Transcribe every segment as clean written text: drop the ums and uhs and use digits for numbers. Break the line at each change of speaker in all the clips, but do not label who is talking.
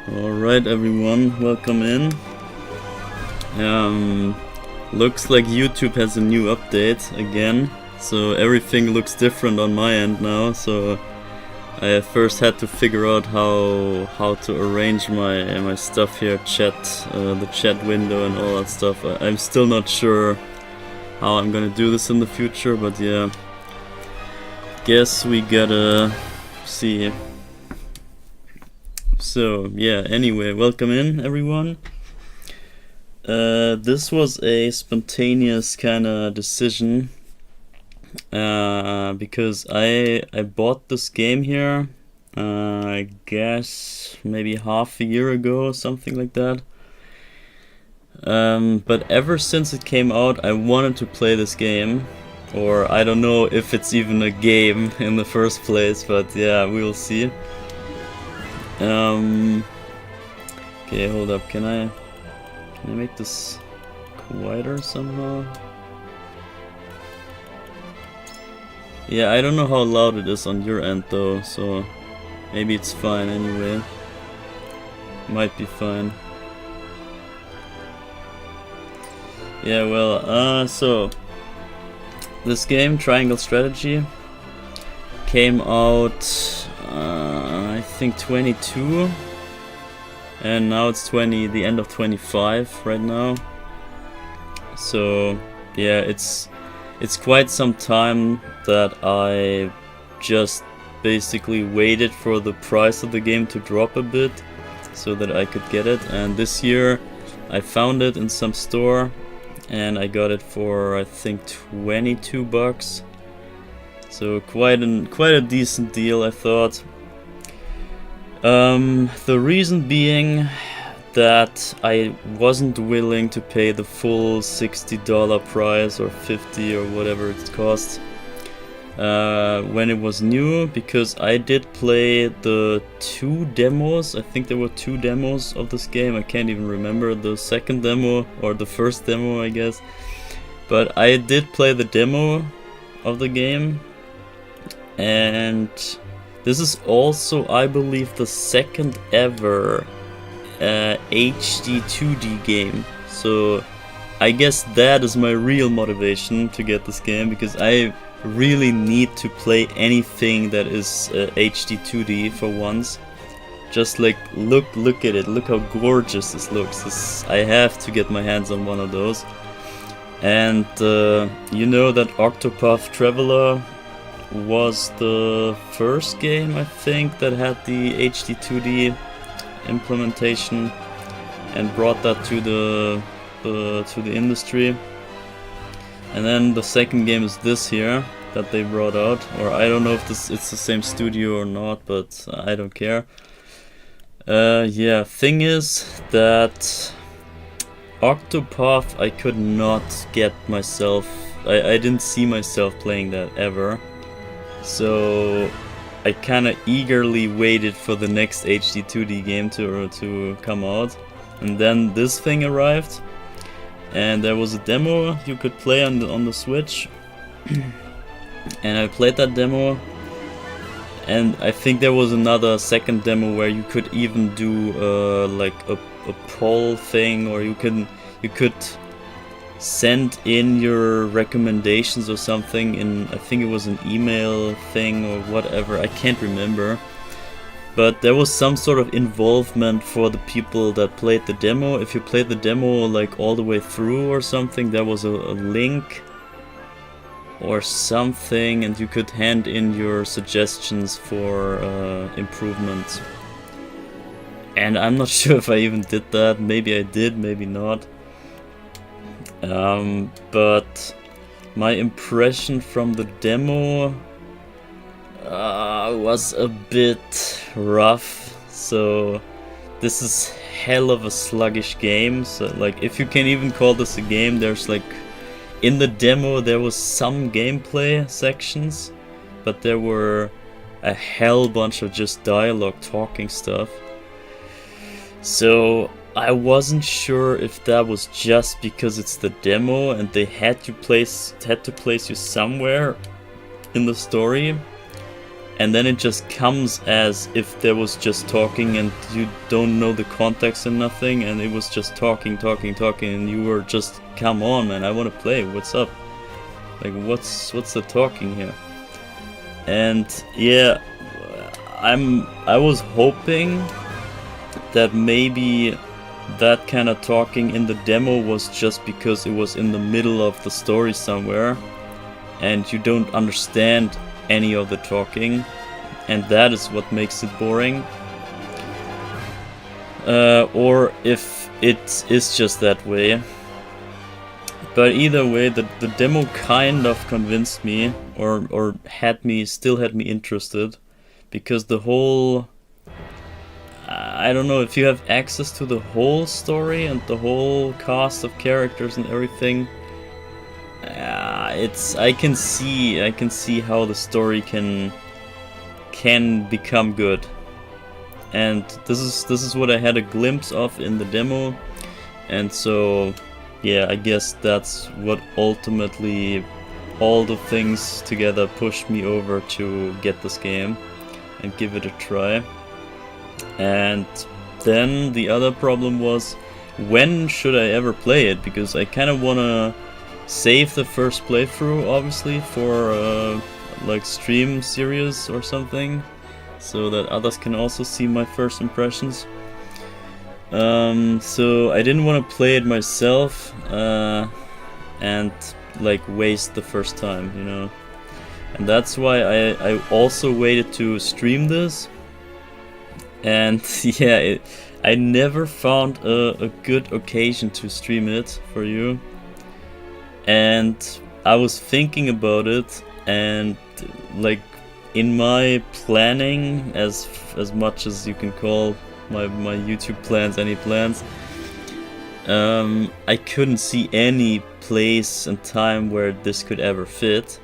Alright everyone, welcome in. Looks like YouTube has a new update again, so everything looks different on my end now, so I first had to figure out how to arrange my stuff here, the chat window and all that stuff. I'm still not sure how I'm gonna do this in the future, but yeah, guess we gotta see. So yeah, anyway, welcome in everyone. This was a spontaneous kind of decision because I bought this game here I guess maybe half a year ago, something like that. But ever since it came out, I wanted to play this game, or I don't know if it's even a game in the first place, but yeah, we'll see. Okay, hold up, can I make this quieter somehow? Yeah, I don't know how loud it is on your end though, so maybe it's fine anyway. Might be fine. Yeah, well, so this game, Triangle Strategy, came out I think 22, and now it's the end of 25 right now. So yeah, it's quite some time that I just basically waited for the price of the game to drop a bit so that I could get it, and this year I found it in some store and I got it for I think 22 bucks. So quite a decent deal, I thought. The reason being that I wasn't willing to pay the full $60 price or $50 or whatever it cost when it was new, because I did play the 2 demos. I think there were 2 demos of this game. I can't even remember the second demo or the first demo, I guess. But I did play the demo of the game, and this is also, I believe, the second ever HD 2D game. So I guess that is my real motivation to get this game, because I really need to play anything that is HD 2D for once. Just like look at it, look how gorgeous this looks. I have to get my hands on one of those. And you know that Octopath Traveler was the first game, I think, that had the HD 2D implementation and brought that to the industry. And then the second game is this here that they brought out, or I don't know if it's the same studio or not, but I don't care. Yeah, thing is that Octopath I could not get myself, I didn't see myself playing that ever. So I kinda eagerly waited for the next HD 2D game to come out, and then this thing arrived, and there was a demo you could play on the Switch, and I played that demo, and I think there was another second demo where you could even do like a poll thing, or you could send in your recommendations or something in, I think it was an email thing or whatever, I can't remember. But there was some sort of involvement for the people that played the demo. If you played the demo like all the way through or something, there was a link or something, and you could hand in your suggestions for improvements. And I'm not sure if I even did that. Maybe I did, maybe not. But my impression from the demo was a bit rough. So this is hell of a sluggish game. So like, if you can even call this a game, there's like, in the demo there was some gameplay sections, but there were a hell bunch of just dialogue, talking stuff. So I wasn't sure if that was just because it's the demo and they had to place you somewhere in the story, and then it just comes as if there was just talking and you don't know the context and nothing, and it was just talking, and you were just, come on man, I want to play, what's up? Like what's the talking here? And yeah, I was hoping that maybe that kind of talking in the demo was just because it was in the middle of the story somewhere and you don't understand any of the talking, and that is what makes it boring. Or if it is just that way. But either way, the demo kind of convinced me, or still had me interested, because the whole, I don't know, if you have access to the whole story and the whole cast of characters and everything, I can see how the story can become good. And this is what I had a glimpse of in the demo, and so yeah, I guess that's what ultimately all the things together pushed me over to get this game and give it a try. And then the other problem was, when should I ever play it? Because I kind of want to save the first playthrough, obviously, for like stream series or something, so that others can also see my first impressions. So I didn't want to play it myself and like waste the first time, you know. And that's why I also waited to stream this. And yeah, I never found a good occasion to stream it for you. And I was thinking about it, and like in my planning, as much as you can call my YouTube plans any plans, I couldn't see any place and time where this could ever fit.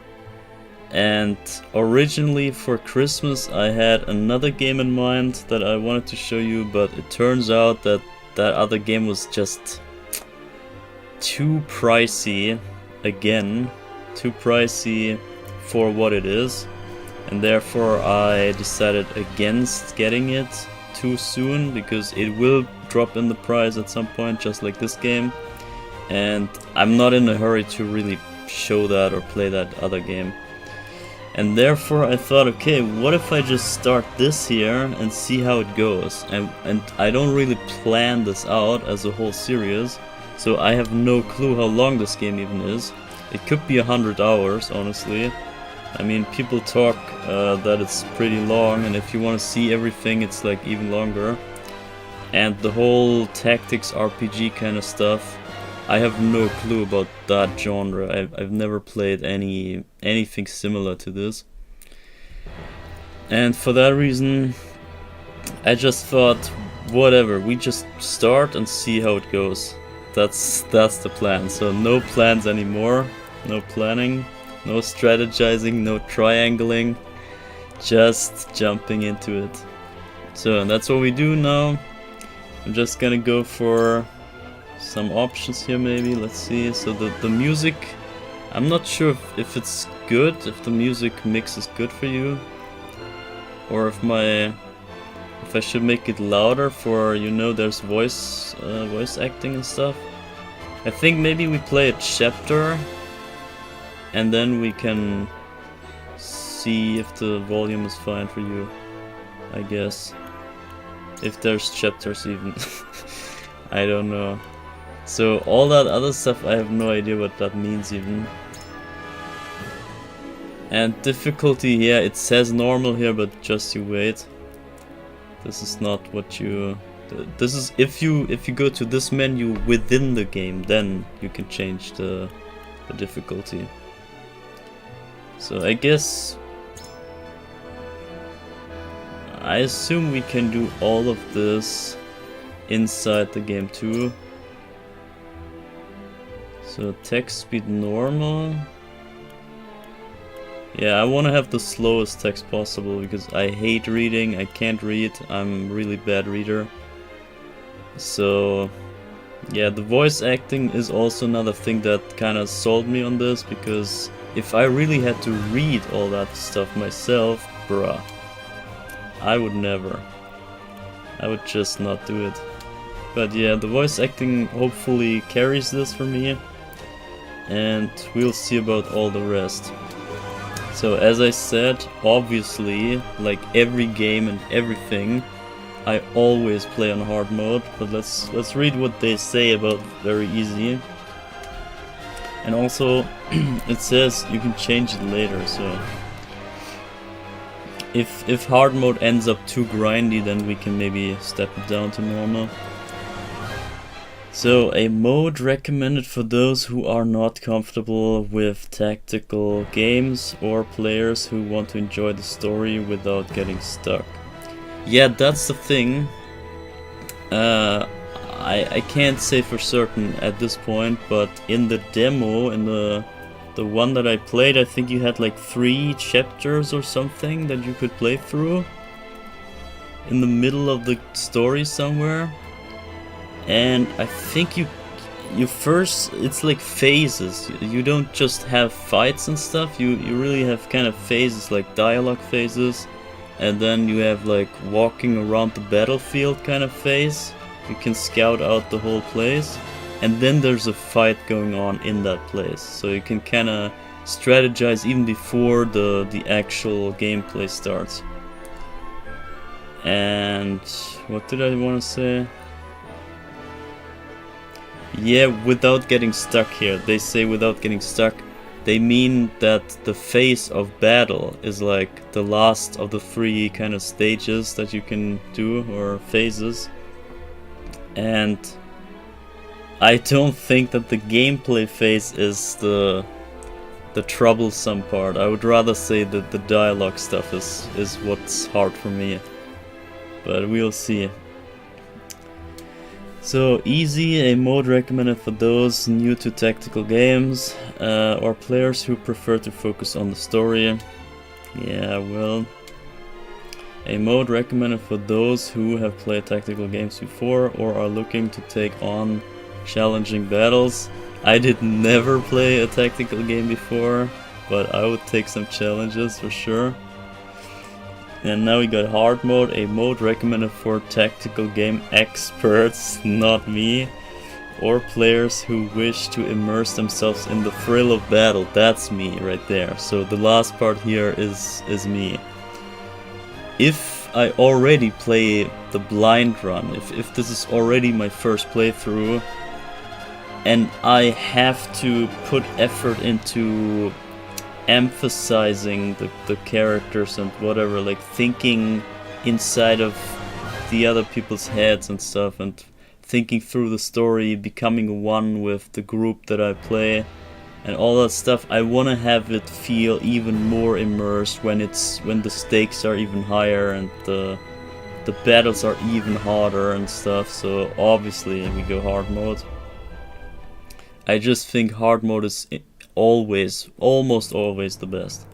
And originally for Christmas I had another game in mind that I wanted to show you, but it turns out that that other game was just too pricey, again, too pricey for what it is, and therefore I decided against getting it too soon, because it will drop in the price at some point, just like this game, and I'm not in a hurry to really show that or play that other game. And therefore I thought, okay, what if I just start this here and see how it goes? And I don't really plan this out as a whole series, so I have no clue how long this game even is. It could be 100 hours, honestly. I mean, people talk that it's pretty long, and if you want to see everything, it's like even longer. And the whole tactics RPG kind of stuff, I have no clue about that genre. I've never played anything similar to this. And for that reason, I just thought, whatever, we just start and see how it goes. That's the plan. So no plans anymore, no planning, no strategizing, no triangling, just jumping into it. So that's what we do now. I'm just gonna go for some options here, maybe. Let's see. So the music, I'm not sure if it's good, if the music mix is good for you, or if I should make it louder for, you know, there's voice acting and stuff. I think maybe we play a chapter and then we can see if the volume is fine for you, I guess. If there's chapters even. I don't know. So all that other stuff, I have no idea what that means even. And difficulty, yeah, it says normal here, but just you wait. This is not what you... This is if you go to this menu within the game, then you can change the difficulty. So I guess... I assume we can do all of this inside the game too. So text speed normal. Yeah, I want to have the slowest text possible because I hate reading, I can't read, I'm a really bad reader. So yeah, the voice acting is also another thing that kind of sold me on this, because if I really had to read all that stuff myself, bruh. I would never. I would just not do it. But yeah, the voice acting hopefully carries this for me, and we'll see about all the rest. So as I said, obviously, like every game and everything, I always play on hard mode, but let's read what they say about very easy. And also, it says you can change it later, so if hard mode ends up too grindy, then we can maybe step it down to normal. So, a mode recommended for those who are not comfortable with tactical games or players who want to enjoy the story without getting stuck. Yeah, that's the thing. I can't say for certain at this point, but in the demo, in the one that I played, I think you had like 3 chapters or something that you could play through in the middle of the story somewhere. And I think you first, it's like phases. You don't just have fights and stuff, you really have kind of phases, like dialogue phases, and then you have like walking around the battlefield kind of phase. You can scout out the whole place, and then there's a fight going on in that place, so you can kind of strategize even before the actual gameplay starts. And what did I want to say? Yeah, without getting stuck here. They say without getting stuck. They mean that the phase of battle is like the last of the 3 kind of stages that you can do, or phases. And I don't think that the gameplay phase is the troublesome part. I would rather say that the dialogue stuff is what's hard for me. But we'll see. So, easy, a mode recommended for those new to tactical games, or players who prefer to focus on the story. Yeah, well, a mode recommended for those who have played tactical games before or are looking to take on challenging battles. I did never play a tactical game before, but I would take some challenges for sure. And now we got hard mode, a mode recommended for tactical game experts, not me, or players who wish to immerse themselves in the thrill of battle. That's me right there. So the last part here is me. If I already play the blind run, if this is already my first playthrough, and I have to put effort into emphasizing the characters and whatever, like thinking inside of the other people's heads and stuff, and thinking through the story, becoming one with the group that I play and all that stuff, I want to have it feel even more immersed when the stakes are even higher and the battles are even harder and stuff. So obviously we go hard mode. I just think hard mode is almost always the best.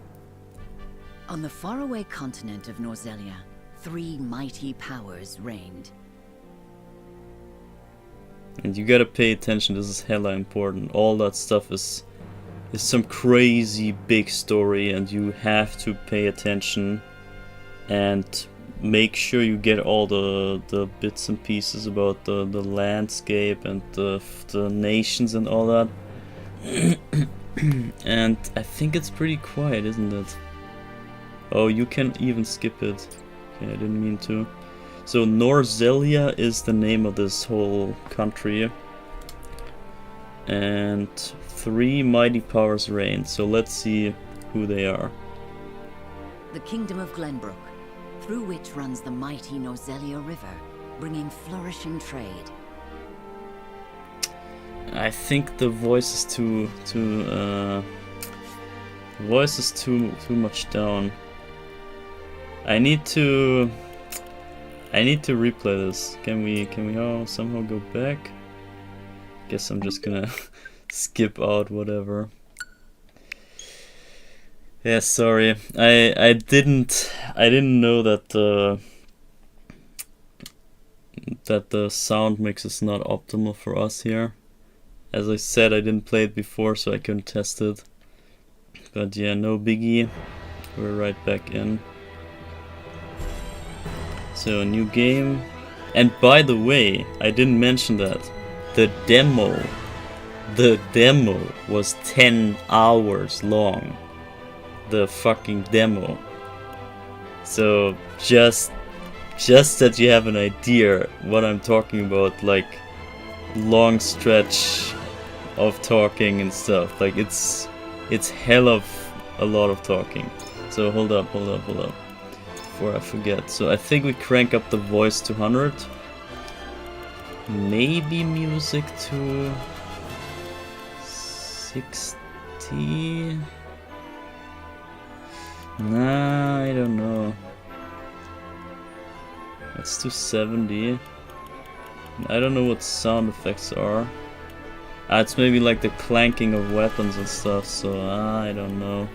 On the faraway continent of Norzelia, 3 mighty powers reigned.
And you gotta pay attention, this is hella important. All that stuff is some crazy big story, and you have to pay attention and make sure you get all the bits and pieces about the landscape and the nations and all that. And I think it's pretty quiet, isn't it? Oh, you can even skip it. Okay, I didn't mean to. So Norzelia is the name of this whole country. And 3 mighty powers reign. So let's see who they are.
The Kingdom of Glenbrook, through which runs the mighty Norzelia River, bringing flourishing trade.
I think the voice is too much down. I need to replay this. Can we somehow go back? Guess I'm just gonna skip out whatever. Yeah, sorry. I didn't know that the sound mix is not optimal for us here. As I said, I didn't play it before, so I couldn't test it. But yeah, no biggie. We're right back in. So new game. And by the way, I didn't mention that. The demo was 10 hours long. The fucking demo. So just that you have an idea what I'm talking about, like long stretch of talking and stuff. Like it's hell of a lot of talking. So hold up before I forget. So I think we crank up the voice to 100. Maybe music to 60. Nah, I don't know. Let's do 70. I don't know what sound effects are. It's maybe like the clanking of weapons and stuff, so I don't know.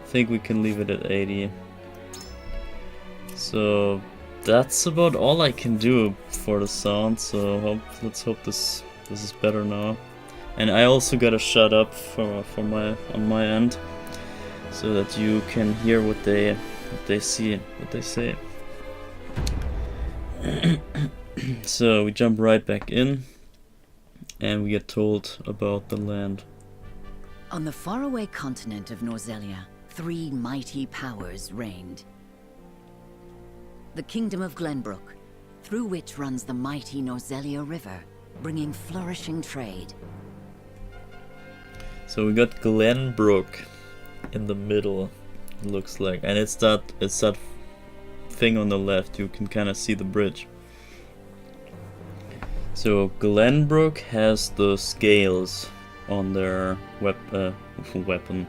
I think we can leave it at 80. So that's about all I can do for the sound, so let's hope this is better now. And I also gotta shut up on my end, so that you can hear what they say. So we jump right back in, and we get told about the land.
On the faraway continent of Norzelia, 3 mighty powers reigned. The Kingdom of Glenbrook, through which runs the mighty Norzelia River, bringing flourishing trade.
So we got Glenbrook in the middle, it looks like, and it's that thing on the left. You can kind of see the bridge. So Glenbrook has the scales on their weapon.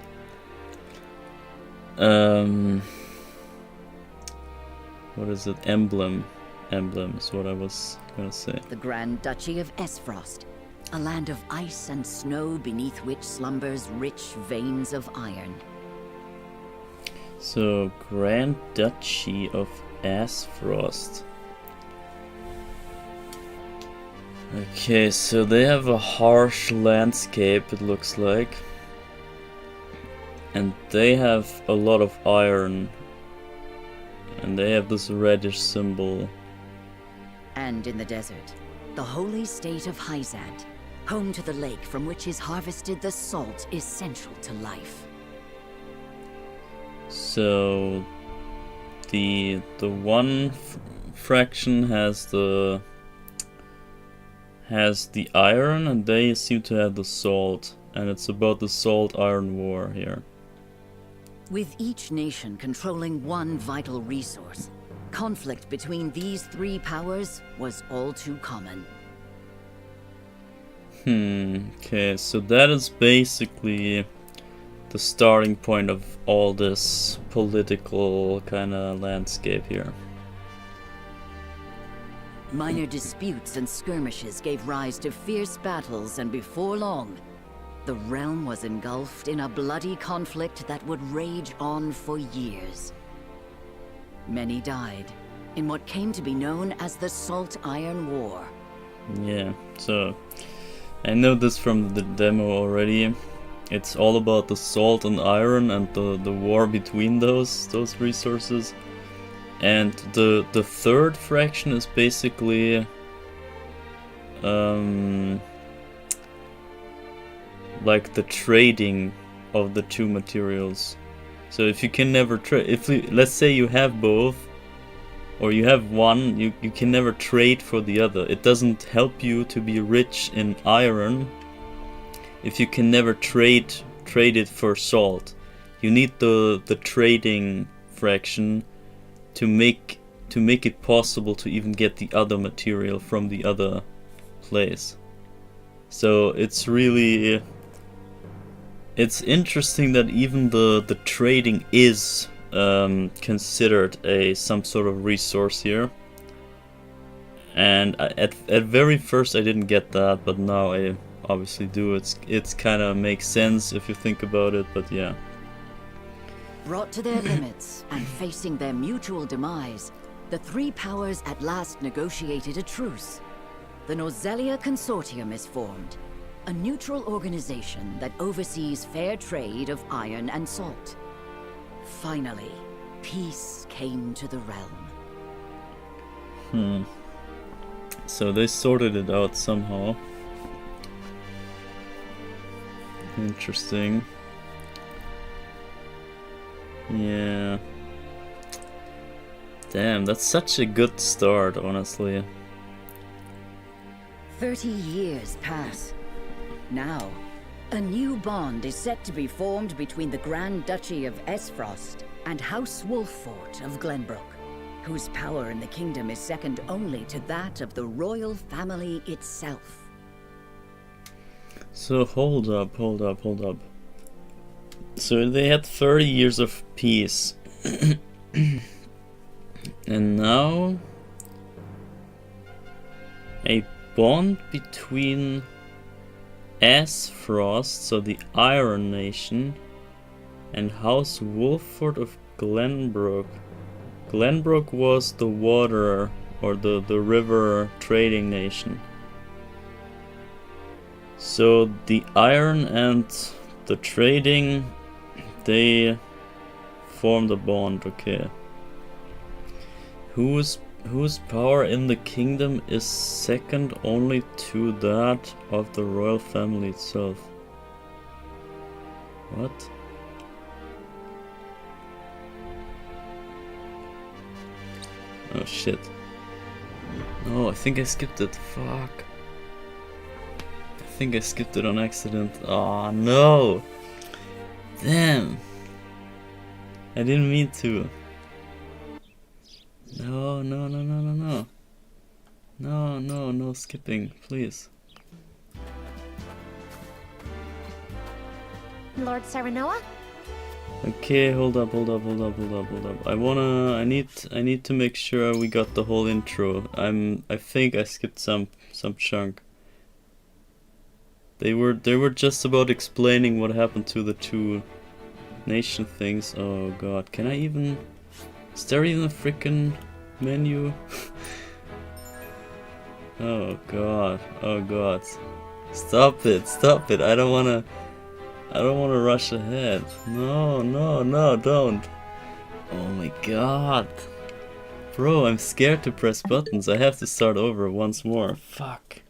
What is it? Emblem is what I was gonna say.
The Grand Duchy of Esfrost, a land of ice and snow beneath which slumbers rich veins of iron.
So Grand Duchy of Esfrost. Okay, so they have a harsh landscape, it looks like. And they have a lot of iron. And they have this reddish symbol.
And in the desert, the holy state of Hyzad, home to the lake from which is harvested the salt essential to life.
So the one fraction has the iron, and they seem to have the salt, and it's about the salt iron war here.
With each nation controlling one vital resource, conflict between these 3 powers was all too common.
Okay, so that is basically the starting point of all this political kind of landscape here.
Minor disputes and skirmishes gave rise to fierce battles, and before long, the realm was engulfed in a bloody conflict that would rage on for years. Many died in what came to be known as the Salt Iron War.
Yeah, so I know this from the demo already. It's all about the salt and iron and the war between those resources. And the third fraction is basically like the trading of the 2 materials. So if you can never trade, let's say you have both, or you have one, you can never trade for the other. It doesn't help you to be rich in iron if you can never trade it for salt. You need the trading fraction to make it possible to even get the other material from the other place. So it's really, it's interesting that even the trading is considered some sort of resource here. And at very first I didn't get that, but now I obviously do. It's kind of makes sense if you think about it, but yeah.
Brought to their limits and facing their mutual demise, the 3 powers at last negotiated a truce. The Norzelia Consortium is formed, a neutral organization that oversees fair trade of iron and salt. Finally, peace came to the realm.
So they sorted it out somehow. Interesting. Yeah. Damn, that's such a good start, honestly.
30 years pass. Now, a new bond is set to be formed between the Grand Duchy of Esfrost and House Wolffort of Glenbrook, whose power in the kingdom is second only to that of the royal family itself.
So hold up. So they had 30 years of peace. And now a bond between Esfrost, so the Iron Nation, and House Wolffort of Glenbrook. Glenbrook was the water or the river trading nation. So the iron and the trading, they formed a bond, okay. Whose power in the kingdom is second only to that of the royal family itself? What? Oh shit. No, I think I skipped it. Fuck. I think I skipped it on accident. Oh no! Damn! I didn't mean to. No. No skipping, please.
Lord Serenoa?
Okay, hold up. I need to make sure we got the whole intro. I think I skipped some chunk. They were just about explaining what happened to the two nation things. Oh god, can I even... Is there even a freaking menu? Oh god. Stop it. I don't wanna rush ahead. No, don't. Oh my god. Bro, I'm scared to press buttons. I have to start over once more. Fuck.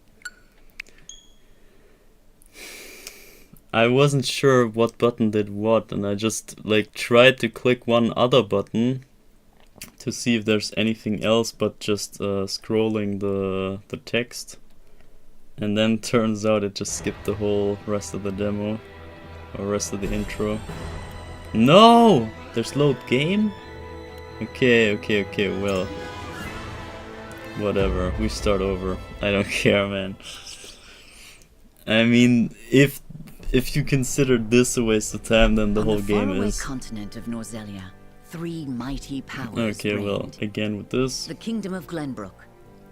I wasn't sure what button did what, and I just like tried to click one other button to see if there's anything else but just scrolling the text. And then turns out it just skipped the whole rest of the demo. Or rest of the intro. No! There's load game? Okay, well. Whatever, we start over. I don't care, man. I mean, if you consider this a waste of time, then the whole game is...
On the faraway continent of Norzelia, three mighty powers
Okay, well,
reigned.
again with this.
The kingdom of Glenbrook,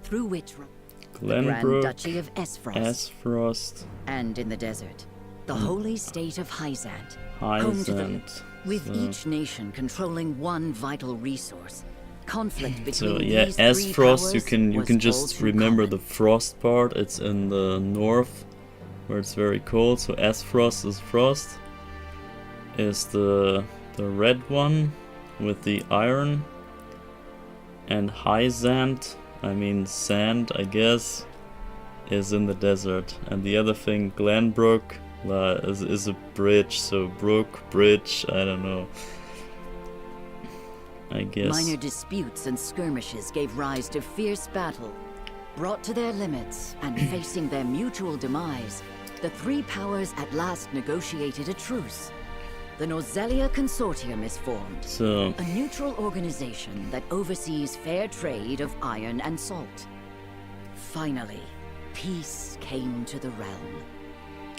through which the
Glenbrook,
Grand Duchy of
Esfrost,
and in the desert, the holy state of Hyzant, home to the,
Hyzant.
with each nation controlling one vital resource. Conflict between
So yeah,
these three
Esfrost,
powers
you
was
can
all
just
too
remember
common.
the frost part. It's in the north, where it's very cold. So Esfrost is frost. Is the red one with the iron, and Hyzant, I mean sand, I guess, is in the desert. And the other thing, Glenbrook, is a bridge. So brook, bridge, I don't know. I guess.
Minor disputes and skirmishes gave rise to fierce battle. Brought to their limits and facing their mutual demise, the three powers at last negotiated a truce. The Norzelia Consortium is formed,
So
a neutral organization that oversees fair trade of iron and salt. Finally, peace came to the realm.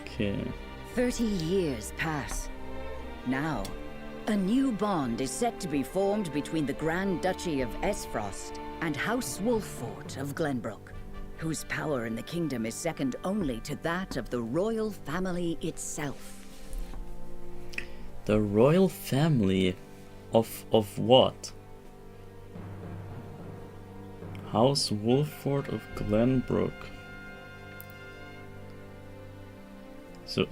okay.
30 years pass. Now, a new bond is set to be formed between the Grand Duchy of Esfrost and House Wolffort of Glenbrook, whose power in the kingdom is second only to that of the royal family itself.
The royal family of what? House Wolffort of Glenbrook. So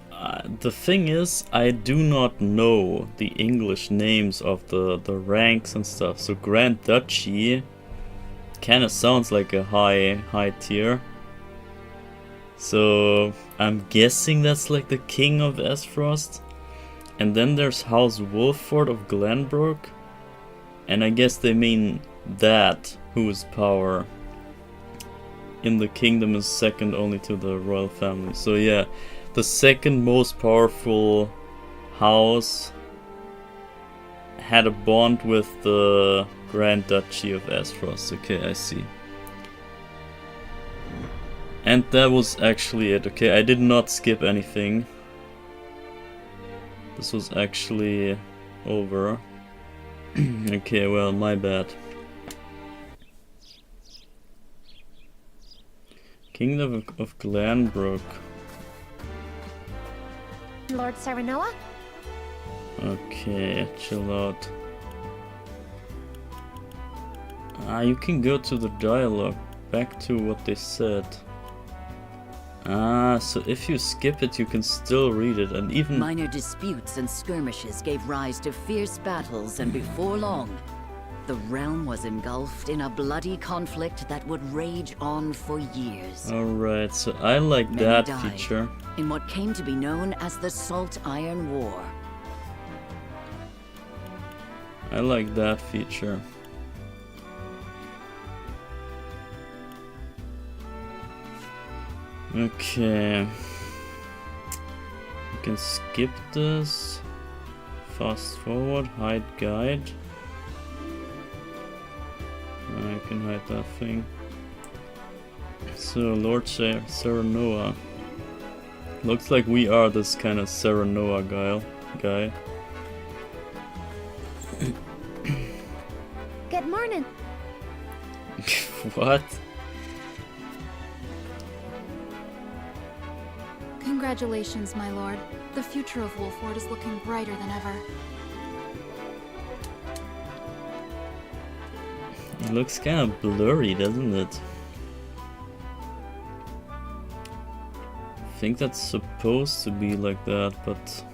the thing is, I do not know the English names of the ranks and stuff. So Grand Duchy kind of sounds like a high tier. So I'm guessing that's like the King of Esfrost. And then there's House Wolfford of Glenbrook. And I guess they mean that whose power in the kingdom is second only to the royal family. So yeah, the second most powerful house had a bond with the Grand Duchy of Esfrost. Okay, I see. And that was actually it. Okay, I did not skip anything. This was actually over. Okay, well, my bad. Kingdom of Glenbrook.
Lord Serenoa?
Okay, chill out. You can go to the dialogue. Back to what they said. So if you skip it, you can still read it, and even...
Minor disputes and skirmishes gave rise to fierce battles, and before long, the realm was engulfed in a bloody conflict that would rage on for years.
Alright, so I like
Many
that
died
feature.
in what came to be known as the Salt Iron War.
I like that feature. Okay. You can skip this. Fast forward, hide guide. I can hide that thing. So, Lord Serenoa. Looks like we are this kind of Serenoa guy.
Good morning.
What?
Congratulations, my lord. The future of Wolfford is looking brighter than ever.
It looks kind of blurry, doesn't it? I think that's supposed to be like that, but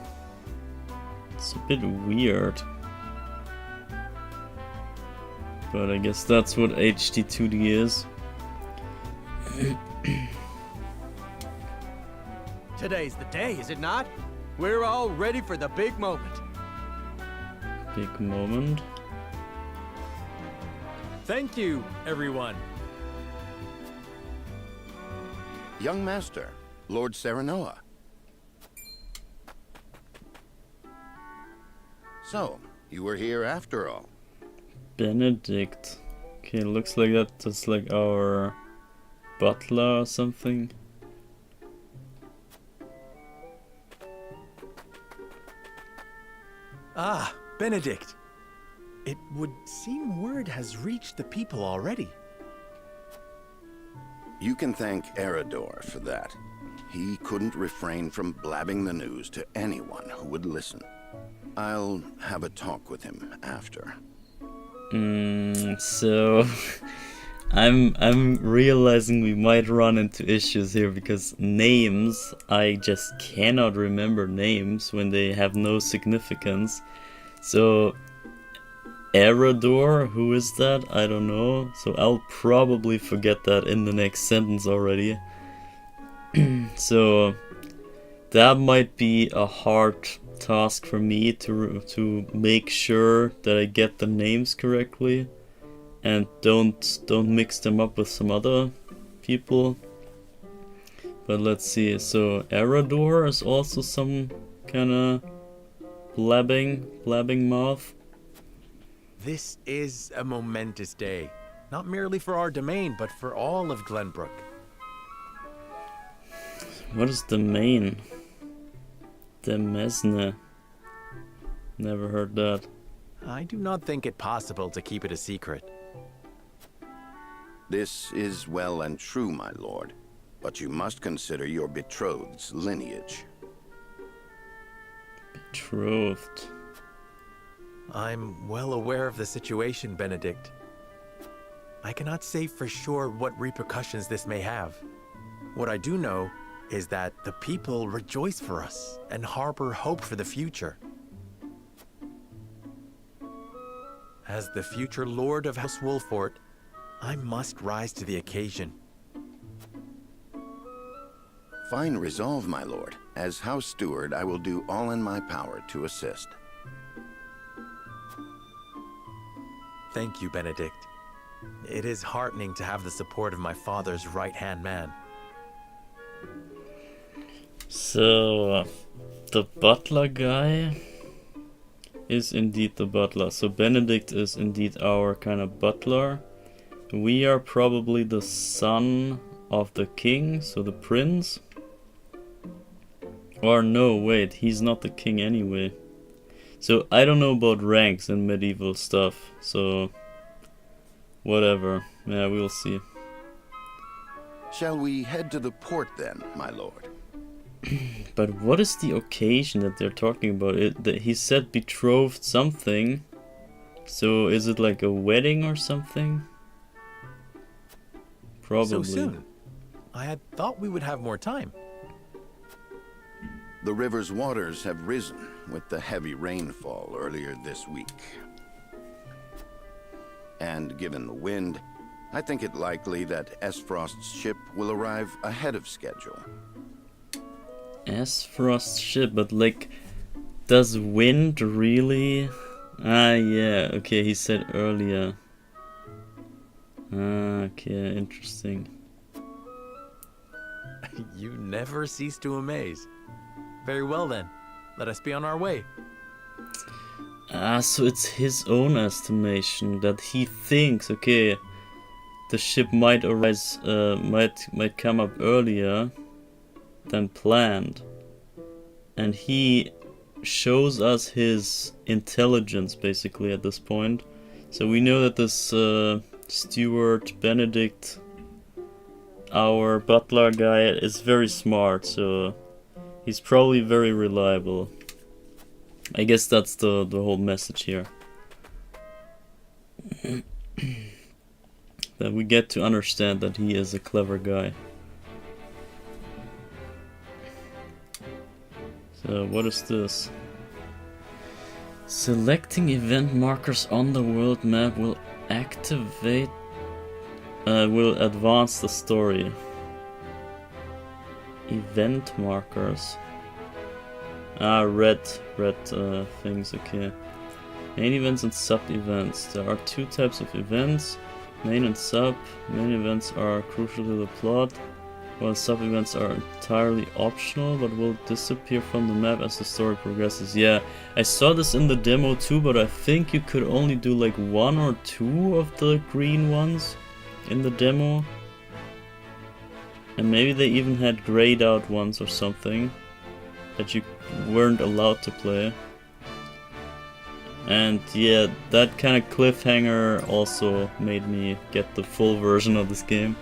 it's a bit weird. But I guess that's what HD2D is.
Today's the day, is it not? We're all ready for the big moment.
Big moment.
Thank you, everyone.
Young master, Lord Serenoa. So, you were here after all.
Benedict. Okay, looks like that's like our butler or something.
Ah, Benedict. It would seem word has reached the people already.
You can thank Eridor for that. He couldn't refrain from blabbing the news to anyone who would listen. I'll have a talk with him after.
So I'm realizing we might run into issues here because names, I just cannot remember names when they have no significance. So Eridor, who is that? I don't know. So I'll probably forget that in the next sentence already. So that might be a hard task for me to make sure that I get the names correctly and don't mix them up with some other people. But let's see. So Eridor is also some kind of blabbing mouth.
This is a momentous day, not merely for our domain, but for all of Glenbrook.
What is domain? Demesne. Never heard that.
I do not think it possible to keep it a secret.
This is well and true, my lord, but you must consider your betrothed's lineage.
Betrothed.
I'm well aware of the situation, Benedict. I cannot say for sure what repercussions this may have. What I do know is that the people rejoice for us and harbor hope for the future. As the future Lord of House Wolfort, I must rise to the occasion.
Fine resolve, my lord. As House Steward, I will do all in my power to assist.
Thank you, Benedict. It is heartening to have the support of my father's right-hand man.
So, the butler guy is indeed the butler. So Benedict is indeed our kind of butler. We are probably the son of the king, so the prince. Or no, wait, he's not the king anyway. So I don't know about ranks and medieval stuff, so whatever. Yeah, we'll see.
Shall we head to the port then, my lord?
But what is the occasion that they're talking about? He said betrothed something. So is it like a wedding or something? Probably.
So soon? I had thought we would have more time.
The river's waters have risen with the heavy rainfall earlier this week. And given the wind, I think it likely that Esfrost's ship will arrive ahead of schedule.
Esfrost's ship, but like, does wind really... Ah, yeah, okay, he said earlier. Ah, okay, interesting.
You never cease to amaze. Very well then, let us be on our way.
Ah, so it's his own estimation that he thinks, okay, the ship might arise, might come up earlier than planned, and he shows us his intelligence basically at this point. So we know that this Steward Benedict, our butler guy, is very smart, so he's probably very reliable. I guess that's the whole message here. That we get to understand that he is a clever guy. So what is this? Selecting event markers on the world map will activate, will advance the story. Event markers. Ah, red things, okay. Main events and sub-events. There are two types of events, main and sub. Main events are crucial to the plot, while sub-events are entirely optional, but will disappear from the map as the story progresses. Yeah, I saw this in the demo too, but I think you could only do like one or two of the green ones in the demo. And maybe they even had grayed out ones or something that you weren't allowed to play. And yeah, that kind of cliffhanger also made me get the full version of this game.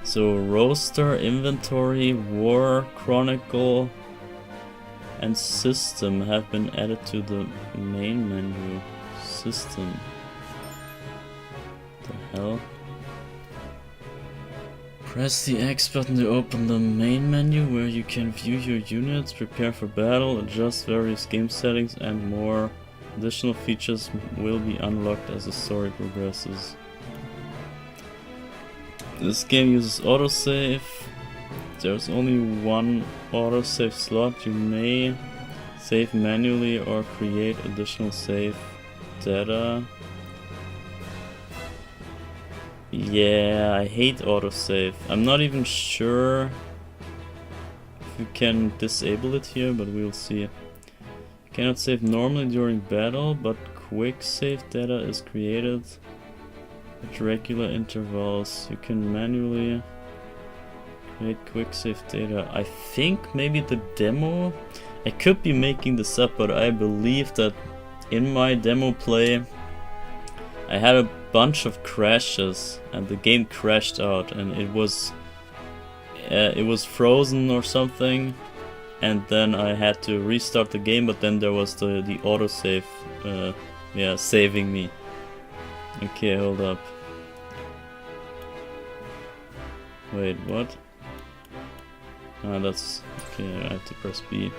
So roster, inventory, war, chronicle, and system have been added to the main menu. System. What the hell? Press the X button to open the main menu where you can view your units, prepare for battle, adjust various game settings, and more. Additional features will be unlocked as the story progresses. This game uses autosave. There's only one autosave slot. You may save manually or create additional save data. Yeah, I hate autosave. I'm not even sure if you can disable it here, but we'll see. You cannot save normally during battle, but quick save data is created at regular intervals. You can manually create quick save data. I think maybe the demo, I could be making this up, but I believe that in my demo play I had a bunch of crashes and the game crashed out, and it was frozen or something, and then I had to restart the game, but then there was the autosave saving me. Okay, hold up. Wait, what? That's okay. I have to press B.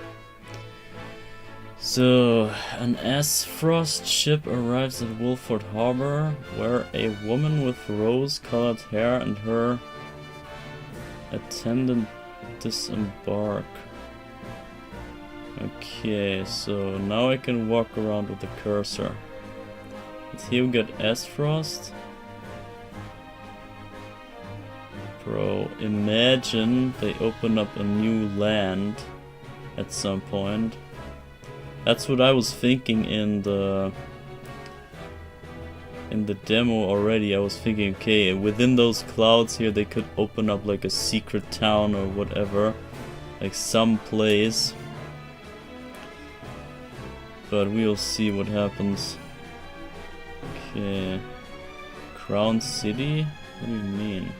So, an S-Frost ship arrives at Wolford Harbor, where a woman with rose-colored hair and her attendant disembark. Okay, so now I can walk around with the cursor. And here we got S-Frost. Bro, imagine they open up a new land at some point. That's what I was thinking in the demo already. I was thinking, okay, within those clouds here they could open up like a secret town or whatever, like some place. But we'll see what happens. Okay, Crown City? What do you mean?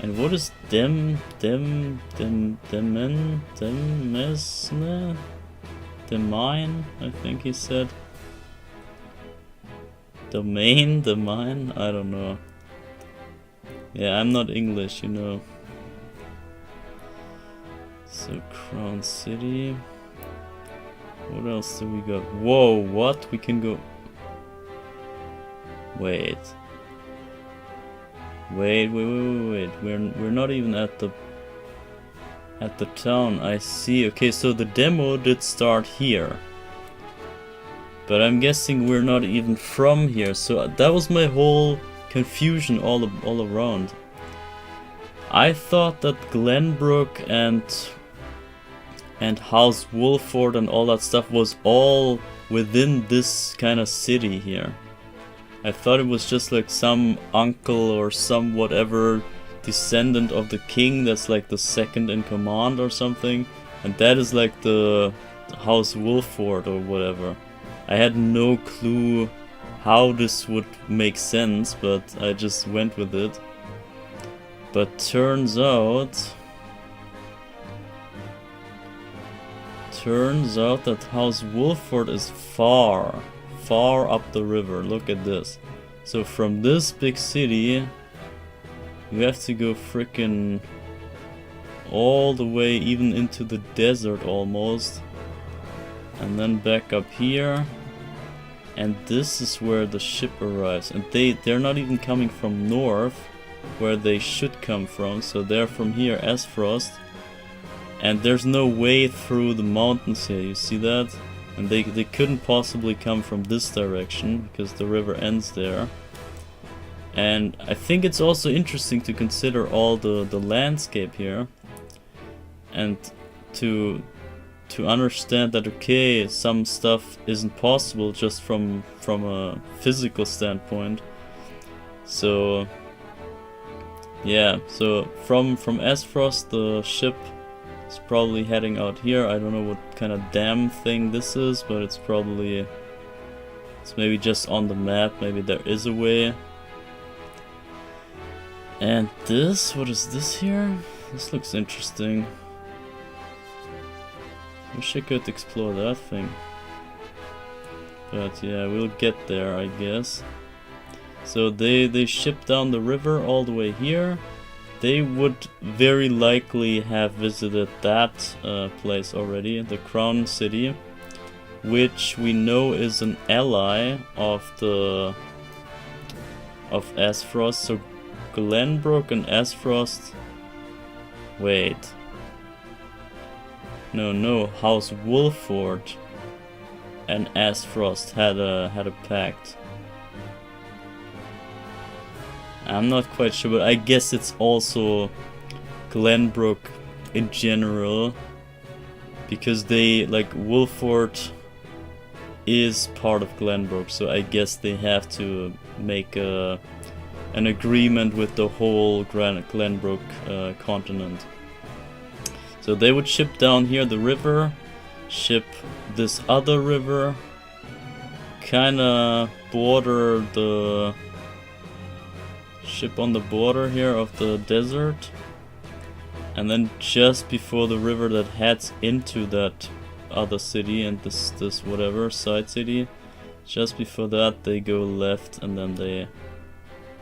And what is Demesne? Demine, I think he said. Domain? Demine? I don't know. Yeah, I'm not English, you know. So, Crown City. What else do we got? Whoa, what? We can go... Wait. Wait. We're not even at the town. I see. Okay, so the demo did start here. But I'm guessing we're not even from here. So that was my whole confusion all around. I thought that Glenbrook and House Wolford and all that stuff was all within this kind of city here. I thought it was just like some uncle or some whatever descendant of the king that's like the second in command or something, and that is like the House Wolford or whatever. I had no clue how this would make sense, but I just went with it. But turns out that House Wolford is far up the river. Look at this. So from this big city you have to go frickin' all the way even into the desert almost, and then back up here, and this is where the ship arrives. And they're not even coming from north where they should come from, so they're from here, Asfrost, and there's no way through the mountains here, you see that? And they couldn't possibly come from this direction because the river ends there. And I think it's also interesting to consider all the landscape here, and to understand that okay, some stuff isn't possible just from a physical standpoint. So yeah, so from Asfrost the ship is probably heading out here. I don't know what kind of dam thing this is, but it's maybe just on the map. Maybe there is a way. And this, what is this here? This looks interesting. Wish I could explore that thing. But yeah, we'll get there, I guess. So they ship down the river all the way here. They would very likely have visited that place already, the Crown City, which we know is an ally of Asfrost. So Glenbrook and Asfrost. Wait. No, House Wolford and Asfrost had a pact. I'm not quite sure, but I guess it's also Glenbrook in general, because they, like, Wolford is part of Glenbrook, so I guess they have to make an agreement with the whole Glenbrook continent. So they would ship down here the river, ship this other river, kinda border the ship on the border here of the desert, and then just before the river that heads into that other city and this whatever side city, just before that they go left, and then they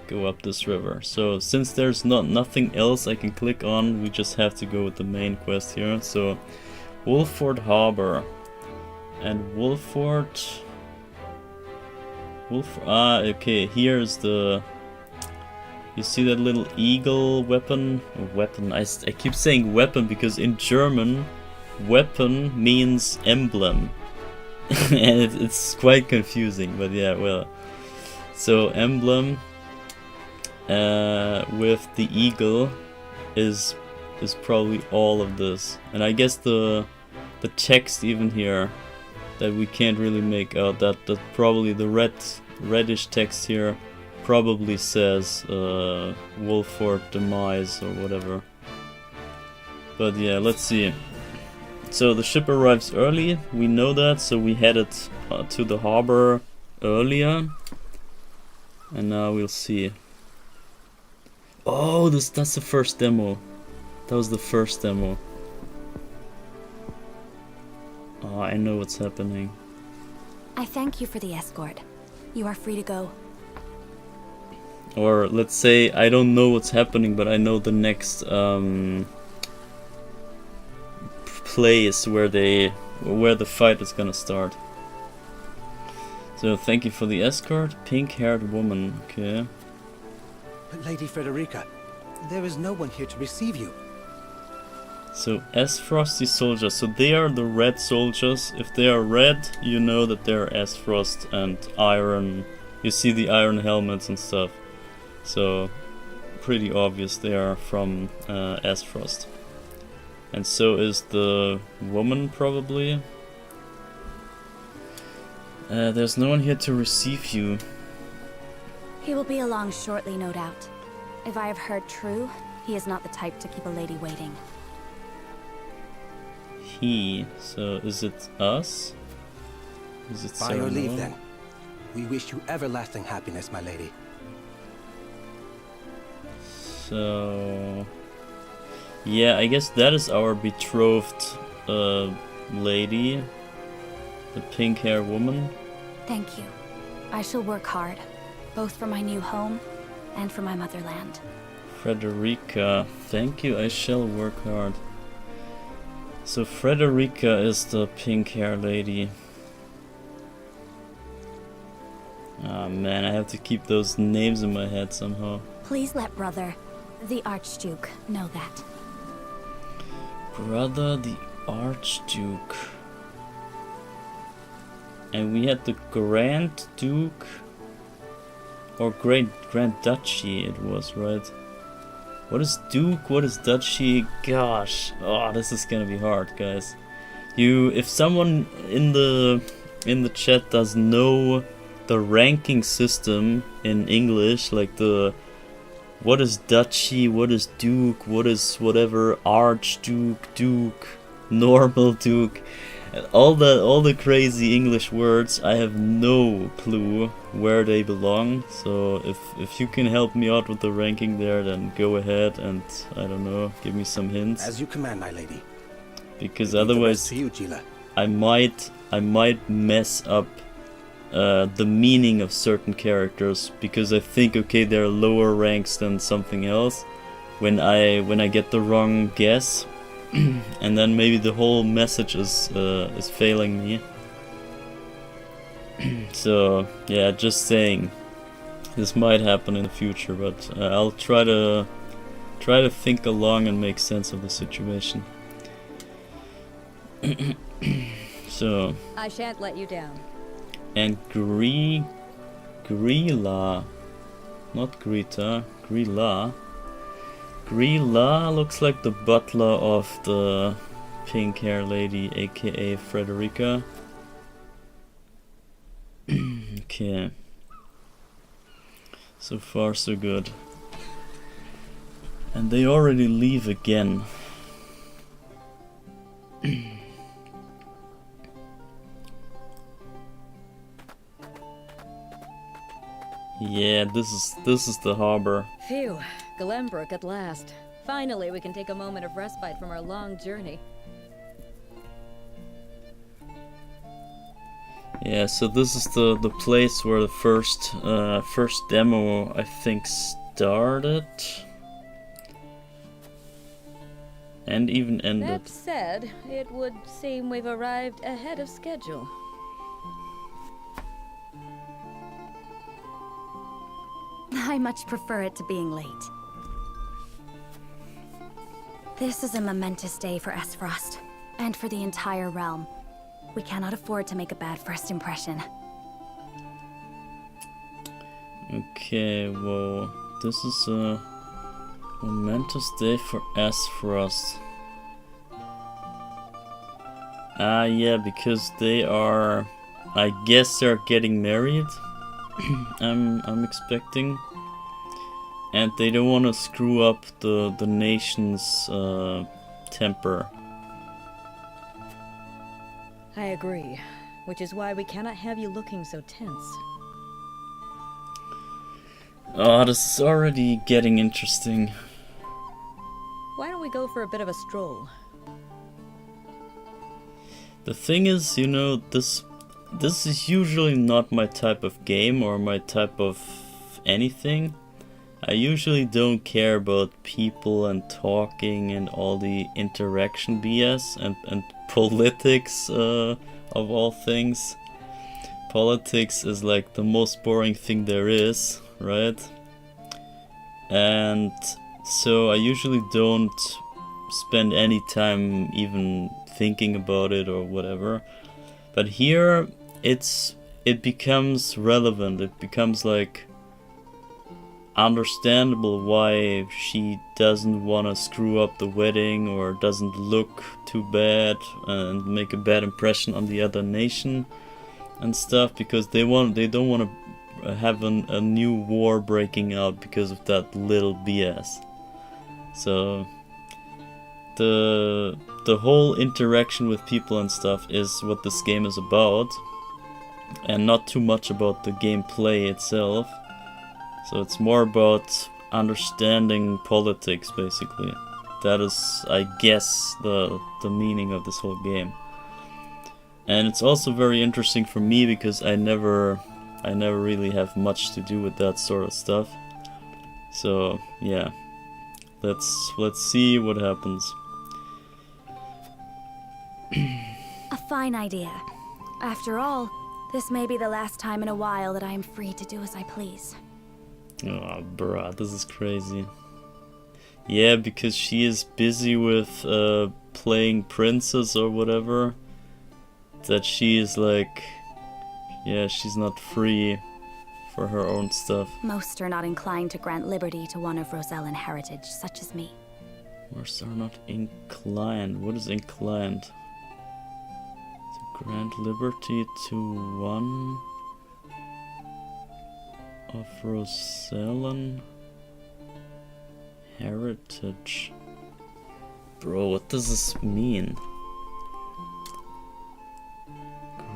go up this river. So since there's nothing else I can click on, we just have to go with the main quest here. So Wolford Harbor. And okay, here's the... You see that little eagle weapon? I keep saying weapon because in German, weapon means emblem. And it's quite confusing, but yeah, well. So emblem with the eagle is probably all of this. And I guess the text even here that we can't really make out, that probably the reddish text here probably says Wolford Demise or whatever. But yeah, let's see. So the ship arrives early, we know that, so we headed to the harbor earlier. And now we'll see. Oh, that's the first demo. That was the first demo. Oh, I know what's happening.
I thank you for the escort. You are free to go.
Or let's say I don't know what's happening, but I know the next place where the fight is gonna start. So thank you for the escort, pink-haired woman. Okay.
Lady Frederica, there is no one here to receive you.
So S-Frosty soldiers. So they are the red soldiers. If they are red, you know that they're S-Frost and iron. You see the iron helmets and stuff. So pretty obvious they are from S-Frost. And so is the woman probably. There's no one here to receive you.
He will be along shortly, no doubt. If I have heard true, he is not the type to keep a lady waiting.
He. So is it us? Is it
By your leave,
Sarah?
then. We wish you everlasting happiness, my lady.
So yeah, I guess that is our betrothed lady, the pink hair woman.
Thank you. I shall work hard, both for my new home and for my motherland.
Frederica, thank you, I shall work hard. So Frederica is the pink hair lady. Ah man, I have to keep those names in my head somehow.
Please let brother, the Archduke, know that.
Brother the Archduke. And we had the Grand Duke or Grand Duchy it was, right? What is Duke? What is Duchy? Gosh, oh, this is gonna be hard, guys. If someone in the chat does know the ranking system in English, like what is Duchy, what is Duke, what is whatever, Archduke, Duke, normal Duke, and all the crazy English words, I have no clue where they belong. So if you can help me out with the ranking there, then go ahead and, I don't know, give me some hints.
As you command, my lady.
Because
Leave the
otherwise
rest to you, Gila.
I might mess up the meaning of certain characters, because I think, okay, they're lower ranks than something else when I get the wrong guess. And then maybe the whole message is failing me. So yeah, just saying, this might happen in the future, but I'll try to think along and make sense of the situation. So
I shan't let you down.
and Grilla, not Greta, Grilla. Grilla looks like the butler of the pink hair lady, aka Frederica. Okay. So far so good. And they already leave again. Yeah, this is the harbor.
Phew, Glenbrook at last. Finally, we can take a moment of respite from our long journey.
Yeah, so this is the place where the first demo I think started and even ended.
That said, it would seem we've arrived ahead of schedule.
I much prefer it to being late. This is a momentous day for Esfrost, and for the entire realm. We cannot afford to make a bad first impression.
Okay, well, this is a momentous day for Esfrost. Ah, yeah, because they are, I guess they're getting married. I'm expecting, and they don't want to screw up the nation's temper.
I agree, which is why we cannot have you looking so tense.
Oh, this is already getting interesting.
Why don't we go for a bit of a stroll?
The thing is, you know, this is usually not my type of game or my type of anything. I usually don't care about people and talking and all the interaction BS and politics of all things. Politics is like the most boring thing there is, right? And so I usually don't spend any time even thinking about it or whatever. But here it becomes relevant. It becomes like understandable why she doesn't want to screw up the wedding or doesn't look too bad and make a bad impression on the other nation and stuff, because they don't want to have a new war breaking out because of that little BS. So the whole interaction with people and stuff is what this game is about, and not too much about the gameplay itself. So it's more about understanding politics, basically. That is, I guess, the meaning of this whole game. And it's also very interesting for me because I never really have much to do with that sort of stuff. So yeah, let's see what happens.
A fine idea. After all, this may be the last time in a while that I am free to do as I please.
Oh, bruh, this is crazy. Yeah, because she is busy with playing princess or whatever, that she is like, yeah, she's not free for her own stuff.
Most are not inclined to grant liberty to one of Rosellan heritage, such as me.
Most are not inclined. What is inclined? To grant liberty to one of Rosellan heritage. Bro, what does this mean?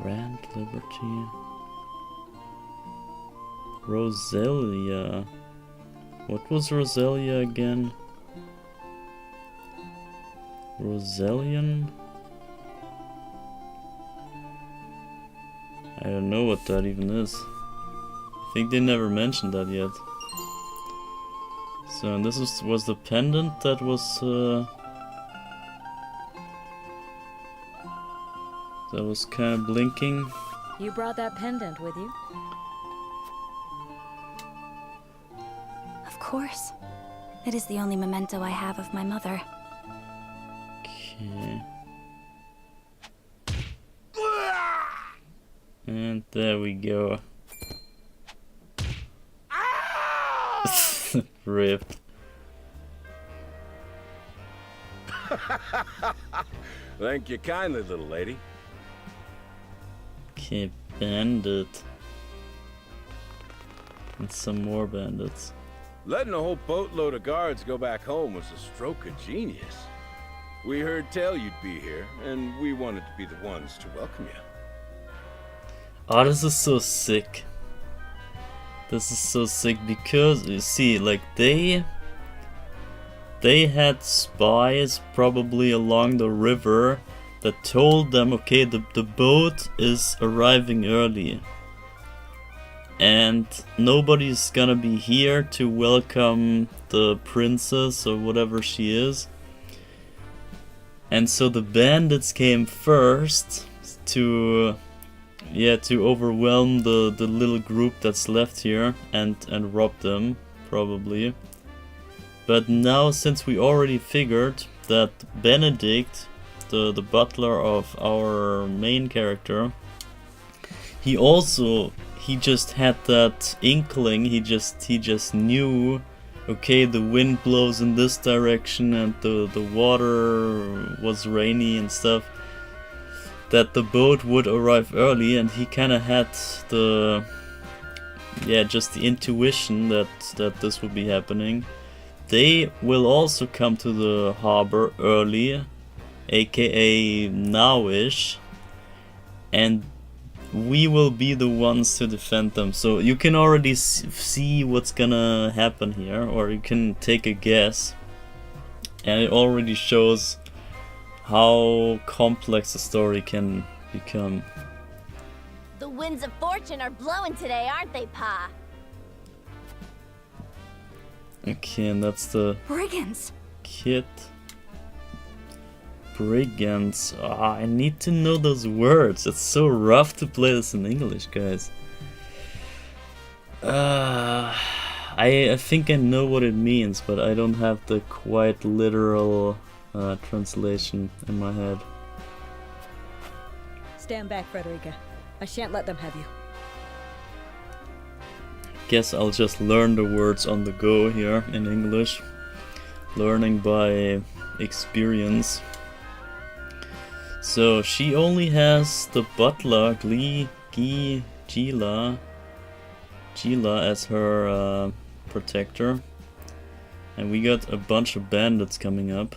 Grant liberty. Roselia. What was Roselia again? Rosellian? I don't know what that even is. I think they never mentioned that yet. So, and this was the pendant that was kind of blinking.
You brought that pendant with you?
Of course. It is the only memento I have of my mother.
Okay. And there we go. Rip.
Thank you kindly, little lady.
Okay, bandit. And some more bandits.
Letting a whole boatload of guards go back home was a stroke of genius. We heard tell you'd be here, and we wanted to be the ones to welcome you.
Oh, this is so sick. This is so sick because, you see, like, they had spies probably along the river that told them, okay, the boat is arriving early. And nobody's gonna be here to welcome the princess or whatever she is. And so the bandits came first to overwhelm the little group that's left here and rob them, probably. But now, since we already figured that Benedict, the butler of our main character, he just had that inkling, he just knew, okay, the wind blows in this direction and the water was rainy and stuff, that the boat would arrive early, and he kind of had just the intuition that this would be happening. They will also come to the harbor early, aka nowish, and we will be the ones to defend them. So you can already see what's gonna happen here, or you can take a guess, and it already shows how complex the story can become.
The winds of fortune are blowing today, aren't they, Pa?
Okay, and that's the
Brigands.
kit. Brigands. I need to know those words. It's so rough to play this in English, guys. I think I know what it means, but I don't have the quite literal translation in my head.
Stand back, Frederica. I shan't let them have you.
Guess I'll just learn the words on the go here in English. Learning by experience. So she only has the butler, Gila as her protector. And we got a bunch of bandits coming up.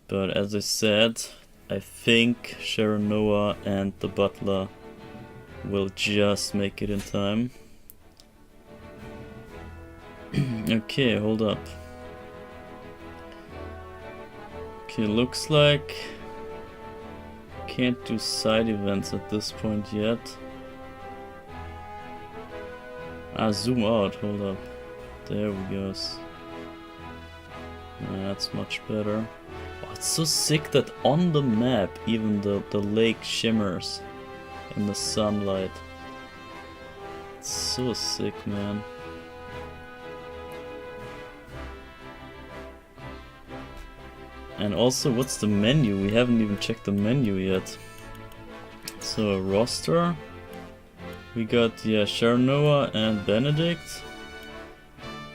But as I said, I think Sharanoa and the butler will just make it in time. Okay, hold up. Okay, looks like can't do side events at this point yet. Zoom out, hold up. There we go. That's much better. Oh, it's so sick that on the map even the lake shimmers in the sunlight. It's so sick, man. And also, what's the menu? We haven't even checked the menu yet. So, a roster. We got, Sharanoa and Benedict.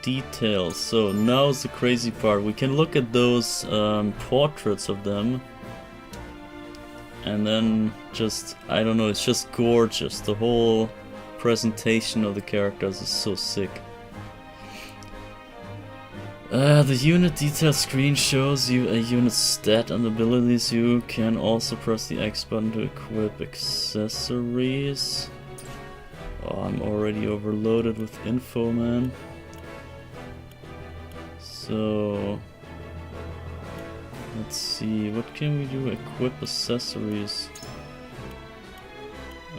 Details. So, now's the crazy part. We can look at those portraits of them. And then just, I don't know, it's just gorgeous. The whole presentation of the characters is so sick. The unit detail screen shows you a unit's stat and abilities. You can also press the X button to equip accessories. Oh, I'm already overloaded with info, man. So, let's see, what can we do? Equip accessories.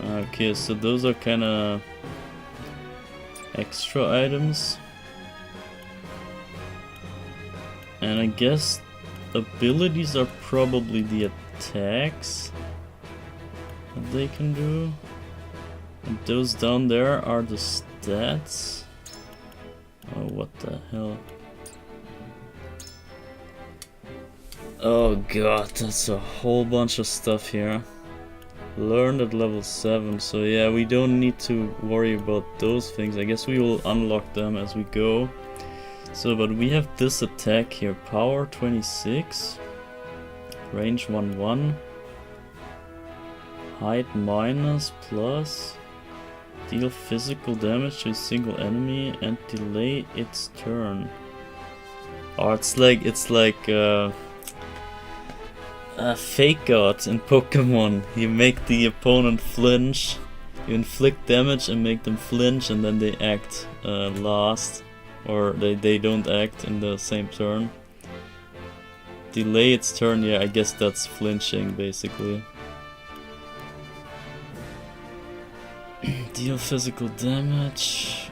Okay, so those are kinda extra items. And I guess abilities are probably the attacks that they can do. And those down there are the stats. Oh, what the hell. Oh god, that's a whole bunch of stuff here. Learned at level 7, so yeah, we don't need to worry about those things. I guess we will unlock them as we go. So, but we have this attack here, power 26, range 1-1, height minus plus, deal physical damage to a single enemy and delay its turn. Oh, it's like fake out in Pokemon. You make the opponent flinch, you inflict damage and make them flinch, and then they act last. Or they don't act in the same turn. delay its turn, yeah, I guess that's flinching, basically. Deal physical damage.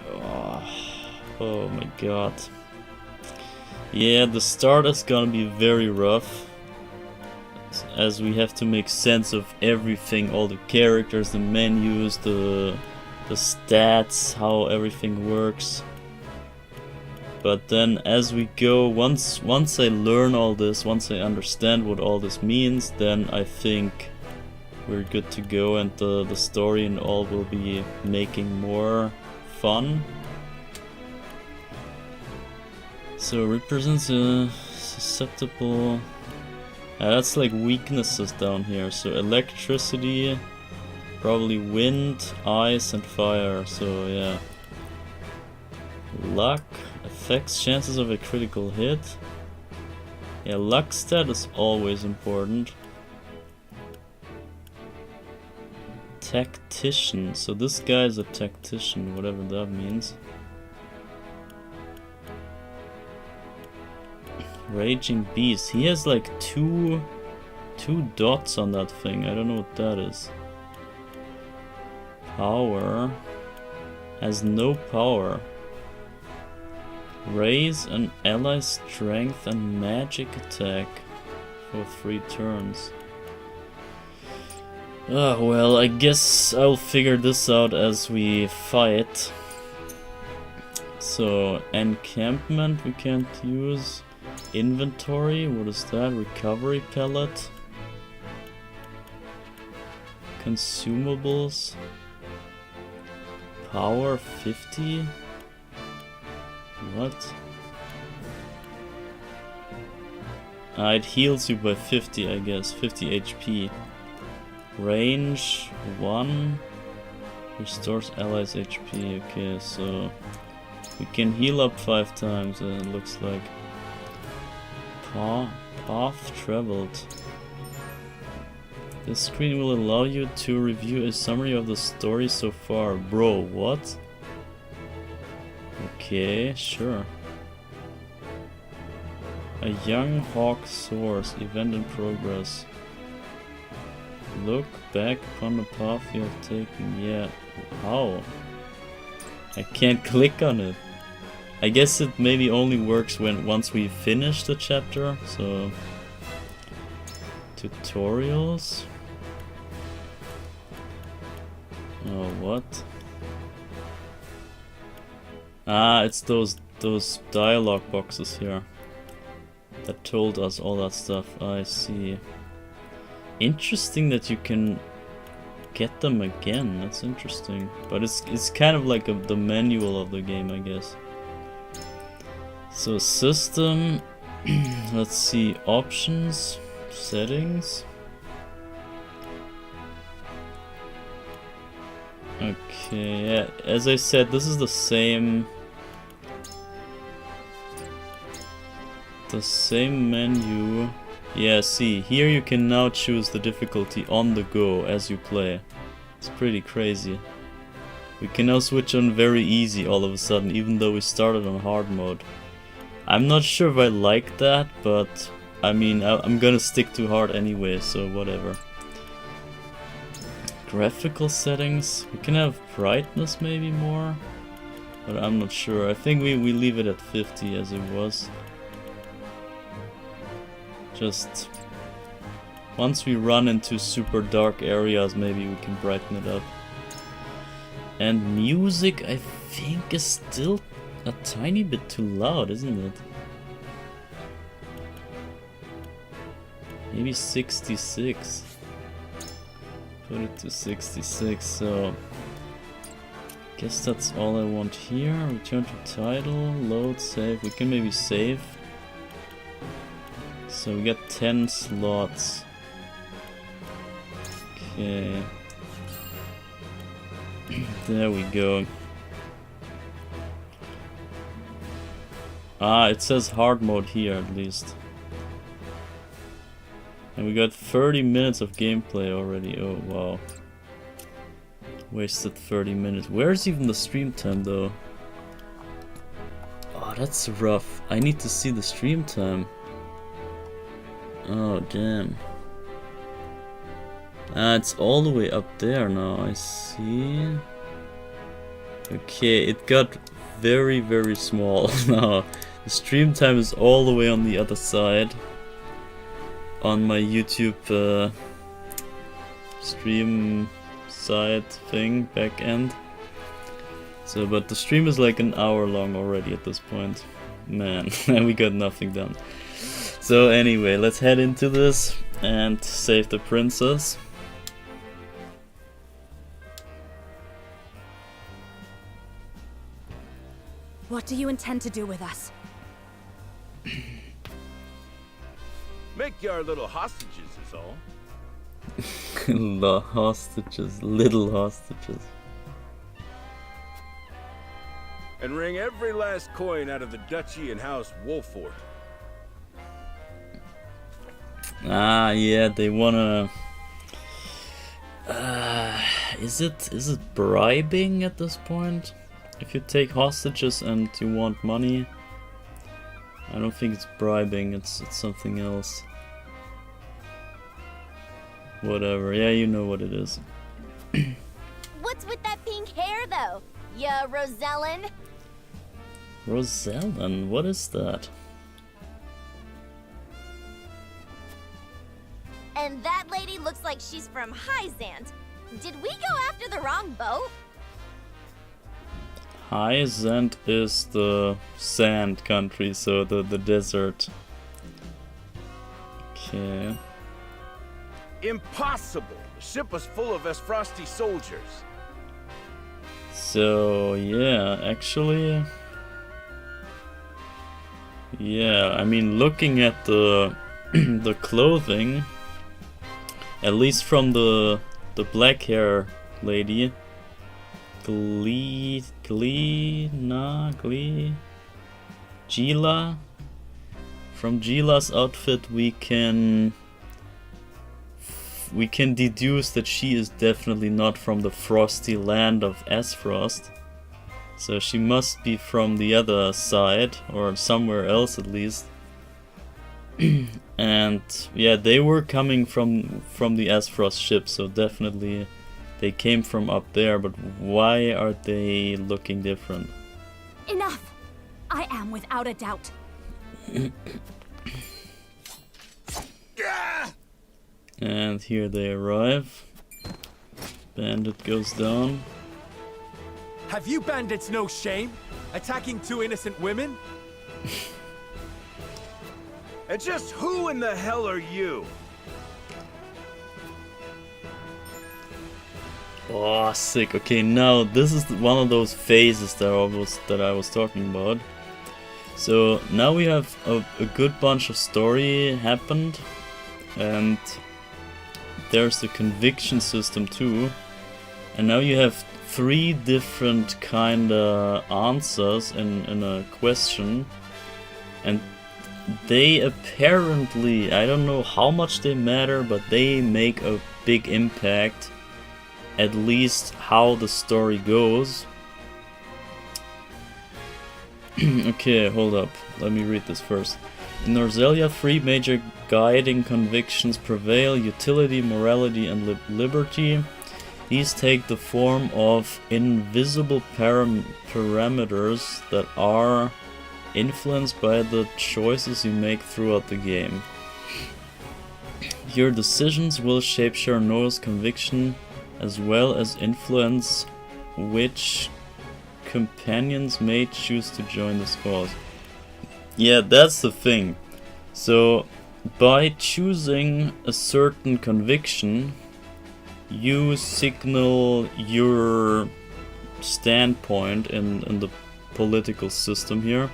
Oh my god. Yeah, the start is gonna be very rough, as we have to make sense of everything, all the characters, the menus, the stats, how everything works. But then as we go, once I learn all this, once I understand what all this means, then I think we're good to go, and the story and all will be making more fun. So represents a susceptible... that's like weaknesses down here. So electricity, probably wind, ice and fire, so yeah. Luck affects chances of a critical hit. Yeah, luck stat is always important. Tactician, so this guy is a tactician, whatever that means. Raging Beast, he has like two dots on that thing, I don't know what that is. Power, has no power. Raise an ally strength and magic attack for 3 turns. Well, I guess I'll figure this out as we fight. So, encampment we can't use. Inventory, what is that? Recovery pellet. Consumables. Power 50. What? It heals you by 50, I guess. 50 HP. Range 1. Restores allies HP. Okay, so we can heal up 5 times, it looks like. Path traveled. This screen will allow you to review a summary of the story so far. Bro, what? Okay, sure. A young hawk soars, event in progress. Look back upon the path you have taken. Yeah, how? I can't click on it. I guess it maybe only works once we finish the chapter, so... Tutorials? Oh, what? Ah, it's those dialogue boxes here that told us all that stuff. I see. Interesting that you can get them again. That's interesting. But it's kind of like the manual of the game, I guess. So system, let's see, options, settings. Okay, yeah, as I said, this is the same menu. Yeah, see, here you can now choose the difficulty on the go as you play. It's pretty crazy. We can now switch on very easy all of a sudden, even though we started on hard mode. I'm not sure if I like that, but I mean, I'm gonna stick to hard anyway, so whatever. Graphical settings, we can have brightness maybe more, but I'm not sure. I think we leave it at 50 as it was. Just once we run into super dark areas, maybe we can brighten it up. And music, I think, is still a tiny bit too loud, isn't it? Maybe 66. Put it to 66, so guess that's all I want here. Return to title, load, save. We can maybe save. So we got 10 slots. Okay. There we go. Ah, it says hard mode here at least. And we got 30 minutes of gameplay already. Oh wow. Wasted 30 minutes. Where's even the stream time though? Oh, that's rough. I need to see the stream time. Oh, damn. It's all the way up there now, I see. Okay, it got very, very small now. The stream time is all the way on the other side. On my YouTube stream side thing, back end. So, but the stream is like an hour long already at this point. Man, we got nothing done. So anyway, let's head into this and save the princess.
What do you intend to do with us?
Make you our little hostages is all.
The hostages, little hostages.
And wring every last coin out of the duchy and house Wolford.
Ah, yeah, they wanna... is it bribing at this point? If you take hostages and you want money? I don't think it's bribing, it's something else. Whatever, yeah, you know what it is.
What's with that pink hair, though? Ya Rosellen?
Rosellen? What is that?
And that lady looks like she's from Hyzant. Did we go after the wrong boat?
Hyzant is the sand country, so the desert. Okay.
Impossible! The ship was full of Esfrosti soldiers.
So, yeah, actually... Yeah, I mean, looking at the the clothing, at least from the black hair lady, Gila. From Gila's outfit, we can deduce that she is definitely not from the frosty land of Aesfrost. So she must be from the other side, or somewhere else at least. And yeah, they were coming from the Aesfrost ship, so definitely they came from up there, but why are they looking different?
Enough! I am without a doubt.
And here they arrive. Bandit goes down.
Have you bandits no shame? Attacking two innocent women?
And just who in the hell are you?
Oh, sick. Okay, now this is one of those phases that I was talking about. So now we have a good bunch of story happened, and there's the conviction system too. And now you have 3 different kinda answers in a question, and they apparently, I don't know how much they matter, but they make a big impact, at least how the story goes. Okay, hold up, let me read this first. In Norzelia, 3 major guiding convictions prevail: utility, morality, and liberty. These take the form of invisible parameters that are influenced by the choices you make throughout the game. Your decisions will shape Sharonnora's conviction, as well as influence which companions may choose to join this cause. Yeah, that's the thing. So, by choosing a certain conviction, you signal your standpoint in the political system here.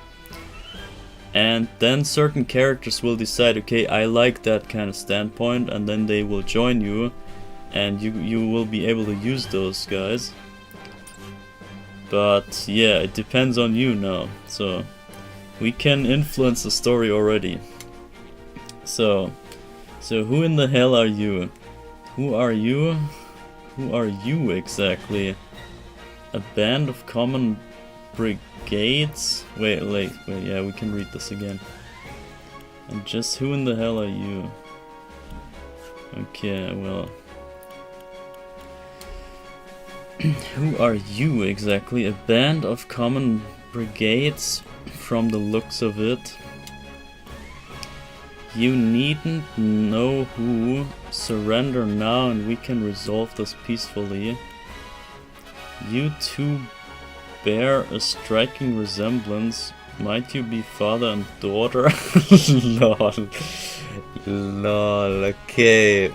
And then certain characters will decide, okay, I like that kind of standpoint, and then they will join you, and you will be able to use those guys. But yeah, it depends on you now. So we can influence the story already. So who in the hell are you? Who are you? Who are you exactly? A band of common brigades? Wait, yeah, we can read this again. And just who in the hell are you? Okay, well. Who are you exactly? A band of common brigades, from the looks of it. You needn't know who. Surrender now and we can resolve this peacefully. You two bear a striking resemblance. Might you be father and daughter? Lol. Lol, okay.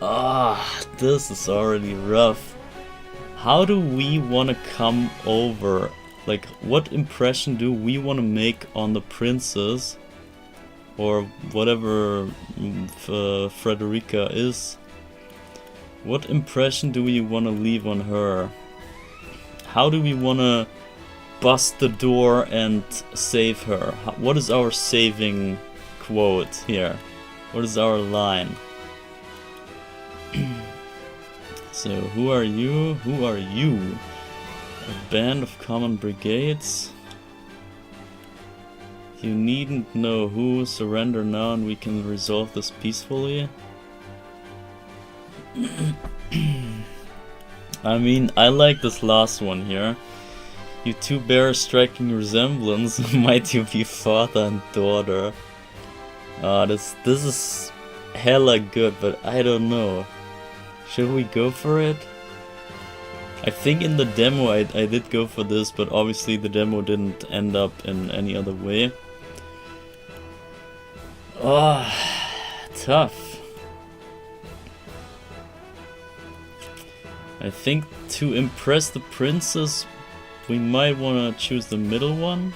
Ah, this is already rough. How do we want to come over? Like, what impression do we want to make on the princess? Or whatever Frederica is. What impression do we want to leave on her? How do we want to bust the door and save her? What is our saving quote here? What is our line? So, who are you? Who are you? A band of common brigades. You needn't know who. Surrender now and we can resolve this peacefully. I mean, I like this last one here. You two bear a striking resemblance. Might you be father and daughter? This is hella good, but I don't know. Should we go for it? I think in the demo I did go for this, but obviously the demo didn't end up in any other way. Oh, tough. I think to impress the princess, we might want to choose the middle one.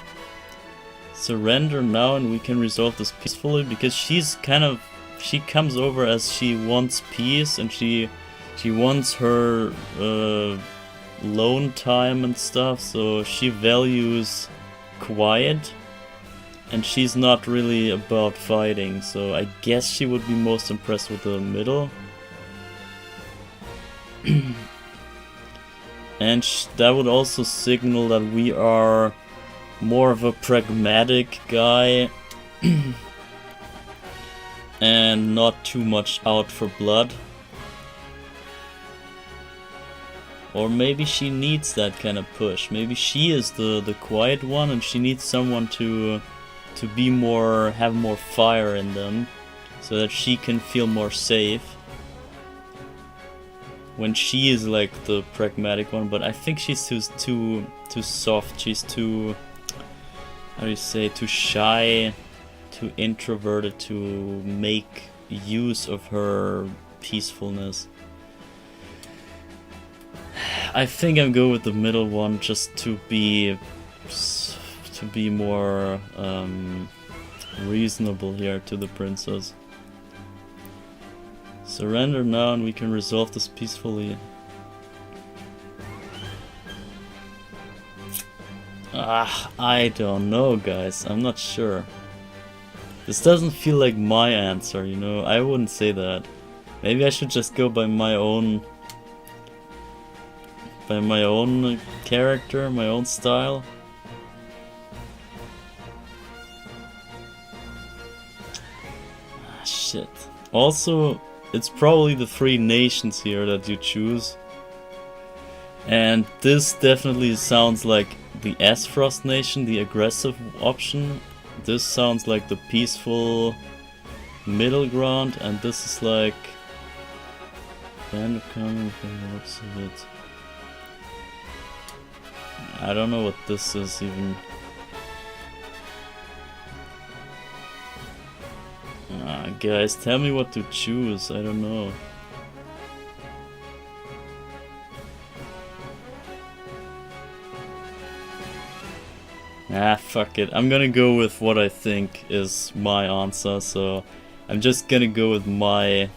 Surrender now and we can resolve this peacefully, because she's kind of, she comes over as she wants peace and she wants her alone time and stuff, so she values quiet and she's not really about fighting, so I guess she would be most impressed with the middle. And that would also signal that we are more of a pragmatic guy and not too much out for blood. Or maybe she needs that kind of push. Maybe she is the quiet one and she needs someone to be more, have more fire in them, so that she can feel more safe when she is like the pragmatic one. But I think she's too soft. She's too, how do you say, too shy, too introverted to make use of her peacefulness. I think I'm going with the middle one, just to be more reasonable here to the princess. Surrender now and we can resolve this peacefully. I don't know, guys. I'm not sure. This doesn't feel like my answer, you know? I wouldn't say that. Maybe I should just go by my own character, my own style. Shit. Also, it's probably the 3 nations here that you choose. And this definitely sounds like the Aesfrost nation, the aggressive option. This sounds like the peaceful middle ground, and this is like band of common from the looks of it. I don't know what this is even. Guys, tell me what to choose. I don't know. Fuck it. I'm gonna go with what I think is my answer, so I'm just gonna go with my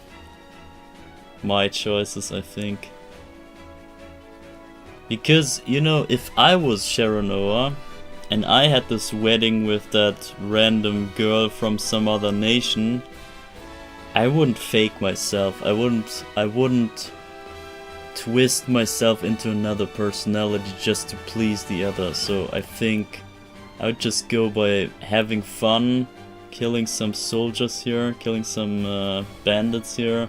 choices, I think. Because, you know, if I was Sharonoa and I had this wedding with that random girl from some other nation, I wouldn't fake myself. I wouldn't twist myself into another personality just to please the other. So I think I would just go by having fun, killing some soldiers here, killing some bandits here,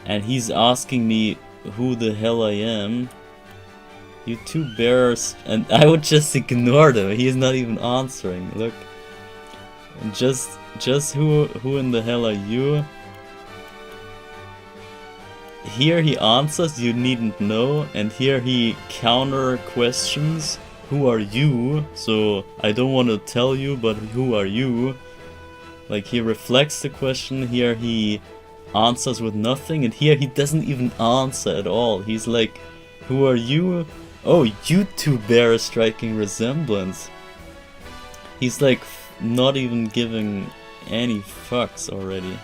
and he's asking me who the hell I am. You two bears, and I would just ignore them. He's not even answering. Look, just who in the hell are you? Here he answers, you needn't know, and here he counter questions, who are you? So I don't want to tell you, but who are you? Like, he reflects the question, here he answers with nothing, and here he doesn't even answer at all. He's like, who are you? Oh, you two bear a striking resemblance. He's like not even giving any fucks already.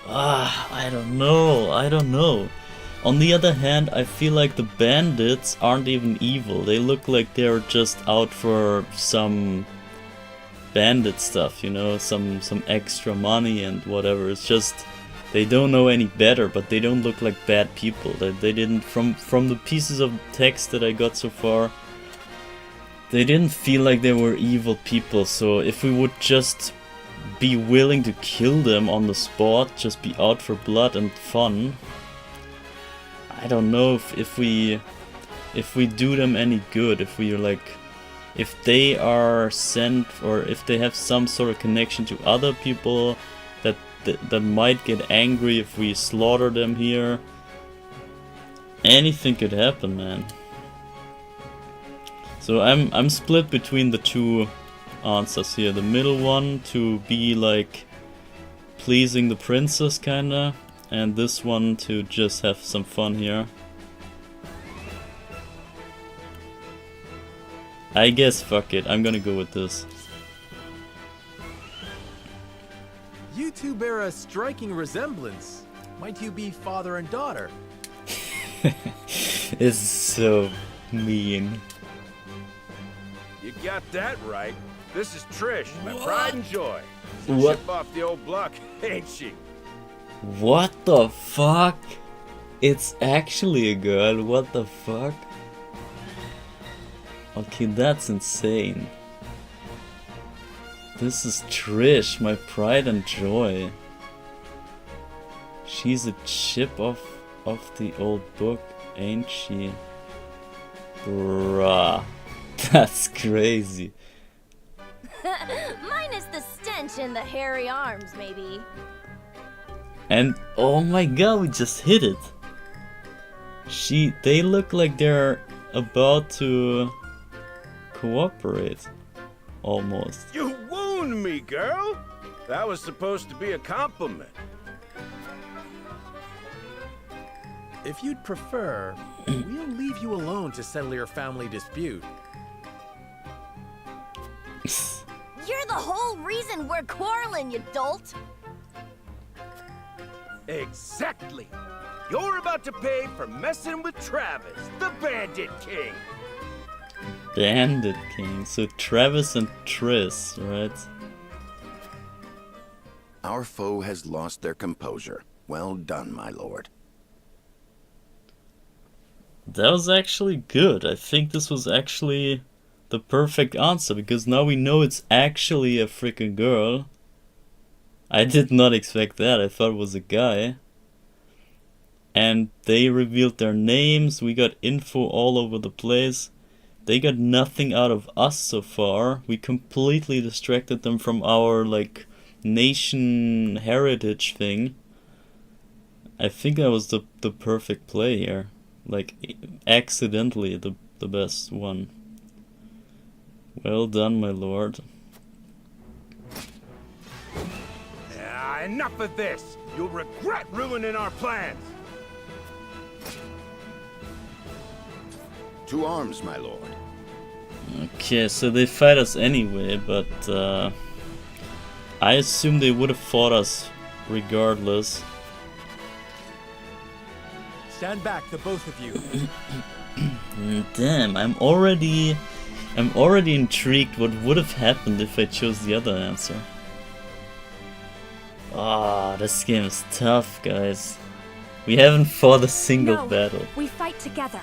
I don't know. On the other hand, I feel like the bandits aren't even evil. They look like they're just out for some bandit stuff, you know, some extra money and whatever. It's just they don't know any better, but they don't look like bad people. They didn't, from the pieces of text that I got so far, they didn't feel like they were evil people. So if we would just be willing to kill them on the spot, just be out for blood and fun, I don't know if we do them any good, if we like, if they are sent, or if they have some sort of connection to other people that might get angry if we slaughter them here. Anything could happen, man. So I'm split between the two answers here. The middle one to be like pleasing the princess kinda, and this one to just have some fun here. I guess fuck it, I'm gonna go with this.
You two bear a striking resemblance. Might you be father and daughter?
It's so mean.
You got that right. This is Trish, my pride and joy. She's a
What?
chip off the old block, ain't she?
What the fuck? It's actually a girl, what the fuck? Okay, that's insane. This is Trish, my pride and joy. She's a chip off the old book, ain't she? Bruh, that's crazy.
Minus the stench and the hairy arms, maybe.
And oh my god, we just hit it. They look like they're about to cooperate. Almost.
You wound me, girl! That was supposed to be a compliment.
If you'd prefer, we'll leave you alone to settle your family dispute.
You're the whole reason we're quarreling, you dolt!
Exactly! You're about to pay for messing with Travis, the Bandit King!
Bandit King. So Travis and Triss, right?
Our foe has lost their composure. Well done, my lord.
That was actually good. I think this was actually the perfect answer, because now we know it's actually a freaking girl. I did not expect that. I thought it was a guy. And they revealed their names. We got info all over the place. They got nothing out of us so far. We completely distracted them from our, like, nation heritage thing. I think that was the perfect play here. Like, accidentally the best one. Well done, my lord.
Enough of this! You'll regret ruining our plans!
To arms, my lord.
Okay, so they fight us anyway, but I assume they would have fought us regardless.
Stand back, the both of you.
Damn, I'm already intrigued what would have happened if I chose the other answer. Ah, this game is tough, guys. We haven't fought a single battle.
We fight together.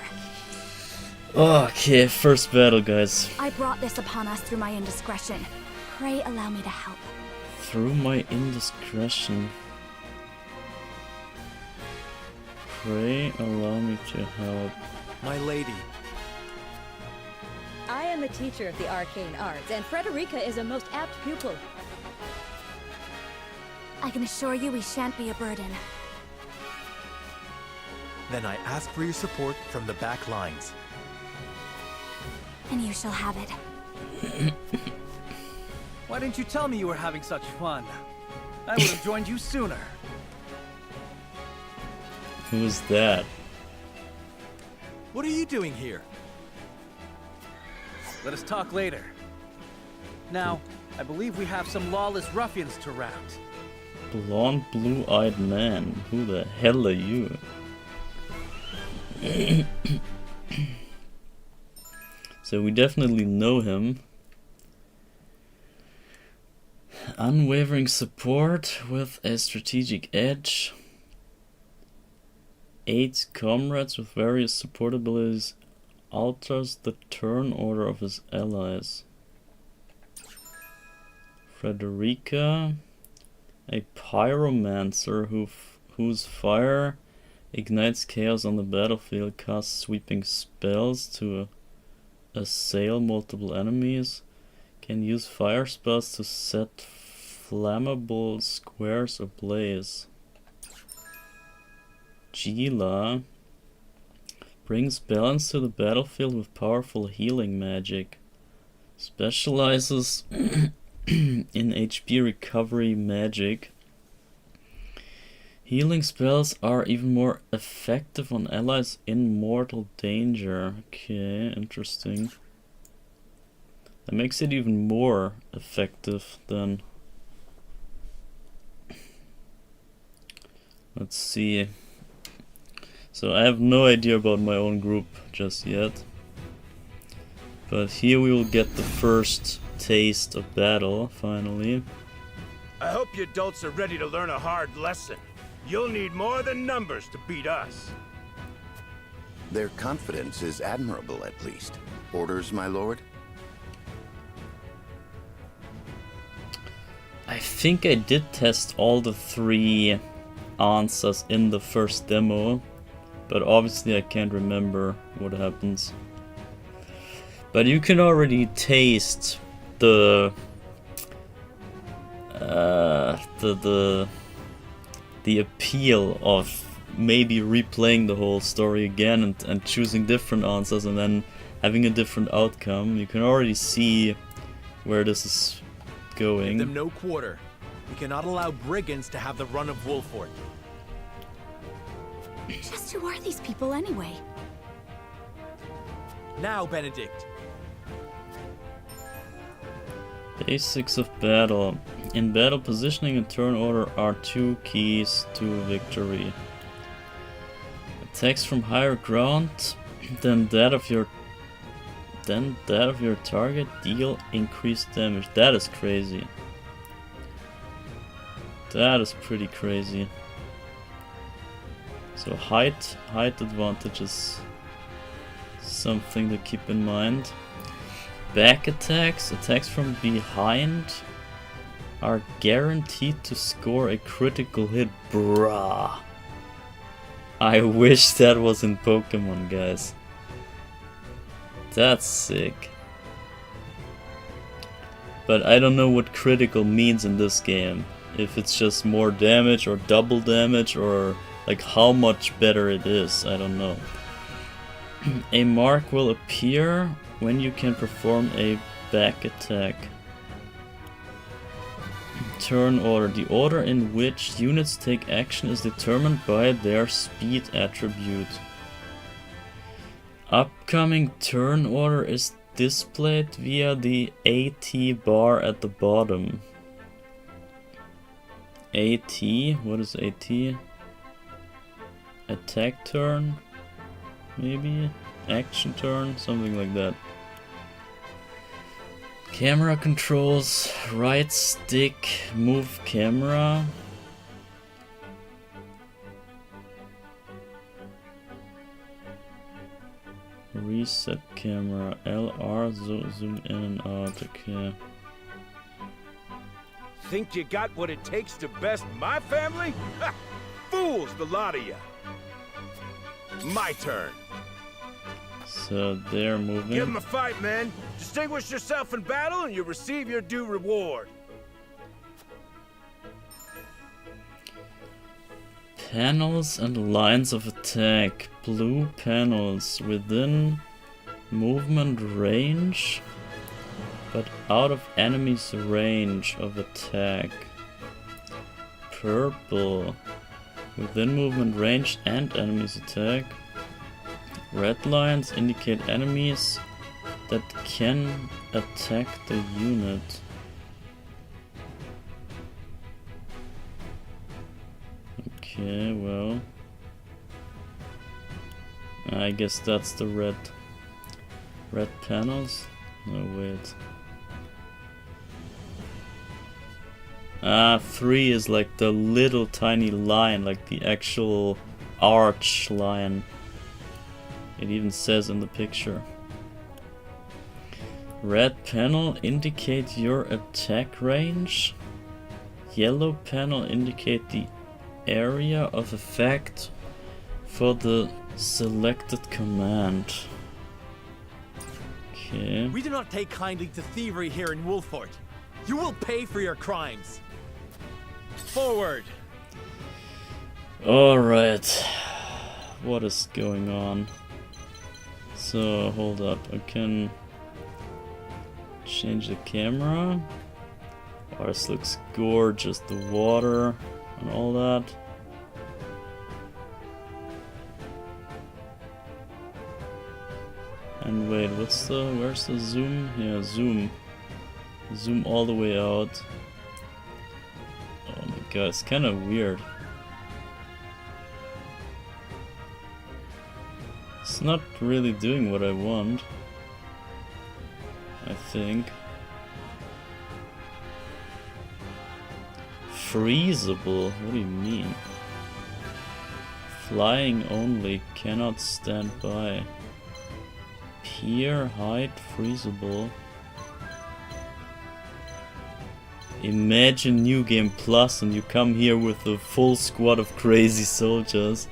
Okay, first battle, guys.
I brought this upon us through my indiscretion. Pray allow me to help.
Through my indiscretion. Pray, allow me to help.
My lady.
I am a teacher of the arcane arts, and Frederica is a most apt pupil.
I can assure you we shan't be a burden.
Then I ask for your support from the back lines.
And you shall have it.
Why didn't you tell me you were having such fun? I would have joined you sooner.
Who's that?
What are you doing here?
Let us talk later. Now, I believe we have some lawless ruffians to rout.
Blonde, blue-eyed man. Who the hell are you? So we definitely know him. Unwavering support with a strategic edge. 8 comrades with various support abilities alters the turn order of his allies. Frederica, a pyromancer whose fire ignites chaos on the battlefield, casts sweeping spells to assail multiple enemies, can use fire spells to set flammable squares ablaze. Gila brings balance to the battlefield with powerful healing magic. Specializes in HP recovery magic. Healing spells are even more effective on allies in mortal danger. Okay, interesting. That makes it even more effective then. Let's see. So I have no idea about my own group just yet. But here we will get the first taste of battle, finally.
I hope you adults are ready to learn a hard lesson. You'll need more than numbers to beat us.
Their confidence is admirable, at least. Orders, my lord?
I think I did test all the 3 answers in the first demo, but obviously I can't remember what happens. But you can already taste the appeal of maybe replaying the whole story again and choosing different answers and then having a different outcome. You can already see where this is going.
Give them no quarter. We cannot allow brigands to have the run of Wolfort.
Just who are these people anyway?
Now, Benedict.
Basics of battle. In battle, positioning and turn order are 2 keys to victory. Attacks from higher ground than that of your target deal increased damage. That is crazy. That is pretty crazy. So height advantage is something to keep in mind. Back attacks from behind are guaranteed to score a critical hit. Bruh. I wish that was in Pokemon, guys. That's sick. But I don't know what critical means in this game. If it's just more damage or double damage or like how much better it is, I don't know. A mark will appear when you can perform a back attack. Turn order. The order in which units take action is determined by their speed attribute. Upcoming turn order is displayed via the AT bar at the bottom. AT? What is AT? Attack turn? Maybe? Action turn? Something like that. Camera controls, right stick, move camera. Reset camera, LR, zoom in and out, okay.
Think you got what it takes to best my family? Ha! Fools, the lot of you.
My turn.
So they're moving.
Give him a fight, men. Distinguish yourself in battle and you receive your due reward.
Panels and lines of attack. Blue panels within movement range, but out of enemy's range of attack. Purple within movement range and enemy's attack. Red lines indicate enemies that can attack the unit. Okay, well, I guess that's the red panels. No, wait. 3 is like the little tiny line, like the actual arch line. It even says in the picture. Red panel indicate your attack range. Yellow panel indicate the area of effect for the selected command. Okay.
We do not take kindly to thievery here in Wolfort. You will pay for your crimes. Forward.
Alright. What is going on? So, hold up. I can change the camera. Oh, this looks gorgeous. The water and all that. And wait, where's the zoom? Yeah, zoom. Zoom all the way out. Oh my god, it's kind of weird. It's not really doing what I want, I think. Freezable? What do you mean? Flying only, cannot stand by. Peer, height, freezable. Imagine New Game Plus and you come here with a full squad of crazy soldiers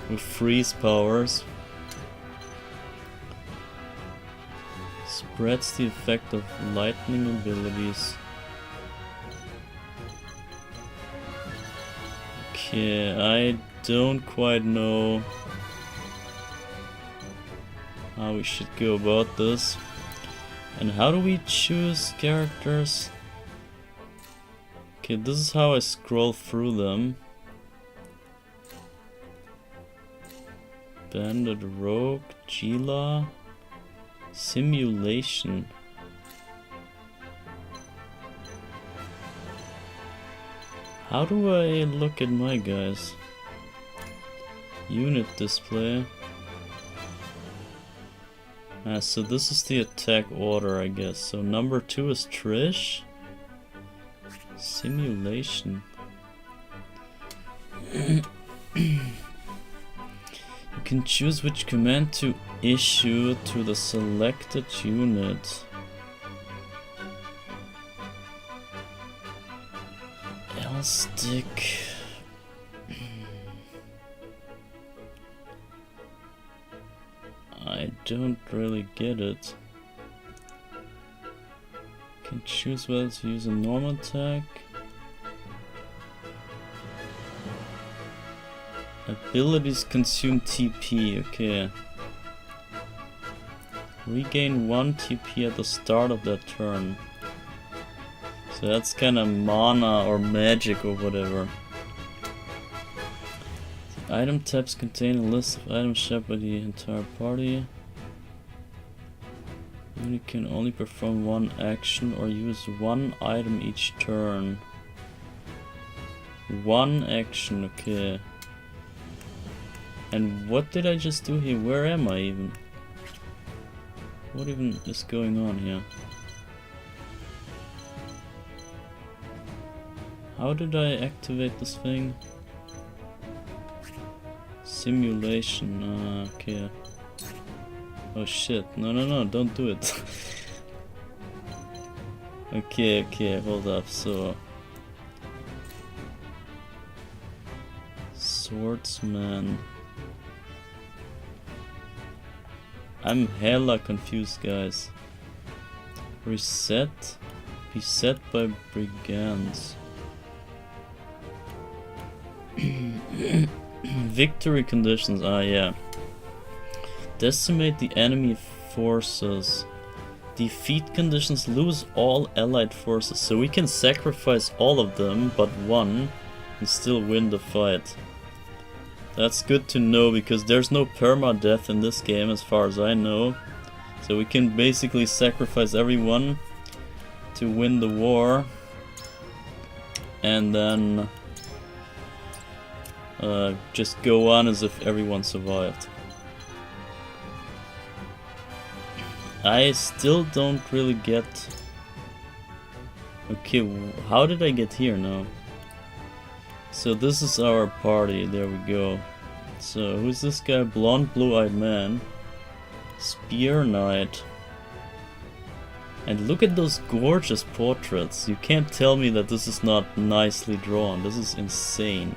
with freeze powers. Spreads the effect of lightning abilities. Okay, I don't quite know how we should go about this. And how do we choose characters? Okay, this is how I scroll through them. Bandit, Rogue, Gila, Simulation. How do I look at my guys? Unit display. So this is the attack order, I guess. So number 2 is Trish. Simulation. You can choose which command to issue to the selected unit. L-stick. I don't really get it. Can choose whether to use a normal attack. Abilities consume TP, okay. Regain 1 TP at the start of that turn. So that's kinda mana or magic or whatever. The item tabs contain a list of items shared by the entire party. You can only perform one action or use one item each turn. One action, okay. And what did I just do here? Where am I even? What even is going on here? How did I activate this thing? Simulation, okay. Oh shit, no, don't do it. Okay, hold up, so... Swordsman. I'm hella confused, guys. Reset. Beset by brigands. Victory conditions. Ah, yeah. Decimate the enemy forces. Defeat conditions. Lose all allied forces. So we can sacrifice all of them but one and still win the fight. That's good to know because there's no permadeath in this game as far as I know. So we can basically sacrifice everyone to win the war. And then just go on as if everyone survived. I still don't really get... Okay, how did I get here now? So this is our party, there we go. So who's this guy? Blonde, blue-eyed man. Spear Knight. And look at those gorgeous portraits. You can't tell me that this is not nicely drawn. This is insane.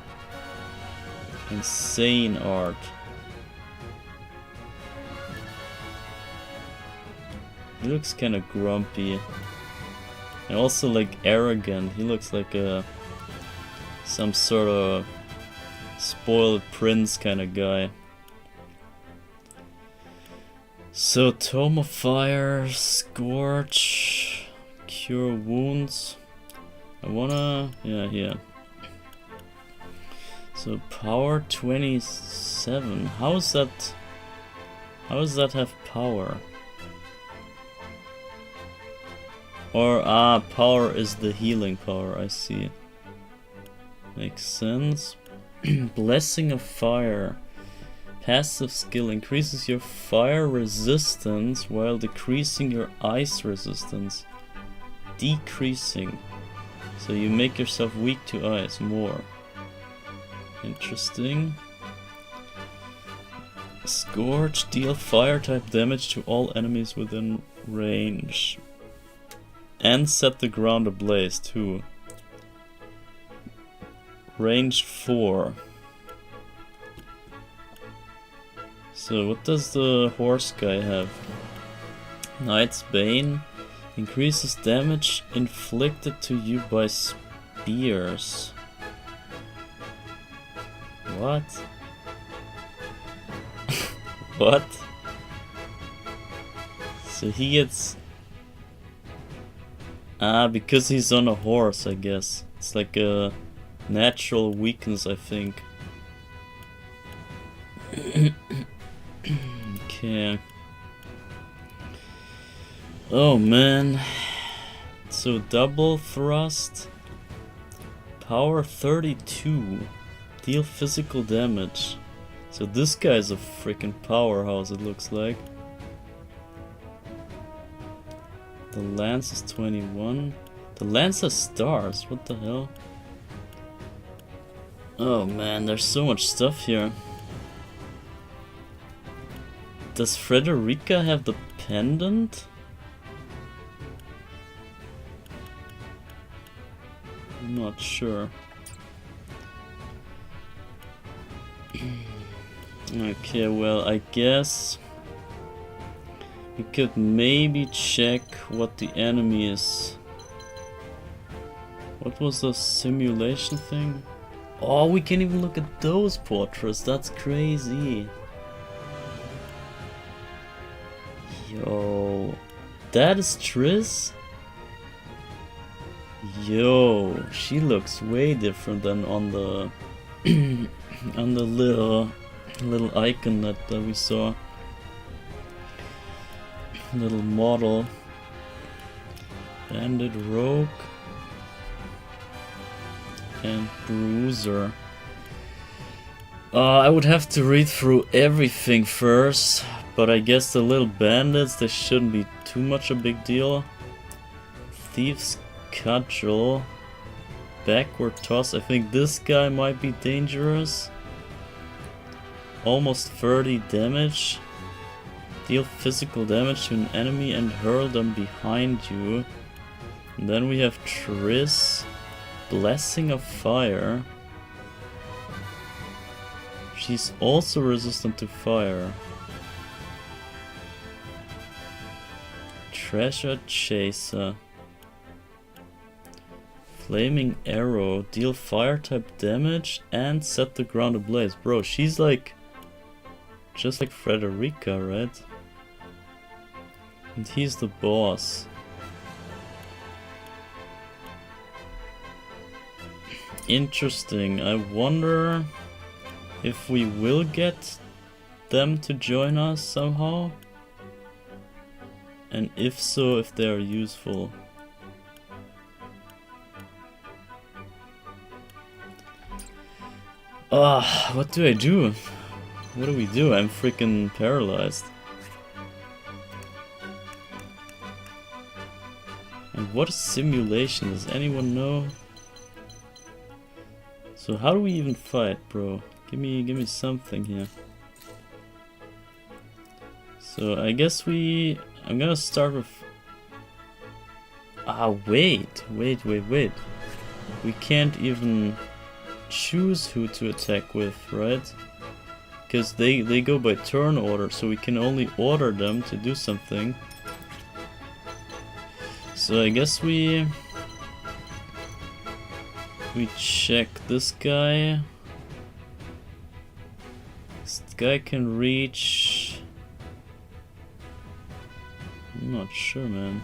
Insane art. He looks kind of grumpy. And also like arrogant. He looks like some sort of spoiled prince kind of guy. So Tome of Fire, Scorch, Cure Wounds. I wanna... yeah, here. So power 27. How is that... how does that have power? Or, power is the healing power, I see. Makes sense. Blessing of Fire. Passive skill increases your fire resistance while decreasing your ice resistance. Decreasing. So you make yourself weak to ice more. Interesting. Scorch. Deal fire type damage to all enemies within range. And set the ground ablaze too. Range 4. So what does the horse guy have? Knight's Bane. Increases damage inflicted to you by spears. What? What? So he gets... because he's on a horse, I guess. It's like a natural weakness, I think. Okay. Oh man. So double thrust. Power 32. Deal physical damage. So this guy's a freaking powerhouse, it looks like. The lance is 21. The lance has stars. What the hell? Oh man, there's so much stuff here. Does Frederica have the pendant? I'm not sure. Okay, well, I guess we could maybe check what the enemy is. What was the simulation thing? Oh, we can even look at those portraits. That's crazy. Yo, that is Triss? Yo, she looks way different than on the on the little icon that we saw. Little model. Bandit, Rogue, and Bruiser. I would have to read through everything first, but I guess the little bandits, they shouldn't be too much a big deal. Thieves Cudgel. Backward Toss. I think this guy might be dangerous. Almost 30 damage. Deal physical damage to an enemy and hurl them behind you. And then we have Triss. Blessing of Fire. She's also resistant to fire. Treasure Chaser. Flaming Arrow. Deal fire type damage and set the ground ablaze. Bro, she's like... just like Frederica, right? And he's the boss. Interesting. I wonder if we will get them to join us somehow. And if so, if they are useful. What do I do? What do we do? I'm freaking paralyzed. And what is simulation? Does anyone know? So how do we even fight, bro? Give me something here. So I guess I'm gonna start with... wait. We can't even choose who to attack with, right? Because they go by turn order, so we can only order them to do something. So I guess we check this guy. This guy can reach... I'm not sure, man.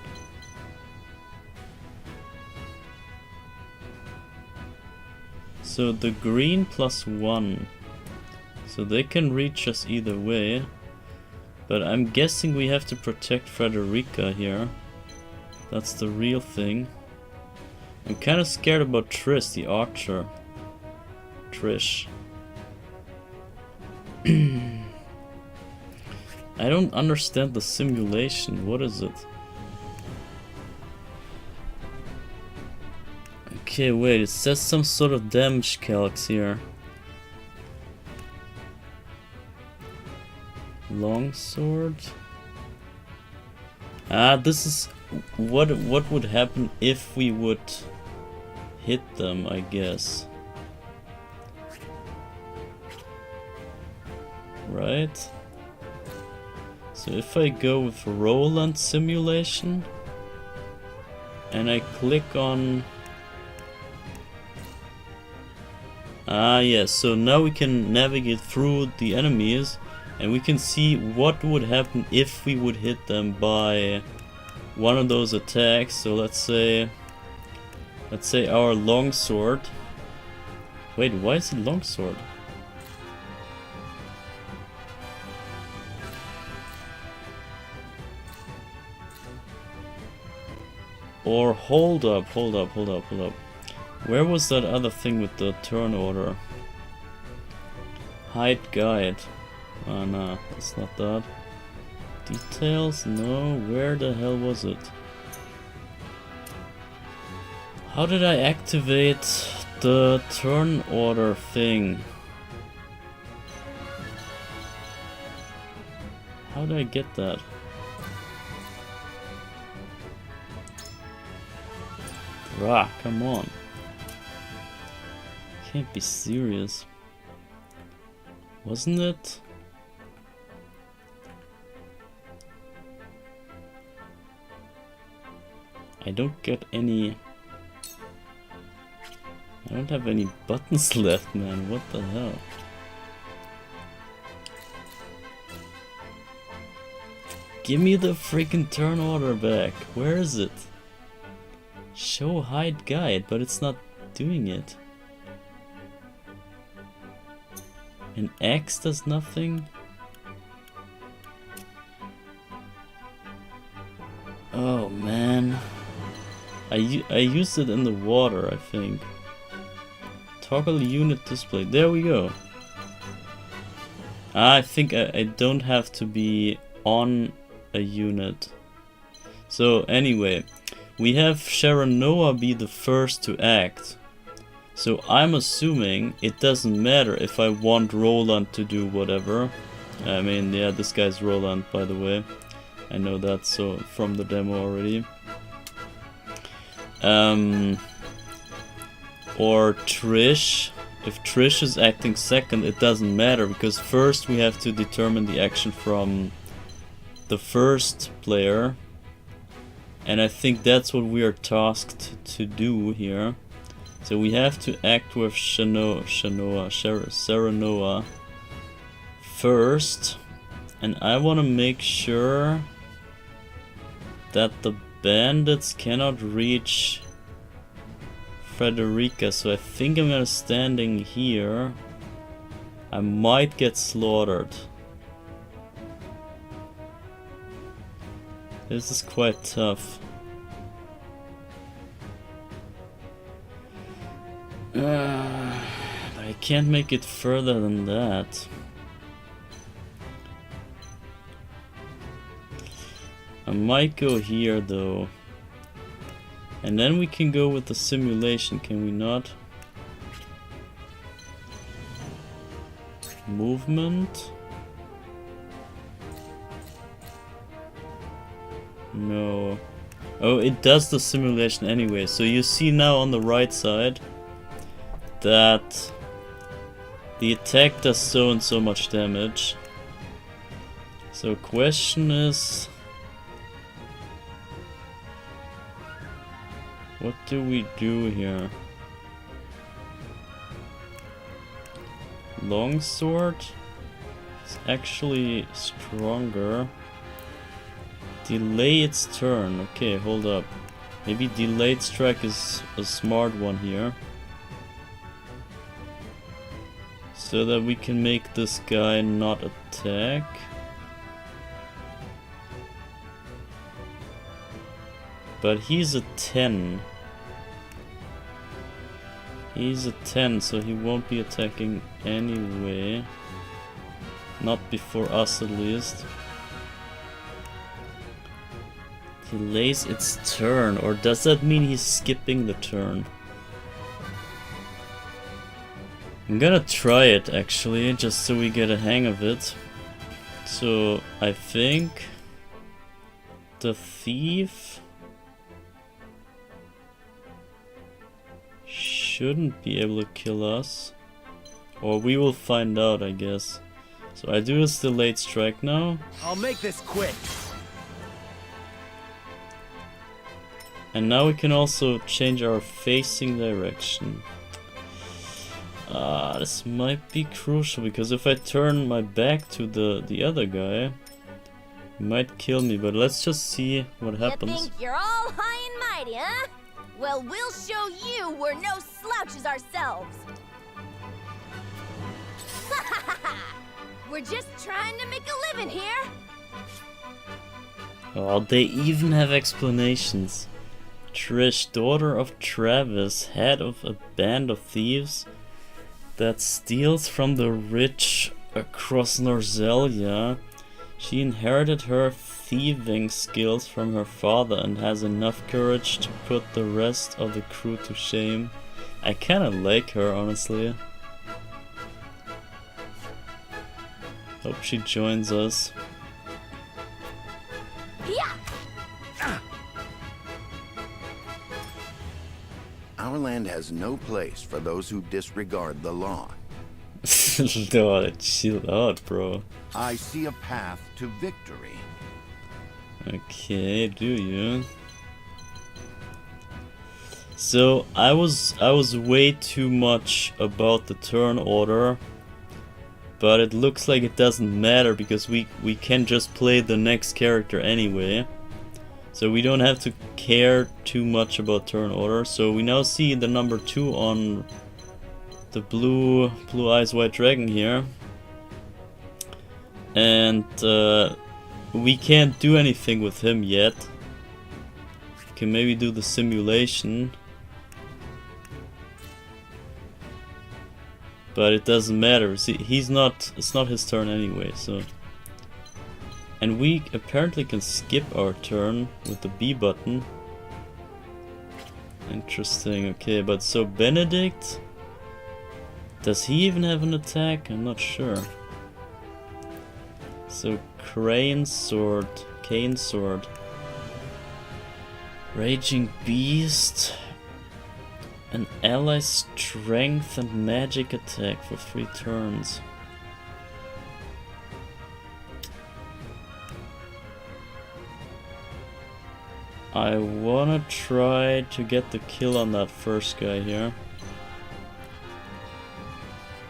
So the green +1. So they can reach us either way. But I'm guessing we have to protect Frederica here. That's the real thing. I'm kind of scared about Trish, the archer. Trish. I don't understand the simulation. What is it? Okay, wait. It says some sort of damage calcs here. Longsword. This is what would happen if we would hit them, I guess. Right? So if I go with Roland simulation and I click on... yes, so now we can navigate through the enemies and we can see what would happen if we would hit them by one of those attacks. So let's say our longsword. Wait, why is it longsword? Or hold up. Where was that other thing with the turn order? Hide guide. Oh no, that's not that. Details? No, where the hell was it? How did I activate the turn order thing? How did I get that? Bruh, come on. Can't be serious. Wasn't it? I don't get any... I don't have any buttons left, man. What the hell? Give me the freaking turn order back. Where is it? Show hide guide, but it's not doing it. And X does nothing? Oh man. I used it in the water, I think. Toggle unit display. There we go. I think I don't have to be on a unit. So anyway, we have Sharon Noah be the first to act. So I'm assuming it doesn't matter if I want Roland to do whatever. I mean, yeah, this guy's Roland, by the way. I know that so from the demo already. Or Trish. If Trish is acting second, it doesn't matter, because first we have to determine the action from the first player. And I think that's what we are tasked to do here. So we have to act with Serenoa first. And I want to make sure that the bandits cannot reach Frederica. So I think I'm gonna standing here. I might get slaughtered. This is quite tough. But I can't make it further than that. I might go here though. And then we can go with the simulation, can we not? Movement? No. Oh, it does the simulation anyway. So you see now on the right side that the attack does so and so much damage. So question is, what do we do here? Longsword is actually stronger. Delay its turn. Okay, hold up. Maybe delayed strike is a smart one here. So that we can make this guy not attack. But he's a 10. He's a 10, so he won't be attacking anyway. Not before us at least. Delays its turn, or does that mean he's skipping the turn? I'm gonna try it actually, just so we get a hang of it. So I think the thief shouldn't be able to kill us, or we will find out, I guess. So I do this delayed strike now.
I'll make this quick.
And now we can also change our facing direction. This might be crucial, because if I turn my back to the other guy, he might kill me, but let's just see what happens.
You think you're all high and mighty, huh? Well, we'll show you we're no slouches ourselves. We're just trying to make a living here.
Oh, they even have explanations. Trish, daughter of Travis, head of a band of thieves that steals from the rich across Norzelia. She inherited her thieving skills from her father and has enough courage to put the rest of the crew to shame. I kinda like her, honestly. Hope she joins us.
Yeah.
Our land has no place for those who disregard the law.
No, chill out, bro.
I see a path to victory.
Okay, do you? So I was way too much about the turn order, but it looks like it doesn't matter because we can just play the next character anyway. So we don't have to care too much about turn order. So we now see the number 2 on the blue eyes white dragon here. And we can't do anything with him yet. We can maybe do the simulation. But it doesn't matter. See, it's not his turn anyway, so. And we apparently can skip our turn with the B button. Interesting, okay, but so Benedict, does he even have an attack? I'm not sure. So Cane Sword, Raging Beast, an ally strength and magic attack for 3 turns. I wanna try to get the kill on that first guy here.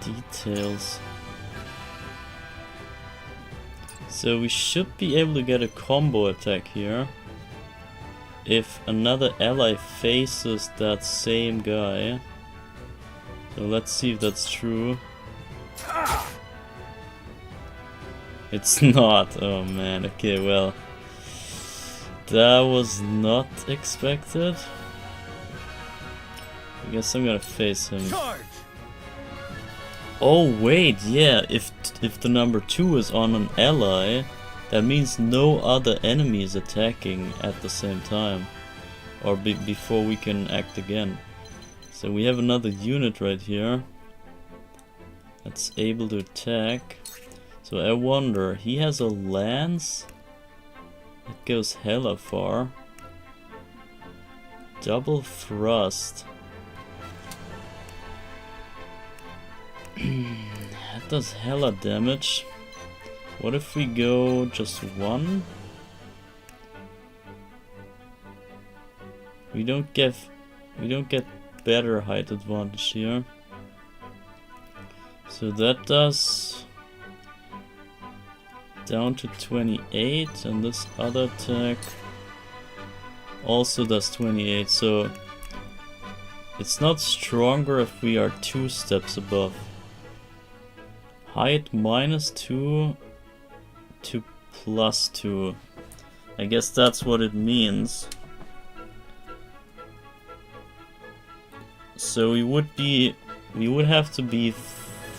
Details. So we should be able to get a combo attack here if another ally faces that same guy. So let's see if that's true. It's not. Oh man, okay, well. That was not expected. I guess I'm gonna face him. Oh wait, yeah, if the number 2 is on an ally, that means no other enemy is attacking at the same time. Or before we can act again. So we have another unit right here that's able to attack. So I wonder, he has a lance? It goes hella far. Double thrust. That does hella damage. What if we go just 1? We don't get better height advantage here. So that does down to 28, and this other attack also does 28, so it's not stronger if we are 2 steps above. Height -2 to +2. I guess that's what it means. So we would have to be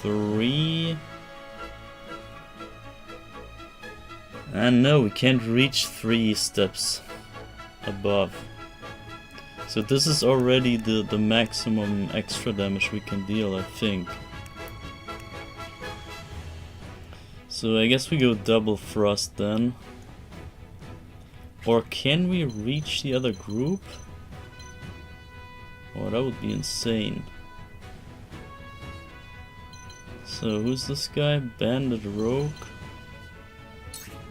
3. And no, we can't reach 3 steps above. So this is already the maximum extra damage we can deal, I think. So I guess we go double thrust then. Or can we reach the other group? Oh, that would be insane. So who's this guy? Bandit Rogue?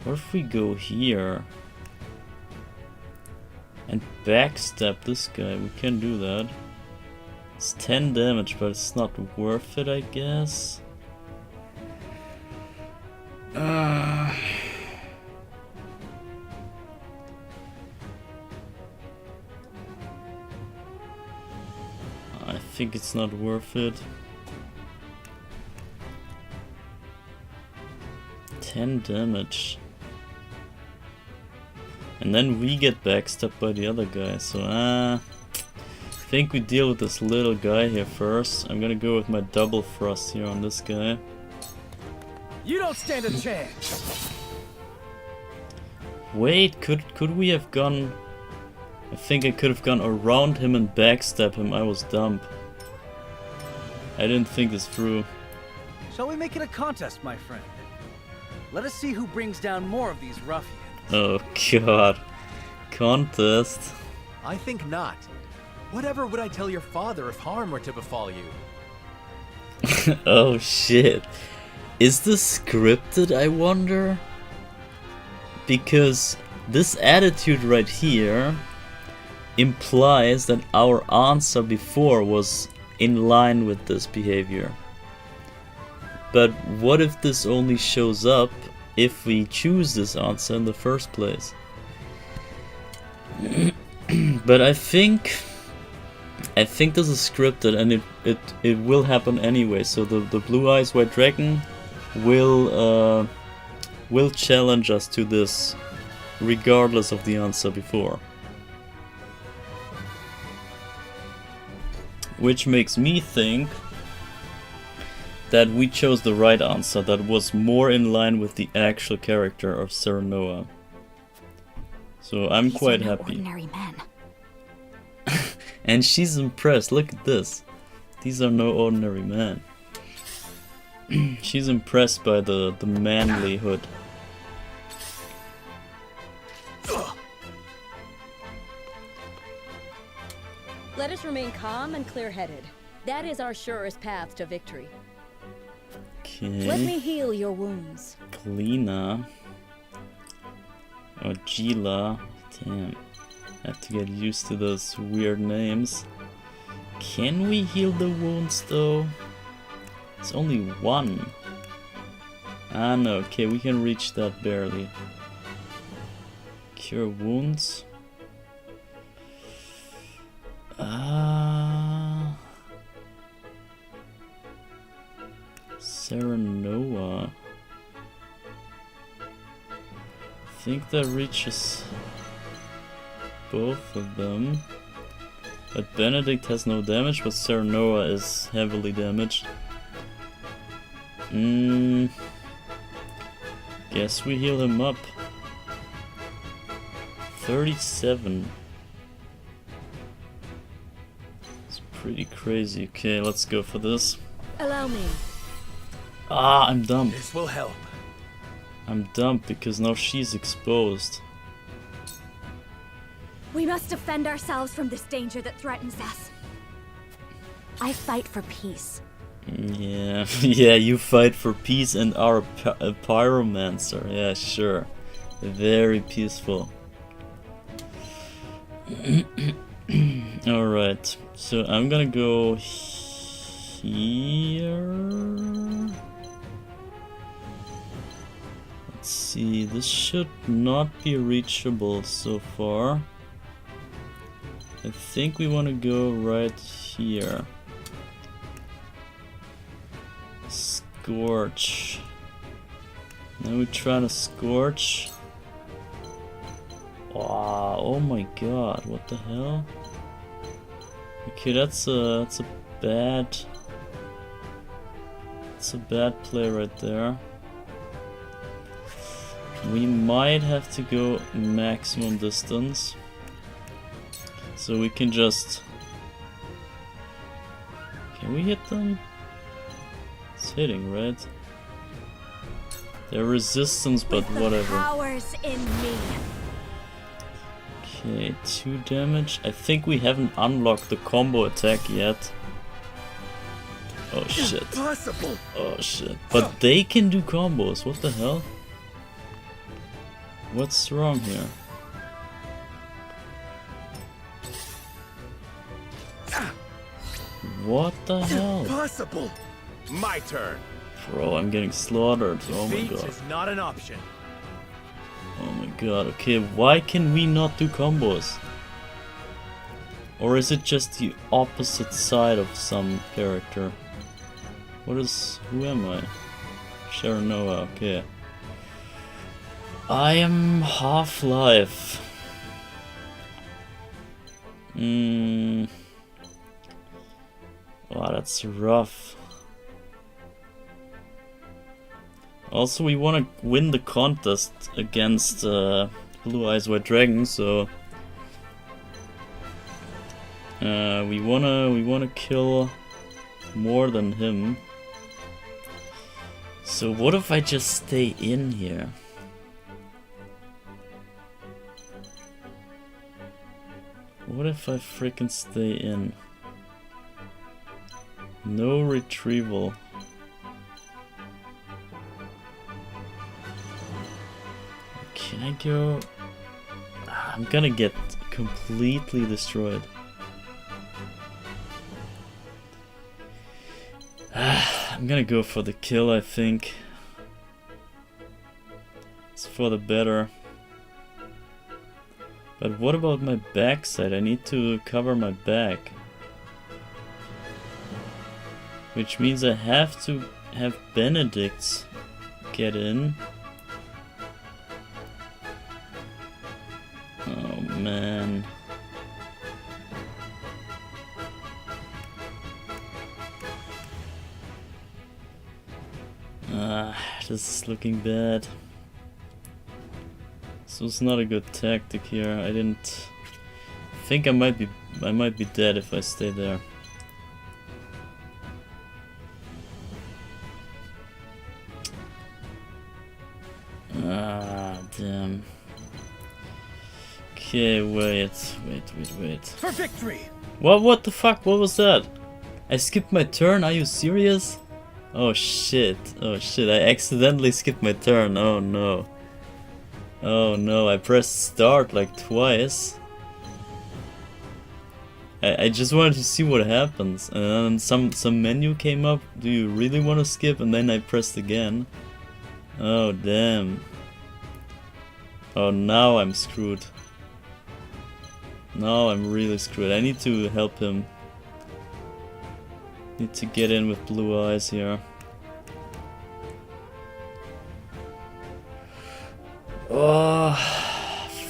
What if we go here and backstab this guy? We can do that. It's 10 damage, but it's not worth it, I guess. I think it's not worth it. 10 damage. And then we get backstabbed by the other guy, so I think we deal with this little guy here first. I'm gonna go with my double thrust here on this guy.
You don't stand a chance.
Wait, could we have gone? I think I could have gone around him and backstab him. I was dumb. I didn't think this through.
Shall we make it a contest, my friend? Let us see who brings down more of these ruffians.
Oh god. Contest.
I think not. Whatever would I tell your father if harm were to befall you?
Oh shit. Is this scripted, I wonder? Because this attitude right here implies that our answer before was in line with this behavior. But what if this only shows up if we choose this answer in the first place? But I think this is scripted, and it will happen anyway. So the Blue Eyes White Dragon will challenge us to this regardless of the answer before. Which makes me think that we chose the right answer, that was more in line with the actual character of Serenoa. So I'm quite happy.
Ordinary men.
And she's impressed, look at this. These are no ordinary men. She's impressed by the manlyhood.
Let us remain calm and clear-headed. That is our surest path to victory.
Okay.
Let me heal your wounds.
Kalina. Or Gila. Damn. Have to get used to those weird names. Can we heal the wounds though? It's only one. Ah no, okay, we can reach that barely. Cure wounds. Serenoa. I think that reaches both of them. But Benedict has no damage, but Serenoa is heavily damaged. Guess we heal him up. 37. It's pretty crazy. Okay, let's go for this.
Allow me.
Ah, I'm dumb.
This will help.
I'm dumb because now she's exposed.
We must defend ourselves from this danger that threatens us. I fight for peace.
Yeah, yeah, you fight for peace and are a pyromancer. Yeah, sure. Very peaceful. Alright, so I'm gonna go here. Let's see, this should not be reachable so far. I think we want to go right here. Scorch. Now we try to scorch. Wow, oh my god, what the hell? Okay, that's a bad play right there. We might have to go maximum distance. So we can just... Can we hit them? It's hitting, right? They're resistance, but whatever.
Powers in me.
Okay, 2 damage. I think we haven't unlocked the combo attack yet. Oh shit.
Impossible.
Oh shit. But they can do combos, what the hell? What's wrong here? What the hell?
Impossible. My turn.
Bro, I'm getting slaughtered. Oh my
Defeat
god.
is not an option.
Oh my god. Okay, why can we not do combos? Or is it just the opposite side of some character? Who am I? Serenoa, okay. I am Half-Life. Wow, that's rough. Also, we want to win the contest against Blue Eyes White Dragon, so we wanna kill more than him. So what if I just stay in here? What if I freaking stay in? No retrieval. Can I go? I'm gonna get completely destroyed. I'm gonna go for the kill, I think. It's for the better. But what about my backside? I need to cover my back. Which means I have to have Benedict's get in. Oh man. This is looking bad. This was not a good tactic here. I didn't think I might be dead if I stay there. Ah, damn. Okay, wait.
For victory!
What the fuck? What was that? I skipped my turn? Are you serious? Oh shit. Oh shit, I accidentally skipped my turn. Oh no. Oh no, I pressed start like twice. I just wanted to see what happens, and then some menu came up. Do you really want to skip? And then I pressed again. Oh damn. Oh, now I'm screwed. Now I'm really screwed. I need to help him. Need to get in with blue eyes here. Oh,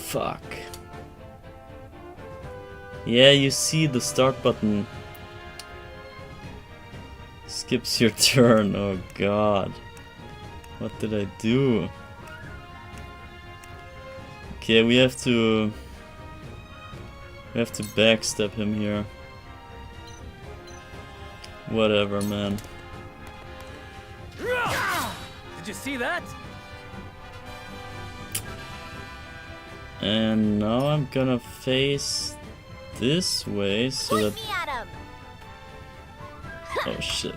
fuck. Yeah, you see the start button skips your turn. Oh god. What did I do? Okay, we have to backstab him here. Whatever, man.
Did you see that?
And now I'm gonna face this way so that... Oh shit.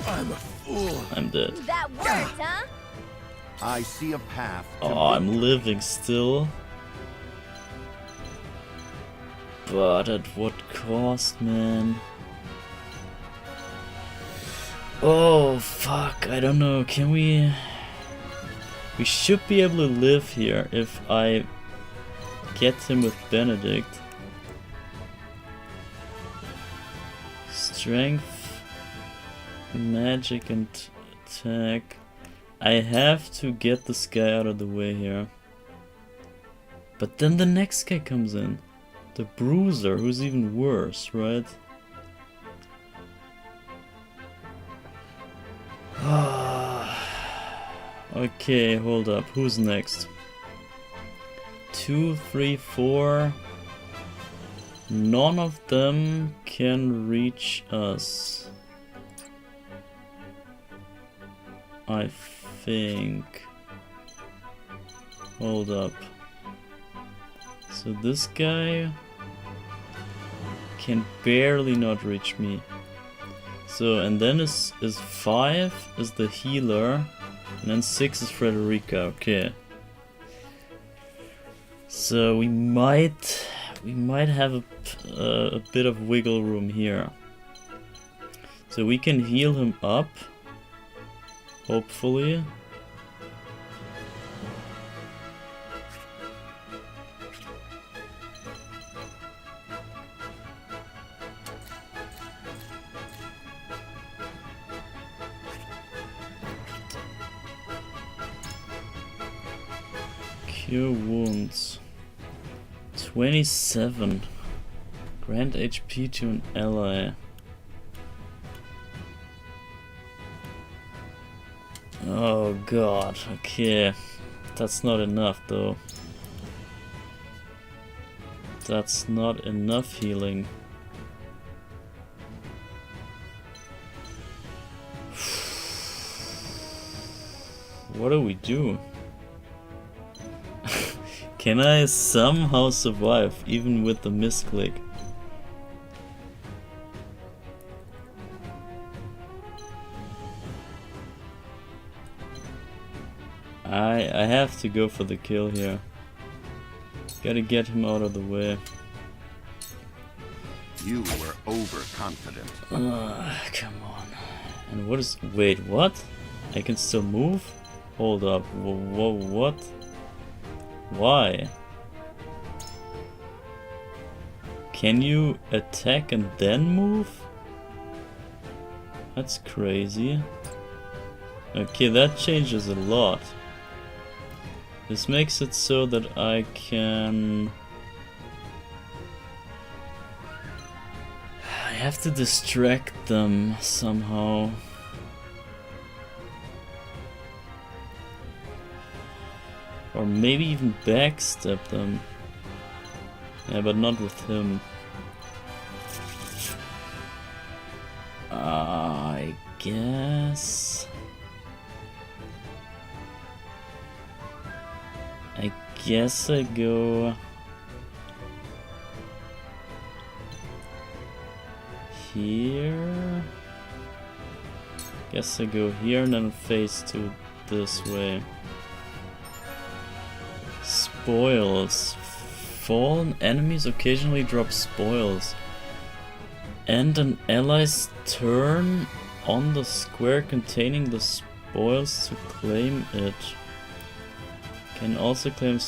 I'm a fool.
I'm dead.
That worked, huh?
I see a path.
Oh, I'm living still. But at what cost, man? Oh, fuck. I don't know. Can we... We should be able to live here if I get him with Benedict. Strength, magic and attack. I have to get this guy out of the way here. But then the next guy comes in. The Bruiser, who's even worse, right? Okay, hold up. Who's next? 2, 3, 4. None of them can reach us. I think. Hold up. So this guy can barely not reach me. So, and then is 5 is the healer, and then 6 is Frederica. Okay. So we might have a bit of wiggle room here. So we can heal him up, hopefully. Cure wounds. 27. Grant HP to an ally. Oh god, okay. That's not enough though. That's not enough healing. What do we do? Can I somehow survive, even with the misclick? I have to go for the kill here. Gotta get him out of the way.
You were overconfident.
Come on. And what is... Wait, what? I can still move? Hold up. Whoa, what? Why? Can you attack and then move? That's crazy. Okay, that changes a lot. This makes it so that I can... I have to distract them somehow. Or maybe even backstab them. Yeah, but not with him. I guess... I go... here... Guess I go here and then face to this way. Spoils. Fallen enemies occasionally drop spoils. End an ally's turn on the square containing the spoils to claim it. Can also claim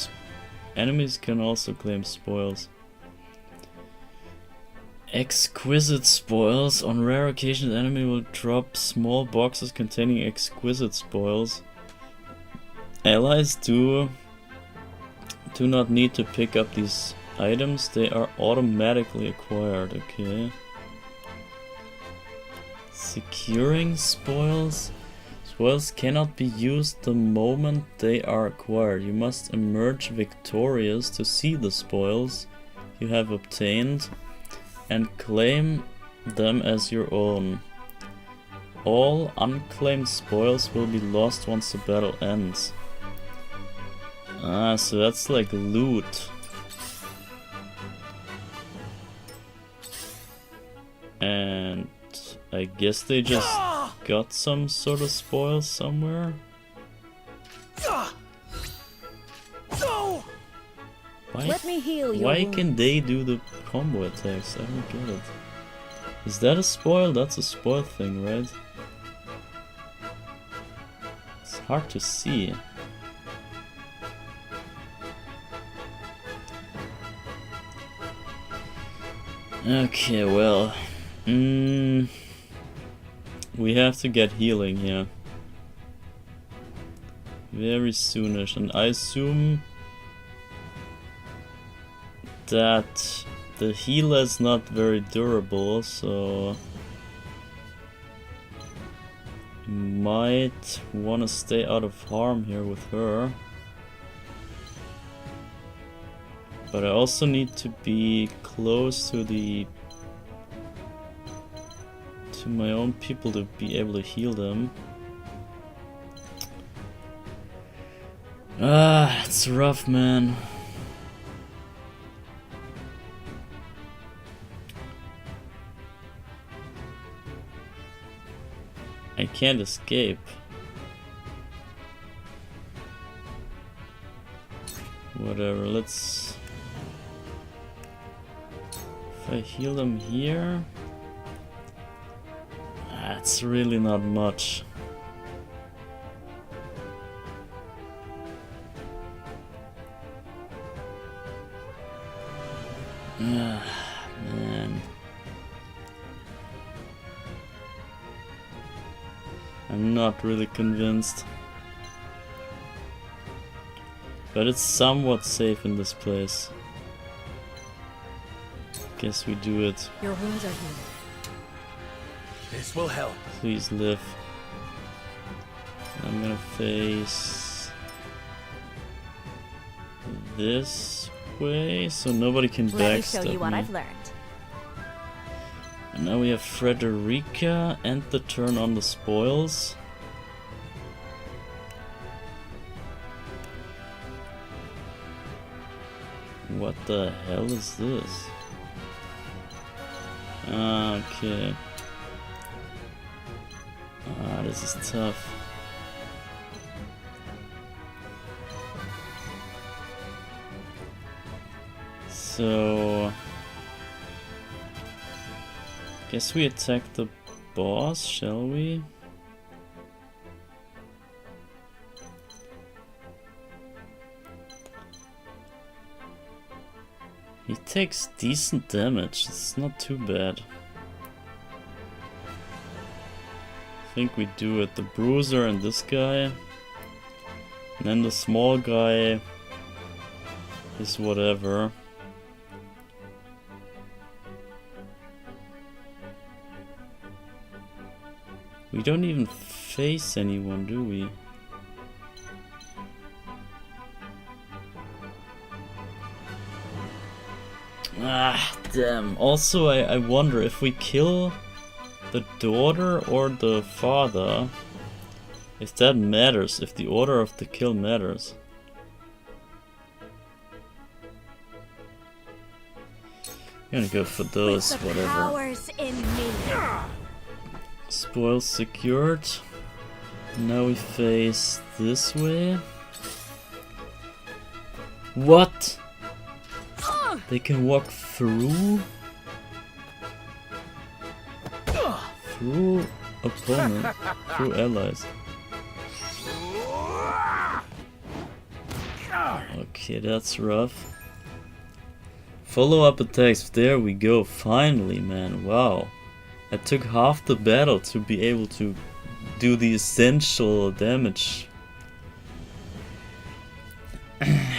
enemies can also claim spoils. Exquisite spoils. On rare occasions, enemy will drop small boxes containing exquisite spoils. Allies do not need to pick up these items, they are automatically acquired, okay. Securing spoils. Spoils cannot be used the moment they are acquired. You must emerge victorious to see the spoils you have obtained and claim them as your own. All unclaimed spoils will be lost once the battle ends. Ah, so that's like loot. And I guess they just got some sort of spoils somewhere.
Let me heal your
why
wounds.
can they do the combo attacks? I don't get it. Is that a spoil? That's a spoil thing, right? It's hard to see. Okay, well, we have to get healing here very soonish, and I assume that the healer is not very durable, so might want to stay out of harm here with her. But I also need to be close to my own people to be able to heal them. Ah, it's rough, man. I can't escape. Whatever, let's... If I heal them here... That's really not much. Ah, man. I'm not really convinced. But it's somewhat safe in this place. Guess we do it.
Your wounds are healed.
This will help.
Please live. I'm gonna face this way so nobody can
Let me
backstab
show you what
me.
I've learned.
And now we have Frederica and the turn on the spoils. What the hell is this? Okay. Ah, this is tough. So... Guess we attack the boss, shall we? He takes decent damage, it's not too bad. I think we do it. The bruiser and this guy. And then the small guy is whatever. We don't even face anyone, do we? Ah, damn. Also, I wonder if we kill the daughter or the father, if that matters, if the order of the kill matters. I'm gonna go for those, whatever.
Powers in me.
Spoils secured. Now we face this way. What? They can walk through? True opponent. True allies. Okay, that's rough. Follow-up attacks. There we go. Finally, man. Wow. I took half the battle to be able to do the essential damage.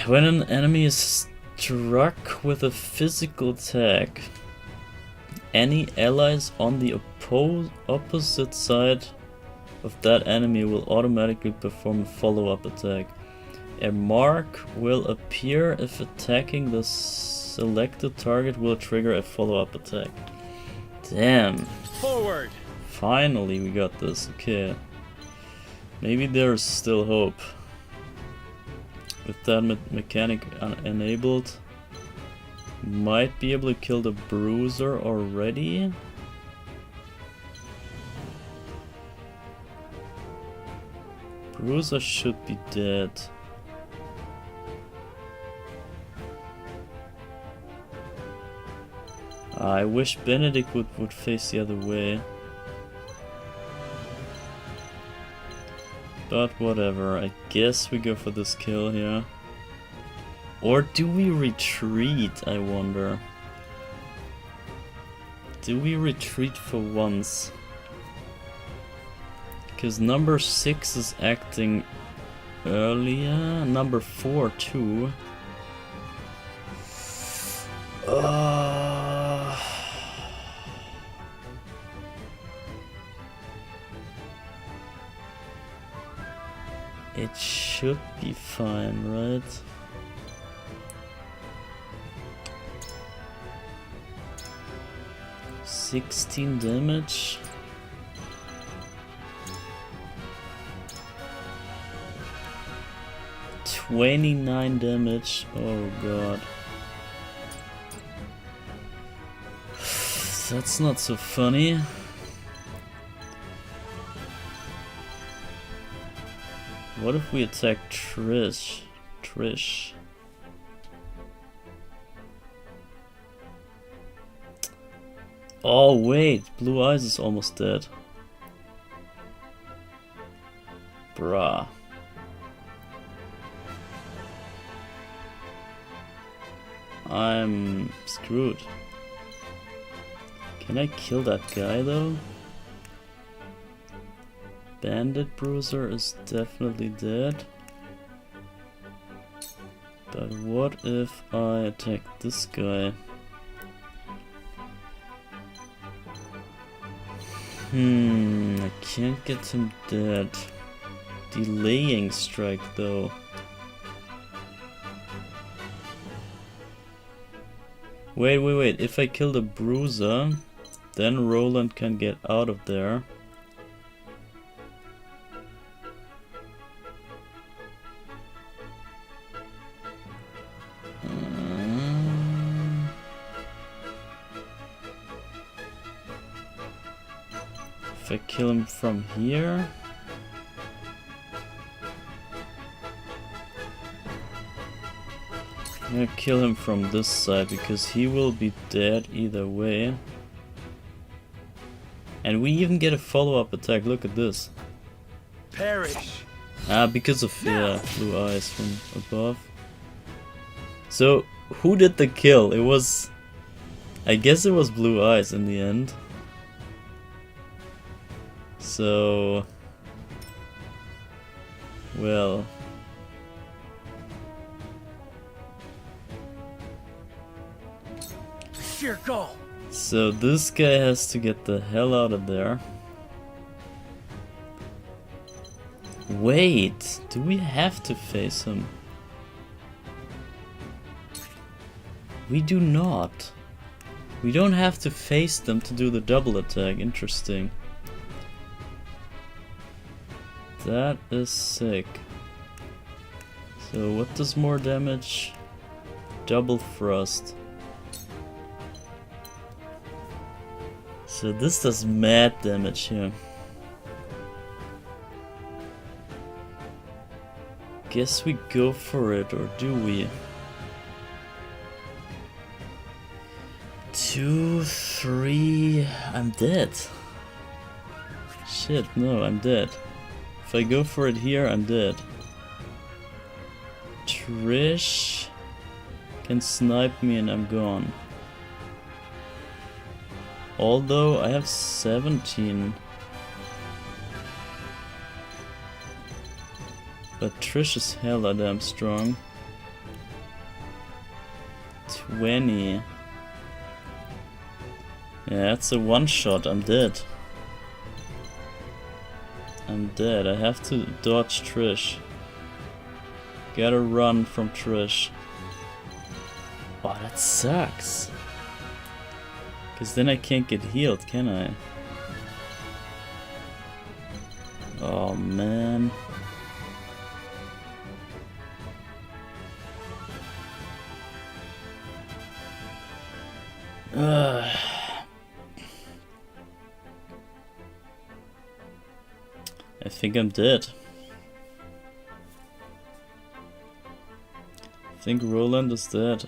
When an enemy is struck with a physical attack, any allies on the opposite side of that enemy will automatically perform a follow-up attack. A mark will appear if attacking the selected target will trigger a follow-up attack. Damn.
Forward.
Finally we got this. Okay. Maybe there's still hope. With that mechanic enabled, might be able to kill the bruiser already. Bruiser should be dead. I wish Benedict would face the other way. But whatever, I guess we go for this kill here. Or do we retreat, I wonder? Do we retreat for once? Because number 6 is acting earlier, number 4 too. It should be fine, right? $16 damage. $29 damage. Oh god. That's not so funny. What if we attack Trish? Oh wait, Blue Eyes is almost dead. Bruh. I'm screwed. Can I kill that guy though? Bandit Bruiser is definitely dead. But what if I attack this guy? I can't get him dead. Delaying strike though. Wait. If I kill the Bruiser, then Roland can get out of there. If I kill him from here, I'm gonna kill him from this side because he will be dead either way. And we even get a follow-up attack. Look at this.
Perish.
Because of Blue Eyes from above. So who did the kill? It was, I guess it was Blue Eyes in the end. So, well,
sheer goal.
So this guy has to get the hell out of there. Wait, do we have to face him? We do not. We don't have to face them to do the double attack. Interesting. That is sick. So what does more damage? Double thrust. So this does mad damage here. Guess we go for it, or do we? 2, 3, I'm dead. Shit, no, I'm dead. If I go for it here, I'm dead. Trish can snipe me and I'm gone. Although I have 17. But Trish is hella damn strong. 20. Yeah, that's a one shot. I'm dead. I'm dead. I have to dodge Trish. Gotta run from Trish. Wow, that sucks. Cause then I can't get healed, can I? Oh man. I think I'm dead. I think Roland is dead.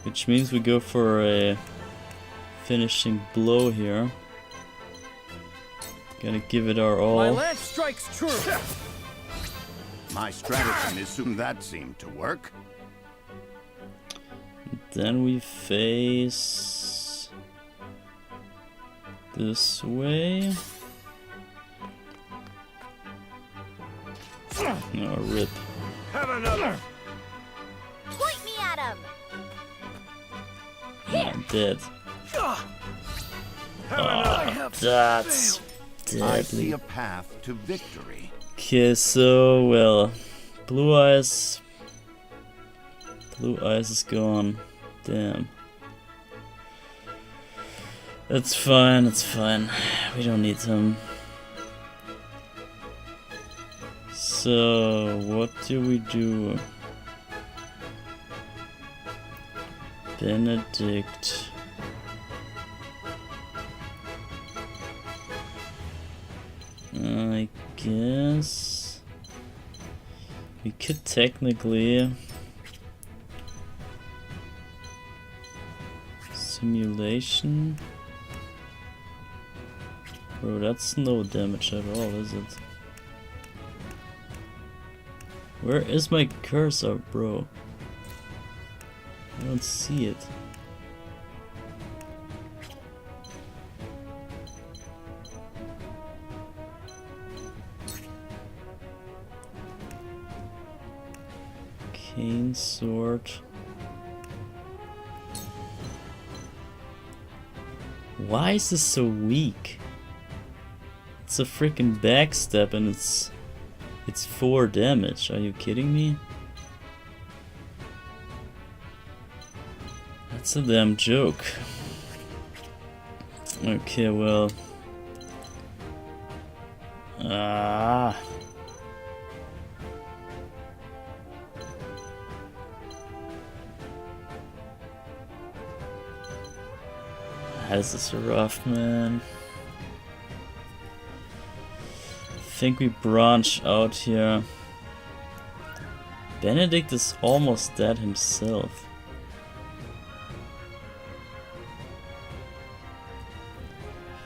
Which means we go for a finishing blow here. Gotta give it our all.
My lance strikes true.
My stratagem assumed that seemed to work.
Then we face this way. Oh, rip.
Have another.
Point me at him.
I'm dead. That's
I see
deadly.
a path to victory.
Okay, so, well, Blue Eyes is gone. Damn. It's fine, it's fine. We don't need him. So, what do we do? Benedict. I guess we could technically simulation. Bro, that's no damage at all, is it? Where is my cursor, bro? I don't see it. Cane sword. Why is this so weak? It's a freaking backstab and it's 4 damage. Are you kidding me? That's a damn joke. Okay, well. This is rough, man. I think we branch out here. Benedict is almost dead himself.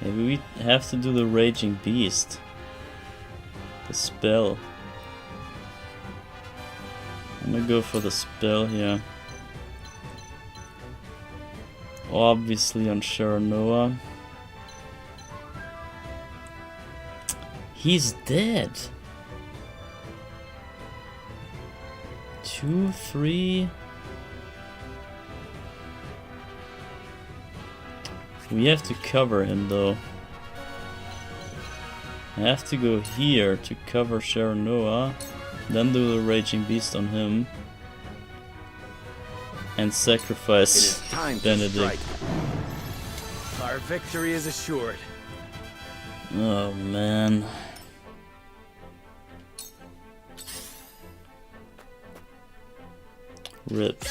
Maybe we have to do the Raging Beast. The spell. I'm gonna go for the spell here. Obviously on Sharanoa. He's dead. 2, 3. We have to cover him though. I have to go here to cover Sharanoa, then do the Raging Beast on him. And sacrifice Benedict.
Our victory is assured.
Oh man. Rip.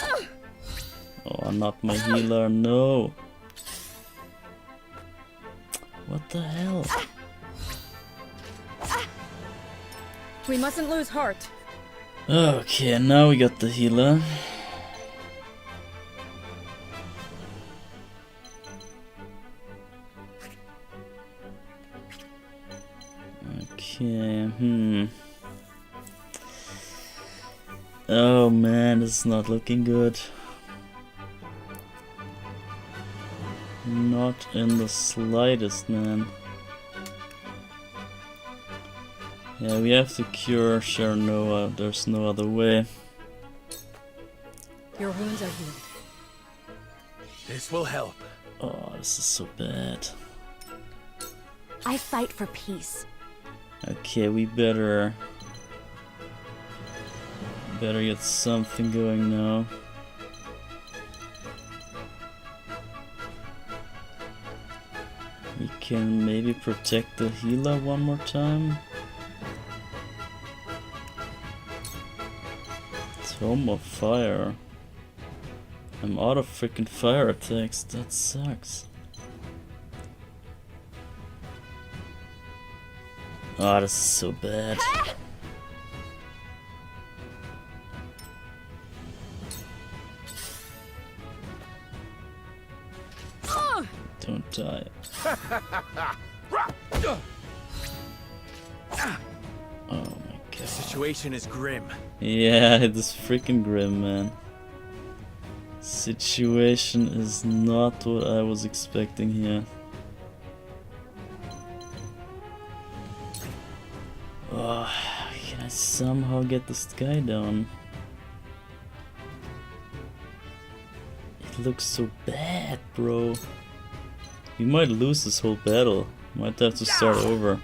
Oh, not my healer, no. What the hell?
We mustn't lose heart.
Okay, now we got the healer. Okay, Oh man, this is not looking good. Not in the slightest, man. Yeah, we have to cure Sharnoa. There's no other way.
Your wounds are healed.
This will help.
Oh, this is so bad.
I fight for peace.
Okay, we better get something going now. We can maybe protect the healer one more time. Tome of Fire. I'm out of freaking fire attacks. That sucks. Oh, this is so bad. Don't die. Oh my god.
The situation is grim.
Yeah, it is freaking grim, man. Situation is not what I was expecting here. Oh, can I somehow get this guy down? It looks so bad, bro. We might lose this whole battle. Might have to start over.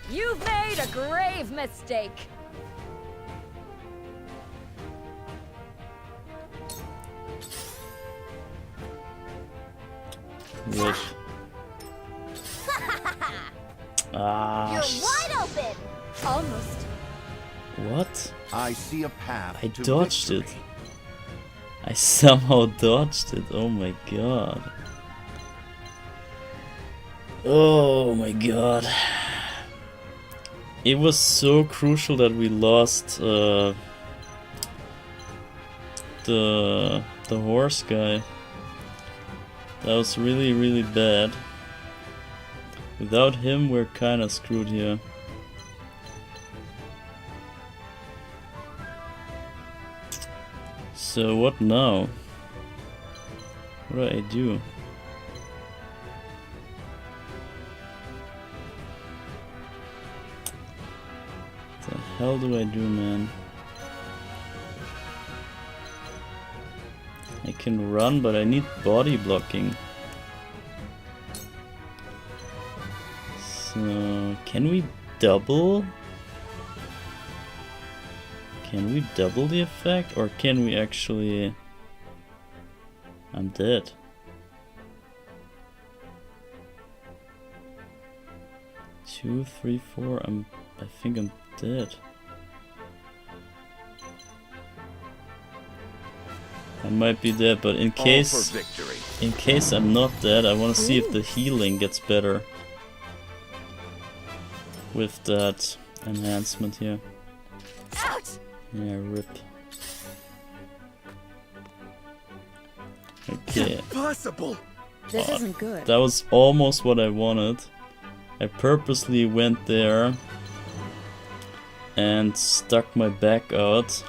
You've made a grave mistake.
Rip. Ah.
You're wide open.
Almost.
What?
I see a path.
I
to
dodged
victory.
it. I somehow dodged it. Oh my god. Oh my god. It was so crucial that we lost the horse guy. That was really, really bad. Without him, we're kinda screwed here. So what now? What do I do? What the hell do I do, man? I can run, but I need body blocking. So, can we double? Can we double the effect, or can we actually... I'm dead. Two, three, four. I think I'm dead. I might be dead, but in case I'm not dead, I want to see if the healing gets better with that enhancement here.
Ouch!
Yeah, rip. Okay.
Impossible.
This isn't good.
That was almost what I wanted. I purposely went there and stuck my back out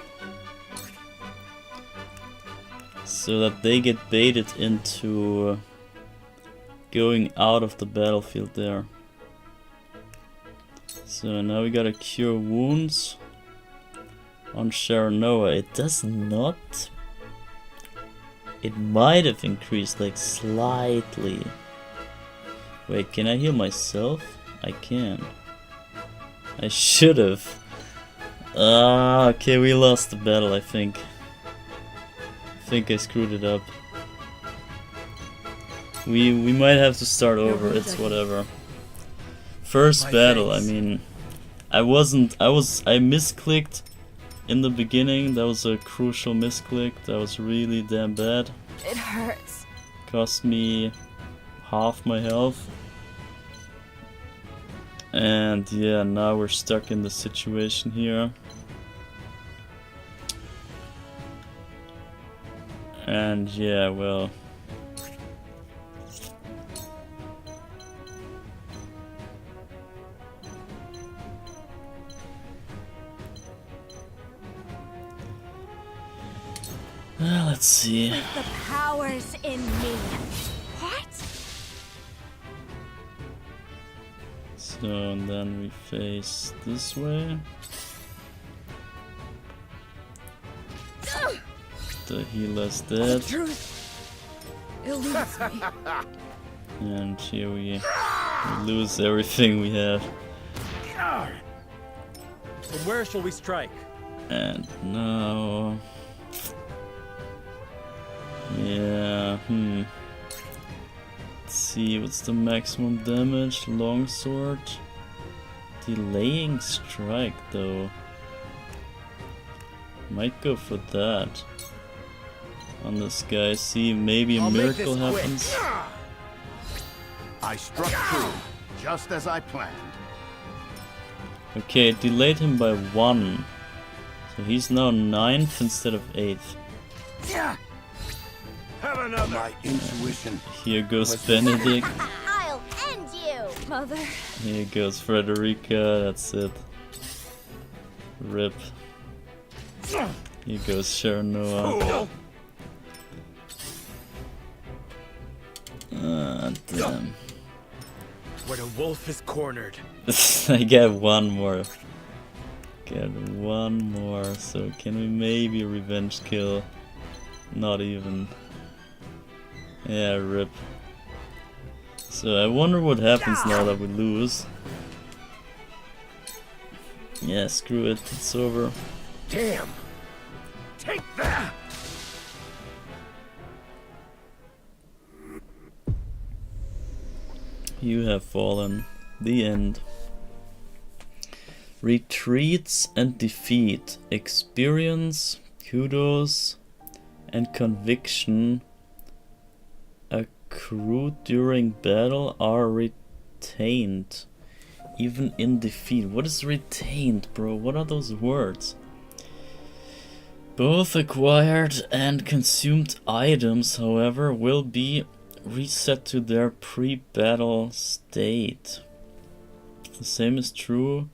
so that they get baited into going out of the battlefield there. So now we gotta cure wounds on Sharnoa. It does not. It might have increased like slightly. Wait, can I heal myself? I can. I should have. Okay, we lost the battle, I think. I think I screwed it up. We might have to start over. It's whatever. First battle, I mean, I misclicked in the beginning. That was a crucial misclick. That was really damn bad.
It hurts.
Cost me half my health. And yeah, now we're stuck in the situation here. And yeah, well. Let's see.
With the powers in me. What?
So, and then we face this way. The healer's dead.
Eludes me.
And here we lose everything we have.
So where shall we strike?
And now... Yeah, Let's see, what's the maximum damage? Longsword? Delaying strike, though. Might go for that. On this guy, see, maybe a miracle happens.
I struck true, just as I planned.
Okay, it delayed him by 1. So he's now 9th instead of 8th.
Have another. My intuition.
Here goes Benedict.
I'll end you!
Mother.
Here goes Frederica, that's it. RIP. Here goes Sharon Noah. Damn.
Where the wolf is cornered.
I get one more. Get one more. So can we maybe revenge kill? Not even. Yeah, rip. So I wonder what happens now that we lose. Yeah, screw it. It's over.
Damn. Take that.
You have fallen. The end. Retreats and defeat. Experience, kudos, and conviction accrued during battle are retained. Even in defeat. What is retained, bro? What are those words? Both acquired and consumed items, however, will be reset to their pre-battle state. The same is true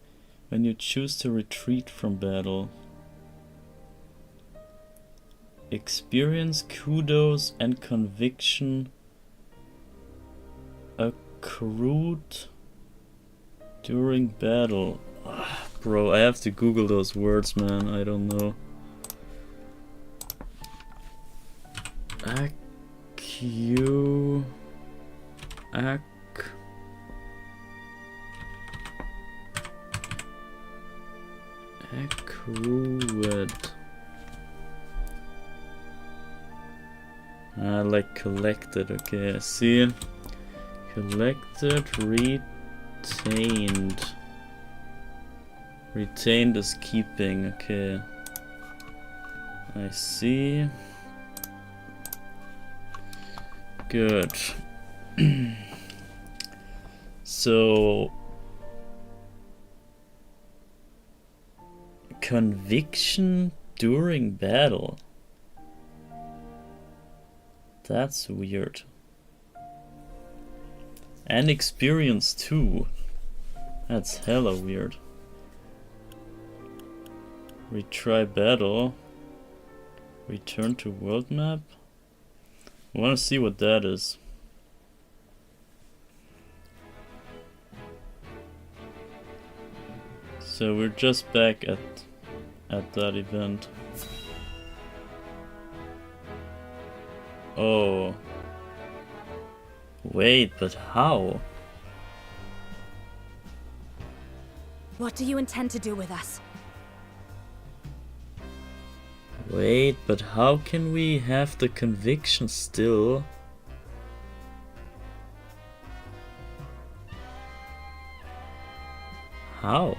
when you choose to retreat from battle. Experience, kudos, and conviction accrued during battle. Bro, I have to Google those words, man. I don't know. Accrued. Like collected, okay, I see. Collected, retained. Retained is keeping, okay. I see. Good. So conviction during battle. That's weird. And experience too. That's hella weird. Retry battle. Return to world map. I want to see what that is. So we're just back at that event. Oh. Wait, but how?
What do you intend to do with us?
Wait, but how can we have the conviction still? How?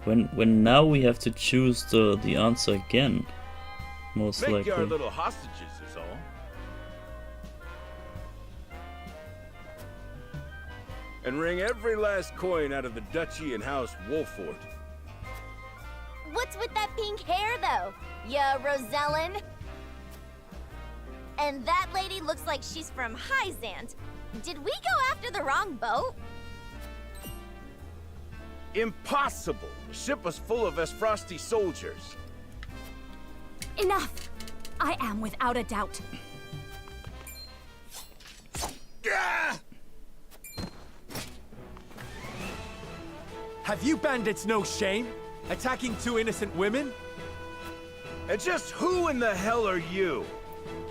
When now we have to choose the answer again, most
Make
likely.
our little hostages is all. And wring every last coin out of the duchy and house Wolford.
What's with that pink hair, though? Yeah, Rosellen? And that lady looks like she's from Hyzant. Did we go after the wrong boat?
Impossible! The ship was full of Frosty soldiers.
Enough! I am without a doubt.
Have you bandits no shame? Attacking 2 innocent women?
And just who in the hell are you?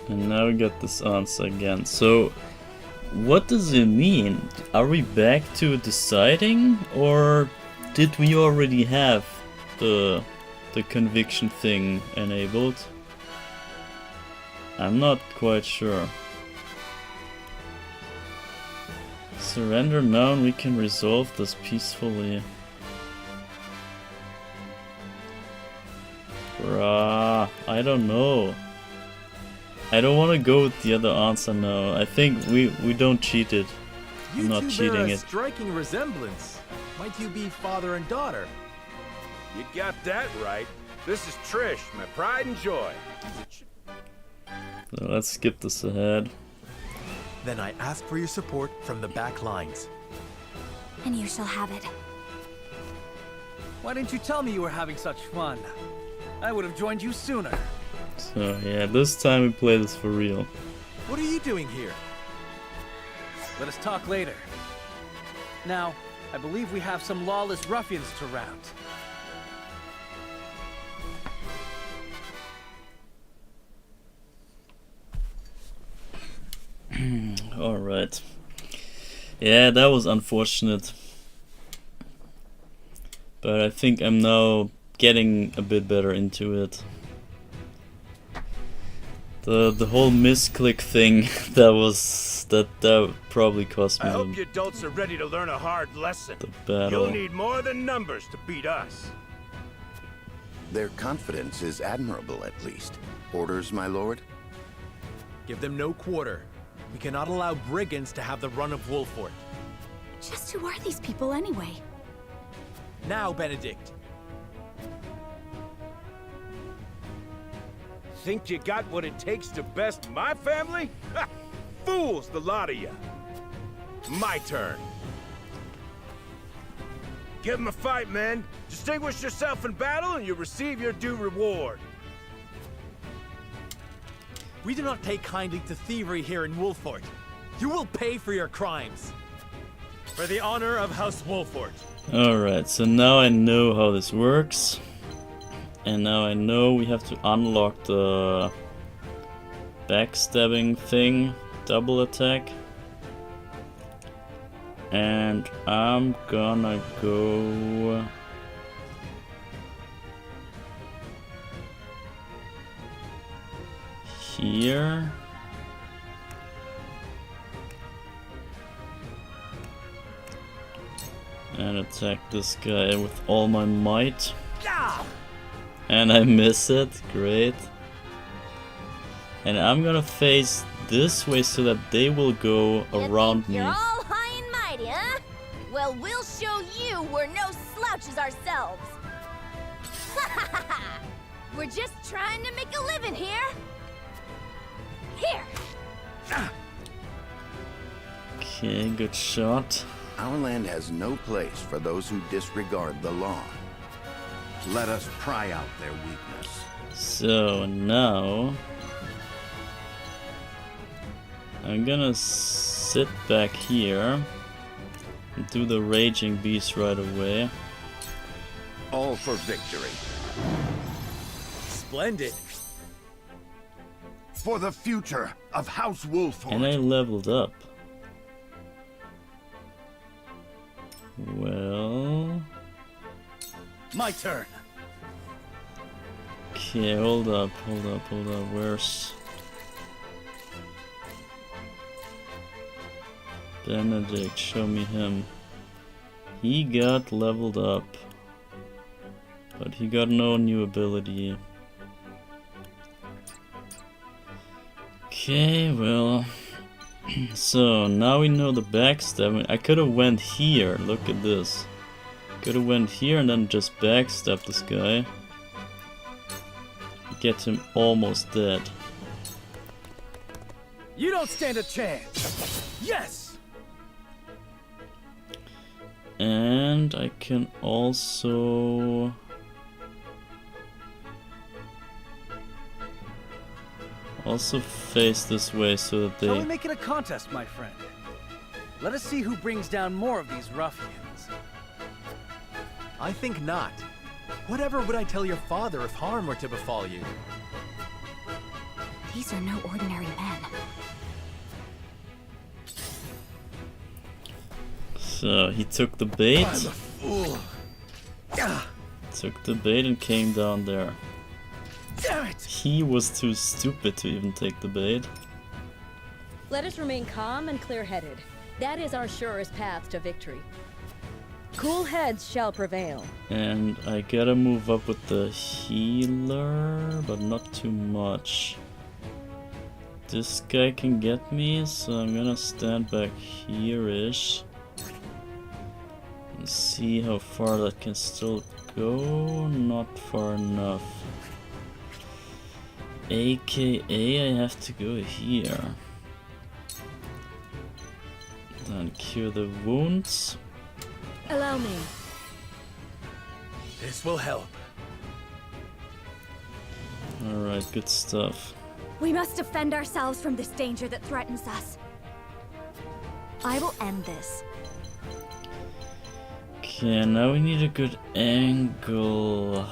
And now we get this answer again. So, what does it mean? Are we back to deciding, or did we already have the conviction thing enabled? I'm not quite sure. Surrender now and we can resolve this peacefully. Bruh, I don't know. I don't want to go with the other answer now. I think we don't cheat it. I'm not cheating
bear a
it.
striking resemblance. Might you be father and daughter?
You got that right. This is Trish, my pride and joy.
So let's skip this ahead.
Then I ask for your support from the back lines.
And you shall have it.
Why didn't you tell me you were having such fun? I would have joined you sooner.
So yeah, this time we play this for real.
What are you doing here?
Let us talk later. Now, I believe we have some lawless ruffians to rout.
Alright. Yeah, that was unfortunate. But I think I'm now getting a bit better into it. The whole misclick thing that probably cost me
I hope you adults are ready to learn a hard lesson.
the battle.
You'll need more than numbers to beat us.
Their confidence is admirable, at least. Orders, my lord?
Give them no quarter. We cannot allow brigands to have the run of Wolfort.
Just who are these people anyway?
Now, Benedict.
Think you got what it takes to best my family? Ha! Fools, the lot of you. My turn. Give 'em a fight, men. Distinguish yourself in battle and you receive your due reward.
We do not take kindly to thievery here in Wolfort. You will pay for your crimes. For the honor of House Wolfort.
Alright, so now I know how this works. And now I know we have to unlock the backstabbing thing, double attack. And I'm gonna go here. And attack this guy with all my might. And I miss it, great. And I'm gonna face this way so that they will go around me.
You're all high and mighty, huh? Well, we'll show you we're no slouches ourselves. We're just trying to make a living here. Here.
Okay, good shot.
Our land has no place for those who disregard the law. Let us pry out their weakness.
So now I'm gonna sit back here and do the raging beast right away.
All for victory.
Splendid.
For the future of House Wolfort.
And I leveled up. Well,
My turn.
okay, hold up. Where's Benedict? Show me him. He got leveled up, but he got no new ability. Okay, well, so now we know the backstab. I could have went here. Look at this. Could have went here and then just backstab this guy. Get him almost dead.
You don't stand a chance. Yes.
And I can also... face this way so that
Shall we
they...
make it a contest, my friend? Let us see who brings down more of these ruffians.
I think not. Whatever would I tell your father if harm were to befall you?
These are no ordinary men.
So he took the bait.
I'm a fool.
Took the bait and came down there.
Damn it!
He was too stupid to even take the bait.
Let us remain calm and clear-headed. That is our surest path to victory. Cool heads shall prevail.
And I gotta move up with the healer, but not too much. This guy can get me, so I'm gonna stand back here-ish. And see how far that can still go. Not far enough. AKA I have to go here. Then cure the wounds.
Allow me.
This will help.
Alright, good stuff.
We must defend ourselves from this danger that threatens us. I will end this.
Okay, now we need a good angle.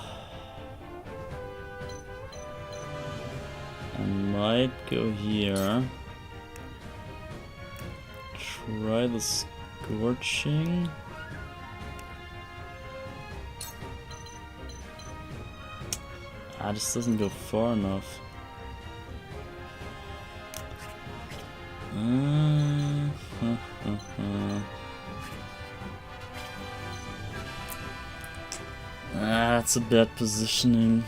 I might go here. Try the scorching. This doesn't go far enough. That's a bad positioning.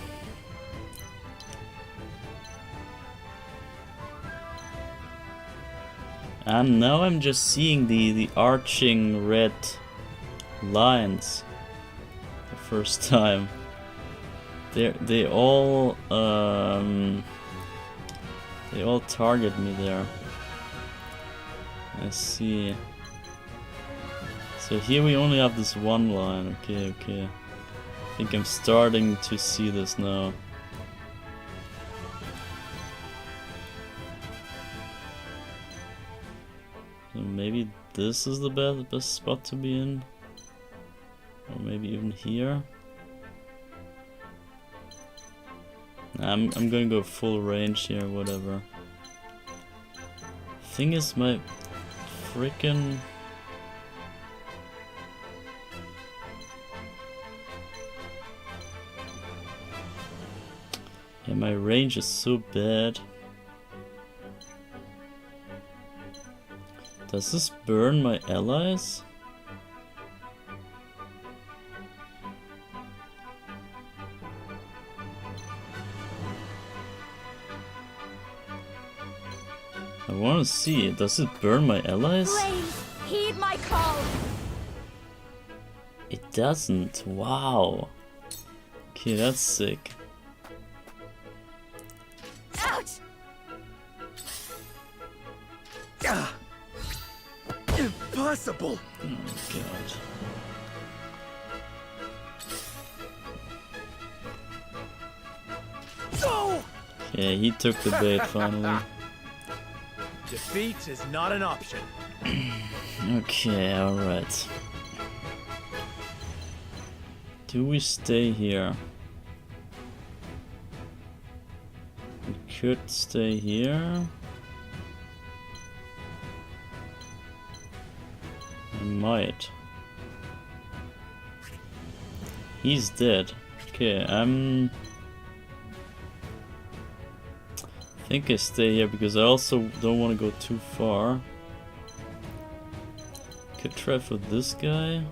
And now I'm just seeing the arching red lines the first time. They all target me there. I see. So here we only have this one line. Okay, okay. I think I'm starting to see this now. So maybe this is the best spot to be in, or maybe even here. I'm gonna go full range here, whatever. Thing is, my frickin' yeah, my range is so bad. Does this burn my allies? I want to see. Does it burn my allies?
Please, heed my call.
It doesn't. Wow. Okay, that's sick.
Ouch!
Impossible!
Oh god.
No!
Okay, he took the bait finally.
Defeat is not an option.
Okay, alright. Do we stay here? We could stay here. I might. He's dead. Okay, I think I stay here because I also don't want to go too far. Could try for this guy.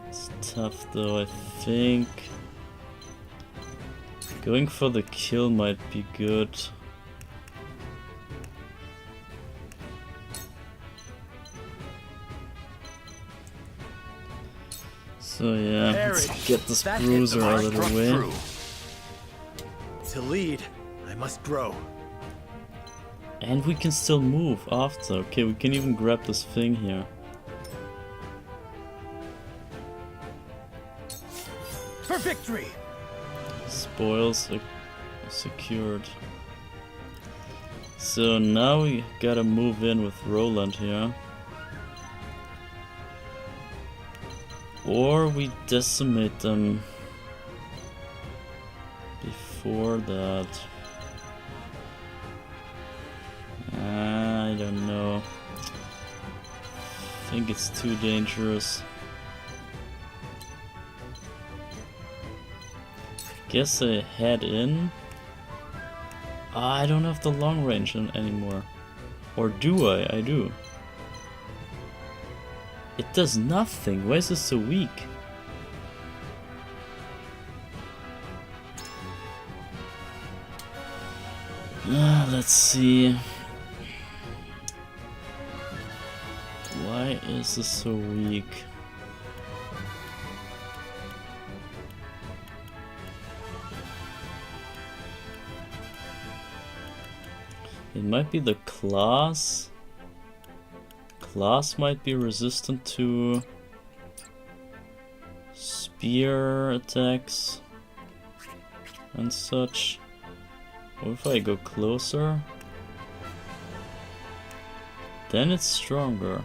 It's tough though, I think. Going for the kill might be good. So yeah, let's get this bruiser out of the way.
To lead, must grow.
And we can still move after. Okay, we can even grab this thing here.
For victory!
Spoils secured. So now we gotta move in with Roland here. Or we decimate them before that. I don't know. I think it's too dangerous. Guess I head in. I don't have the long range anymore. Or do I? I do. It does nothing. Why is this so weak? Let's see. Why is this so weak? It might be the class. Class might be resistant to spear attacks and such. What if I go closer? Then it's stronger.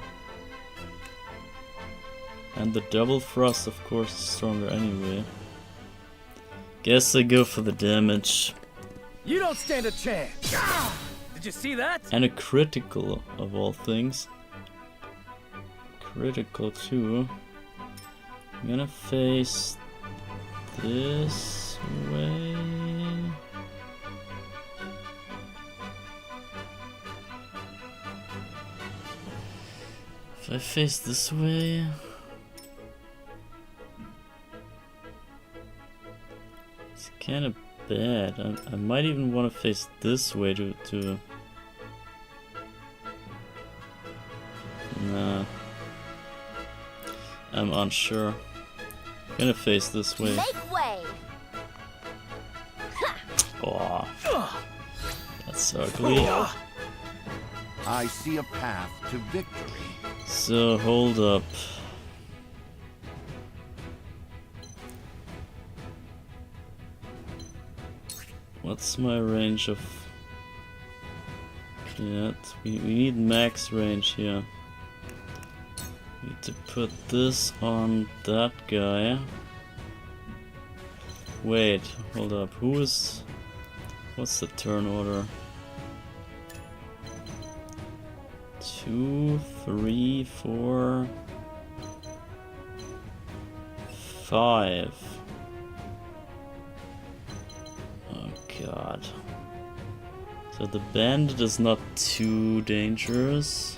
And the double thrust, of course, is stronger anyway. Guess I go for the damage.
You don't stand a chance. Did you see that?
And a critical, of all things. Critical too. I'm gonna face this way. If I face this way, it's kind of bad. I might even want to face this way to Nah. I'm unsure. I'm gonna face this way.
Make way.
Oh, that's ugly.
I see a path to victory.
So, hold up. What's my range of... Yeah, we need max range here. Need to put this on that guy. Wait, hold up. Who is... What's the turn order? 2, 3, 4, 5. Oh god. So the bandit is not too dangerous.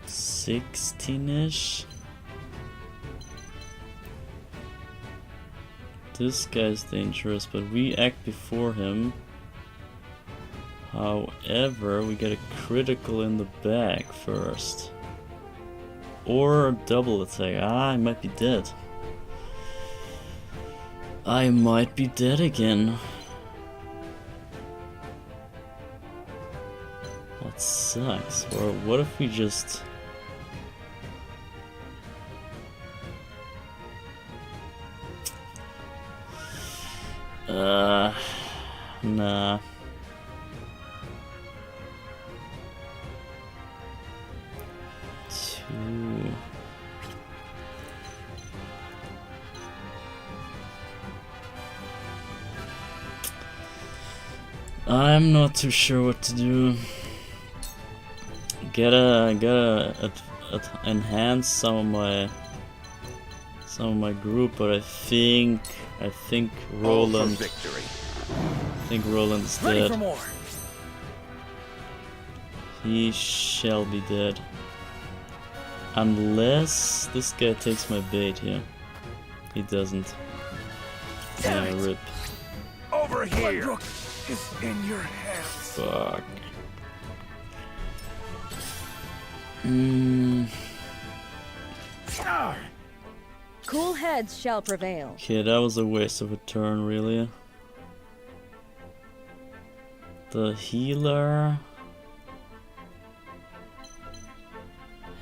16-ish. This guy's dangerous, but we act before him. However, we get a critical in the back first. Or a double attack. Ah, I might be dead. I might be dead again. That sucks. Or what if we just... Nah. I'm not too sure what to do. Gotta enhance some of my group, but I think Roland.
Victory.
I think Roland is dead. He shall be dead. Unless this guy takes my bait here. He doesn't. Yeah, rip.
Over here is in your hands.
Fuck.
Cool heads shall prevail.
Okay, that was a waste of a turn, really. The healer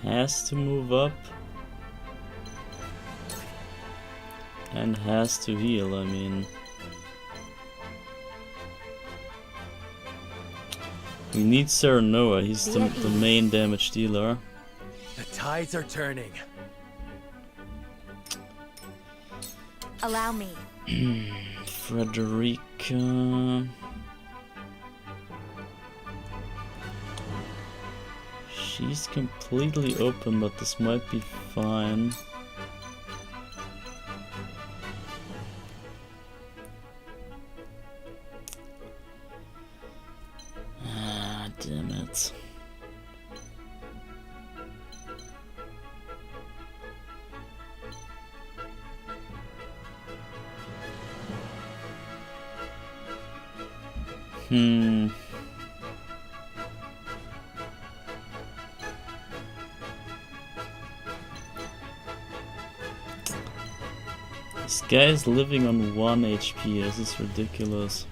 has to move up and has to heal, I mean. We need Serenoa, he's the main damage dealer.
The tides are turning.
Allow me.
Frederica. She's completely open, but this might be fine. Ah, damn it. This guy is living on 1 HP, this is ridiculous.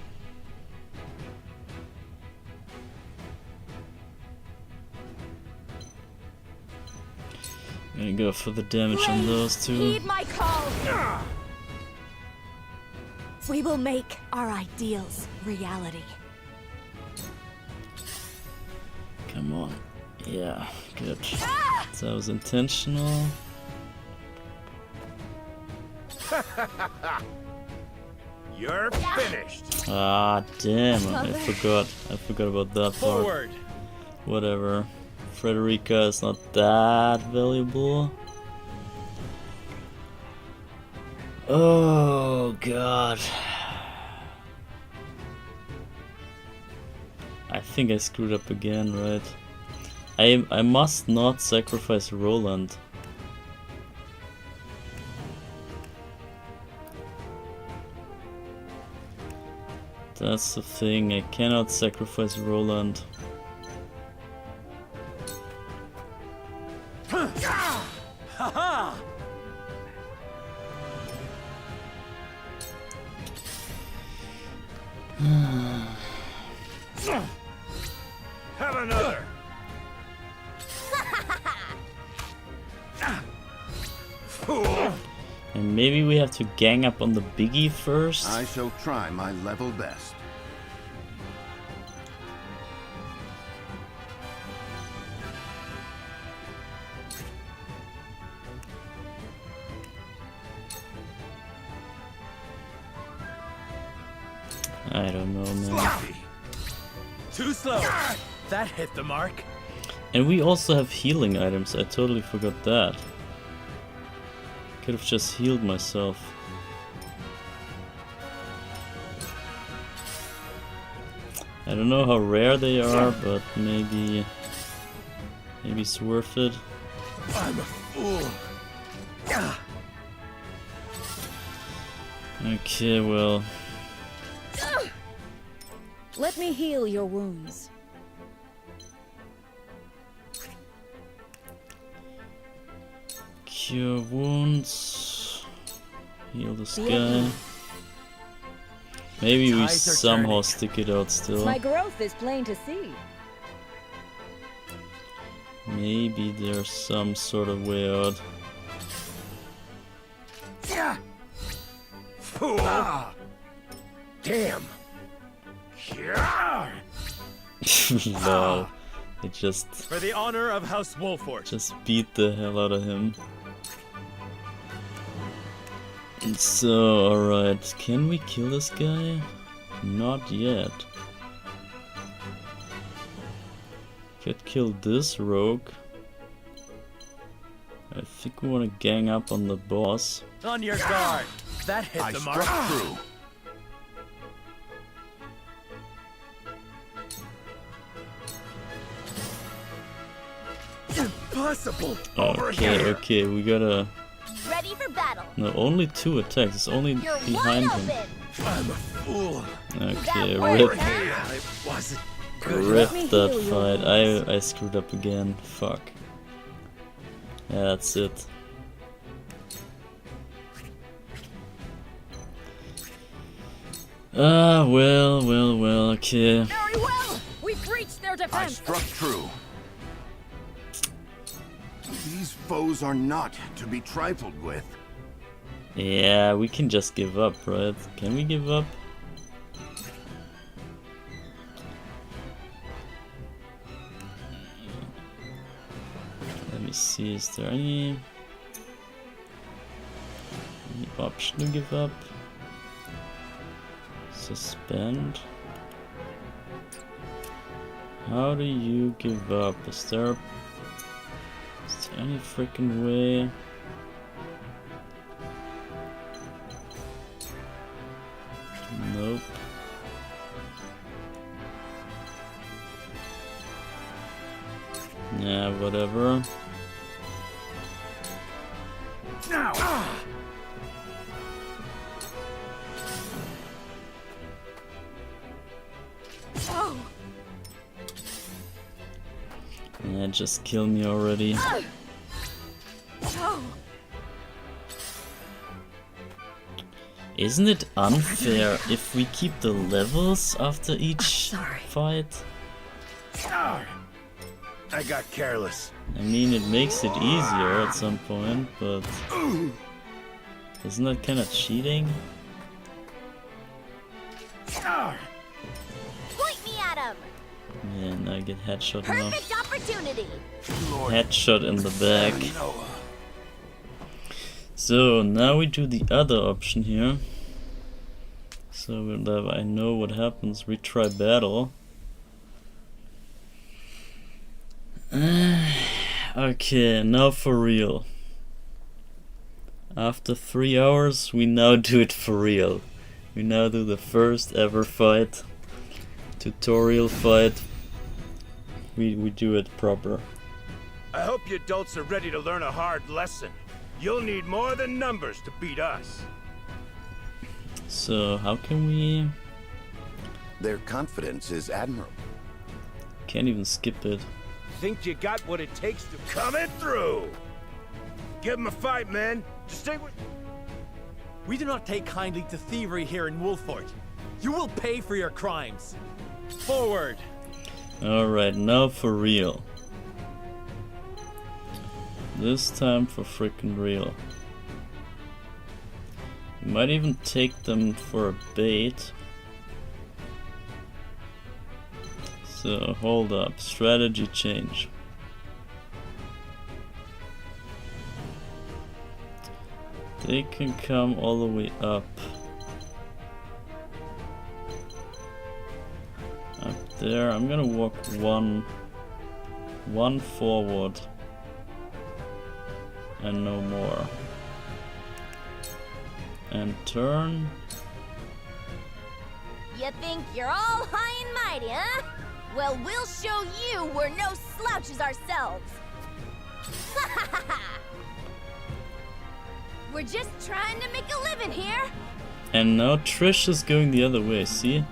I'm gonna go for the damage on those two.
Heed my call. We will make our ideals reality.
Come on. Yeah, good. That was intentional.
You're finished.
Ah, damn, I forgot about that part.
Forward.
Whatever. Frederica is not that valuable. Oh god. I think I screwed up again, right? I must not sacrifice Roland. That's the thing, I cannot sacrifice Roland.
Haha!
Have another. Fool.
And maybe we have to gang up on the biggie first?
I shall try my level best.
I don't know, man.
Sloppy.
Too slow. That hit the mark.
And we also have healing items, I totally forgot that. Could have just healed myself. I don't know how rare they are, but maybe it's worth it.
I'm a fool.
Okay, well.
Let me heal your wounds.
Cure wounds. Heal this guy. Maybe we somehow stick it out still.
My growth is plain to see.
Maybe there's some sort of way out.
Yeah. Fool. Damn.
Wow. It just
For the honor of House Wolford.
just beat the hell out of him. So, alright, can we kill this guy? Not yet. Could kill this rogue. I think we want to gang up on the boss.
On your guard. That hit
I
the mark.
struck true. Impossible. Over
Okay,
here.
okay, we gotta...
Ready for battle.
No, only 2 attacks, it's only
You're
behind
wide
him.
open.
I'm a fool.
Okay,
That
rip,
worked, huh?
It wasn't
rip
me
that
heal your
fight.
wounds.
I screwed up again, fuck. Yeah, that's it. Well, okay.
Very well! We've breached their
I
defense!
struck true. These foes are not to be trifled with.
Yeah, we can just give up, right? Can we give up? Let me see, is there any option to give up? Suspend. How do you give up? Is there any freaking way? Nope. Yeah, whatever.
Now!
Oh!
Yeah, just kill me already.
Oh!
Isn't it unfair if we keep the levels after each fight?
I got careless.
I mean, it makes it easier at some point, but isn't that kind of cheating?
Point me at him!
Yeah, now I get headshot now.
Perfect opportunity!
Headshot in the back. So now we do the other option here. So that I know what happens. Retry battle. Okay, now for real. After 3 hours, we now do it for real. We now do the first ever fight. Tutorial fight. We do it proper.
I hope you adults are ready to learn a hard lesson. You'll need more than numbers to beat us.
So how can we...
Their confidence is admirable.
Can't even skip it.
Think you got what it takes to come it through? Give them a fight, man. Just stay with...
We do not take kindly to thievery here in Wolfort. You will pay for your crimes. Forward!
Alright, now for real. This time for frickin' real. We might even take them for a bait. So, hold up. Strategy change. They can come all the way up. Up there. I'm gonna walk one forward. And no more. And turn.
You think you're all high and mighty, huh? Well, we'll show you we're no slouches ourselves. We're just trying to make a living here.
And now Trish is going the other way, see?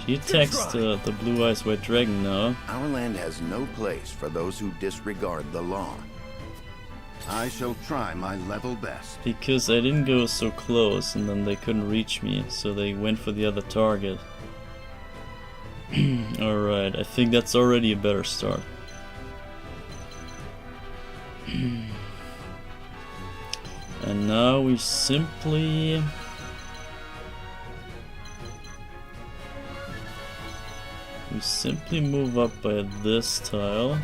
She attacks the Blue Eyes White Dragon now.
Our land has no place for those who disregard the law. I shall try my level best.
Because I didn't go so close and then they couldn't reach me, so they went for the other target. Alright, I think that's already a better start. And now we simply... move up by this tile.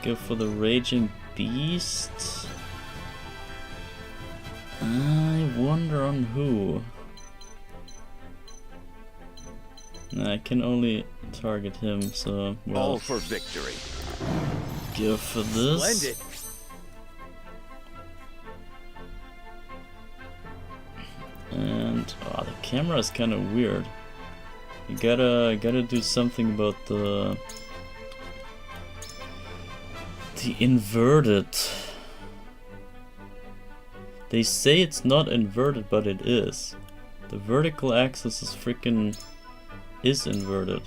Go for the Raging Beast. I wonder on who. I can only target him, so well.
All for victory.
Go for this.
Splendid.
And oh, the camera is kind of weird. You gotta do something about the inverted. They say it's not inverted, but it is. The vertical axis is is inverted.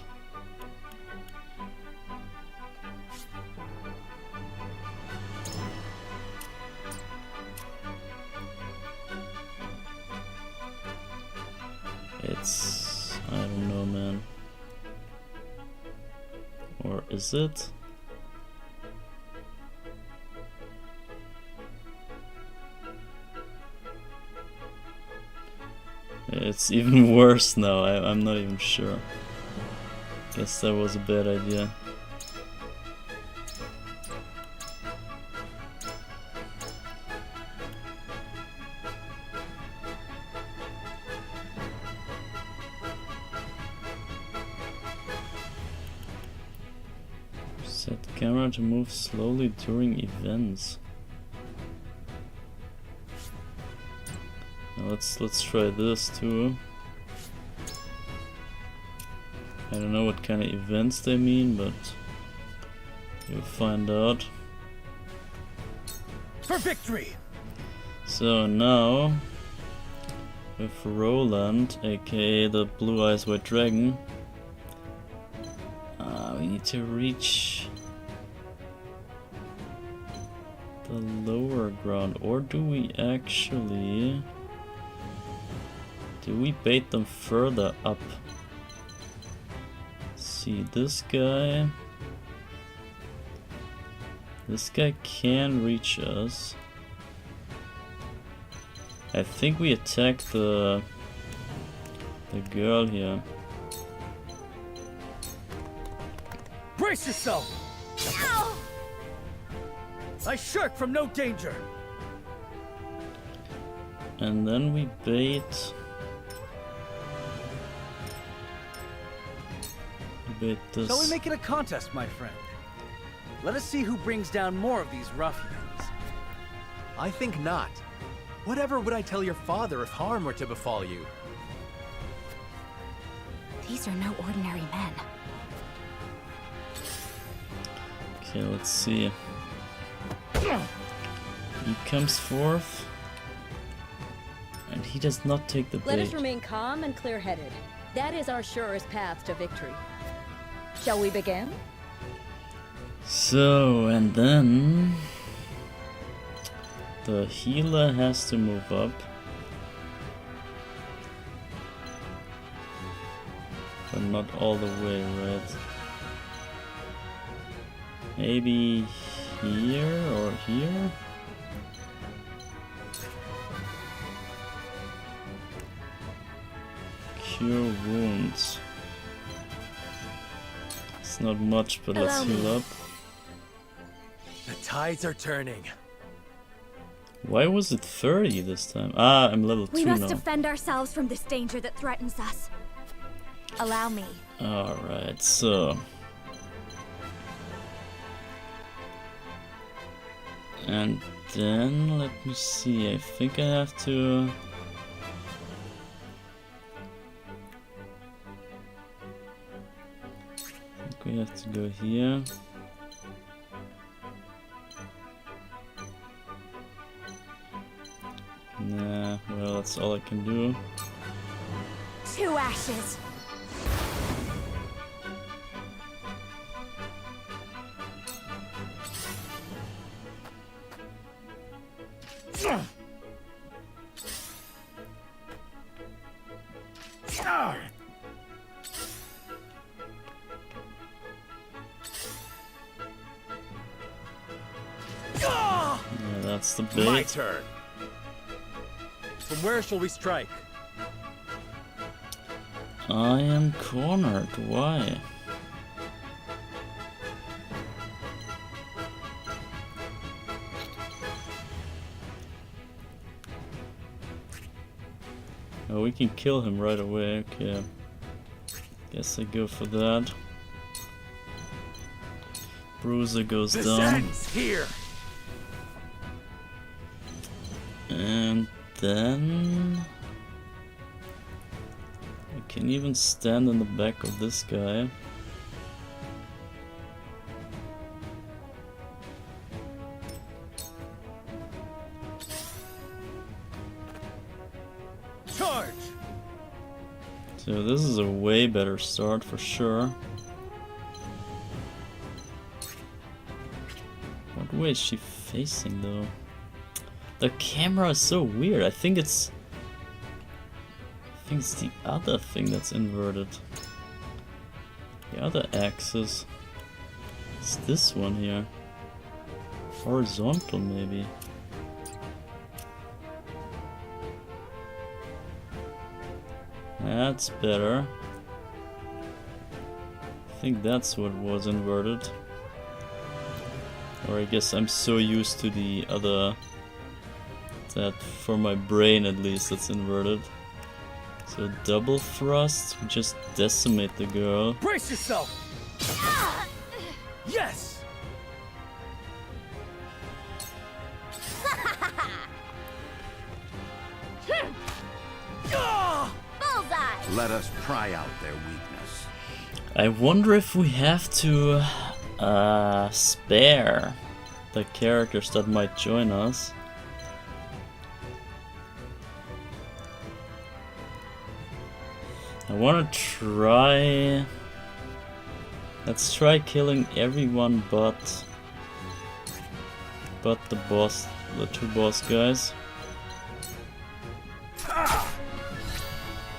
It's... I don't know, man. Or is it? It's even worse now, I'm not even sure. Guess that was a bad idea. Set camera to move slowly during events. Now let's try this too. I don't know what kind of events they mean, but you'll find out.
For victory!
So now, with Roland, aka the Blue Eyes White Dragon, we need to reach the lower ground. Or do we actually... do we bait them further up? See, this guy can reach us. I think we attack the girl here.
Brace yourself!
Ow!
I shirk from no danger.
And then we bait this.
Shall we make it a contest, my friend? Let us see who brings down more of these ruffians.
I think not. Whatever would I tell your father if harm were to befall you?
These are no ordinary men.
Okay, let's see. He comes forth, and he does not take the bait.
Let us remain calm and clear-headed. That is our surest path to victory. Shall we begin?
So, and then the healer has to move up. But not all the way, right? Maybe here or here? Cure wounds. It's not much, but let's heal up.
The tides are turning.
Why was it 30 this time? Ah, I'm level 2
We must
now.
defend ourselves from this danger that threatens us. Allow me.
Alright, so... and then, let me see, I think I have to... I think we have to go here. Nah, well, that's all I can do.
2 ashes.
Yeah, that's the bait.
My turn.
From where shall we strike?
I am cornered. Why? Oh, we can kill him right away. Okay. Guess I go for that. Bruiser goes
This
down.
ends here.
And then... I can even stand in the back of this guy.
Charge!
So this is a way better start for sure. What way is she facing though? The camera is so weird. I think it's I think it's the other thing that's inverted. The other axis. It's this one here. Horizontal, maybe. That's better. I think that's what was inverted. Or I guess I'm so used to the other that for my brain at least it's inverted. So double thrust, we just decimate the girl.
Brace yourself! Yes!
Bullseye!
Let us pry out their weakness.
I wonder if we have to spare the characters that might join us. I want to try... Let's try killing everyone but the boss, the two boss guys.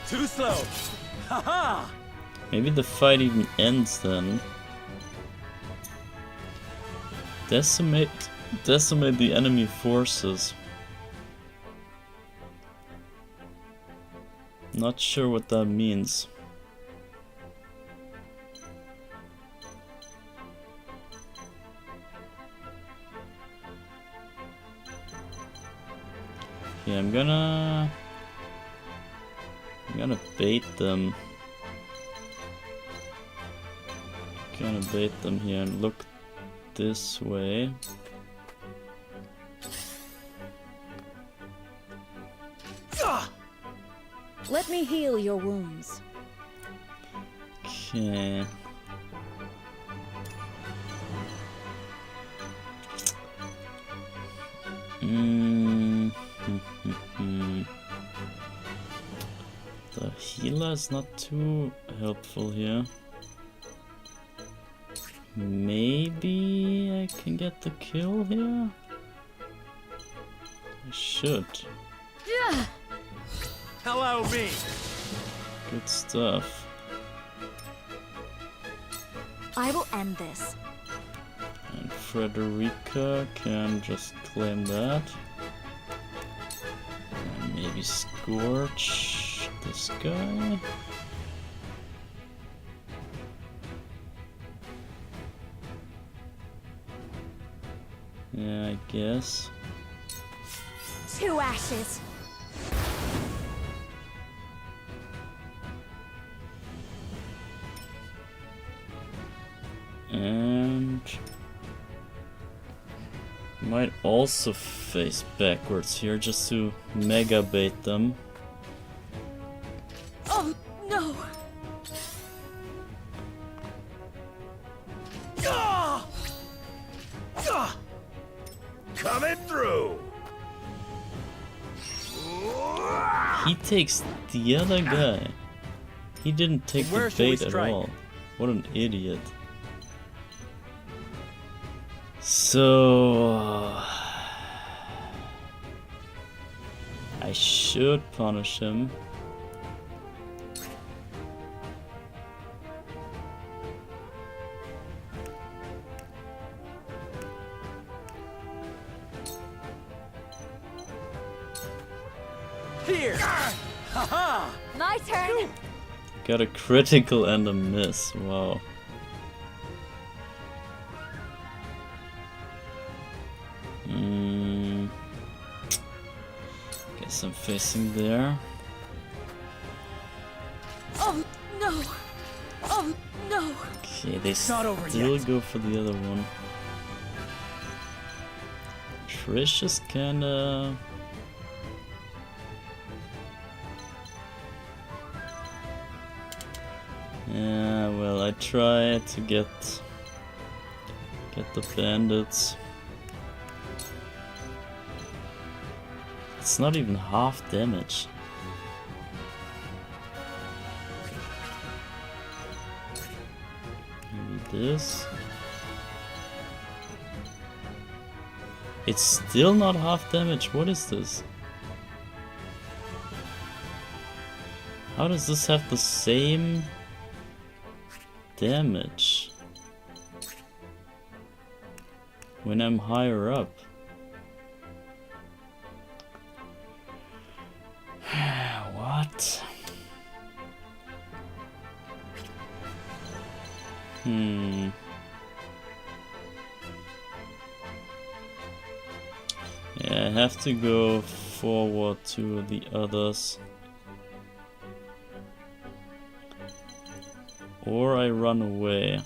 Too slow! Haha!
Maybe the fight even ends then. Decimate the enemy forces. Not sure what that means. Yeah, I'm gonna bait them. Gonna bait them here and look this way.
Let me heal your wounds.
Okay. The healer is not too helpful here. Maybe I can get the kill here? I should.
Hello, me!
Good stuff.
I will end this.
And Frederica can just claim that. And maybe Scorch this guy. Yeah, I guess.
2 ashes.
And might also face backwards here just to mega bait them.
Oh, no!
Coming through!
He takes the other guy. He didn't take
Where
the
shall we
bait at
strike?
all. What an idiot. So... I should punish him.
Here! Haha!
My turn!
Got a critical and a miss. Wow. Guess I'm facing there.
Oh, no! Oh, no!
Okay, they
not over
still
yet.
go for the other one. Trish is kinda... Yeah, well, I try to get the bandits. It's not even half damage. Maybe this. It's still not half damage. What is this? How does this have the same damage when I'm higher up? What? Yeah, I have to go forward to the others. Or I run away.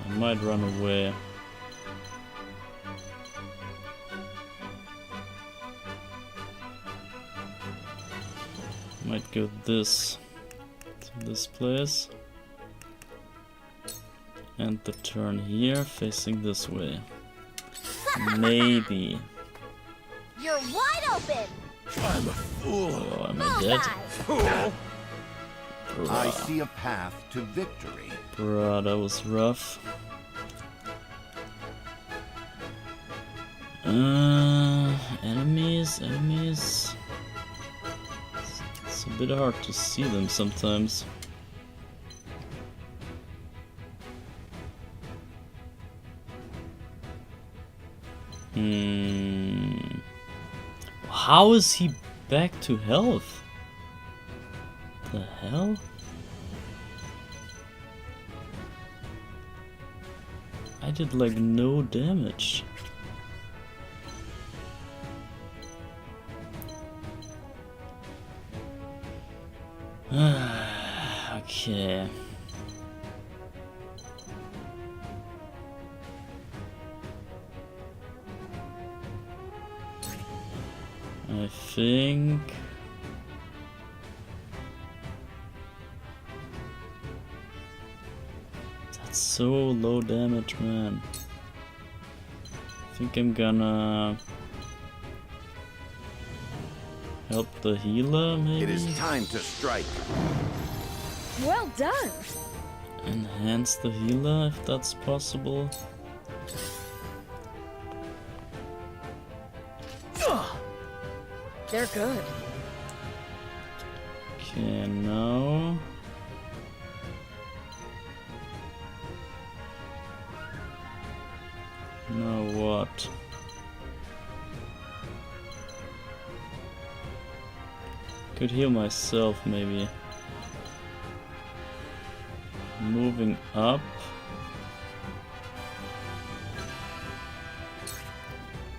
I might run away. Might go to this place. And the turn here, facing this way. Maybe.
You're wide open.
I'm a fool.
Oh, am I dead?
Fool.
Bruh.
I see a path to victory.
Bruh, that was rough. Enemies. It's a bit hard to see them sometimes. How is he back to health? The hell? I did like no damage. Okay. I think that's so low damage, man. I think I'm gonna help the healer, maybe?
It is time to strike.
Well done!
Enhance the healer if that's possible.
They're good.
Okay, now what? Could heal myself, maybe. Moving up.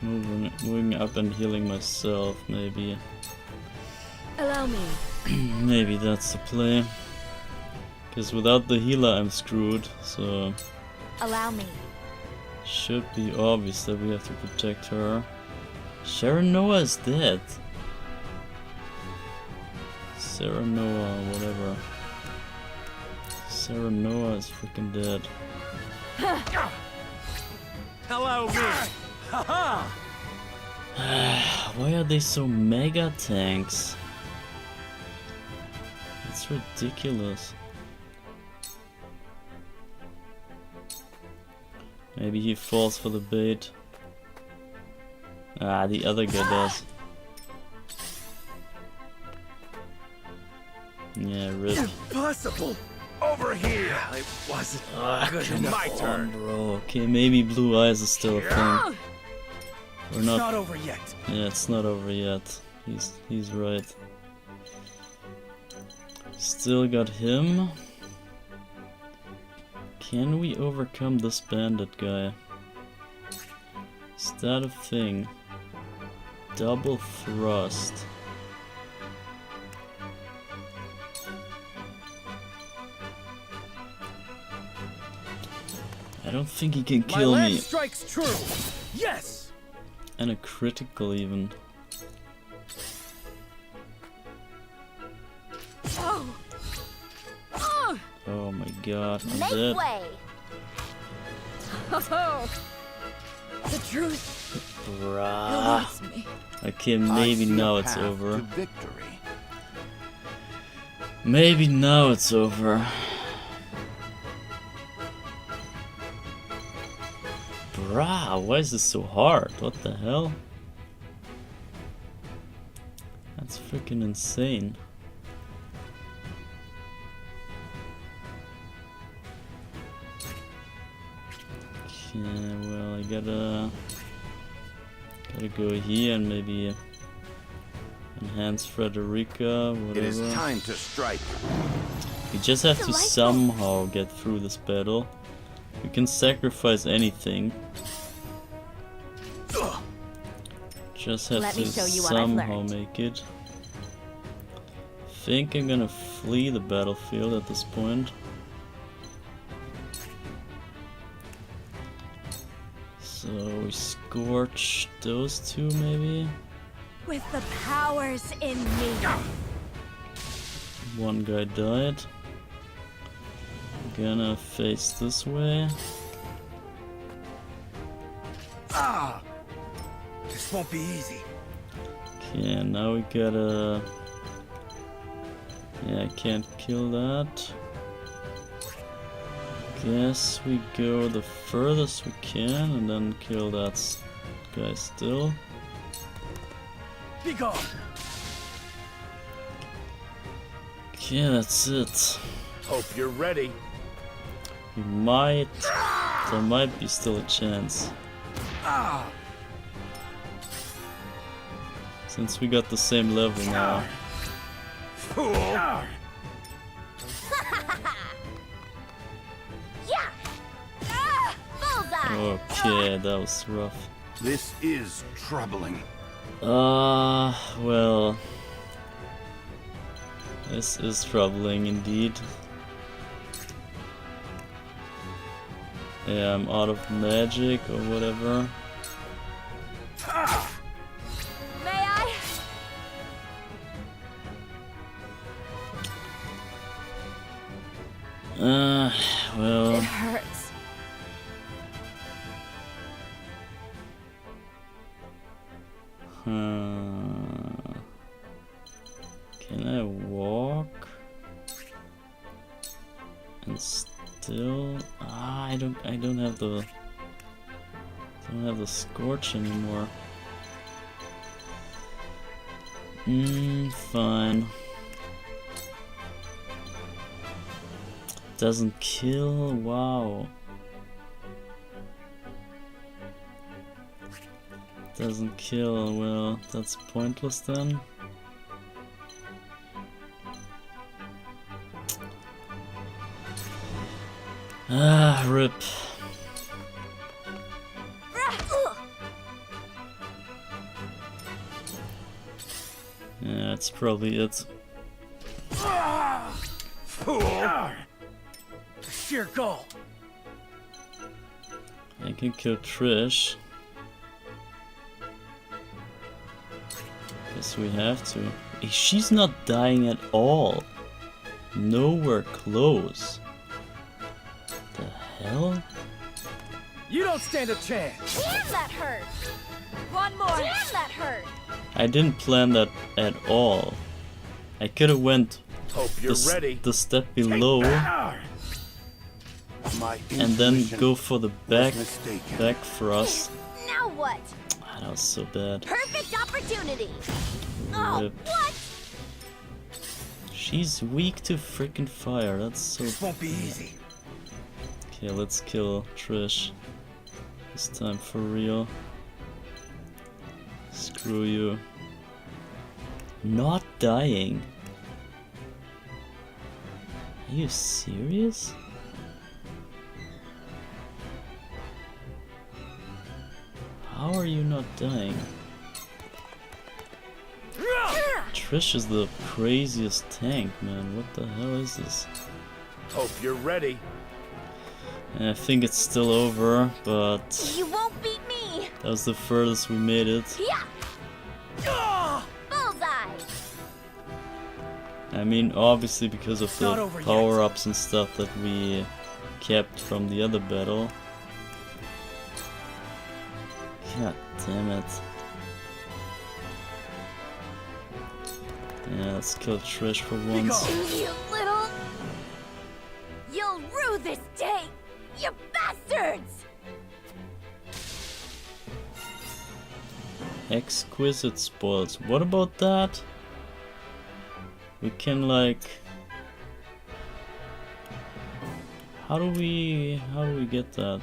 Moving up and healing myself, maybe.
Allow me.
Maybe that's the play. Because without the healer I'm screwed, so...
Allow me.
Should be obvious that we have to protect her. Sharon Noah is dead. Sarah Noah, whatever. Sarah Noah is freaking dead.
Hello, me. Haha.
Why are they so mega tanks? It's ridiculous. Maybe he falls for the bait. Ah, the other guy does. Yeah, rip.
Impossible. Over here. It wasn't good enough. My turn,
bro. Okay, maybe Blue Eyes is still a thing. We're
It's not over yet.
Yeah, it's not over yet. He's right. Still got him. Can we overcome this bandit guy? Is that a thing? Double thrust. I don't think he can kill
My
me.
last strike's true. Yes.
And a critical even. Oh my god, I'm
Make
dead.
way.
The truth
Bruh.
awaits me.
Okay, maybe
I see
now
a
it's
path
over.
to victory.
Maybe now it's over. Bruh, why is this so hard? What the hell? That's freaking insane. Okay, well, I gotta go here and maybe enhance Frederica, whatever.
It is time to strike.
We just have to somehow get through this battle. We can sacrifice anything. Just have to somehow make it. Think I'm gonna flee the battlefield at this point. So we scorch those two maybe.
With the powers in me.
One guy died. Gonna face this way.
Ah! This won't be easy.
Okay, and now we gotta... Yeah, I can't kill that. Guess we go the furthest we can and then kill that guy still.
Be gone.
Okay, that's it.
Hope you're ready.
We might... There might be still a chance.
Ah!
Since we got the same level now.
Fool!
Yeah. Bullseye.
Okay, that was rough.
This is troubling.
Well... This is troubling indeed. Yeah, I'm out of magic or whatever.
May I?
Well...
It hurts.
Can I walk? And still... I don't have the... don't have the scorch anymore. Fine. Doesn't kill, wow. Doesn't kill, well, that's pointless then. Ah, rip. Yeah, that's probably it.
Fool! Sheer goal.
I can kill Trish. Guess we have to. She's not dying at all. Nowhere close. The hell?
You don't stand a chance.
Damn, that hurt. One more. Damn, that hurt.
I didn't plan that at all. I could have went
Hope you're ready.
the step below and then go for the back thrust.
Now what?
That was so bad.
Perfect opportunity. Oh,
Rip.
what?
She's weak to freaking fire. That's so
This won't be easy.
Okay, let's kill Trish. This time for real. Screw you. Not dying. Are you serious? How are you not dying? Trish is the craziest tank, man. What the hell is this?
Hope you're ready.
And I think it's still over, but
You won't beat me.
that was the furthest we made it.
Yeah. Bullseye.
I mean, obviously because of
not
the
over yet.
power-ups and stuff that we kept from the other battle. God damn it. Yeah, let's kill Trish for once.
You little... You'll rue this day, you bastards!
Exquisite spoils. What about that? We can like... How do we get that?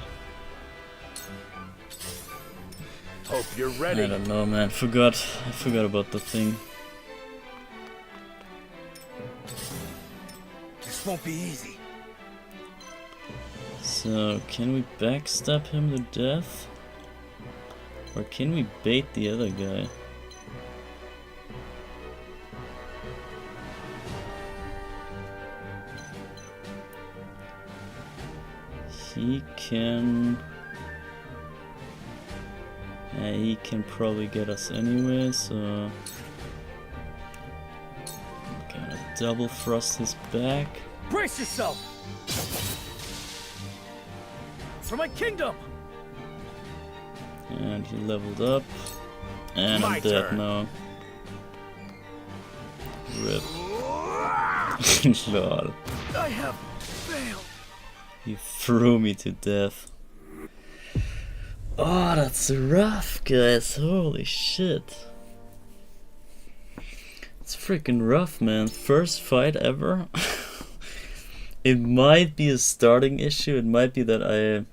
Hope you're ready.
I don't know, man. I forgot about the thing.
This won't be easy.
So, can we backstab him to death? Or can we bait the other guy? He can... Yeah, he can probably get us anyway, so... Gonna double thrust his back.
Brace yourself! For my kingdom!
And he leveled up. And
My
I'm dead
turn.
now. Rip. Lol.
I have failed.
He threw me to death. Oh, that's rough, guys. Holy shit. It's freaking rough, man. First fight ever. It might be a starting issue. It might be that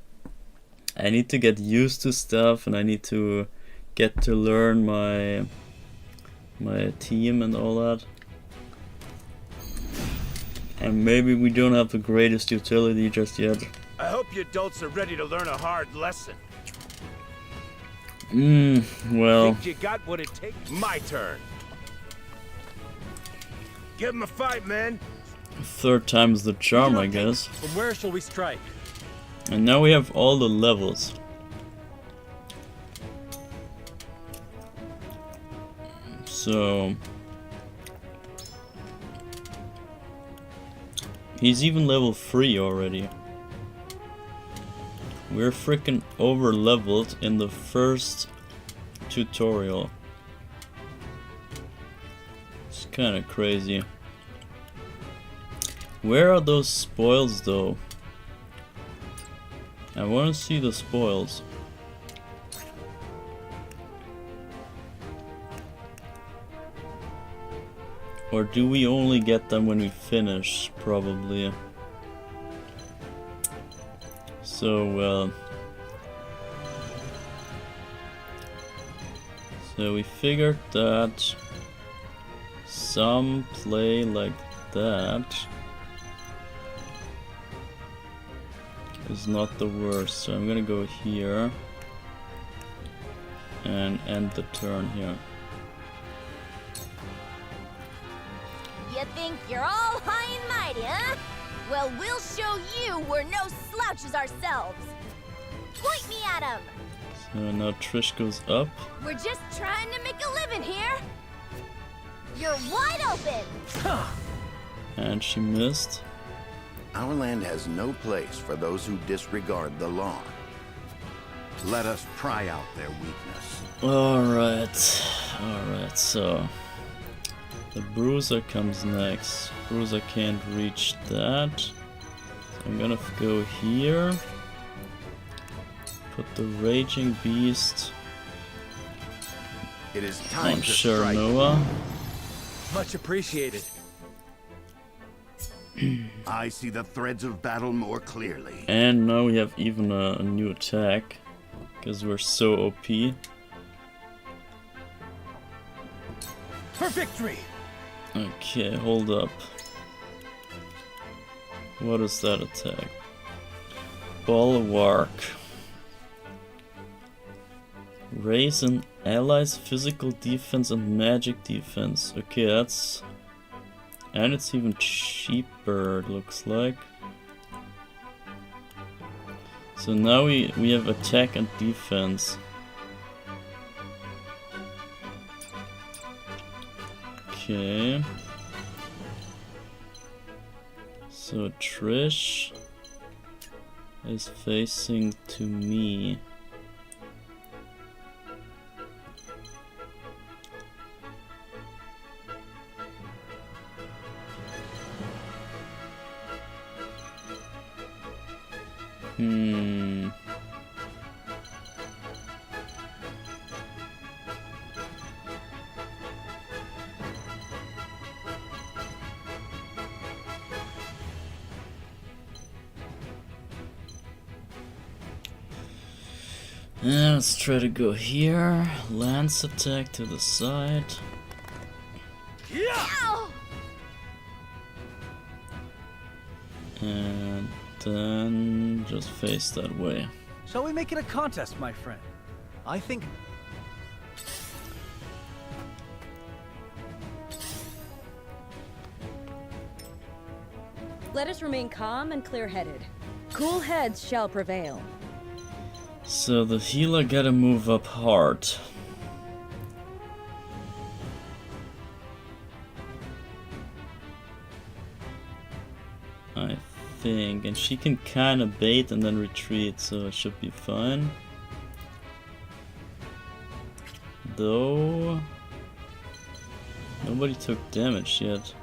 I need to get used to stuff and I need to get to learn my team and all that. And maybe we don't have the greatest utility just yet.
I hope you adults are ready to learn a hard lesson.
Well...
Think you got what it takes? My turn. Give him a fight, man.
Third time's the charm, I guess.
From where shall we strike?
And now we have all the levels. So... He's even level 3 already. We're freaking over leveled in the first tutorial. It's kinda crazy. Where are those spoils though? I wanna see the spoils. Or do we only get them when we finish? Probably. So we figured that some play like that is not the worst. So I'm gonna go here and end the turn here.
You think you're all high and mighty, huh? Well, we'll show you we're no slouches ourselves. Point me at him.
So now Trish goes up.
We're just trying to make a living here. You're wide open.
And she missed.
Our land has no place for those who disregard the law. Let us pry out their weakness.
Alright, so the Bruiser comes next. Bruiser can't reach that. So I'm gonna go here. Put the Raging Beast
It is time
on
to strike.
Noah.
Much appreciated.
I see the threads of battle more clearly.
And now we have even a new attack. Because we're so OP.
For victory!
Okay, hold up. What is that attack? Bulwark. Raise an ally's physical defense and magic defense. Okay, that's... And it's even cheaper, it looks like. So now we have attack and defense. Okay. So Trish is facing to me. Yeah, let's try to go here. Lance attack to the side.
Ow!
And then just face that way.
Shall we make it a contest, my friend?
I think...
Let us remain calm and clear-headed. Cool heads shall prevail.
So the healer gotta move up hard. I think, and she can kind of bait and then retreat, so it should be fine. Though nobody took damage yet.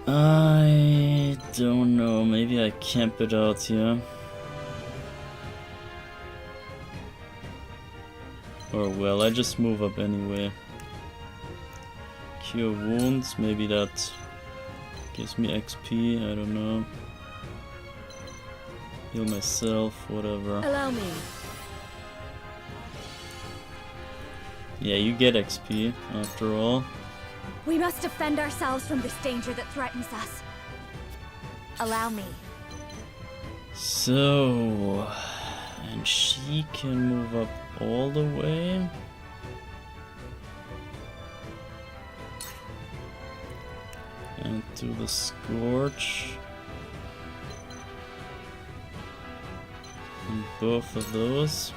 I don't know, maybe I camp it out here. Or well, I just move up anyway. Cure wounds, maybe that gives me XP, I don't know. Heal myself, whatever.
Allow me.
Yeah, you get XP after all.
We must defend ourselves from this danger that threatens us. Allow me.
So, and she can move up all the way. And do the Scorch. And both of those.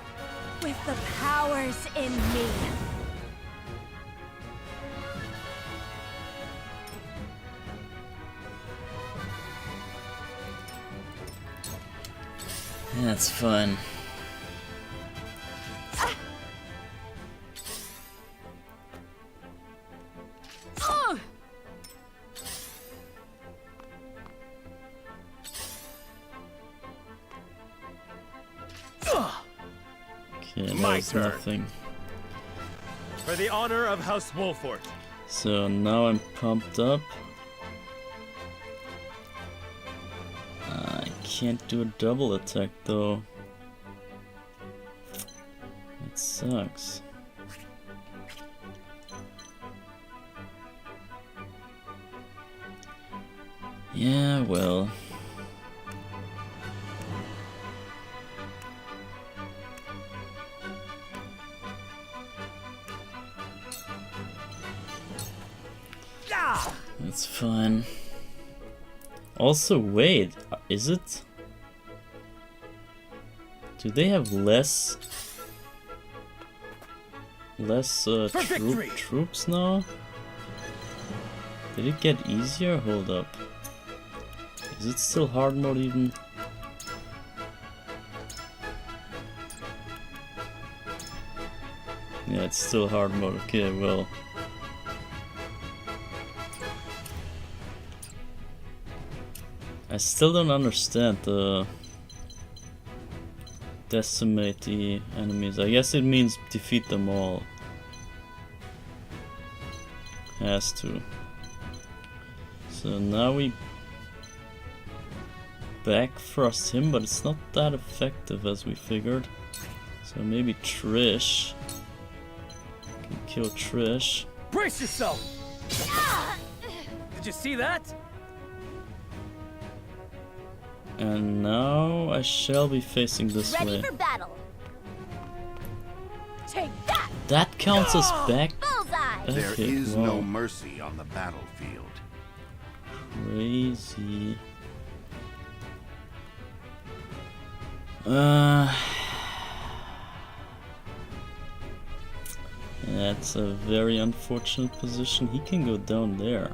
With the powers in me.
That's fun. Okay,
My
that's
turn.
nothing.
For the honor of House Wolfort.
So now I'm pumped up. I can't do a double attack though. It sucks. Yeah, well. That's fine. Also, wait, is it? Do they have less troops now? Did it get easier? Hold up. Is it still hard mode even? Yeah, it's still hard mode. Okay, well. I still don't understand the decimate the enemies. I guess it means defeat them all. Has to. So now we back thrust him, but it's not that effective as we figured. So maybe Trish can kill Trish.
Brace yourself! Did you see that?
And now I shall be facing this
Ready
way.
for battle. Take that!
That counts as back.
Bullseye!
There
Okay,
is
wow.
no mercy on the battlefield.
Crazy. That's a very unfortunate position. He can go down there.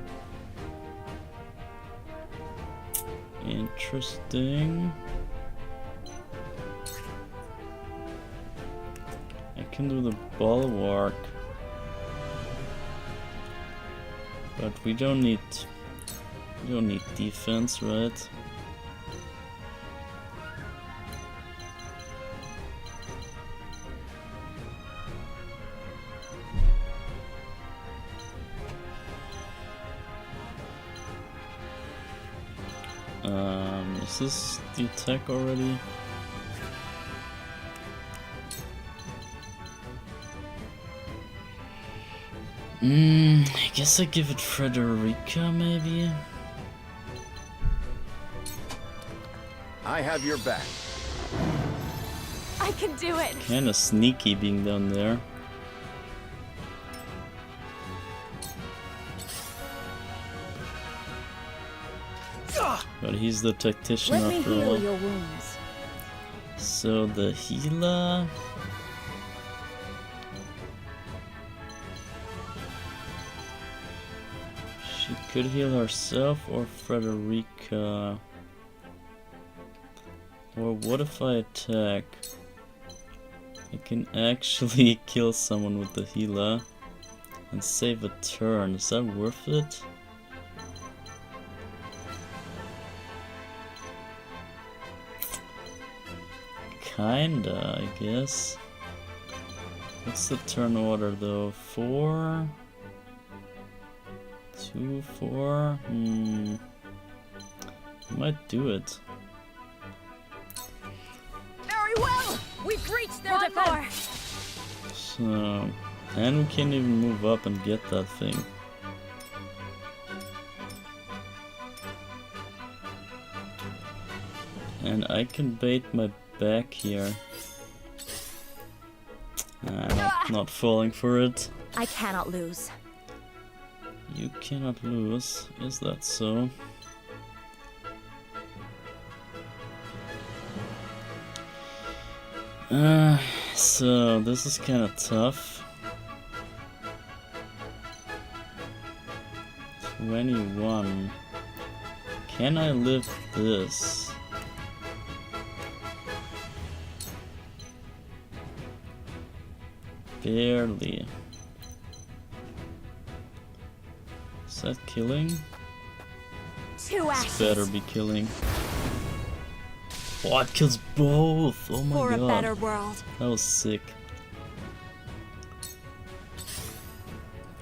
Interesting. I can do the bulwark. But we don't need defense, right? Is this the attack already? I guess I give it Frederica, maybe?
I have your back.
I can do it!
Kinda sneaky being down there. But he's the tactician
Let me
after
heal
all.
your wounds.
So the healer... She could heal herself or Frederica. Or what if I attack? I can actually kill someone with the healer and save a turn. Is that worth it? Kinda, I guess. What's the turn order though? 4? 2, 4? Might do it.
Very well! We've reached their defense!
So, and we can't even move up and get that thing. And I can bait my back here. Not falling for it.
I cannot lose.
You cannot lose. Is that so? So this is kind of tough. 21. Can I lift this? Barely. Is that killing? This better be killing. Oh, it kills both! Oh my god.
For a better world.
That was sick.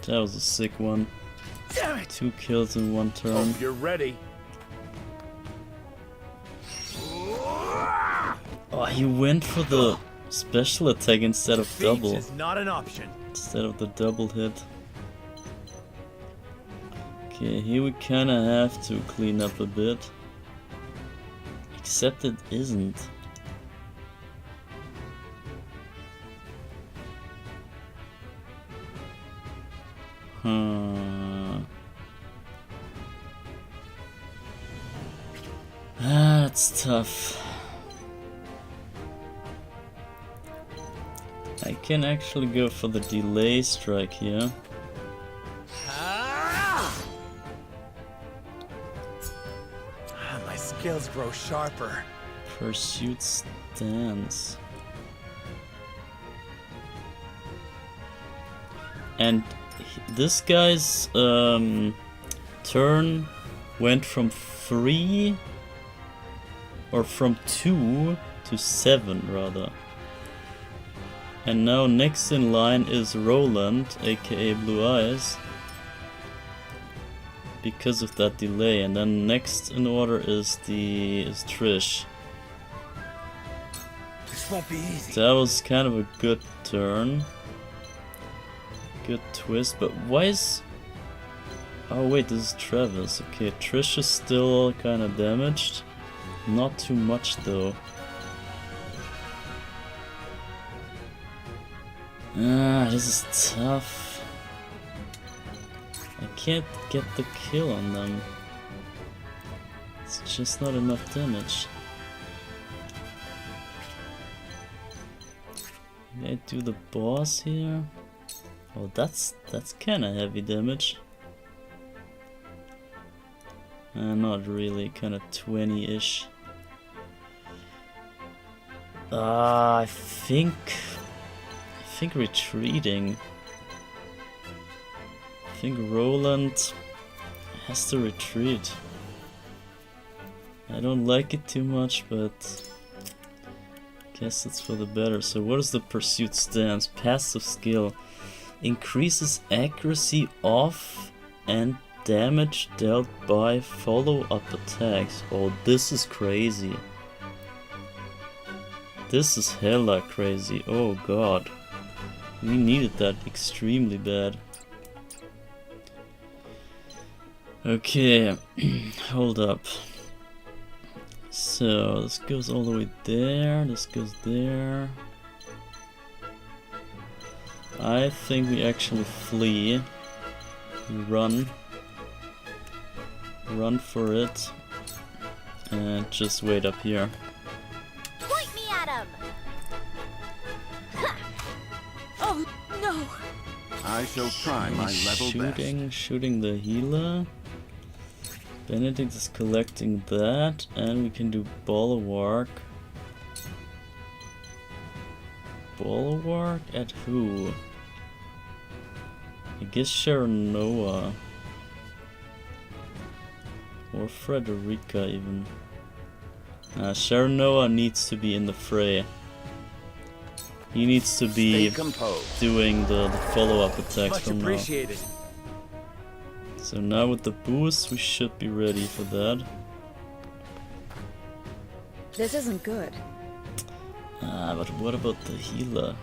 That was a sick one.
Damn it!
2 kills in 1 turn.
Hope you're ready.
Oh, he went for the special attack instead of double.
Defeat is not an option.
Instead of the double hit. Okay, here we kinda have to clean up a bit. Except it isn't. That's tough. I can actually go for the delay strike here.
My skills grow sharper.
Pursuit stance. And this guy's turn went from 3 or from 2 to 7 rather. And now next in line is Roland, aka Blue Eyes, because of that delay. And then next in order is Trish.
This won't be easy.
That was kind of a good turn. Good twist, but why is... Oh wait, this is Travis. Okay, Trish is still kind of damaged. Not too much though. This is tough. I can't get the kill on them. It's just not enough damage. Can I do the boss here? Oh, that's kinda heavy damage. Not really, kinda 20-ish. I think retreating. I think Roland has to retreat. I don't like it too much, but guess it's for the better. So what is the pursuit stance? Passive skill. Increases accuracy off and damage dealt by follow-up attacks. Oh, this is crazy. This is hella crazy. Oh god. We needed that extremely bad. Okay, hold up. So, this goes all the way there, this goes there. I think we actually flee. We run. Run for it. And just wait up here.
Point me at him!
Oh, no!
I shall try my level best.
Shooting the healer. Benedict is collecting that, and we can do bulwark. Bulwark at who? I guess Sharanoa. Or Frederica even. Sharanoa needs to be in the fray. He needs to be doing the follow-up attacks from now. So now with the boost we should be ready for that.
This isn't good.
But what about the healer?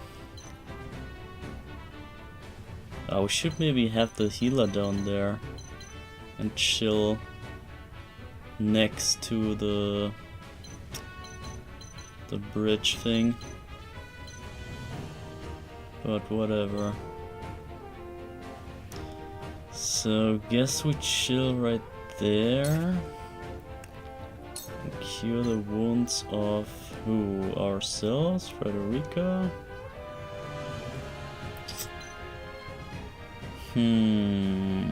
We should maybe have the healer down there and chill next to the bridge thing. But whatever. So guess we chill right there. And cure the wounds of who? Ourselves? Frederica? We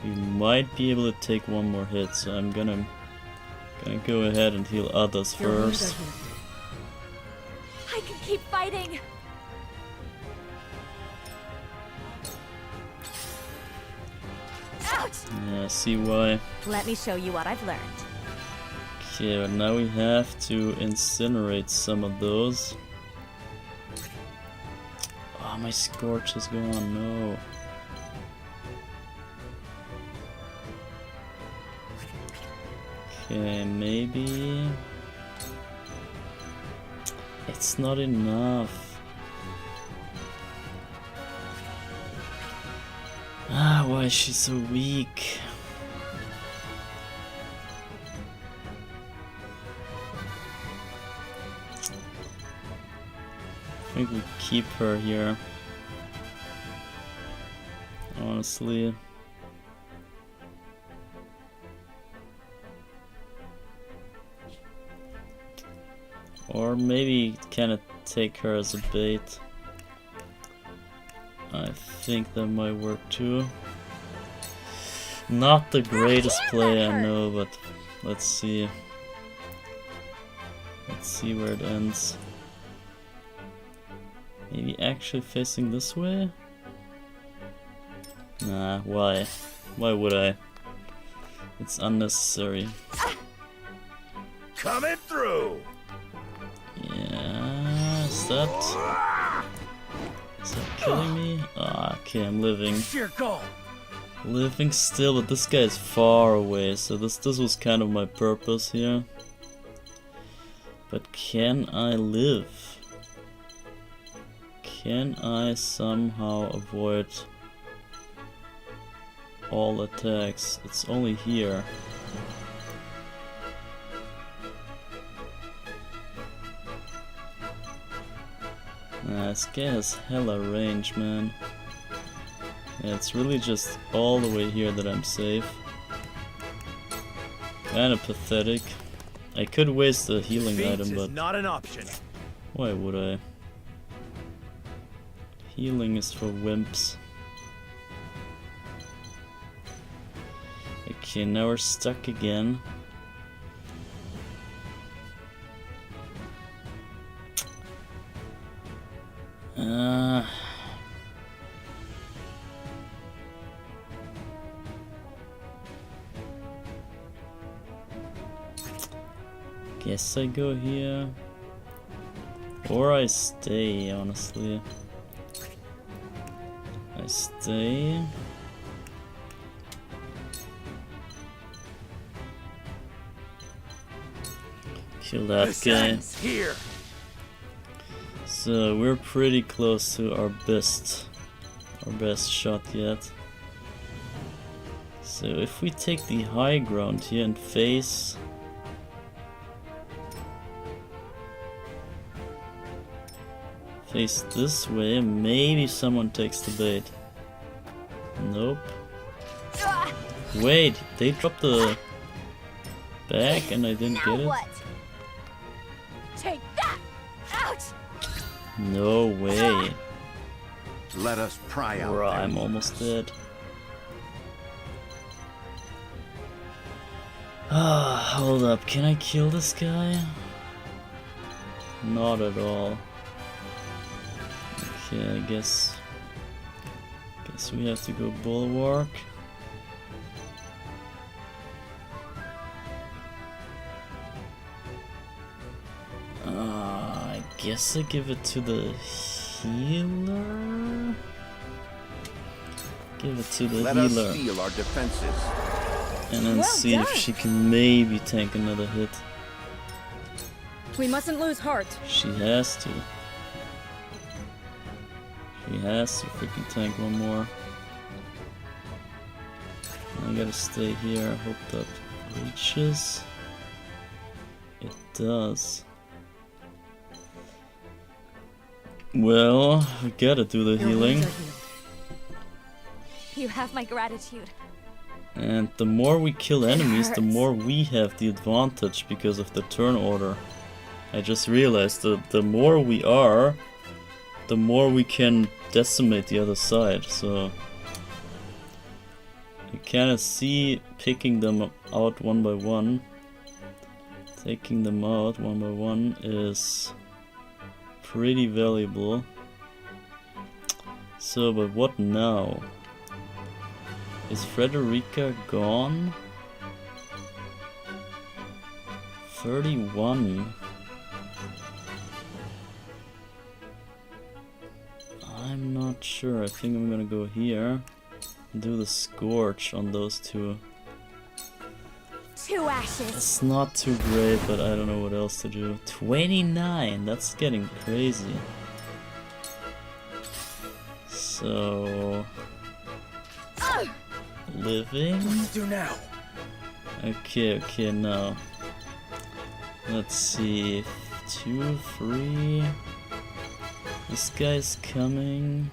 might be able to take one more hit, so I'm gonna go ahead and heal others first.
I can keep fighting! Ouch!
Yeah, see why.
Let me show you what I've learned.
Okay, but now we have to incinerate some of those. Oh, my Scorch is gone, no. Okay, maybe... It's not enough. Why is she so weak? I think we keep her here. Honestly. Or maybe kind of take her as a bait. I think that might work too. Not the greatest play, I know, but let's see. Let's see where it ends. Maybe actually facing this way? Nah, why? Why would I? It's unnecessary.
Coming through!
Yeah, is that killing me? Ah, okay, I'm living. Living still, but this guy is far away, so this was kind of my purpose here. But can I live? Can I somehow avoid all attacks? It's only here. This guy has hella range, man. Yeah, it's really just all the way here that I'm safe. Kinda pathetic. I could waste a healing item, but
not an option.
Why would I? Healing is for wimps. Okay, now we're stuck again. Guess I go here. Or I stay, honestly. I stay. Kill that guy.
Here.
So we're pretty close to our best shot yet. So if we take the high ground here and face this way, maybe someone takes the bait. Nope. Wait, they dropped the bag and I didn't get it?
What? Take that! Ouch!
No way.
Let us pry out.
Bro, I'm almost dead. Ah, hold up. Can I kill this guy? Not at all. Okay, I guess we have to go bulwark. I guess I give it to the healer. Give it to the
Let
healer.
us steal our defenses.
And then see if she can maybe tank another hit.
We mustn't lose heart.
She has to. She has to freaking tank one more. I gotta stay here. Hope that reaches. It does. Well, we gotta do the healing.
You have my gratitude.
And the more we kill enemies, the more we have the advantage because of the turn order. I just realized that the more we are, the more we can decimate the other side. So you kind of see picking them out one by one. Taking them out one by one is pretty valuable. So, but what now? Is Frederica gone? 31. I'm not sure. I think I'm gonna go here and do the scorch on those two.
2 ashes.
It's not too great, but I don't know what else to do. 29. That's getting crazy. So living.
What to do now?
Okay, now. Let's see. 2, 3. This guy's coming.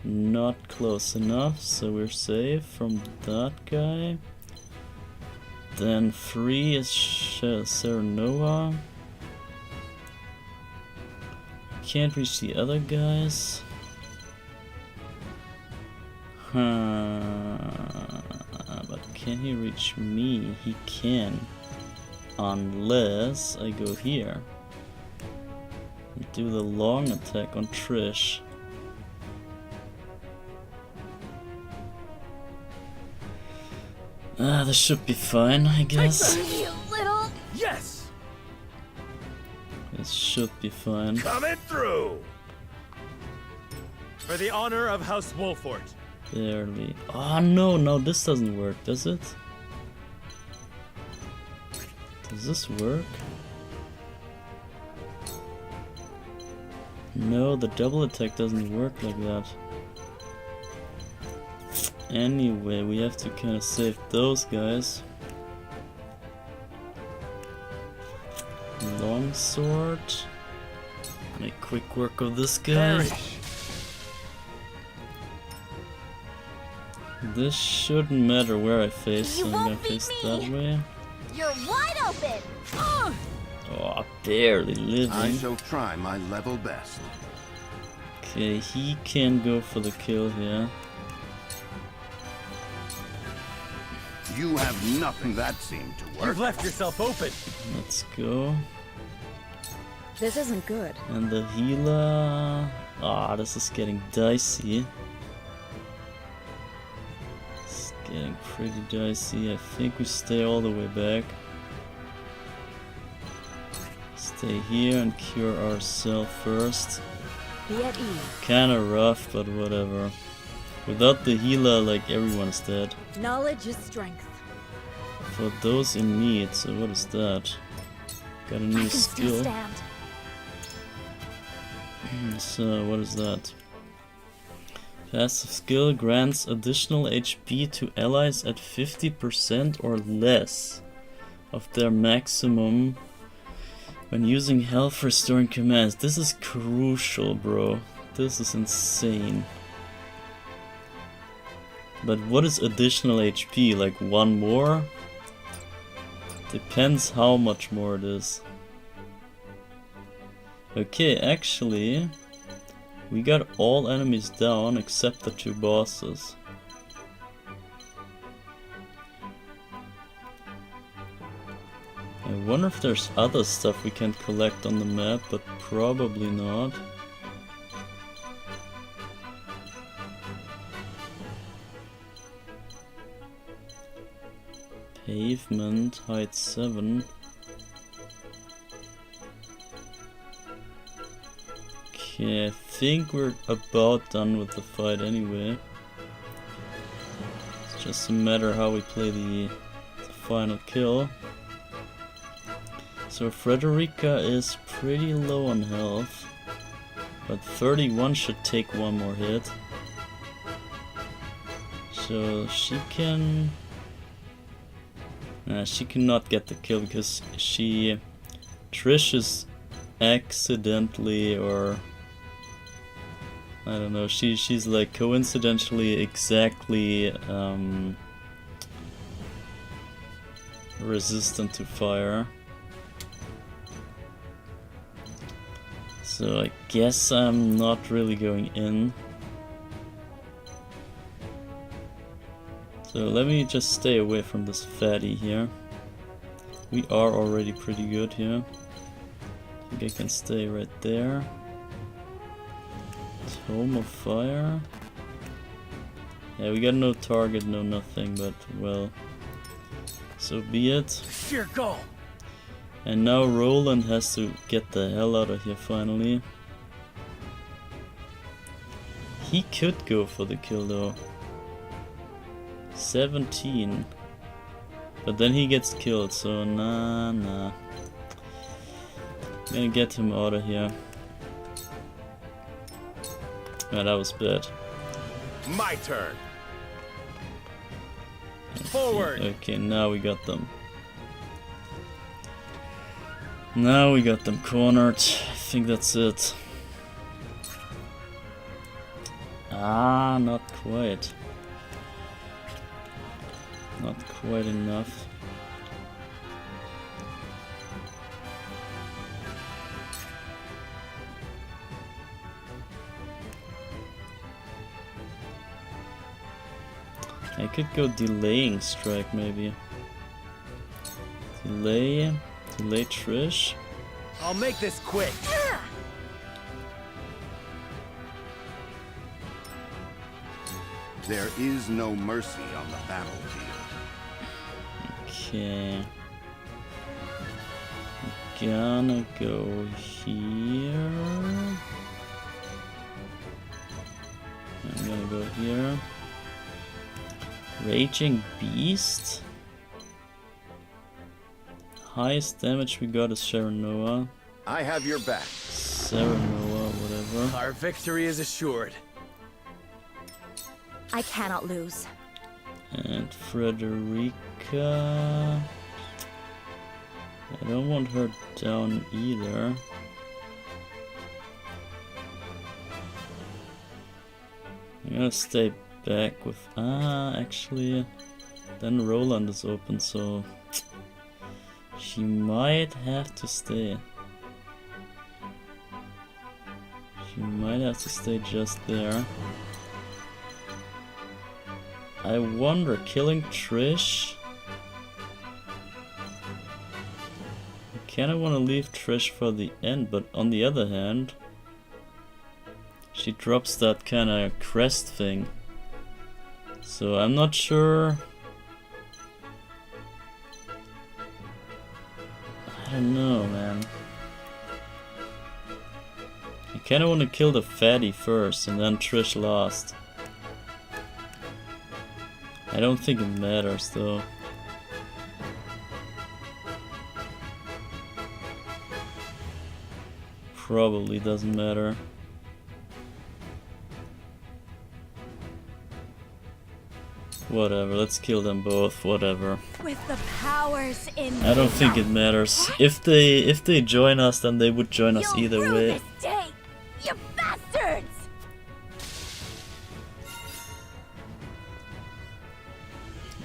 Not close enough, so we're safe from that guy. Then 3 is Serenoa. Can't reach the other guys. But can he reach me? He can. Unless I go here. Do the long attack on Trish. This should be fine, I guess.
You little...
Yes!
This should be fine.
Coming through! For the honor of House Wolfort.
Barely. Oh no, this doesn't work, does it? Does this work? No, the double attack doesn't work like that. Anyway, we have to kind of save those guys. Longsword. Make quick work of this guy.
Perish.
This shouldn't matter where I face, so I'm gonna face that way.
You're wide open!
Oh, barely living.
I shall try my level best.
Okay, he can go for the kill here.
You have nothing that seemed to work.
You've left yourself open.
Let's go.
This isn't good.
And the healer... Ah, this is getting dicey. It's getting pretty dicey. I think we stay all the way back. Stay here and cure ourselves first.
Be at ease.
Kinda rough, but whatever. Without the healer, like, everyone's dead.
Knowledge is strength.
For those in need, so what is that? Got a
I
new
can still
skill.
stand.
So, what is that? Passive skill grants additional HP to allies at 50% or less of their maximum when using health restoring commands. This is crucial, bro. This is insane. But what is additional HP? Like 1 more? Depends how much more it is. Okay, actually, we got all enemies down except the 2 bosses. I wonder if there's other stuff we can collect on the map, but probably not. Pavement, height 7. Okay, I think we're about done with the fight anyway. It's just a matter how we play the final kill. So Frederica is pretty low on health, but 31 should take 1 more hit. So she can... she cannot get the kill because Trish is accidentally, or I don't know, she's like coincidentally exactly resistant to fire. So I guess I'm not really going in. So let me just stay away from this fatty here. We are already pretty good here. I think I can stay right there. Tome of Fire. Yeah, we got no target, no nothing, but well, so be it.
Sheer goal.
And now Roland has to get the hell out of here finally. He could go for the kill though. 17. But then he gets killed, so nah. I'm gonna get him out of here. Oh, that was bad.
My turn. Forward.
Okay, now we got them. Now we got them cornered. I think that's it. Ah, not quite. Not quite enough. I could go delaying strike maybe. Delay Trish.
I'll make this quick.
There is no mercy on the battlefield.
Okay. Gonna go here. I'm gonna go here. Raging Beast. Highest damage we got is Sharanoa.
I have your back.
Serenoa, whatever.
Our victory is assured.
I cannot lose.
And Frederica. I don't want her down either. I'm gonna stay back with... actually... Then Roland is open, so... She might have to stay. She might have to stay just there. I wonder, killing Trish? I kinda wanna leave Trish for the end, but on the other hand, she drops that kinda crest thing. So I'm not sure. I don't know, man. I kinda wanna kill the fatty first and then Trish last. I don't think it matters though. probably doesn't matter. Whatever, let's kill them both, whatever.
With the powers in
I don't think it matters. If they join us, then they would join us either way.
This day, you bastards!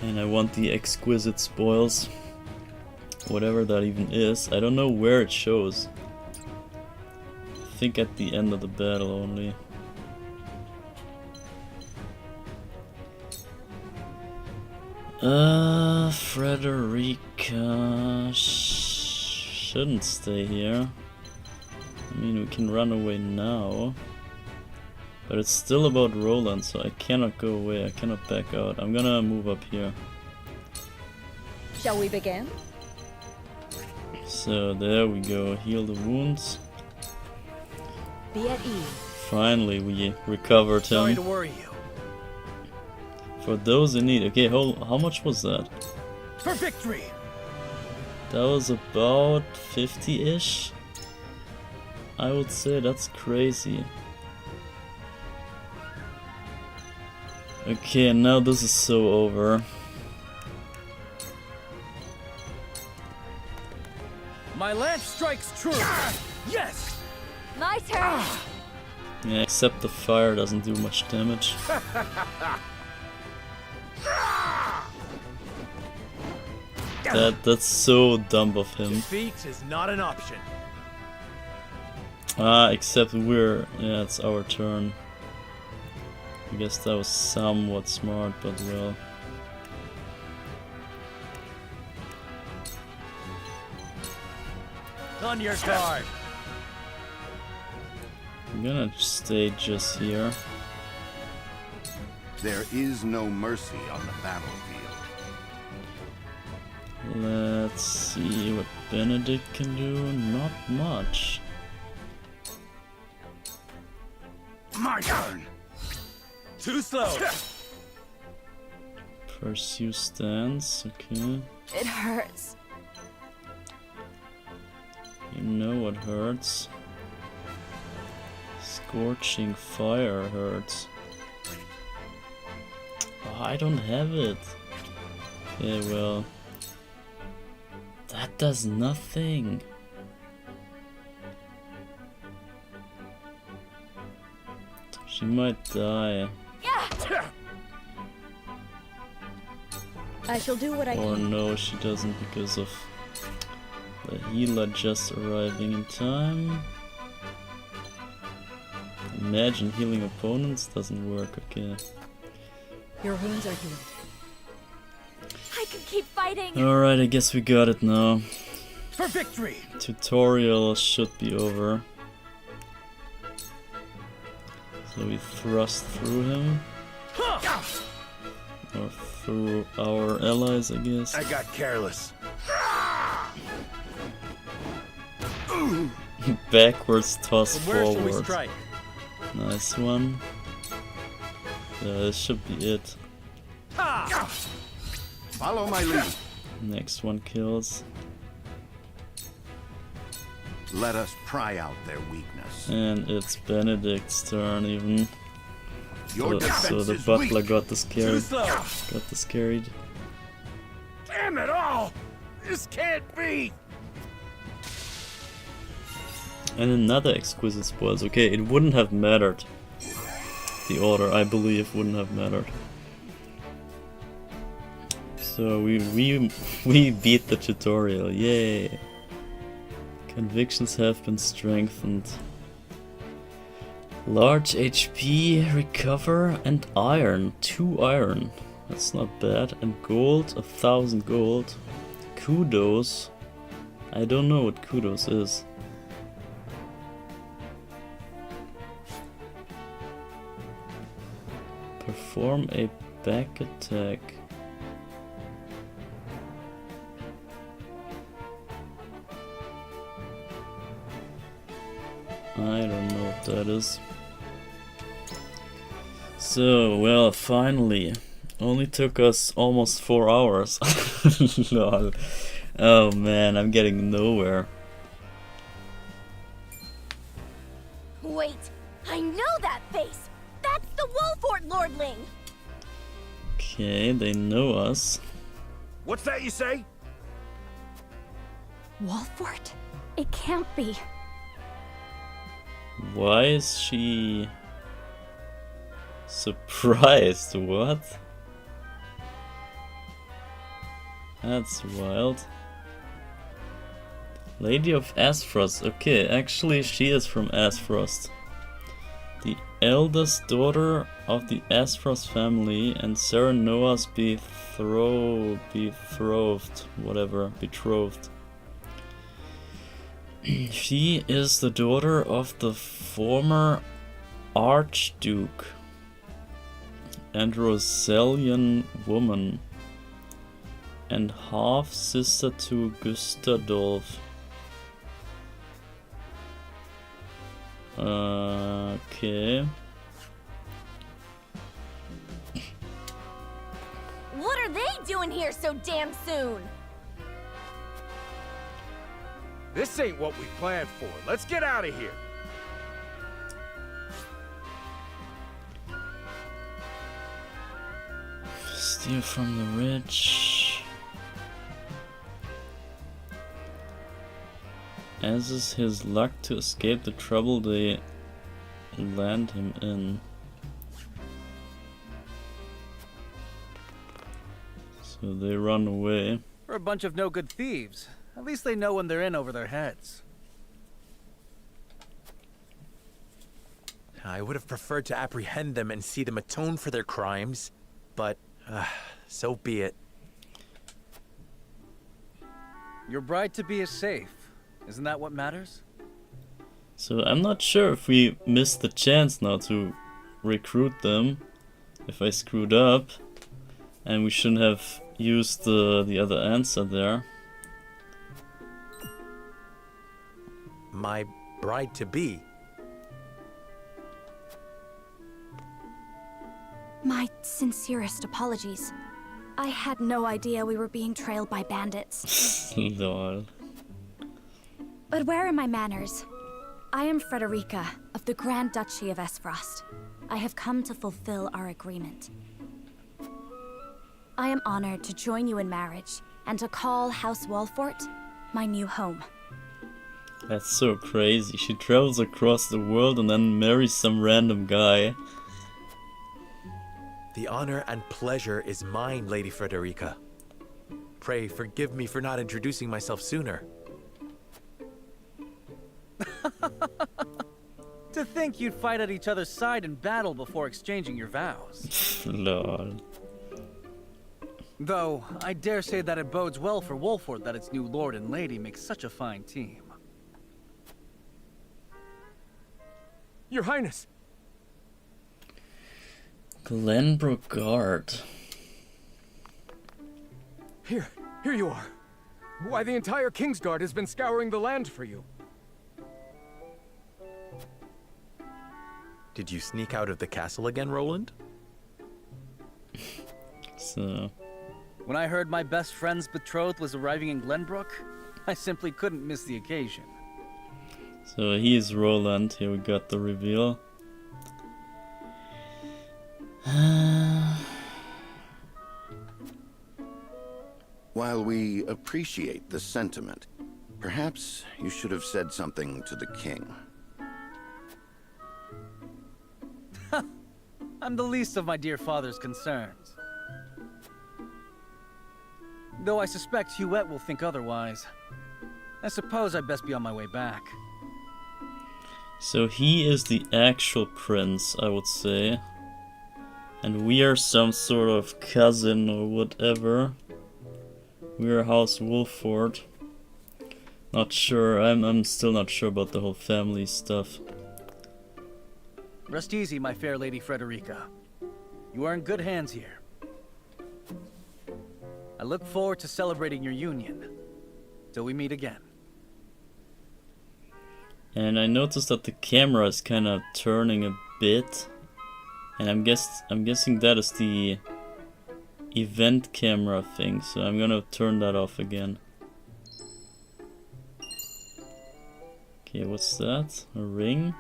And I want the exquisite spoils. Whatever that even is. I don't know where it shows. I think at the end of the battle only. Frederica shouldn't stay here. I mean, we can run away now. But it's still about Roland, so I cannot go away, I cannot back out. I'm gonna move up here.
Shall we begin?
So there we go, heal the wounds.
Be at ease.
Finally we recovered him.
Sorry to worry you.
For those in need. Okay, how much was that?
For victory!
That was about 50-ish. I would say that's crazy. Okay, and now this is so over.
My lance strikes true! Yes!
My turn!
Yeah, except the fire doesn't do much damage. That's so dumb of him.
Defeat is not an option.
Except yeah, it's our turn. I guess that was somewhat smart, but well.
On your guard.
I'm gonna stay just here.
There is no mercy on the battlefield.
Let's see what Benedict can do. Not much.
My turn.
Too slow.
Pursue stance, okay.
It hurts.
You know what hurts. Scorching fire hurts. Oh, I don't have it. Okay, well. That does nothing. She might die.
I shall do what I
Or
can.
no, she doesn't because of the healer just arriving in time. Imagine healing opponents doesn't work, okay.
Your wounds are healed.
I can keep fighting!
Alright, I guess we got it now.
For victory!
Tutorial should be over. So we thrust through him. Or through our allies, I guess.
I got careless.
Backwards toss
From where shall we
forward.
strike?
Nice one. Yeah, this should be it.
Follow my lead.
Next one kills.
Let us pry out their weakness.
And it's Benedict's turn even.
Your
So the
defense is
butler
weak.
got this carried.
Too slow.
Got this carried.
Damn it all! This can't be!
And another exquisite spoils. Okay, it wouldn't have mattered. The order, I believe, wouldn't have mattered. So we beat the tutorial. Yay! Convictions have been strengthened. Large HP, recover, and iron. 2 iron. That's not bad. And gold, 1000 gold. Kudos. I don't know what kudos is. Perform a back attack. I don't know what that is. So, well, finally. Only took us almost 4 hours. Lol. Oh man, I'm getting nowhere.
Wait, I know that face! That's the Wolfort Lordling!
Okay, they know us.
What's that you say?
Wolfort? It can't be.
Why is she surprised? What? That's wild. Lady of Aspfrost. Okay, actually she is from Aspfrost. The eldest daughter of the Aspfrost family and Sarah Noah's betrothed. She is the daughter of the former Archduke and Rosalian woman and half-sister to Gustadolf. Okay.
What are they doing here so damn soon?
This ain't what we planned for. Let's get out of here.
Steal from the rich. As is his luck to escape the trouble they land him in. So they run away.
We're a bunch of no-good thieves. At least they know when they're in over their heads.
I would have preferred to apprehend them and see them atone for their crimes, but so be it.
Your bride-to-be is safe. Isn't that what matters?
So I'm not sure if we missed the chance now to recruit them. If I screwed up. And we shouldn't have used the other answer there.
My bride-to-be?
My sincerest apologies. I had no idea we were being trailed by bandits.
Lol.
But where are my manners? I am Frederica of the Grand Duchy of Aspfrost. I have come to fulfill our agreement. I am honored to join you in marriage and to call House Wolfort my new home.
That's so crazy. She travels across the world and then marries some random guy.
The honor and pleasure is mine, Lady Frederica. Pray forgive me for not introducing myself sooner.
To think you'd fight at each other's side in battle before exchanging your vows.
Lol.
Though, I dare say that it bodes well for Wolfort that its new lord and lady make such a fine team.
Your Highness!
Glenbrook Guard.
Here you are. Why, the entire Kingsguard has been scouring the land for you.
Did you sneak out of the castle again, Roland?
So...
When I heard my best friend's betrothed was arriving in Glenbrook, I simply couldn't miss the occasion.
So he's Roland. Here we got the reveal.
While we appreciate the sentiment, perhaps you should have said something to the king.
I'm the least of my dear father's concerns. Though I suspect Huette will think otherwise. I suppose I'd best be on my way back.
So he is the actual prince, I would say. And we are some sort of cousin or whatever. We are House Wolfort. Not sure, I'm still not sure about the whole family stuff.
Rest easy, my fair Lady Frederica. You are in good hands here. I look forward to celebrating your union. Till we meet again.
And I noticed that the camera is kind of turning a bit. And I'm guessing that is the event camera thing, so I'm gonna turn that off again. Okay, what's that? A ring?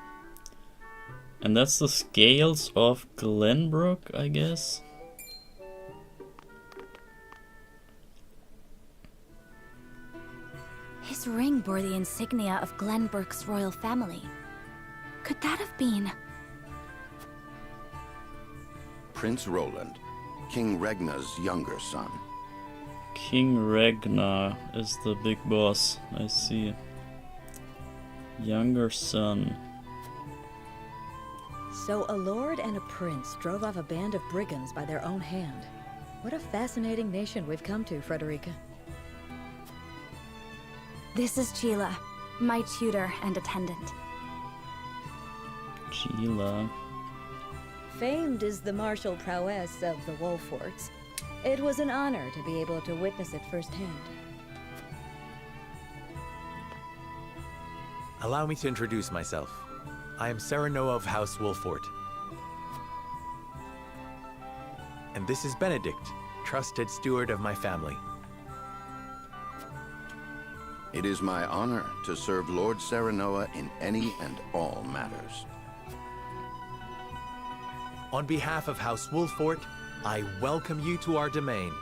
And that's the scales of Glenbrook, I guess.
His ring bore the insignia of Glenbrook's royal family. Could that have been...
Prince Roland, King Regna's younger son.
King Regna is the big boss, I see. Younger son.
So a lord and a prince drove off a band of brigands by their own hand. What a fascinating nation we've come to, Frederica.
This is Sheila, my tutor and attendant.
Sheila.
Famed is the martial prowess of the Wolforts. It was an honor to be able to witness it firsthand.
Allow me to introduce myself. I am Serenoa of House Wolfort. And this is Benedict, trusted steward of my family.
It is my honor to serve Lord Serenoa in any and all matters.
On behalf of House Wolfort, I welcome you to our domain.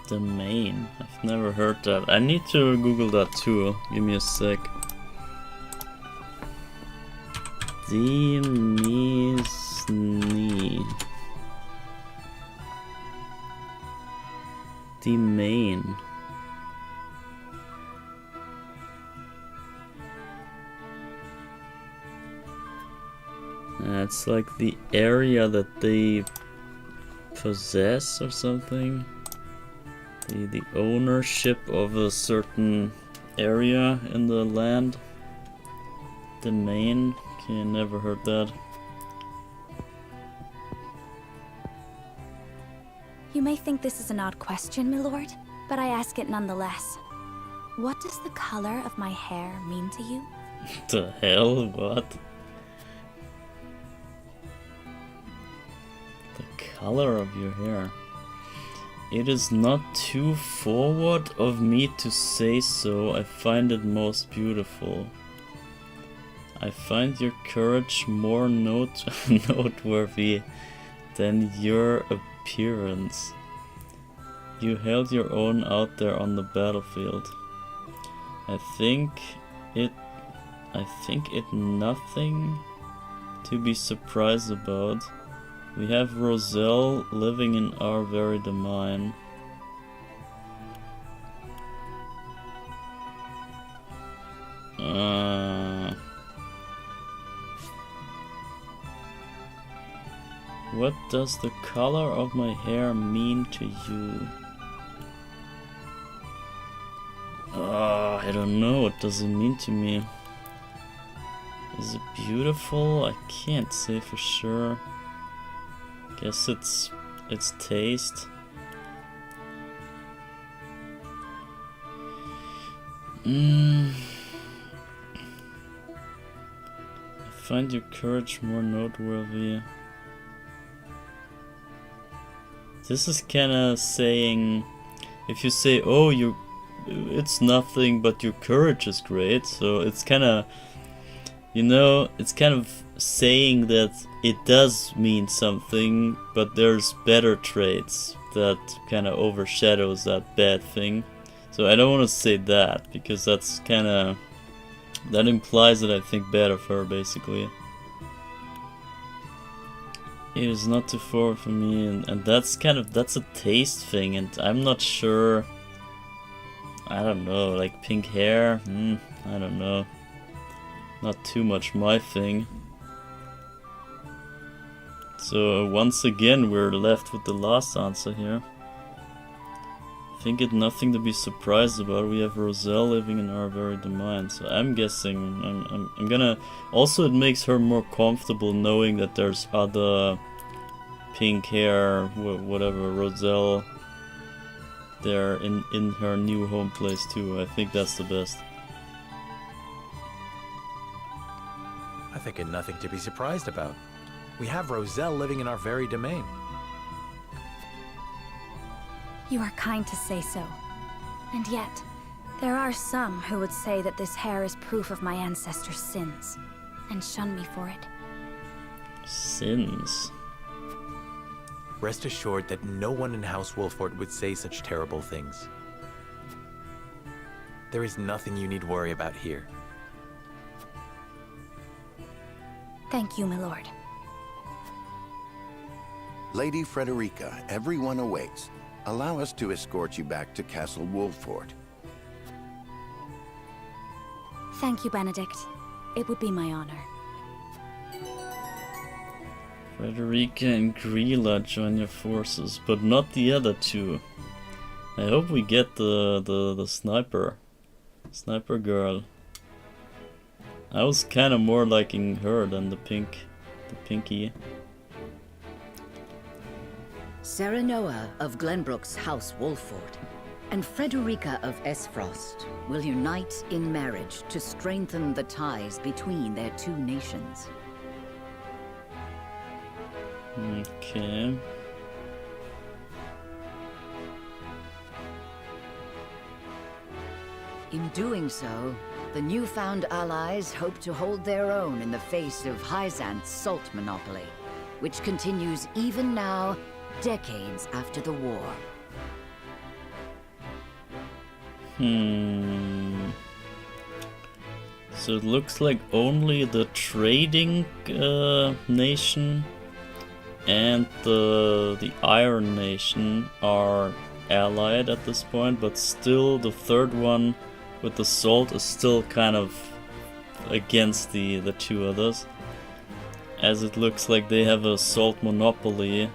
Domain? I've never heard that. I need to Google that too. Give me a sec. Demisni. Domain. It's like the area that they possess or something. The ownership of a certain area in the land. Domain. Okay, never heard that.
You may think this is an odd question, my lord, but I ask it nonetheless. What does the color of my hair mean to you?
The hell? What? The color of your hair. It is not too forward of me to say so. I find it most beautiful. I find your courage more noteworthy than your appearance. You held your own out there on the battlefield. I think it nothing to be surprised about. We have Roselle living in our very domain. What does the color of my hair mean to you? I don't know. What does it mean to me? Is it beautiful? I can't say for sure. Guess it's taste. I find your courage more noteworthy. This is kinda saying, if you say, oh, it's nothing but your courage is great, so it's kinda, you know, it's kind of saying that it does mean something, but there's better traits that kinda overshadows that bad thing. So I don't want to say that, because that's kinda, that implies that I think bad of her, basically. It is not too forward for me, and that's that's a taste thing, and I'm not sure. I don't know, like pink hair, I don't know. Not too much my thing. So once again we're left with the last answer here. I think it nothing to be surprised about. We have Roselle living in our very domain, so I'm guessing I'm gonna. Also, it makes her more comfortable knowing that there's other pink hair, whatever, Roselle there in her new home place too. I think that's the best.
I think it nothing to be surprised about. We have Roselle living in our very domain.
You are kind to say so. And yet, there are some who would say that this hair is proof of my ancestors' sins, and shun me for it.
Sins.
Rest assured that no one in House Wolford would say such terrible things. There is nothing you need worry about here.
Thank you, my lord.
Lady Frederica, everyone awaits. Allow us to escort you back to Castle Wolford.
Thank you, Benedict. It would be my honor.
Frederica and Grilla join your forces, but not the other two. I hope we get the sniper girl. I was kind of more liking her than the pinky.
Serenoa of Glenbrook's House Wolford and Frederica of Esfrost will unite in marriage to strengthen the ties between their two nations.
Okay.
In doing so, the newfound allies hope to hold their own in the face of Hyzant's salt monopoly, which continues even now, decades after the war.
So it looks like only the trading nation and the Iron Nation are allied at this point, but still the third one with the salt is still kind of against the two others, as it looks like they have a salt monopoly.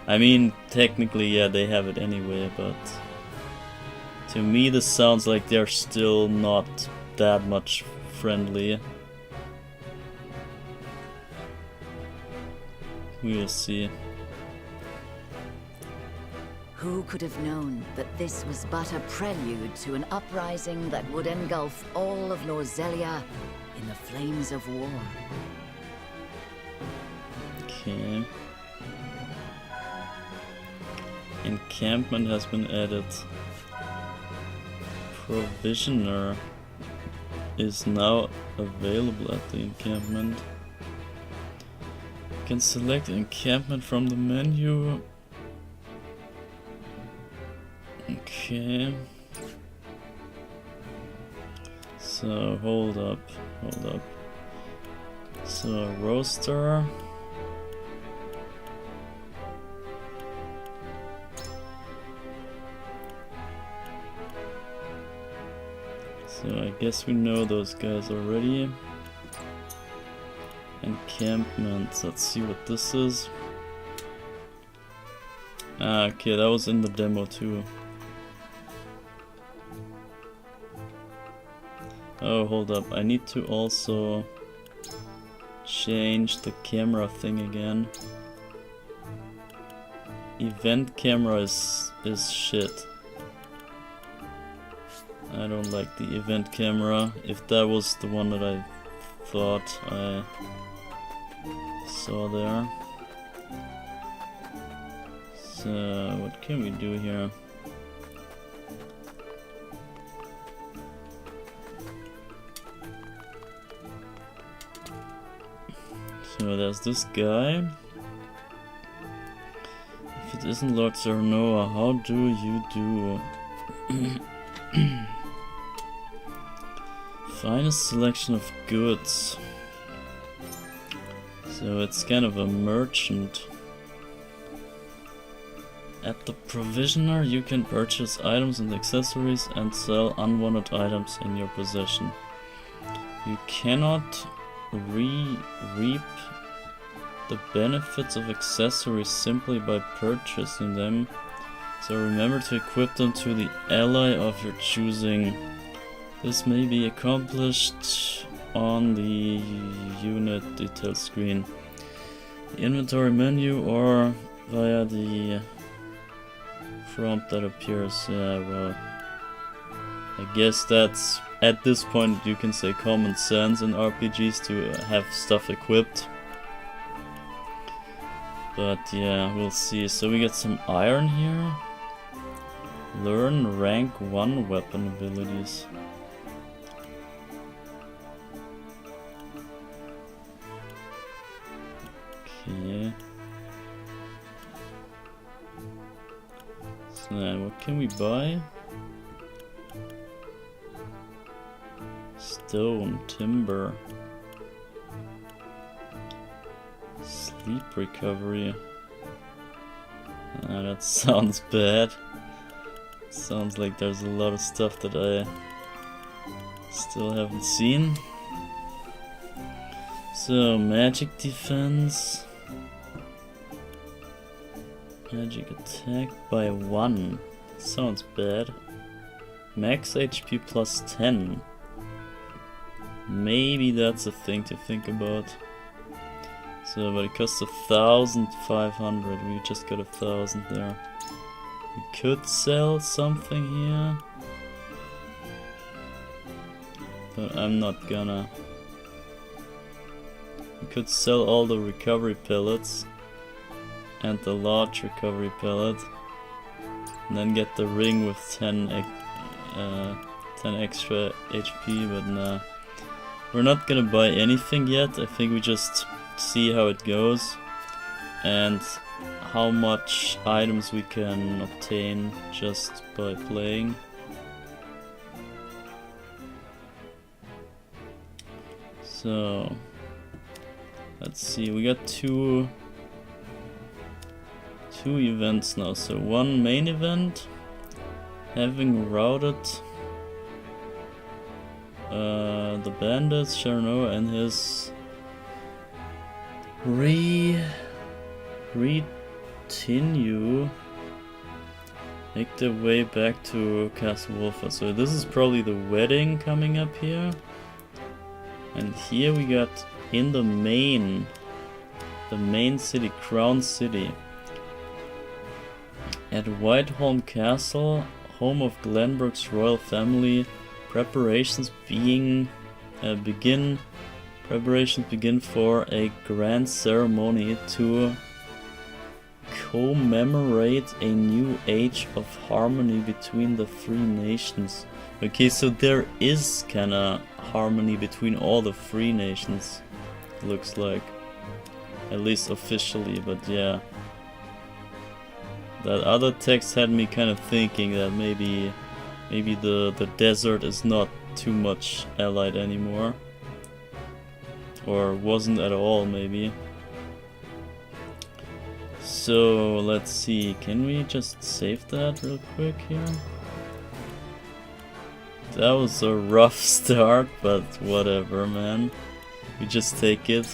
I mean, technically, yeah, they have it anyway, but to me this sounds like they're still not that much friendly. We'll see.
Who could have known that this was but a prelude to an uprising that would engulf all of Norzelia in the flames of war?
Okay. Encampment has been added. Provisioner is now available at the encampment. You can select encampment from the menu. Okay. So hold up. So roaster. So I guess we know those guys already. Encampments, let's see what this is. Ah, okay, that was in the demo too. Oh, hold up, I need to also change the camera thing again. Event camera is shit. I don't like the event camera, if that was the one that I thought I saw there. So, what can we do here? So there's this guy. If it isn't Lord Serenoa, how do you do? Finest selection of goods. So it's kind of a merchant. At the Provisioner you can purchase items and accessories and sell unwanted items in your possession. You cannot reap the benefits of accessories simply by purchasing them, so remember to equip them to the ally of your choosing. This may be accomplished on the unit detail screen, the inventory menu, or via the prompt that appears. Yeah, well, I guess that's, at this point you can say, common sense in RPGs to have stuff equipped. But yeah, we'll see. So we get some iron here. Learn rank 1 weapon abilities. Okay. So then, what can we buy? Stone, timber, sleep recovery. That sounds bad. Sounds like there's a lot of stuff that I still haven't seen. So, magic defense. Magic attack by 1. Sounds bad. Max HP plus 10. Maybe that's a thing to think about. So, but it costs 1,500. We just got 1,000 there. We could sell something here, but I'm not gonna. We could sell all the recovery pellets and the large recovery pellet, and then get the ring with 10 extra HP, but nah. We're not gonna buy anything yet. I think we just see how it goes and how much items we can obtain just by playing. So let's see, we got two events now. So one main event, having routed the bandits, Cherno and his retinue make their way back to Castle Wolford. So this is probably the wedding coming up here. And here we got in the main city, Crown City. At Whiteholm Castle, home of Glenbrook's royal family, preparations begin for a grand ceremony to commemorate a new age of harmony between the three nations. Okay, so there is kinda harmony between all the three nations, looks like. At least officially, but yeah. That other text had me kind of thinking that maybe the desert is not too much allied anymore. Or wasn't at all, maybe. So, let's see, can we just save that real quick here? That was a rough start, but whatever, man. We just take it.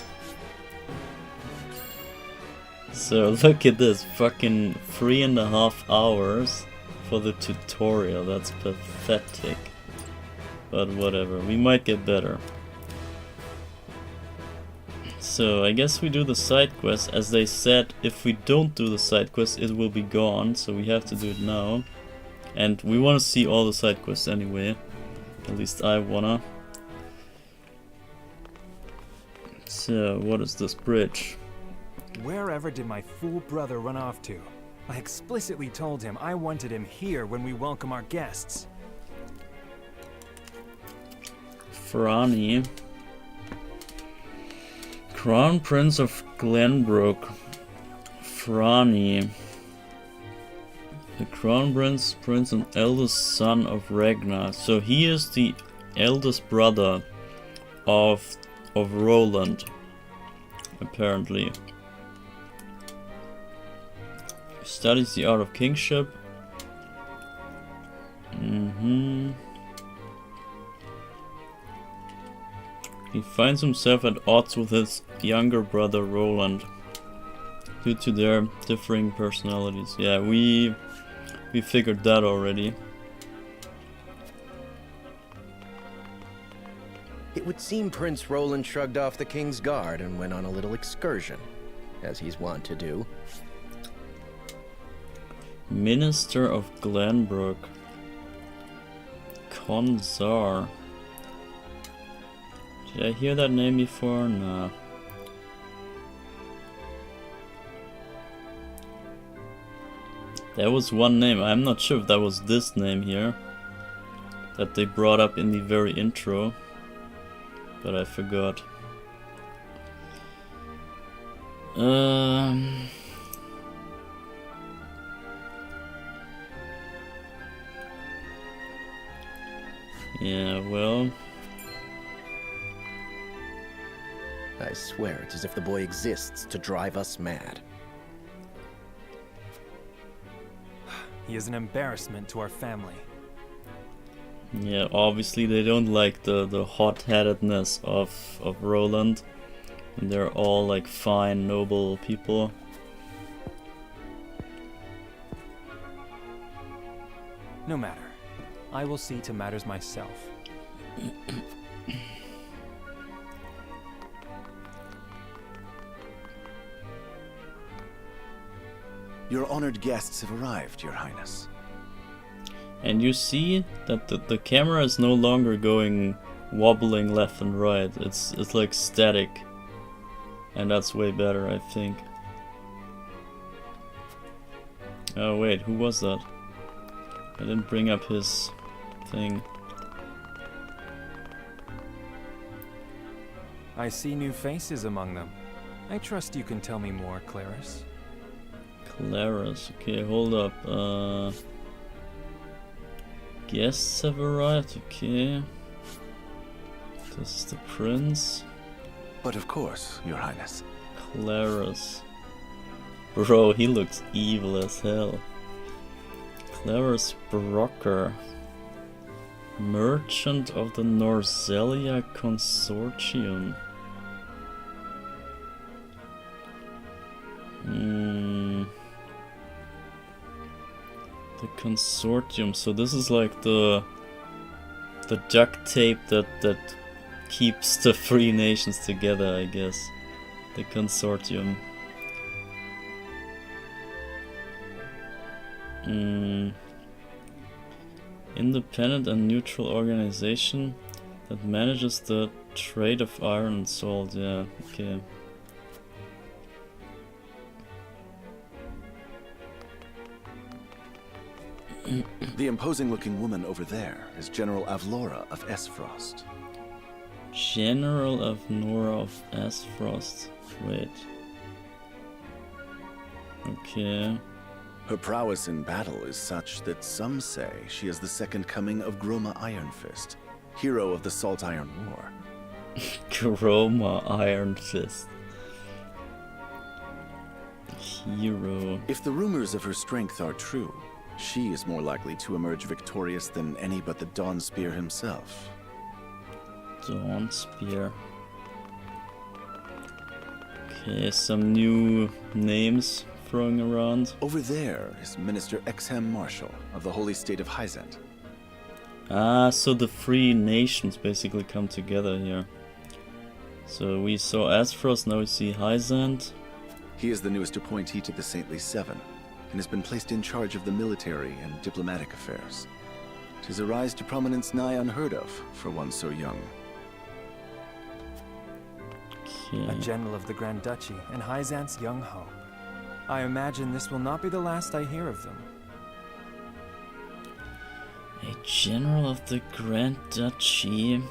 So, look at this, fucking 3.5 hours for the tutorial. That's pathetic. But whatever, we might get better. So I guess we do the side quest. As they said, if we don't do the side quest, it will be gone. So we have to do it now. And we want to see all the side quests anyway. At least I wanna. So what is this bridge?
Wherever did my fool brother run off to? I explicitly told him I wanted him here when we welcome our guests.
Franny. Crown Prince of Glenbrook. Franny. The Crown Prince and eldest son of Ragnar. So he is the eldest brother of Roland, apparently. He studies the art of kingship. He finds himself at odds with his younger brother Roland due to their differing personalities. Yeah, we figured that already.
It would seem Prince Roland shrugged off the King's Guard and went on a little excursion, as he's wont to do.
Minister of Glenbrook. Konzar. Did I hear that name before? Nah. There was one name, I'm not sure if that was this name here that they brought up in the very intro, but I forgot. Yeah, well...
I swear it's as if the boy exists to drive us mad.
He is an embarrassment to our family.
Yeah, obviously they don't like the hot-headedness of Roland. And they're all like fine, noble people.
No matter. I will see to matters myself.
Your honored guests have arrived, Your Highness.
And you see that the camera is no longer going wobbling left and right. It's like static. And that's way better, I think. Oh wait, who was that? I didn't bring up his thing.
I see new faces among them. I trust you can tell me more, Claris.
Claris, okay, hold up. Guests have arrived, okay. This is the prince.
But of course, Your Highness.
Claris. Bro, he looks evil as hell. Claris Brocker. Merchant of the Norzelia Consortium. The Consortium, so this is like the duct tape that keeps the three nations together, I guess. The Consortium. Independent and neutral organization that manages the trade of iron and salt, yeah, okay.
The imposing-looking woman over there is General Avlora of Esfrost.
General of Nora of Esfrost. Wait. Okay.
Her prowess in battle is such that some say she is the second coming of Groma Ironfist, hero of the Salt Iron War.
Groma Ironfist. Hero.
If the rumors of her strength are true, she is more likely to emerge victorious than any but the Dawnspear himself.
Dawnspear. Okay, some new names throwing around.
Over there is Minister Exham Marshall of the Holy State of Hyzant.
Ah, so the three nations basically come together here. So we saw Aspros, now we see Hyzant.
He is the newest appointee to the Saintly Seven, and has been placed in charge of the military and diplomatic affairs. 'Tis a rise to prominence nigh unheard of for one so young.
Okay.
A general of the Grand Duchy and Hyzant's young hope. I imagine this will not be the last I hear of them.
A general of the Grand Duchy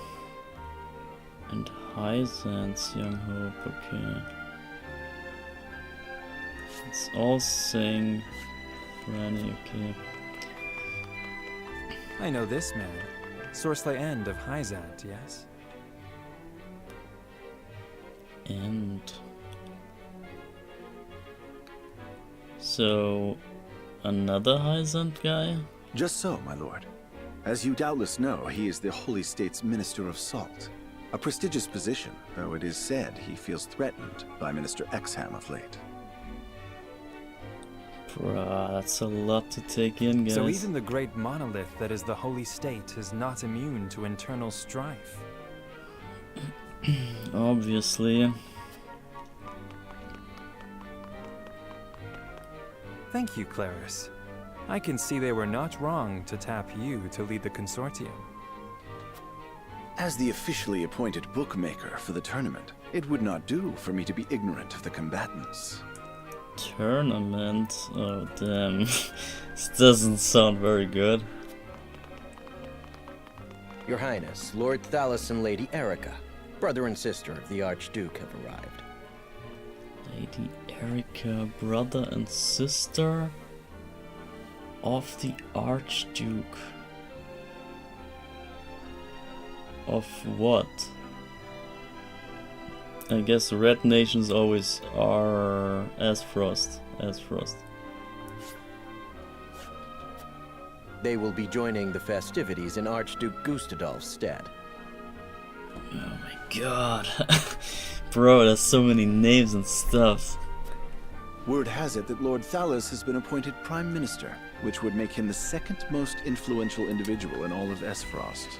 and Hyzant's young hope, okay. It's all saying Franny, okay.
I know this man. Sorsley End of Hyzant, yes?
End. So, another Hyzant guy?
Just so, my lord. As you doubtless know, he is the Holy State's Minister of Salt. A prestigious position, though it is said he feels threatened by Minister Exham of late.
Bruh, that's a lot to take in, guys.
So even the great monolith that is the Holy State is not immune to internal strife.
Obviously.
Thank you, Claris. I can see they were not wrong to tap you to lead the consortium.
As the officially appointed bookmaker for the tournament, it would not do for me to be ignorant of the combatants.
Tournament? Oh, damn. This doesn't sound very good.
Your Highness, Lord Thalos and Lady Erica, brother and sister of the Archduke, have arrived.
Lady Erica, brother and sister of the Archduke. Of what? I guess red nations always are as Frost.
They will be joining the festivities in Archduke Gustadolf's stead.
Oh my god. Bro, there's so many names and stuff.
Word has it that Lord Thalos has been appointed Prime Minister, which would make him the second most influential individual in all of Esfrost.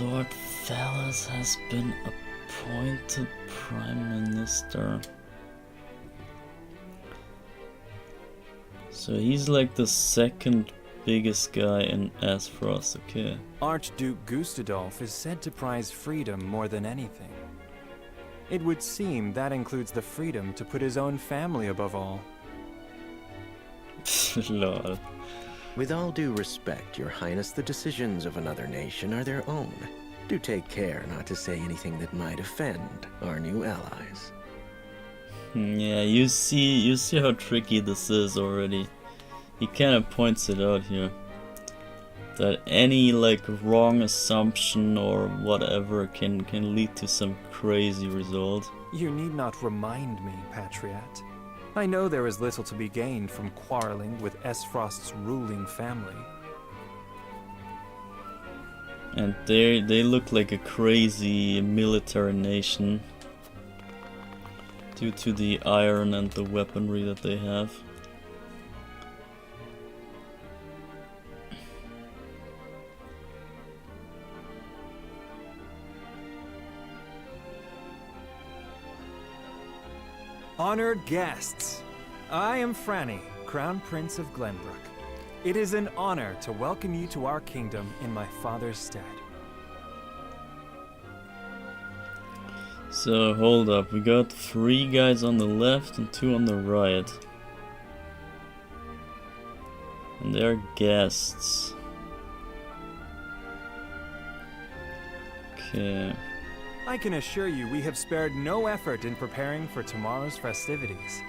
Lord Thalos has been appointed Prime Minister. So he's like the second biggest guy in Esfrost, okay.
Archduke Gustadolf is said to prize freedom more than anything. It would seem that includes the freedom to put his own family above all.
Lol.
With all due respect, Your Highness, the decisions of another nation are their own. Do take care not to say anything that might offend our new allies.
Yeah, you see how tricky this is already. He kind of points it out here. That any like wrong assumption or whatever can lead to some crazy result.
You need not remind me, Patriot. I know there is little to be gained from quarreling with Esfrost's ruling family.
And they look like a crazy military nation due to the iron and the weaponry that they have.
Honored guests, I am Franny, Crown Prince of Glenbrook. It is an honor to welcome you to our kingdom in my father's stead.
So hold up, we got 3 guys on the left and 2 on the right. And they're guests. Okay.
I can assure you we have spared no effort in preparing for tomorrow's festivities.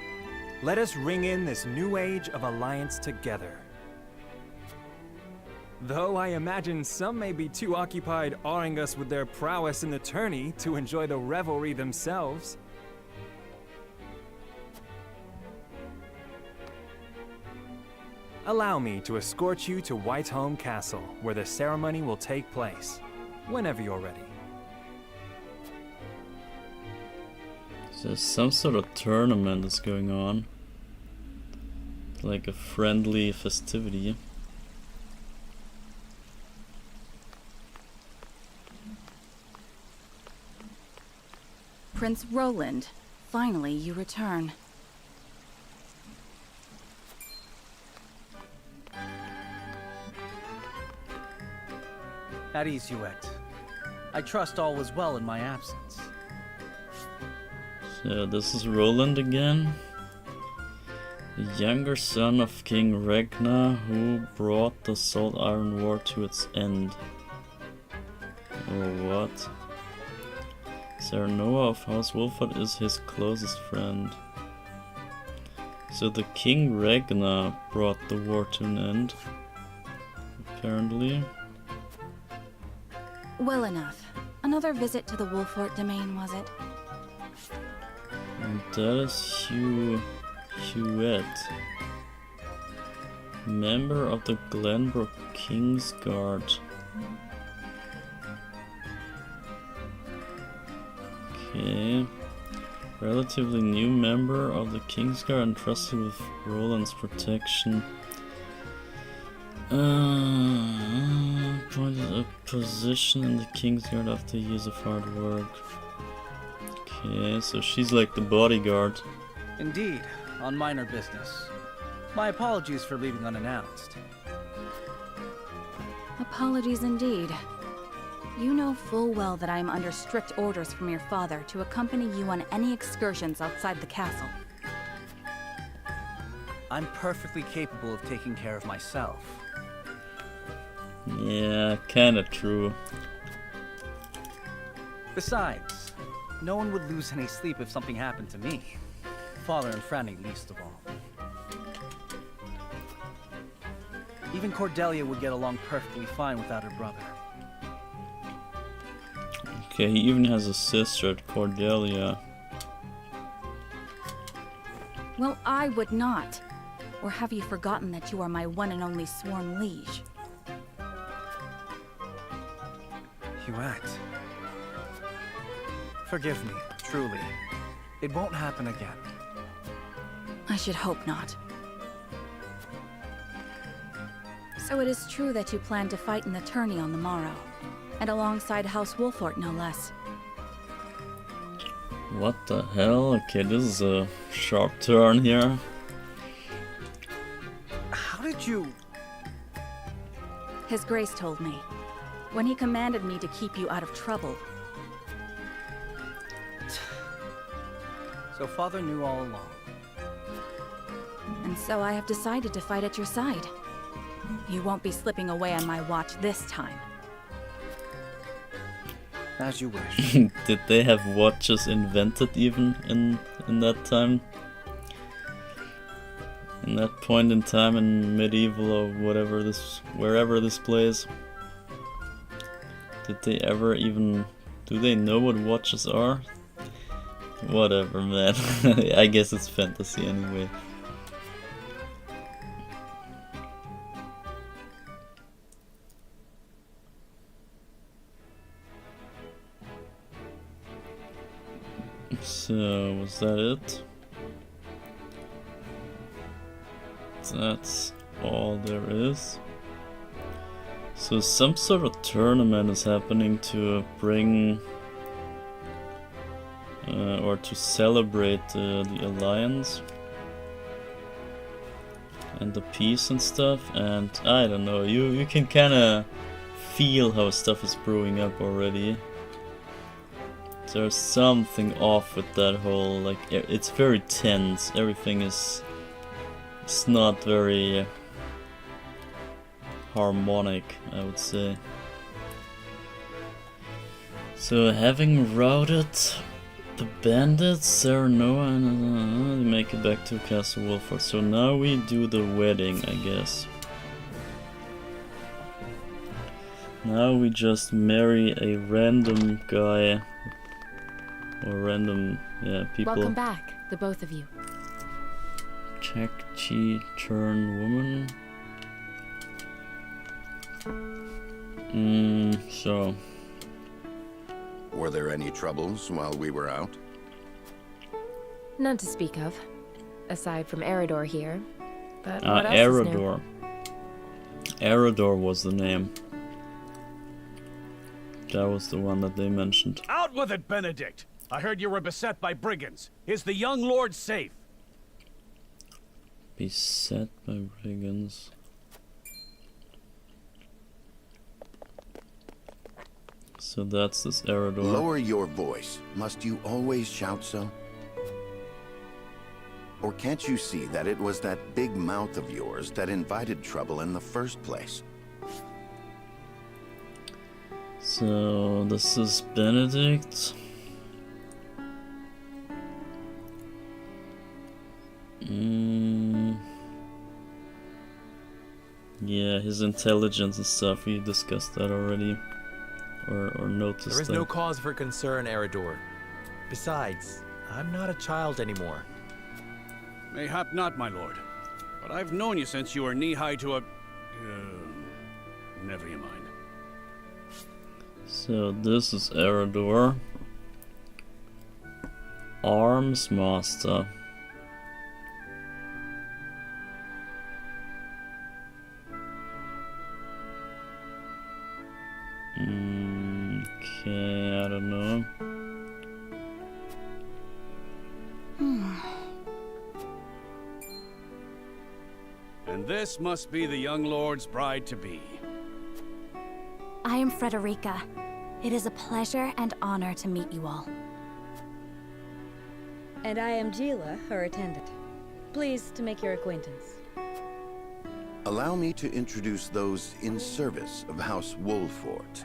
Let us ring in this new age of alliance together. Though I imagine some may be too occupied awing us with their prowess in the tourney to enjoy the revelry themselves. Allow me to escort you to Whiteholm Castle, where the ceremony will take place, whenever you're ready.
So some sort of tournament is going on. Like a friendly festivity.
Prince Roland, finally you return.
At ease, Youette. I trust all was well in my absence.
So this is Roland again. The younger son of King Ragnar, who brought the Salt Iron War to its end. Or what? Sir Noah of House Wolford is his closest friend. So the King Ragnar brought the war to an end, apparently.
Well enough. Another visit to the Wolfort domain, was it?
And that is Hewitt, member of the Glenbrook Kingsguard. Okay, relatively new member of the Kingsguard entrusted with Roland's protection. Appointed a position in the Kingsguard after years of hard work. Okay, so she's like the bodyguard.
Indeed, on minor business. My apologies for leaving unannounced.
Apologies indeed. You know full well that I am under strict orders from your father to accompany you on any excursions outside the castle.
I'm perfectly capable of taking care of myself.
Yeah, kinda true.
Besides, no one would lose any sleep if something happened to me. Father and Franny least of all. Even Cordelia would get along perfectly fine without her brother.
Okay, he even has a sister, Cordelia.
Well, I would not. Or have you forgotten that you are my one and only sworn liege?
Huette. Forgive me, truly. It won't happen again.
I should hope not. So it is true that you plan to fight in the tourney on the morrow, and alongside House Wolfort, no less.
What the hell? Okay, this is a sharp turn here.
How did you...
His Grace told me, when he commanded me to keep you out of trouble.
So Father knew all along.
And so I have decided to fight at your side. You won't be slipping away on my watch this time.
As you wish.
Did they have watches invented even in that time? In that point in time in medieval or whatever this, wherever this plays? Did they ever even, do they know what watches are? Whatever, man. I guess it's fantasy anyway. So, was that it? That's all there is. So some sort of tournament is happening to bring or to celebrate the alliance and the peace and stuff, and I don't know, you can kinda feel how stuff is brewing up already. There's something off with that whole, like, it's very tense, everything is, it's not very harmonic, I would say. So having routed the bandits, Serenoa, and make it back to Castle Wolford. So now we do the wedding, I guess. Now we just marry a random guy. Or random, yeah, people.
Welcome back, the both of you.
Check Chi turn woman. So.
Were there any troubles while we were out?
None to speak of, aside from Eridor here. But what else is new?
Eridor. Eridor was the name. That was the one that they mentioned.
Out with it, Benedict! I heard you were beset by brigands. Is the young lord safe?
Beset by brigands. So that's this Eridor.
Lower your voice. Must you always shout so? Or can't you see that it was that big mouth of yours that invited trouble in the first place?
So this is Benedict. Yeah, his intelligence and stuff, we discussed that already. Or noticed that.
There is no cause for concern, Eridor. Besides, I'm not a child anymore.
Mayhap not, my lord. But I've known you since you were knee-high to a... never you mind.
So this is Eridor. Arms Master. Okay, I don't know.
And this must be the young lord's bride-to-be.
I am Frederica. It is a pleasure and honor to meet you all.
And I am Gila, her attendant. Pleased to make your acquaintance.
Allow me to introduce those in service of House Wolfort.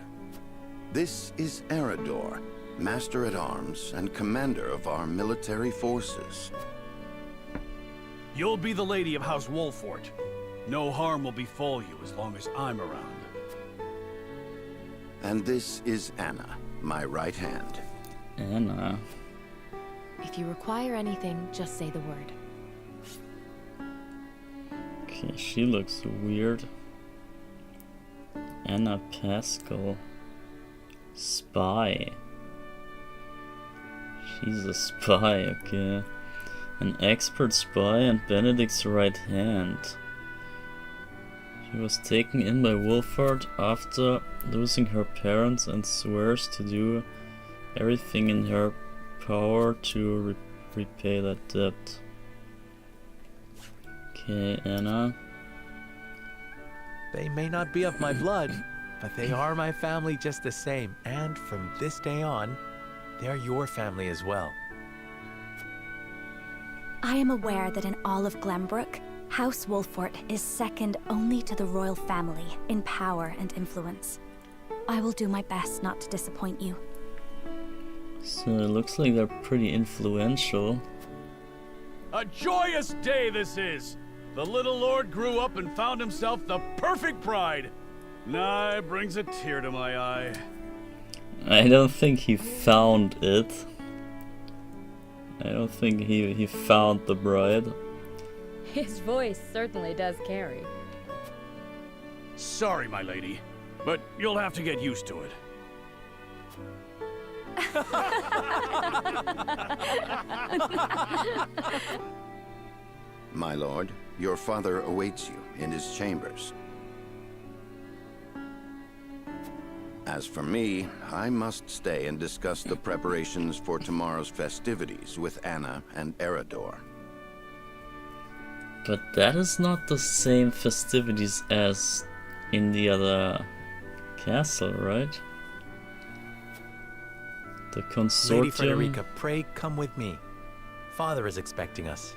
This is Eridor, Master-at-Arms and Commander of our military forces.
You'll be the lady of House Wolfort. No harm will befall you as long as I'm around.
And this is Anna, my right hand.
Anna.
If you require anything, just say the word.
Okay, she looks weird. Anna Pascal. Spy. She's a spy, okay. An expert spy and Benedict's right hand. She was taken in by Wolford after losing her parents and swears to do everything in her power to repay that debt. Okay, Anna.
They may not be of my blood, but they are my family just the same, and from this day on, they are your family as well.
I am aware that in all of Glenbrook, House Wolfort is second only to the royal family in power and influence. I will do my best not to disappoint you.
So it looks like they're pretty influential.
A joyous day this is! The little lord grew up and found himself the perfect bride. Nah, it brings a tear to my eye.
I don't think he found it. I don't think he found the bride.
His voice certainly does carry.
Sorry, my lady, but you'll have to get used to it.
My lord, your father awaits you in his chambers. As for me, I must stay and discuss the preparations for tomorrow's festivities with Anna and Erador.
But that is not the same festivities as in the other castle, right? The consortium...
Lady Frederica, pray come with me. Father is expecting us.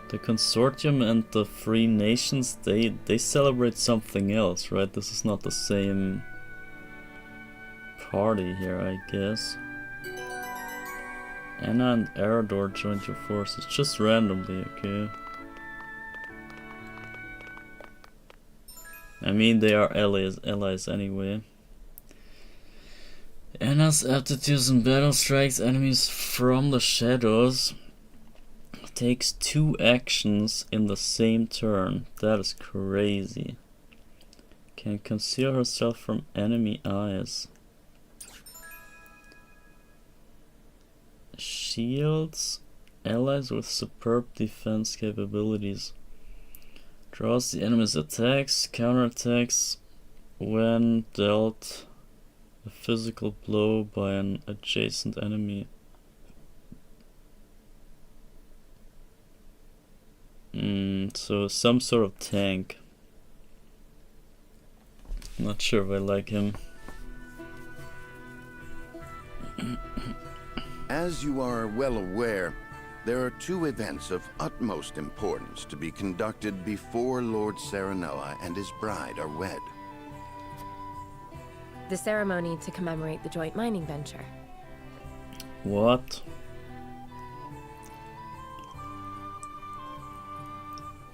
The consortium and the Free Nations, they celebrate something else, right? This is not the same party here, I guess. Anna and Erador joined your forces, just randomly, okay? I mean, they are allies anyway. Anna's aptitudes in battle strikes enemies from the shadows. Takes 2 actions in the same turn. That is crazy. Can conceal herself from enemy eyes. Shields allies with superb defense capabilities. Draws the enemy's attacks, counterattacks when dealt a physical blow by an adjacent enemy. So some sort of tank. Not sure if I like him.
As you are well aware, there are 2 events of utmost importance to be conducted before Lord Serenella and his bride are wed.
The ceremony to commemorate the joint mining venture.
What?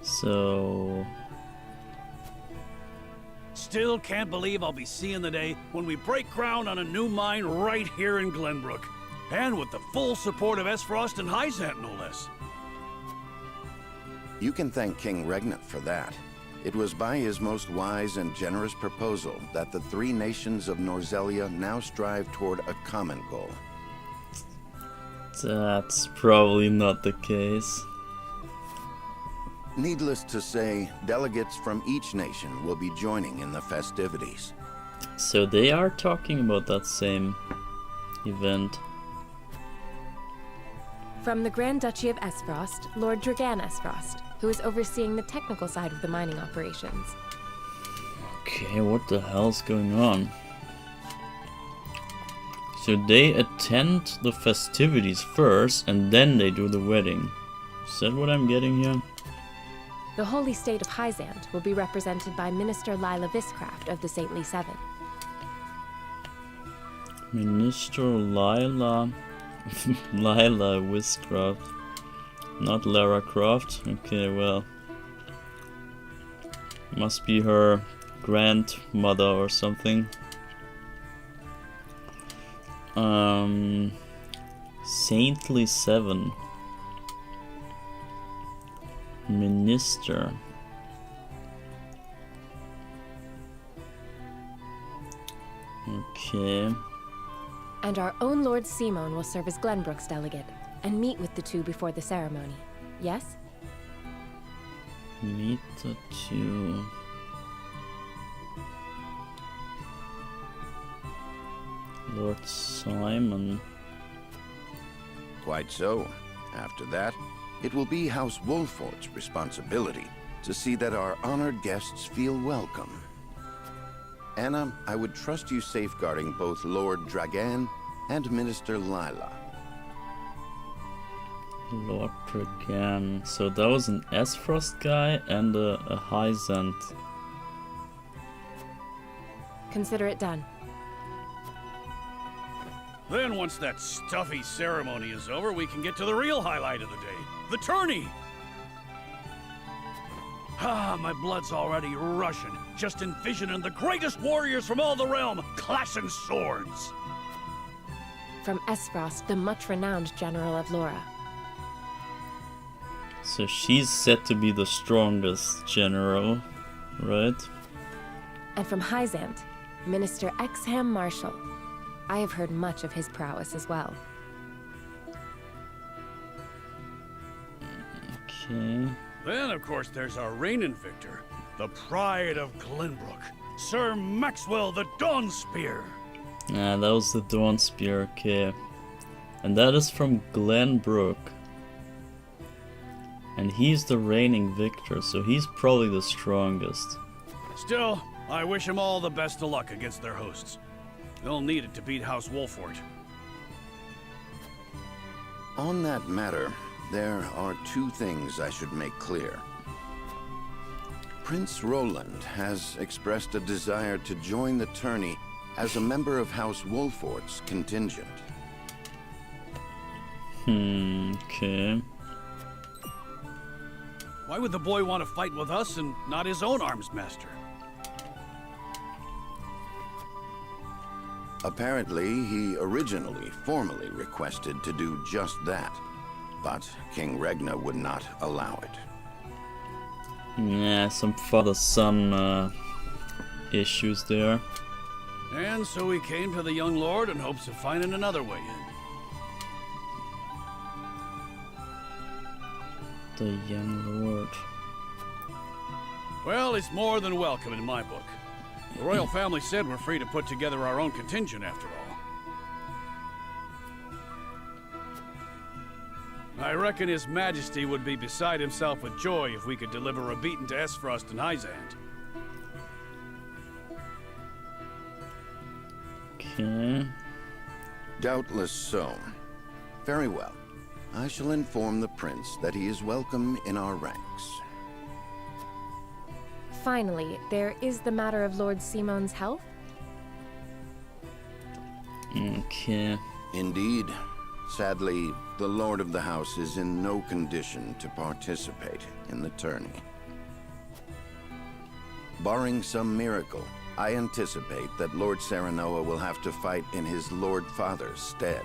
So...
Still can't believe I'll be seeing the day when we break ground on a new mine right here in Glenbrook. And with the full support of Esfrost and Hyzant, no less.
You can thank King Regnant for that. It was by his most wise and generous proposal that the 3 nations of Norzelia now strive toward a common goal.
That's probably not the case.
Needless to say, delegates from each nation will be joining in the festivities.
So they are talking about that same event.
From the Grand Duchy of Esfrost, Lord Dragan Esfrost, who is overseeing the technical side of the mining operations.
Okay, what the hell's going on? So they attend the festivities first, and then they do the wedding. Is that what I'm getting here?
The Holy State of Hyzant will be represented by Minister Lila Viscraft of the Saintly Seven.
Minister Lila Viscraft. Not Lara Croft. Okay, well. Must be her grandmother or something. Saintly 7. Minister. Okay.
And our own Lord Simon will serve as Glenbrook's delegate and meet with the two before the ceremony. Yes?
Meet the two. Lord Simon.
Quite so. After that, it will be House Wolfort's responsibility to see that our honored guests feel welcome. Anna, I would trust you safeguarding both Lord Dragan and Minister Lila.
Lord Dragan. So that was an Esfrost guy and a Hyzant.
Consider it done.
Then once that stuffy ceremony is over, we can get to the real highlight of the day. The tourney! Ah, my blood's already rushing, just envisioning the greatest warriors from all the realm clashing swords.
From Esfrost, the much-renowned General of Laura.
So she's said to be the strongest general, right?
And from Hyzant, Minister Exham Marshal. I have heard much of his prowess as well.
Okay.
Then, of course, there's our reigning victor, the pride of Glenbrook, Sir Maxwell the Dawnspear.
Ah, that was the Dawnspear, okay. And that is from Glenbrook. And he's the reigning victor, so he's probably the strongest.
Still, I wish him all the best of luck against their hosts. They'll need it to beat House Wolfort.
On that matter, there are two things I should make clear. Prince Roland has expressed a desire to join the tourney as a member of House Wolfort's contingent.
Okay.
Why would the boy want to fight with us and not his own arms master?
Apparently, he originally formally requested to do just that, but King Regna would not allow it.
Yeah, some father-son issues there.
And so he came to the young lord in hopes of finding another way in.
The young lord.
Well, it's more than welcome in my book. The royal family said we're free to put together our own contingent after all. I reckon His Majesty would be beside himself with joy if we could deliver a beating to Esfrost and Hyzant.
Okay.
Doubtless so. Very well. I shall inform the prince that he is welcome in our ranks.
Finally, there is the matter of Lord Simon's health.
Okay.
Indeed. Sadly, the Lord of the House is in no condition to participate in the tourney. Barring some miracle, I anticipate that Lord Serenoa will have to fight in his Lord Father's stead.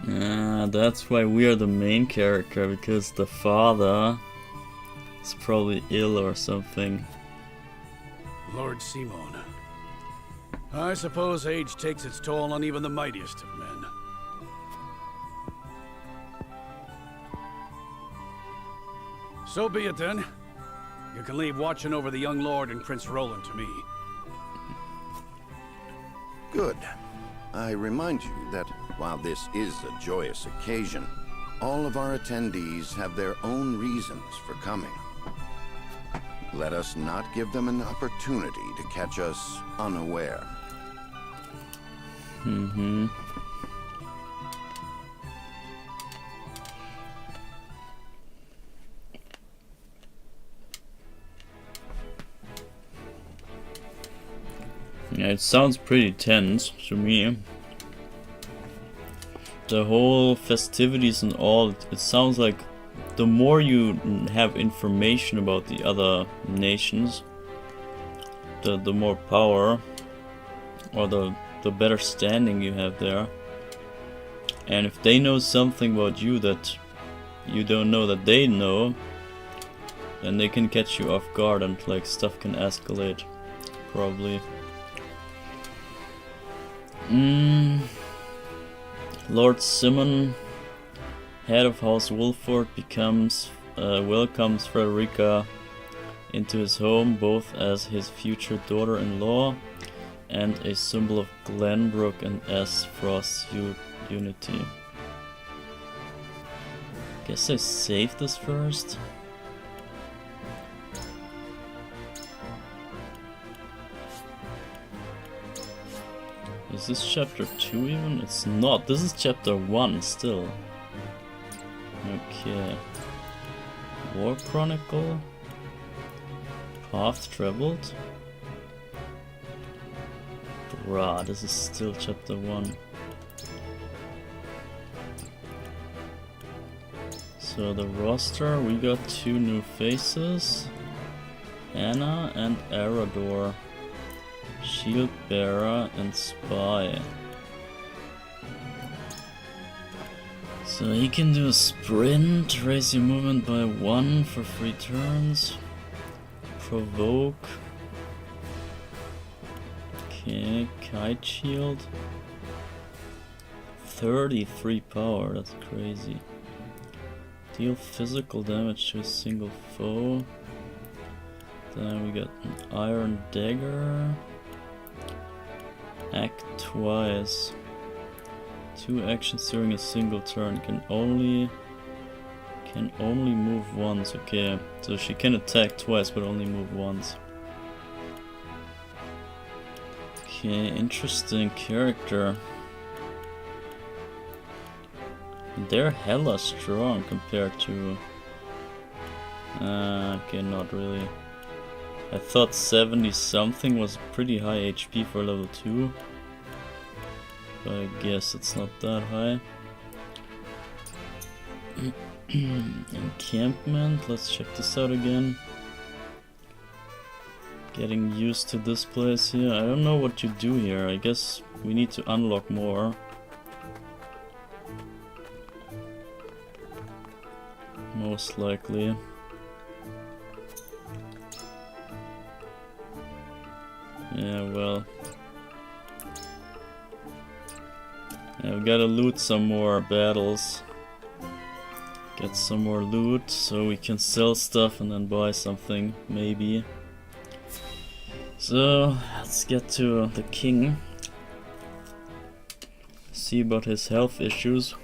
That's why we are the main character, because the father is probably ill or something.
Lord Simon. I suppose age takes its toll on even the mightiest of men. So be it then. You can leave watching over the young lord and Prince Roland to me.
Good. I remind you that while this is a joyous occasion, all of our attendees have their own reasons for coming. Let us not give them an opportunity to catch us unaware.
Yeah, it sounds pretty tense to me. the whole festivities and all, it sounds like the more you have information about the other nations, the more power, or the better standing you have there. And if they know something about you that you don't know that they know, then they can catch you off guard and like stuff can escalate, probably. Lord Simon, head of House Wolford, welcomes Frederica into his home, both as his future daughter-in-law and a symbol of Glenbrook and Frost's unity. Guess I save this first. Is this chapter 2 even? It's not. This is chapter 1 still. Okay. War Chronicle. Path traveled. Bruh, this is still chapter 1. So the roster, we got 2 new faces. Anna and Arador. Shield Bearer and Spy. So he can do a sprint, raise your movement by 1 for 3 turns. Provoke. Okay, Kite Shield. 33 power, that's crazy. Deal physical damage to a single foe. Then we got an Iron Dagger. Act twice. 2 actions during a single turn. Can only move once. Okay, so she can attack twice but only move once. Okay, interesting character. They're hella strong compared to... okay, not really. I thought 70 something was pretty high HP for level 2. But I guess it's not that high. Encampment, let's check this out again. Getting used to this place here. I don't know what to do here. I guess we need to unlock more. Most likely. Yeah, well. Yeah, we gotta loot some more battles. Get some more loot so we can sell stuff and then buy something, maybe. So, let's get to the king. See about his health issues.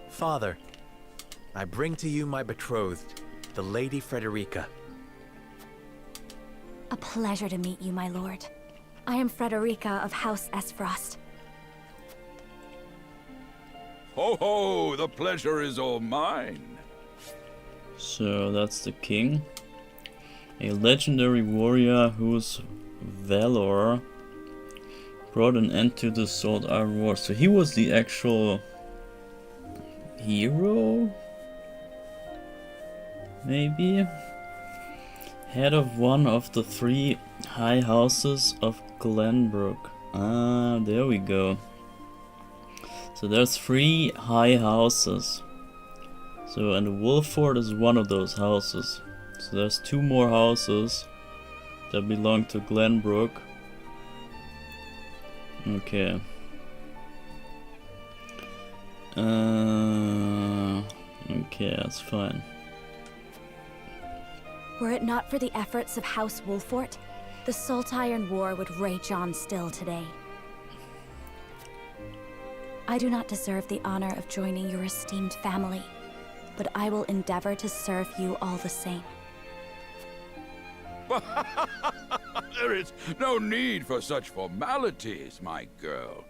Father, I bring to you my betrothed, the Lady Frederica.
A pleasure to meet you, my lord. I am Frederica of House Esfrost.
Ho ho! The pleasure is all mine.
So that's the king. A legendary warrior whose valor brought an end to the Sword Iron War. So he was the actual hero? Maybe? Head of one of the 3 high houses of Glenbrook. Ah, there we go. So there's 3 high houses. So, and Wolford is one of those houses. So there's 2 more houses that belong to Glenbrook. Okay. Okay, that's fine.
Were it not for the efforts of House Wolfort, the Salt Iron War would rage on still today. I do not deserve the honor of joining your esteemed family, but I will endeavor to serve you all the same.
There is no need for such formalities, my girl.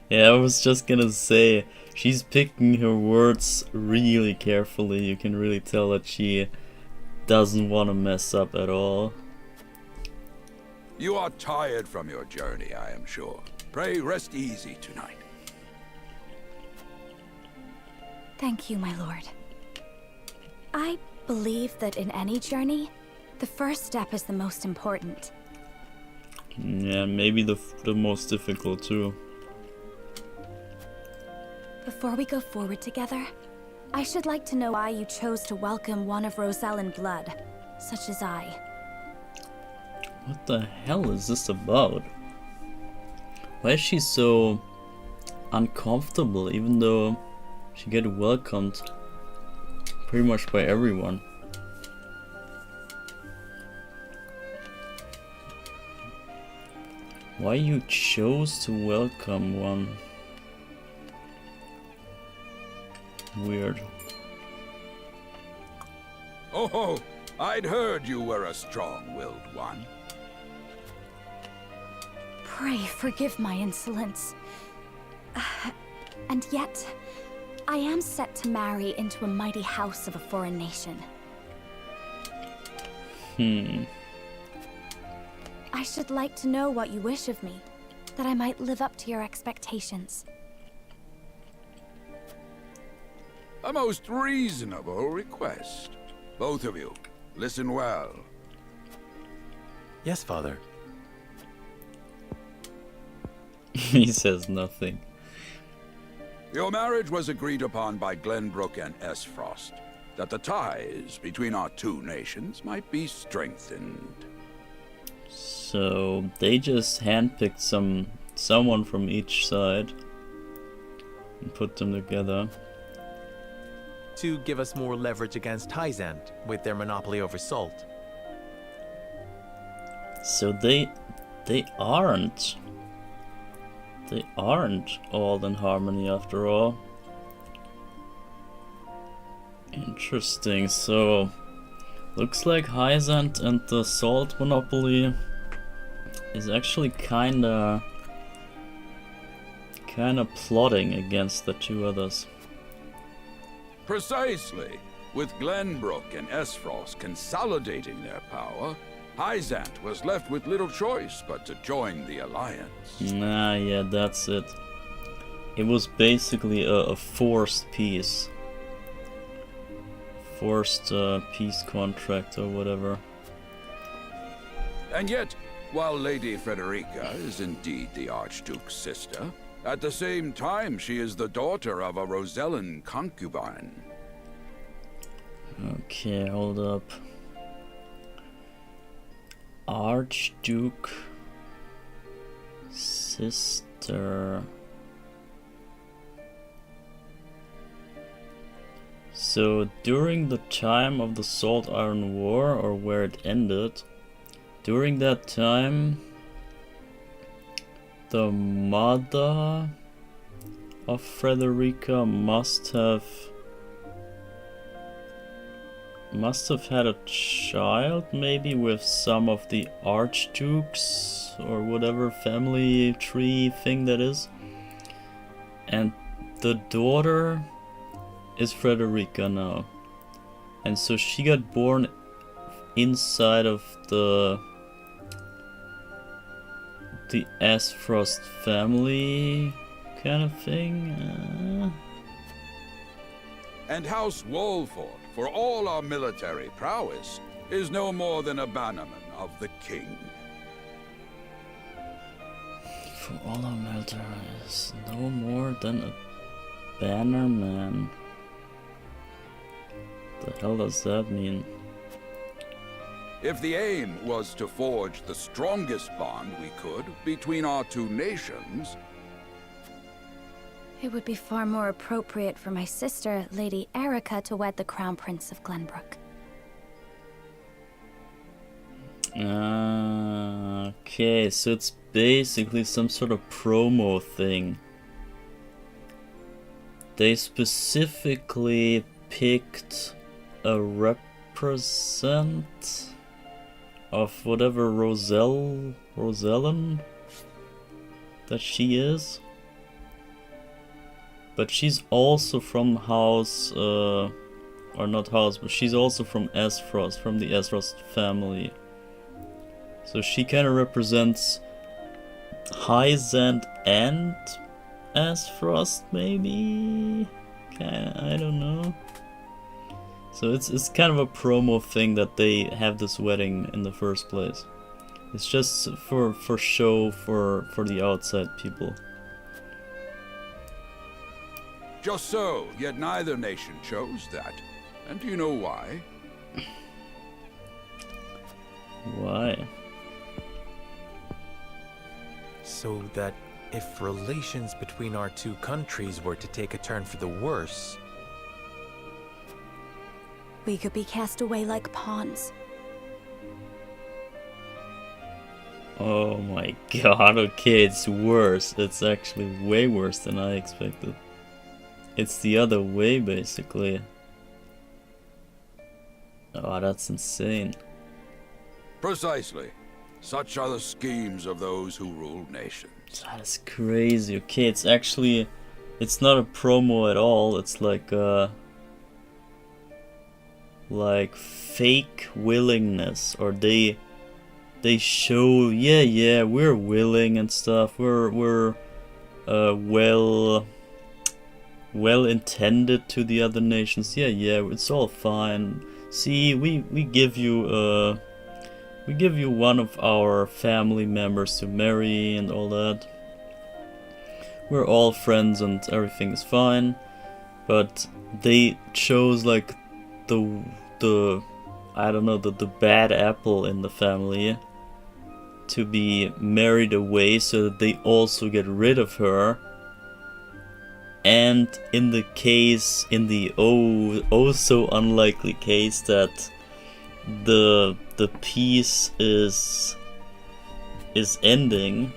Yeah, I was just gonna say, she's picking her words really carefully. You can really tell that she doesn't want to mess up at all.
You are tired from your journey, I am sure. Pray rest easy tonight.
Thank you, my lord. I believe that in any journey, the first step is the most important.
Yeah, maybe the most difficult too.
Before we go forward together, I should like to know why you chose to welcome one of Rosellan blood, such as I.
What the hell is this about? Why is she so uncomfortable even though she get welcomed pretty much by everyone? Why you chose to welcome one? Weird.
Oh, I'd heard you were a strong-willed one.
Pray forgive my insolence. And yet, I am set to marry into a mighty house of a foreign nation. I should like to know what you wish of me, that I might live up to your expectations.
A most reasonable request. Both of you, listen well.
Yes, Father.
He says nothing.
Your marriage was agreed upon by Glenbrook and Esfrost, that the ties between our two nations might be strengthened.
So they just handpicked someone from each side and put them together.
To give us more leverage against Hyzant with their monopoly over salt.
So they aren't all in harmony after all. Interesting. So looks like Hyzant and the salt monopoly is actually kinda plotting against the two others.
Precisely. With Glenbrook and Esfrost consolidating their power, Hyzant was left with little choice but to join the alliance.
Nah, yeah, that's it. It was basically a forced peace. Forced peace contract or whatever.
And yet, while Lady Frederica is indeed the Archduke's sister, at the same time she is the daughter of a Rosellan concubine.
Okay, hold up. Archduke sister. So during the time of the Salt Iron War, or where it ended, during that time the mother of Frederica must have had a child, maybe with some of the archdukes or whatever family tree thing that is, and the daughter is Frederica now, and so she got born inside of the Esfrost family kind of thing.
And House Wolford, for all our military prowess, is no more than a bannerman of the king.
For all our military is no more than a bannerman. The hell does that mean?
If the aim was to forge the strongest bond we could between our two nations,
it would be far more appropriate for my sister, Lady Erica, to wed the Crown Prince of Glenbrook.
Okay, so it's basically some sort of promo thing. They specifically picked a represent of whatever Rosellan that she is. But she's also from House, or not House, but she's also from Esfrost, from the Esfrost family. So she kind of represents Hyzant and Asfrost, maybe? I don't know. So it's kind of a promo thing that they have this wedding in the first place. It's just for show for the outside people.
Just so, yet neither nation chose that. And do you know why?
Why?
So that if relations between our two countries were to take a turn for the worse,
we could be cast away like pawns.
Oh my god, okay, it's worse. It's actually way worse than I expected. It's the other way, basically. Oh, that's insane.
Precisely. Such are the schemes of those who rule nations.
That is crazy. Okay, it's actually... It's not a promo at all. It's like fake willingness. Or they show, yeah, we're willing and stuff. We're well intended to the other nations. Yeah, it's all fine. See, we give you one of our family members to marry and all that. We're all friends and everything is fine. But they chose like the I don't know, the bad apple in the family to be married away so that they also get rid of her. And in the oh so unlikely case that the peace is ending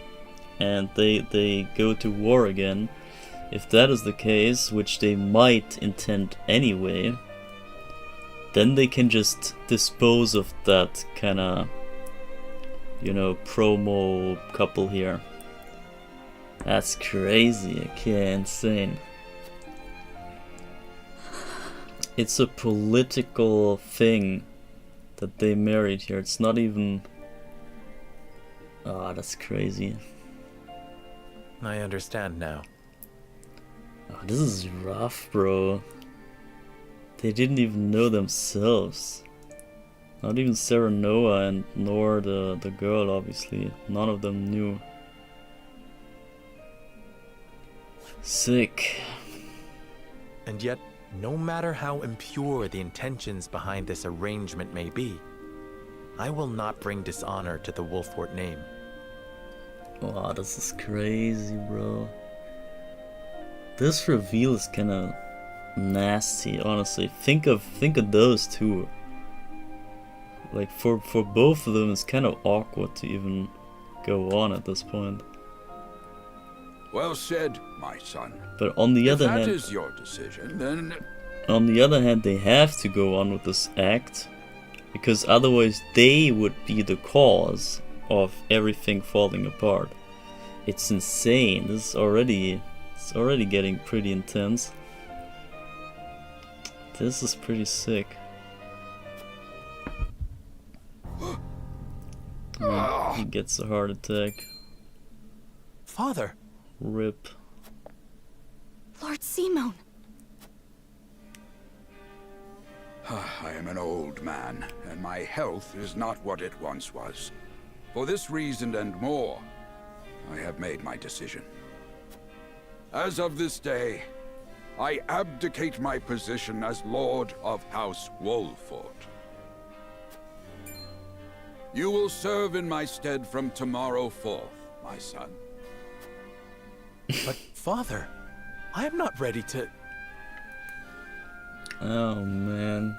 and they go to war again, if that is the case, which they might intend anyway, then they can just dispose of that kinda, you know, promo couple here. That's crazy. Okay, insane. It's a political thing that they married here. It's not even... Oh, that's crazy.
I understand now.
Oh, this is rough, bro. They didn't even know themselves. Not even Sarah Noah and nor the girl, obviously. None of them knew. Sick.
And yet, no matter how impure the intentions behind this arrangement may be, I will not bring dishonor to the Wolfort name.
Wow, this is crazy, bro. This reveal is kinda nasty, honestly. Think of those two. Like for both of them, it's kind of awkward to even go on at this point.
Well said, my son.
But on the other hand,
if that is your decision, then...
On the other hand, they have to go on with this act, because otherwise they would be the cause of everything falling apart. It's insane. This is already getting pretty intense. This is pretty sick. Oh, he gets a heart attack.
Father!
RIP.
Lord Simon!
I am an old man, and my health is not what it once was. For this reason and more, I have made my decision. As of this day, I abdicate my position as Lord of House Wolfort. You will serve in my stead from tomorrow forth, my son.
But, Father, I am not ready to...
Oh, man.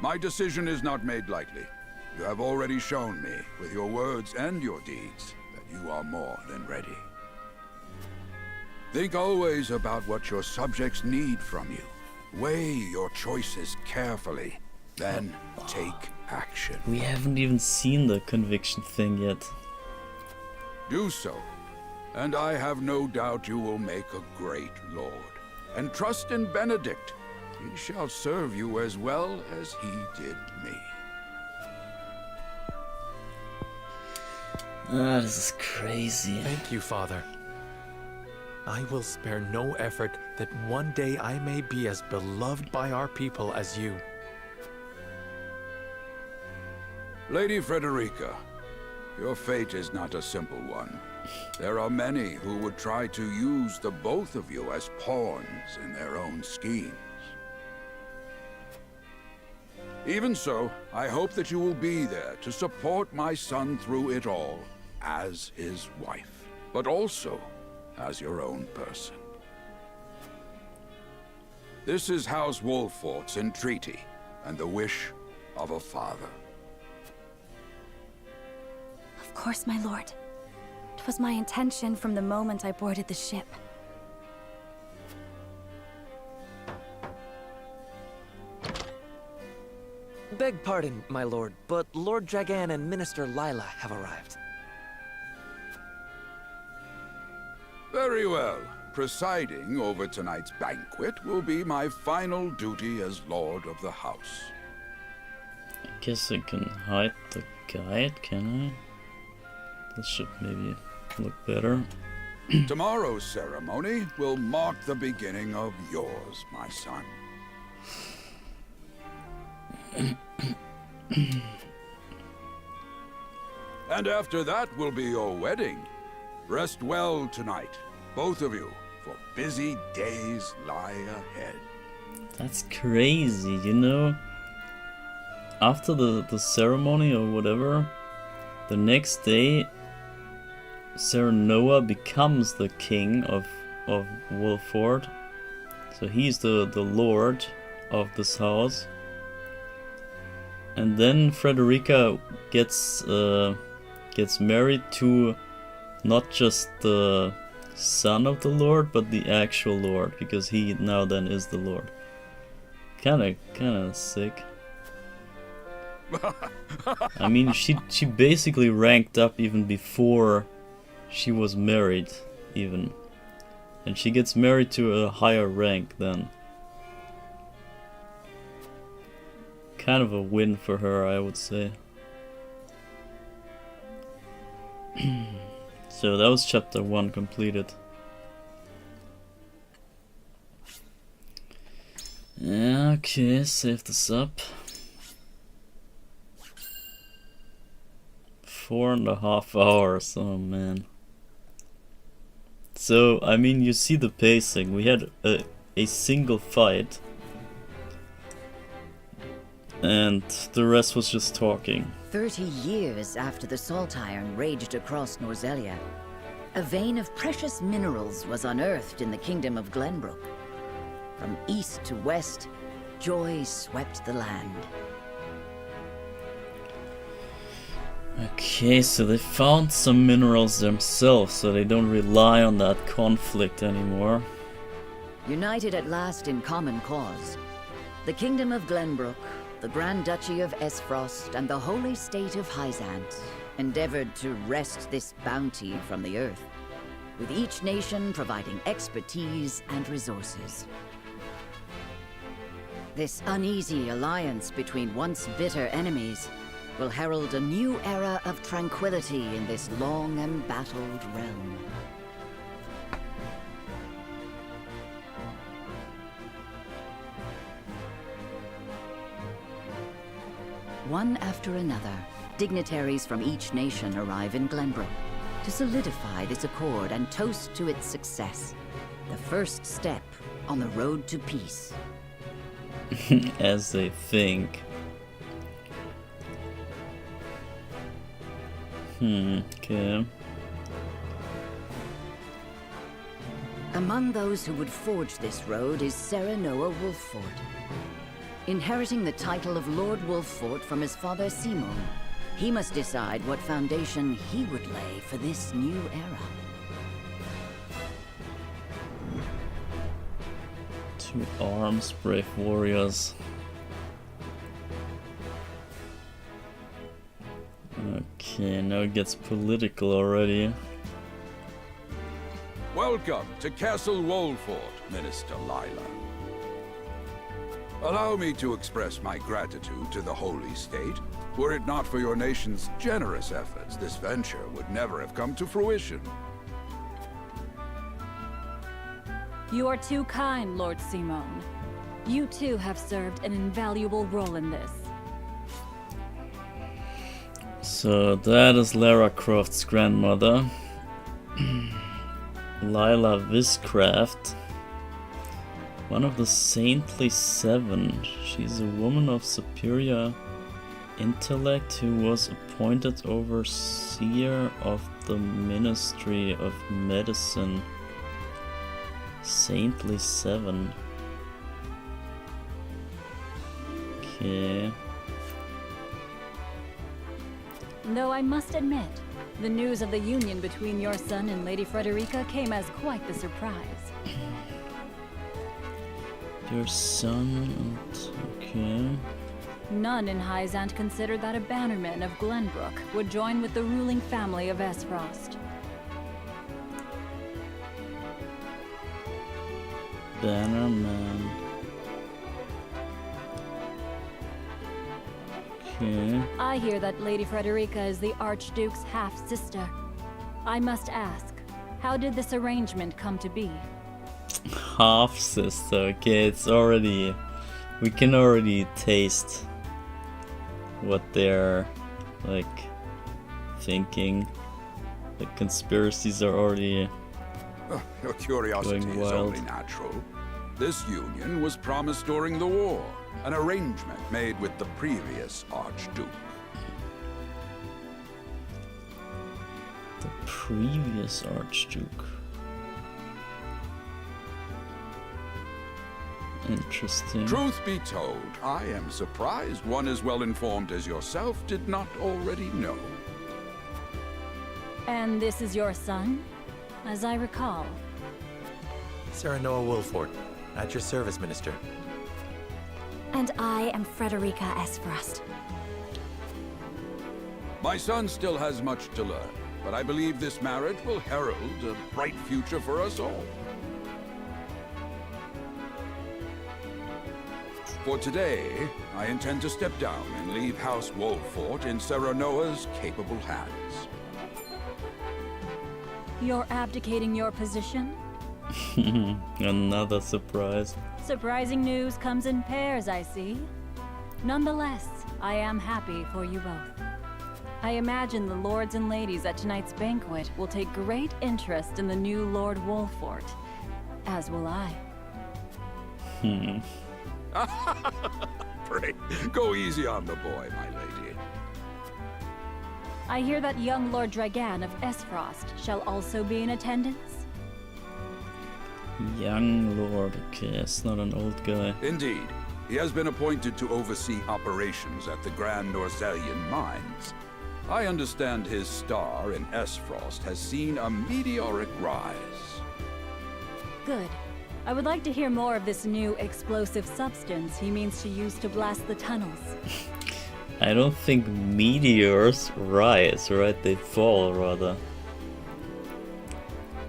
My decision is not made lightly. You have already shown me, with your words and your deeds, that you are more than ready. Think always about what your subjects need from you. Weigh your choices carefully, then take action.
We haven't even seen the conviction thing yet.
Do so, and I have no doubt you will make a great lord. And trust in Benedict. He shall serve you as well as he did me.
Ah, this is crazy.
Thank you, Father. I will spare no effort that one day I may be as beloved by our people as you.
Lady Frederica, your fate is not a simple one. There are many who would try to use the both of you as pawns in their own schemes. Even so, I hope that you will be there to support my son through it all, as his wife, but also as your own person. This is House Wolfort's entreaty, and the wish of a father.
Of course, my lord. It was my intention from the moment I boarded the ship.
Beg pardon, my lord, but Lord Dragan and Minister Lila have arrived.
Very well. Presiding over tonight's banquet will be my final duty as Lord of the House.
I guess I can hide the guide, can I? This should maybe look better.
Tomorrow's ceremony will mark the beginning of yours, my son. And after that will be your wedding. Rest well tonight, both of you, for busy days lie ahead.
That's crazy, you know? After the ceremony or whatever, the next day, Serenoa becomes the king of Wolford. So he's the lord of this house. And then Frederica gets married to not just the son of the lord, but the actual lord, because he now then is the lord. Kinda sick. I mean, she basically ranked up even before she was married, even. And she gets married to a higher rank then. Kind of a win for her, I would say. So that was chapter 1 completed. Yeah, okay, save this up. 4.5 hours, oh man. So, I mean, you see the pacing. We had a single fight. And the rest was just talking.
30 years after the Salt Iron raged across Norzelia, a vein of precious minerals was unearthed in the kingdom of Glenbrook. From east to west, joy swept the land.
Okay, so they found some minerals themselves, so they don't rely on that conflict anymore.
United at last in common cause, the kingdom of Glenbrook, the Grand Duchy of Esfrost, and the Holy State of Hyzant endeavored to wrest this bounty from the earth, with each nation providing expertise and resources. This uneasy alliance between once bitter enemies will herald a new era of tranquility in this long embattled realm. One after another, dignitaries from each nation arrive in Glenbrook to solidify this accord and toast to its success. The first step on the road to peace.
As they think. Okay.
Among those who would forge this road is Serenoa Wolford. Inheriting the title of Lord Wolford from his father Simon, he must decide what foundation he would lay for this new era.
To arms, brave warriors. Okay, now it gets political already.
Welcome to Castle Wolford, Minister Lila. Allow me to express my gratitude to the Holy State Were it not for your nation's generous efforts, this venture would never have come to fruition.
You are too kind, Lord Simone. You too have served an invaluable role in this.
So that is Lara Croft's grandmother. Lila Viscraft, one of the Saintly Seven. She's a woman of superior intellect who was appointed overseer of the Ministry of Medicine. Saintly Seven. Okay.
Though I must admit, the news of the union between your son and Lady Frederica came as quite the surprise.
Your son and... okay.
None in Hyzant considered that a bannerman of Glenbrook would join with the ruling family of Esfrost.
Bannerman. Okay.
I hear that Lady Frederica is the Archduke's half-sister. I must ask, how did this arrangement come to be?
Half-sister, okay, it's already... we can already taste what they're, like, thinking. The conspiracies are already
Your curiosity
going
is
wild.
only natural. This union was promised during the war, an arrangement made with the previous Archduke.
The previous Archduke. Interesting.
Truth be told, I am surprised one as well informed as yourself did not already know.
And this is your son, as I recall.
Serenoa Wolfort, at your service, Minister.
And I am Frederica Esfrost.
My son still has much to learn, but I believe this marriage will herald a bright future for us all. For today, I intend to step down and leave House Wolfort in Serenoa's capable hands.
You're abdicating your position?
Another surprise.
Surprising news comes in pairs, I see. Nonetheless, I am happy for you both. I imagine the lords and ladies at tonight's banquet will take great interest in the new Lord Wolfort, as will I.
Pray, go easy on the boy, my lady.
I hear that young Lord Dragan of Esfrost shall also be in attendance.
Young lord, okay, it's not an old guy.
Indeed. He has been appointed to oversee operations at the Grand Orzelian mines. I understand his star in Esfrost has seen a meteoric rise.
Good. I would like to hear more of this new explosive substance he means to use to blast the tunnels.
I don't think meteors rise, right? They fall, rather.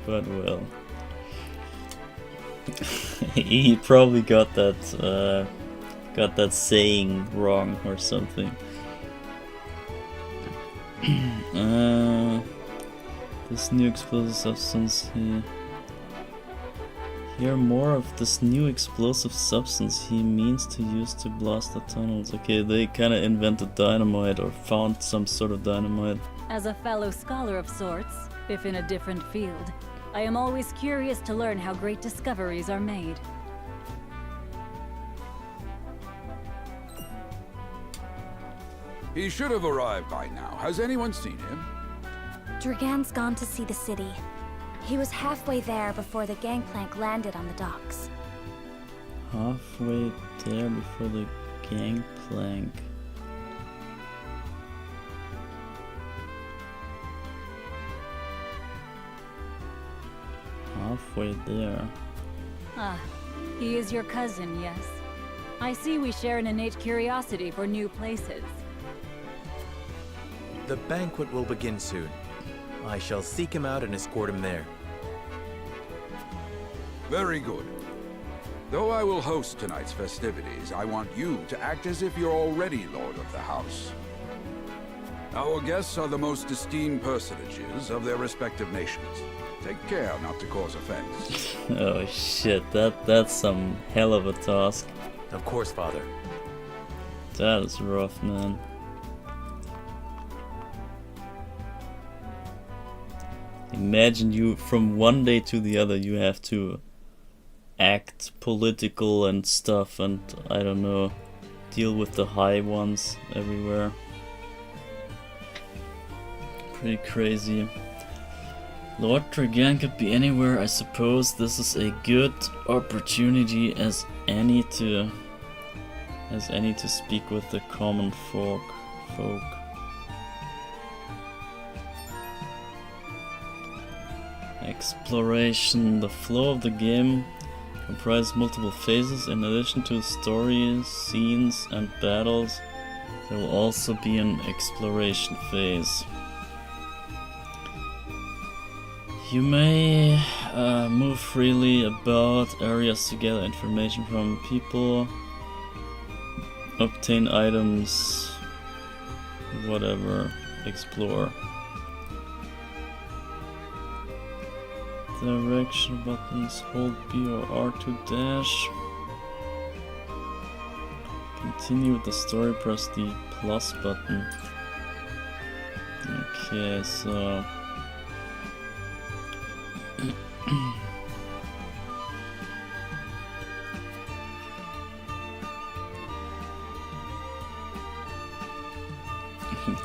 But well. He probably got that saying wrong or something. This new explosive substance here. Hear more of this new explosive substance he means to use to blast the tunnels. Okay, they kind of invented dynamite or found some sort of dynamite.
As a fellow scholar of sorts, if in a different field, I am always curious to learn how great discoveries are made.
He should have arrived by now. Has anyone seen him?
Dragan's gone to see the city. He was halfway there before the gangplank landed on the docks.
Halfway there before the gangplank. Halfway there.
Ah, he is your cousin, yes. I see we share an innate curiosity for new places.
The banquet will begin soon. I shall seek him out and escort him there.
Very good. Though I will host tonight's festivities, I want you to act as if you're already Lord of the House. Our guests are the most esteemed personages of their respective nations. Take care not to cause offense.
Oh shit, that's some hell of a task.
Of course, Father.
That is rough, man. Imagine you, from one day to the other, you have to act political and stuff, and I don't know, deal with the high ones everywhere. Pretty crazy. Lord Dragan could be anywhere. I suppose this is a good opportunity as any to speak with the common folk. Exploration. The flow of the game comprises multiple phases. In addition to stories, scenes, and battles, there will also be an exploration phase. You may move freely about areas to gather information from people, obtain items, whatever, explore. Direction buttons, hold B or R to dash. Continue with the story, press the plus button. Okay, so...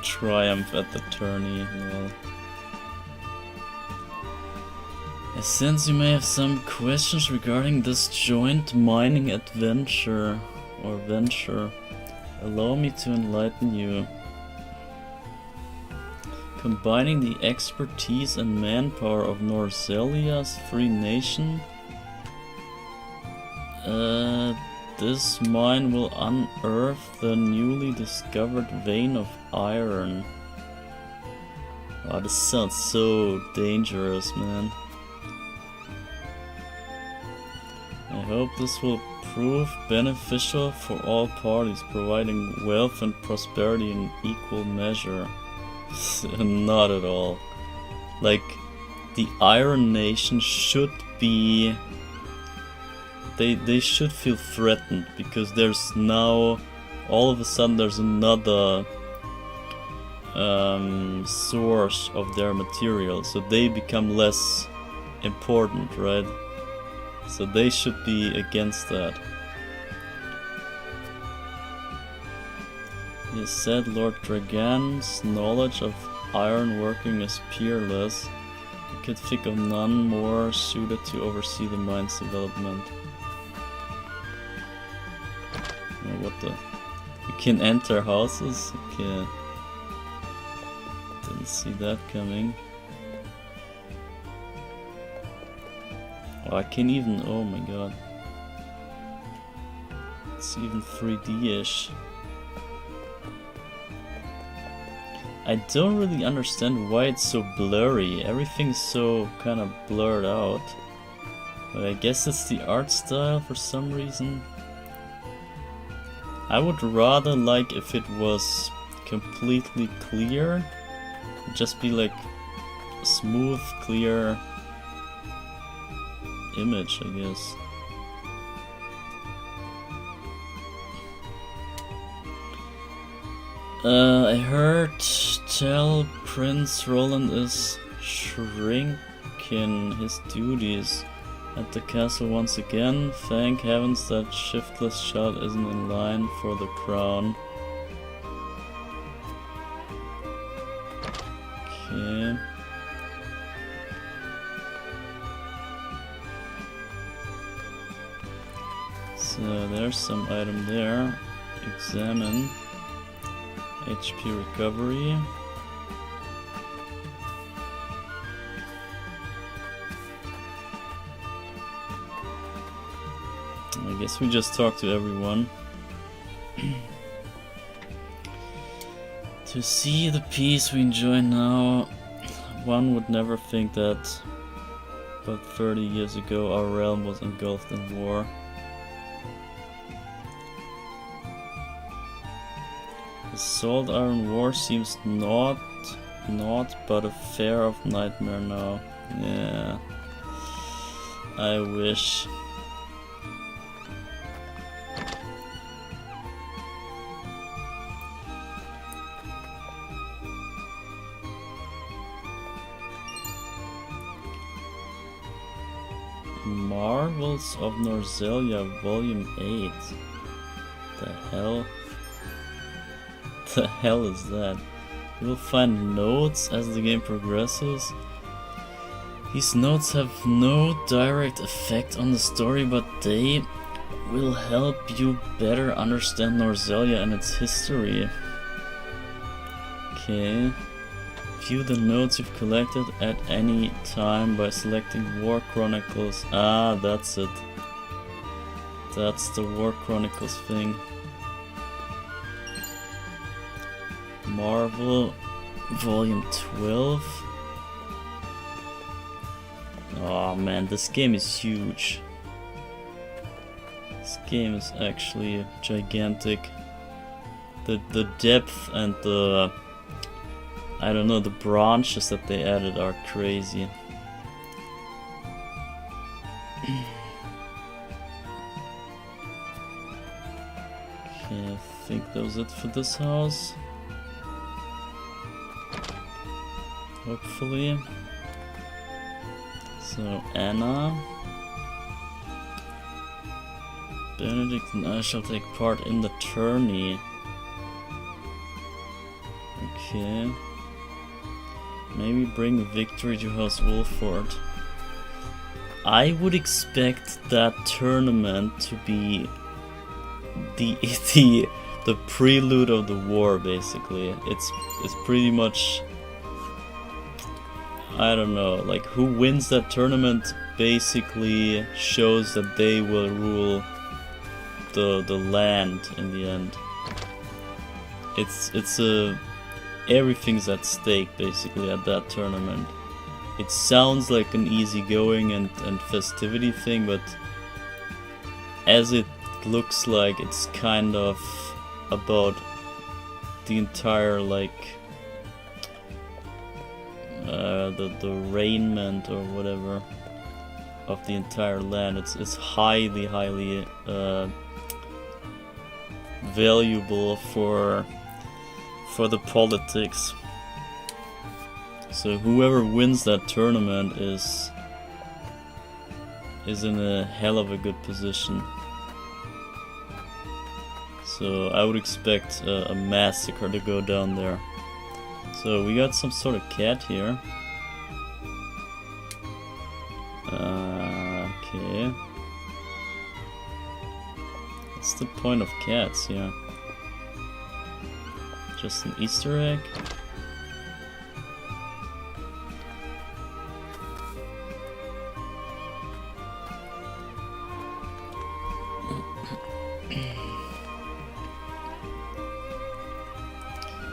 Triumph at the tourney. Well, since you may have some questions regarding this joint mining adventure or venture, allow me to enlighten you. Combining the expertise and manpower of Norzelia's free nation, this mine will unearth the newly discovered vein of iron. Wow, this sounds so dangerous, man. I hope this will prove beneficial for all parties, providing wealth and prosperity in equal measure. Not at all. Like, the Iron Nation should be... They should feel threatened, because there's now... all of a sudden there's another source of their material, so they become less important, right? So they should be against that. It is said Lord Dragan's knowledge of ironworking is peerless. He could think of none more suited to oversee the mine's development. Oh, what the? You can enter houses? Okay. Didn't see that coming. Oh, I can even... oh my god. It's even 3D-ish. I don't really understand why it's so blurry. Everything's so kind of blurred out. But I guess it's the art style for some reason. I would rather like if it was completely clear. Just be like a smooth, clear image, I guess. I heard tell Prince Roland is shrinking his duties at the castle once again. Thank heavens that shiftless child isn't in line for the crown. Okay. So there's some item there. Examine. HP recovery. I guess we just talk to everyone. To see the peace we enjoy now, one would never think that but 30 years ago our realm was engulfed in war. Assault Iron War seems not but a fair of nightmare now. Yeah. I wish. Marvels of Norzelia, Volume 8. The hell? The hell is that? You will find notes as the game progresses. These notes have no direct effect on the story, but they will help you better understand Norzelia and its history. Okay. View the notes you've collected at any time by selecting War Chronicles. Ah, that's it. That's the War Chronicles thing. Marvel Volume 12. Oh man, this game is huge. This game is actually gigantic. The depth and the, I don't know, the branches that they added are crazy. Okay, I think that was it for this house. Hopefully. So, Anna, Benedict and I shall take part in the tourney. Okay. Maybe bring victory to House Wolford. I would expect that tournament to be the prelude of the war, basically. It's pretty much, I don't know, like who wins that tournament basically shows that they will rule the land in the end. It's everything's at stake basically at that tournament. It sounds like an easygoing and festivity thing, but as it looks like, it's kind of about the entire, like, the raiment or whatever of the entire land. It's highly valuable for the politics. So whoever wins that tournament is in a hell of a good position. So I would expect a massacre to go down there. So we got some sort of cat here. Okay. What's the point of cats here? Just an Easter egg?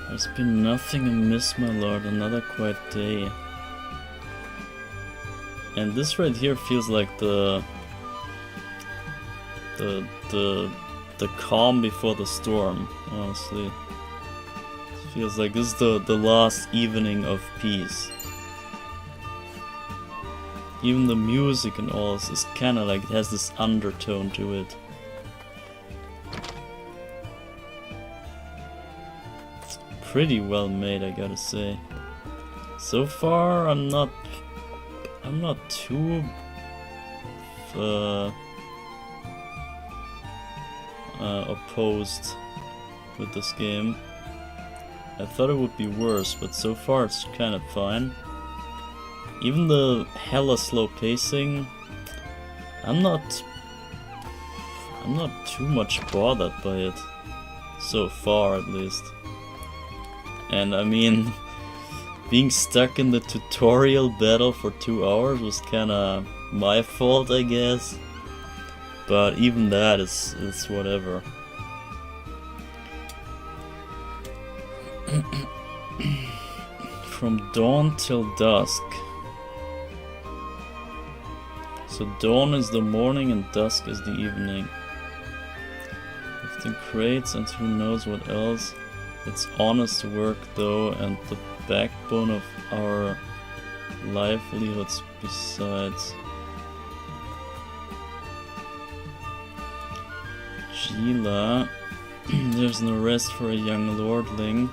There's been nothing amiss, my lord, another quiet day. And this right here feels like the calm before the storm, honestly. It feels like this is the last evening of peace. Even the music and all is kinda like, it has this undertone to it. Pretty well made, I gotta say. So far, I'm not too opposed with this game. I thought it would be worse, but so far it's kind of fine. Even the hella slow pacing, I'm not too much bothered by it. So far, at least. And I mean, being stuck in the tutorial battle for 2 hours was kinda my fault, I guess. But even that is whatever. From dawn till dusk. So dawn is the morning and dusk is the evening. 15 crates and who knows what else. It's honest work though, and the backbone of our livelihoods besides. Gila. There's an arrest for a young lordling.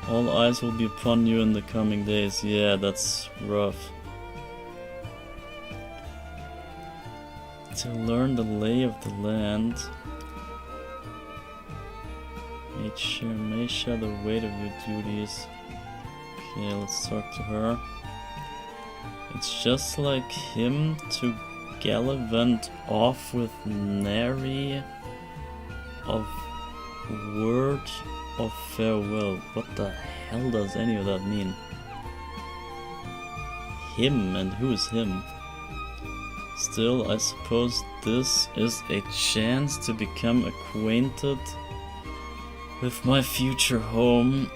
All eyes will be upon you in the coming days. Yeah, that's rough. To learn the lay of the land. May share the weight of your duties. Okay, let's talk to her. It's just like him to gallivant off with nary of word of farewell. What the hell does any of that mean? Him, and who is him? Still, I suppose this is a chance to become acquainted with my future home.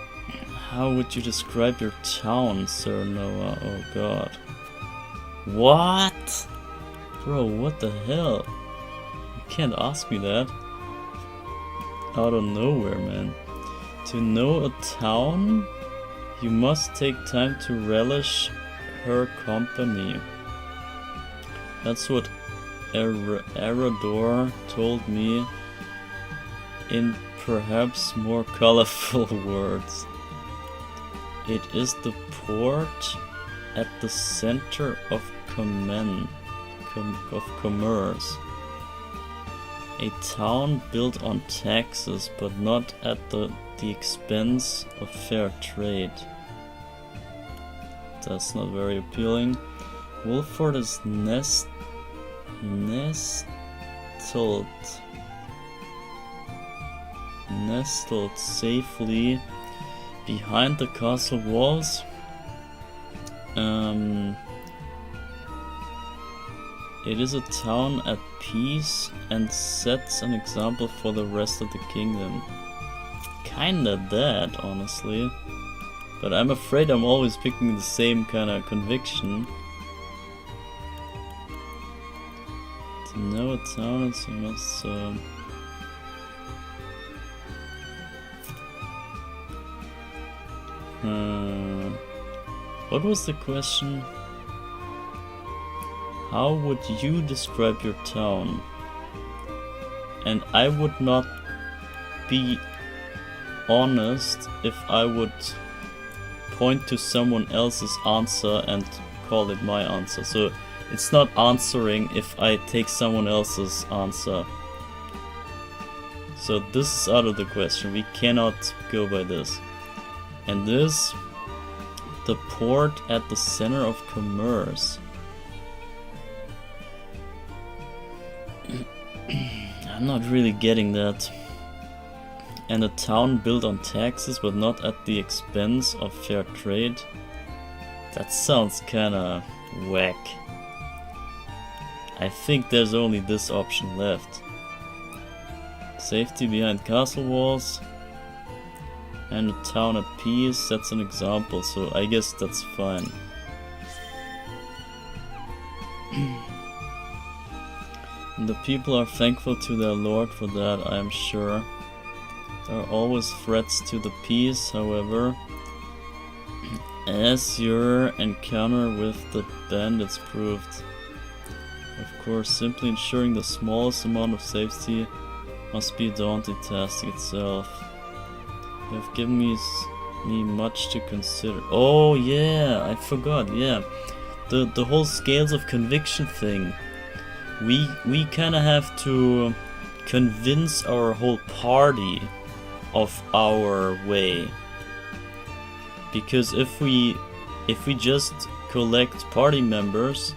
How would you describe your town, Sir Noah? Oh god. What? Bro, what the hell? You can't ask me that. Out of nowhere, man. To know a town, you must take time to relish her company. That's what Erador told me in perhaps more colorful words. It is the port at the center of commerce. A town built on taxes, but not at the expense of fair trade. That's not very appealing. Wolford is nestled safely behind the castle walls. It is a town at peace and sets an example for the rest of the kingdom. Kinda that, honestly. But I'm afraid I'm always picking the same kind of conviction. To know a town is you must... What was the question? How would you describe your town? And I would not be honest if I would point to someone else's answer and call it my answer. So it's not answering if I take someone else's answer. So this is out of the question. We cannot go by this. And this, the port at the center of commerce. I'm not really getting that. And a town built on taxes but not at the expense of fair trade. That sounds kinda whack. I think there's only this option left. Safety behind castle walls. And a town at peace sets an example, so I guess that's fine. And the people are thankful to their lord for that, I am sure. There are always threats to the peace, however. As your encounter with the bandits proved. Of course, simply ensuring the smallest amount of safety must be a daunting task itself. You have given me much to consider. Oh yeah, I forgot, yeah. The whole scales of conviction thing. We kinda have to convince our whole party of our way. Because if we just collect party members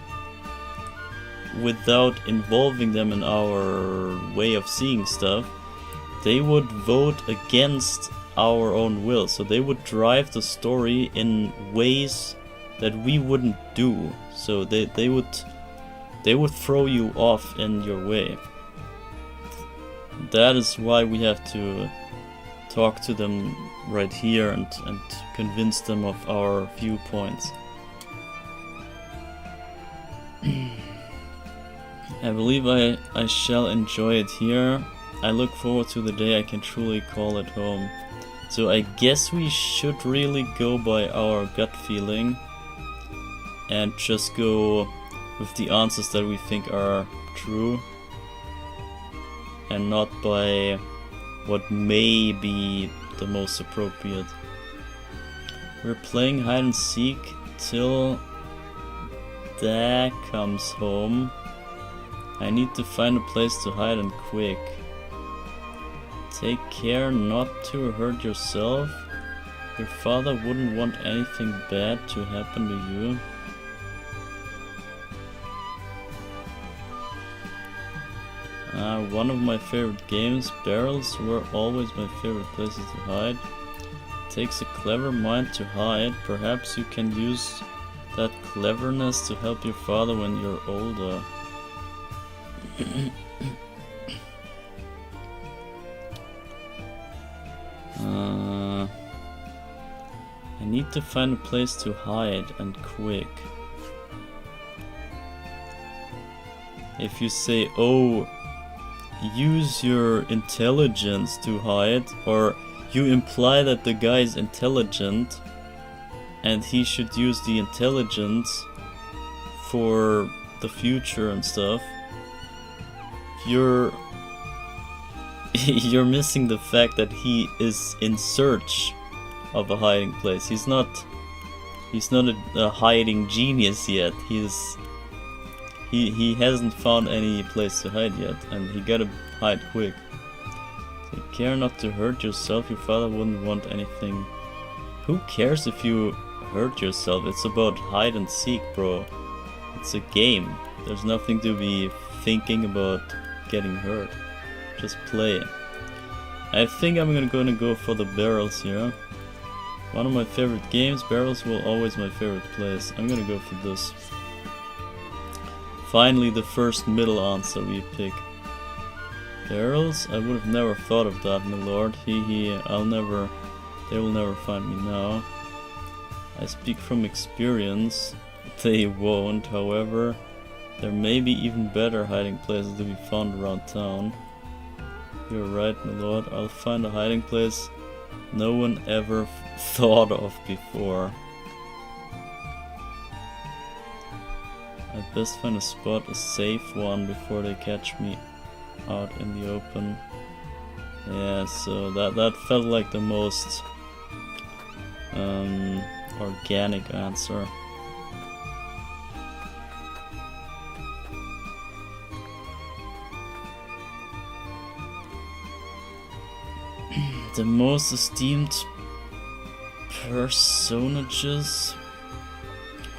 without involving them in our way of seeing stuff, they would vote against our own will. So they would drive the story in ways that we wouldn't do. So they would throw you off in your way. That is why we have to talk to them right here and convince them of our viewpoints. I believe I shall enjoy it here. I look forward to the day I can truly call it home. So I guess we should really go by our gut feeling and just go with the answers that we think are true and not by what may be the most appropriate. We're playing hide and seek till Dad comes home. I need to find a place to hide and quick. Take care not to hurt yourself. Your father wouldn't want anything bad to happen to you. One of my favorite games. Barrels were always my favorite places to hide. Takes a clever mind to hide. Perhaps you can use that cleverness to help your father when you're older. I need to find a place to hide and quick. If you say, oh, use your intelligence to hide, or you imply that the guy is intelligent and he should use the intelligence for the future and stuff, you're missing the fact that he is in search of a hiding place. He's not a hiding genius yet. He hasn't found any place to hide yet, and he gotta hide quick. Take care not to hurt yourself. Your father wouldn't want anything. Who cares if you hurt yourself? It's about hide and seek, bro. It's a game. There's nothing to be thinking about getting hurt. Just play. I think I'm gonna go for the barrels here. One of my favorite games. Barrels will always my favorite place. I'm gonna go for this. Finally, the first middle answer we pick. Barrels? I would have never thought of that, my lord. They will never find me now. I speak from experience. They won't, however. There may be even better hiding places to be found around town. You're right, my lord. I'll find a hiding place no one ever thought of before. I'd best find a spot, a safe one, before they catch me out in the open. Yeah, so that felt like the most organic answer. The most esteemed personages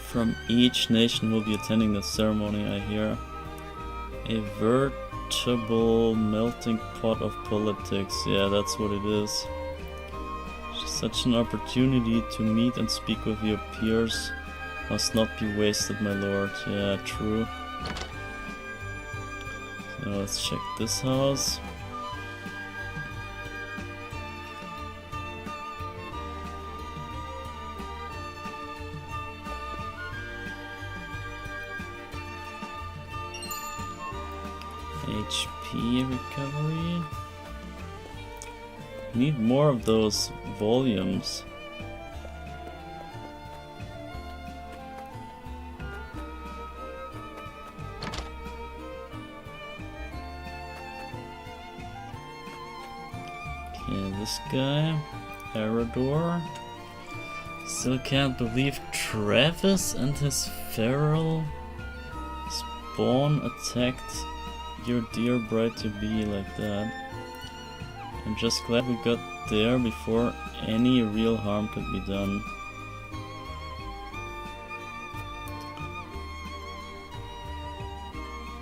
from each nation will be attending the ceremony, I hear. A veritable melting pot of politics. Yeah, that's what it is. Such an opportunity to meet and speak with your peers must not be wasted, my lord. Yeah, true. So let's check this house. HP recovery. Need more of those volumes. Okay, this guy, Erador. Still can't believe Travis and his feral spawn attacked your dear bride-to-be like that. I'm just glad we got there before any real harm could be done.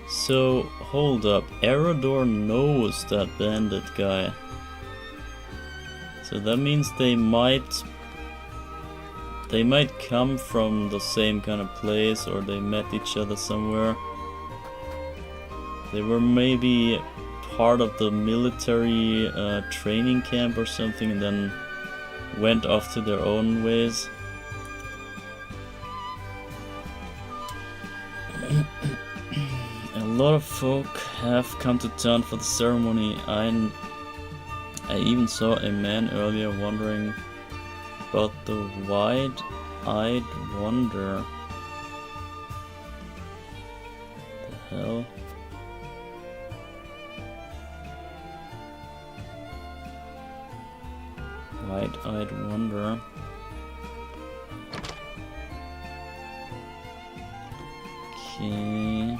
So, hold up. Erador knows that bandit guy. So that means they might come from the same kind of place, or they met each other somewhere. They were maybe part of the military training camp or something, and then went off to their own ways. A lot of folk have come to town for the ceremony. I even saw a man earlier wondering about the wide-eyed wonder. The hell? Wide-eyed wonder. Okay.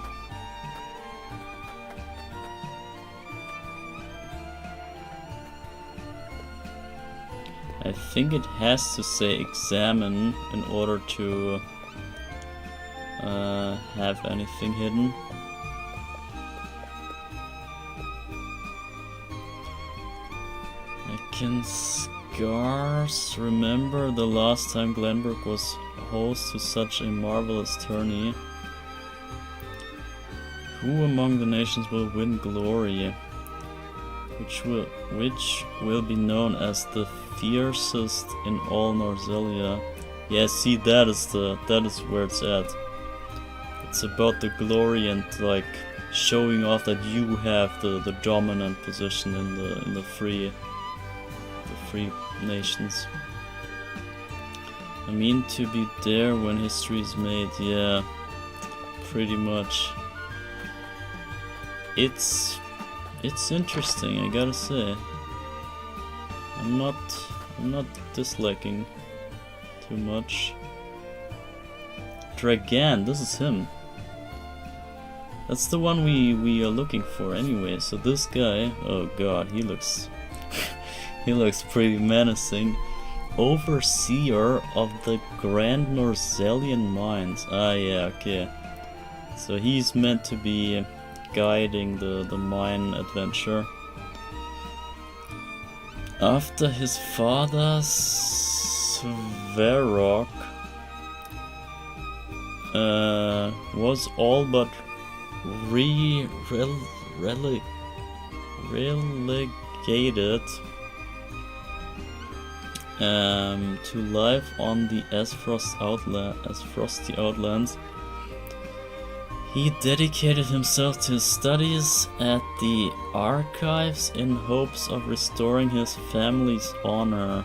I think it has to say examine in order to have anything hidden. I can scarce remember the last time Glenbrook was host to such a marvelous tourney. Who among the nations will win glory? Which will be known as the fiercest in all Norzelia. Yeah, see, that is where it's at. It's about the glory and like showing off that you have the dominant position in the free nations. I mean to be there when history is made. Yeah, pretty much. It's interesting, I gotta say. I'm not disliking too much. Dragan, this is him. That's the one we are looking for anyway. So this guy, oh god, he looks he looks pretty menacing. Overseer of the Grand Norzelian Mines. Ah yeah, okay. So he's meant to be guiding the mine adventure. After his father Svarog was all but relegated to life on the Frosty Outlands, he dedicated himself to his studies at the archives in hopes of restoring his family's honor.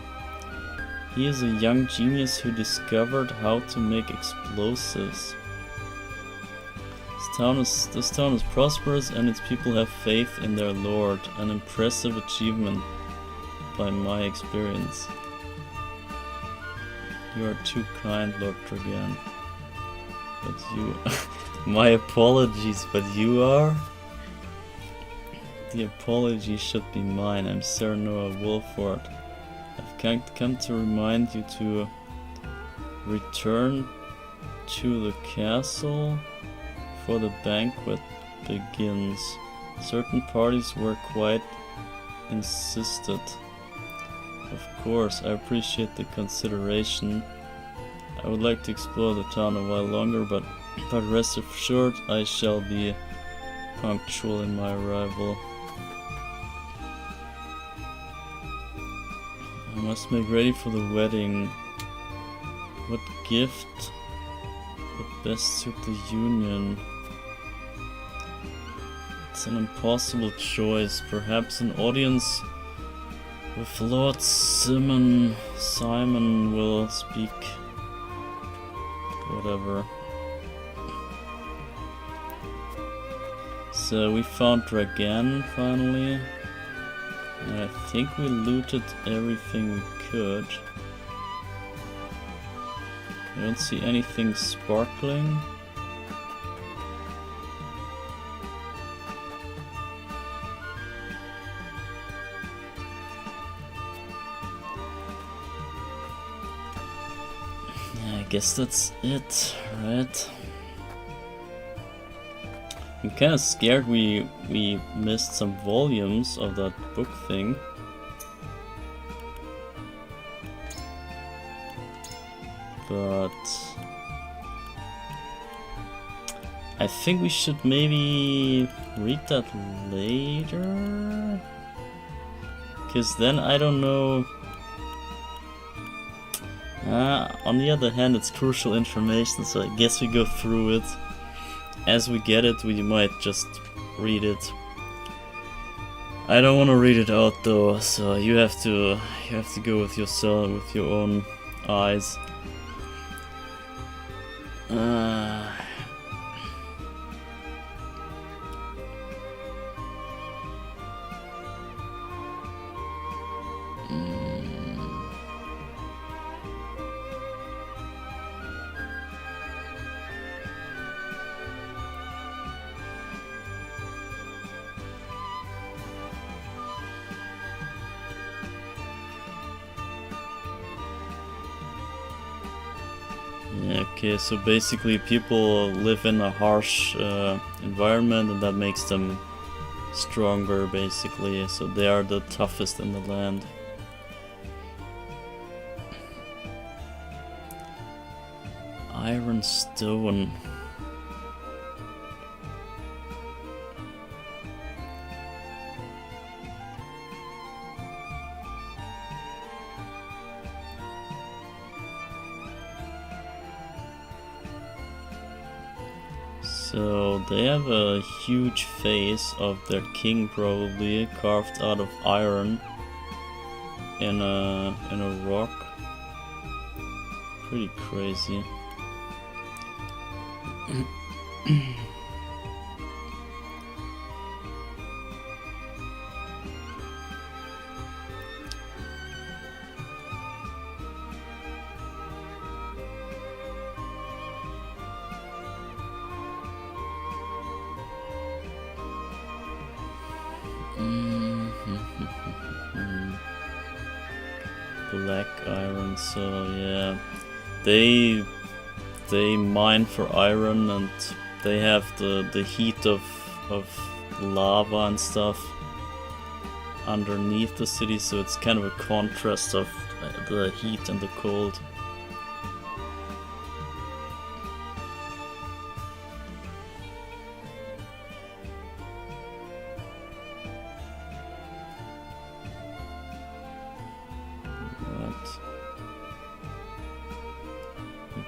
He is a young genius who discovered how to make explosives. This town is prosperous and its people have faith in their lord, an impressive achievement by my experience. You are too kind, Lord Dragan. But you... My apologies, but you are? The apology should be mine. I'm Sir Noah Wolford. I've come to remind you to return to the castle before the banquet begins. Certain parties were quite insistent. Of course, I appreciate the consideration. I would like to explore the town a while longer, but rest assured I shall be punctual in my arrival. I must make ready for the wedding. What gift would best suit the union? It's an impossible choice. Perhaps an audience with Lord Simon will speak. Whatever. So we found Dragan finally. And I think we looted everything we could. I don't see anything sparkling. Yeah, I guess that's it, right? I'm kind of scared we missed some volumes of that book thing. But I think we should maybe read that later, because then I don't know. On the other hand, it's crucial information, so I guess we go through it as we get it, we might just read it. I don't want to read it out though, so you have to go with yourself, with your own eyes. Okay, so basically people live in a harsh environment, and that makes them stronger, basically. So they are the toughest in the land. Iron stone. So they have a huge face of their king, probably carved out of iron in a rock. Pretty crazy. Black iron, so yeah, they mine for iron, and they have the heat of lava and stuff underneath the city, so it's kind of a contrast of the heat and the cold.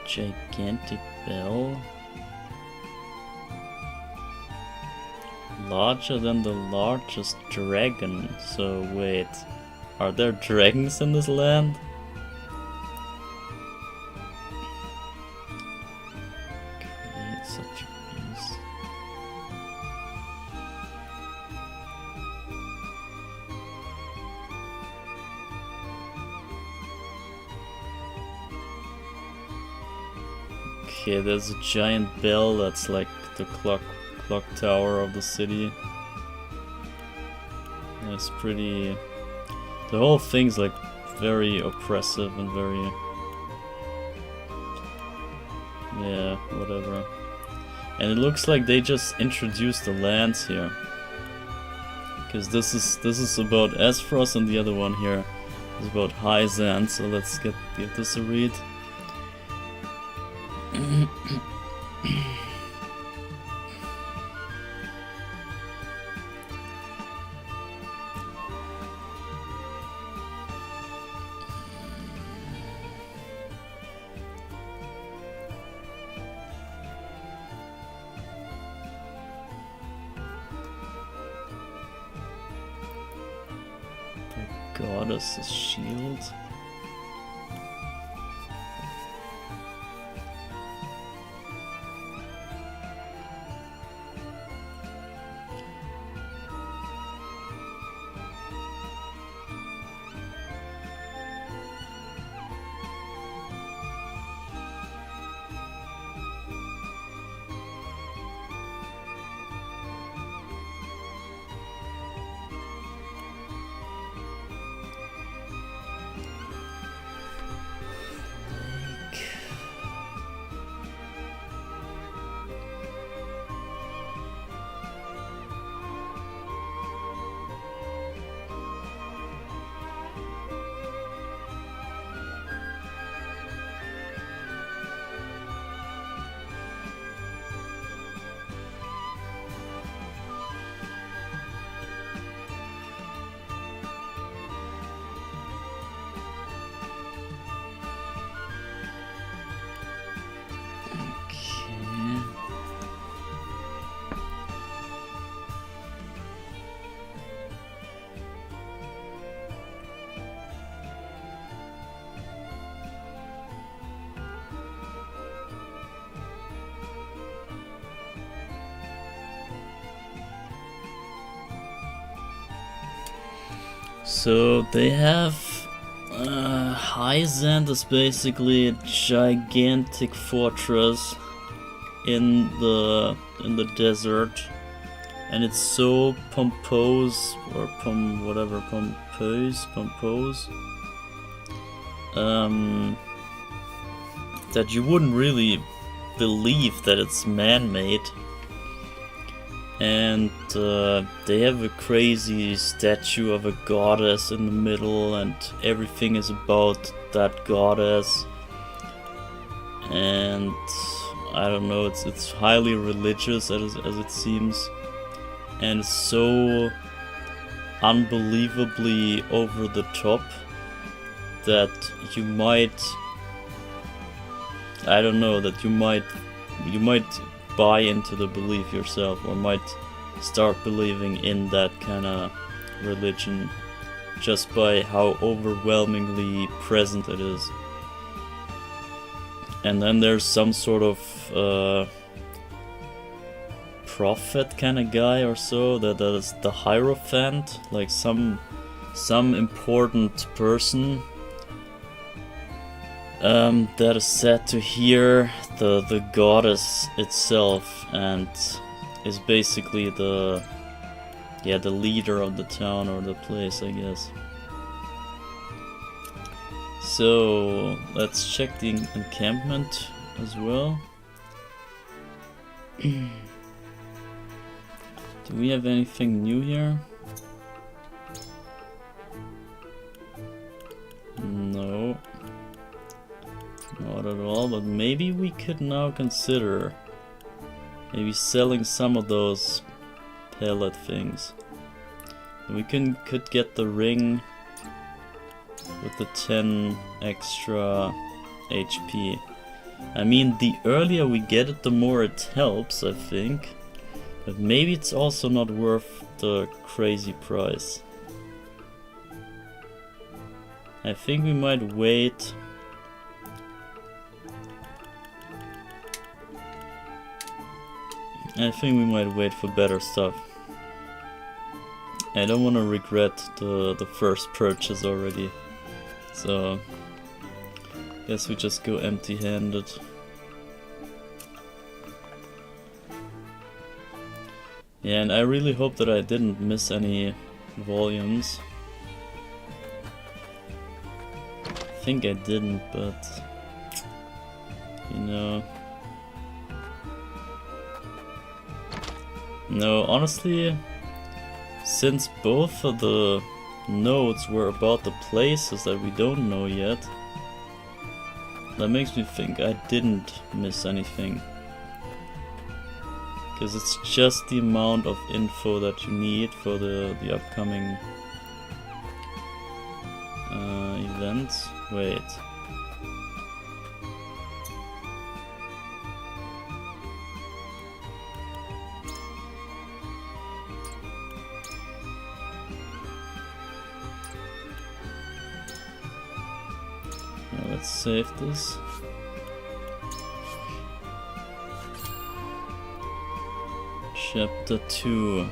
Gigantic bell, larger than the largest dragon. So wait, are there dragons in this land? Create such a beast. Okay, there's a giant bell that's like the clock tower of the city. That's pretty... The whole thing's like very oppressive and very... Yeah, whatever. And it looks like they just introduced the lands here. Because this is about Esfros, and the other one here is about Hyzan, so let's give this a read. The goddess's shield. So they have High Zand is basically a gigantic fortress in the desert, and it's so pompous or pompous that you wouldn't really believe that it's man-made. And they have a crazy statue of a goddess in the middle, and everything is about that goddess. And I don't know, it's highly religious as it seems, and it's so unbelievably over the top that you might, I don't know, that you might buy into the belief yourself, or might start believing in that kind of religion just by how overwhelmingly present it is. And then there's some sort of prophet kind of guy or so, that is the Hierophant, like some important person that is said to hear the goddess itself, and is basically the leader of the town or the place, I guess. So let's check the encampment as well. Do we have anything new here? No. Not at all, but maybe we could now consider maybe selling some of those pellet things. We could get the ring with the 10 extra HP. I mean, the earlier we get it, the more it helps, I think. But maybe it's also not worth the crazy price. I think we might wait. I think we might wait for better stuff. I don't want to regret the first purchase already. So, guess we just go empty-handed. Yeah, and I really hope that I didn't miss any volumes. I think I didn't, but you know. No, honestly, since both of the notes were about the places that we don't know yet, that makes me think I didn't miss anything. Because it's just the amount of info that you need for the upcoming events. Wait. Now let's save this. Chapter 2.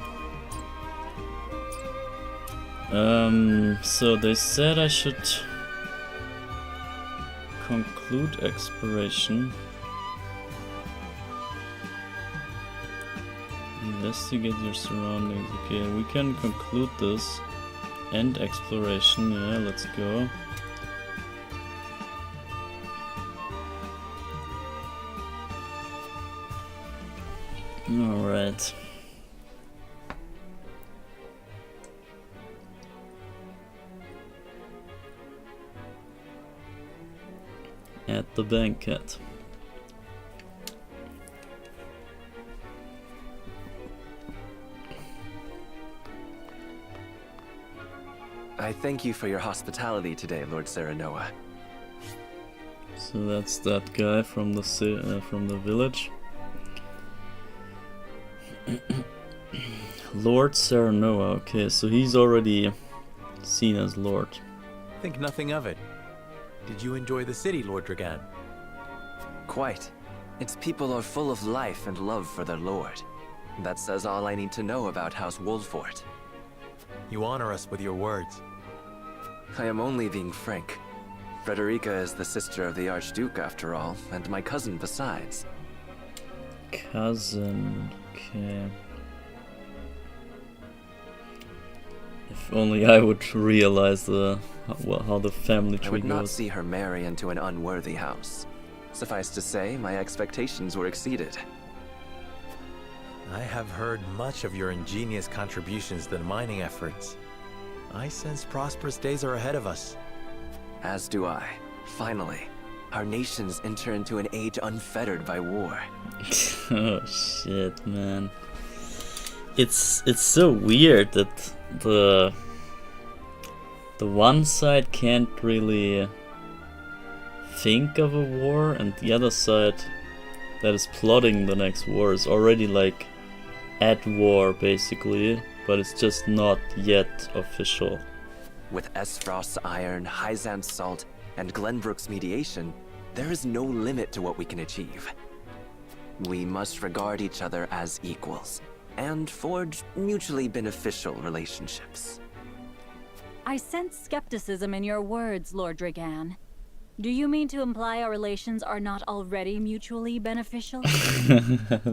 So they said I should conclude exploration. Investigate your surroundings. Okay, we can conclude this. End exploration. Yeah, let's go. Alright. At the banquet.
I thank you for your hospitality today, Lord Serenoa.
So that's that guy from the village. Lord Serenoa. Okay, so he's already seen as Lord.
Think nothing of it. Did you enjoy the city, Lord Dragan?
Quite. Its people are full of life and love for their lord. That says all I need to know about House Wolfort.
You honor us with your words.
I am only being frank. Frederica is the sister of the Archduke, after all, and my cousin besides.
Cousin, okay. If only I would realize how the family tree
I would not
goes.
see her marry into an unworthy house. Suffice to say, my expectations were exceeded.
I have heard much of your ingenious contributions to the mining efforts. I sense prosperous days are ahead of us.
As do I. Finally, our nations enter into an age unfettered by war.
Oh shit, man. It's so weird that the one side can't really think of a war, and the other side that is plotting the next war is already like at war basically, but it's just not yet official.
With Esfrost's iron, Hyzan's salt, and Glenbrook's mediation, there is no limit to what we can achieve. We must regard each other as equals, and forge mutually beneficial relationships.
I sense skepticism in your words, Lord Dragan. Do you mean to imply our relations are not already mutually beneficial?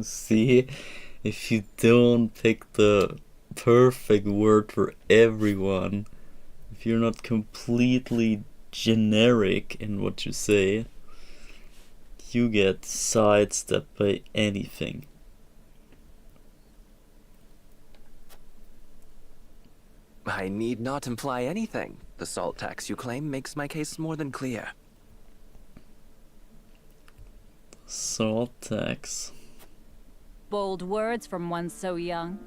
See, if you don't pick the perfect word for everyone, if you're not completely generic in what you say, you get sidestepped by anything.
I need not imply anything. The salt tax you claim makes my case more than clear.
Salt tax.
Bold words from one so young.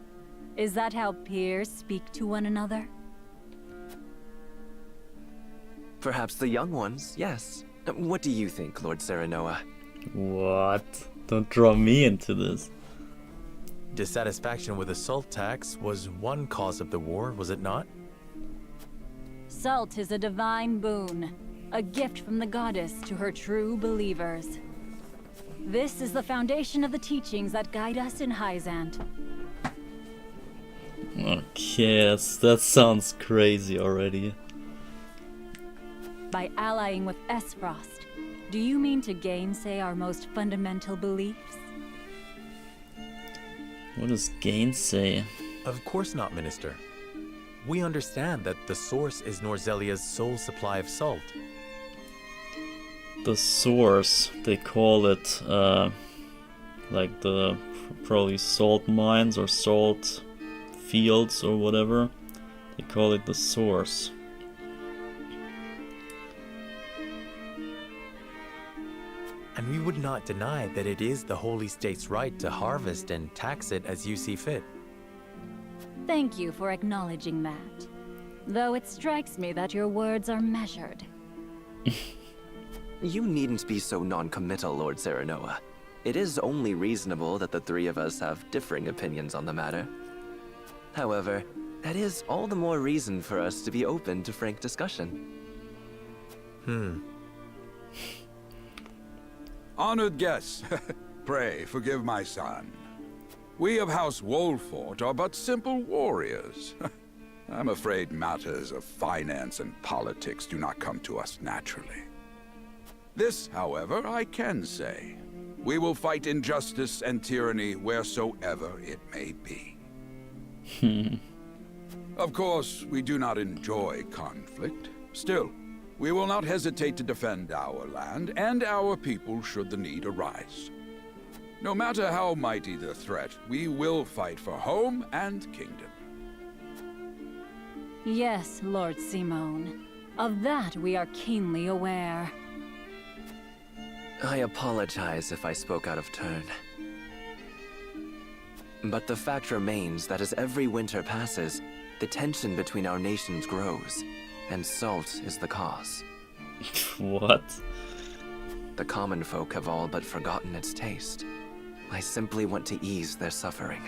Is that how peers speak to one another?
Perhaps the young ones, yes. What do you think, Lord Serenoa?
What? Don't draw me into this.
Dissatisfaction with the salt tax was one cause of the war, was it not?
Salt is a divine boon, a gift from the goddess to her true believers. This is the foundation of the teachings that guide us in Hyzant.
Okay, that sounds crazy already.
By allying with Esfrost, do you mean to gainsay our most fundamental beliefs?
What does gainsay?
Of course not, Minister. We understand that the source is Norzelia's sole supply of salt.
The source, they call it like the probably salt mines or salt fields or whatever. They call it the source.
And we would not deny that it is the Holy State's right to harvest and tax it as you see fit.
Thank you for acknowledging that. Though it strikes me that your words are measured.
You needn't be so non-committal, Lord Serenoa. It is only reasonable that the three of us have differing opinions on the matter. However, that is all the more reason for us to be open to frank discussion.
Honored guests, pray forgive my son. We of House Wolfort are but simple warriors. I'm afraid matters of finance and politics do not come to us naturally. This, however, I can say. We will fight injustice and tyranny wheresoever it may be. Of course, we do not enjoy conflict. Still, we will not hesitate to defend our land and our people should the need arise. No matter how mighty the threat, we will fight for home and kingdom.
Yes, Lord Simone. Of that we are keenly aware.
I apologize if I spoke out of turn. But the fact remains that as every winter passes, the tension between our nations grows, and salt is the cause.
What?
The common folk have all but forgotten its taste. I simply want to ease their suffering.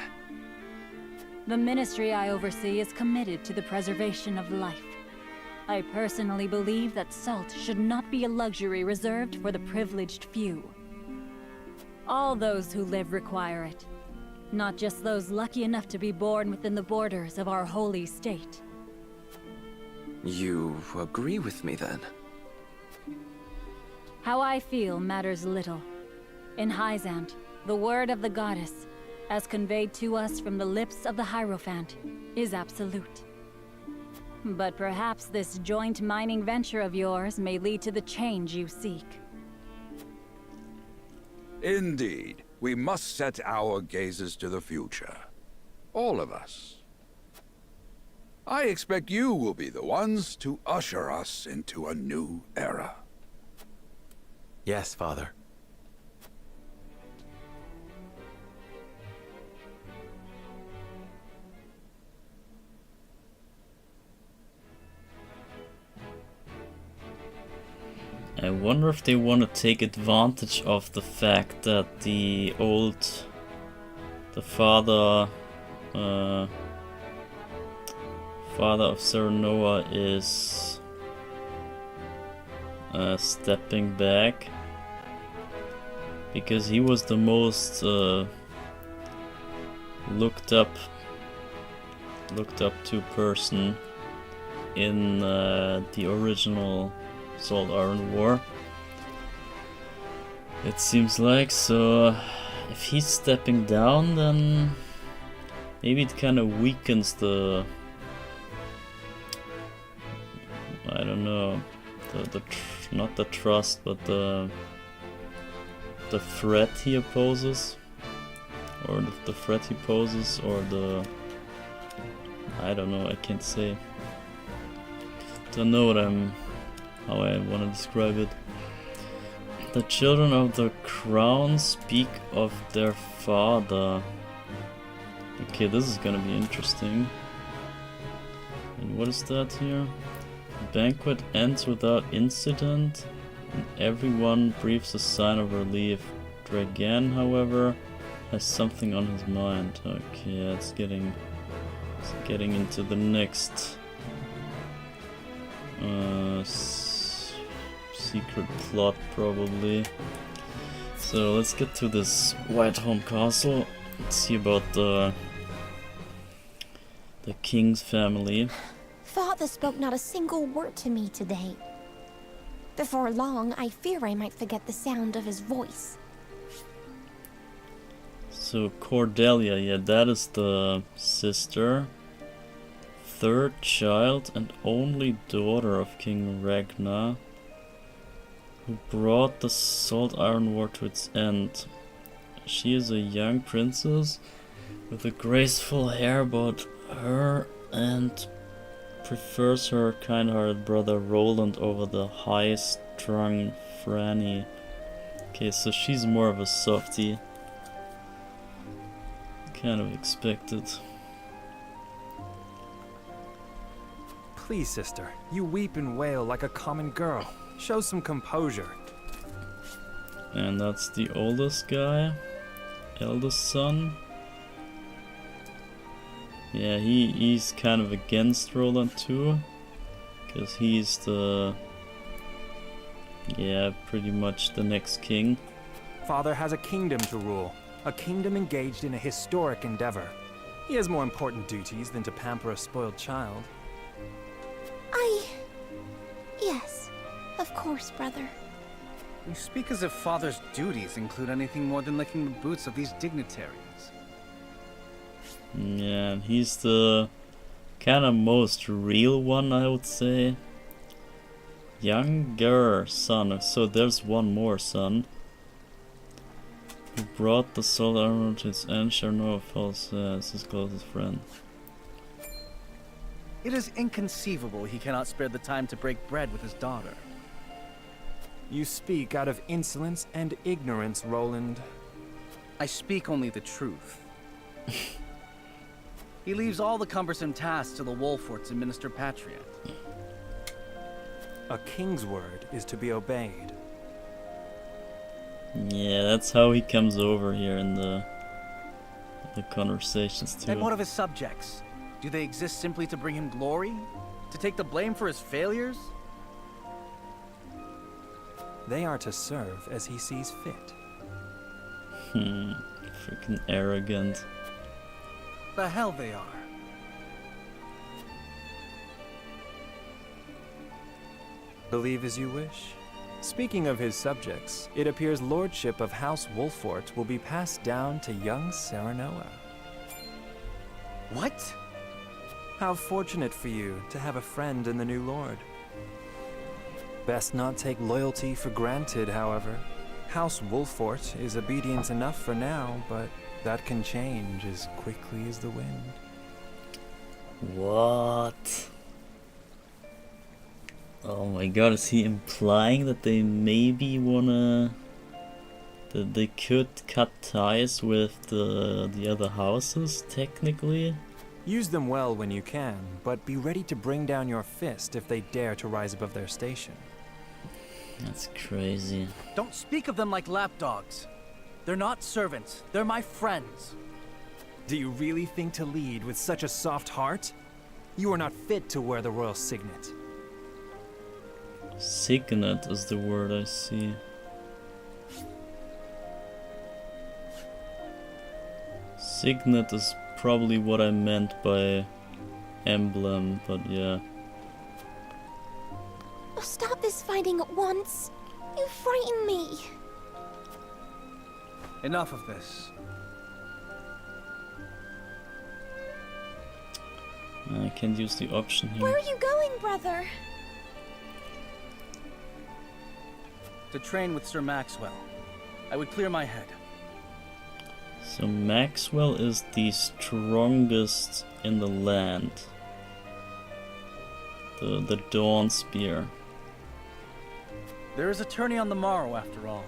The ministry I oversee is committed to the preservation of life. I personally believe that salt should not be a luxury reserved for the privileged few. All those who live require it, not just those lucky enough to be born within the borders of our holy state.
You agree with me then?
How I feel matters little. In Hyzant, the word of the goddess, as conveyed to us from the lips of the Hierophant, is absolute. But perhaps this joint mining venture of yours may lead to the change you seek.
Indeed. We must set our gazes to the future. All of us. I expect you will be the ones to usher us into a new era.
Yes, Father.
I wonder if they want to take advantage of the fact that the father of Serenoa is stepping back, because he was the most looked up to person in the original Salt Iron War, it seems like. So if he's stepping down, then maybe it kind of weakens the, I don't know, not the trust, but the threat he opposes, or the threat he poses, or the, I don't know, I can't say. Don't know how I want to describe it. The children of the crown speak of their father. Okay, this is gonna be interesting. And what is that here? The banquet ends without incident, and everyone breathes a sign of relief. Dragan, however, has something on his mind. Okay, yeah, it's getting into the next secret plot, probably. So let's get to this Whitehome Castle. Let's see about the king's family.
Father spoke not a single word to me today. Before long, I fear I might forget the sound of his voice.
So Cordelia, yeah, that is the sister, third child and only daughter of King Ragnar, who brought the Salt Iron War to its end. She is a young princess with a graceful hair about her and prefers her kind-hearted brother Roland over the high-strung Franny. Okay, so she's more of a softie. Kind of expected.
Please, sister, you weep and wail like a common girl. Show some composure.
And that's the oldest guy, eldest son. Yeah, he's kind of against Roland too, because he's the, yeah, pretty much the next king.
Father has a kingdom to rule, a kingdom engaged in a historic endeavor. He has more important duties than to pamper a spoiled child.
Yes, of course, brother.
You speak as if Father's duties include anything more than licking the boots of these dignitaries.
Yeah, and he's the kind of most real one, I would say. Younger son, so there's one more son. Who brought the Salt Iron to its end, Chernow falls as his closest friend.
It is inconceivable he cannot spare the time to break bread with his daughter.
You speak out of insolence and ignorance, Roland.
I speak only the truth. He leaves all the cumbersome tasks to the Wolforts and Minister Patriot.
A king's word is to be obeyed.
Yeah, that's how he comes over here in the conversations too.
And what of his subjects? Do they exist simply to bring him glory? To take the blame for his failures?
They are to serve as he sees fit.
Freaking arrogant.
The hell they are.
Believe as you wish. Speaking of his subjects, it appears lordship of House Wolfort will be passed down to young Serenoa.
What?
How fortunate for you to have a friend in the new lord. Best not take loyalty for granted, however. House Wolfort is obedient enough for now, but that can change as quickly as the wind.
What? Oh my god, is he implying that they maybe wanna... that they could cut ties with the other houses, technically?
Use them well when you can, but be ready to bring down your fist if they dare to rise above their station.
That's crazy.
Don't speak of them like lapdogs. They're not servants, they're my friends.
Do you really think to lead with such a soft heart? You are not fit to wear the royal signet.
Signet is the word I see. Signet is probably what I meant by emblem, but yeah.
Oh, stop this fighting at once. You frighten me.
Enough of this.
I can't use the option here.
Where are you going, brother?
To train with Sir Maxwell. I would clear my head.
So Maxwell is the strongest in the land. The Dawn Spear.
There is a tourney on the morrow, after all.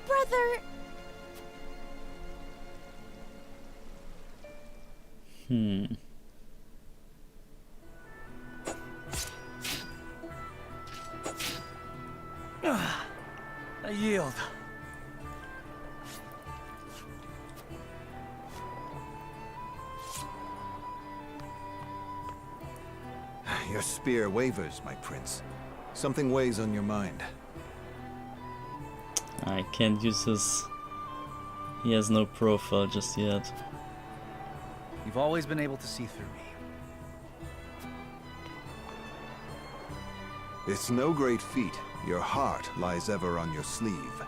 Brother!
I yield.
Your spear wavers, my prince. Something weighs on your mind.
I can't use his... He has no profile just yet.
You've always been able to see through me.
It's no great feat. Your heart lies ever on your sleeve.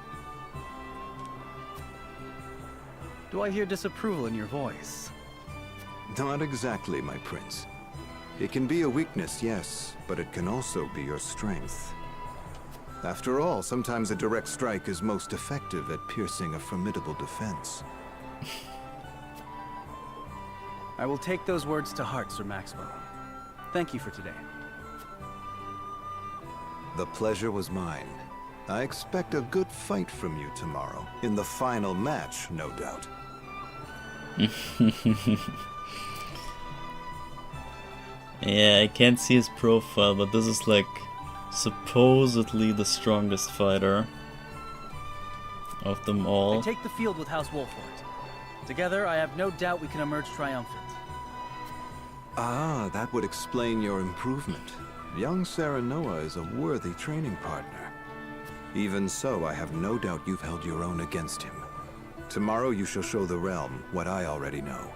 Do I hear disapproval in your voice?
Not exactly, my prince. It can be a weakness, yes, but it can also be your strength. After all, sometimes a direct strike is most effective at piercing a formidable defense.
I will take those words to heart, Sir Maxwell. Thank you for today.
The pleasure was mine. I expect a good fight from you tomorrow. In the final match, no doubt.
Yeah, I can't see his profile, but this is like supposedly the strongest fighter of them all.
I take the field with House Wolfort. Together, I have no doubt we can emerge triumphant.
Ah, that would explain your improvement. Young Serenoa is a worthy training partner. Even so, I have no doubt you've held your own against him. Tomorrow you shall show the realm what I already know.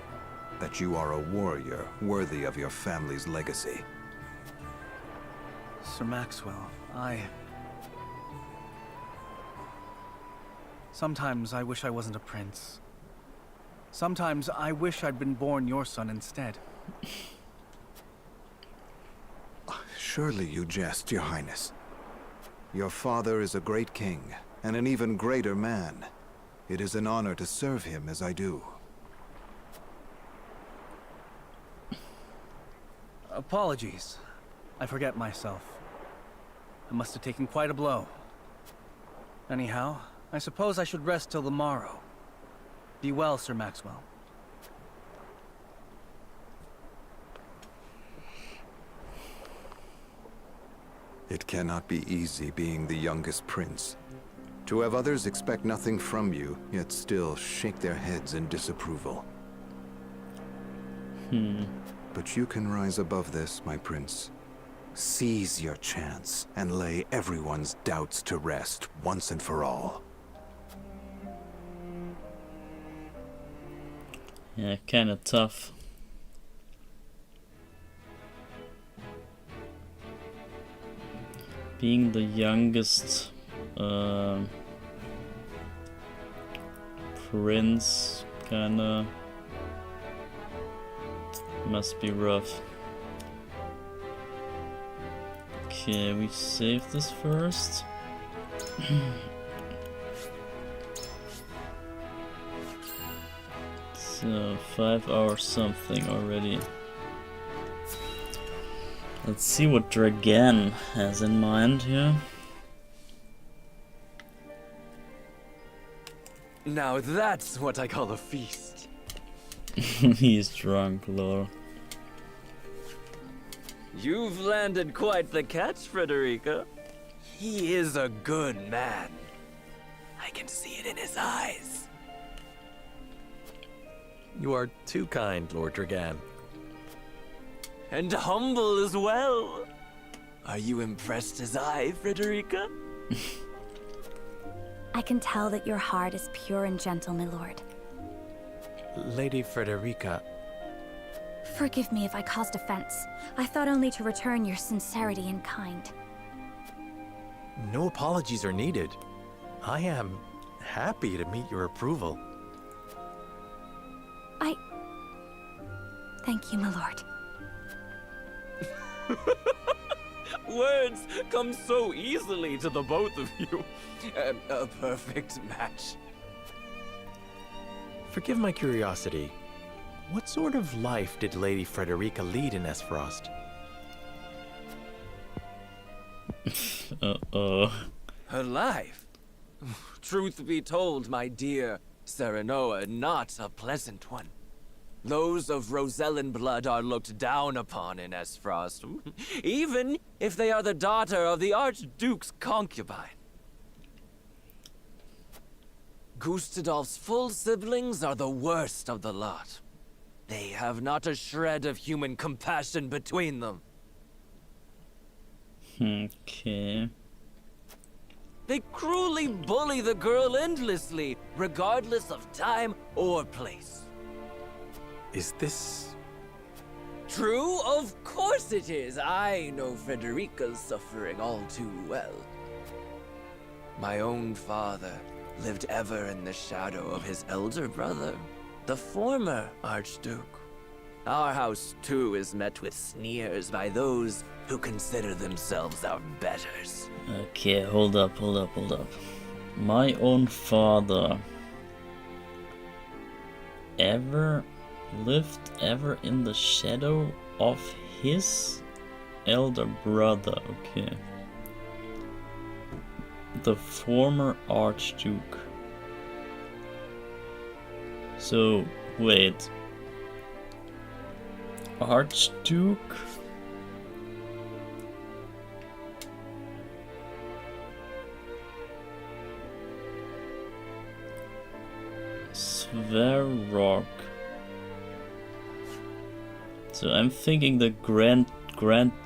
That you are a warrior worthy of your family's legacy.
Sir Maxwell, sometimes I wish I wasn't a prince. Sometimes I wish I'd been born your son instead.
Surely you jest, Your Highness. Your father is a great king, and an even greater man. It is an honor to serve him as I do.
Apologies. I forget myself. I must have taken quite a blow. Anyhow, I suppose I should rest till the morrow. Be well, Sir Maxwell.
It cannot be easy being the youngest prince. To have others expect nothing from you, yet still shake their heads in disapproval. But you can rise above this, my prince. Seize your chance and lay everyone's doubts to rest once and for all.
Yeah, kinda tough. Being the youngest prince, kinda must be rough. Okay, we save this first. So 5 hours something already. Let's see what Dragan has in mind here.
Now that's what I call a feast.
He's drunk, lol.
You've landed quite the catch, Frederica. He is a good man. I can see it in his eyes.
You are too kind, Lord Dragan.
And humble as well. Are you impressed as I, Frederica?
I can tell that your heart is pure and gentle, my lord.
Lady Frederica.
Forgive me if I caused offense. I thought only to return your sincerity and kind.
No apologies are needed. I am happy to meet your approval.
Thank you, my lord.
Words come so easily to the both of you. A perfect match.
Forgive my curiosity. What sort of life did Lady Frederica lead in Esfrost?
Uh-oh.
Her life? Truth be told, my dear Serenoa, not a pleasant one. Those of Rosellan blood are looked down upon in Esfrost, even if they are the daughter of the Archduke's concubine. Gustadolf's full siblings are the worst of the lot. They have not a shred of human compassion between them.
Okay.
They cruelly bully the girl endlessly, regardless of time or place.
Is this...
True? Of course it is. I know Frederica's suffering all too well. My own father lived ever in the shadow of his elder brother, the former Archduke. Our house, too, is met with sneers by those who consider themselves our betters.
Okay, hold up. My own father lived ever in the shadow of his elder brother. Okay. The former Archduke. So, wait. Archduke? Sverok. So I'm thinking the Grand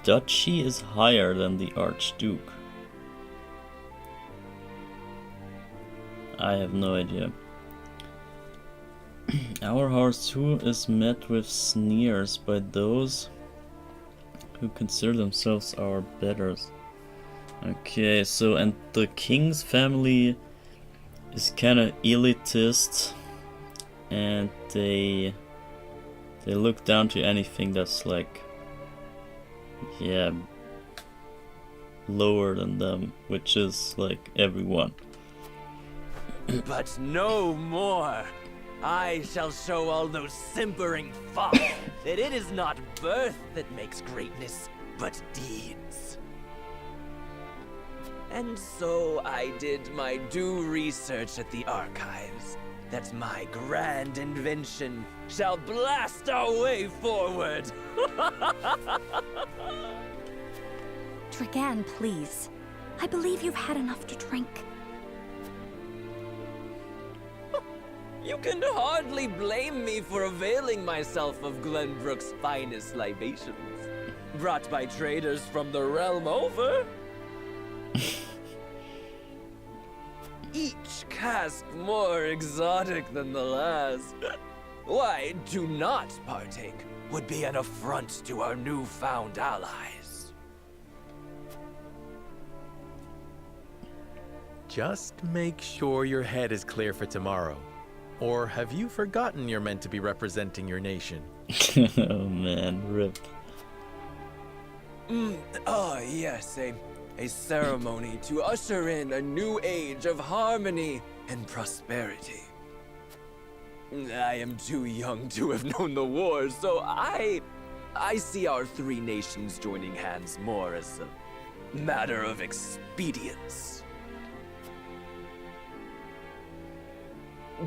Duchy is higher than the Archduke. I have no idea. Our house too is met with sneers by those who consider themselves our betters. Okay, so and the king's family is kinda elitist and they look down to anything that's like, yeah, lower than them, which is like everyone.
But no more! I shall show all those simpering fops that it is not birth that makes greatness, but deeds. And so I did my due research at the archives, that my grand invention shall blast our way forward.
Dragan, please. I believe you've had enough to drink.
You can hardly blame me for availing myself of Glenbrook's finest libations, brought by traders from the realm over. Each cask more exotic than the last. Why, to not partake would be an affront to our newfound allies.
Just make sure your head is clear for tomorrow. Or have you forgotten you're meant to be representing your nation?
Oh man, rip.
Yes, a ceremony to usher in a new age of harmony and prosperity. I am too young to have known the wars, so I see our three nations joining hands more as a matter of expedience.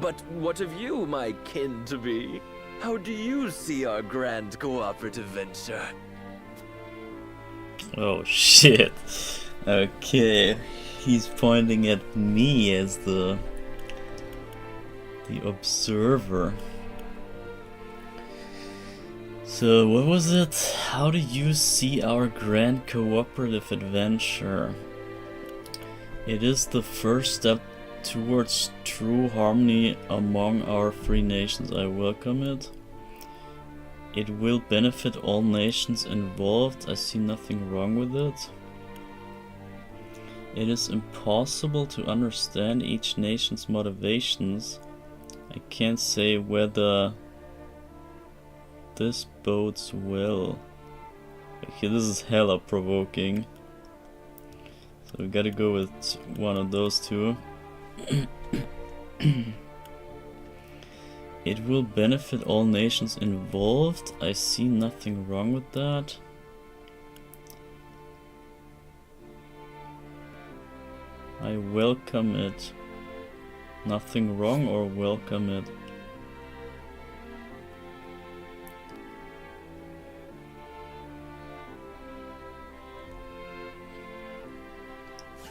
But what of you, my kin-to-be? How do you see our grand cooperative venture?
Oh shit. Okay. He's pointing at me as the observer. So what was it? How do you see our grand cooperative adventure? It is the first step towards true harmony among our three nations. I welcome it. It will benefit all nations involved. I see nothing wrong with it. It is impossible to understand each nation's motivations. I can't say whether this bodes well. Okay, this is hella provoking. So we gotta go with one of those two. It will benefit all nations involved. I see nothing wrong with that. I welcome it. Nothing wrong or welcome it?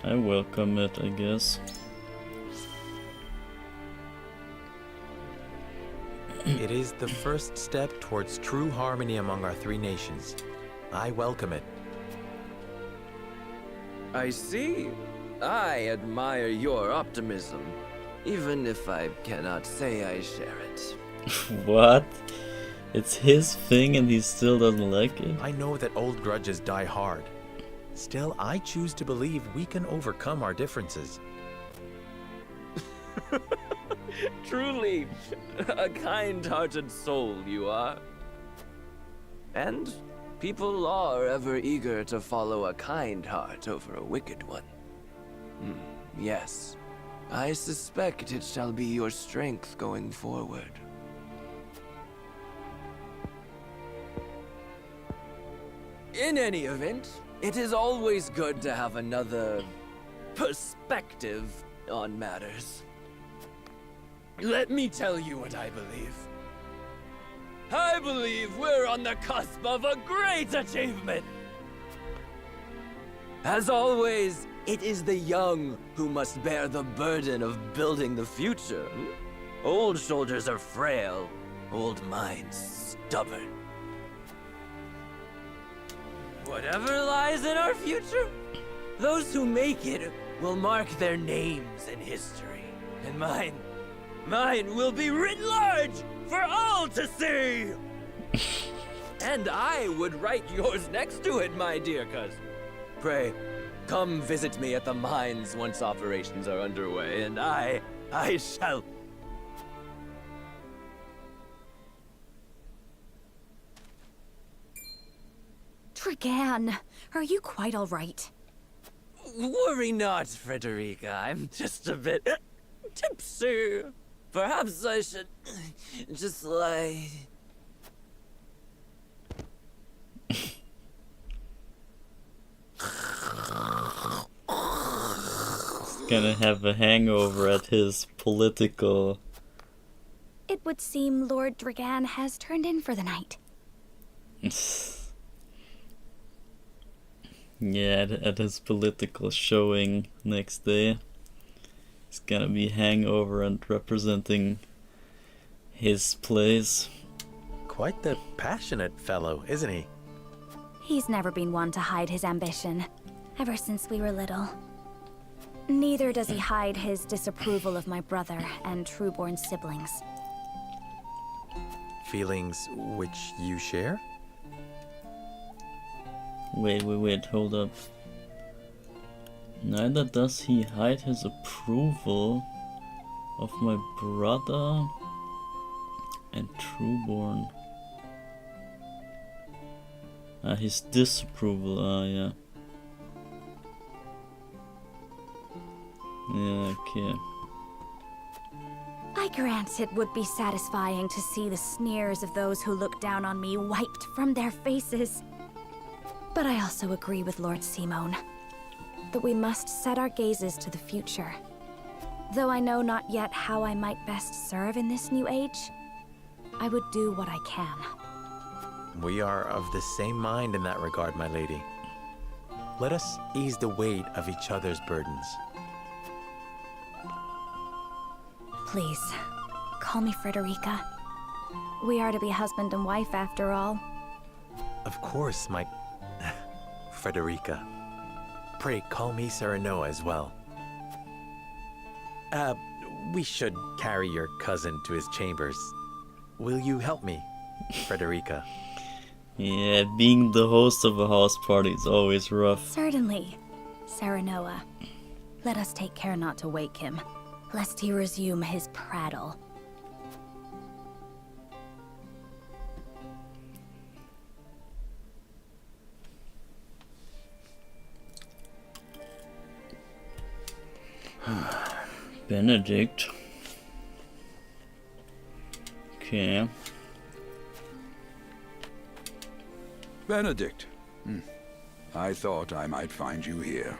I welcome it, I guess.
It is the first step towards true harmony among our three nations. I welcome it.
I see. I admire your optimism, even if I cannot say I share it.
What? It's his thing and he still doesn't like it?
I know that old grudges die hard. Still, I choose to believe we can overcome our differences.
Truly, a kind-hearted soul you are. And people are ever eager to follow a kind heart over a wicked one. Yes, I suspect it shall be your strength going forward. In any event, it is always good to have another perspective on matters. Let me tell you what I believe. I believe we're on the cusp of a great achievement. As always, it is the young who must bear the burden of building the future. Old shoulders are frail, old minds stubborn. Whatever lies in our future, those who make it will mark their names in history. And mine will be writ large for all to see! And I would write yours next to it, my dear cousin. Pray, come visit me at the mines once operations are underway, and I shall...
Dragan, are you quite all right?
Worry not, Frederica. I'm just a bit tipsy. Perhaps I should just lie.
Gonna have a hangover at his political...
It would seem Lord Dragan has turned in for the night.
Yeah, at his political showing next day. He's gonna be hangover and representing his place.
Quite the passionate fellow, isn't he?
He's never been one to hide his ambition, ever since we were little. Neither does he hide his disapproval of my brother and Trueborn's siblings.
feelings which you share?
Wait, hold up. Neither does he hide his approval of my brother and Trueborn. His disapproval, yeah. Yeah, okay.
I grant it would be satisfying to see the sneers of those who look down on me wiped from their faces. But I also agree with Lord Simone that we must set our gazes to the future. Though I know not yet how I might best serve in this new age, I would do what I can.
We are of the same mind in that regard, my lady. Let us ease the weight of each other's burdens.
Please, call me Frederica. We are to be husband and wife after all.
Of course, my... Frederica. Pray call me Serenoa as well. We should carry your cousin to his chambers. Will you help me, Frederica?
Yeah, being the host of a house party is always rough.
Certainly, Serenoa. Let us take care not to wake him, lest he resume his prattle.
Benedict. Okay.
Benedict. I thought I might find you here.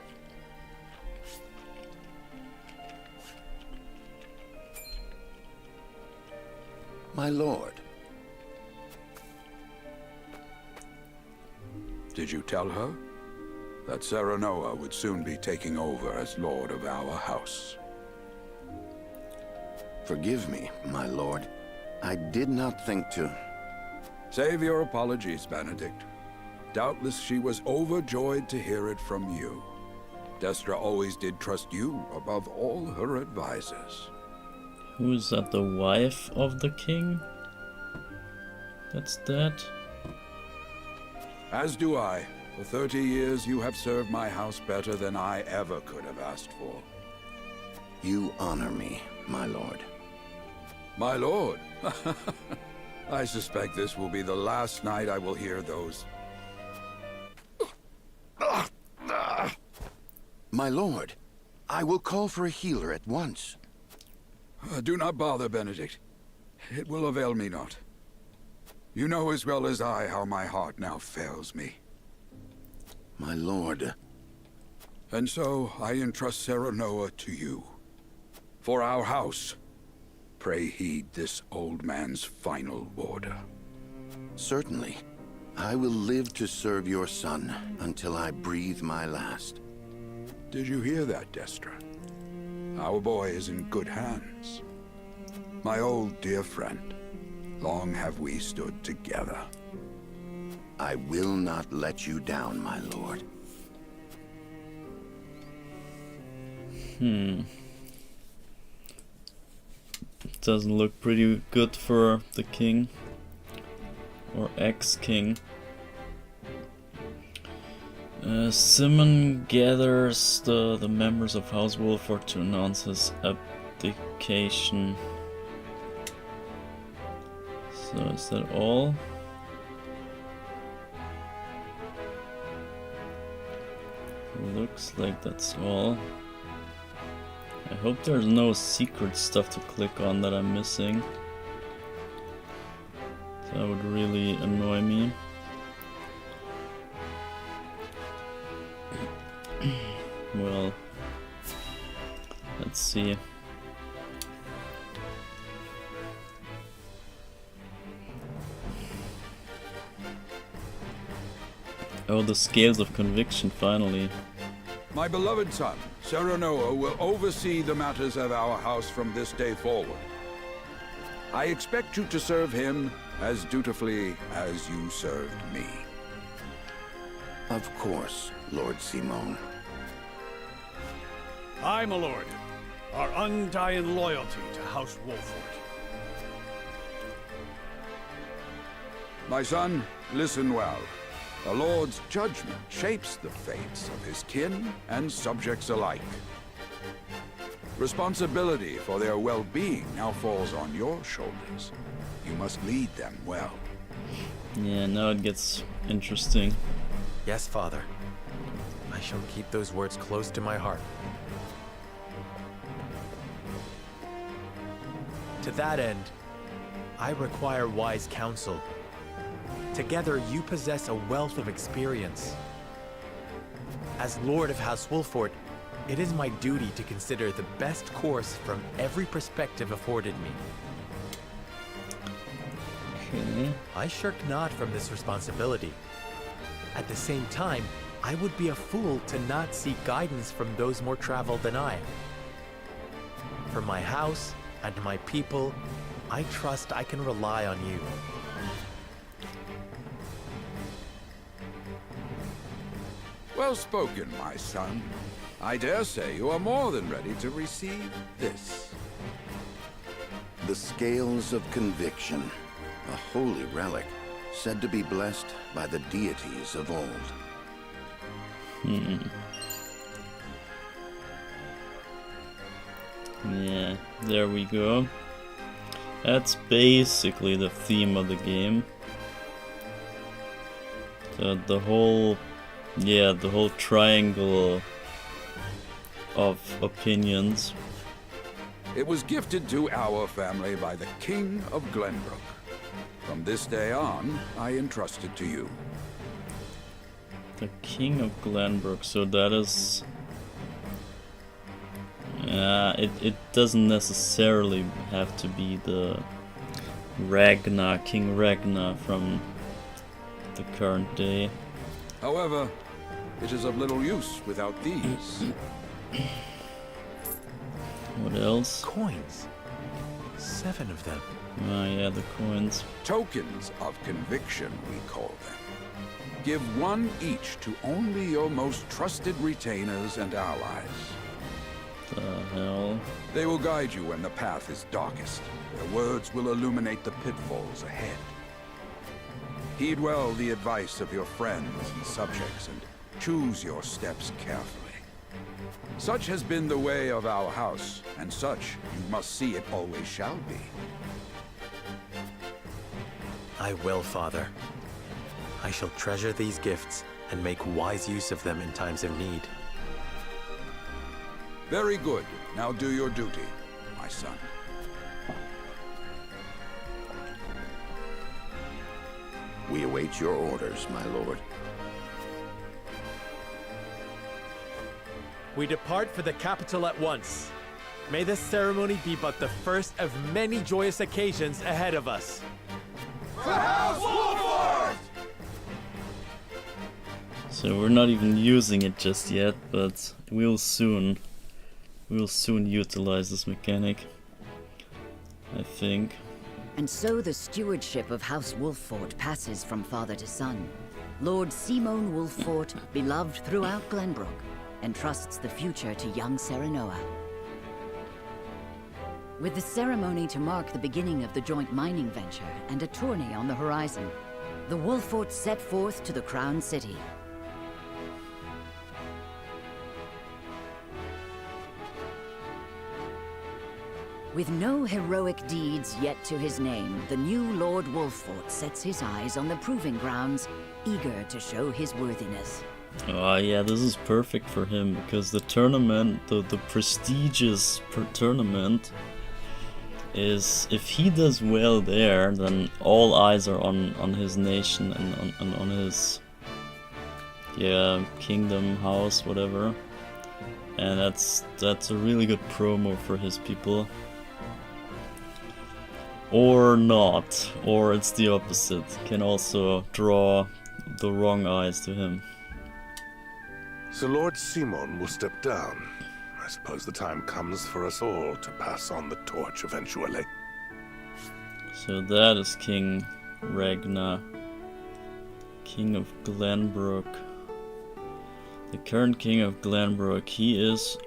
My lord.
Did you tell her that Serenoa would soon be taking over as lord of our house?
Forgive me, my lord. I did not think to...
Save your apologies, Benedict. Doubtless she was overjoyed to hear it from you. Destra always did trust you above all her advisors.
Who is that, the wife of the king? That's dead?
As do I. For 30 years you have served my house better than I ever could have asked for.
You honor me, my lord.
My lord? I suspect this will be the last night I will hear those...
My lord, I will call for a healer at once.
Do not bother, Benedict. It will avail me not. You know as well as I how my heart now fails me.
My lord.
And so I entrust Serenoa to you. For our house, pray heed this old man's final order.
Certainly. I will live to serve your son until I breathe my last.
Did you hear that, Destra? Our boy is in good hands. My old dear friend, long have we stood together.
I will not let you down, my lord.
Doesn't look pretty good for the king. Or ex-king. Simon gathers the members of House Wolford to announce his abdication. So is that all? Looks like that's all. I hope there's no secret stuff to click on that I'm missing. That would really annoy me. Well, let's see. Oh, the scales of conviction, finally.
My beloved son, Serenoa, will oversee the matters of our house from this day forward. I expect you to serve him as dutifully as you served me.
Of course, Lord Simone.
Aye, my lord. Our undying loyalty to House Wolford.
My son, listen well. A lord's judgment shapes the fates of his kin and subjects alike. Responsibility for their well-being now falls on your shoulders. You must lead them well.
Yeah, now it gets interesting.
Yes, Father. I shall keep those words close to my heart. To that end, I require wise counsel. Together, you possess a wealth of experience. As Lord of House Wolfort, it is my duty to consider the best course from every perspective afforded me.
Okay.
I shirk not from this responsibility. At the same time, I would be a fool to not seek guidance from those more traveled than I. For my house and my people, I trust I can rely on you.
Well spoken, my son. I dare say you are more than ready to receive this.
The Scales of Conviction, a holy relic, said to be blessed by the deities of old.
Yeah, there we go. That's basically the theme of the game. The whole triangle of opinions.
It was gifted to our family by the King of Glenbrook. From this day on, I entrust it to you.
The King of Glenbrook, so that is... it doesn't necessarily have to be the King Ragnar from the current day.
However, it is of little use without these.
What else?
Coins. 7 of them.
Ah, yeah, the coins.
Tokens of conviction, we call them. Give one each to only your most trusted retainers and allies.
The hell?
They will guide you when the path is darkest. Their words will illuminate the pitfalls ahead. Heed well the advice of your friends and subjects, and choose your steps carefully. Such has been the way of our house, and such you must see it always shall be.
I will, Father. I shall treasure these gifts and make wise use of them in times of need.
Very good. Now do your duty, my son.
We await your orders, my lord.
We depart for the capital at once. May this ceremony be but the first of many joyous occasions ahead of us.
For House Wolfort!
So we're not even using it just yet, but we'll soon utilize this mechanic, I think.
And so the stewardship of House Wolfort passes from father to son. Lord Simon Wolfort, beloved throughout Glenbrook, entrusts the future to young Serenoa. With the ceremony to mark the beginning of the joint mining venture and a tourney on the horizon, the Wolforts set forth to the Crown City. With no heroic deeds yet to his name, the new Lord Wolfort sets his eyes on the proving grounds, eager to show his worthiness.
Oh yeah, this is perfect for him, because the tournament, the prestigious tournament, is, if he does well there, then all eyes are on his nation and on his kingdom, house, whatever. And that's a really good promo for his people. Or not, or it's the opposite, can also draw the wrong eyes to him.
So Lord Simon will step down. I suppose the time comes for us all to pass on the torch eventually.
So that is King Ragnar, King of Glenbrook. The current King of Glenbrook, he is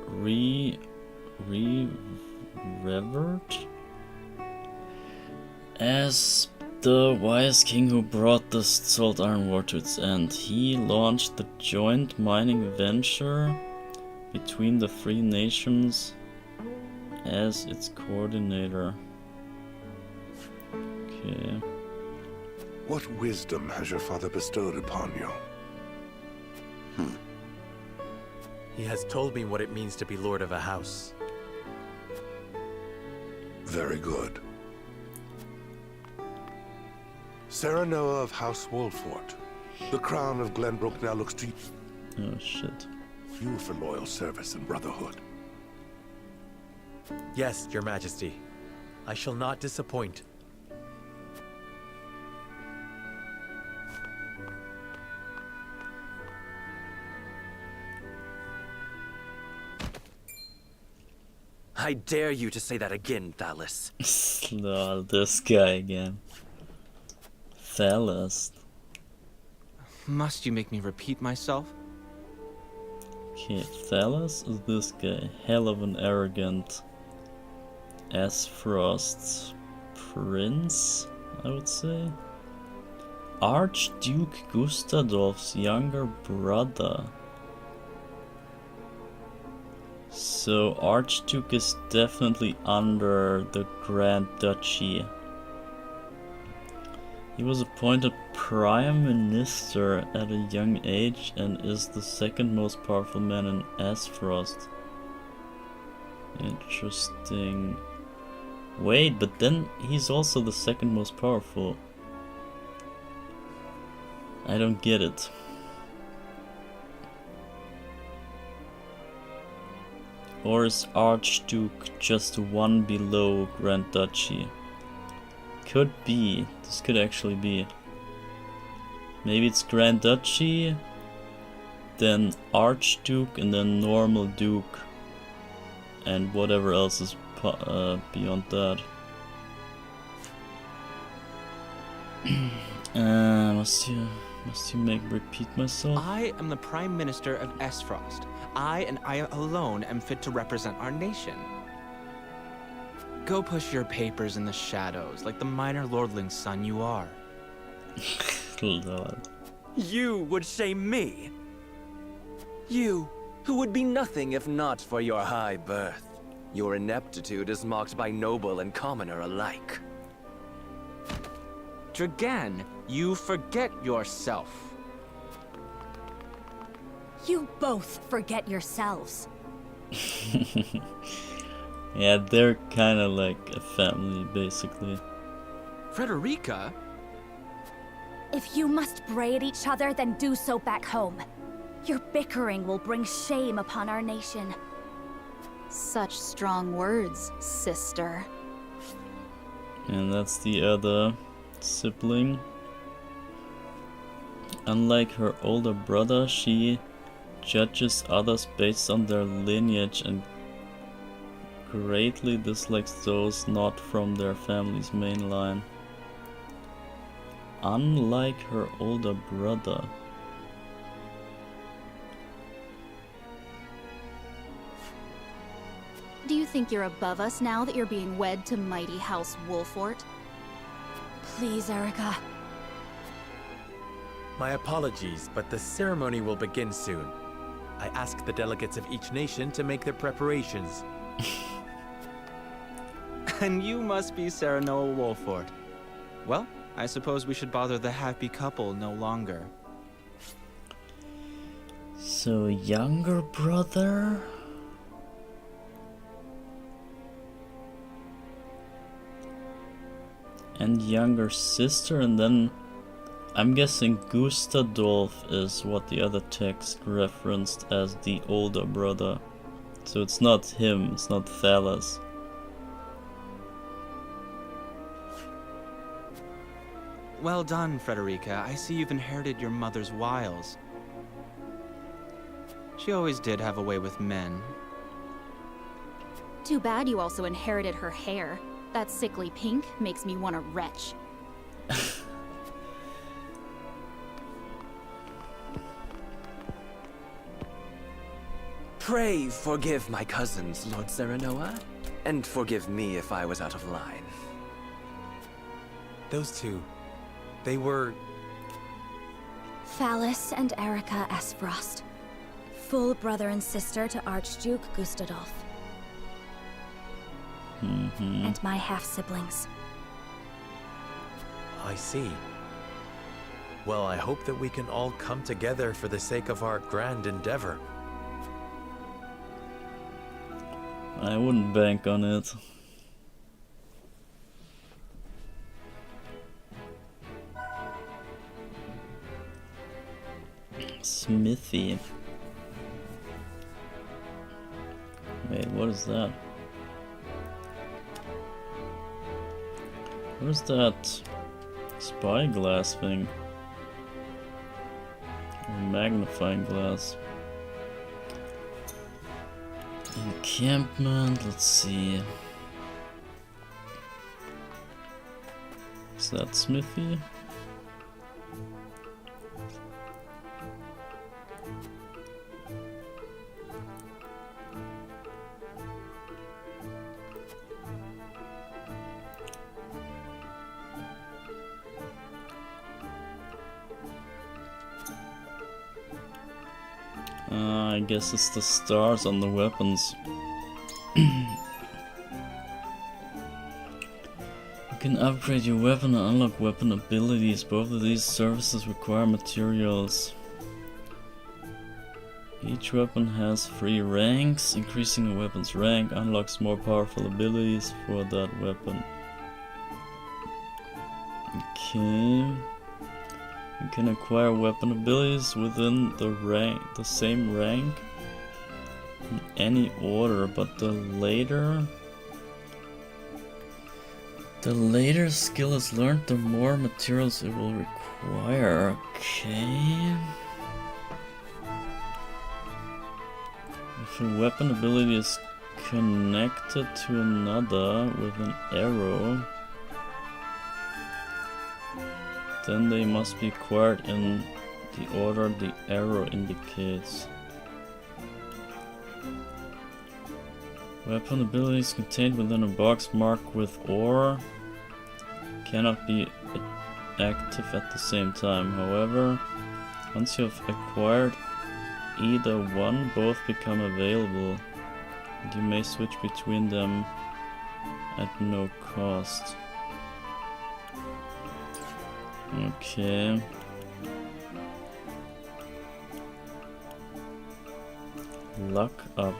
revered as the wise king who brought the Salt Iron War to its end. He launched the joint mining venture between the three nations as its coordinator. Okay.
What wisdom has your father bestowed upon you?
He has told me what it means to be lord of a house.
Very good. Serenoa of House Wolfort. The crown of Glenbrook now looks to you.
Oh shit.
You for loyal service and brotherhood.
Yes, your majesty. I shall not disappoint.
I dare you to say that again, Thalas.
No, this guy again. Thalas.
Must you make me repeat myself?
Okay, Thalas is this guy. Hell of an arrogant Frost's prince, I would say. Archduke Gustadolf's younger brother. So Archduke is definitely under the Grand Duchy. He was appointed Prime Minister at a young age and is the second most powerful man in Aesfrost. Interesting. Wait, but then he's also the second most powerful. I don't get it. Or is Archduke just one below Grand Duchy? Could be. This could actually be. Maybe it's Grand Duchy, then Archduke, and then normal Duke, and whatever else is beyond that. Must you make repeat myself?
I am the Prime Minister of Aesfrost. I and I alone am fit to represent our nation. Go push your papers in the shadows like the minor lordling's son you are.
Lord.
You would shame me? You, who would be nothing if not for your high birth. Your ineptitude is mocked by noble and commoner alike.
Dragan, you forget yourself.
You both forget yourselves.
Yeah, they're kind of like a family, basically.
Frederica?
If you must bray at each other, then do so back home. Your bickering will bring shame upon our nation.
Such strong words, sister.
And that's the other sibling. Unlike her older brother, she judges others based on their lineage and greatly dislikes those not from their family's main line. Unlike her older brother.
Do you think you're above us now that you're being wed to mighty House Wolfort? Please, Erica.
My apologies, but the ceremony will begin soon. I ask the delegates of each nation to make their preparations.
And you must be Serenoa Wolfort. Well, I suppose we should bother the happy couple no longer.
So, younger brother? And younger sister, and then I'm guessing Gustadolf is what the other text referenced as the older brother. So it's not him, it's not Thalas.
Well done, Frederica. I see you've inherited your mother's wiles. She always did have a way with men.
Too bad you also inherited her hair. That sickly pink makes me want to retch.
Pray forgive my cousins, Lord Serenoa, and forgive me if I was out of line.
Those two They were...
Phallus and Erica Esfrost. Full brother and sister to Archduke Gustadolf. And my half-siblings.
I see. Well, I hope that we can all come together for the sake of our grand endeavor.
I wouldn't bank on it. Smithy. Wait, what is that? What is that spyglass thing? Or magnifying glass? Encampment, let's see. Is that Smithy? I guess it's the stars on the weapons. You can upgrade your weapon and unlock weapon abilities. Both of these services require materials. Each weapon has 3 ranks. Increasing a weapon's rank unlocks more powerful abilities for that weapon. Okay. You can acquire weapon abilities within the same rank in any order, but the later skill is learned, the more materials it will require. Okay. If a weapon ability is connected to another with an arrow, then they must be acquired in the order the arrow indicates. Weapon abilities contained within a box marked with OR cannot be active at the same time. However, once you have acquired either one, both become available. You may switch between them at no cost. Okay. Luck up.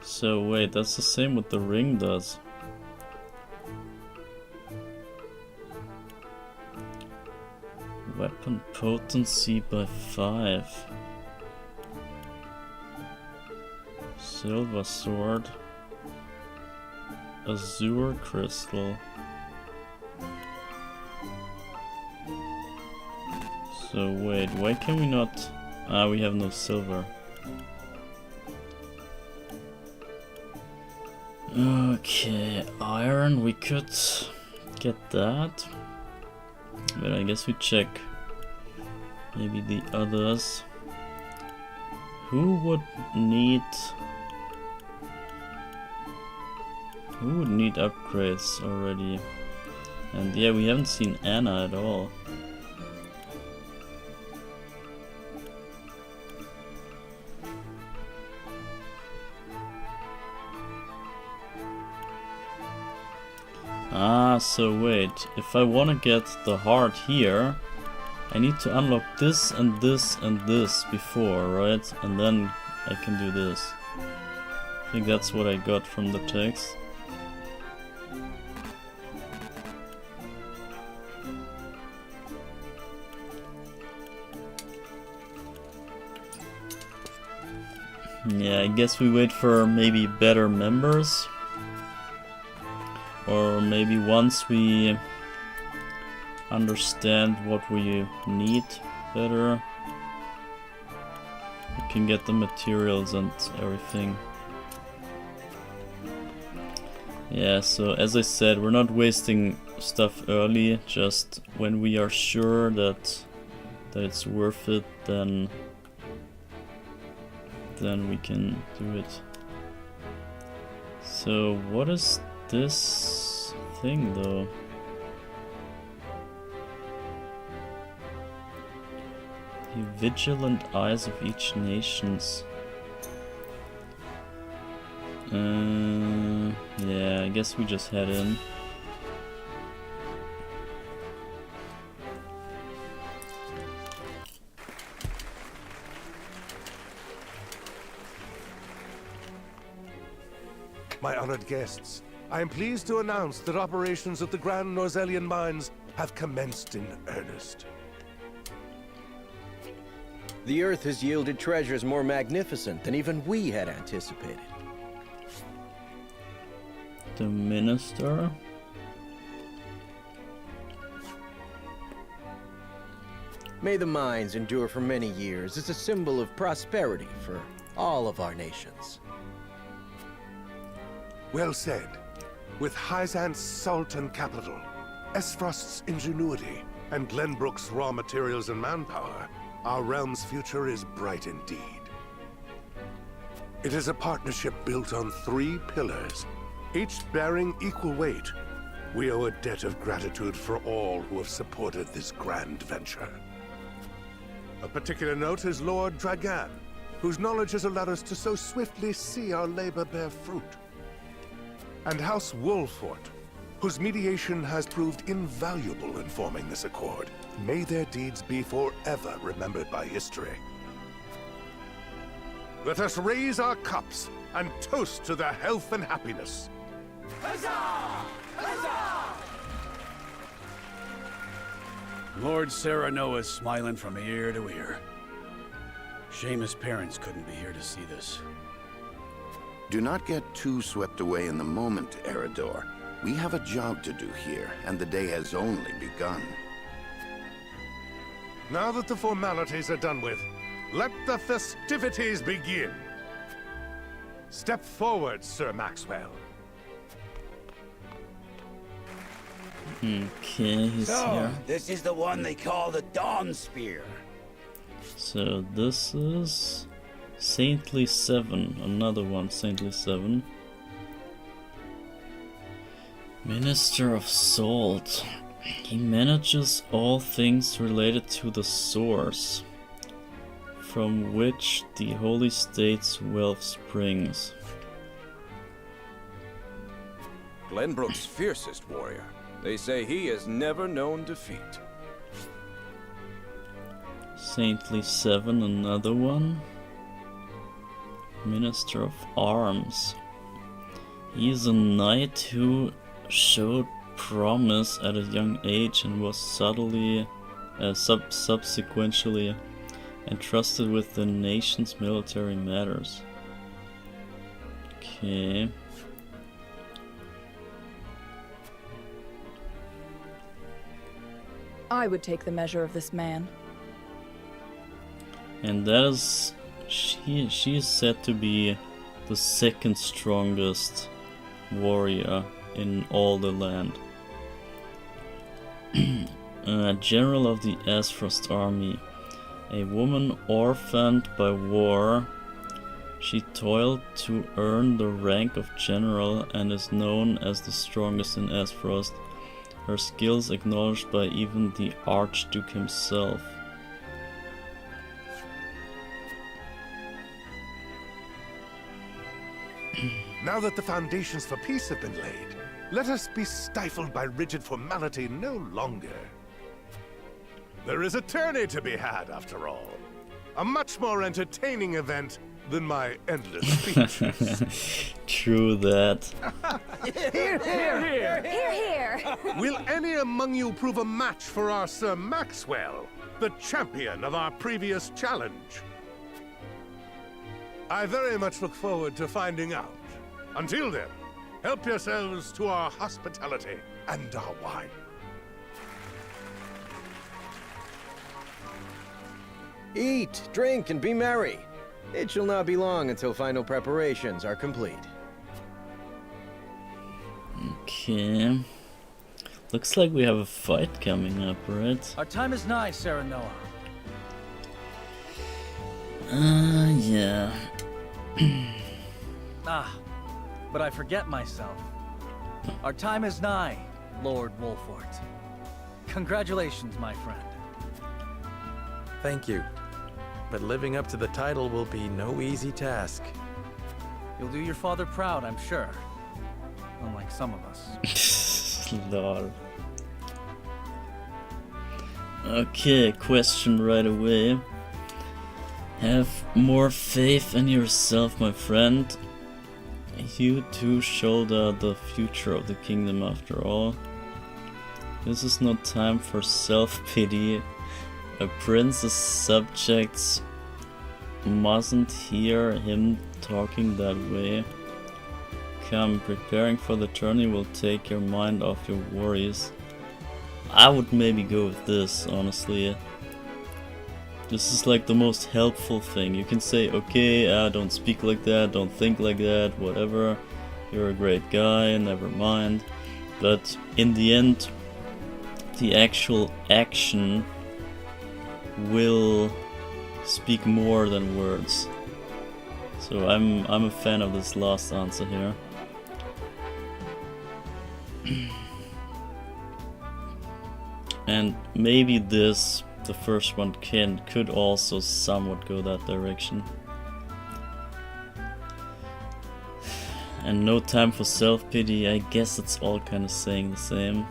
So wait, that's the same what the ring does. Weapon potency by 5. Silver sword. Azure crystal. So wait, why can we not... we have no silver. Okay, iron, we could get that. But I guess we check maybe the others. Who would need upgrades already? And yeah, we haven't seen Anna at all. So wait, if I want to get the heart here, I need to unlock this and this and this before, right? And then I can do this. I think that's what I got from the text. Yeah, I guess we wait for maybe better members. Or maybe once we understand what we need better, we can get the materials and everything. Yeah, so as I said, we're not wasting stuff early, just when we are sure that it's worth it, then we can do it. So what is this thing though. The vigilant eyes of each nations. Yeah, I guess we just head in.
My honored guests, I am pleased to announce that operations at the Grand Norzelian mines have commenced in earnest.
The Earth has yielded treasures more magnificent than even we had anticipated.
The minister?
May the mines endure for many years as a symbol of prosperity for all of our nations.
Well said. With Hyzant's salt and capital, Esfrost's ingenuity, and Glenbrook's raw materials and manpower, our realm's future is bright indeed. It is a partnership built on 3 pillars, each bearing equal weight. We owe a debt of gratitude for all who have supported this grand venture. A particular note is Lord Dragan, whose knowledge has allowed us to so swiftly see our labor bear fruit. And House Wolfort, whose mediation has proved invaluable in forming this accord. May their deeds be forever remembered by history. Let us raise our cups and toast to their health and happiness.
Huzzah! Huzzah! Lord Serenoa is smiling from ear to ear. Shame his parents couldn't be here to see this.
Do not get too swept away in the moment, Eridor. We have a job to do here, and the day has only begun.
Now that the formalities are done with, let the festivities begin. Step forward, Sir Maxwell.
Okay, he's here.
This is the one they call the Dawn Spear.
So this is Saintly 7, another one, Saintly 7. Minister of Salt. He manages all things related to the source, from which the Holy State's wealth springs.
Glenbrook's fiercest warrior. They say he has never known defeat.
Saintly 7, another one. Minister of Arms. He is a knight who showed promise at a young age and was subsequently entrusted with the nation's military matters. Okay.
I would take the measure of this man.
And that is... She is said to be the second strongest warrior in all the land. General of the Asfrost army. A woman orphaned by war. She toiled to earn the rank of general and is known as the strongest in Asfrost. Her skills acknowledged by even the Archduke himself.
Now that the foundations for peace have been laid, let us be stifled by rigid formality no longer. There is a tourney to be had, after all. A much more entertaining event than my endless speeches.
True that.
Hear, hear, hear!
Hear, hear!
Will any among you prove a match for our Sir Maxwell, the champion of our previous challenge? I very much look forward to finding out. Until then, help yourselves to our hospitality and our wine.
Eat, drink, and be merry. It shall not be long until final preparations are complete.
Okay. Looks like we have a fight coming up, right?
Our time is nigh, Serenoa.
Yeah.
But I forget myself. Our time is nigh. Lord Wolfort. Congratulations, my friend.
Thank you. But living up to the title will be no easy task.
You'll do your father proud, I'm sure. Unlike some of us.
Lol. Okay, question right away. Have more faith in yourself, my friend. You too shoulder the future of the kingdom after all. This is no time for self-pity. A prince's subjects mustn't hear him talking that way. Come, preparing for the journey will take your mind off your worries. I would maybe go with this, honestly. This is like the most helpful thing. You can say, okay, don't speak like that, don't think like that, whatever. You're a great guy, never mind. But in the end, the actual action will speak more than words. So I'm a fan of this last answer here. And maybe this, the first one, could also somewhat go that direction. And no time for self-pity, I guess it's all kind of saying the same.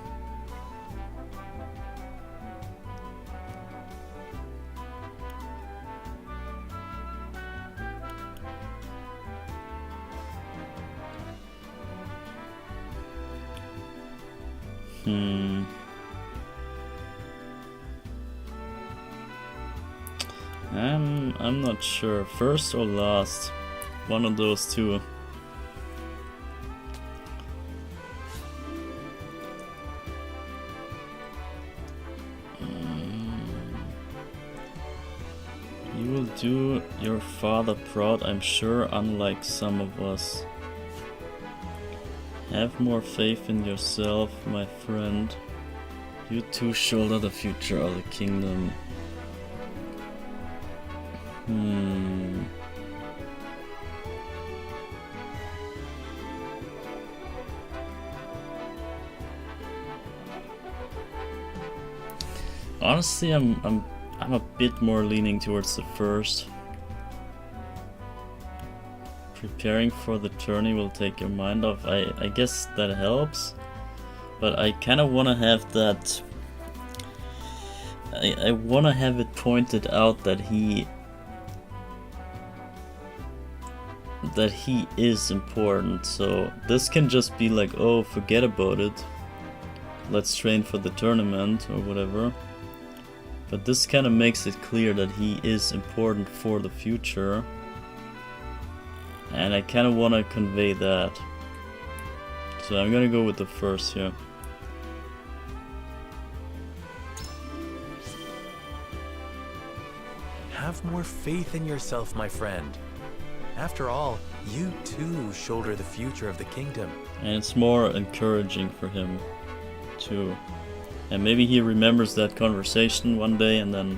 I'm not sure. First or last? One of those two. You will do your father proud, I'm sure, unlike some of us. Have more faith in yourself, my friend. You too shoulder the future of the kingdom. Honestly, I'm a bit more leaning towards the first. Preparing for the journey will take your mind off. I guess that helps, but I kind of want to have that. I want to have it pointed out that he is important. So this can just be like, oh, forget about it. Let's train for the tournament or whatever. But this kind of makes it clear that he is important for the future. And I kind of want to convey that. So I'm gonna go with the first here.
Have more faith in yourself, my friend. After all, you too shoulder the future of the kingdom.
And it's more encouraging for him too. And maybe he remembers that conversation one day, and then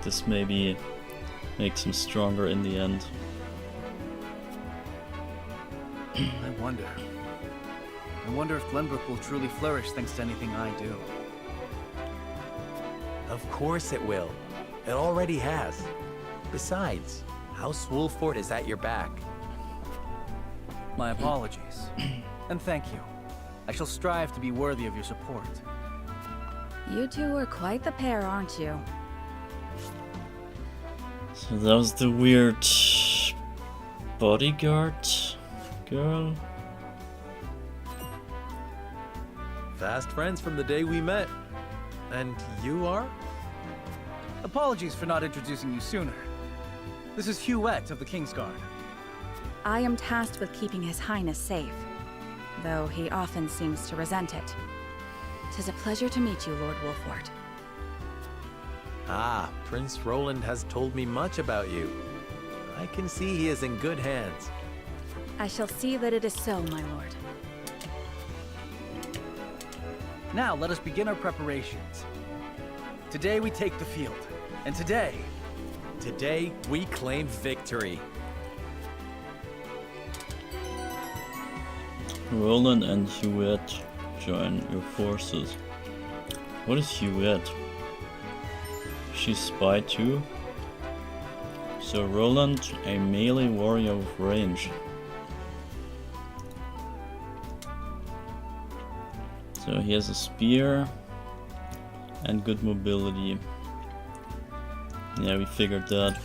this maybe makes him stronger in the end.
I wonder if Glenbrook will truly flourish thanks to anything I do.
Of course it will. It already has. Besides, House Wolfort is at your back.
My apologies. And thank you. I shall strive to be worthy of your support.
You two are quite the pair, aren't you?
So that was the weird bodyguard girl.
Fast friends from the day we met. And you are?
Apologies for not introducing you sooner. This is Huette of the Kingsguard.
I am tasked with keeping His Highness safe, though he often seems to resent it. 'Tis a pleasure to meet you, Lord Wolfort.
Ah, Prince Roland has told me much about you. I can see he is in good hands.
I shall see that it is so, my lord.
Now let us begin our preparations. Today we take the field, and today
we claim victory.
Roland and Huette join your forces. What is Huette? She's spy too? So Roland, a melee warrior with range. So he has a spear and good mobility. Yeah, we figured that.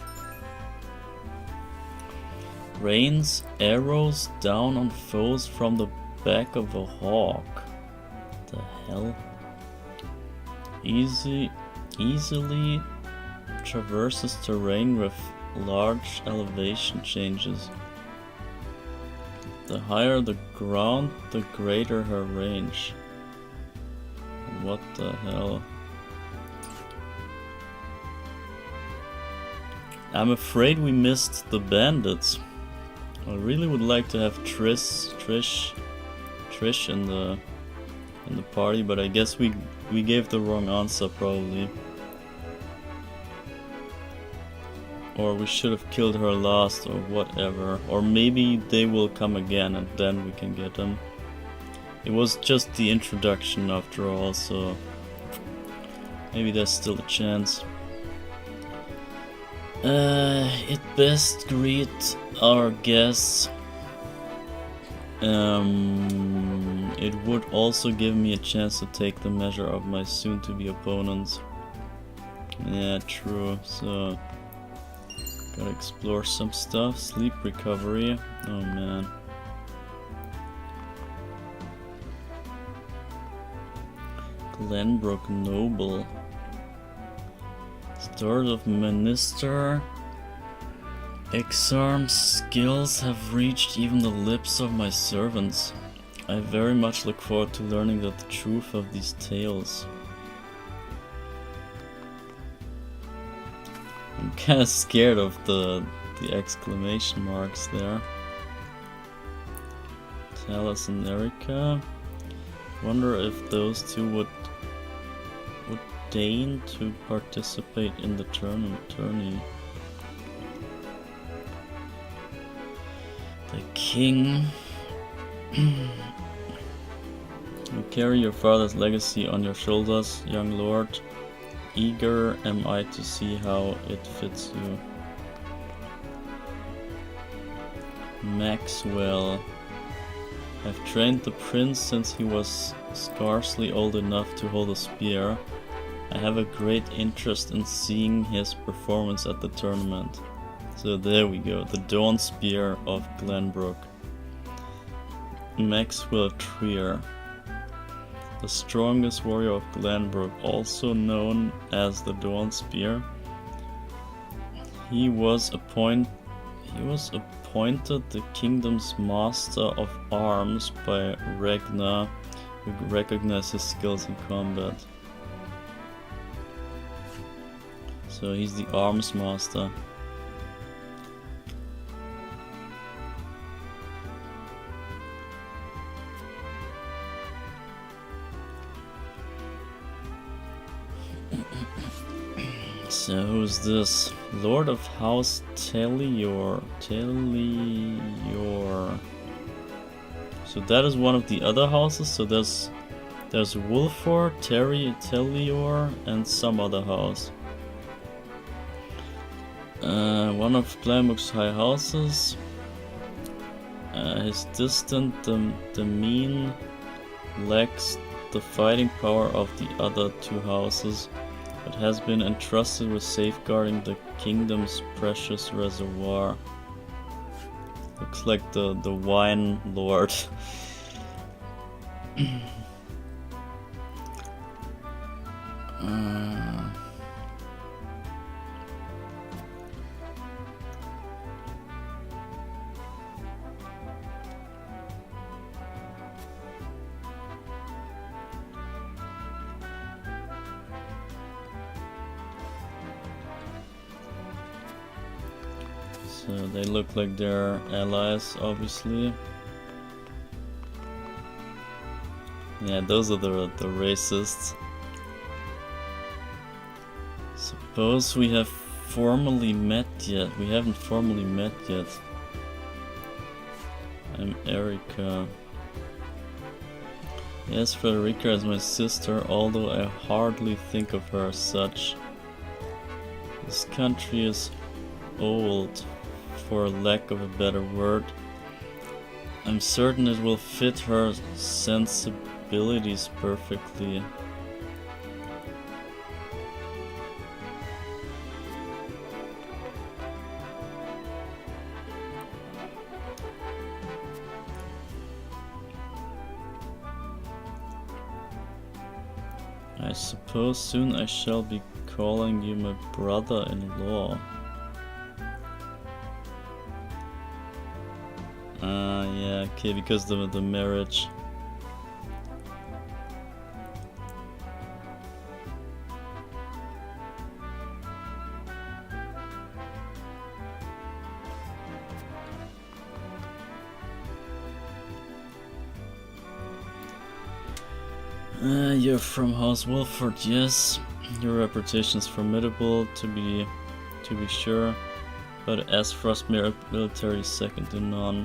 Rains arrows down on foes from the back of a hawk. The hell? Easily traverses terrain with large elevation changes. The higher the ground, the greater her range. What the hell? I'm afraid we missed the bandits. I really would like to have Trish in the party, but I guess we gave the wrong answer probably. Or we should have killed her last or whatever. Or maybe they will come again and then we can get them. It was just the introduction after all, so maybe there's still a chance. It best greet our guests. It would also give me a chance to take the measure of my soon-to-be opponents. Yeah, true. So gotta explore some stuff. Sleep recovery. Oh man. Glenbrook Noble. Start of Minister. Exarm's skills have reached even the lips of my servants. I very much look forward to learning the truth of these tales. I'm kinda scared of the exclamation marks there. Talis and Erika. Wonder if those two would deign to participate in the tourney. The king. You carry your father's legacy on your shoulders, young lord. Eager am I to see how it fits you. Maxwell. I've trained the prince since he was scarcely old enough to hold a spear. I have a great interest in seeing his performance at the tournament. So there we go, the Dawn Spear of Glenbrook. Maxwell Trier. The strongest warrior of Glenbrook, also known as the Dawn Spear. He was appointed the kingdom's master of arms by Ragnar, who recognized his skills in combat. So he's the arms master. So who's this? Lord of House Tellior. So that is one of the other houses. So there's Wolford, Tellior, and some other house. One of Glenbrook's high houses. His distant demean lacks the fighting power of the other two houses, but has been entrusted with safeguarding the kingdom's precious reservoir. Looks like the wine lord. So they look like they're allies, obviously. Yeah, those are the racists. Suppose we have formally met yet. We haven't formally met yet. I'm Erika. Yes, Frederica is my sister, although I hardly think of her as such. This country is old, for lack of a better word. I'm certain it will fit her sensibilities perfectly. I suppose soon I shall be calling you my brother-in-law. Yeah, okay, because of the marriage. You're from House Wolford, yes. Your reputation is formidable, to be sure, but Asphrost's military is second to none.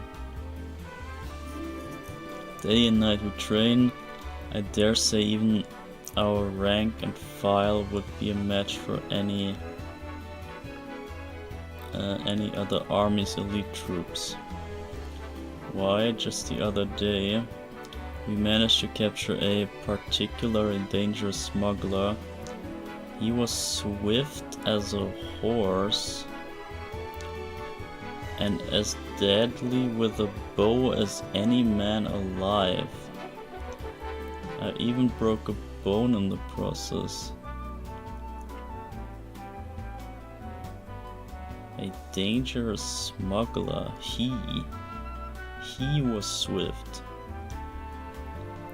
Day and night we train. I dare say even our rank and file would be a match for any other army's elite troops. Why? Just the other day, we managed to capture a particularly dangerous smuggler. He was swift as a horse and as deadly with a bow as any man alive. I even broke a bone in the process. A dangerous smuggler. He was swift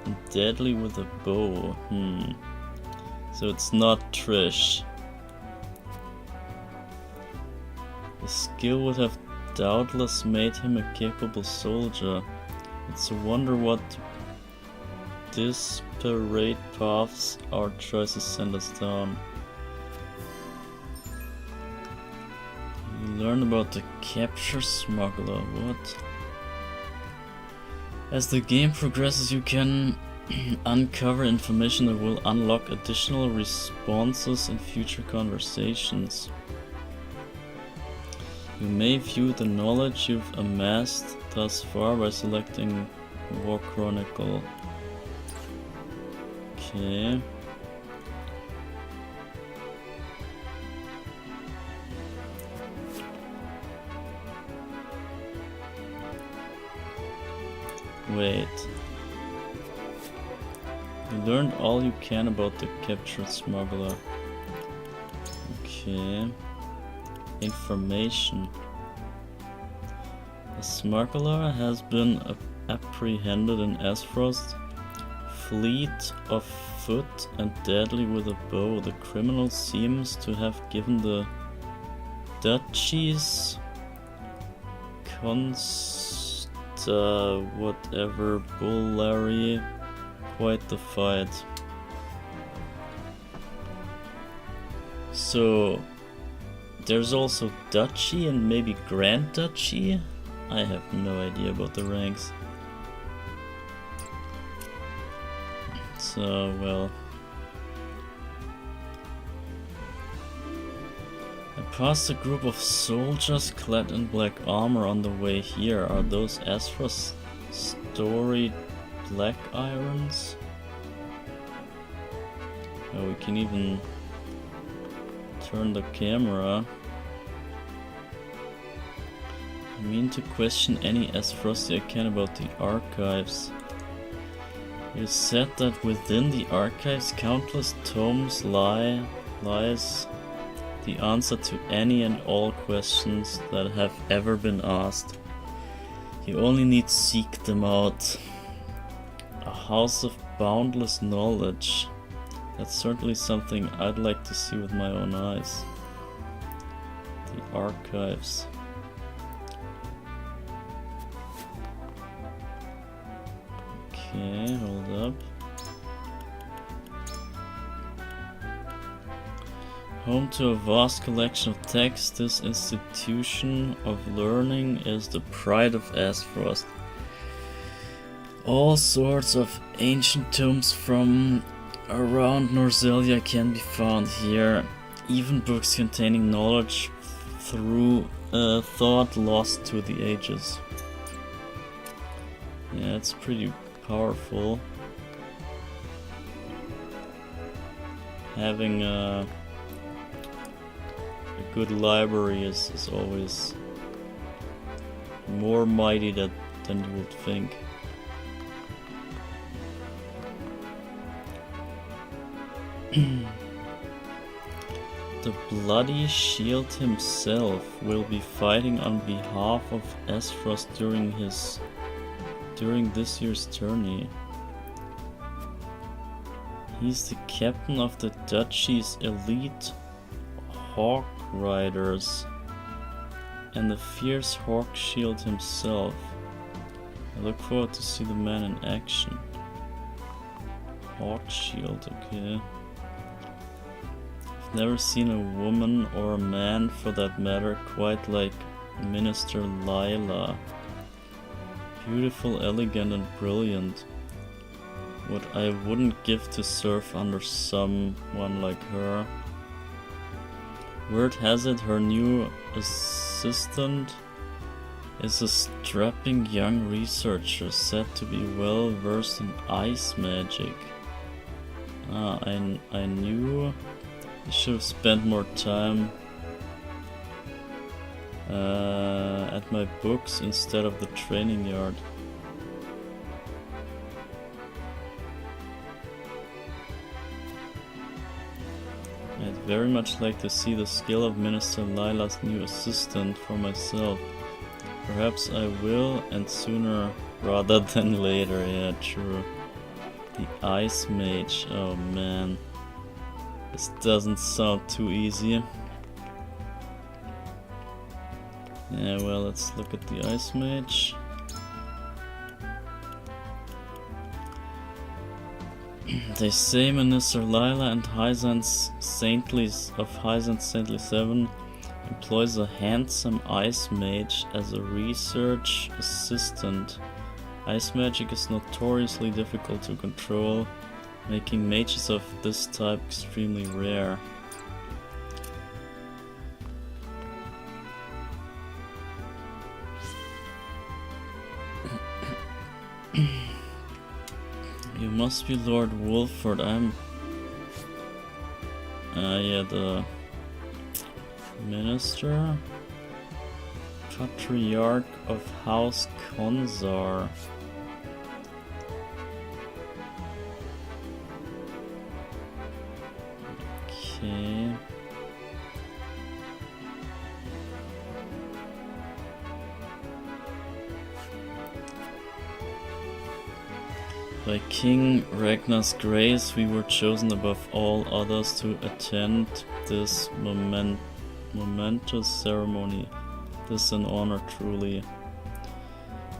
and deadly with a bow. So it's not Trish. The skill would have doubtless made him a capable soldier. It's a wonder what disparate paths our choices send us down. You learn about the capture smuggler. What? As the game progresses, you can uncover information that will unlock additional responses in future conversations. You may view the knowledge you've amassed thus far by selecting War Chronicle. Okay. Wait. You learned all you can about the captured smuggler. Okay. Information. The smuggler has been apprehended in Asphrust. Fleet of foot and deadly with a bow. The criminal seems to have given the duchies whatever Bullary quite the fight. So there's also Duchy and maybe Grand Duchy? I have no idea about the ranks. So, well. I passed a group of soldiers clad in black armor on the way here. Are those Asphrost's storied black irons? Oh, we can even turn the camera. I mean to question any Asphrosty I can about the archives. You said that within the archives countless tomes lies the answer to any and all questions that have ever been asked. You only need to seek them out. A house of boundless knowledge. That's certainly something I'd like to see with my own eyes. The archives. Okay, hold up. Home to a vast collection of texts, this institution of learning is the pride of Asphrust. All sorts of ancient tomes from around Norzelia can be found here. Even books containing knowledge through thought lost to the ages. Yeah, it's pretty powerful. Having a good library is always more mighty than you would think. The Bloody Shield himself will be fighting on behalf of Aesfrost during this year's tourney. He's the captain of the Duchy's elite Hawk Riders and the fierce Hawk Shield himself. I look forward to see the man in action. Hawk Shield, okay. I've never seen a woman or a man for that matter quite like Minister Lila. Beautiful, elegant and brilliant. What I wouldn't give to serve under someone like her. Word has it her new assistant is a strapping young researcher said to be well versed in ice magic. I knew I should have spent more time at my books instead of the training yard. I'd very much like to see the skill of Minister Lila's new assistant for myself. Perhaps I will, and sooner rather than later. Yeah, true. The Ice Mage. Oh man. This doesn't sound too easy. Yeah, well, let's look at the Ice Mage. They say Minister Lila and Hyzant's Saintly 7 employs a handsome ice mage as a research assistant. Ice magic is notoriously difficult to control, making mages of this type extremely rare. You must be Lord Wolford. I'm... yeah, the... Minister? Patriarch of House Konzar. Okay... By King Ragnar's grace, we were chosen above all others to attend this momentous ceremony. This is an honor, truly.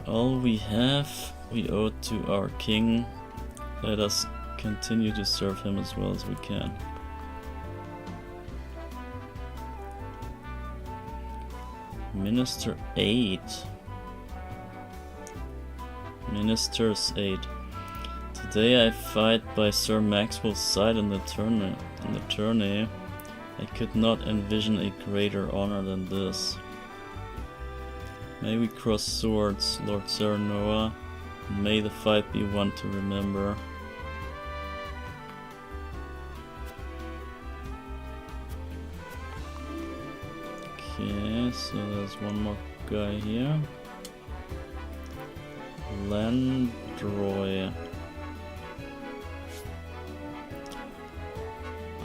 All we have, we owe to our king. Let us continue to serve him as well as we can. Minister 8. Minister's 8. Today I fight by Sir Maxwell's side in the tourney. I could not envision a greater honor than this. May we cross swords, Lord Serenoa, and may the fight be one to remember. Okay, so there's one more guy here. Landroy.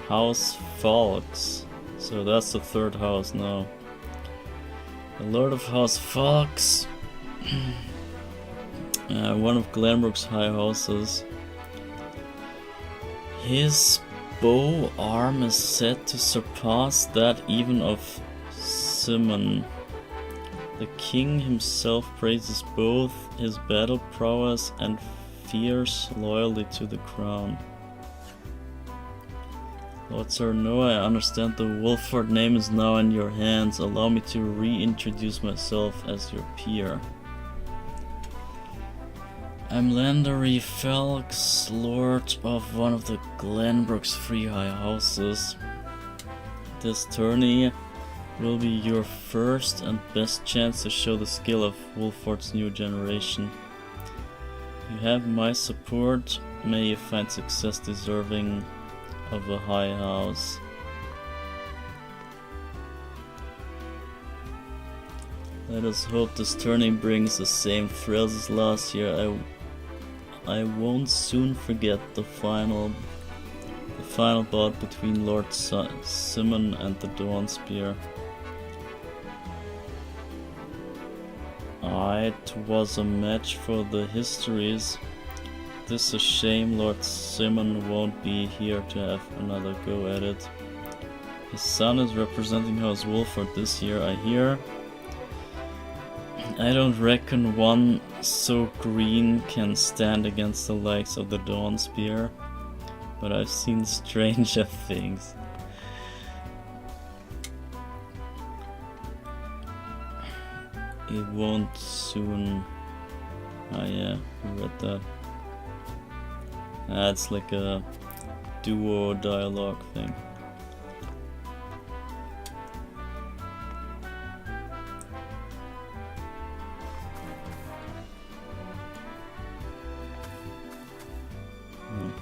House Falks. So that's the third house now. The Lord of House Falks. One of Glenbrook's high houses. His bow arm is said to surpass that even of Simon. The king himself praises both his battle prowess and fierce loyalty to the crown. Lord Serenoa, I understand the Wolford name is now in your hands. Allow me to reintroduce myself as your peer. I'm Landry Felix, Lord of one of the Glenbrook's 3 high houses. This tourney will be your first and best chance to show the skill of Wolfort's new generation. You have my support. May you find success deserving of a high house. Let us hope this tourney brings the same thrills as last year. I won't soon forget the final bout between Lord Simon and the Dawnspear. It was a match for the histories. This a shame Lord Simon won't be here to have another go at it. His son is representing House Wolford this year, I hear. I don't reckon one so green can stand against the likes of the Dawnspear, but I've seen stranger things. It won't soon... Ah yeah, I read that. It's like a duo dialogue thing.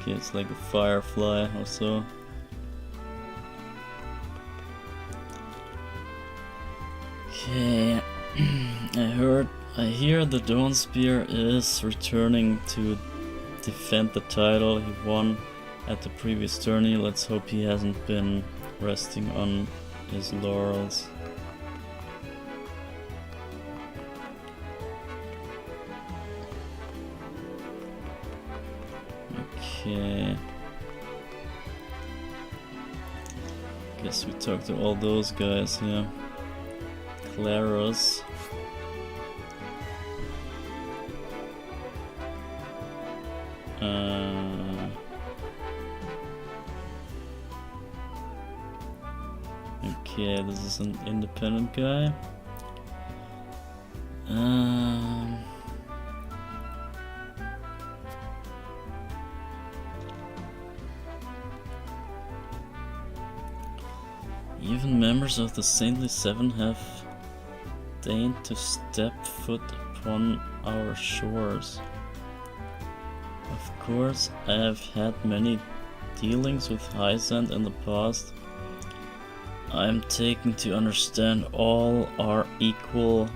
Okay, it's like a firefly or so. Okay, I hear the Dawnspear is returning to defend the title he won at the previous tourney. Let's hope he hasn't been resting on his laurels. Okay. Guess we talked to all those guys here. Claros. Okay, this is an independent guy. Even members of the Saintly Seven have deigned to step foot upon our shores. Of course, I have had many dealings with Hyzant in the past. I am taken to understand all are equal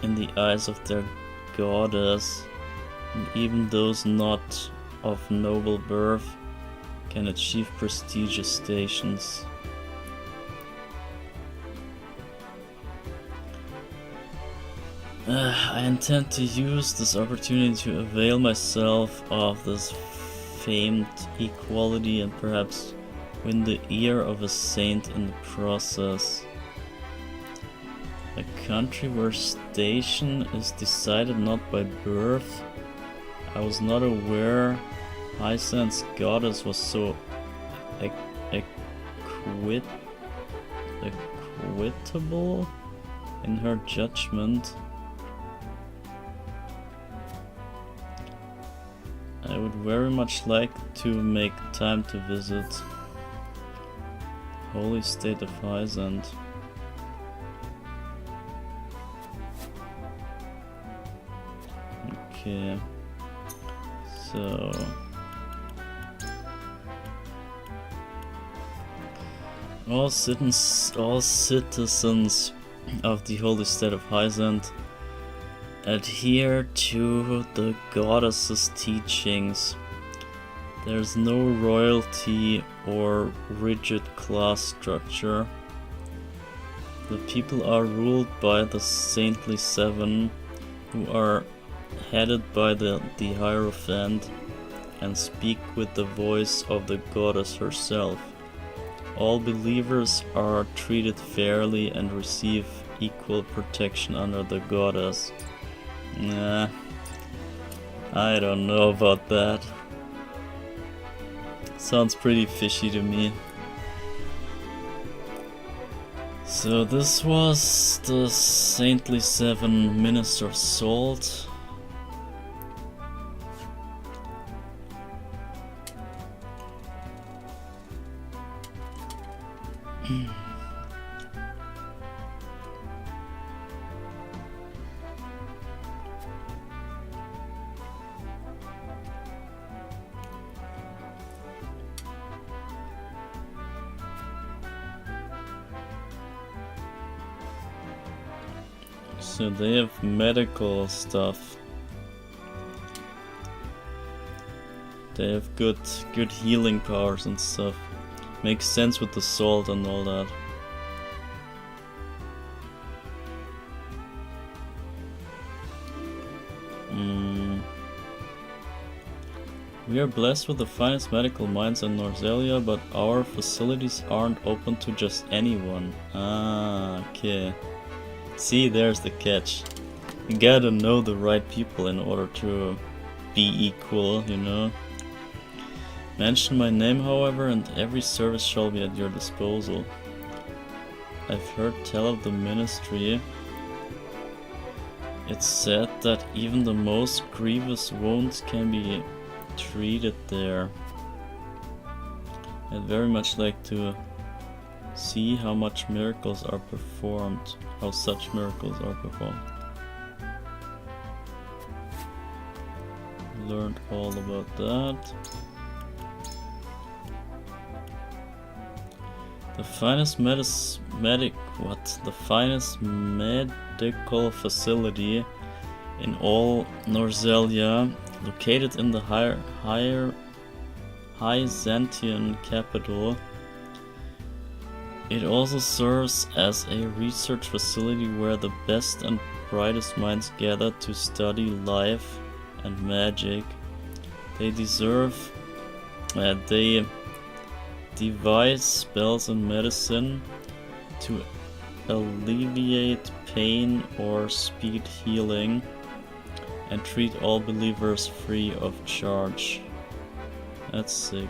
in the eyes of their goddess, and even those not of noble birth can achieve prestigious stations. I intend to use this opportunity to avail myself of this famed equality and perhaps win the ear of a saint in the process. A country where station is decided not by birth. I was not aware Hyzant's goddess was so equitable in her judgment. I would very much like to make time to visit Holy State of Hyzant. Okay, so all citizens of the Holy State of Hyzant adhere to the goddess's teachings. There's no royalty or rigid class structure. The people are ruled by the Saintly Seven, who are headed by the Hierophant and speak with the voice of the goddess herself. All believers are treated fairly and receive equal protection under the goddess. Nah, I don't know about that. Sounds pretty fishy to me. So this was the Saintly Seven Minister of Salt. So they have medical stuff. They have good healing powers and stuff. Makes sense with the salt and all that. We are blessed with the finest medical minds in Norzelia, but our facilities aren't open to just anyone. Ah, okay. See, there's the catch. You gotta know the right people in order to be equal, you know. Mention my name, however, and every service shall be at your disposal. I've heard tell of the ministry. It's said that even the most grievous wounds can be treated there. I'd very much like to see how much miracles are performed, how such miracles are performed. Learned all about that. The finest the finest medical facility in all Norzelia, located in the high Xantian capital. It also serves as a research facility where the best and brightest minds gather to study life and magic. They devise spells and medicine to alleviate pain or speed healing, and treat all believers free of charge. That's sick.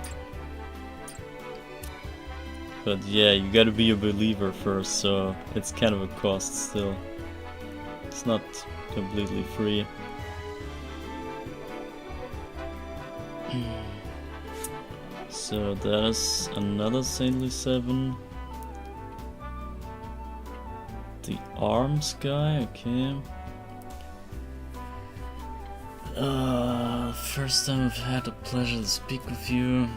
But yeah, you gotta be a believer first, so it's kind of a cost still. It's not completely free. So that is another Saintly 7. The arms guy, okay. First time I've had the pleasure to speak with you.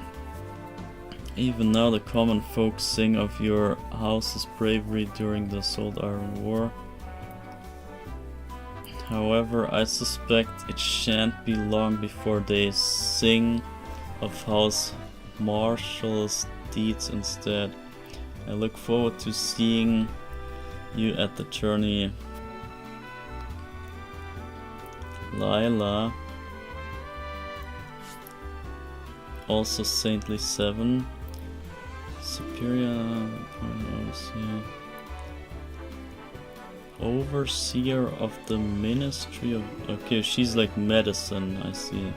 Even now the common folk sing of your house's bravery during the Salt Iron War. However, I suspect it shan't be long before they sing of House Marshall's deeds instead. I look forward to seeing you at the tourney. Lila. Also Saintly 7. Superior Overseer of the Ministry of... Okay, she's like medicine, I see.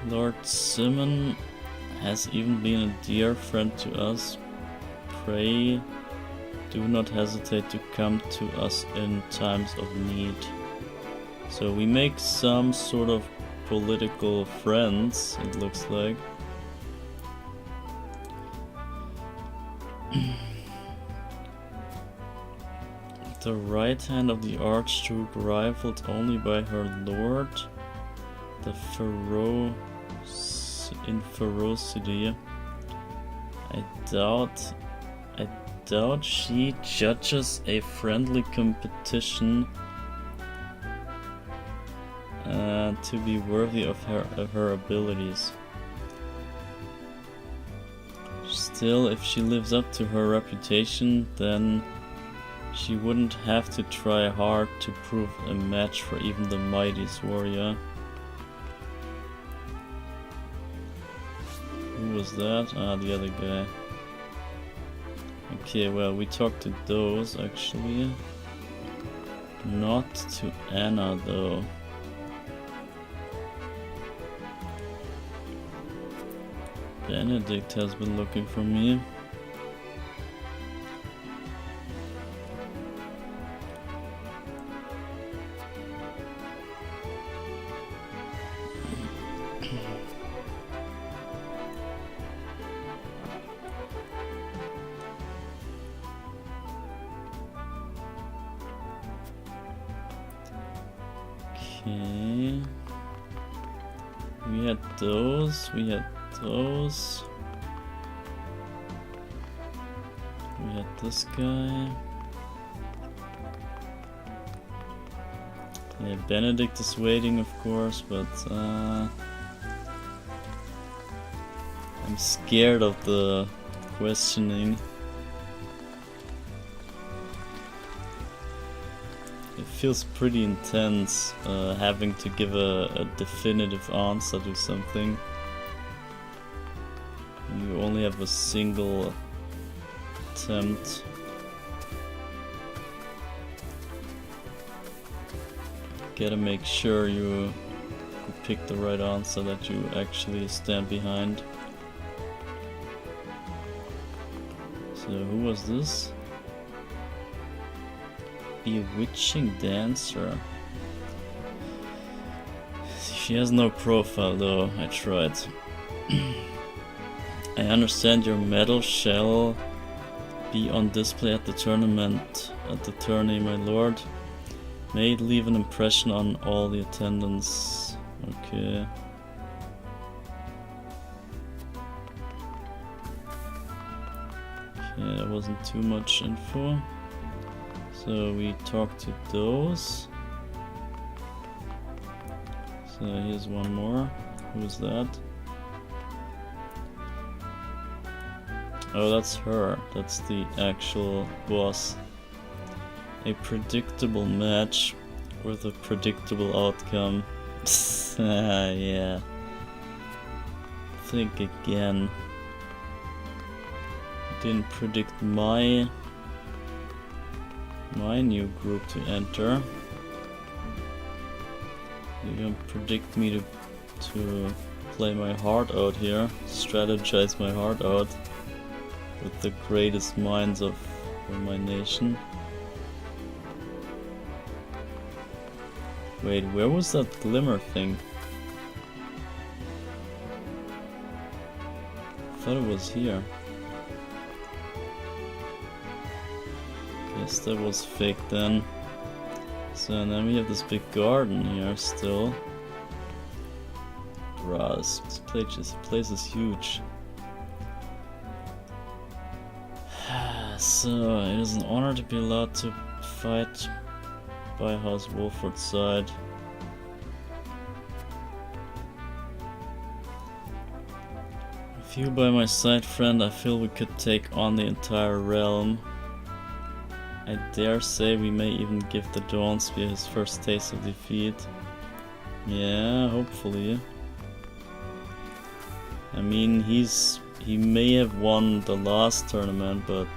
Lord Simon has even been a dear friend to us. Pray do not hesitate to come to us in times of need. So we make some sort of political friends, it looks like. The right hand of the Archduke, rivaled only by her lord, the in ferocity. I doubt she judges a friendly competition to be worthy of her abilities. Still, if she lives up to her reputation, then she wouldn't have to try hard to prove a match for even the mightiest warrior. Who was that? Ah, the other guy. Okay, well, we talked to those, actually. Not to Anna, though. Benedict has been looking for me. Okay. We had those, we had those. We had this guy. Yeah, Benedict is waiting, of course, but I'm scared of the questioning. It feels pretty intense, having to give a definitive answer to something. You only have a single attempt. Gotta make sure you pick the right answer that you actually stand behind. So who was this? Bewitching dancer. She has no profile though, I tried. I understand your medal shall be on display at the tournament, my lord. May it leave an impression on all the attendants. Okay. Okay, that wasn't too much info. So we talked to those. So here's one more. Who's that? Oh, that's her. That's the actual boss. A predictable match with a predictable outcome. Yeah. Think again. Didn't predict my new group to enter. You're gonna predict me to play my heart out here, strategize my heart out with the greatest minds of my nation. Wait, where was that glimmer thing? I thought it was here. Guess that was fake then. So then we have this big garden here still. Bruh, this place is huge. So it is an honor to be allowed to fight by House Wolford's side. With you by my side, friend, I feel we could take on the entire realm. I dare say we may even give the Dawnspear his first taste of defeat. Yeah, hopefully. I mean, he may have won the last tournament, but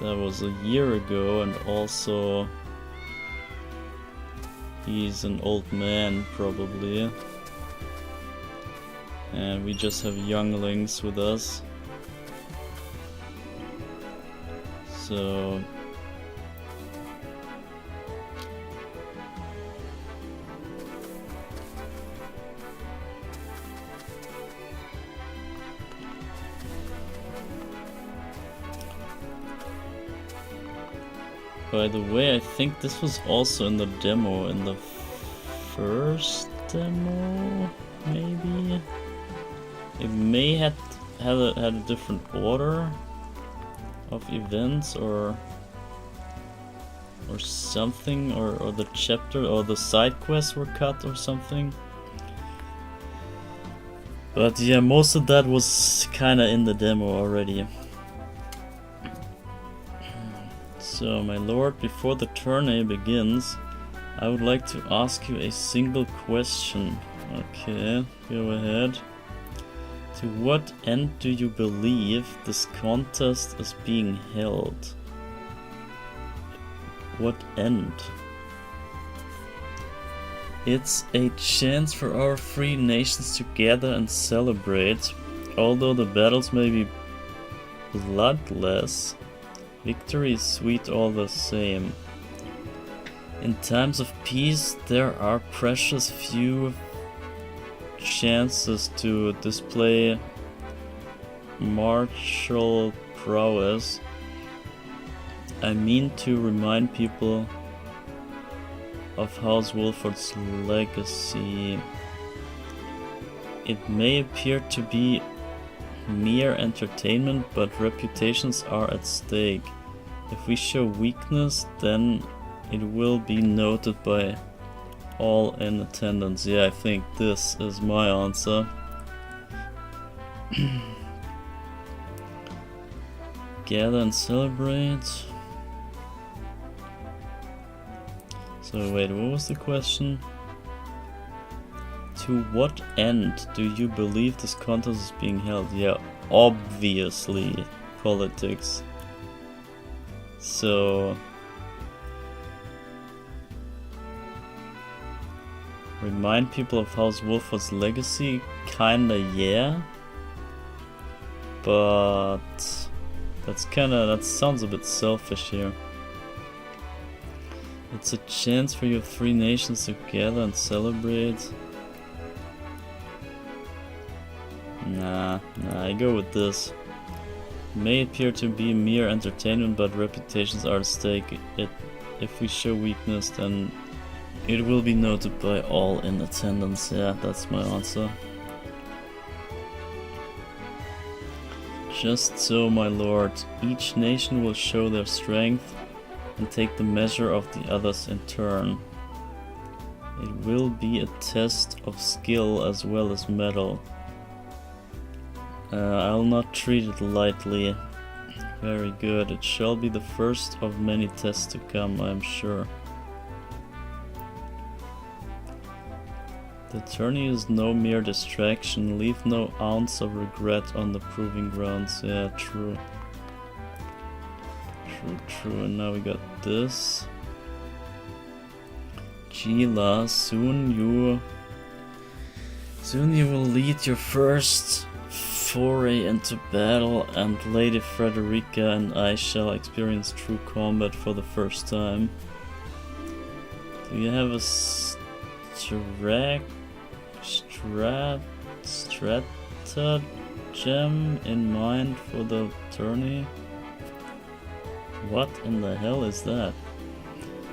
that was a year ago, and also he's an old man probably, and we just have younglings with us. So by the way, I think this was also in the demo, in the first demo, maybe? It may have had a different order of events or something, or the chapter or the side quests were cut or something. But yeah, most of that was kinda in the demo already. So, my lord, before the tourney begins, I would like to ask you a single question. Okay, go ahead. To what end do you believe this contest is being held? What end? It's a chance for our free nations to gather and celebrate. Although the battles may be bloodless, victory is sweet all the same. In times of peace, there are precious few chances to display martial prowess. I mean to remind people of House Wolford's legacy. It may appear to be mere entertainment, but reputations are at stake. If we show weakness, then it will be noted by all in attendance. Yeah, I think this is my answer. Gather and celebrate. So wait, what was the question? To what end do you believe this contest is being held? Yeah, obviously politics. So remind people of House Wolford's legacy? Kinda, yeah. But that sounds a bit selfish here. It's a chance for your three nations to gather and celebrate. Nah, I go with this. It may appear to be mere entertainment, but reputations are at stake. If we show weakness, then it will be noted by all in attendance. Yeah, that's my answer. Just so, my lord, each nation will show their strength and take the measure of the others in turn. It will be a test of skill as well as mettle. I'll not treat it lightly. Very good. It shall be the first of many tests to come, I am sure. The tourney is no mere distraction. Leave no ounce of regret on the proving grounds. Yeah, true. True. And now we got this. Gila, soon you will lead your first foray into battle, and Lady Frederica and I shall experience true combat for the first time. Do you have a stratagem in mind for the tourney? What in the hell is that?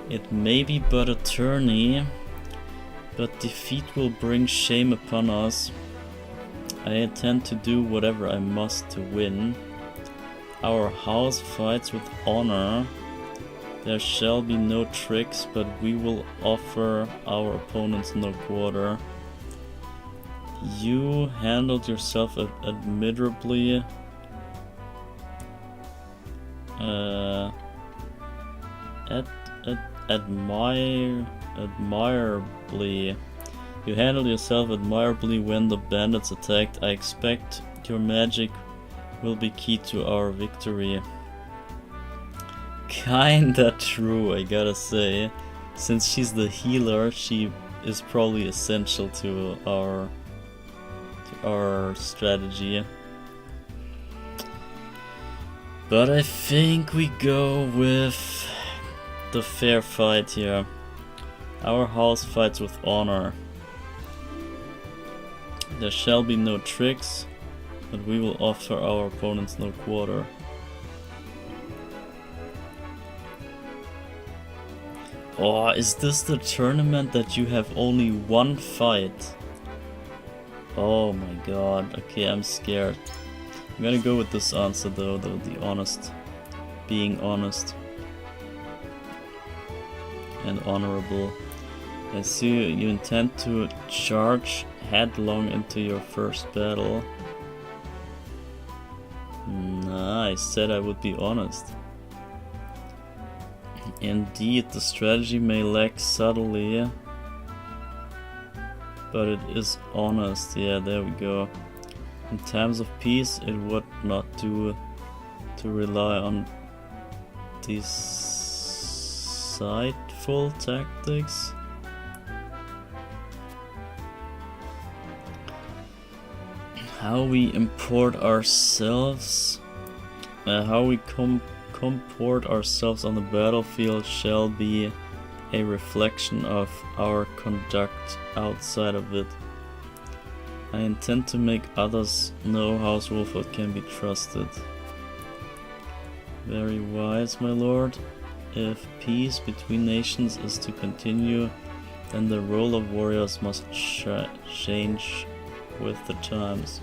It may be but a tourney, but defeat will bring shame upon us. I intend to do whatever I must to win. Our house fights with honor. There shall be no tricks, but we will offer our opponents no quarter. You handled yourself admirably. Admirably. You handled yourself admirably when the bandits attacked. I expect your magic will be key to our victory. Kinda true, I gotta say. Since she's the healer, she is probably essential to our strategy. But I think we go with the fair fight here. Our house fights with honor. There shall be no tricks, but we will offer our opponents no quarter. Oh, is this the tournament that you have only one fight? Oh my god, okay, I'm scared. I'm gonna go with this answer though, the honest. Being honest. And honorable. I see you intend to charge headlong into your first battle. Nah, I said I would be honest. Indeed, the strategy may lack subtlety, but it is honest. Yeah, there we go. In times of peace, it would not do to rely on deceitful tactics. How we import ourselves, how we comport ourselves on the battlefield shall be a reflection of our conduct outside of it. I intend to make others know House Wolford can be trusted. Very wise, my lord. If peace between nations is to continue, then the role of warriors must change with the times.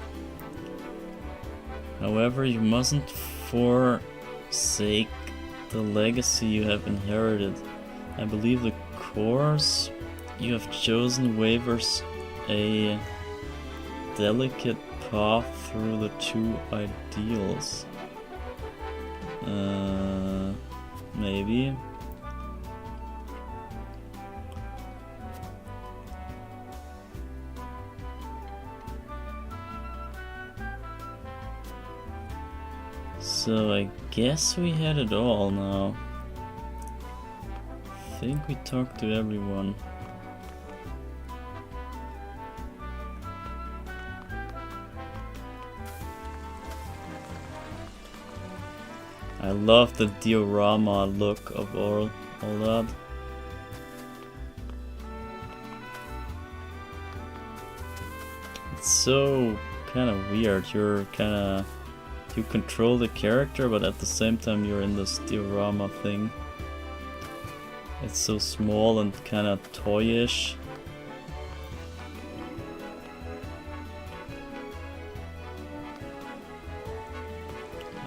However, you mustn't forsake the legacy you have inherited. I believe the course you have chosen wavers a delicate path through the two ideals. Maybe. So I guess we had it all now. I think we talked to everyone. I love the diorama look of all that. It's so kind of weird. You control the character, but at the same time you're in this diorama thing. It's so small and kind of toyish.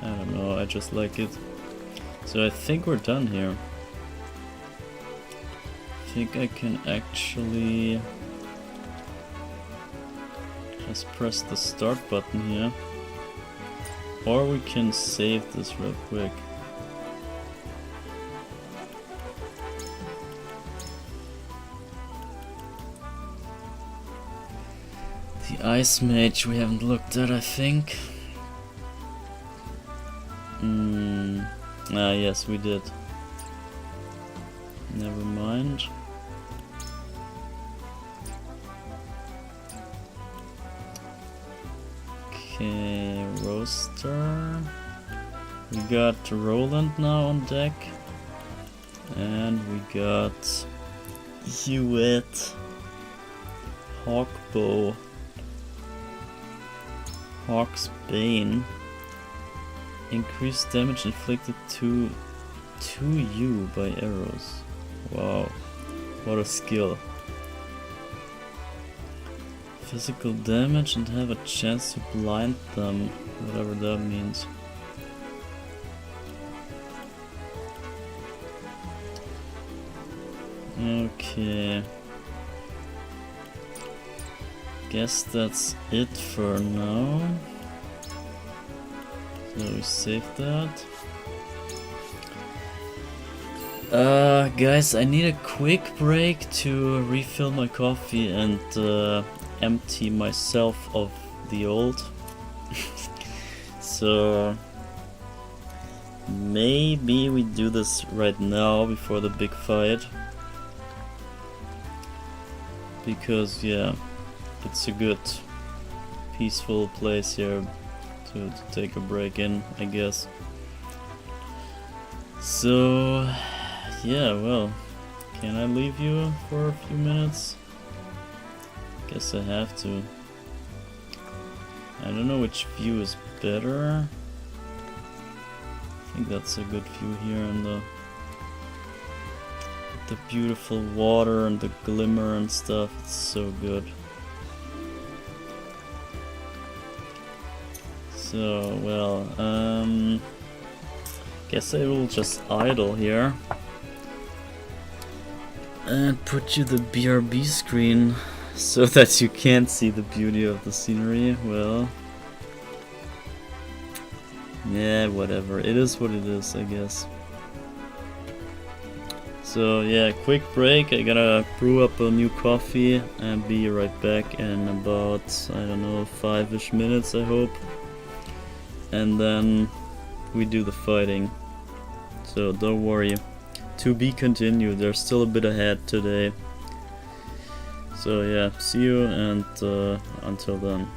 I don't know, I just like it. So I think we're done here. I think I can actually just press the start button here. Or we can save this real quick. The Ice Mage we haven't looked at, I think. Ah, yes, we did. Never mind. Okay, Roaster. We got Roland now on deck. And we got Hewitt, Hawkbow, Hawk's Bane. Increased damage inflicted to you by arrows. Wow, what a skill. Physical damage and have a chance to blind them, whatever that means. Okay. Guess that's it for now. So we save that. Guys, I need a quick break to refill my coffee and empty myself of the old. So maybe we do this right now before the big fight. Because yeah, it's a good peaceful place here to take a break in, I guess. So yeah, well, can I leave you for a few minutes? Guess I have to. I don't know which view is better. I think that's a good view here in the beautiful water and the glimmer and stuff. It's so good. So, well, guess I will just idle here and put you the BRB screen so that you can't see the beauty of the scenery. Well, yeah, whatever. It is what it is, I guess. So yeah, quick break. I gotta brew up a new coffee and be right back in about, I don't know, 5-ish minutes, I hope. And then we do the fighting. So don't worry. To be continued. There's still a bit ahead today. So yeah, see you, and until then.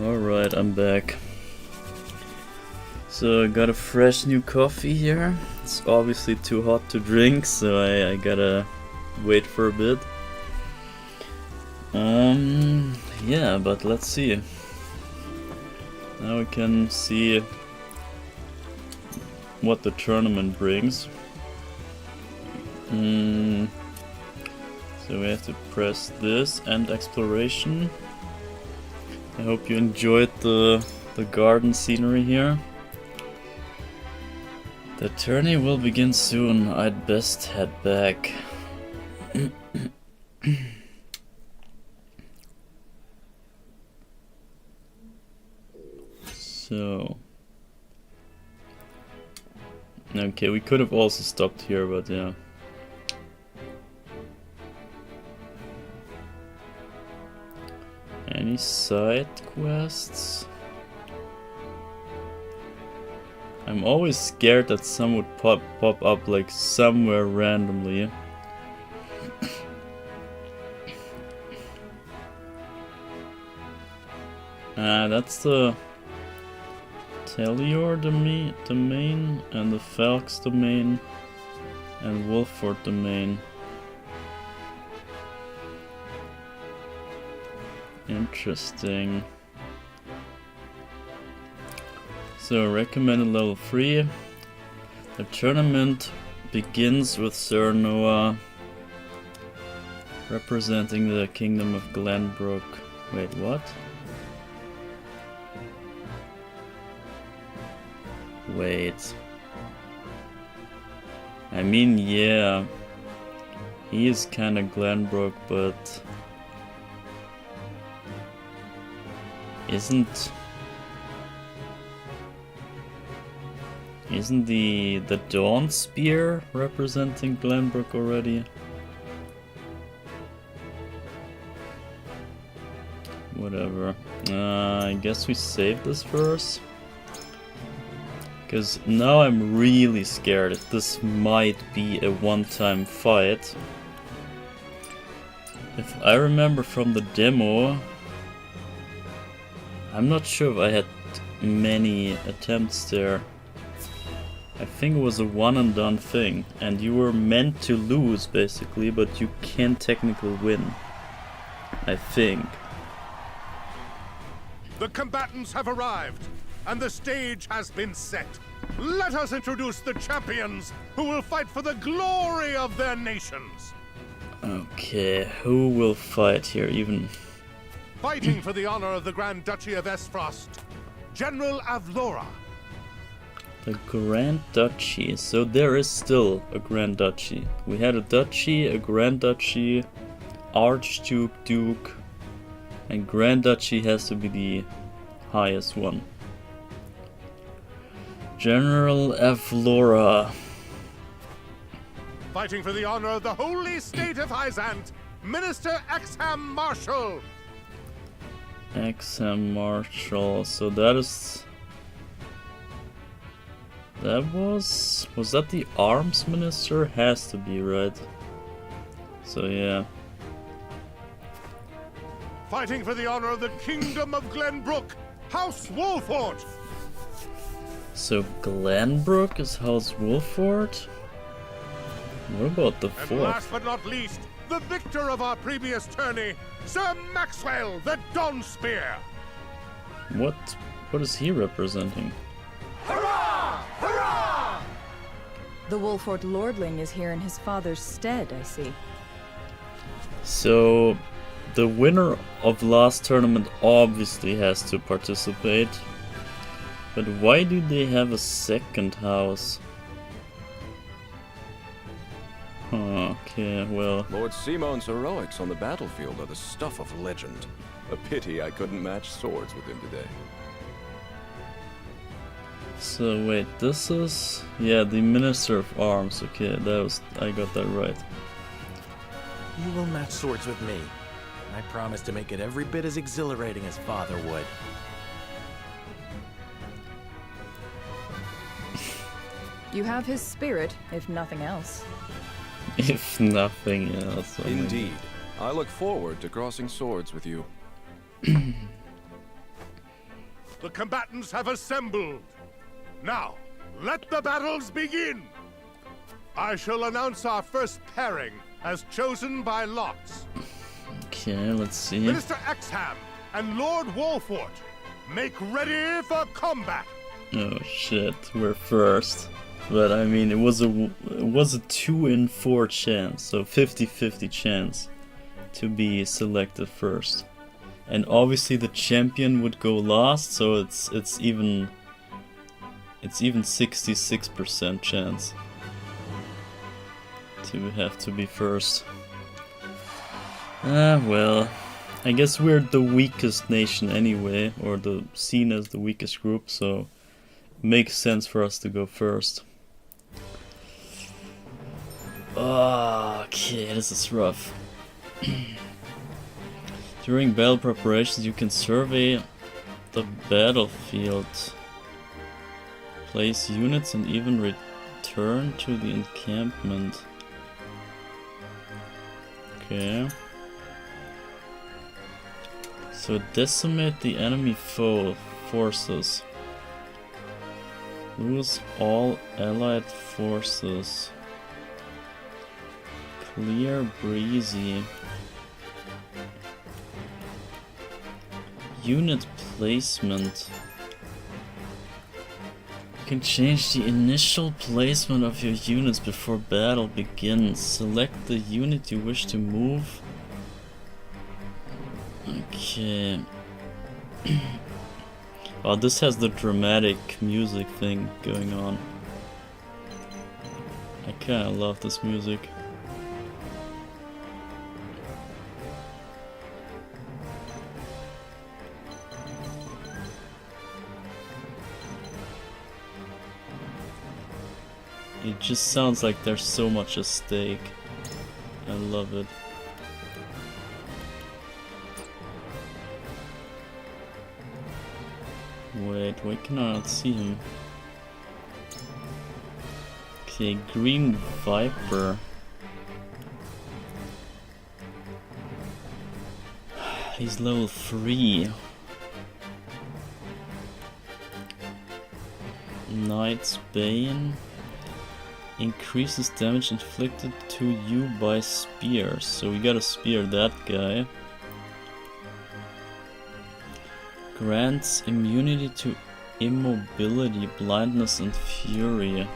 Alright, I'm back. So I got a fresh new coffee here. It's obviously too hot to drink, so I gotta wait for a bit. Yeah, but let's see. Now we can see what the tournament brings. So we have to press this and exploration. I hope you enjoyed the garden scenery here. The tourney will begin soon. I'd best head back. So... okay, we could have also stopped here, but yeah. Any side quests? I'm always scared that some would pop up like somewhere randomly. That's the Telior domain and the Falx domain and Wolford domain. Interesting. So recommended level 3. The tournament begins with Sir Noah representing the Kingdom of Glenbrook. Wait, what? Wait. I mean, yeah. He is kinda Glenbrook, but... Isn't the Dawn Spear representing Glenbrook already? Whatever. I guess we save this first. Because now I'm really scared if this might be a one-time fight. If I remember from the demo, I'm not sure if I had many attempts there. I think it was a one and done thing, and you were meant to lose basically, but you can technically win. I think.
The combatants have arrived, and the stage has been set. Let us introduce the champions who will fight for the glory of their nations.
Okay, who will fight here even?
Fighting for the honor of the Grand Duchy of Esfrost, General Avlora.
The Grand Duchy. So there is still a Grand Duchy. We had a Duchy, a Grand Duchy, Archduke, Duke, and Grand Duchy has to be the highest one. General Avlora.
Fighting for the honor of the holy state of Hyzant, Minister Exham Marshal.
Exham Marshal. So that is... Was that the arms minister? Has to be, right? So yeah.
Fighting for the honor of the Kingdom of Glenbrook, House Wolford.
So Glenbrook is House Wolford? What about the fourth?
And last but not least, the victor of our previous tourney, Sir Maxwell the Dawn Spear.
What is he representing?
Hurrah! Hurrah!
The Wolford Lordling is here in his father's stead, I see.
So, the winner of last tournament obviously has to participate. But why do they have a second house? Okay, well...
Lord Simon's heroics on the battlefield are the stuff of legend. A pity I couldn't match swords with him today.
So wait, this is... yeah, the Minister of Arms. Okay, I got that right.
You will match swords with me. I promise to make it every bit as exhilarating as Father would.
You have his spirit, if nothing else.
If nothing else. Oh
indeed. I look forward to crossing swords with you.
The combatants have assembled. Now, let the battles begin! I shall announce our first pairing as chosen by lots.
Okay, let's see.
Minister Exham and Lord Wolfort, make ready for combat!
Oh shit, we're first. But I mean, it was a 2 in 4 chance, so 50-50 chance to be selected first. And obviously the champion would go last, so it's even 66% chance to have to be first. Well, I guess we're the weakest nation anyway, or seen as the weakest group, so it makes sense for us to go first. Okay, this is rough. During battle preparations, you can survey the battlefield, place units, and even return to the encampment. Okay. So decimate the enemy forces. Lose all allied forces. Clear breezy. Unit placement. You can change the initial placement of your units before battle begins. Select the unit you wish to move. Okay. Oh, this has the dramatic music thing going on. I kinda love this music. It just sounds like there's so much at stake. I love it. Wait, why can I not see him? Okay, Green Viper. He's level 3. Knight's Bane. Increases damage inflicted to you by spears. So we gotta spear that guy. Grants immunity to immobility, blindness, and fury.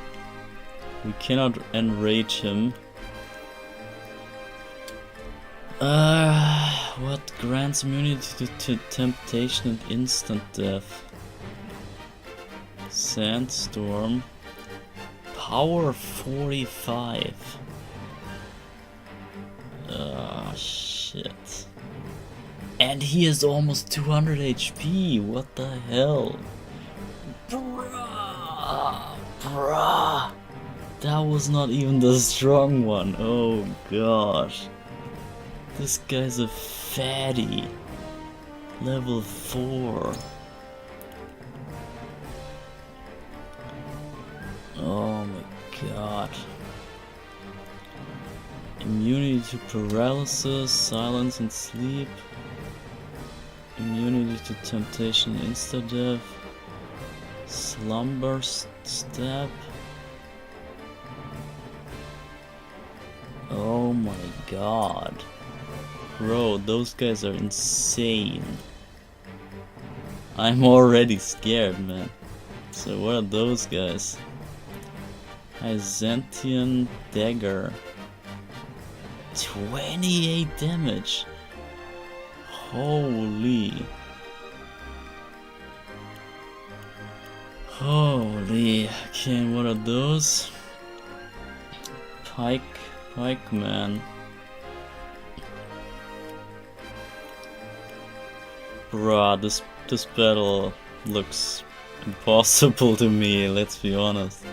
We cannot enrage him. What grants immunity to temptation and instant death? Sandstorm. Power 45. Ah, shit. And he is almost 200 HP. What the hell? Bruh. That was not even the strong one. Oh gosh. This guy's a fatty. Level 4. Oh my god. Immunity to paralysis, silence and sleep. Immunity to temptation, insta-death. Slumber step. Oh my god. Bro, those guys are insane. I'm already scared, man. So what are those guys? Byzantine Dagger. 28 damage. Holy. Holy. Okay, and what are those? Pikeman. Bruh, this battle looks impossible to me, let's be honest.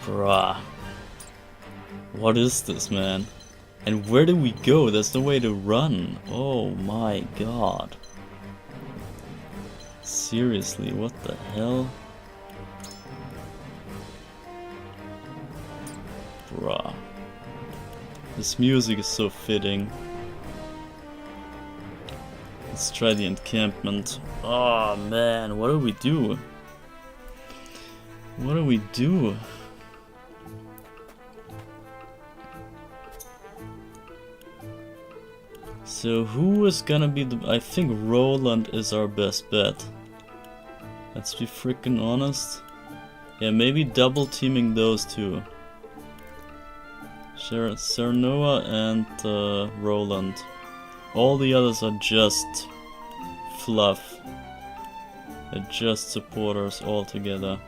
Bruh. What is this, man? And where do we go? There's no way to run. Oh my god. Seriously, what the hell? Bruh. This music is so fitting. Let's try the encampment. Oh man, what do we do? What do we do? So who is gonna be the... I think Roland is our best bet. Let's be freaking honest. Yeah, maybe double teaming those two. Sernoa and Roland. All the others are just fluff. They're just supporters altogether.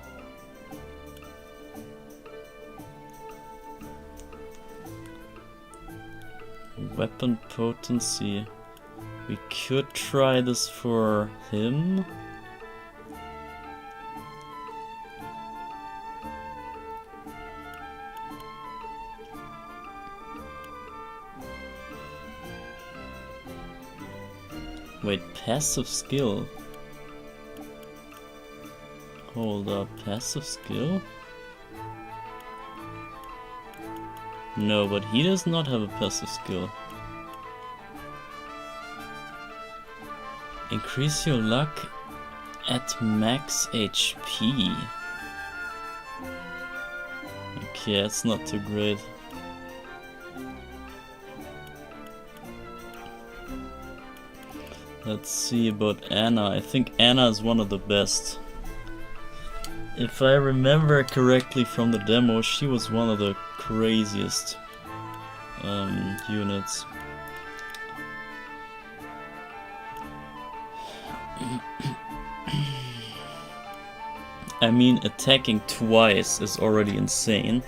Weapon potency. We could try this for him. Wait, passive skill? Hold up, passive skill? No, but he does not have a passive skill. Increase your luck at max HP. Okay, that's not too great. Let's see about Anna. I think Anna is one of the best. If I remember correctly from the demo, she was one of the craziest units. I mean, attacking twice is already insane.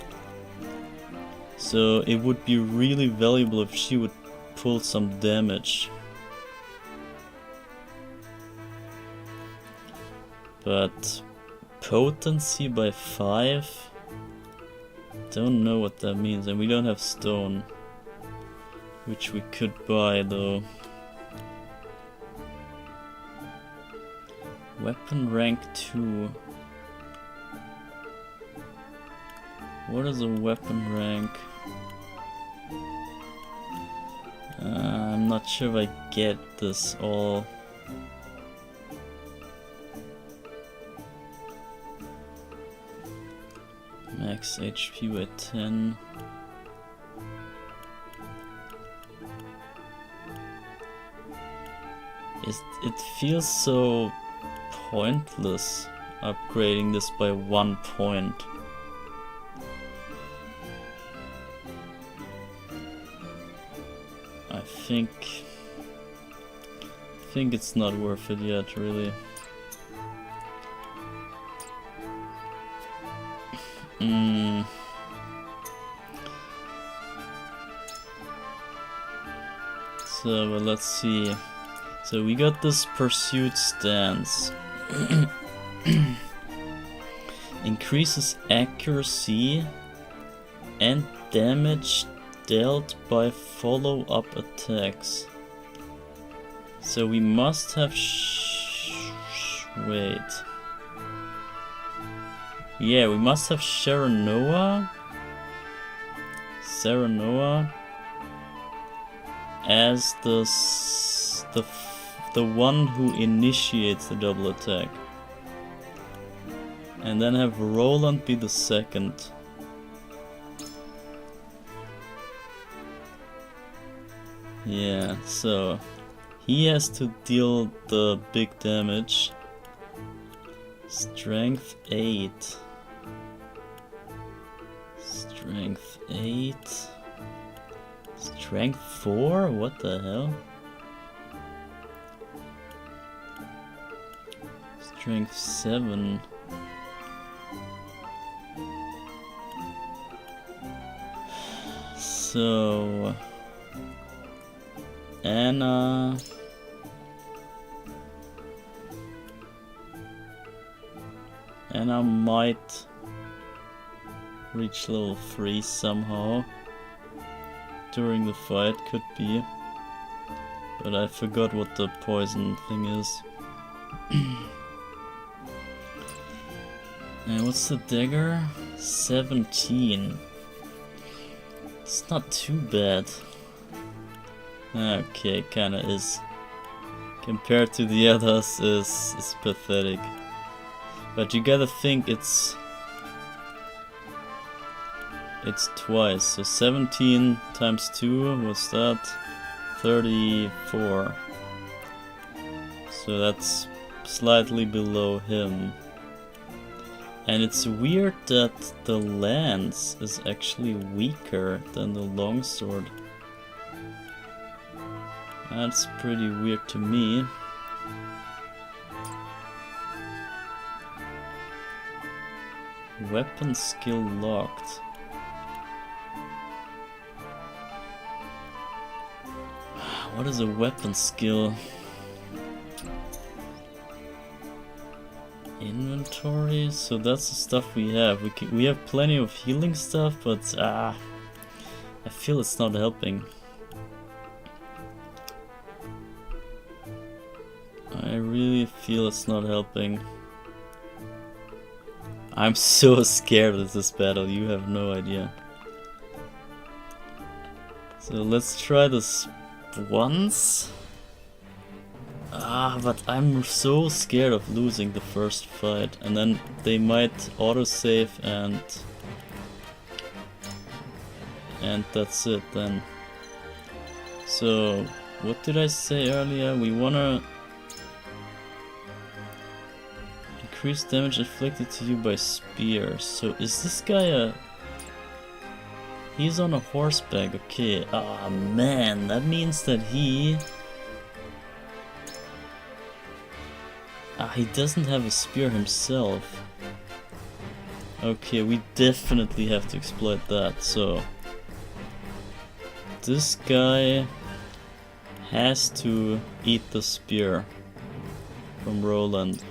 So it would be really valuable if she would pull some damage. But potency by 5? Don't know what that means, and we don't have stone, which we could buy though. Weapon rank 2. What is a weapon rank? I'm not sure if I get this all. Max HP by 10. It feels so pointless upgrading this by 1 point. I think it's not worth it yet, really. So let's see. So we got this pursuit stance. Increases accuracy and damage dealt by follow-up attacks. So we must have wait. Yeah, we must have Serenoa as the one who initiates the double attack, and then have Roland be the second. Yeah, so he has to deal the big damage. Strength 8. Strength 8. Strength 4? What the hell? Strength 7. So Anna might reach level 3 somehow during the fight, could be, but I forgot what the poison thing is. And what's the dagger? 17. It's not too bad. Okay, kinda is. Compared to the others, is pathetic. But you gotta think it's twice. So 17 times 2, what's that? 34. So that's slightly below him. And it's weird that the lance is actually weaker than the longsword. That's pretty weird to me. Weapon skill locked. What is a weapon skill? Inventory, so that's the stuff we have. We have plenty of healing stuff, but I feel it's not helping. I really feel it's not helping. I'm so scared of this battle, you have no idea. So let's try this once. But I'm so scared of losing the first fight, and then they might autosave and that's it then. So what did I say earlier? We wanna increase damage inflicted to you by spears. So is this guy he's on a horseback, okay. Ah man, that means that he doesn't have a spear himself. Okay, we definitely have to exploit that. So this guy has to eat the spear from Roland.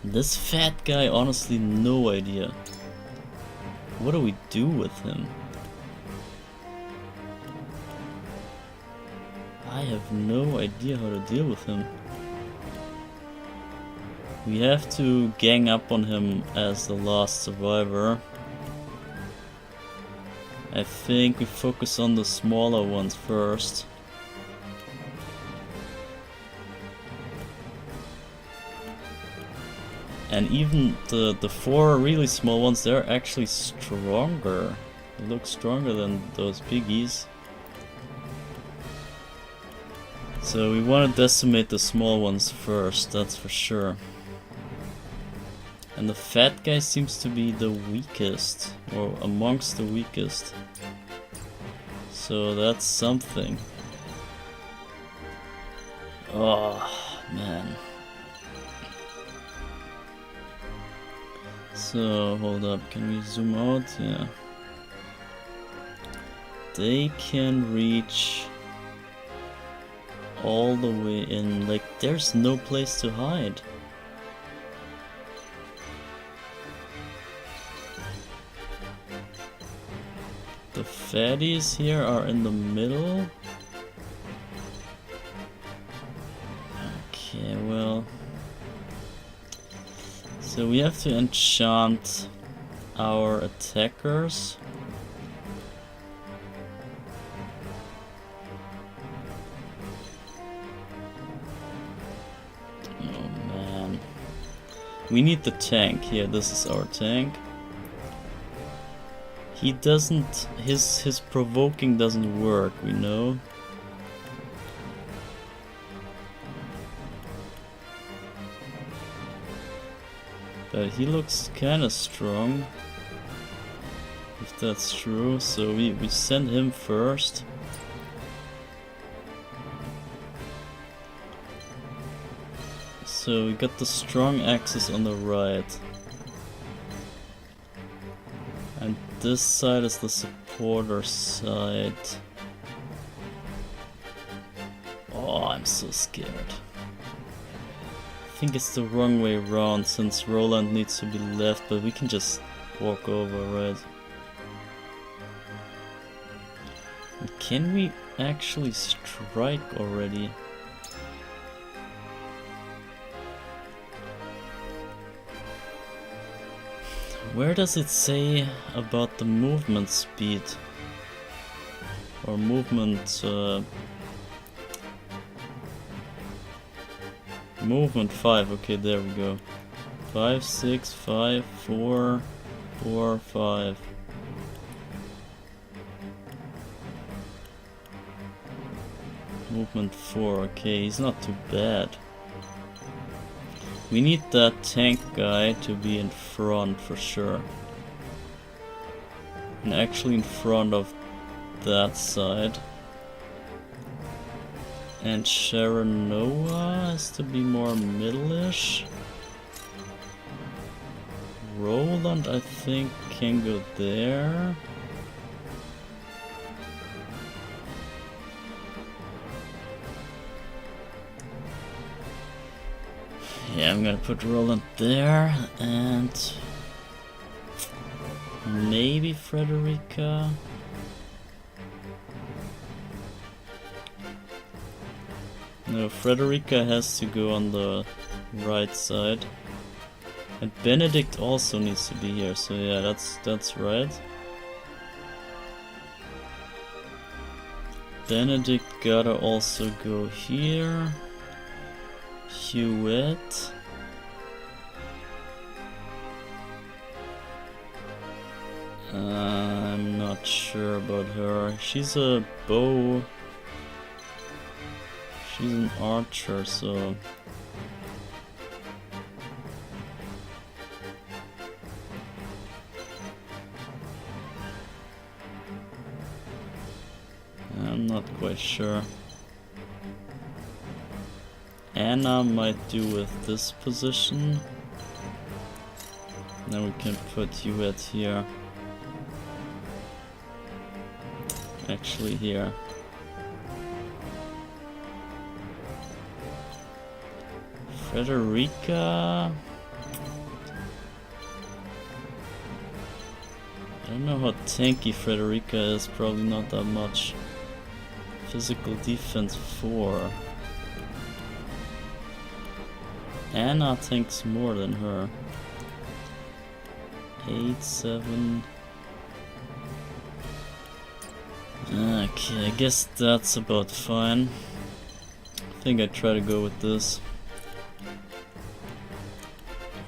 This fat guy, honestly, no idea. What do we do with him? I have no idea how to deal with him. We have to gang up on him as the last survivor. I think we focus on the smaller ones first. And even the 4 really small ones, they're actually stronger. They look stronger than those piggies. So we want to decimate the small ones first, that's for sure. And the fat guy seems to be the weakest, or amongst the weakest. So that's something. Oh, man. So, hold up, can we zoom out? Yeah. They can reach all the way in, like, there's no place to hide. The fatties here are in the middle. Okay, well. So we have to enchant our attackers. Oh man. We need the tank here. This is our tank. He doesn't, his provoking doesn't work, we know. But he looks kinda strong, if that's true, so we send him first. So we got the strong axis on the right. And this side is the supporter side. Oh, I'm so scared. I think it's the wrong way around since Roland needs to be left, but we can just walk over, right? And can we actually strike already? Where does it say about the movement speed? Or movement... movement 5, okay, there we go. 5, 6, 5, 4, 4, 5. Movement 4, okay, he's not too bad. We need that tank guy to be in front for sure. And actually in front of that side. And Sharanoa has to be more middle-ish. Roland, I think, can go there. Yeah, I'm gonna put Roland there, and maybe Frederica. No, Frederica has to go on the right side. And Benedict also needs to be here, so yeah, that's right. Benedict gotta also go here. Hewitt. I'm not sure about her. She's a bow. She's an archer, so... I'm not quite sure. Anna might do with this position. Then we can put you at here. Actually here. Frederica. I don't know how tanky Frederica is, probably not that much. Physical defense 4. Anna tanks more than her. 8, 7. Okay, I guess that's about fine. I think I try to go with this.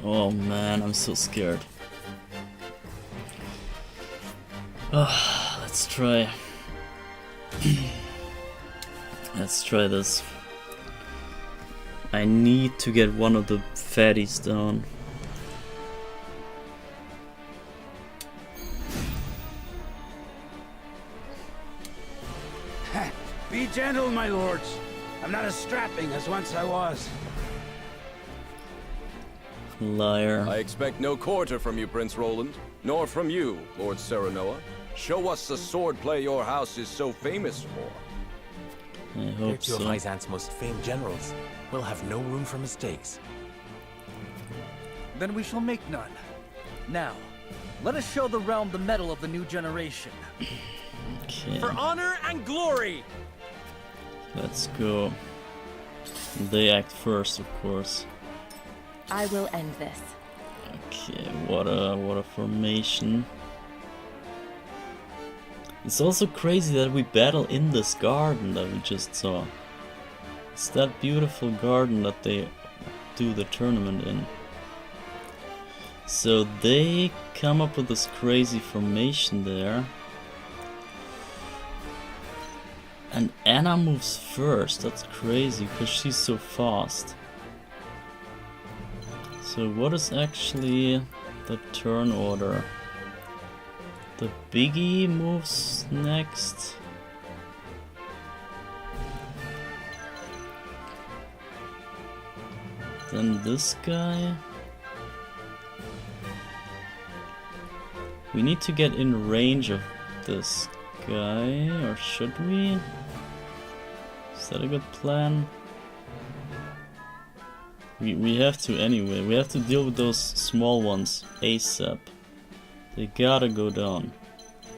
Oh man, I'm so scared. Let's try. Let's try this. I need to get one of the fatties down.
Be gentle, my lords. I'm not as strapping as once I was.
Liar.
I expect no quarter from you, Prince Roland, nor from you, Lord Serenoa. Show us the swordplay your house is so famous for.
I hope so.
Two of Hyzant's most famed generals will have no room for mistakes.
Then we shall make none. Now, let us show the realm the mettle of the new generation.
Okay.
For honor and glory!
Let's go. They act first, of course.
I will end this.
Okay, what a formation. It's also crazy that we battle in this garden that we just saw. It's that beautiful garden that they do the tournament in. So they come up with this crazy formation there. And Anna moves first, that's crazy because she's so fast. So what is actually the turn order? The biggie moves next. Then this guy. We need to get in range of this guy, or should we? Is that a good plan? We have to anyway. We have to deal with those small ones ASAP. They gotta go down.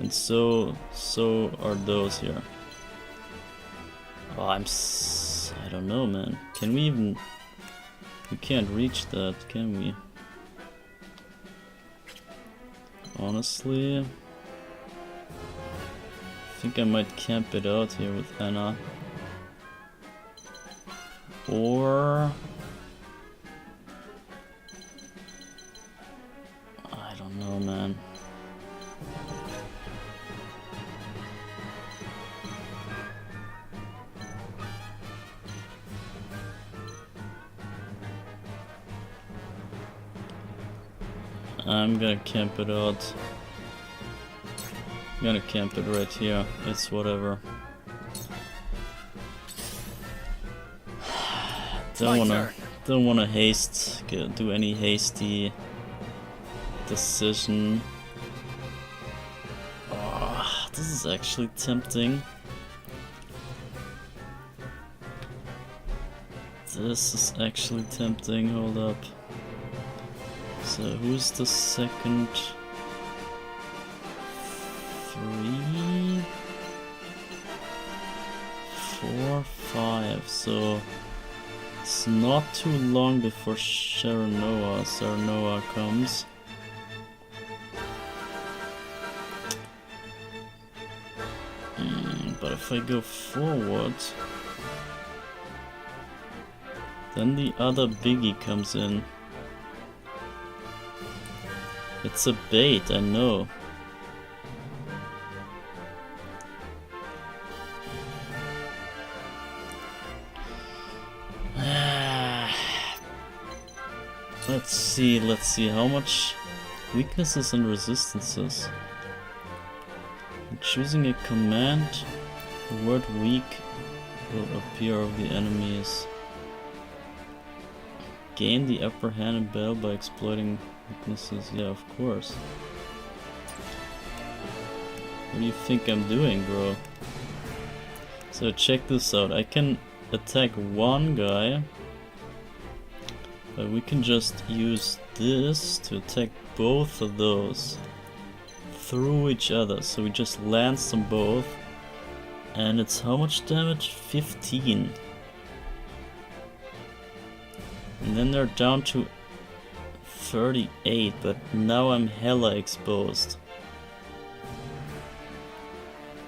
And so are those here. Oh, I don't know, man. Can we even... We can't reach that, can we? honestly, I think I might camp it out here with Anna. Or I don't know, man. I'm gonna camp it out. I'm gonna camp it right here. It's whatever. Don't wanna do any hasty decision. Oh, this is actually tempting. This is actually tempting. Hold up. So who's the second? 3, 4, 5. So it's not too long before Serenoa comes. But if I go forward, then the other biggie comes in. It's a bait, I know. Let's see how much weaknesses and resistances. When choosing a command, the word weak will appear over the enemies. Gain the upper hand in battle by exploiting weaknesses. Yeah, of course. What do you think I'm doing, bro? So check this out. I can attack one guy, but we can just use this to attack both of those through each other. So we just lance them both, and it's how much damage? 15. And then they're down to 38, but now I'm hella exposed.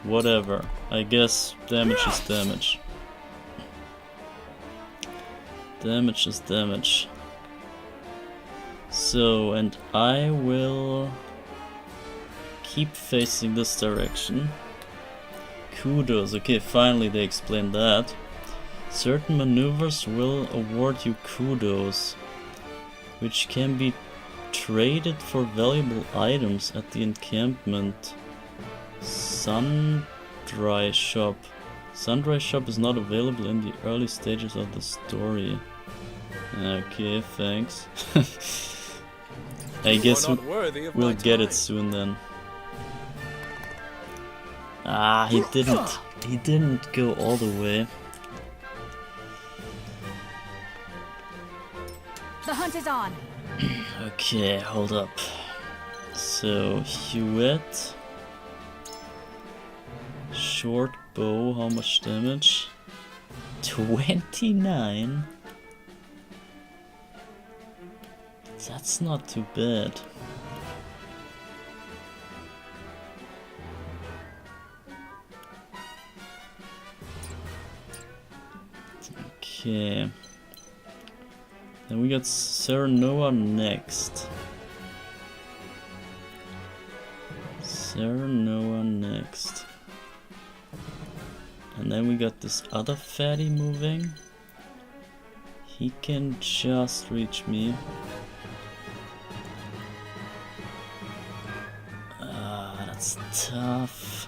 Whatever. I guess damage is damage. Damage is damage. So, and I will keep facing this direction. Kudos. Okay, finally they explained that. Certain maneuvers will award you kudos, which can be traded for valuable items at the encampment. Sundry Shop. Sundry Shop is not available in the early stages of the story. Okay, thanks. I guess we'll get it soon then. Ah, he didn't go all the way.
The hunt is on.
Okay, hold up. So, Hewitt. Short bow, how much damage? 29? That's not too bad. Okay. Then we got Serenoa next. Serenoa next. And then we got this other fatty moving. He can just reach me. That's tough.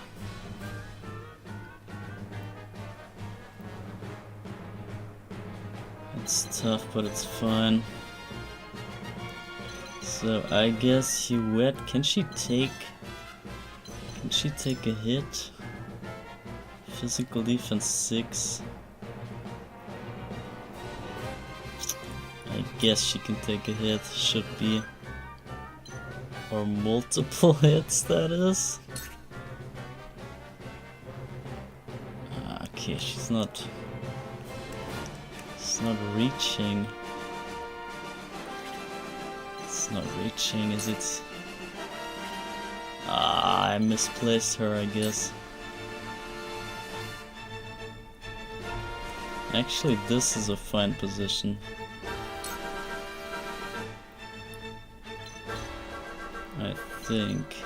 It's tough, but it's fine. So I guess Hewitt, can she take a hit? Physical defense 6. I guess she can take a hit, should be. Or multiple hits, that is. Okay, she's not reaching. It's not reaching, is it? I misplaced her, I guess. Actually, this is a fine position. I think.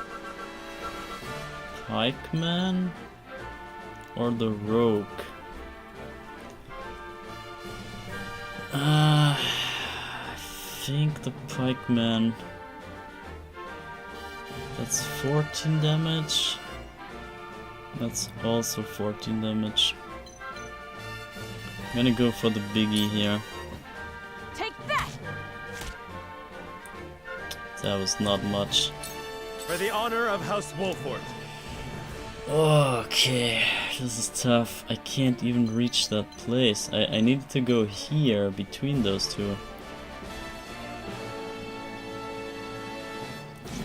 Pikeman or the Rogue? I think the Pikeman. That's 14 damage. That's also 14 damage. I'm gonna go for the biggie here.
Take that!
That was not much.
For the honor of House Wolfort.
Okay, this is tough. I can't even reach that place. I needed to go here between those two.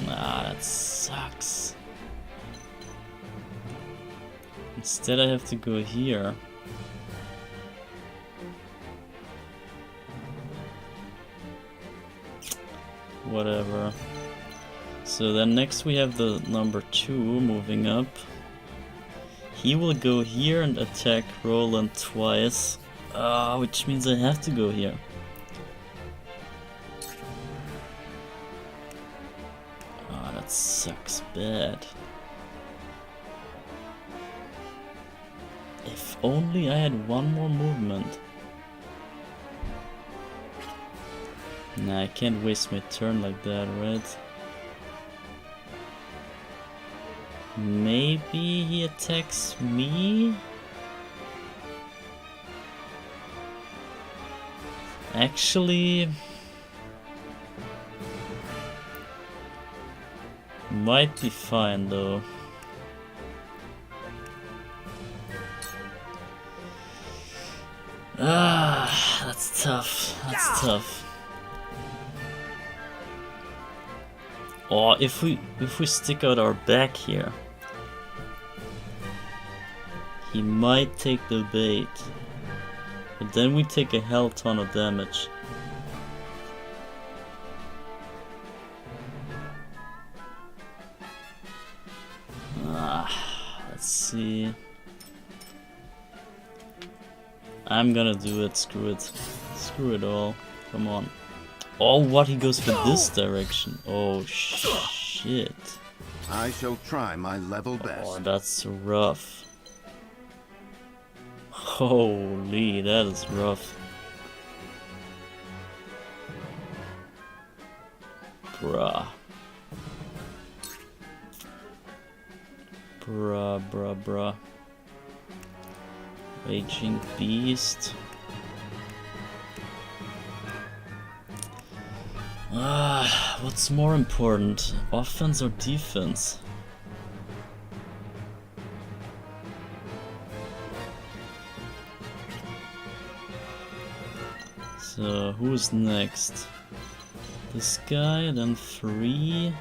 Nah, that sucks. Instead I have to go here. Whatever. So then next we have the number 2 moving up. He will go here and attack Roland twice, which means I have to go here. Oh, that sucks bad. If only I had one more movement. Nah, I can't waste my turn like that, right? Maybe he attacks me? Actually, might be fine though. Ah, that's tough. That's tough. Or if we stick out our back here, he might take the bait, but then we take a hell ton of damage. Let's see. I'm gonna do it. Screw it. Screw it all. Come on. Oh, what? He goes for this direction. Oh, shit.
I shall try my level best.
Oh, that's rough. Holy, that is rough. Bruh. Bruh. Raging Beast. What's more important, offense or defense? So, who's next? This guy, then 3.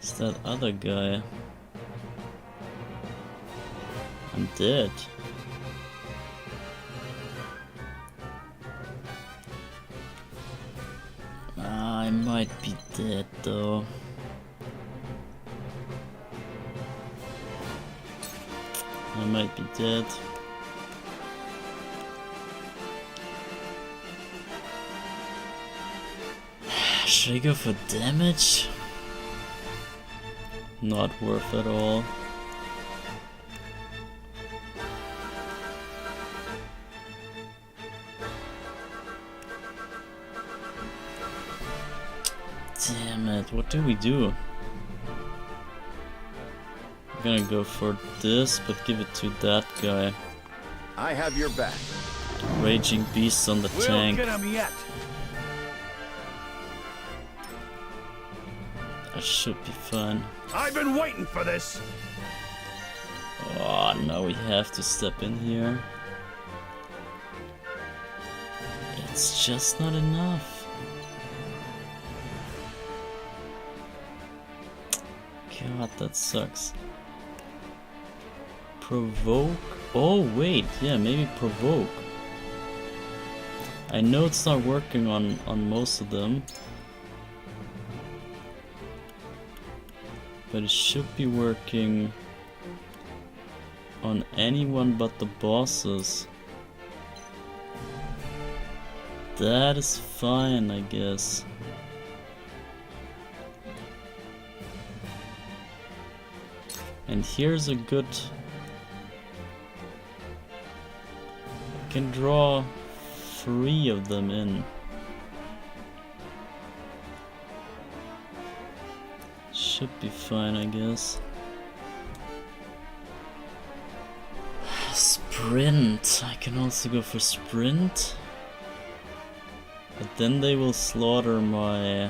Is that other guy? I'm dead. I might be dead though. I might be dead. Should I go for damage? Not worth at all. Damn it, what do we do? I'm gonna go for this, but give it to that guy.
I have your back.
Raging Beasts on the tank.
We'll get him yet.
That should be fine.
I've been waiting for this.
Oh, now we have to step in here. It's just not enough. God, that sucks. Provoke? Oh, wait, yeah, maybe provoke. I know it's not working on most of them. But it should be working on anyone but the bosses. That is fine, I guess. And here's a good... I can draw 3 of them in. Should be fine, I guess. Sprint. I can also go for sprint. But then they will slaughter my...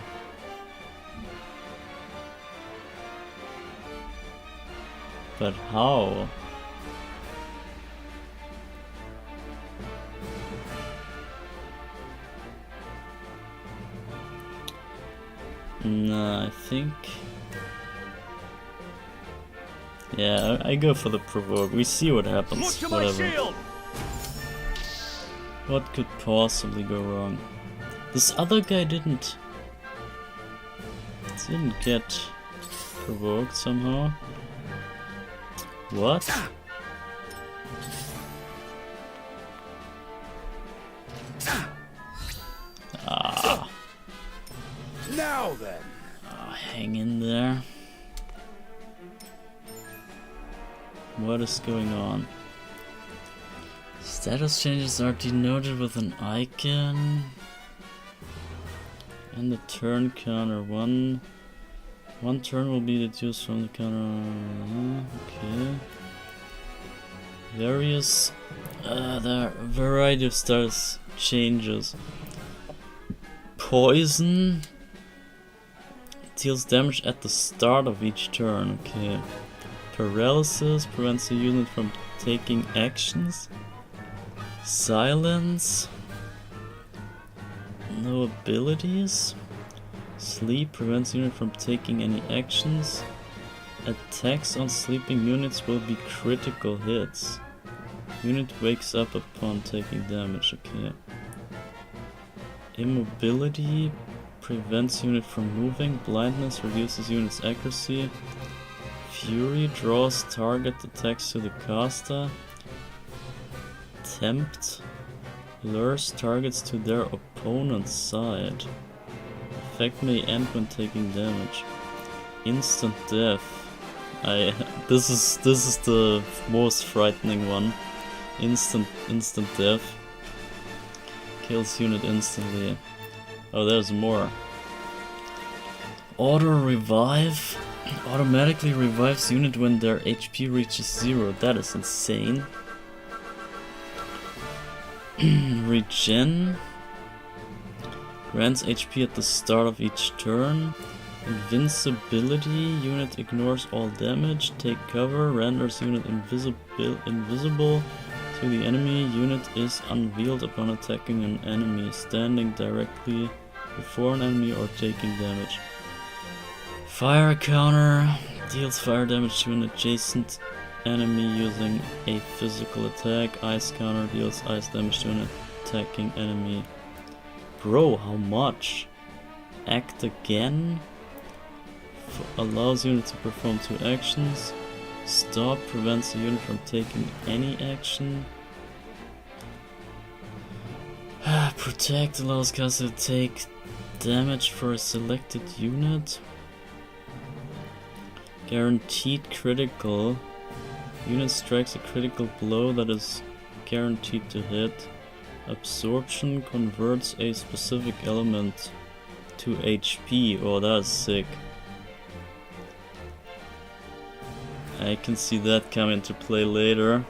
But how? Nah, I think... Yeah, I go for the provoke. We see what happens. Whatever. What could possibly go wrong? This other guy didn't get provoked somehow. What? Ah.
Now then.
Hang in there. What is going on? Status changes are denoted with an icon. And the turn counter. One turn will be deduced from the counter. Okay. Various there are a variety of status changes. Poison deals damage at the start of each turn. Okay. Paralysis prevents the unit from taking actions. Silence. No abilities. Sleep prevents the unit from taking any actions. Attacks on sleeping units will be critical hits. Unit wakes up upon taking damage. Okay. Immobility prevents unit from moving. Blindness reduces unit's accuracy. Fury draws target attacks to the caster. Tempt lures targets to their opponent's side. Effect may end when taking damage. Instant death. This is the most frightening one. Instant death. Kills unit instantly. Oh, there's more. Auto revive. Automatically revives unit when their HP reaches 0. That is insane. Regen. Grants HP at the start of each turn. Invincibility. Unit ignores all damage. Take cover. Renders unit invisible to the enemy. Unit is unveiled upon attacking an enemy, standing directly before an enemy or taking damage. Fire counter deals fire damage to an adjacent enemy using a physical attack. Ice counter deals ice damage to an attacking enemy. Bro, how much? Act again allows unit to perform 2 actions. Stop prevents the unit from taking any action. Protect allows caster to take damage for a selected unit. Guaranteed critical. Unit strikes a critical blow that is guaranteed to hit. Absorption converts a specific element to HP. Oh, that's sick. I can see that come into play later.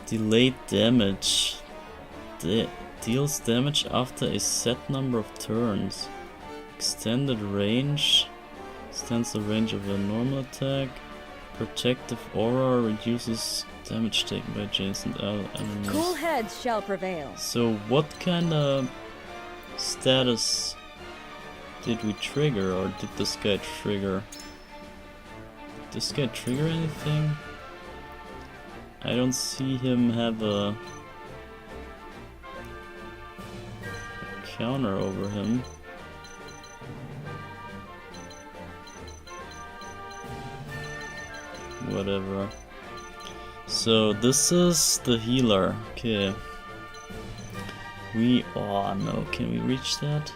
Delayed damage. Deals damage after a set number of turns. Extended range. Extends the range of a normal attack. Protective aura reduces damage taken by adjacent enemies.
Cool heads shall prevail.
So what kind of status did we trigger, or did this guy trigger? Did this guy trigger anything? I don't see him have a counter over him. whatever. So this is the healer. Okay. Oh no, can we reach that?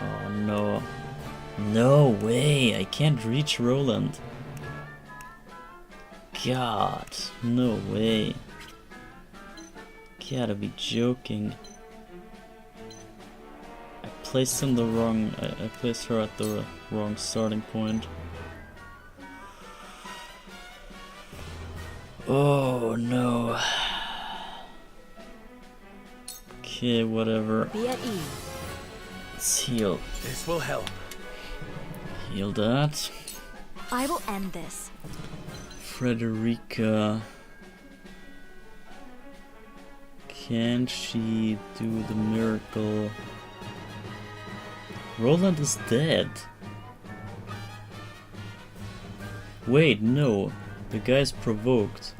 Oh no. No way, I can't reach Roland. God, no way. Gotta be joking. I placed him the wrong. I placed her at the wrong starting point. Oh no. Okay, whatever.
Be at ease.
Let's heal.
This will help.
Heal that.
I will end this.
Frederica. Can she do the miracle? Roland is dead. Wait, no. The guy's provoked.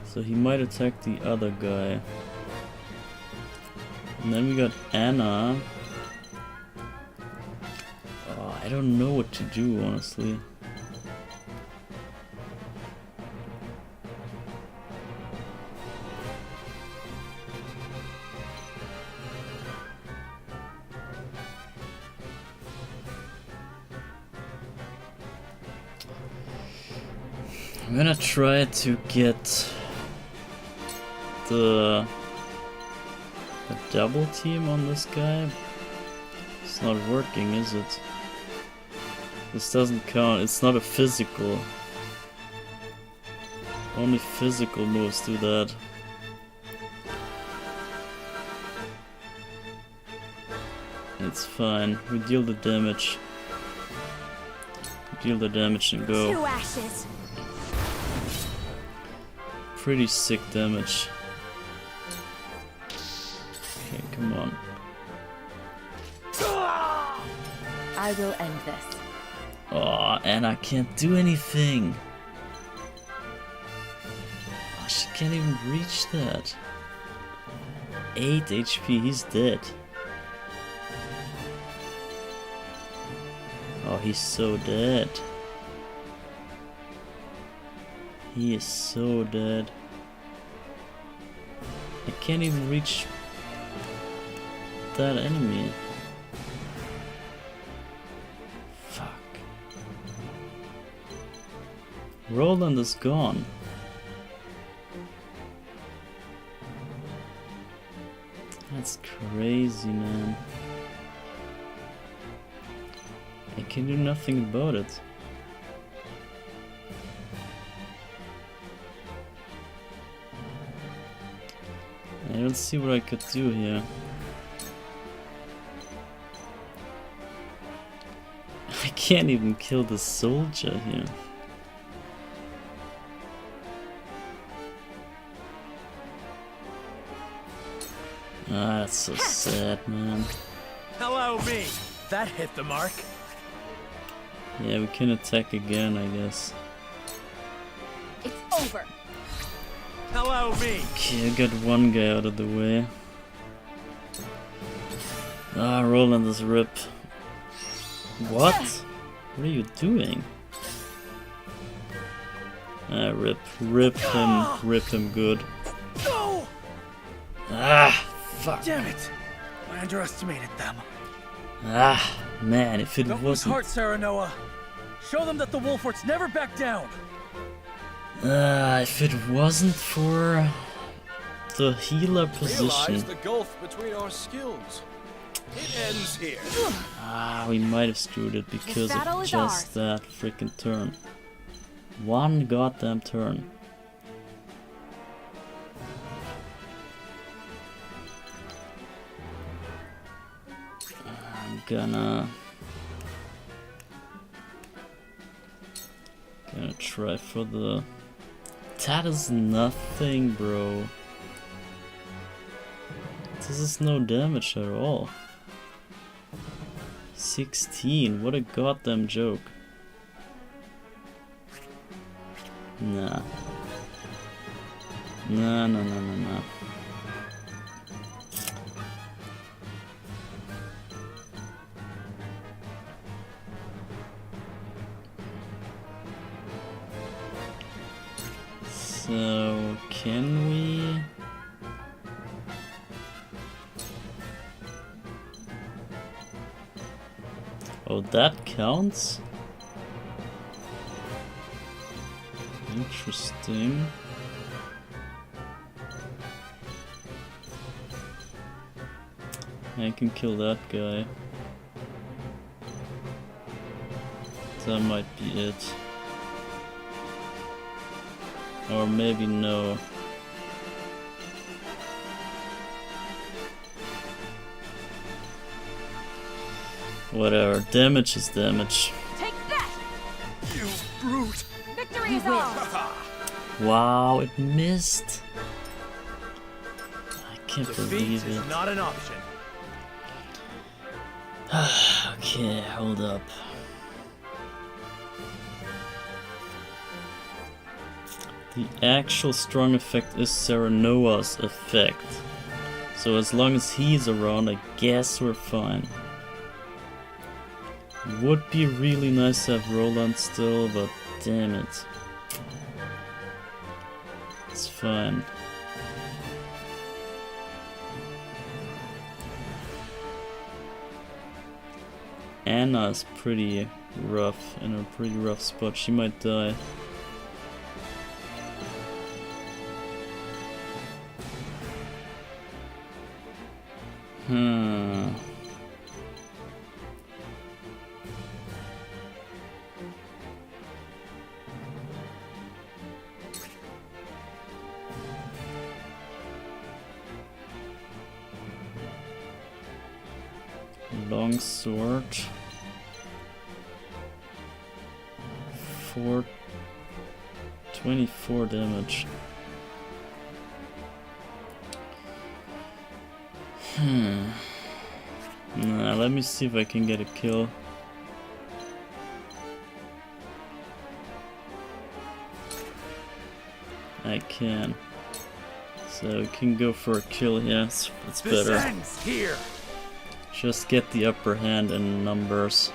So he might attack the other guy. And then we got Anna. Oh, I don't know what to do, honestly. I'm gonna try to get the double team on this guy. It's not working, is it? This doesn't count. It's not a physical. Only physical moves do that. It's fine. We deal the damage. Deal the damage and go.
2 ashes.
Pretty sick damage. Okay, come on.
I will end this.
Oh, Anna can't do anything. Oh, she can't even reach that. 8 HP, he's dead. Oh, he's so dead. He is so dead. I can't even reach that enemy. Fuck. Roland is gone. That's crazy, man. I can do nothing about it. I don't see what I could do here. I can't even kill the soldier here. Ah, that's so sad, man.
Hello, me. That hit the mark.
Yeah, we can attack again, I guess.
It's over.
Hello, me.
Okay, I got one guy out of the way. Ah, Roland is rip. What? What are you doing? Ah, rip him good.
Go!
Ah, fuck.
Damn it! I underestimated them.
Ah, man, if it
Don't lose
wasn't...
heart, Serenoa. Show them that the Wolforts never back down.
If it wasn't for the healer position...
Realize the gulf between our skills. It ends here.
Ah, we might have screwed it because
battle
of
is
just that freaking turn. One goddamn turn. I'm gonna try for the... That is nothing, bro. This is no damage at all. 16, what a goddamn joke. Nah. Nah. So, can we... Oh, that counts? Interesting. I can kill that guy. That might be it. Or maybe no. Whatever, damage is damage.
Take that!
You brute!
Victory is ours!
Wow, it missed. I can't believe
Defeat
it.
is not an option.
Okay, hold up. The actual strong effect is Serenoa's effect. So as long as he's around, I guess we're fine. Would be really nice to have Roland still, but damn it. It's fine. Anna's pretty rough, in a pretty rough spot. She might die. Long sword. 24 damage. Nah, let me see if I can get a kill. I can. So we can go for a kill here. It's better.
Ends here.
Just get the upper hand in numbers.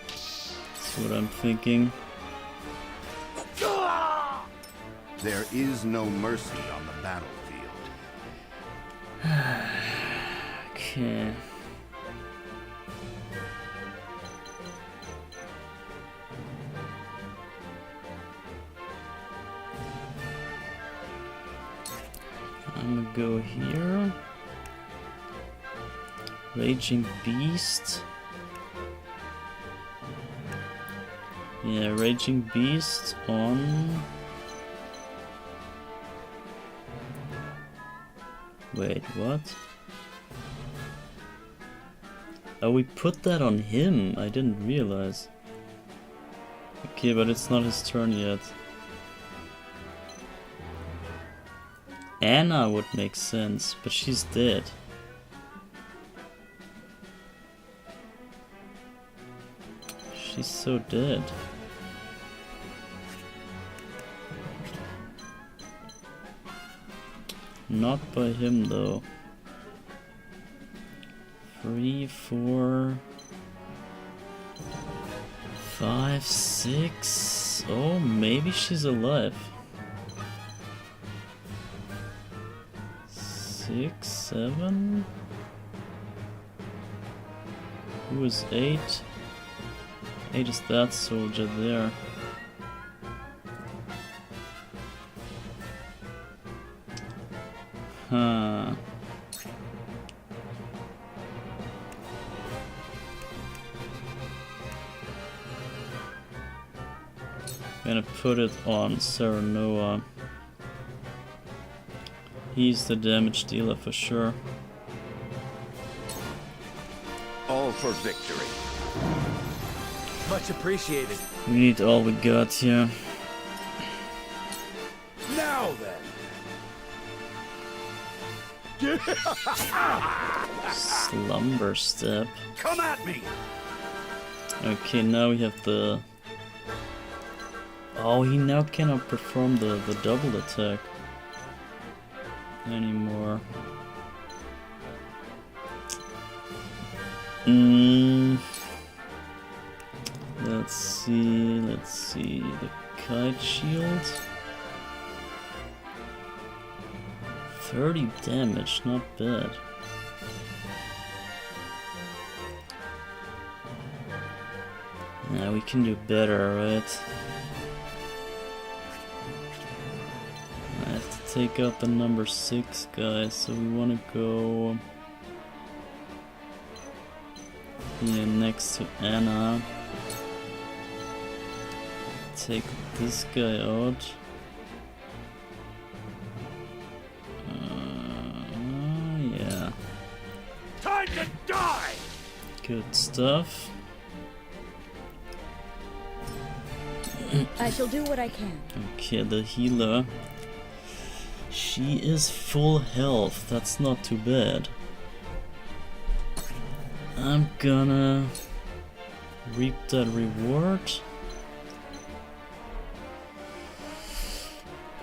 That's what I'm thinking.
There is no mercy on the battlefield.
Okay. I'm gonna go here. Raging Beast. Yeah, Raging Beast on... Wait, what? Oh, we put that on him. I didn't realize. Okay, but it's not his turn yet. Anna would make sense, but she's dead. She's so dead. Not by him though. 3, 4, 5, 6. Oh, maybe she's alive. 6, 7. Who is 8? 8 is that soldier there. Huh. Gonna put it on Serenoa. He's the damage dealer for sure.
All for victory.
Much appreciated.
We need all we got here.
Now then.
Slumber step.
Come at me.
Okay, now we have the... Oh, he now cannot perform the double attack anymore. Let's see, the kite shield. 30 damage, not bad. Yeah, we can do better, right? I have to take out the number 6 guy, so we want to go here next to Anna. Take this guy out. Yeah.
Time to die!
Good stuff.
I shall do what I can.
Okay, the healer. She is full health. That's not too bad. I'm gonna reap that reward.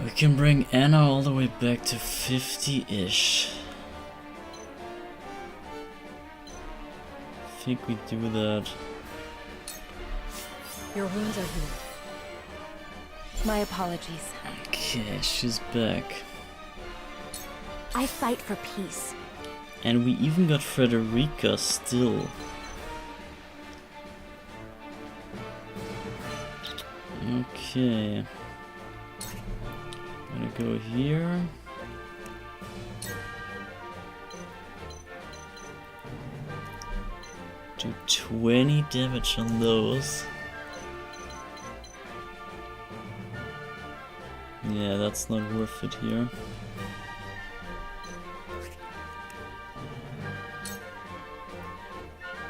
We can bring Anna all the way back to 50-ish. I think we do that.
Your wounds are healed.
My apologies.
Okay, she's back.
I fight for peace.
And we even got Frederica still. Okay. Gonna go here. Do 20 damage on those. Yeah, that's not worth it here.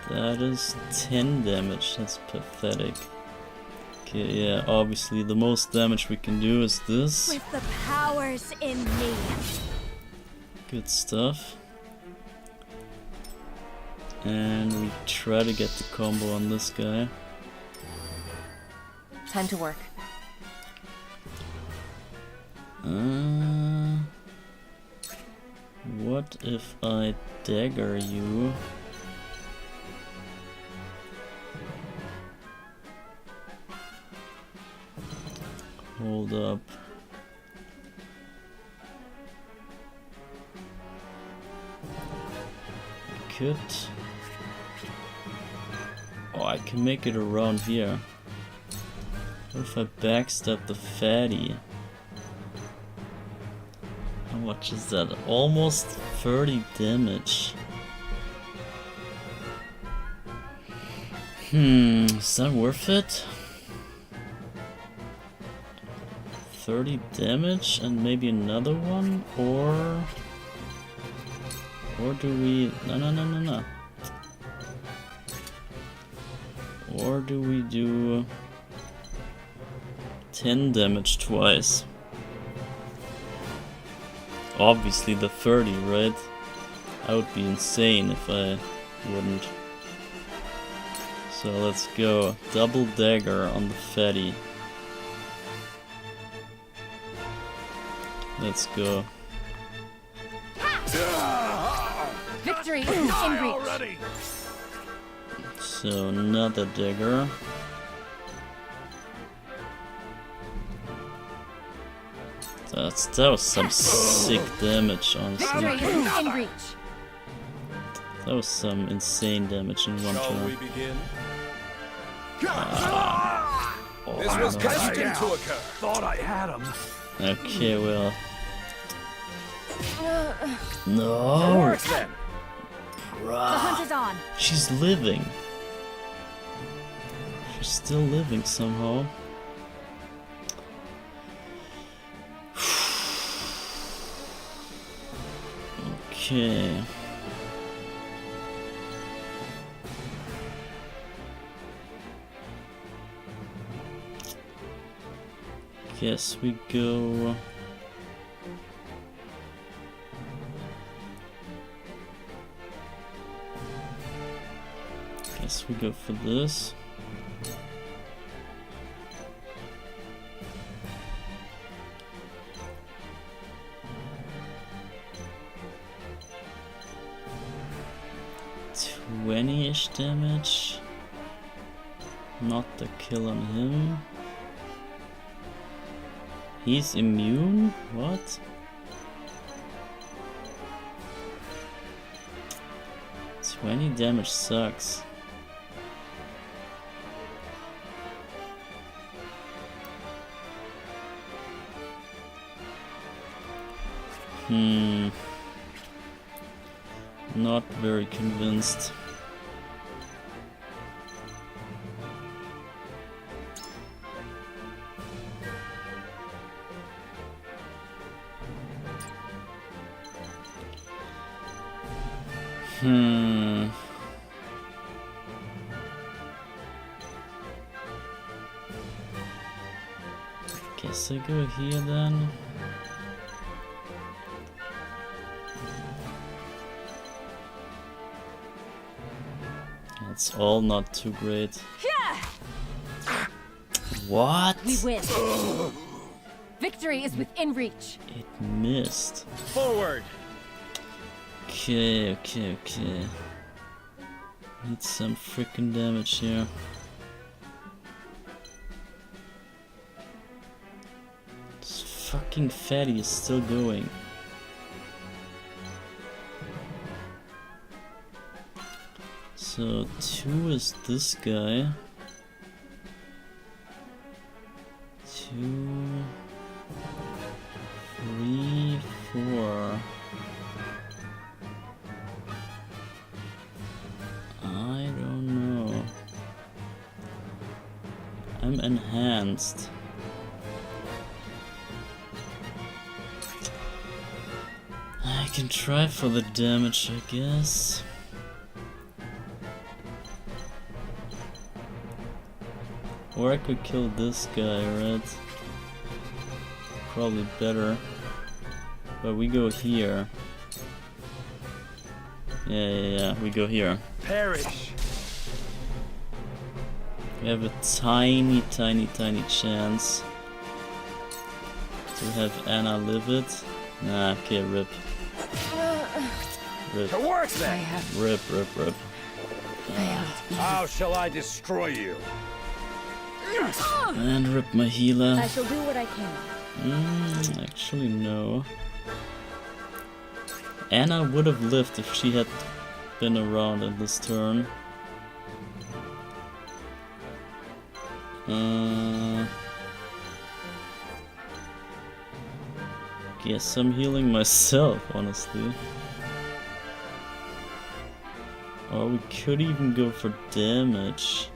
That is 10 damage, that's pathetic. Okay, yeah, obviously the most damage we can do is this.
With the powers in me.
Good stuff. And we try to get the combo on this guy.
Time to work.
What if I dagger you? Hold up. I could. Oh, I can make it around here. What if I backstab the fatty? How much is that? Almost 30 damage. Is that worth it? 30 damage and maybe another one? Or do we... No. Or do we do 10 damage twice? Obviously the 30, right? I would be insane if I wouldn't. So let's go. Double dagger on the fatty. Let's go.
Victory is in reach.
So another dagger. That was some sick damage, honestly.
Victory is in reach.
That was some insane damage in one turn.
We begin?
This was destined to occur. Thought I had him.
Okay, well.
The
No!
hunt is on.
She's living. She's still living somehow. Okay. Guess we go. Guess we go for this. $20-ish damage. Not the kill on him. He's immune? What? 20 damage sucks. Not very convinced. Guess I go here then. It's all not too great. What?
We win. Victory is within reach.
It missed.
Forward.
Okay. Need some freaking damage here. This fucking fatty is still going. So 2 is this guy. 2, 3, 4. I don't know. I'm enhanced. I can try for the damage, I guess. Or I could kill this guy, right? Probably better. But we go here. Yeah, we go here.
Perish.
We have a tiny chance to have Anna live it. Nah, okay, rip. Rip.
To work then.
Rip.
How shall I destroy you?
And rip my healer.
I shall do what I can.
Actually no. Anna would have lived if she had been around in this turn. Guess I'm healing myself, honestly. Or we could even go for damage.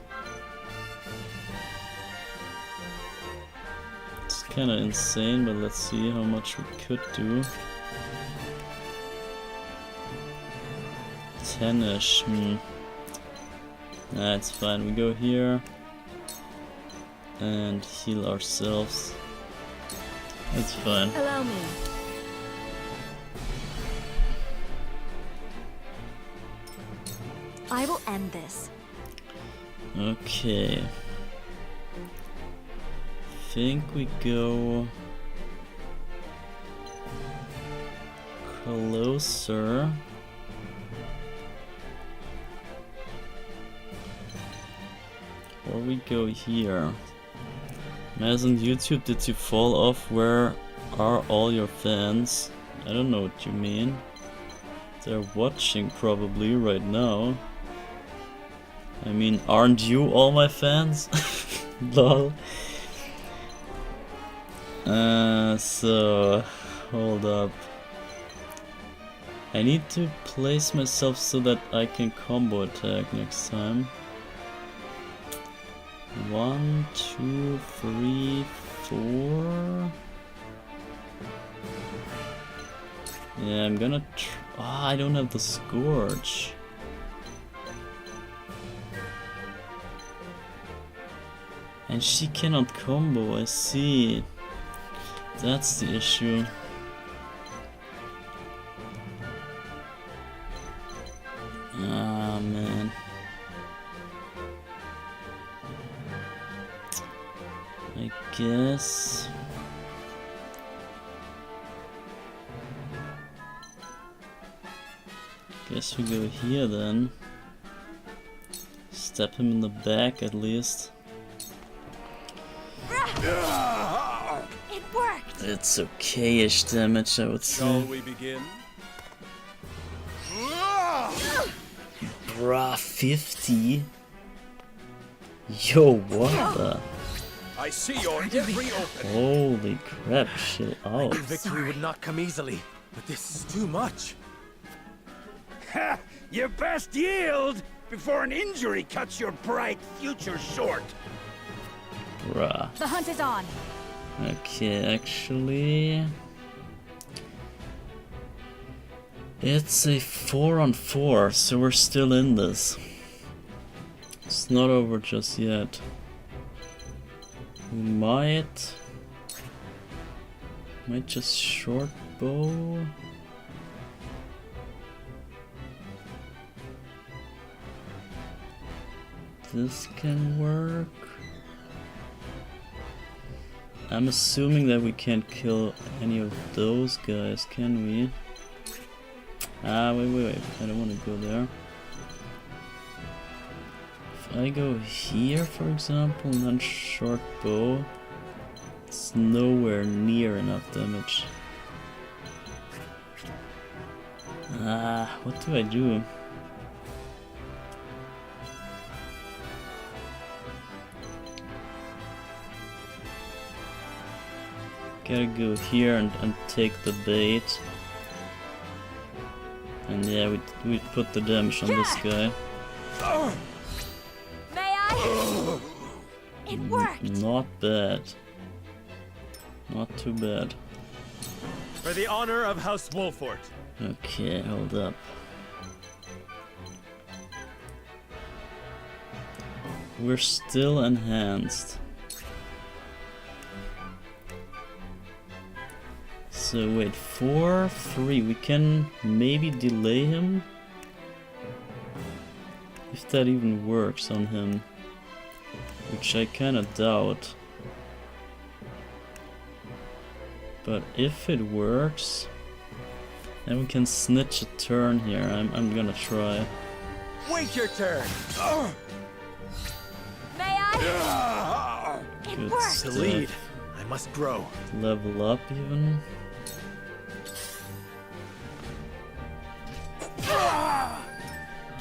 It's kinda insane, but let's see how much we could do. 10-ish, Nah, it's fine, we go here and heal ourselves. It's fine.
Allow me.
I will end this.
Okay. Think we go closer. Or we go here. As on YouTube, did you fall off? Where are all your fans? I don't know what you mean. They're watching probably right now. I mean, aren't you all my fans? Lol. So, hold up. I need to place myself so that I can combo attack next time. 1, 2, 3, 4. Yeah, I'm gonna I don't have the Scourge. And she cannot combo, I see. That's the issue. Ah, man. I guess... Guess we go here then. Stab him in the back at least.
It worked.
It's okay-ish damage, I would say.
Shall we begin?
Bruh, 50? Yo, what the?
I see your every opening.
Holy crap, chill out.
Victory would not come easily, but this is too much.
Ha! You best yield before an injury cuts your bright future short.
Bruh.
The hunt is on.
Okay, actually... It's a 4-on-4, so we're still in this. It's not over just yet. We might just short bow. This can work. I'm assuming that we can't kill any of those guys, can we? Ah, wait. I don't want to go there. If I go here, for example, and then short bow, it's nowhere near enough damage. Ah, what do I do? Gotta go here and take the bait. And yeah, we put the damage on this guy.
May I? It worked.
Not bad. Not too bad.
For the honor of House Wolfort.
Okay, hold up. We're still enhanced. So wait, 4-3, we can maybe delay him? If that even works on him. Which I kinda doubt. But if it works, then we can snitch a turn here. I'm gonna try.
Wait your turn!
May I?
Good
worked.
stuff.
To lead, I must grow.
Level up even.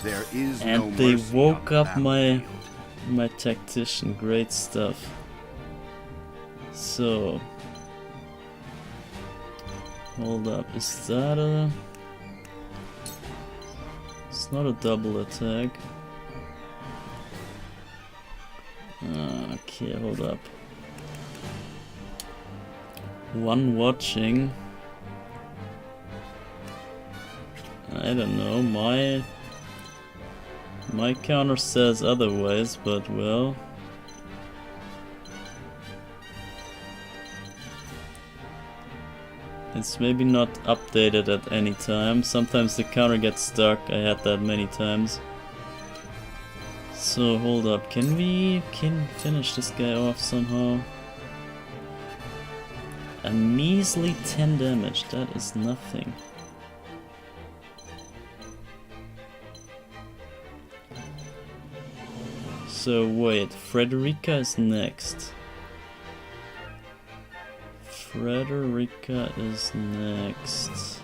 There is
And
no
they
mercy
woke
on
up
battle.
my tactician. Great stuff. So hold up, is that a... It's not a double attack. Okay, hold up. One watching. I don't know, my counter says otherwise, but well. It's maybe not updated at any time. Sometimes the counter gets stuck. I had that many times. So hold up, can we finish this guy off somehow? A measly 10 damage, that is nothing. So wait, Frederica is next. Frederica is next.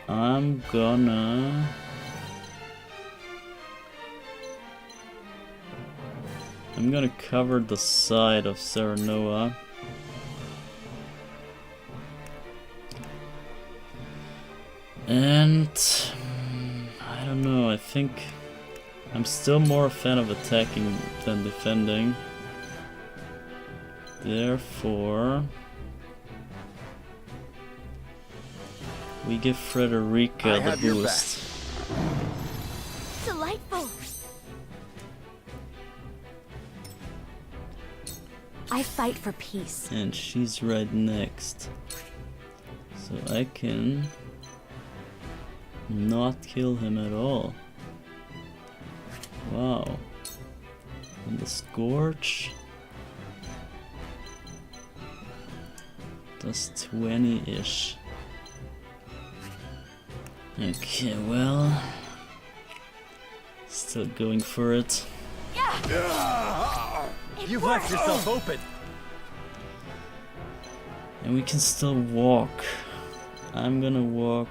I'm gonna... cover the side of Serenoa. And... I don't know, I think... I'm still more a fan of attacking than defending. Therefore... we give Frederica the boost.
Delightful. I fight for peace.
And she's right next. So I can not kill him at all. Wow. And the Scorch does 20-ish. Okay, well, still going for it.
You've left yourself open.
And we can still walk. I'm gonna walk.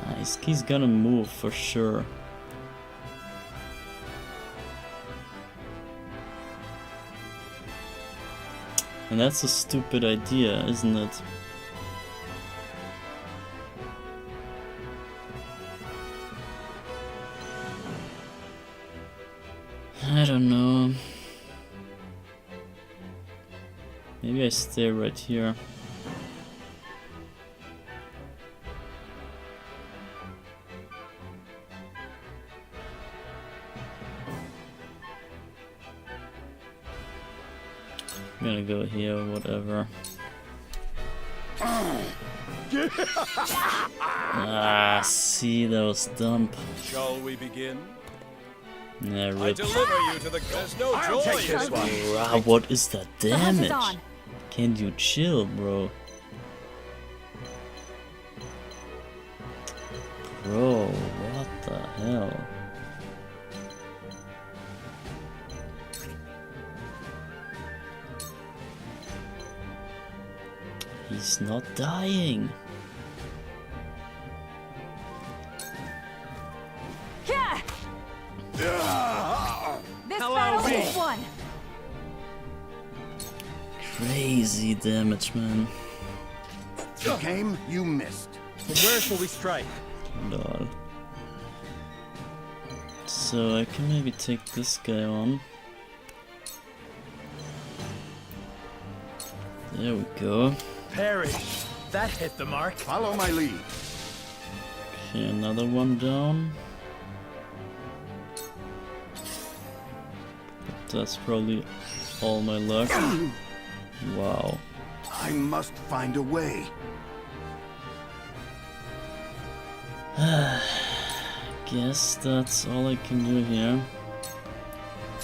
Nice, he's gonna move for sure. And that's a stupid idea, isn't it? I don't know. Maybe I stay right here. I'm gonna go here, whatever. Ah, see, that was dumb.
Shall we begin?
Yeah,
I
rip.
deliver you to the. There's no
I'll
joy
take
in
this
it.
one.
Wow, what is that
The hunt is
damage?
on.
Can you chill, bro? Bro, what the hell? He's not dying.
Yeah. This battle is won.
Crazy damage, man.
You came, you missed.
From where shall we strike?
Lol. So I can maybe take this guy on. There we go.
Perish. That hit the mark.
Follow my lead.
Okay, another one down. But that's probably all my luck. Wow.
I must find a way.
Guess that's all I can do here.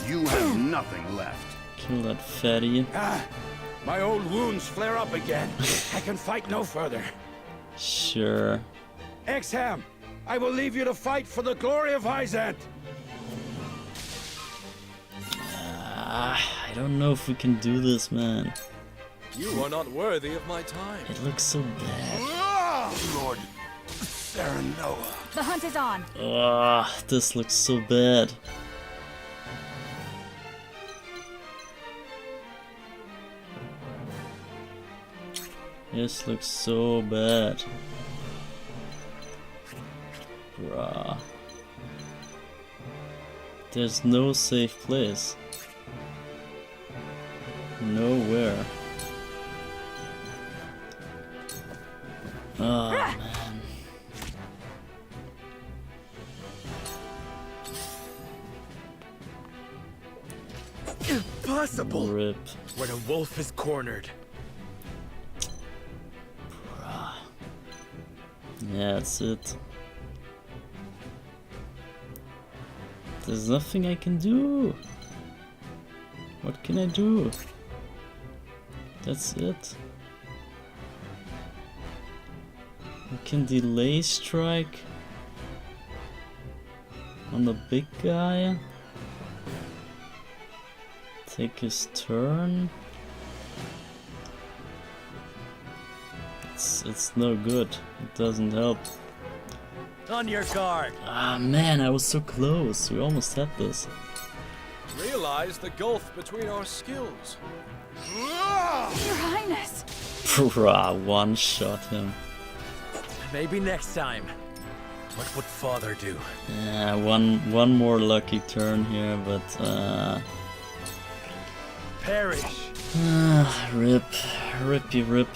You have nothing left.
Kill that fatty.
My old wounds flare up again. I can fight no further.
Sure.
Exham, I will leave you to fight for the glory of Hyzant.
I don't know if we can do this, man.
You are not worthy of my time.
It looks so bad.
Lord Serenoa.
The hunt is on.
This looks so bad. This looks so bad. Bruh. There's no safe place. Nowhere. Oh, man.
Impossible!
Rip.
When a wolf is cornered.
Yeah, that's it. There's nothing I can do. What can I do? That's it. I can delay strike on the big guy. Take his turn. It's no good. It doesn't help.
On your guard.
Ah man, I was so close. We almost had this.
Realize the gulf between our skills.
Your Highness.
One shot him.
Maybe next time. What would Father do?
Yeah, one more lucky turn here, but
perish.
Rip, rippy rip.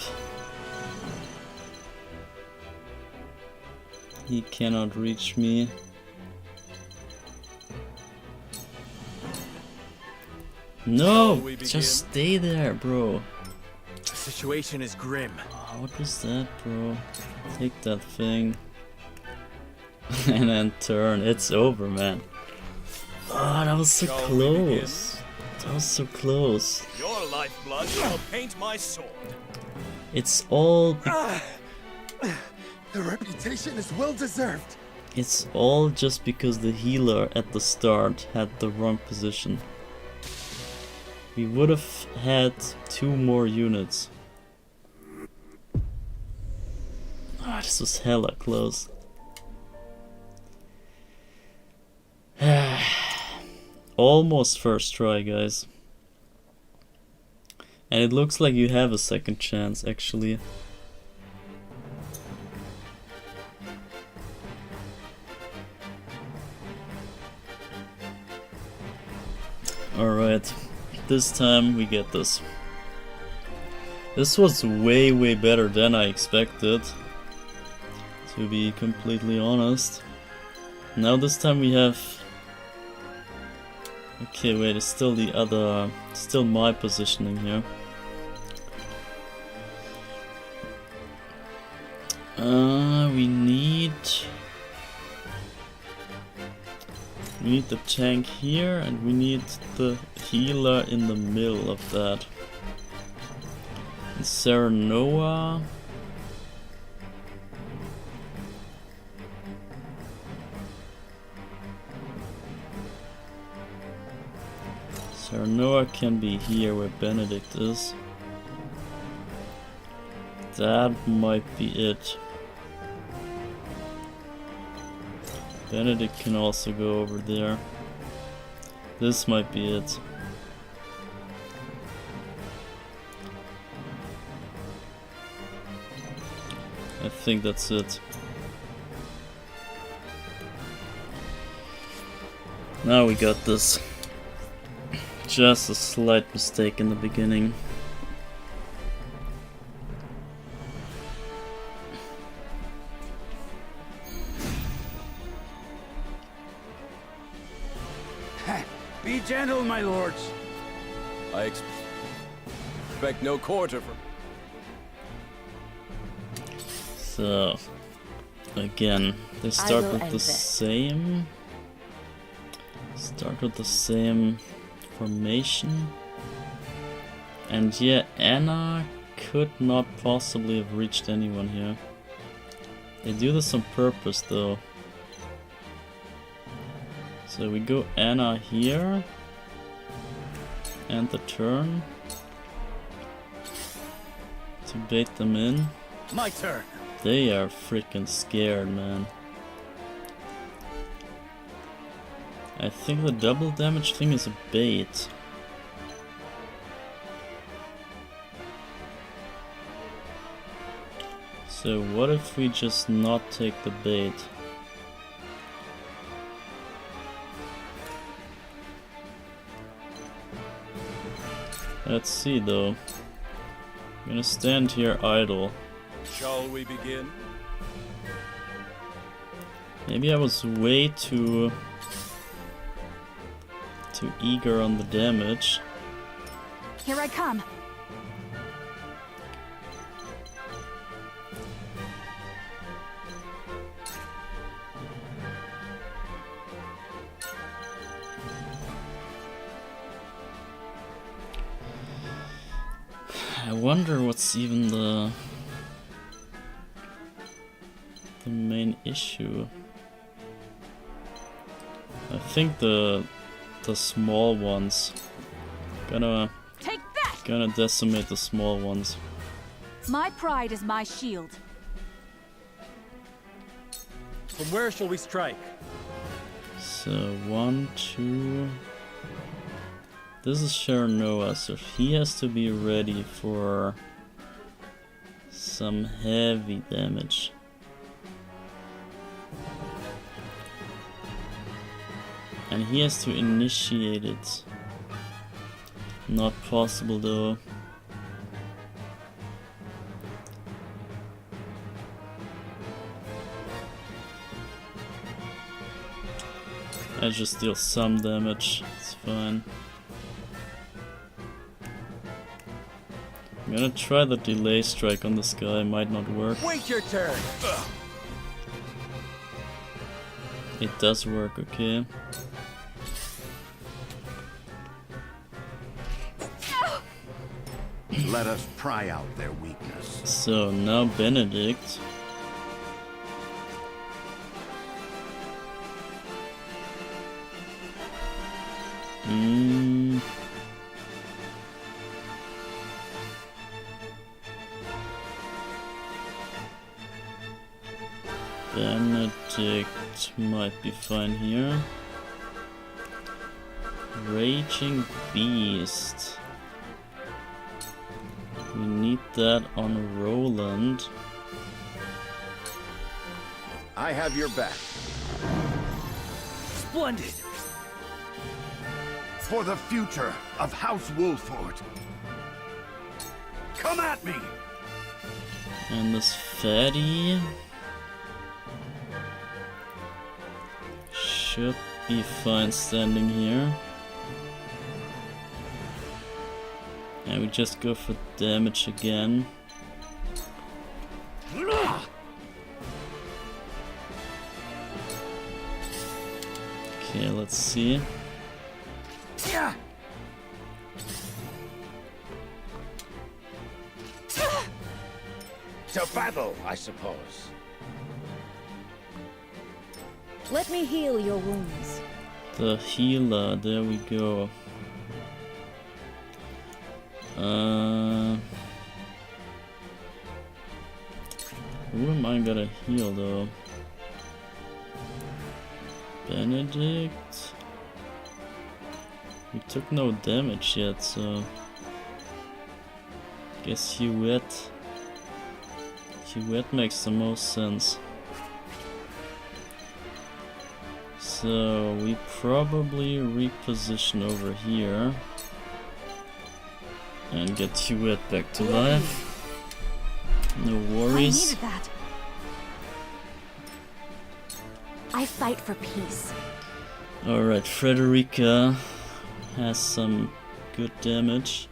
He cannot reach me. No! Just stay there, bro.
The situation is grim.
Oh, what was that, bro? Take that thing. And then turn. It's over, man. Oh, that was so close. That was so close.
Your lifeblood shall paint my sword.
It's all...
The reputation is well deserved.
It's all just because the healer at the start had the wrong position. we would have had 2 more units. Ah, this was hella close. Almost first try, guys. And it looks like you have a second chance, actually. Alright, this time we get this. This was way better than I expected, to be completely honest. Now this time we have... Okay, wait, it's still the other... Still my positioning here. We need the tank here, and we need the healer in the middle of that. And Serenoa. Serenoa can be here where Benedict is. That might be it. Benedict can also go over there. This might be it. I think that's it. Now we got this. Just a slight mistake in the beginning.
Be gentle, my lords.
I expect no quarter from...
So, again, they start with the same... Start with the same formation. And yeah, Anna could not possibly have reached anyone here. They do this on purpose though. So we go Anna here, and the turn to bait them in.
My turn.
They are freaking scared, man. I think the double damage thing is a bait. So what if we just not take the bait? Let's see though. I'm gonna stand here idle.
Shall we begin?
Maybe I was way too eager on the damage.
Here I come.
I wonder what's even the main issue. I think the small ones. Gonna decimate the small ones.
My pride is my shield.
From where shall we strike?
So 1, 2. This is Serenoa, so he has to be ready for some heavy damage. And he has to initiate it. Not possible though. I just deal some damage, it's fine. I'm gonna try the delay strike on this guy, might not work.
Wait your turn!
It does work, okay.
Let us pry out their weakness.
So now Benedict. Benedict might be fine here. Raging Beast. We need that on Roland.
I have your back.
Splendid!
For the future of House Wolford.
Come at me!
And this fatty should be fine standing here. And we just go for damage again. Okay, let's see.
To battle, I suppose.
Let me heal your wounds.
The healer, there we go. Who am I gonna heal though? Benedict? We took no damage yet, so guess Huette makes the most sense. So we probably reposition over here and get Huette back to life. No worries.
I needed that. I fight for peace.
Alright, Frederica has some good damage.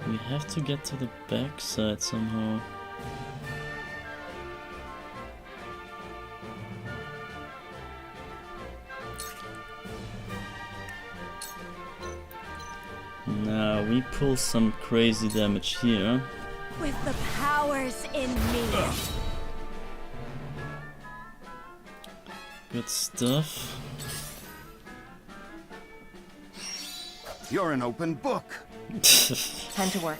We have to get to the backside somehow. Now we pull some crazy damage here.
With the powers in me.
Good stuff.
You're an open book.
Time to work.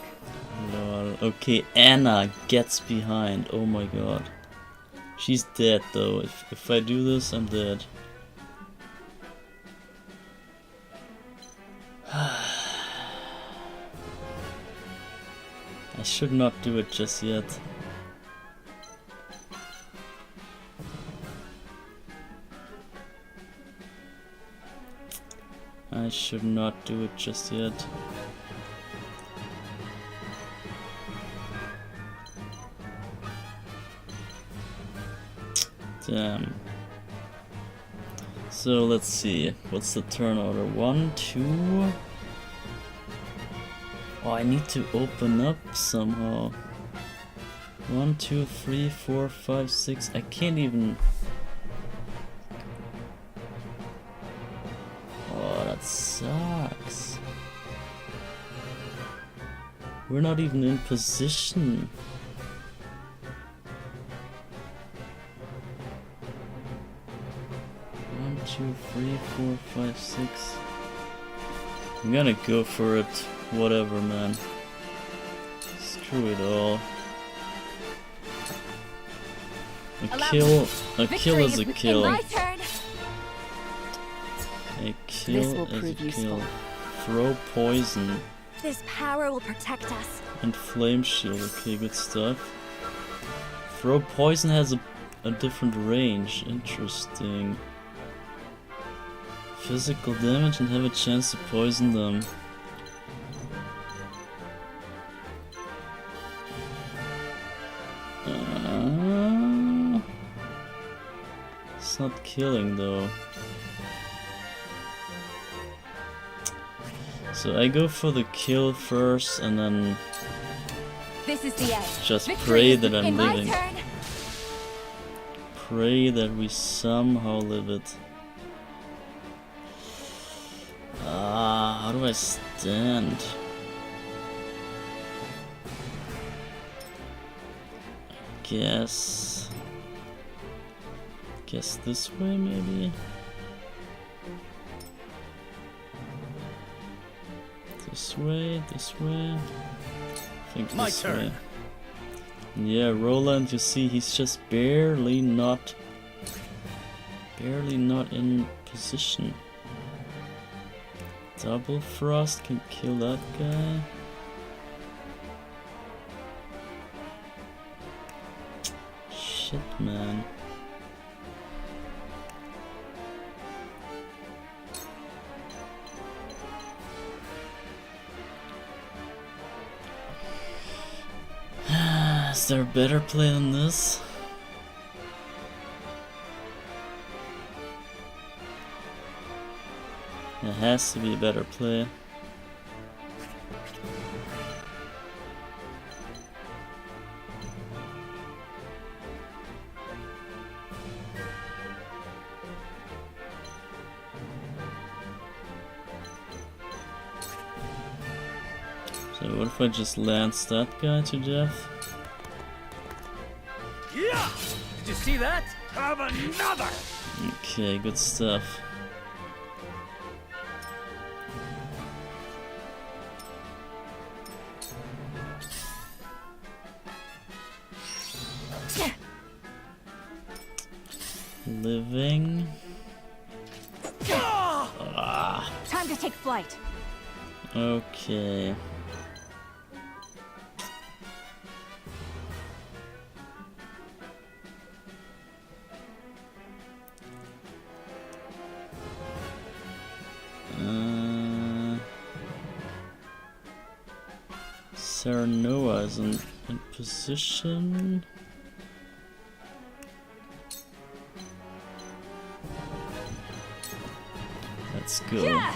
Lol. Okay, Anna gets behind. Oh my god. She's dead though. If I do this, I'm dead. I should not do it just yet. I should not do it just yet. Damn. So let's see. What's the turn order? 1, 2. Oh, I need to open up somehow. 1, 2, 3, 4, 5, 6. I can't even. Oh, that sucks. We're not even in position. One, 2, 3, 4, 5, 6. I'm gonna go for it. Whatever, man. Screw it all. A kill is a kill. A kill is a kill. Throw poison.
This power will protect us.
And flame shield. Okay, good stuff. Throw poison has a different range. Interesting. Physical damage and have a chance to poison them. It's not killing though. So I go for the kill first and then
This is the end.
Just
Victory
pray that I'm
in my
living.
turn.
Pray that we somehow live it. How do I stand? Guess this way maybe? This way? I think
My
this
turn.
way. Yeah, Roland, you see, he's just barely not in position. Double Frost can kill that guy. Shit, man. Is there a better play than this? There has to be a better play. So what if I just lance that guy to death?
Yeah! Did you see that? Have another!
Okay, good stuff. Living. Ah.
Time to take flight.
Okay. Serenoa is in position. Let's go.
Yeah.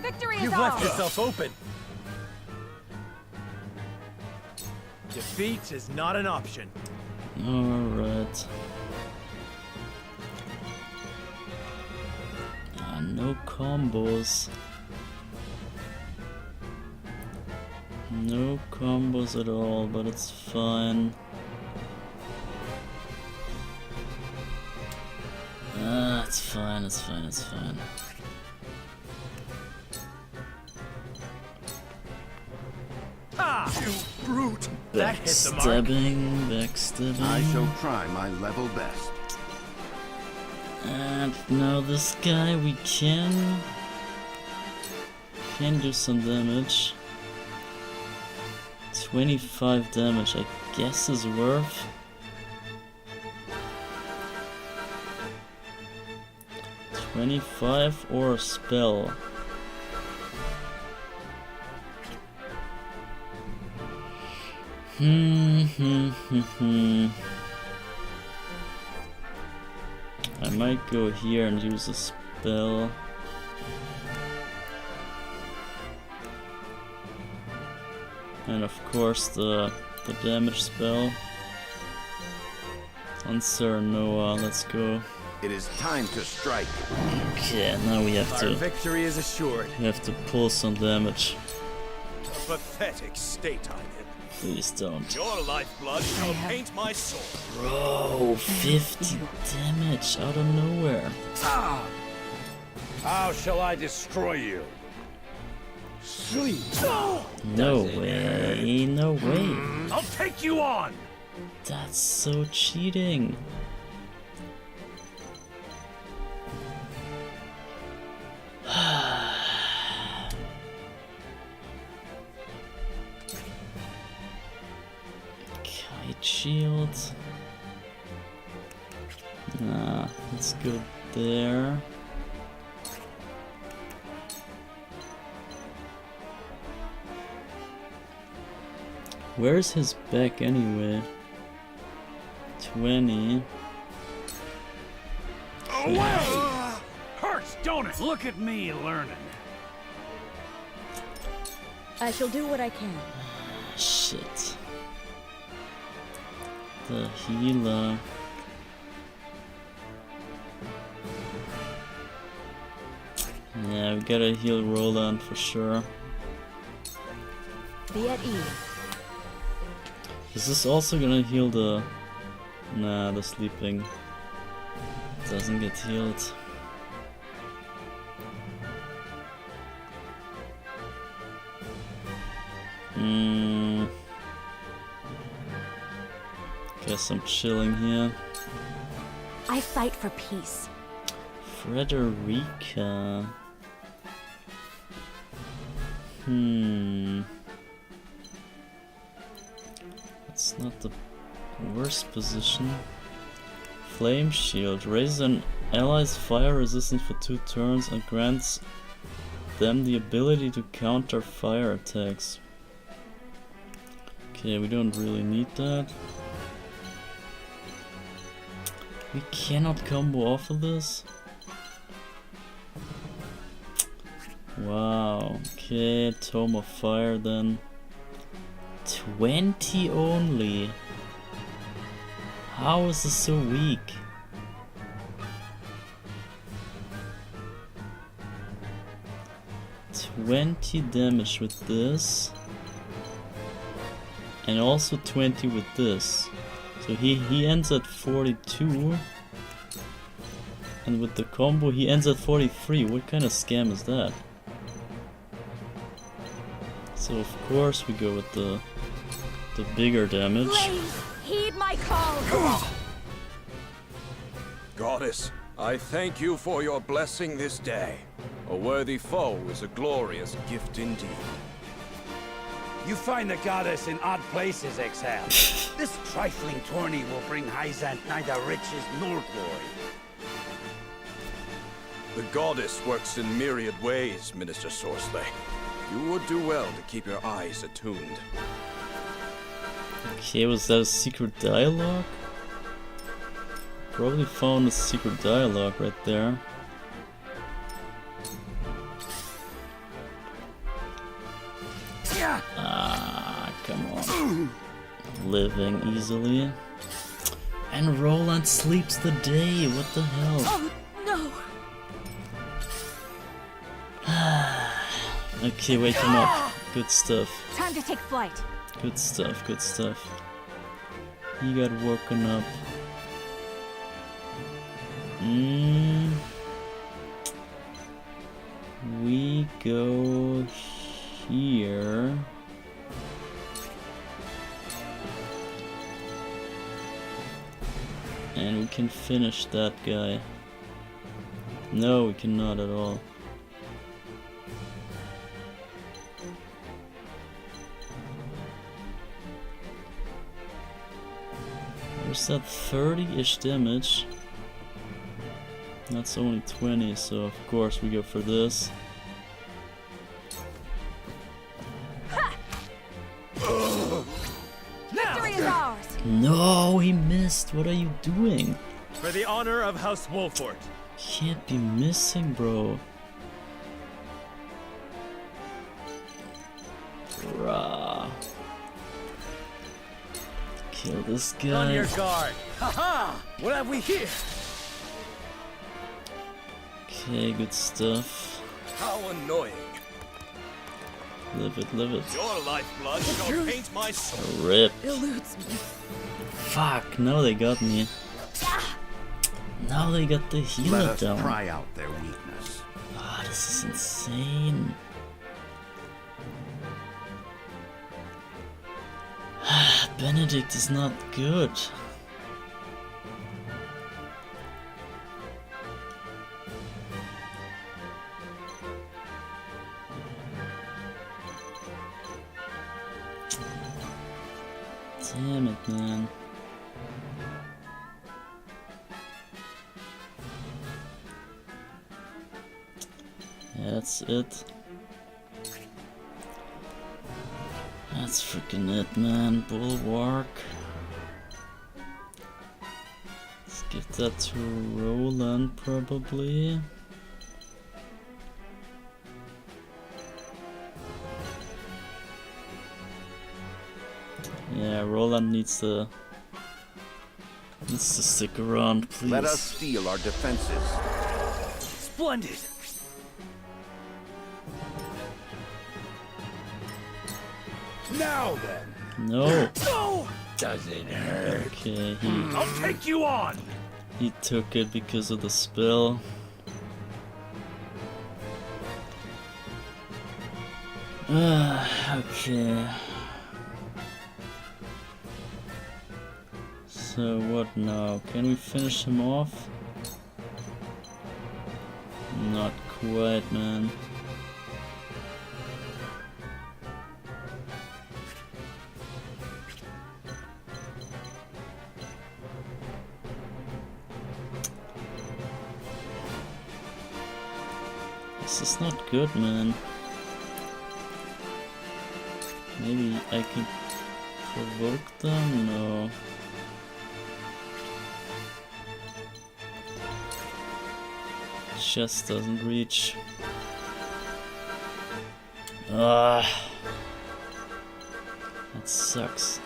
Victory is
You've
ours.
left yourself open. Defeat is not an option.
Alright. No combos. No combos at all, but it's fine. It's fine, it's fine, it's fine.
Ah, you brute! That hit the mark.
Backstabbing.
I shall try my level best.
And now this guy, we can do some damage. 25 damage, I guess, is worth. $25 or a spell. I might go here and use a spell. And of course the damage spell on Serenoa. Let's go.
It is time to strike.
Okay, now we have
Our victory is assured.
We have to pull some damage.
A pathetic state I'm in.
Please don't.
Your lifeblood shall paint my soul.
Bro, 50 damage out of nowhere.
Ah! How shall I destroy you? Sleep.
No way, no way.
I'll take you on.
That's so cheating. Kite shield. Nah, let's go there. Where's his back anyway? 20.
Away! Hurts, don't it? Look at me learning.
I shall do what I can.
Shit. The healer. Yeah, we gotta heal Roland for sure.
Be at ease.
Is this also gonna heal the... Nah, the sleeping doesn't get healed. Guess I'm chilling here.
I fight for peace.
Frederica. That's not the worst position. Flame Shield. Raises an ally's fire resistance for 2 turns and grants them the ability to counter fire attacks. Okay, we don't really need that. We cannot combo off of this? Wow, okay, Tome of Fire then. 20 only. How is this so weak? $20 damage with this. And also 20 with this. So he ends at 42. And with the combo he ends at 43. What kind of scam is that? So of course we go with the bigger damage.
Please, heed my call.
Goddess, I thank you for your blessing this day. A worthy foe is a glorious gift indeed.
You find the goddess in odd places, Exhale. This trifling tourney will bring Hyzant neither riches nor glory.
The goddess works in myriad ways, Minister Sorsley. You would do well to keep your eyes attuned.
Okay, was that a secret dialogue? Probably found a secret dialogue right there. Ah, come on. Living easily. And Roland sleeps the day, what the hell?
Oh, no.
Okay, wake him up. Good stuff.
Time to take flight.
Good stuff, good stuff. He got woken up. We go here. And we can finish that guy. No, we cannot at all. There's that 30-ish damage. That's only 20, so of course we go for this.
Victory is ours.
No, he missed. What are you doing?
For the honor of House Wolfort.
Can't be missing, bro. Rah. Kill this guy.
On your guard. Haha! What have we here?
Okay, good stuff.
How annoying.
Live it, live it.
Your lifeblood shall paint my soul.
Rip.
Eludes me.
Fuck, now they got me. Now they got the healer
Let us
down.
pry out their weakness.
Ah, this is insane. Benedict is not good. Damn it, man. Yeah, that's it. That's freaking it, man. Bulwark. Let's give that to Roland, probably. Yeah, Roland needs to stick around, please.
Let us steel our defenses.
Splendid!
Now then.
No.
No!
Does it hurt?
Okay,
I'll take you on.
he took it because of the spell. Okay. So what now? Can we finish him off? Not quite, man. This is not good, man. Maybe I can provoke them? No. Just doesn't reach. Ah, that sucks.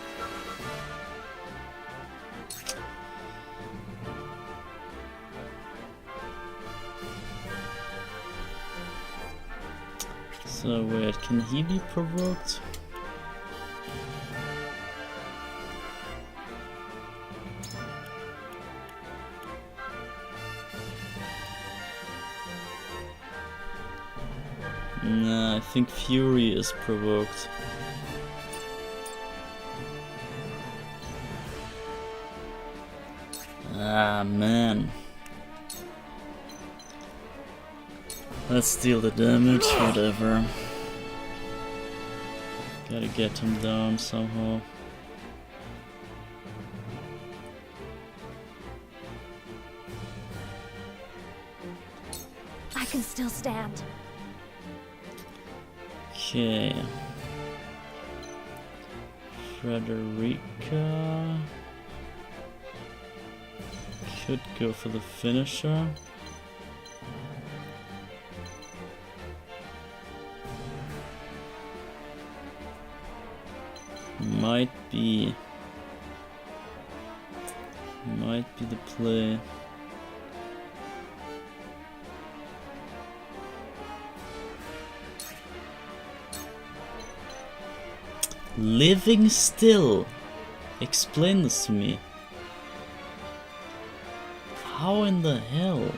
So wait, can he be provoked? Nah, I think Fury is provoked. Ah, man. Let's deal the damage, whatever. Gotta get him down somehow.
I can still stand.
Okay. Frederica could go for the finisher. Might be the play. Living still. Explain this to me. How in the hell?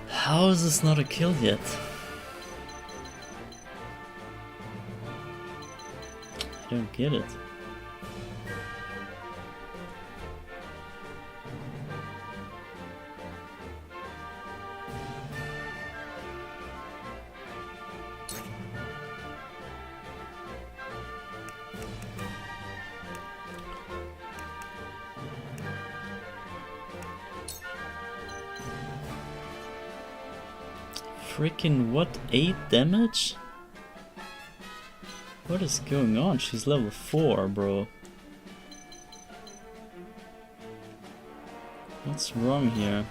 How is this not a kill yet? I don't get it. Freaking what? 8 damage? What is going on? She's level 4, bro. What's wrong here?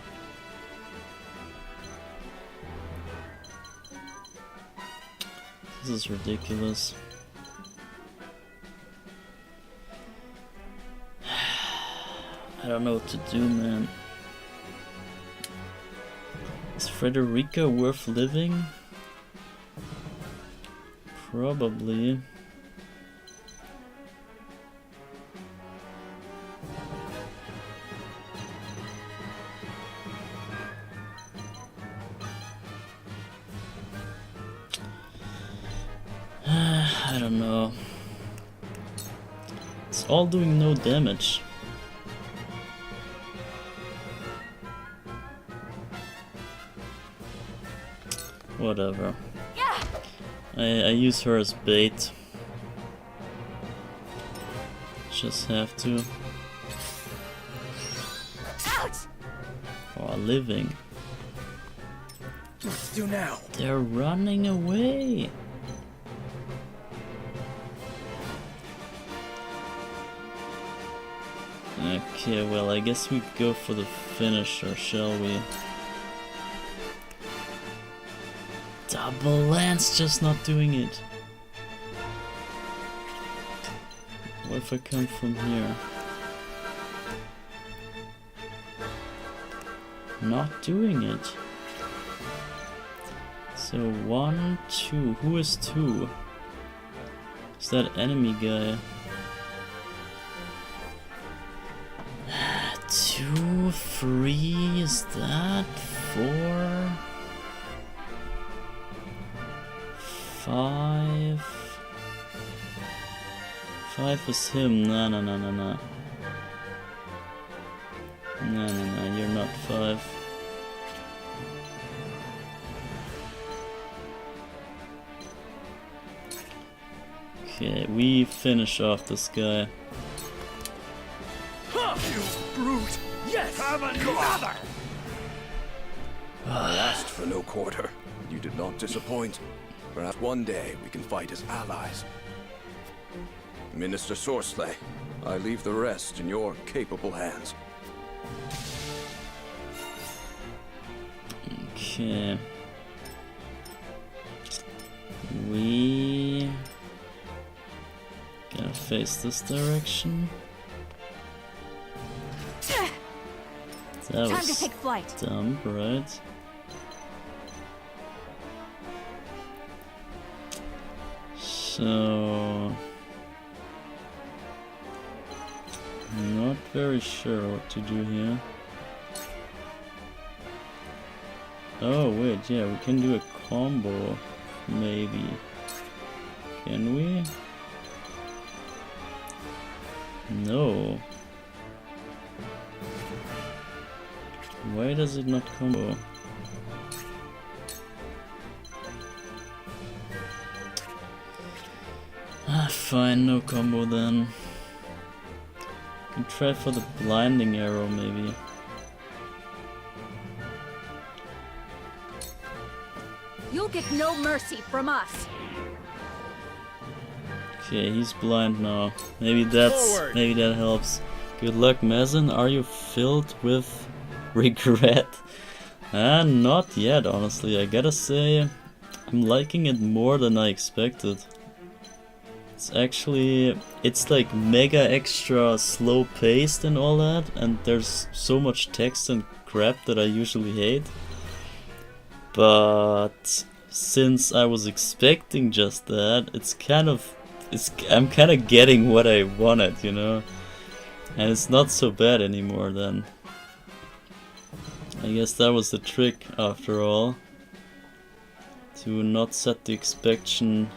This is ridiculous. I don't know what to do, man. Is Frederica worth living? Probably. I don't know. It's all doing no damage. Whatever. I use her as bait. Just have to.
Ouch!
Oh, living.
Let's do now.
They're running away. Okay, well, I guess we go for the finisher, shall we? Double lance, just not doing it. What if I come from here? Not doing it. So 1, 2. Who is 2? Is that enemy guy? 2, 3. Is that 4? 5. 5 is him. No. No, you're not 5. Okay, we finish off this guy.
You brute! Yes! Have another!
I asked for no quarter. You did not disappoint. Perhaps one day we can fight as allies. Minister Soreslay, I leave the rest in your capable hands.
Okay. We gotta face this direction. That
Time to take flight.
Dumb, right? So not very sure what to do here. Oh wait, yeah, we can do a combo, maybe. Can we? No. Why does it not combo? Fine, no combo then. Can try for the blinding arrow maybe.
You'll get no mercy from us.
Okay, he's blind now. Maybe that helps. Good luck, Mazin. Are you filled with regret? Not yet, honestly. I gotta say, I'm liking it more than I expected. It's like mega extra slow paced and all that, and there's so much text and crap that I usually hate. But since I was expecting just that, I'm kind of getting what I wanted, you know? And it's not so bad anymore then. I guess that was the trick after all. To not set the expectation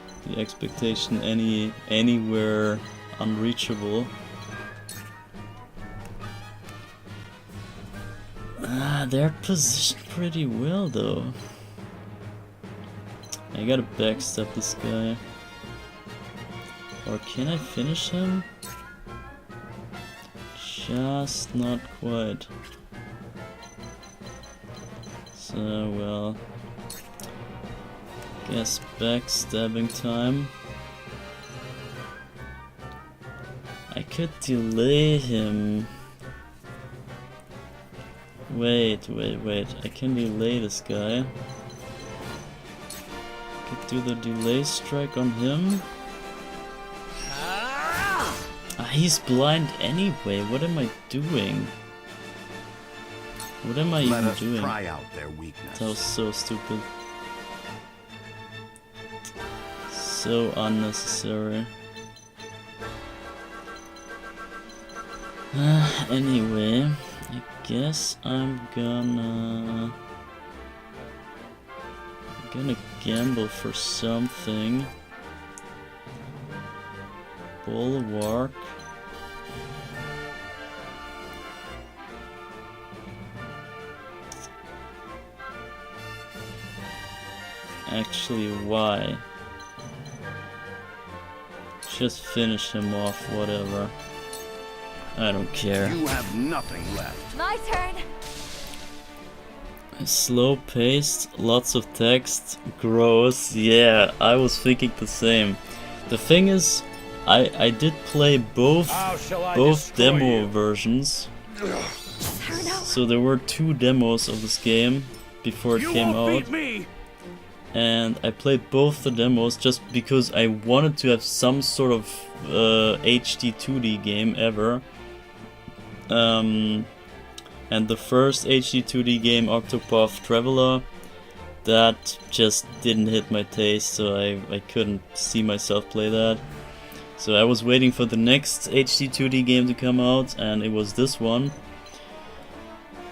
anywhere unreachable. They're positioned pretty well though. I gotta backstab this guy. Or can I finish him? Just not quite. So, well, guess backstabbing time. I could delay him. Wait. I can delay this guy. Could do the delay strike on him. He's blind anyway. What am I doing? What am I even doing?
Try out their weakness.
That was so stupid. So unnecessary. Anyway, I guess I'm gonna gamble for something. Bulwark. Actually, why? Just finish him off, whatever. I don't care.
You have nothing left.
My turn.
Slow paced, lots of text, gross. Yeah, I was thinking the same. The thing is, I did play both demo versions. So there were 2 demos of this game before it came out. And I played both the demos just because I wanted to have some sort of HD 2D game ever. And the first HD 2D game, Octopath Traveler, that just didn't hit my taste, so I couldn't see myself play that. So I was waiting for the next HD 2D game to come out, and it was this one.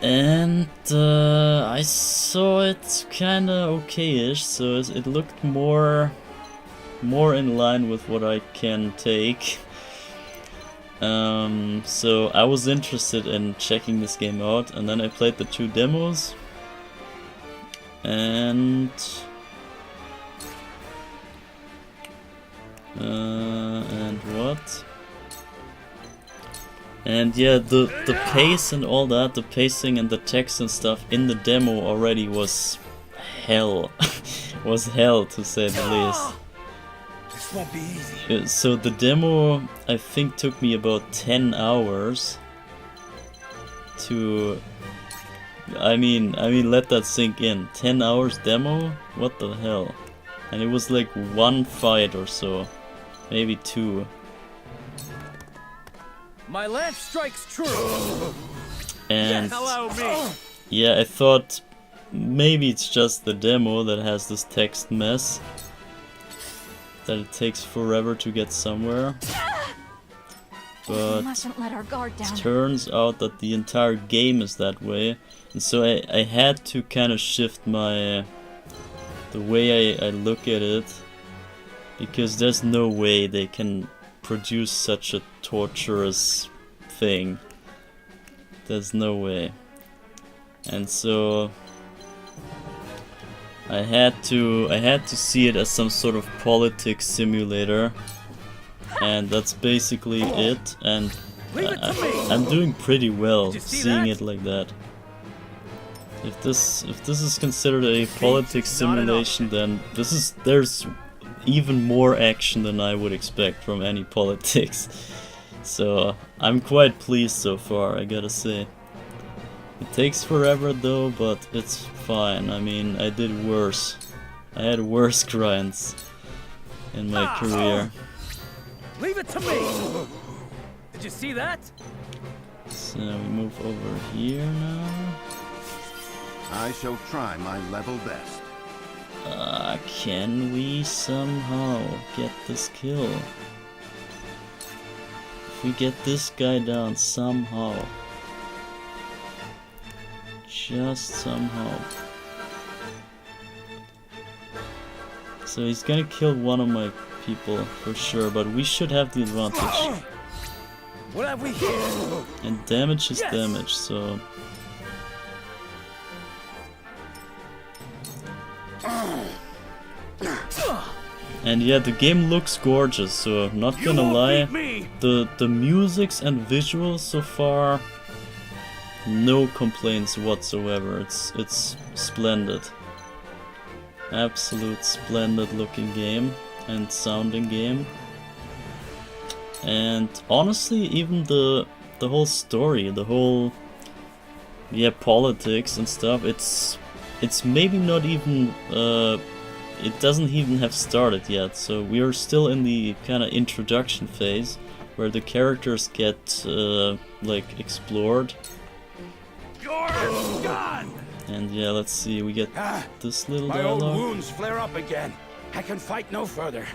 And I saw it kinda okay-ish, so it looked more in line with what I can take. So I was interested in checking this game out, and then I played the 2 demos, and what? And yeah, the pace and all that, the pacing and the text and stuff in the demo already was hell. Was hell, to say the least.
This won't be easy.
So the demo, I think, took me about 10 hours to... I mean, let that sink in. 10 hours demo? What the hell? And it was like 1 fight or so. Maybe 2.
My lance strikes true.
And
allow me.
yeah, I thought maybe it's just the demo that has this text mess, that it takes forever to get somewhere. But
mustn't let our guard down.
it turns out that the entire game is that way, and so I had to kind of shift the way I look at it, because there's no way they can produce such a torturous thing. There's no way. And so I had to see it as some sort of politics simulator, and that's basically it. And I'm doing pretty well seeing it like that. If this is considered a politics simulation, then there's even more action than I would expect from any politics. So I'm quite pleased so far, I gotta say. It takes forever though, but it's fine. I mean, I did worse. I had worse grinds in my career.
Leave it to me. Did you see that?
So we move over here now.
I shall try my level best.
Can we somehow get this kill? If we get this guy down somehow. Just somehow. So he's gonna kill one of my people for sure, but we should have the advantage.
What have we here?
And damage is damage, so... And yeah, the game looks gorgeous, so not gonna lie, the musics and visuals so far, no complaints whatsoever. It's splendid. Absolute splendid looking game and sounding game. And honestly, even the whole story, the whole politics and stuff, it's maybe not even it doesn't even have started yet, so we are still in the kind of introduction phase where the characters get like explored. And yeah, let's see, we get this little dialogue.
My old wounds flare up again. I can fight no further.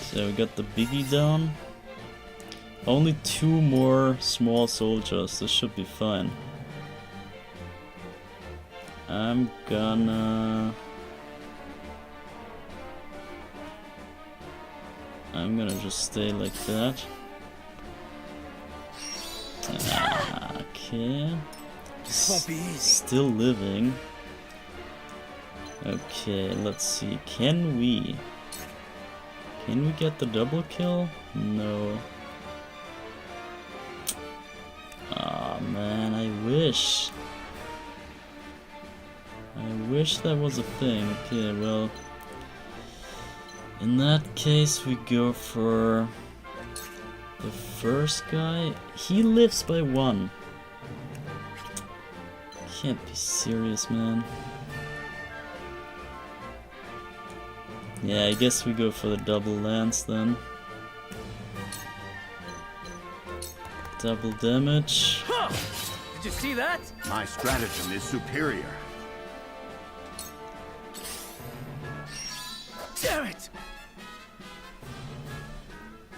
So we got the biggie down. Only 2 more small soldiers, this should be fine. I'm gonna just stay like that. Okay. Still living. Okay, let's see. Can we get the double kill? No. Ah, man, I wish. I wish that was a thing. Okay, well, in that case we go for the first guy. He lives by 1. Can't be serious, man. Yeah, I guess we go for the double lance then. Double damage.
Did you see that?
My stratagem is superior.
Damn it!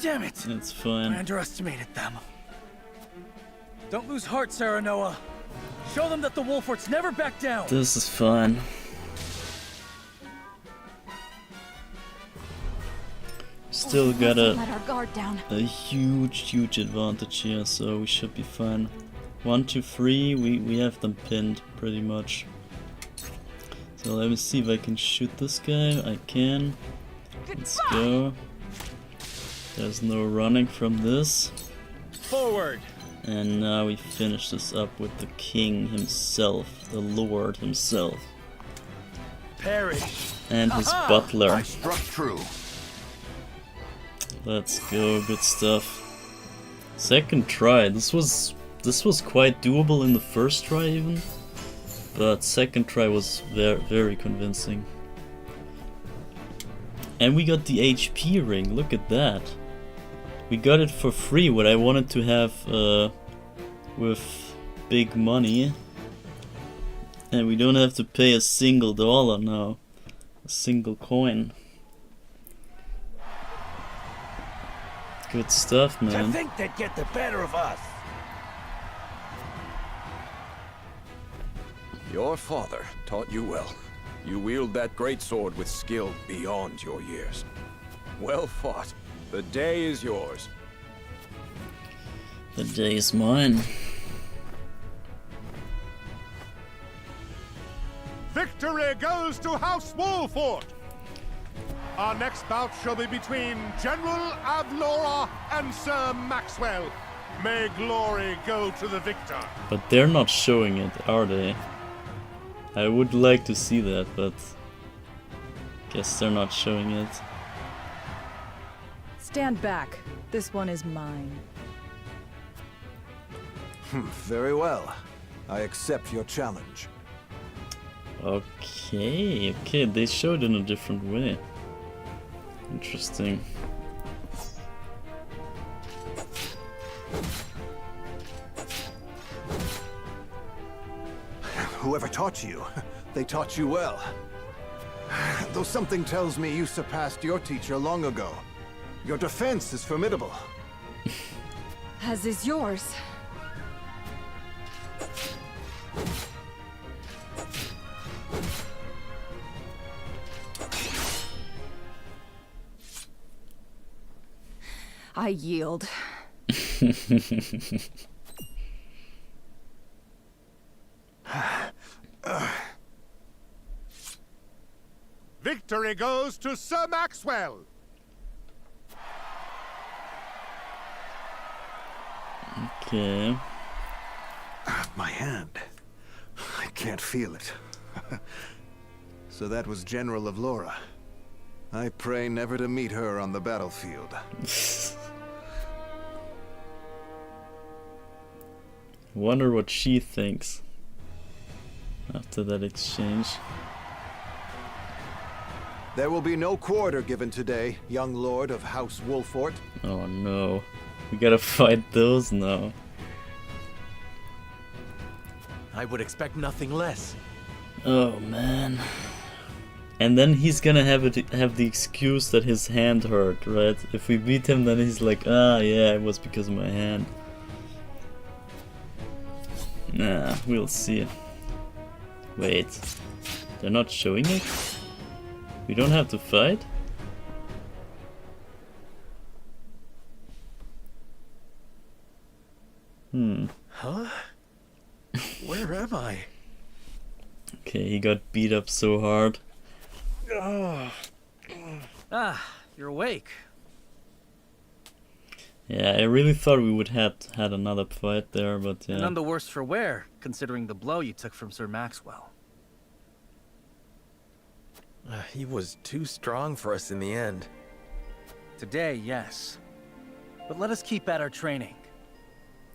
Damn it!
It's fine.
I underestimated them. Don't lose heart, Serenoa. Show them that the Wolforts never back down.
This is fine. still got
Let our guard down.
a huge advantage here, so we should be fine. 1, 2, 3, we have them pinned pretty much. So let me see if I can shoot this guy. I can. Let's go. There's no running from this.
Forward!
And now we finish this up with the king himself, the lord himself.
Perish!
And his butler.
I struck true.
Let's go, good stuff. Second try. This was quite doable in the first try even. But second try was very convincing. And we got the HP ring, look at that. We got it for free, what I wanted to have with big money. And we don't have to pay a single dollar now. A single coin. Good stuff, man.
To think they'd get the better of us.
Your father taught you well. You wield that great sword with skill beyond your years. Well fought. The day is yours.
The day is mine.
Victory goes to House Wolford! Our next bout shall be between General Avlora and Sir Maxwell. May glory go to the victor.
But they're not showing it, are they? I would like to see that, but guess they're not showing it.
Stand back. This one is mine.
Very well. I accept your challenge.
Okay, they showed in a different way. Interesting.
Whoever taught you, they taught you well. Though something tells me you surpassed your teacher long ago. Your defense is formidable.
As is yours. I yield.
Victory goes to Sir Maxwell!
Okay.
My hand. I can't feel it. So that was General of Laura. I pray never to meet her on the battlefield.
Wonder what she thinks after that exchange.
There will be no quarter given today, young lord of House Wolfort.
Oh no. We gotta fight those now.
I would expect nothing less.
Oh man. And then he's gonna have the excuse that his hand hurt, right? If we beat him, then he's like, ah yeah, it was because of my hand. Nah, we'll see. Wait, they're not showing it? We don't have to fight?
Huh? Where am I?
Okay, he got beat up so hard.
Ah, you're awake.
Yeah, I really thought we would had another fight there, but yeah.
And none the worse for wear, considering the blow you took from Sir Maxwell.
He was too strong for us in the end.
Today, yes. But let us keep at our training.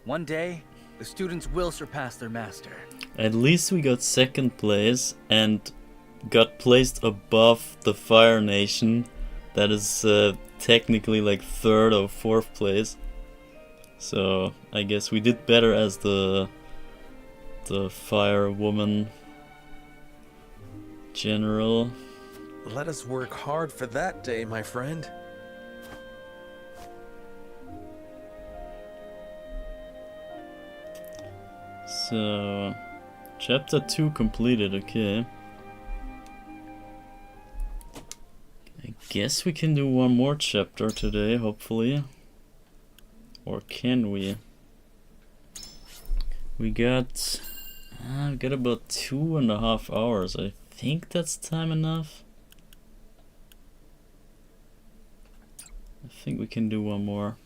One day, the students will surpass their master.
At least we got second place and got placed above the Fire Nation. That is technically like third or fourth place. So I guess we did better as the Fire Woman General.
Let us work hard for that day, my friend.
So, chapter 2 completed, okay. I guess we can do one more chapter today, hopefully. Or can we? We got about 2.5 hours. I think that's time enough. I think we can do one more.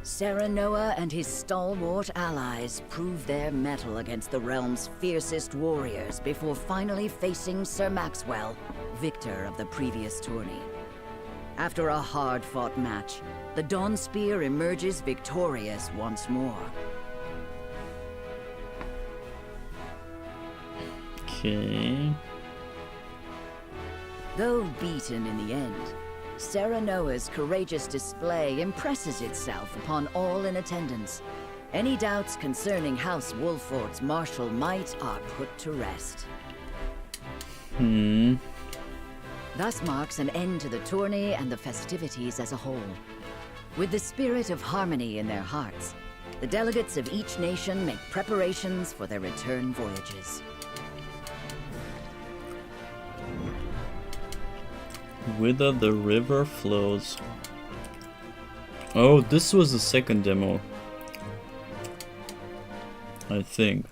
Serenoa and his stalwart allies proved their mettle against the realm's fiercest warriors before finally facing Sir Maxwell, victor of the previous tourney. After a hard-fought match, the Dawn Spear emerges victorious once more.
Okay.
Though beaten in the end, Serenoa's courageous display impresses itself upon all in attendance. Any doubts concerning House Wolfort's martial might are put to rest. Thus marks an end to the tourney and the festivities as a whole. With the spirit of harmony in their hearts, the delegates of each nation make preparations for their return voyages.
Whither the river flows. Oh, this was the second demo. I think.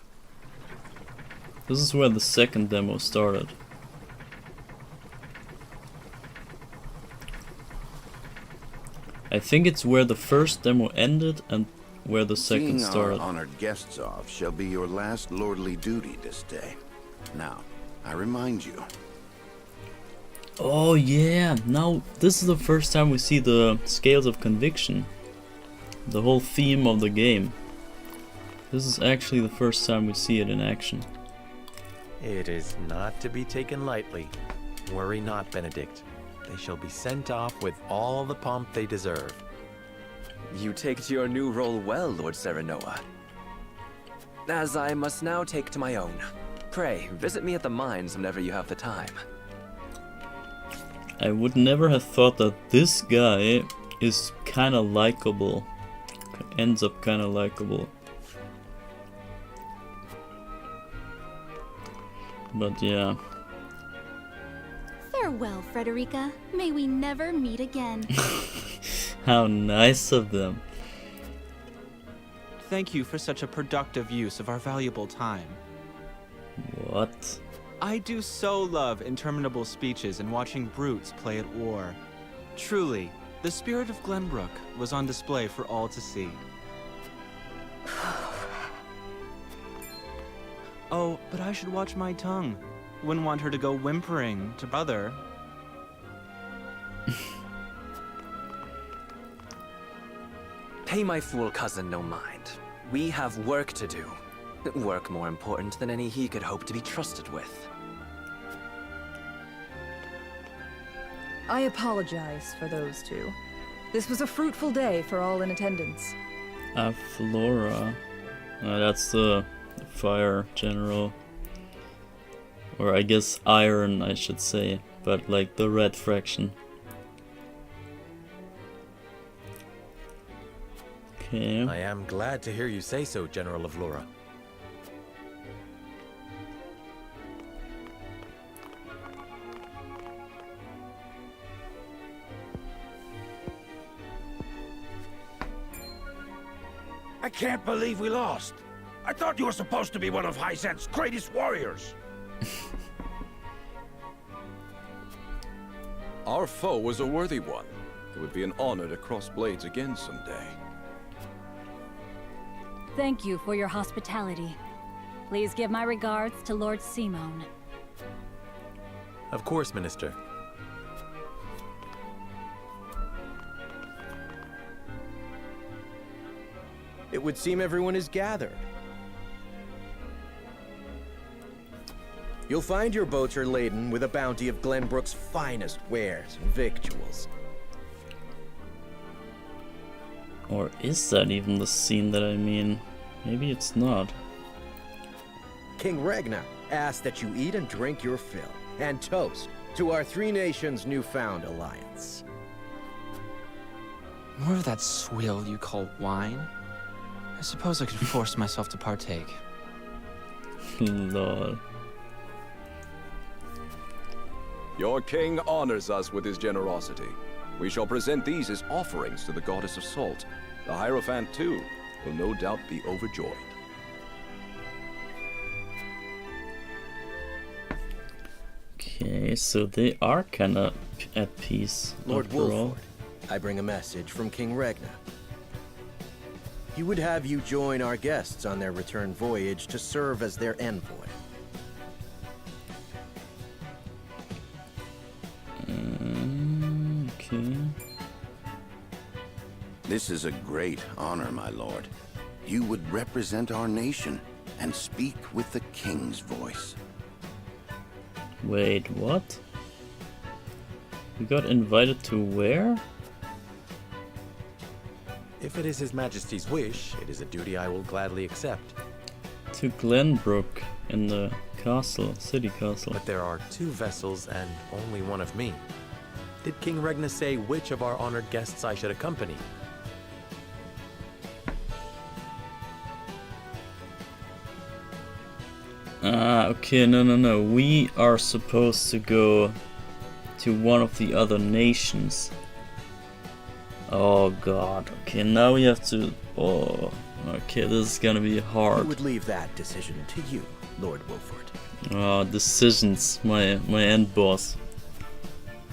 This is where the second demo started. I think it's where the first demo ended and where the second started.
Seeing our honored guests off shall be your last lordly duty this day. Now, I remind you.
Oh yeah, now this is the first time we see the scales of conviction. The whole theme of the game. This is actually the first time we see it in action.
It is not to be taken lightly. Worry not, Benedict. They shall be sent off with all the pomp they deserve.
You take to your new role well, Lord Serenoa. As I must now take to my own. Pray, visit me at the mines whenever you have the time.
I would never have thought that this guy is kinda likable. Ends up kinda likable. But yeah.
Farewell, Frederica. May we never meet again.
How nice of them.
Thank you for such a productive use of our valuable time.
What?
I do so love interminable speeches and watching brutes play at war. Truly, the spirit of Glenbrook was on display for all to see. Oh, but I should watch my tongue. Wouldn't want her to go whimpering to brother.
Pay my fool cousin no mind. We have work to do. Work more important than any he could hope to be trusted with.
I apologize for those two. This was a fruitful day for all in attendance.
Flora. That's the fire general. Or I guess iron, I should say. But like the red fraction. Okay.
I am glad to hear you say so, General of Laura.
I can't believe we lost. I thought you were supposed to be one of Hyzant's greatest warriors.
Our foe was a worthy one. It would be an honor to cross blades again someday.
Thank you for your hospitality. Please give my regards to Lord Simone.
Of course, Minister.
It would seem everyone is gathered. You'll find your boats are laden with a bounty of Glenbrook's finest wares and victuals.
Or is that even the scene that I mean? Maybe it's not.
King Ragnar asks that you eat and drink your fill, and toast to our three nations' newfound alliance.
More of that swill you call wine? I suppose I could force myself to partake.
Lol.
Your king honors us with his generosity. We shall present these as offerings to the goddess of salt. The Hierophant, too, will no doubt be overjoyed.
Okay, so they are kinda at peace.
Lord
after all.
Wolford, I bring a message from King Regna. He would have you join our guests on their return voyage to serve as their envoy.
Okay.
This is a great honor, my lord. You would represent our nation and speak with the king's voice.
Wait, what? We got invited to where?
If it is His Majesty's wish, it is a duty I will gladly accept.
To Glenbrook in the castle, city castle.
But there are 2 vessels and only one of me. Did King Regna say which of our honored guests I should accompany?
Okay, no. We are supposed to go to one of the other nations. Oh god. Okay, now we have to... Oh, okay, this is gonna be hard.
I would leave that decision to you, Lord Wolford.
Decisions, my end boss.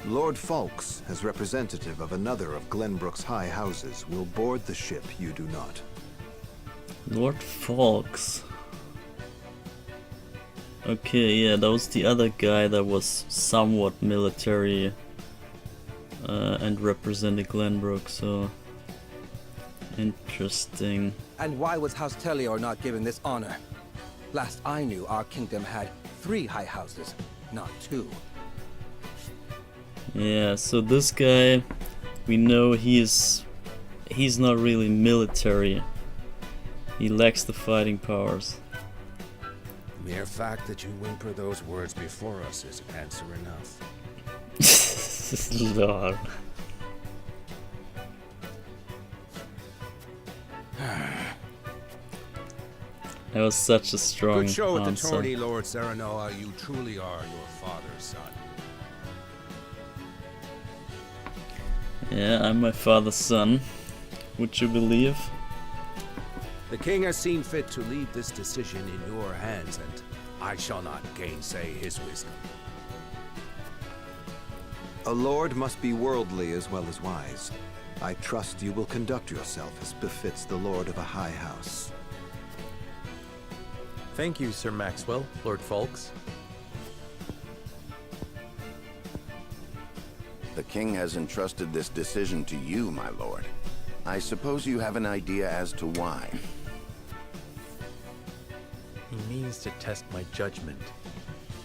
Lord Falks, as representative of another of Glenbrook's high houses, will board the ship you do not.
Lord Falks. Okay, yeah, that was the other guy that was somewhat military and represented Glenbrook, so interesting.
And why was House Tellior not given this honor? Last I knew, our kingdom had 3 high houses, not 2.
Yeah, so this guy, we know he's not really military. He lacks the fighting powers.
Mere fact that you whimper those words before us is answer enough.
Lord. That was such a strong
Good show at the
answer.
tourney, Lord Serenoa. You truly are your father's son.
Yeah, I'm my father's son. Would you believe?
The king has seen fit to leave this decision in your hands, and I shall not gainsay his wisdom.
A lord must be worldly as well as wise. I trust you will conduct yourself as befits the lord of a high house.
Thank you, Sir Maxwell, Lord Falks.
The king has entrusted this decision to you, my lord. I suppose you have an idea as to why.
He means to test my judgment.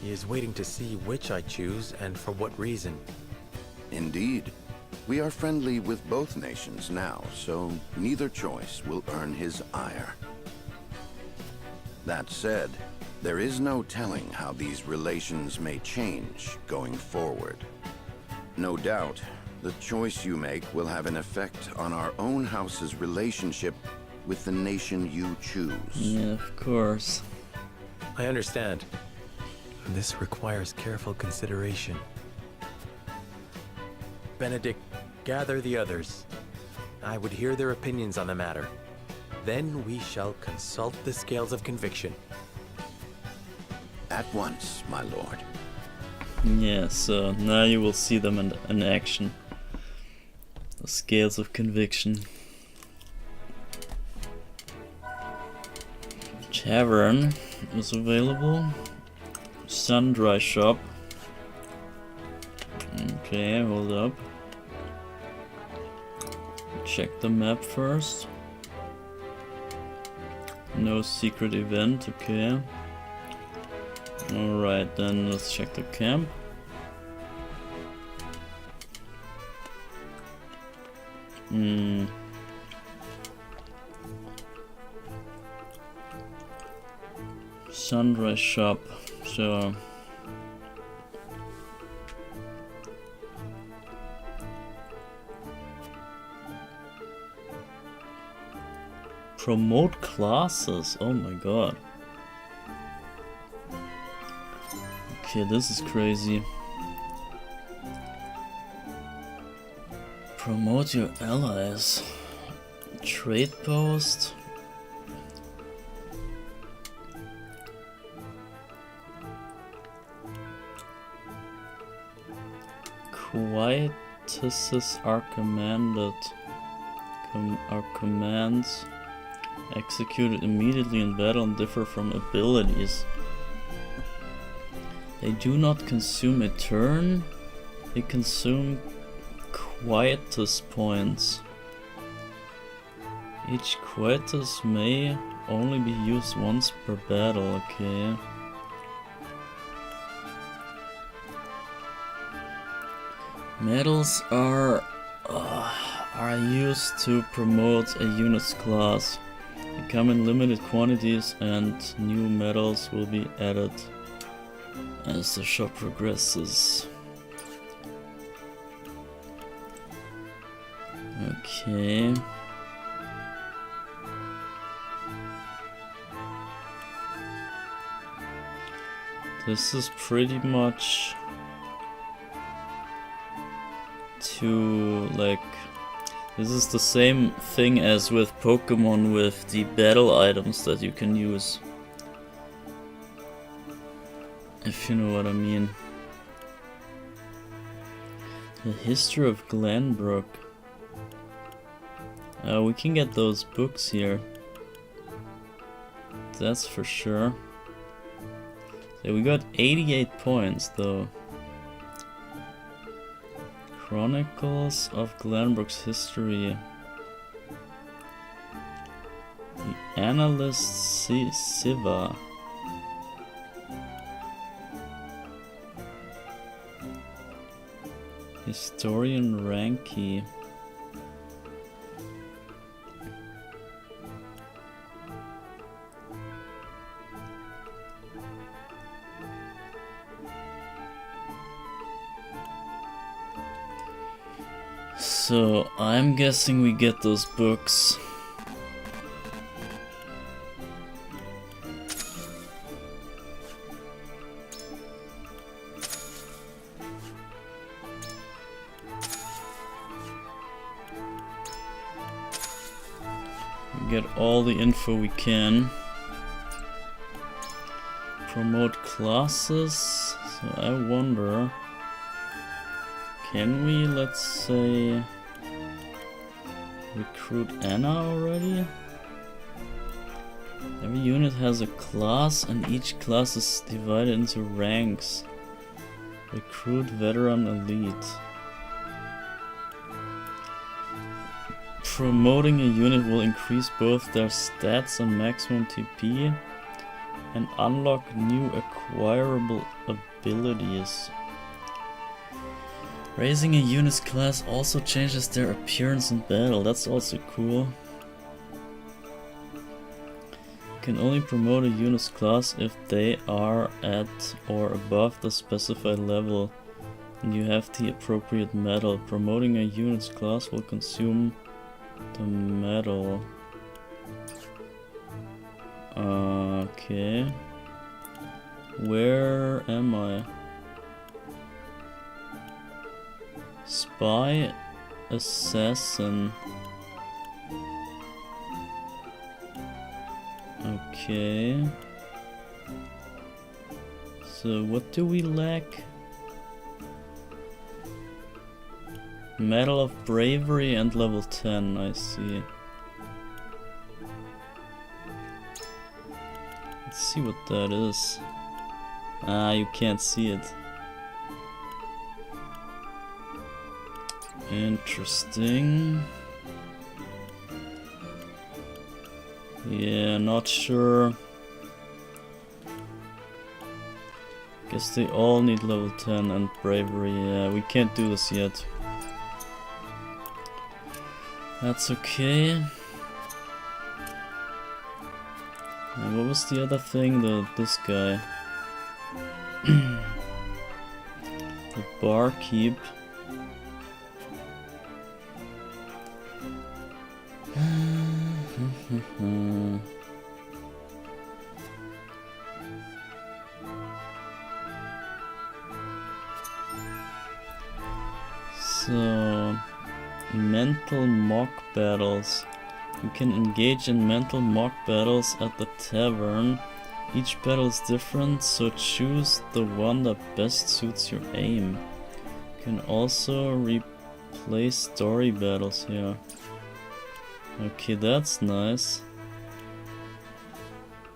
He is waiting to see which I choose and for what reason.
Indeed. We are friendly with both nations now, so neither choice will earn his ire. That said, there is no telling how these relations may change going forward. No doubt, the choice you make will have an effect on our own house's relationship with the nation you choose.
Yeah, of course.
I understand. This requires careful consideration. Benedict, gather the others. I would hear their opinions on the matter. Then we shall consult the scales of conviction.
At once, my lord.
Yeah, so now you will see them in action. The scales of conviction. Tavern is available. Sundry shop. Okay, hold up. Check the map first. No secret event, okay. Alright, then let's check the camp. Sunrise shop, so... Promote classes, oh my god. Okay, this is crazy. Promote your allies. Trade post. Quietuses are commanded. Are commands executed immediately in battle and differ from abilities. They do not consume a turn. They consume quietus points. Each quietus may only be used once per battle. Okay. Medals are used to promote a unit's class. They come in limited quantities and new medals will be added as the shop progresses. Okay. This is pretty much to like, this is the same thing as with Pokemon with the battle items that you can use, if you know what I mean. The history of Glenbrook. We can get those books here, that's for sure. So we got 88 points though. Chronicles of Glenbrook's history. The Analyst Siva. Historian Ranky. So I'm guessing we get those books. Get all the info we can. Promote classes. So I wonder, can we, let's say, recruit Anna already? Every unit has a class and each class is divided into ranks. Recruit veteran elite. Promoting a unit will increase both their stats and maximum TP and unlock new acquirable abilities. Raising a unit's class also changes their appearance in battle, that's also cool. You can only promote a unit's class if they are at or above the specified level and you have the appropriate medal. Promoting a unit's class will consume the medal. Okay. Where am I? Spy, assassin. Okay. So what do we lack? Medal of Bravery and level 10, I see. Let's see what that is. Ah, you can't see it. Interesting. Yeah, not sure. Guess they all need level 10 and bravery. Yeah, we can't do this yet. That's okay. And what was the other thing? This guy. The barkeep. mental mock battles. You can engage in mental mock battles at the tavern. Each battle is different, so choose the one that best suits your aim. You can also replay story battles here. Okay, that's nice.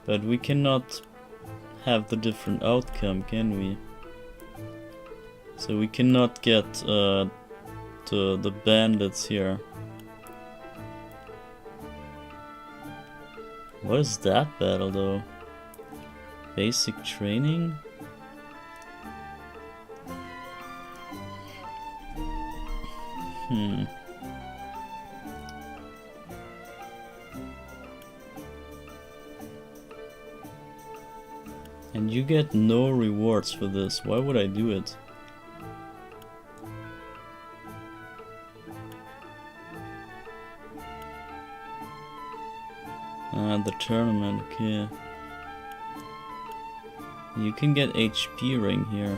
But we cannot have the different outcome, can we? So we cannot get the bandits here. What is that battle though? Basic training? And you get no rewards for this. Why would I do it? The tournament, okay. You can get HP ring here.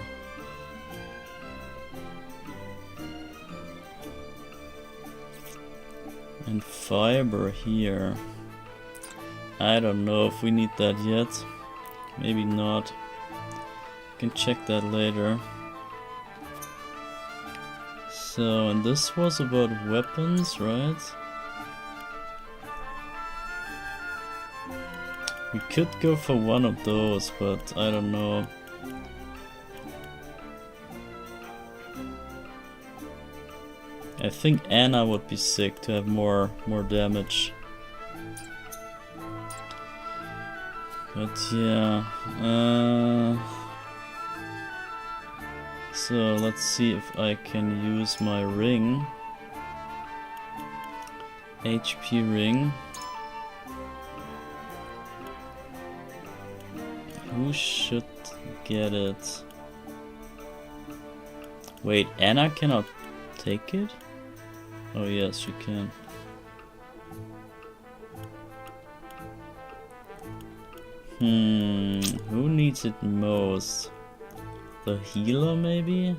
And fiber here. I don't know if we need that yet. Maybe not. Can check that later. So, and this was about weapons, right? We could go for one of those, but I don't know. I think Anna would be sick to have more damage. But yeah, so let's see if I can use my ring. HP ring. Who should get it? Wait, Anna cannot take it? Oh yes, she can. Who needs it most? The healer maybe?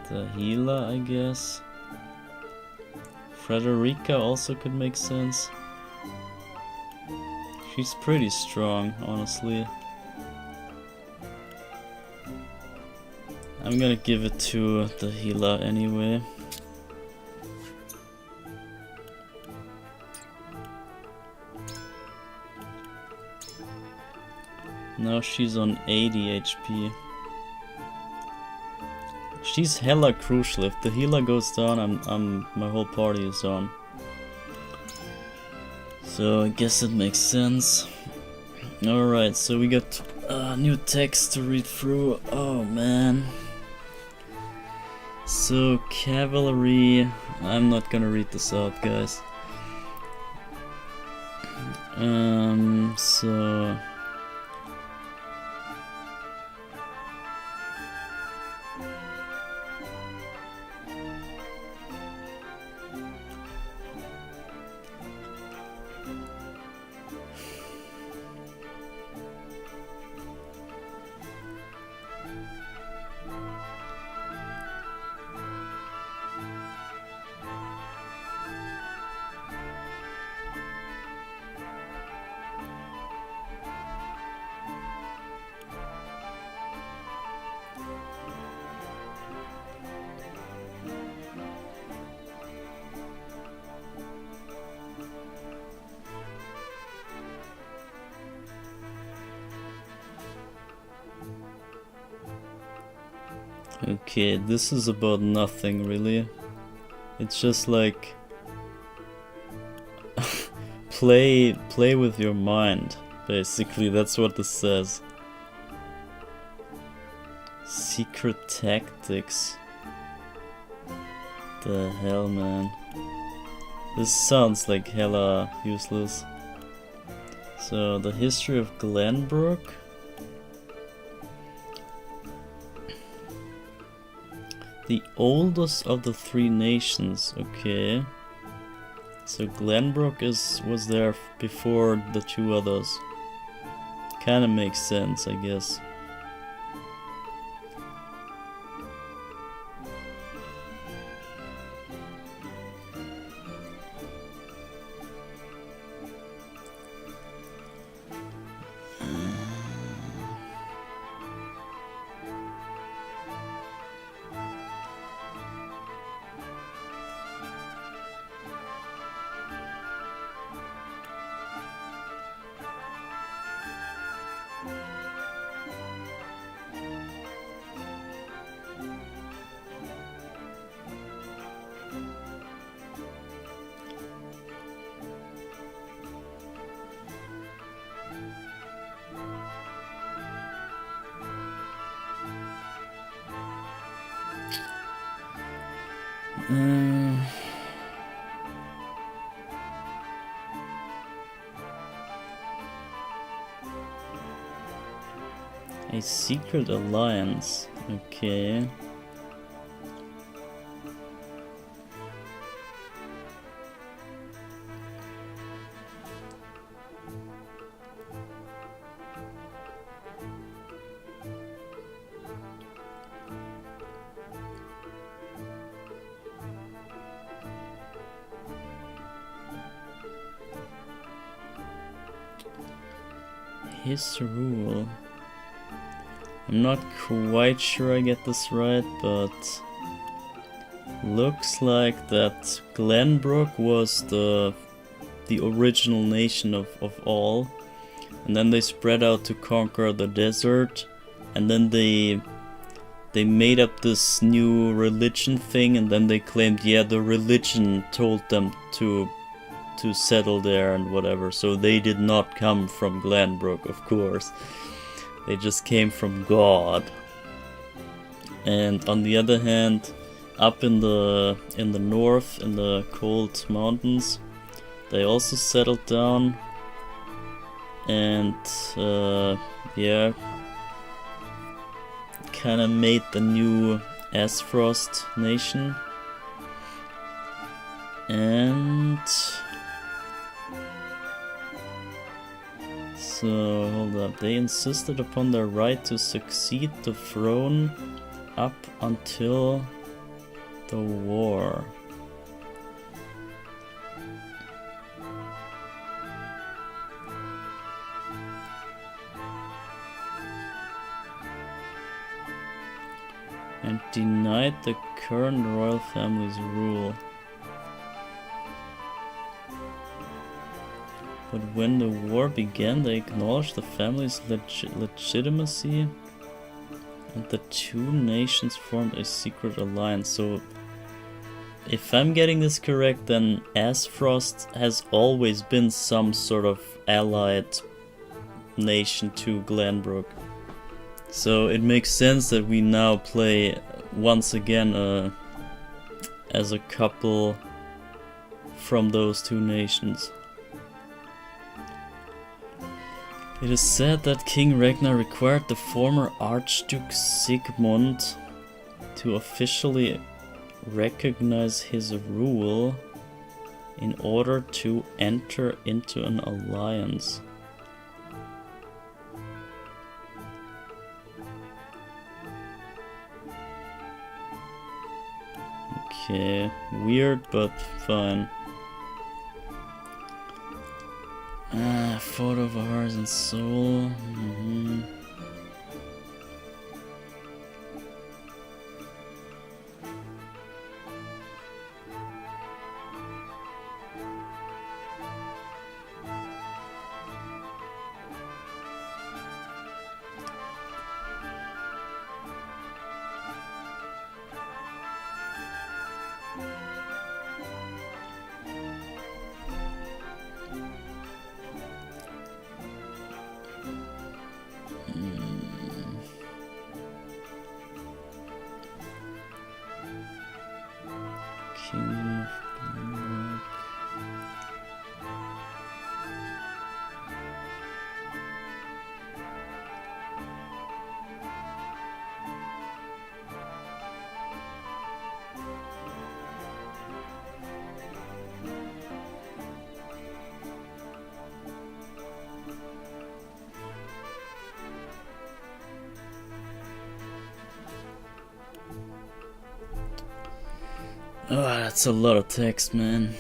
The healer, I guess. Frederica also could make sense. She's pretty strong, honestly. I'm gonna give it to the healer anyway. Now she's on 80 HP. She's hella crucial. If the healer goes down, my whole party is on. So I guess it makes sense. Alright, so we got new text to read through. Oh man. So cavalry. I'm not gonna read this out, guys. So okay, this is about nothing really. It's just like play with your mind, basically. That's what this says. Secret tactics. The hell, man. This sounds like hella useless. So the history of Glenbrook. The oldest of the three nations, okay. So Glenbrook was there before the two others. Kinda makes sense, I guess. A secret alliance. Okay. His rule. I'm not quite sure I get this right, but looks like that Glenbrook was the original nation of all, and then they spread out to conquer the desert, and then they made up this new religion thing, and then they claimed, yeah, the religion told them to settle there and whatever. So they did not come from Glenbrook, of course. They just came from God. And on the other hand, up in the north, in the cold mountains, they also settled down. And yeah, kind of made the new Aesfrost nation. And so, hold up, they insisted upon their right to succeed the throne up until the war. And denied the current royal family's rule. But when the war began, they acknowledged the family's legitimacy, and the two nations formed a secret alliance. So, if I'm getting this correct, then Aesfrost has always been some sort of allied nation to Glenbrook. So it makes sense that we now play once again as a couple from those two nations. It is said that King Ragnar required the former Archduke Sigmund to officially recognize his rule in order to enter into an alliance. Okay, weird but fine. Photo of a heart and soul. Kingdom of Glenbrook. Oh, that's a lot of text, man.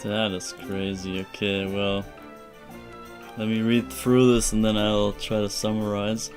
That is crazy. Okay, well, let me read through this and then I'll try to summarize.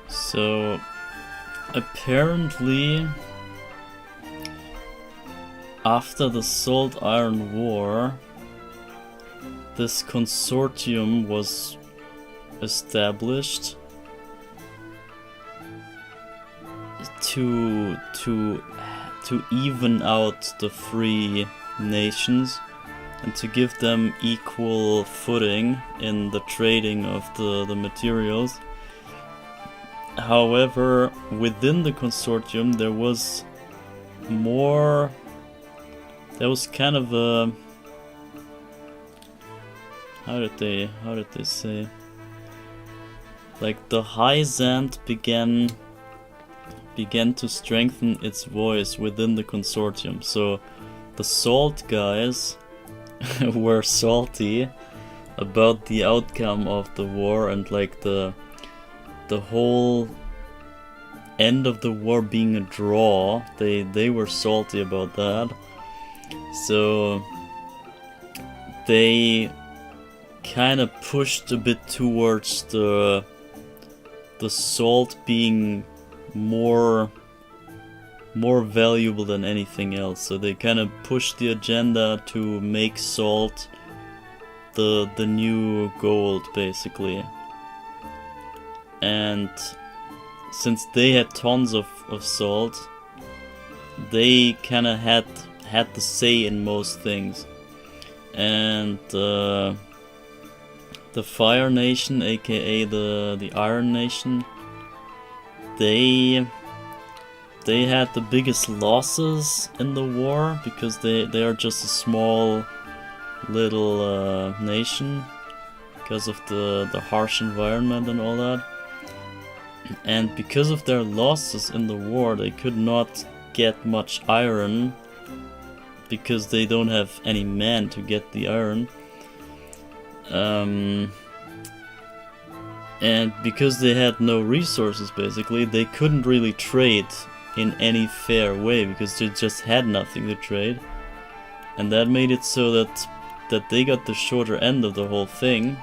So apparently after the Salt Iron War, this consortium was established to even out the free nations and to give them equal footing in the trading of the materials. However, within the consortium there was kind of a, how did they say, like the High Zant began to strengthen its voice within the consortium. So the Salt guys were salty about the outcome of the war and like the whole end of the war being a draw. They were salty about that. So they kind of pushed a bit towards the salt being more valuable than anything else. So they kind of pushed the agenda to make salt the new gold, basically. And since they had tons of salt, they kind of had the say in most things. And the Fire Nation, aka the Iron Nation, they had the biggest losses in the war because they are just a small little nation because of the harsh environment and all that. And because of their losses in the war, they could not get much iron because they don't have any men to get the iron. And because they had no resources, basically, they couldn't really trade in any fair way because they just had nothing to trade. And that made it so that they got the shorter end of the whole thing.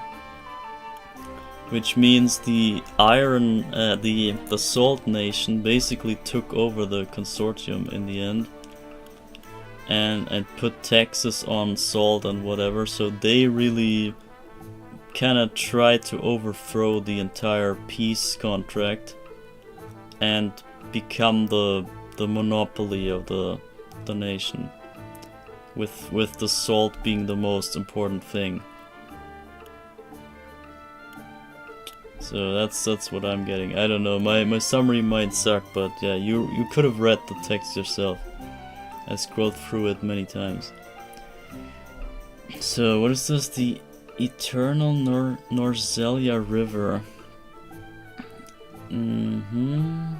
Which means the the Salt Nation basically took over the consortium in the end, and put taxes on salt and whatever. So they really kind of tried to overthrow the entire peace contract and become the monopoly of the nation, with the salt being the most important thing. So that's what I'm getting. I don't know, my summary might suck, but yeah, you could have read the text yourself. I scrolled through it many times. So what is this? The Eternal Norzelia River. Mm-hmm.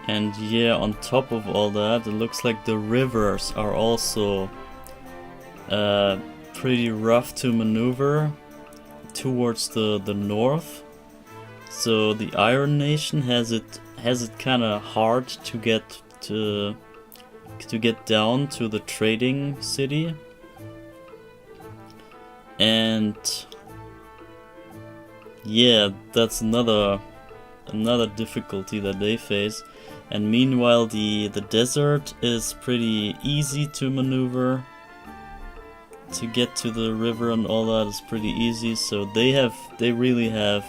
And yeah, on top of all that, it looks like the rivers are also pretty rough to maneuver towards the north. So the Iron Nation has it kind of hard to get down to the trading city. And yeah, that's another difficulty that they face. And meanwhile, the desert is pretty easy to maneuver. To get to the river and all that is pretty easy. So they really have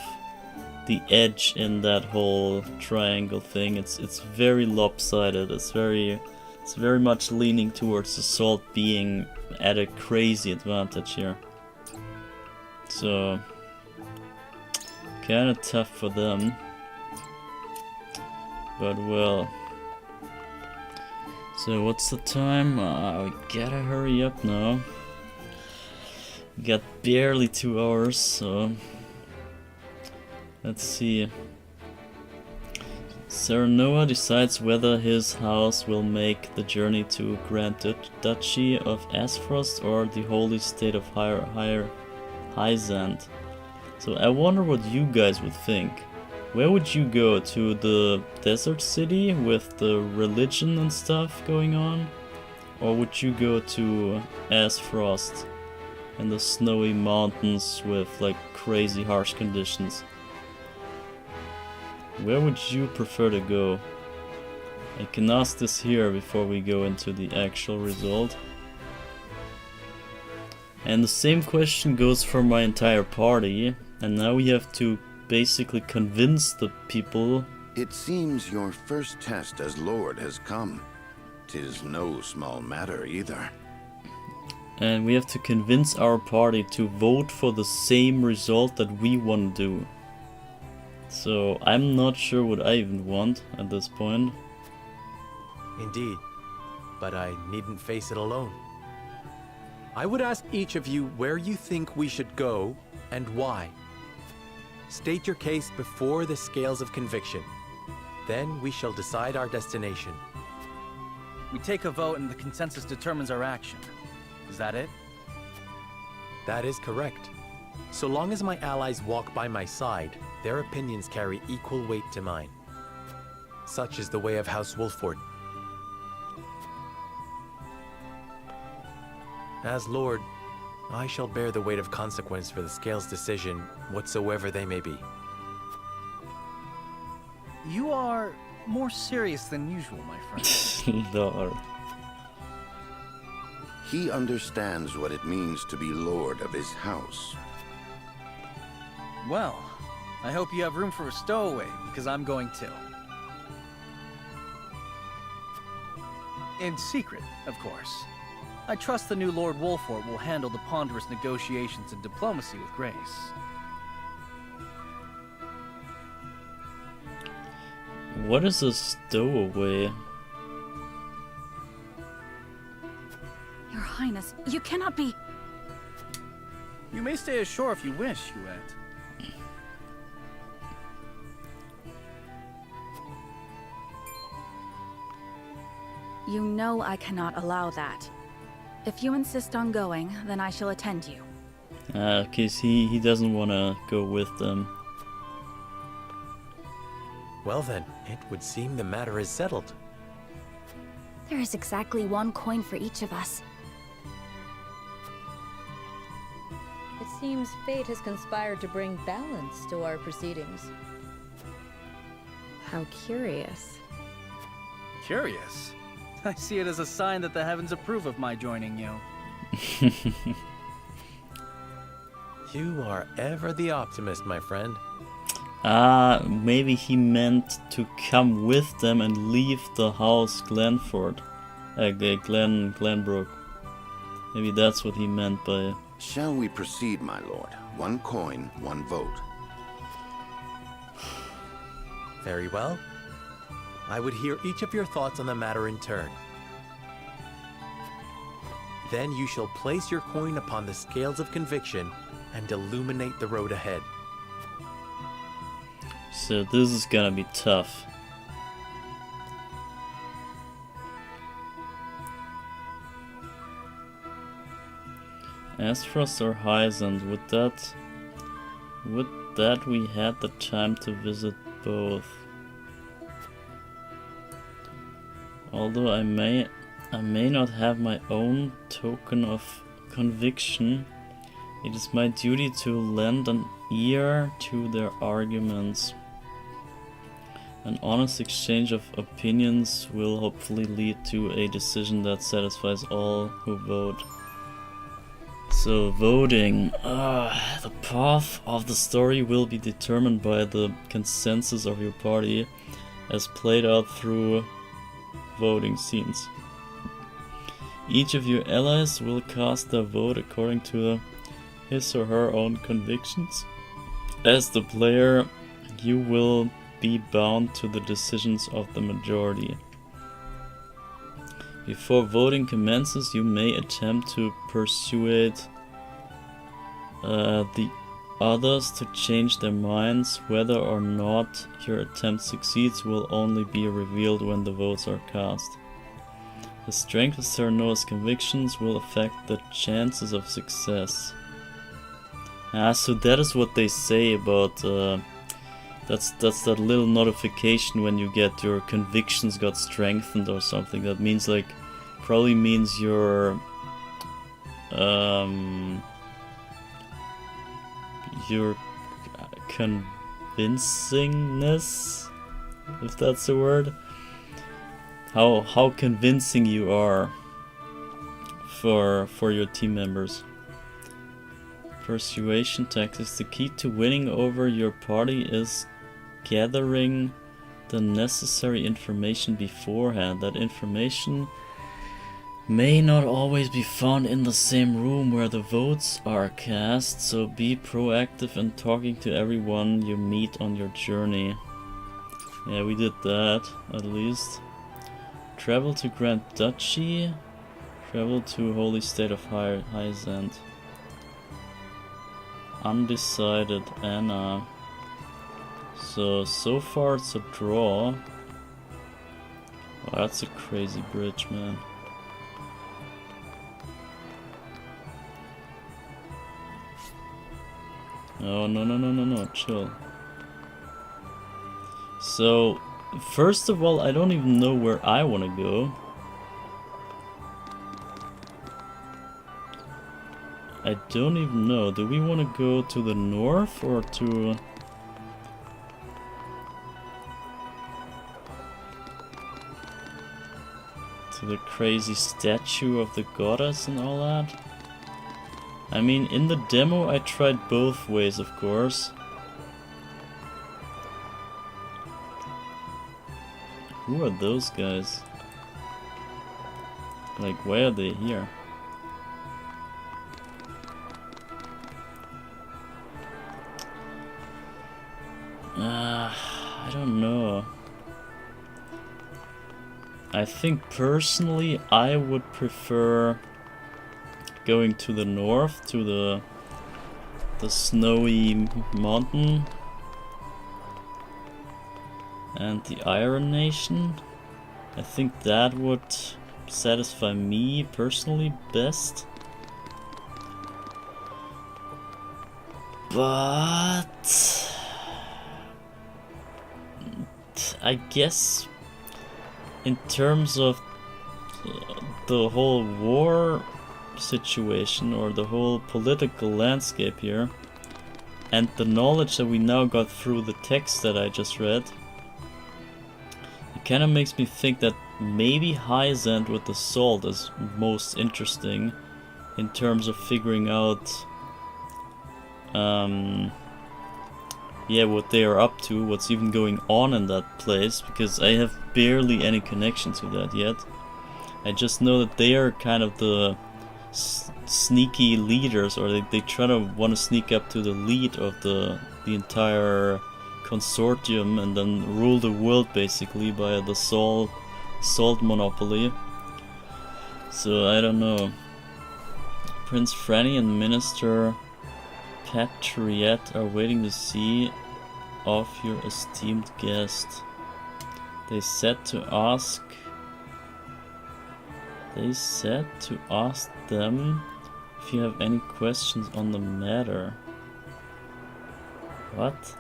the edge in that whole triangle thing. It's very lopsided. It's very much leaning towards the salt being at a crazy advantage here. So kind of tough for them. But well. So what's the time? We gotta hurry up now. We got barely 2 hours, so let's see. Serenoa decides whether his house will make the journey to Grand Duchy of Aspfrost or the Holy State of Hyzant. So I wonder what you guys would think. Where would you go? To the desert city with the religion and stuff going on? Or would you go to Aspfrost and the snowy mountains with like crazy harsh conditions? Where would you prefer to go? I can ask this here before we go into the actual result. And the same question goes for my entire party. And now we have to basically convince the people.
It seems your first test as Lord has come. 'Tis no small matter either.
And we have to convince our party to vote for the same result that we want to do. So I'm not sure what I even want at this point.
Indeed, but I needn't face it alone. I would ask each of you where you think we should go and why. State your case before the scales of conviction. Then we shall decide our destination.
We take a vote and the consensus determines our action. Is that it?
That is correct. So long as my allies walk by my side, their opinions carry equal weight to mine. Such is the way of House Wolffort. As Lord, I shall bear the weight of consequence for the Scales' decision, whatsoever they may be.
You are more serious than usual, my friend.
Lord.
He understands what it means to be Lord of his house.
Well, I hope you have room for a stowaway, because I'm going to. In secret, of course. I trust the new Lord Wolffort will handle the ponderous negotiations and diplomacy with grace.
What is a stowaway?
Your Highness, you cannot be...
You may stay ashore if you wish, Huette.
You know I cannot allow that. If you insist on going, then I shall attend you.
Cause he doesn't wanna go with them.
Well then, it would seem the matter is settled.
There is exactly 1 coin for each of us.
It seems fate has conspired to bring balance to our proceedings.
How curious.
Curious? I see it as a sign that the heavens approve of my joining you.
You are ever the optimist, my friend.
Maybe he meant to come with them and leave the house Glenford. Glenbrook. Maybe that's what he meant by...
Shall we proceed, my lord? 1 coin, 1 vote.
Very well. I would hear each of your thoughts on the matter in turn. Then you shall place your coin upon the scales of conviction and illuminate the road ahead.
So this is gonna be tough. Aspros or Hyacinth, would that we had the time to visit both. Although I may not have my own token of conviction, it is my duty to lend an ear to their arguments. An honest exchange of opinions will hopefully lead to a decision that satisfies all who vote. So voting, the path of the story will be determined by the consensus of your party as played out through voting scenes. Each of your allies will cast their vote according to his or her own convictions. As the player, you will be bound to the decisions of the majority. Before voting commences, you may attempt to persuade the others to change their minds. Whether or not your attempt succeeds will only be revealed when the votes are cast. The strength of Serenoa's convictions will affect the chances of success. So that is what they say about that's that little notification when you get your convictions got strengthened or something. That means like probably means your convincingness, if that's a word. How convincing you are for your team members. Persuasion tactics. The key to winning over your party is gathering the necessary information beforehand. That information may not always be found in the same room where the votes are cast, so be proactive in talking to everyone you meet on your journey. Yeah, we did that, at least. Travel to Grand Duchy. Travel to Holy State of Hyacinth. Undecided Anna. So far it's a draw. Wow, that's a crazy bridge, man. Oh, no, chill. So, first of all, I don't even know where I want to go. I don't even know. Do we want to go to the north or to... the crazy statue of the goddess and all that? I mean, in the demo I tried both ways, of course. Who are those guys? Like, why are they here? I don't know. I think personally I would prefer going to the north, to the snowy mountain and the Iron Nation. I think that would satisfy me personally best. But I guess in terms of the whole war situation or the whole political landscape here, and the knowledge that we now got through the text that I just read, it kind of makes me think that maybe Hyzant with the salt is most interesting in terms of figuring out yeah, what they are up to, what's even going on in that place, because I have barely any connection to that yet. I just know that they are kind of the sneaky leaders, or they try to want to sneak up to the lead of the entire consortium and then rule the world basically by the salt monopoly. So I don't know. Prince Franny and Minister Patriot are waiting to see of your esteemed guest. They said to ask them if you have any questions on the matter. What?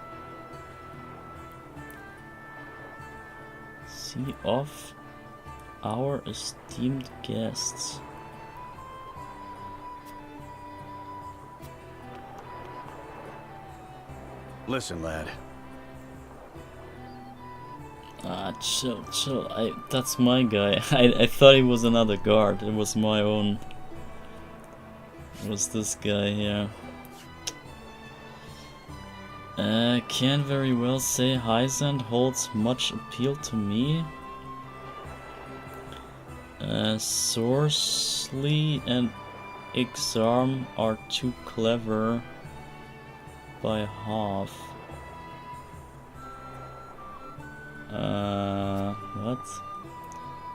See of our esteemed guests.
Listen, lad.
Chill. That's my guy. I thought he was another guard. It was my own. It was this guy here. Can't very well say Hyzant holds much appeal to me. Sorcery and Exarm are too clever by half. What?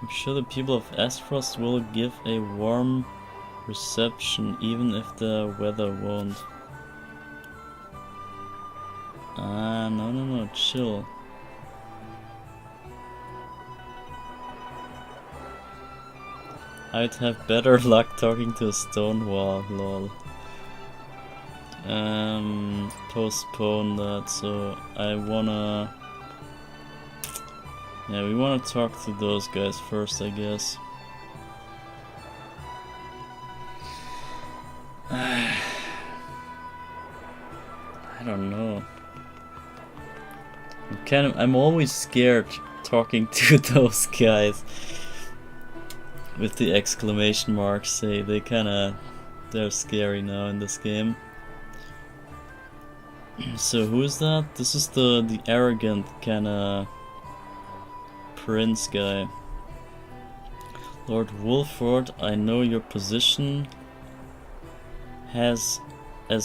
I'm sure the people of Aspfrost will give a warm reception even if the weather won't. No, chill. I'd have better luck talking to a stone wall, lol. Postpone that, so I wanna... Yeah, we wanna talk to those guys first, I guess. I don't know. I'm always scared talking to those guys with the exclamation marks. They're scary now in this game. So who is that? This is the arrogant kinda prince guy. Lord Wolford, I know your position as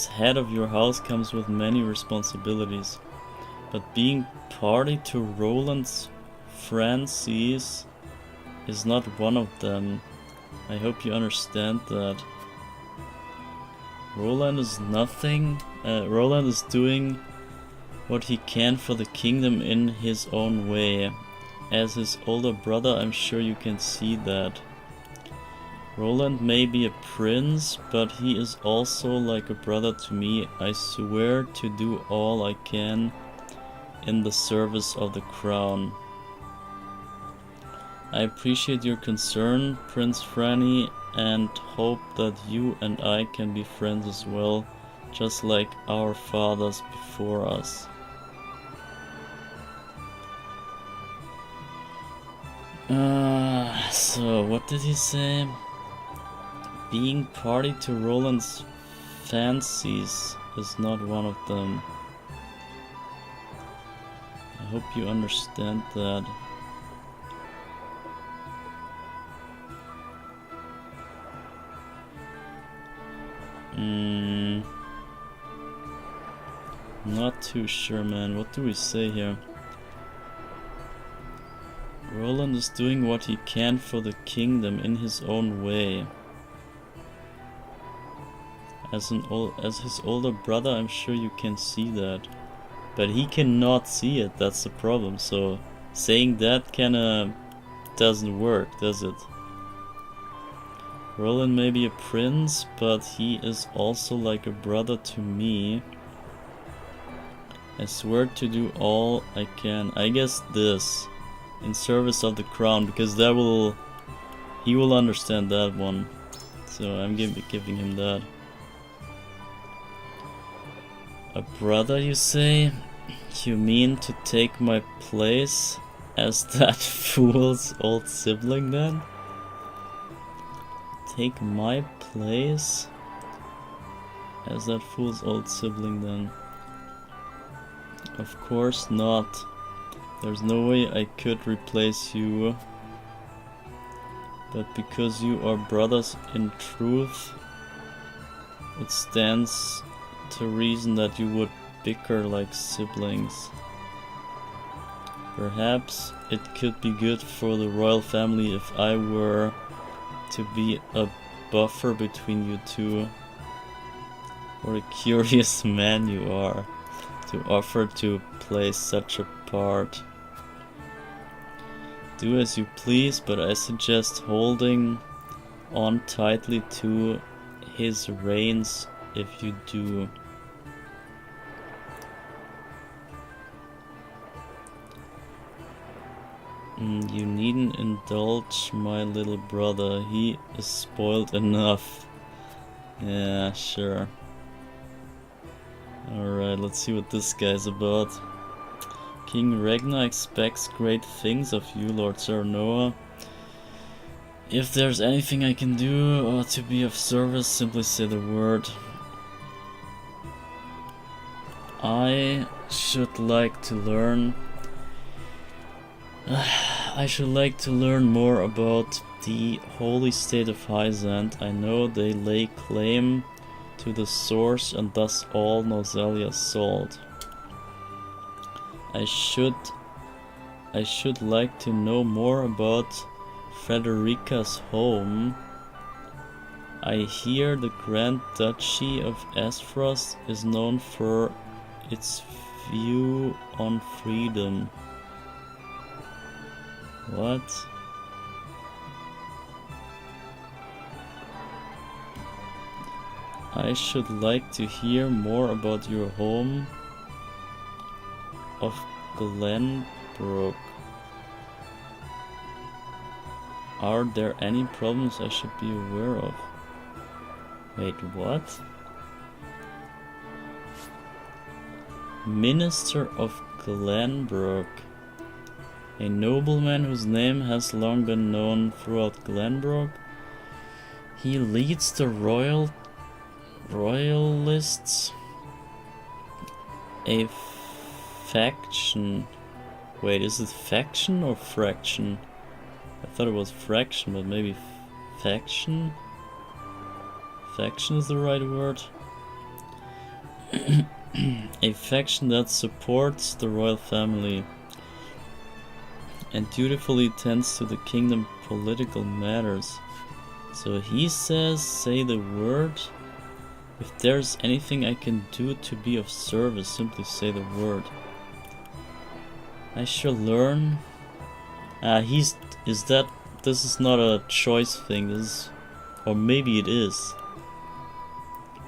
head of your house comes with many responsibilities, but being party to Roland's Francis is not one of them. I hope you understand that. Roland is nothing. Roland is doing what he can for the kingdom in his own way. As his older brother, I'm sure you can see that. Roland may be a prince, but he is also like a brother to me. I swear to do all I can in the service of the crown. I appreciate your concern, Prince Franny, and hope that you and I can be friends as well, just like our fathers before us. So what did he say? Being party to Roland's fancies is not one of them. I hope you understand that. Not too sure, man. What do we say here? Roland is doing what he can for the kingdom in his own way. As his older brother, I'm sure you can see that. But he cannot see it, that's the problem. So saying that kinda doesn't work, does it? Roland may be a prince, but he is also like a brother to me. I swear to do all I can. I guess this. In service of the crown, because that will... he will understand that one. So I'm giving him that. A brother, you say? You mean to take my place as that fool's old sibling then? Take my place as that fool's old sibling then? Of course not. There's no way I could replace you. But because you are brothers in truth, it stands to reason that you would bicker like siblings. Perhaps it could be good for the royal family if I were to be a buffer between you two. What a curious man you are, to offer to play such a part. Do as you please, but I suggest holding on tightly to his reins if you do. You needn't indulge my little brother, he is spoiled enough. Yeah, sure. Alright, let's see what this guy's about. King Ragnar expects great things of you, Lord Sarnoa. If there's anything I can do or to be of service, simply say the word. I should like to learn more about the holy state of Hyzant. I know they lay claim to the source and thus all Noxalia's salt. I should like to know more about Frederica's home. I hear the Grand Duchy of Aesfrost is known for its view on freedom. What? I should like to hear more about your home of Glenbrook. Are there any problems I should be aware of? Wait, what? Minister of Glenbrook. A nobleman whose name has long been known throughout Glenbrook. He leads the royalists. A faction. Wait, is it faction or fraction? I thought it was fraction, but maybe faction? Faction is the right word. A faction that supports the royal family and dutifully tends to the kingdom political matters. So he says, say the word. If there's anything I can do to be of service, simply say the word. I shall learn. This is not a choice thing, or maybe it is.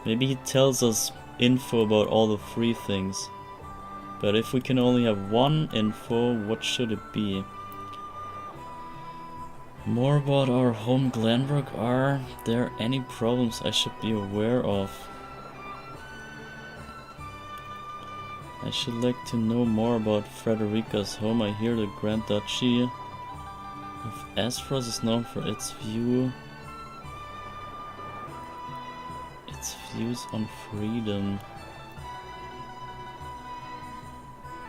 Maybe he tells us info about all the free things. But if we can only have one info, what should it be? More about our home Glenbrook. Are there any problems I should be aware of? I should like to know more about Frederica's home. I hear the Grand Duchy of Aesfrost is known for its views on freedom.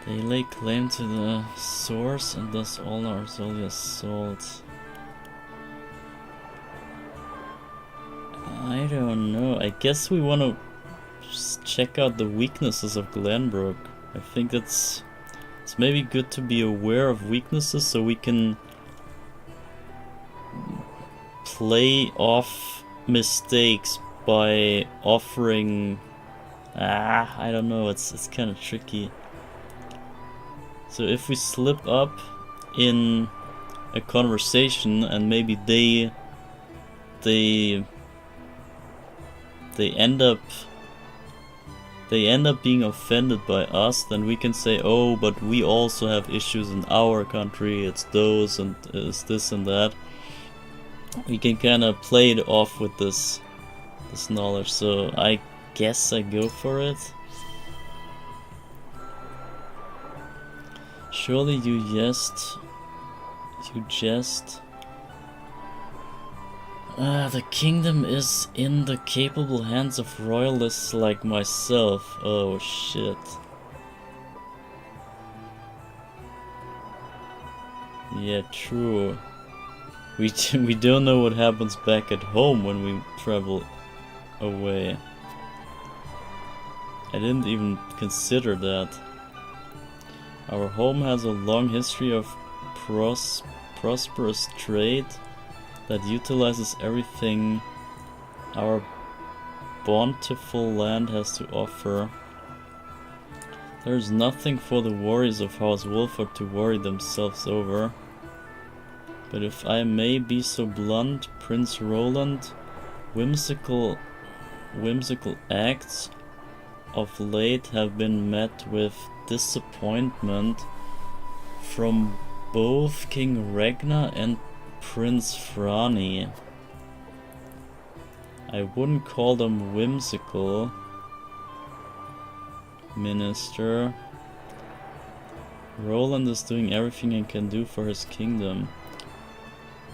They lay claim to the source and thus all Noxalia's salt. I don't know. I guess we want to check out the weaknesses of Glenbrook. I think it's maybe good to be aware of weaknesses so we can play off mistakes by offering... I don't know, it's kind of tricky. So if we slip up in a conversation and maybe they they end up being offended by us, then we can say, oh, but we also have issues in our country, it's those and it's this and that. We can kind of play it off with this knowledge, so I guess I go for it. Surely you jest. The kingdom is in the capable hands of royalists like myself. Oh shit. Yeah, true. We don't know what happens back at home when we travel away. I didn't even consider that. Our home has a long history of prosperous trade that utilizes everything our bountiful land has to offer. There is nothing for the warriors of House Wolford to worry themselves over. But if I may be so blunt, Prince Roland, whimsical acts of late have been met with disappointment from both King Ragnar and Prince Frani. I wouldn't call them whimsical, Minister. Roland is doing everything he can do for his kingdom.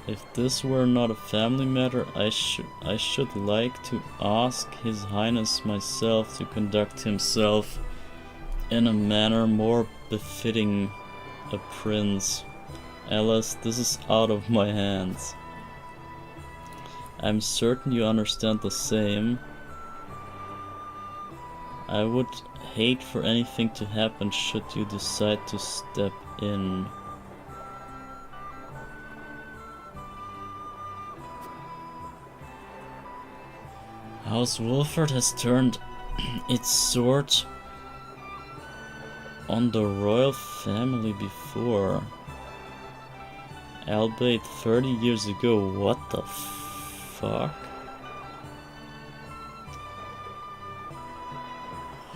If this were not a family matter, I should like to ask His Highness myself to conduct himself in a manner more befitting a prince. Alice, this is out of my hands. I'm certain you understand the same. I would hate for anything to happen should you decide to step in. House Wolford has turned its sword on the royal family before. Albeit 30 years ago. What the fuck?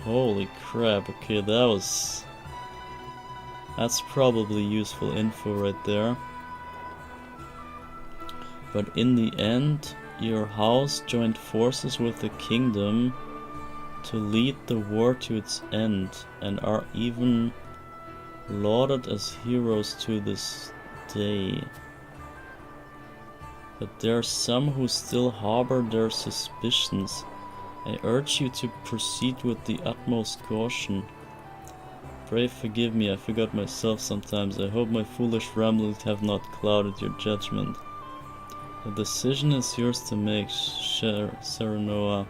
Holy crap, okay, that's probably useful info right there. But in the end, your house joined forces with the kingdom to lead the war to its end, and are even lauded as heroes to this day. But there are some who still harbor their suspicions. I urge you to proceed with the utmost caution. Pray forgive me, I forgot myself sometimes. I hope my foolish ramblings have not clouded your judgment. The decision is yours to make, Serenoa,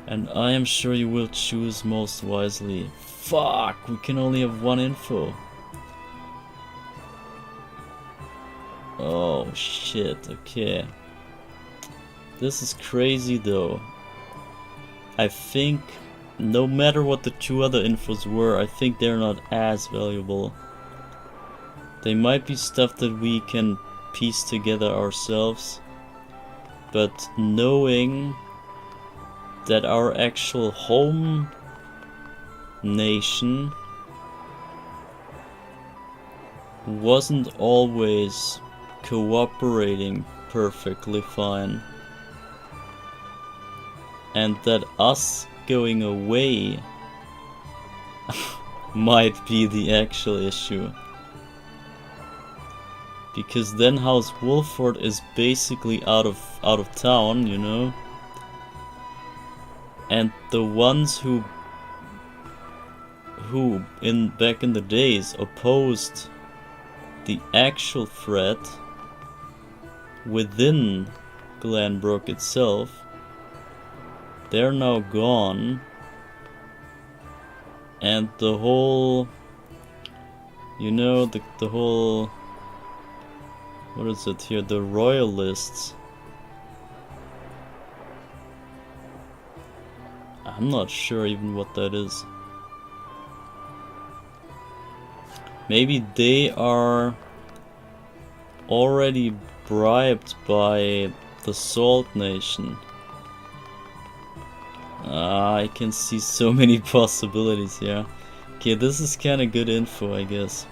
and I am sure you will choose most wisely. Fuck, we can only have one info. Oh shit, okay. This is crazy though. I think, no matter what the two other infos were, I think they're not as valuable. They might be stuff that we can piece together ourselves, but knowing that our actual home nation wasn't always cooperating perfectly fine, and that us going away might be the actual issue. Because then House Wolford is basically out of town, you know? And the ones who back in the days opposed the actual threat within Glenbrook itself, they're now gone, and the whole, you know, the whole, what is it here, the royalists, I'm not sure even what that is. Maybe they are already bribed by The Salt Nation. I can see so many possibilities here. Okay, this is kinda good info, I guess.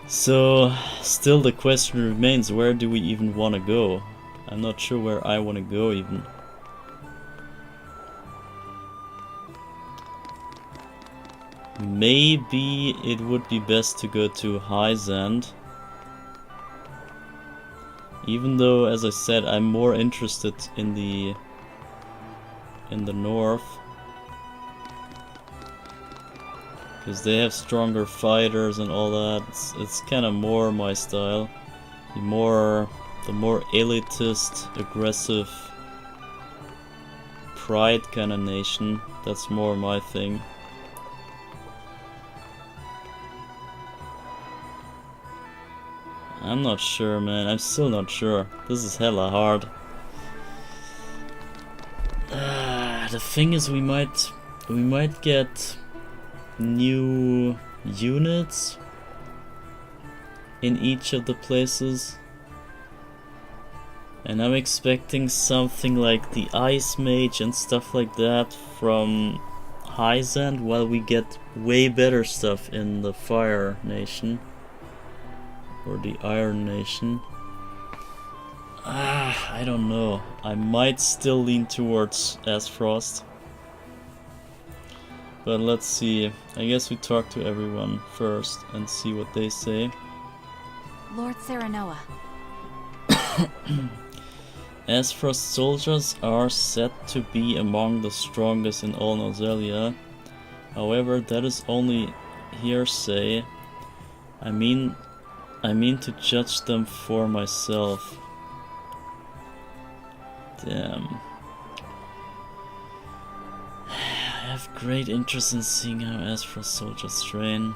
So, still the question remains, where do we even want to go? I'm not sure where I want to go even. Maybe it would be best to go to Hyzand. Even though, as I said, I'm more interested in the north. Because they have stronger fighters and all that. It's kind of more my style. The more elitist, aggressive, pride kind of nation. That's more my thing. I'm not sure, man. I'm still not sure. This is hella hard. The thing is, we might get new units in each of the places, and I'm expecting something like the Ice Mage and stuff like that from Hyzand, while we get way better stuff in the Fire Nation or the Iron Nation. I don't know. I might still lean towards Aspfrost. But let's see. I guess we talk to everyone first and see what they say.
Lord Serenoa.
Aspfrost soldiers are said to be among the strongest in all Nozelia. However, that is only hearsay. I mean to judge them for myself. Damn. I have great interest in seeing how Aspfrost soldiers train.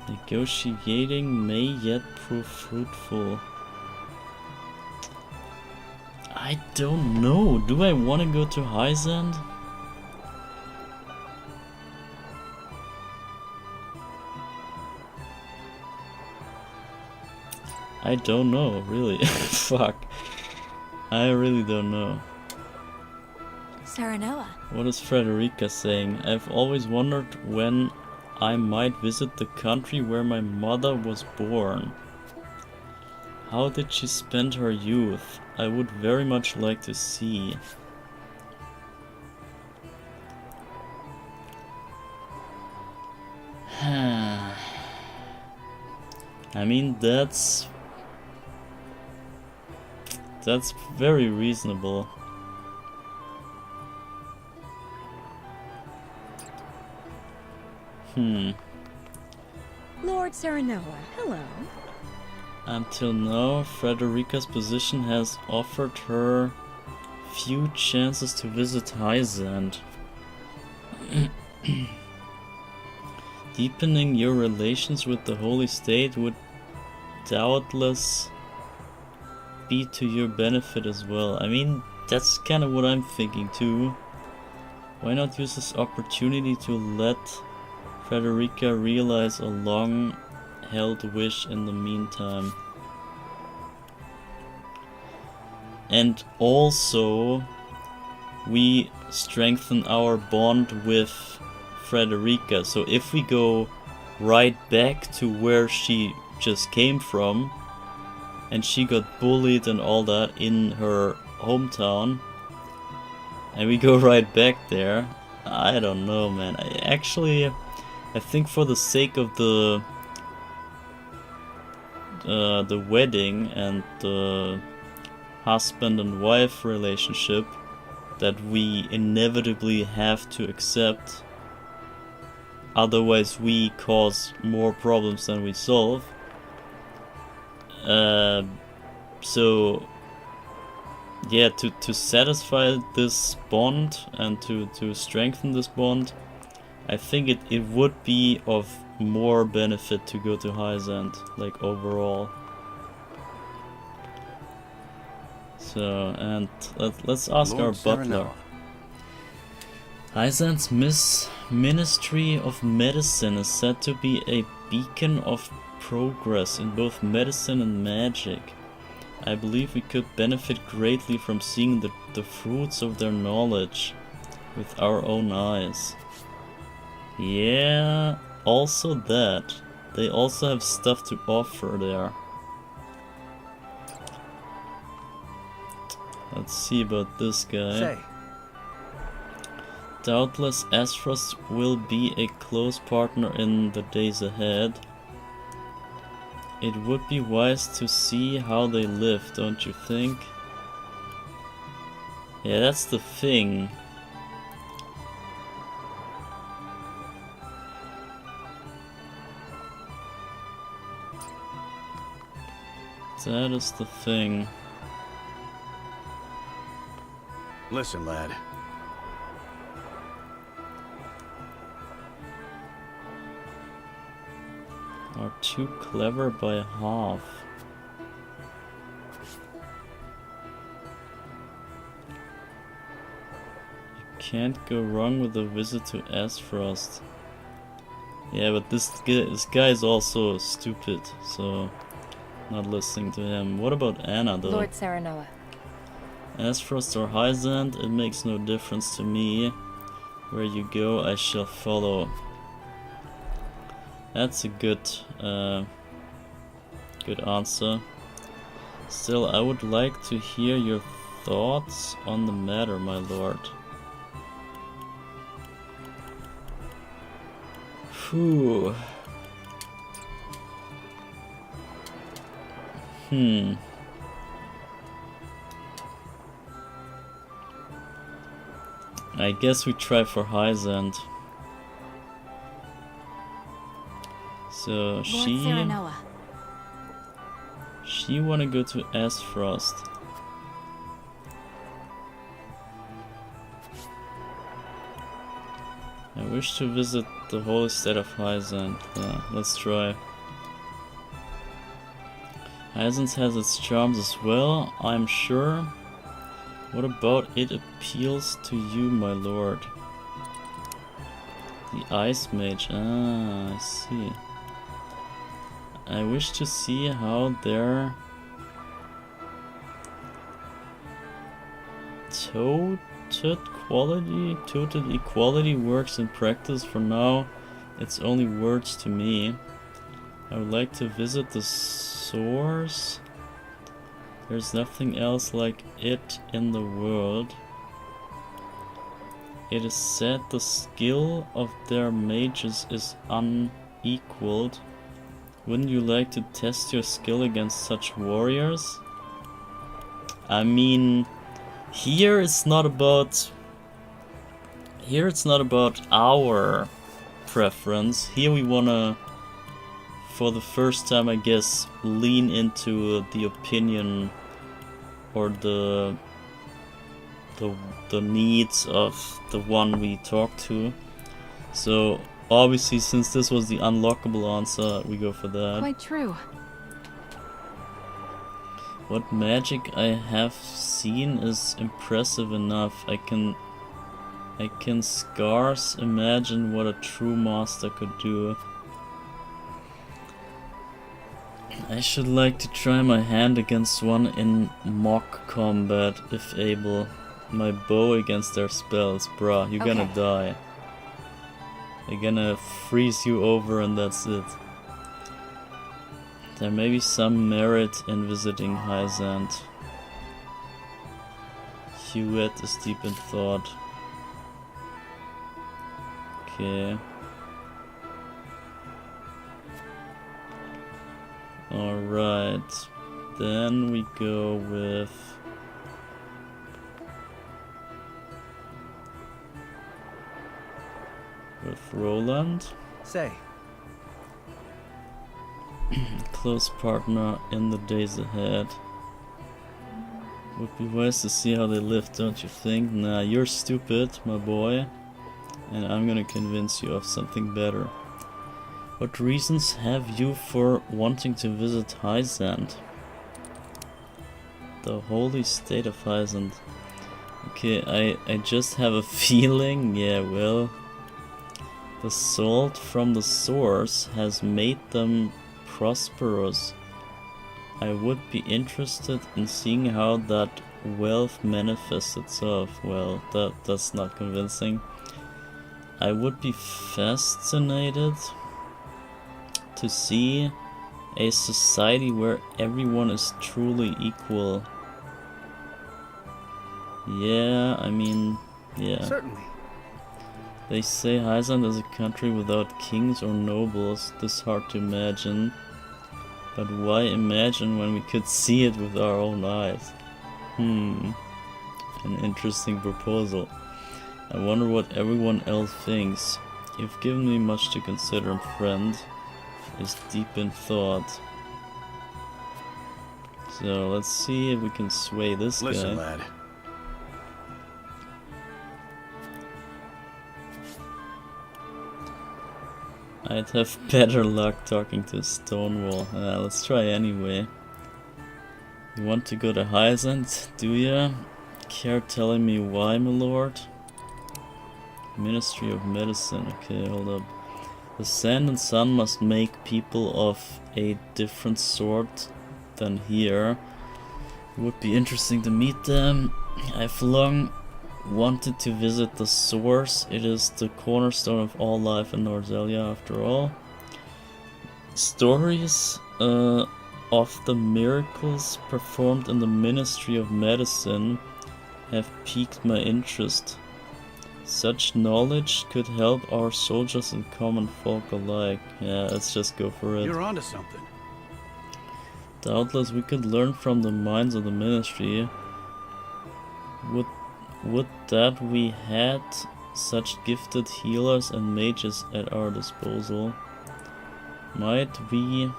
Negotiating may yet prove fruitful. I don't know. Do I want to go to Hyzand? I don't know, really. Fuck. I really don't know.
Serenoa.
What is Frederica saying? I've always wondered when I might visit the country where my mother was born. How did she spend her youth? I would very much like to see. I mean, that's very reasonable.
Lord Serenoa, hello.
Until now, Frederica's position has offered her few chances to visit Hyzand. Deepening your relations with the Holy State would doubtless be to your benefit as well. I mean, that's kind of what I'm thinking too. Why not use this opportunity to let Frederica realize a long-held wish in the meantime? And also, we strengthen our bond with Frederica. So if we go right back to where she just came from, and she got bullied and all that in her hometown, and we go right back there, I don't know, man. I think for the sake of the wedding and the husband and wife relationship that we inevitably have to accept, otherwise we cause more problems than we solve. So yeah, to satisfy this bond and to strengthen this bond, I think it would be of more benefit to go to Hyzand, like overall. So, and let's ask
Lord
our butler.
Serenoa.
Hyzand's Ministry of Medicine is said to be a beacon of progress in both medicine and magic. I believe we could benefit greatly from seeing the fruits of their knowledge with our own eyes. Yeah, also that. They also have stuff to offer there. Let's see about this guy.
Say.
Doubtless Asphrust will be a close partner in the days ahead. It would be wise to see how they live, don't you think? Yeah, that's the thing. That is the thing.
Listen, lad.
Are too clever by half. You can't go wrong with a visit to Asphrust. Yeah, but this guy is also stupid, so not listening to him. What about Anna though?
Lord Serenoa.
Asphrust or Hyzant, it makes no difference to me. Where you go, I shall follow. That's a good answer. Still, I would like to hear your thoughts on the matter, my lord. Phew. I guess we try for Hyzant. So she wanna go to Asphrust. I wish to visit the holy state of Hyzant. Let's try. Hyzant has its charms as well, I'm sure. What about it appeals to you, my lord? The Ice Mage, I see. I wish to see how their total equality works in practice. For now, it's only words to me. I would like to visit the source. There's nothing else like it in the world. It is said the skill of their mages is unequaled. Wouldn't you like to test your skill against such warriors? I mean, here it's not about our preference. Here we wanna, for the first time I guess, lean into the opinion or the needs of the one we talk to. So obviously, since this was the unlockable answer, we go for that.
Quite true.
What magic I have seen is impressive enough. I can scarce imagine what a true master could do. I should like to try my hand against one in mock combat, if able. My bow against their spells, bruh, you're gonna die. They're gonna freeze you over and that's it. There may be some merit in visiting Hyzant. Hewitt is deep in thought. Okay. Alright. Then we go with Roland.
Say.
Close partner in the days ahead. Would be wise to see how they live, don't you think? Nah, you're stupid, my boy. And I'm gonna convince you of something better. What reasons have you for wanting to visit Hyzant? The holy state of Hyzant. Okay, I just have a feeling, yeah, well, The salt from the source has made them prosperous. I would be interested in seeing how that wealth manifests itself. Well, that's not convincing. I would be fascinated to see a society where everyone is truly equal. Yeah, I mean, yeah.
Certainly.
They say Hyzant is a country without kings or nobles. This is hard to imagine. But why imagine when we could see it with our own eyes? An interesting proposal. I wonder what everyone else thinks. You've given me much to consider, friend. Is deep in thought. So let's see if we can sway this guy.
Listen, lad.
I'd have better luck talking to Stonewall. Let's try anyway. You want to go to Hyzant, do ya? Care telling me why, my lord? Ministry of Medicine. Okay, hold up. The sand and sun must make people of a different sort than here. It would be interesting to meet them. I've long wanted to visit the source. It is the cornerstone of all life in Norzelia, after all. Stories of the miracles performed in the Ministry of Medicine have piqued my interest. Such knowledge could help our soldiers and common folk alike. Yeah, let's just go for it.
You're onto something.
Doubtless we could learn from the minds of the Ministry. Would that we had such gifted healers and mages at our disposal. Might be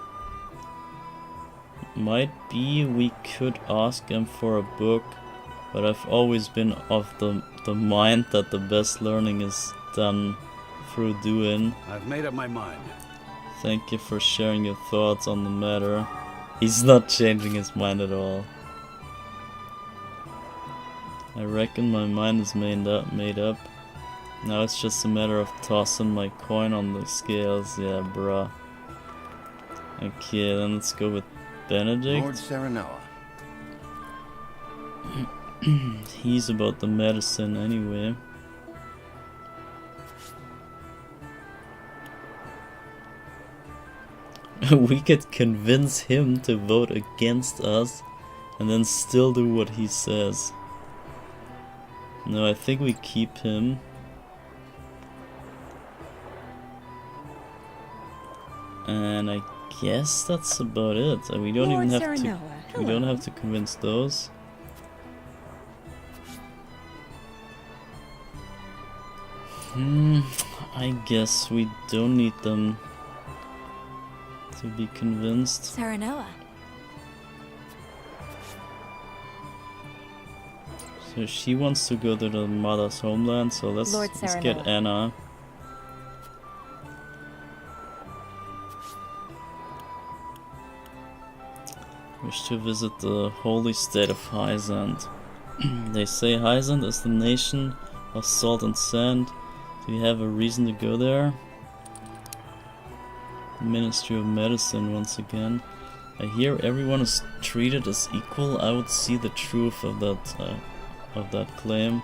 we could ask them for a book, but I've always been of the mind that the best learning is done through doing.
I've made up my mind.
Thank you for sharing your thoughts on the matter. He's not changing his mind at all. I reckon my mind is made up. Now it's just a matter of tossing my coin on the scales. Yeah, bruh. Okay, then let's go with Benedict.
Lord Serenoa.
He's about the medicine anyway. We could convince him to vote against us and then still do what he says. No, I think we keep him. And I guess that's about it. We don't even have to. We don't have to convince those. I guess we don't need them to be convinced.
Serenoa.
So she wants to go to the mother's homeland, so let's get Anna. Wish to visit the holy state of Hyzant. They say Hyzant is the nation of salt and sand. Do you have a reason to go there? The Ministry of Medicine once again. I hear everyone is treated as equal. I would see the truth of that claim.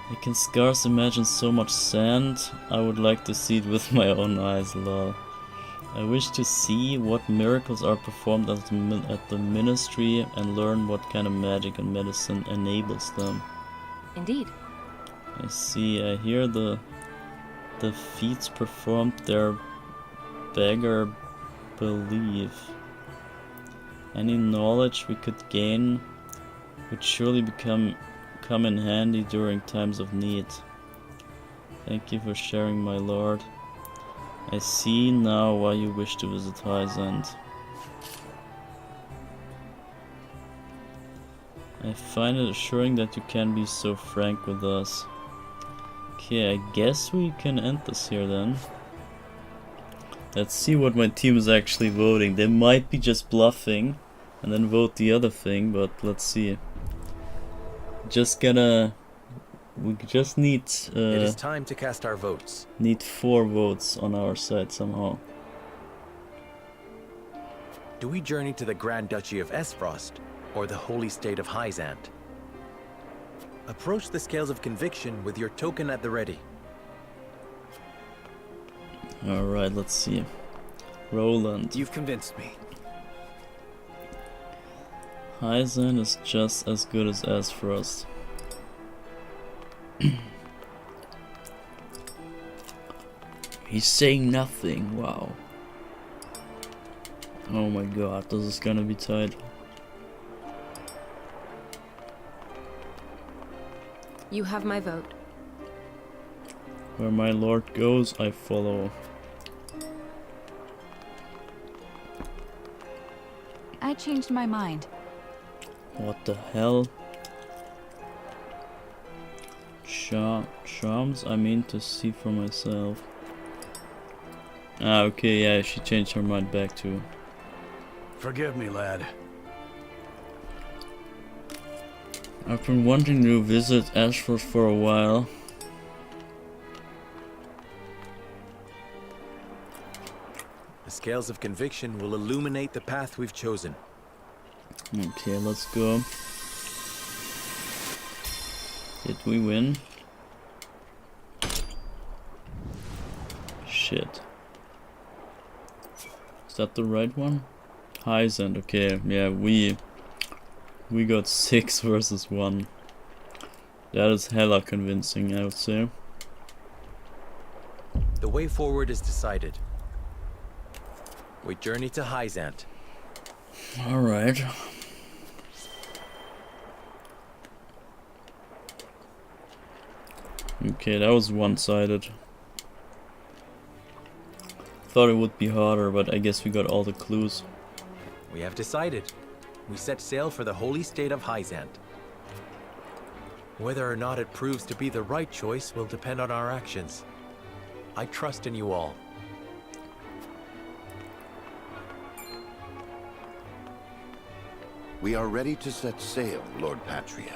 I can scarce imagine so much sand. I would like to see it with my own eyes, lol. I wish to see what miracles are performed at the ministry and learn what kind of magic and medicine enables them.
Indeed.
I see. I hear the feats performed there beggar belief. Any knowledge we could gain would surely come in handy during times of need. Thank you for sharing, my lord. I see now why you wish to visit Hyzant. I find it assuring that you can be so frank with us. Okay, I guess we can end this here then. Let's see what my team is actually voting. They might be just bluffing and then vote the other thing, but let's see. Just gonna We just need
it is time to cast our votes.
Need 4 votes on our side somehow.
Do we journey to the Grand Duchy of Esfrost or the Holy State of Hyzant? Approach the scales of conviction with your token at the ready.
Alright, let's see. Roland.
You've convinced me.
Hyzant is just as good as Esfrost. He's saying nothing, wow. Oh my god, this is gonna be tight.
You have my vote.
Where my lord goes, I follow.
I changed my mind.
What the hell? Charms, I mean to see for myself. Ah, okay, yeah, she changed her mind back too.
Forgive me, lad.
I've been wanting to visit Ashford for a while.
The scales of conviction will illuminate the path we've chosen.
Okay, let's go. Did we win? Shit. Is that the right one? Hyzant, okay, yeah, we got 6 versus 1. That is hella convincing, I would say.
The way forward is decided. We journey to Hyzant.
Alright. Okay, that was one-sided. Thought it would be harder, but I guess we got all the clues.
We have decided. We set sail for the holy state of Hyzant. Whether or not it proves to be the right choice will depend on our actions. I trust in you all.
We are ready to set sail, Lord Patriot.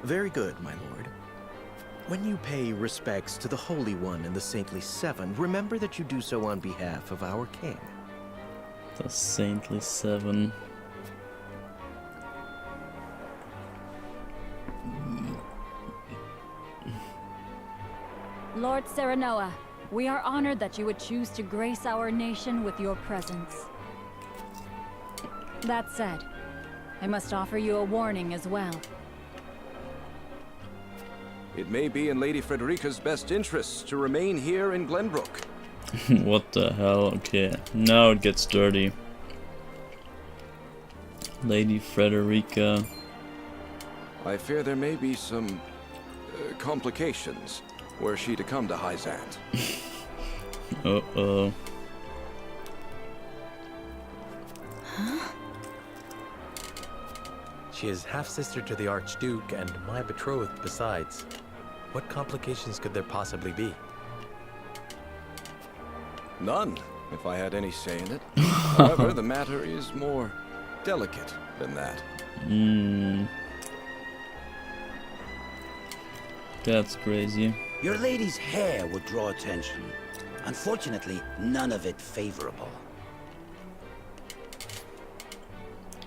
Very good, my lord. When you pay respects to the Holy One and the Saintly Seven, remember that you do so on behalf of our king.
The Saintly Seven.
Lord Serenoa, we are honored that you would choose to grace our nation with your presence. That said, I must offer you a warning as well.
It may be in Lady Frederica's best interests to remain here in Glenbrook.
What the hell? Okay, now it gets dirty. Lady Frederica.
I fear there may be some complications were she to come to Hyzant.
Uh-oh.
Huh? She is half-sister to the Archduke and my betrothed besides. What complications could there possibly be?
None, if I had any say in it. However, the matter is more delicate than that.
That's crazy.
Your lady's hair would draw attention. Unfortunately, none of it favorable.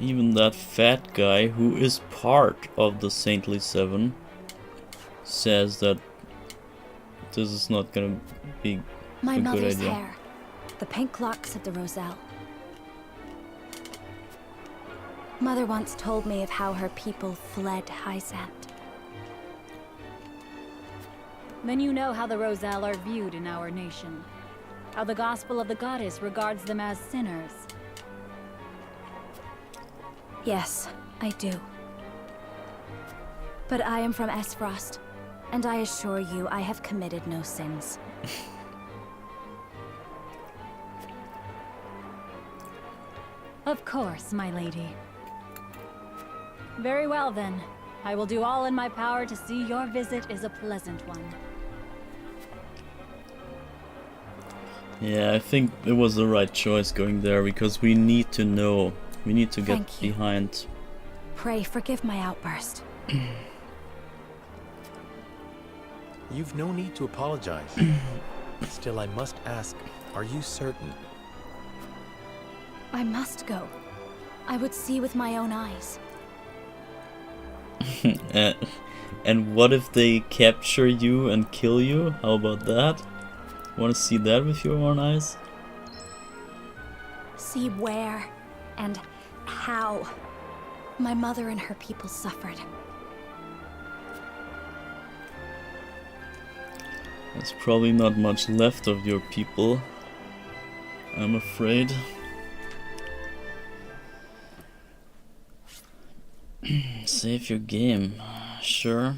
Even that fat guy, who is part of the Saintly Seven, says that this is not gonna be
My
a
mother's
good idea.
hair. The pink locks of the Roselle. Mother once told me of how her people fled Hyzant.
Then you know how the Roselle are viewed in our nation. How the gospel of the goddess regards them as sinners.
Yes, I do. But I am from Esfrost, and I assure you I have committed no sins.
Of course, my lady. Very well then. I will do all in my power to see your visit is a pleasant one.
Yeah, I think it was the right choice going there, because we need to know. We need to get
Thank you.
behind.
Pray forgive my outburst.
You've no need to apologize. Still, I must ask, are you certain?
I must go. I would see with my own eyes.
And what if they capture you and kill you? How about that? Want to see that with your own eyes?
See where and how my mother and her people suffered.
There's probably not much left of your people, I'm afraid. Save your game, sure.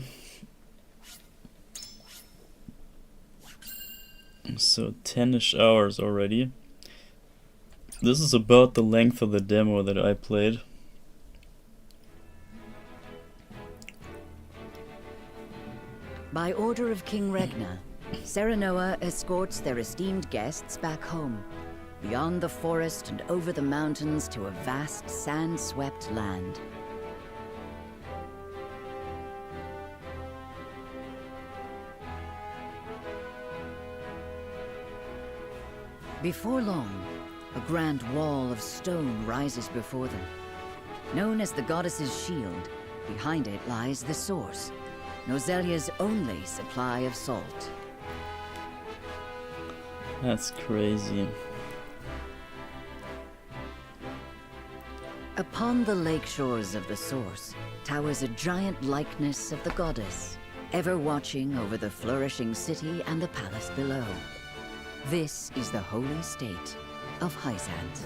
So 10-ish hours already. This is about the length of the demo that I played.
By order of King Regna, Serenoa escorts their esteemed guests back home, beyond the forest and over the mountains to a vast sand-swept land. Before long, a grand wall of stone rises before them. Known as the Goddess's Shield, behind it lies the source, Nozelia's only supply of salt.
That's crazy.
Upon the lake shores of the source towers a giant likeness of the goddess, ever watching over the flourishing city and the palace below. This is the holy state of Hyzant.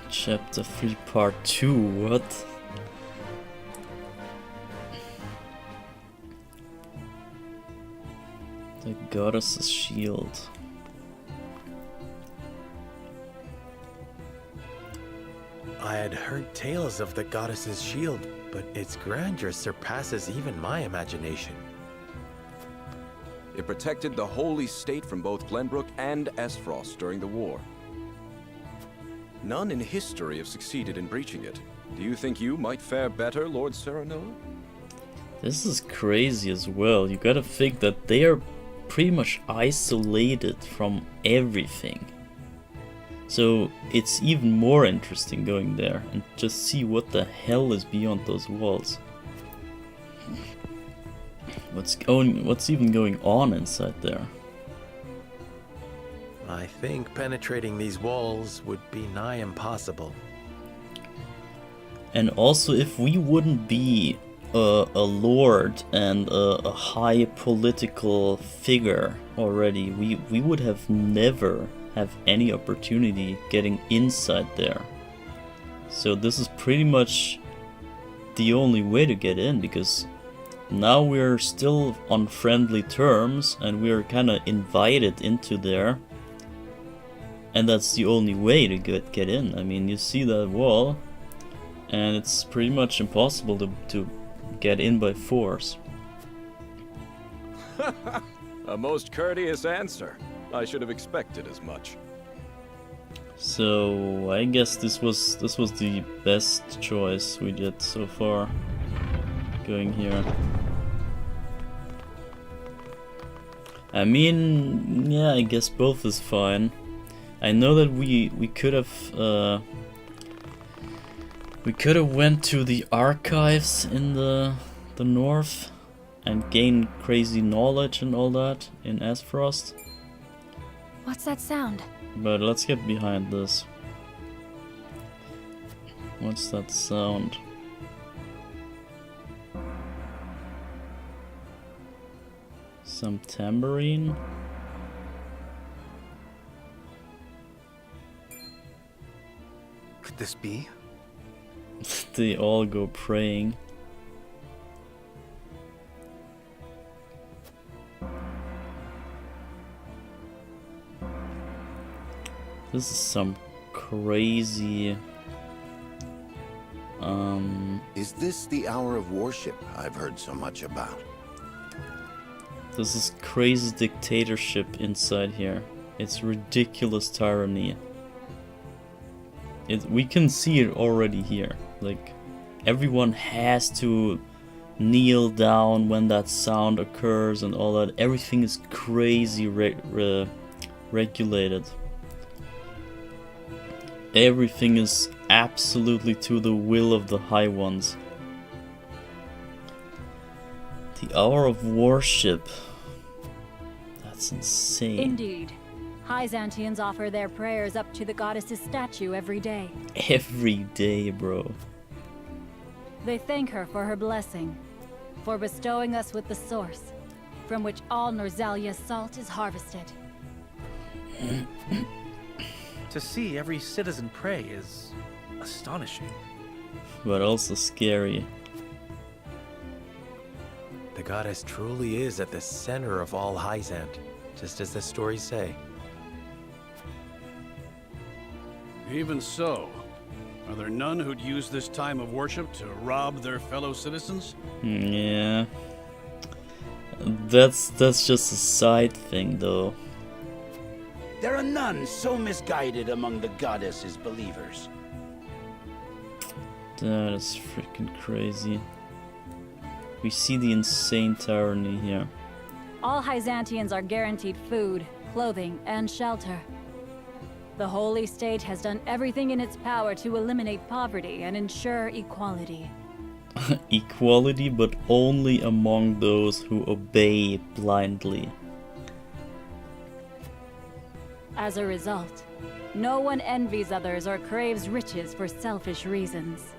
Chapter 3 Part 2, what? The Goddess's Shield.
I had heard tales of the Goddess's Shield, but its grandeur surpasses even my imagination.
It protected the holy state from both Glenbrook and Esfrost during the war. None in history have succeeded in breaching it. Do you think you might fare better, Lord Serenoa?
This is crazy as well. You gotta think that they are pretty much isolated from everything. So it's even more interesting going there and just see what the hell is beyond those walls. What's even going on inside there?
I think penetrating these walls would be nigh impossible.
And also, if we wouldn't be a lord and a high political figure already, we would have never have any opportunity getting inside there. So this is pretty much the only way to get in, because now we're still on friendly terms and we're kind of invited into there. And that's the only way to get in. I mean, you see that wall, and it's pretty much impossible to get in by force.
A most courteous answer. I should have expected as much.
So I guess this was the best choice we did so far. Going here. I mean, yeah, I guess both is fine. I know that we could have went to the archives in the north and gained crazy knowledge and all that in Esfrost.
What's that sound?
But let's get behind this. What's that sound? Some tambourine?
Could this be?
They all go praying. This is some crazy...
Is this the hour of worship I've heard so much about?
This is crazy dictatorship inside here. It's ridiculous tyranny. we can see it already here. Like, everyone has to kneel down when that sound occurs and all that. Everything is crazy regulated. Everything is absolutely to the will of the High Ones. The hour of worship. That's insane.
Indeed. Byzantians offer their prayers up to the goddess's statue every day.
Every day, bro.
They thank her for her blessing, for bestowing us with the source, from which all Norzalia's salt is harvested.
To see every citizen pray is astonishing.
But also scary.
The goddess truly is at the center of all Hyzant, just as the stories say.
Even so, are there none who'd use this time of worship to rob their fellow citizens?
Yeah. That's just a side thing, though.
There are none so misguided among the goddess's believers.
That is freaking crazy. We see the insane tyranny here.
All Byzantians are guaranteed food, clothing, and shelter. The Holy State has done everything in its power to eliminate poverty and ensure equality.
Equality, but only among those who obey blindly.
As a result, no one envies others or craves riches for selfish reasons.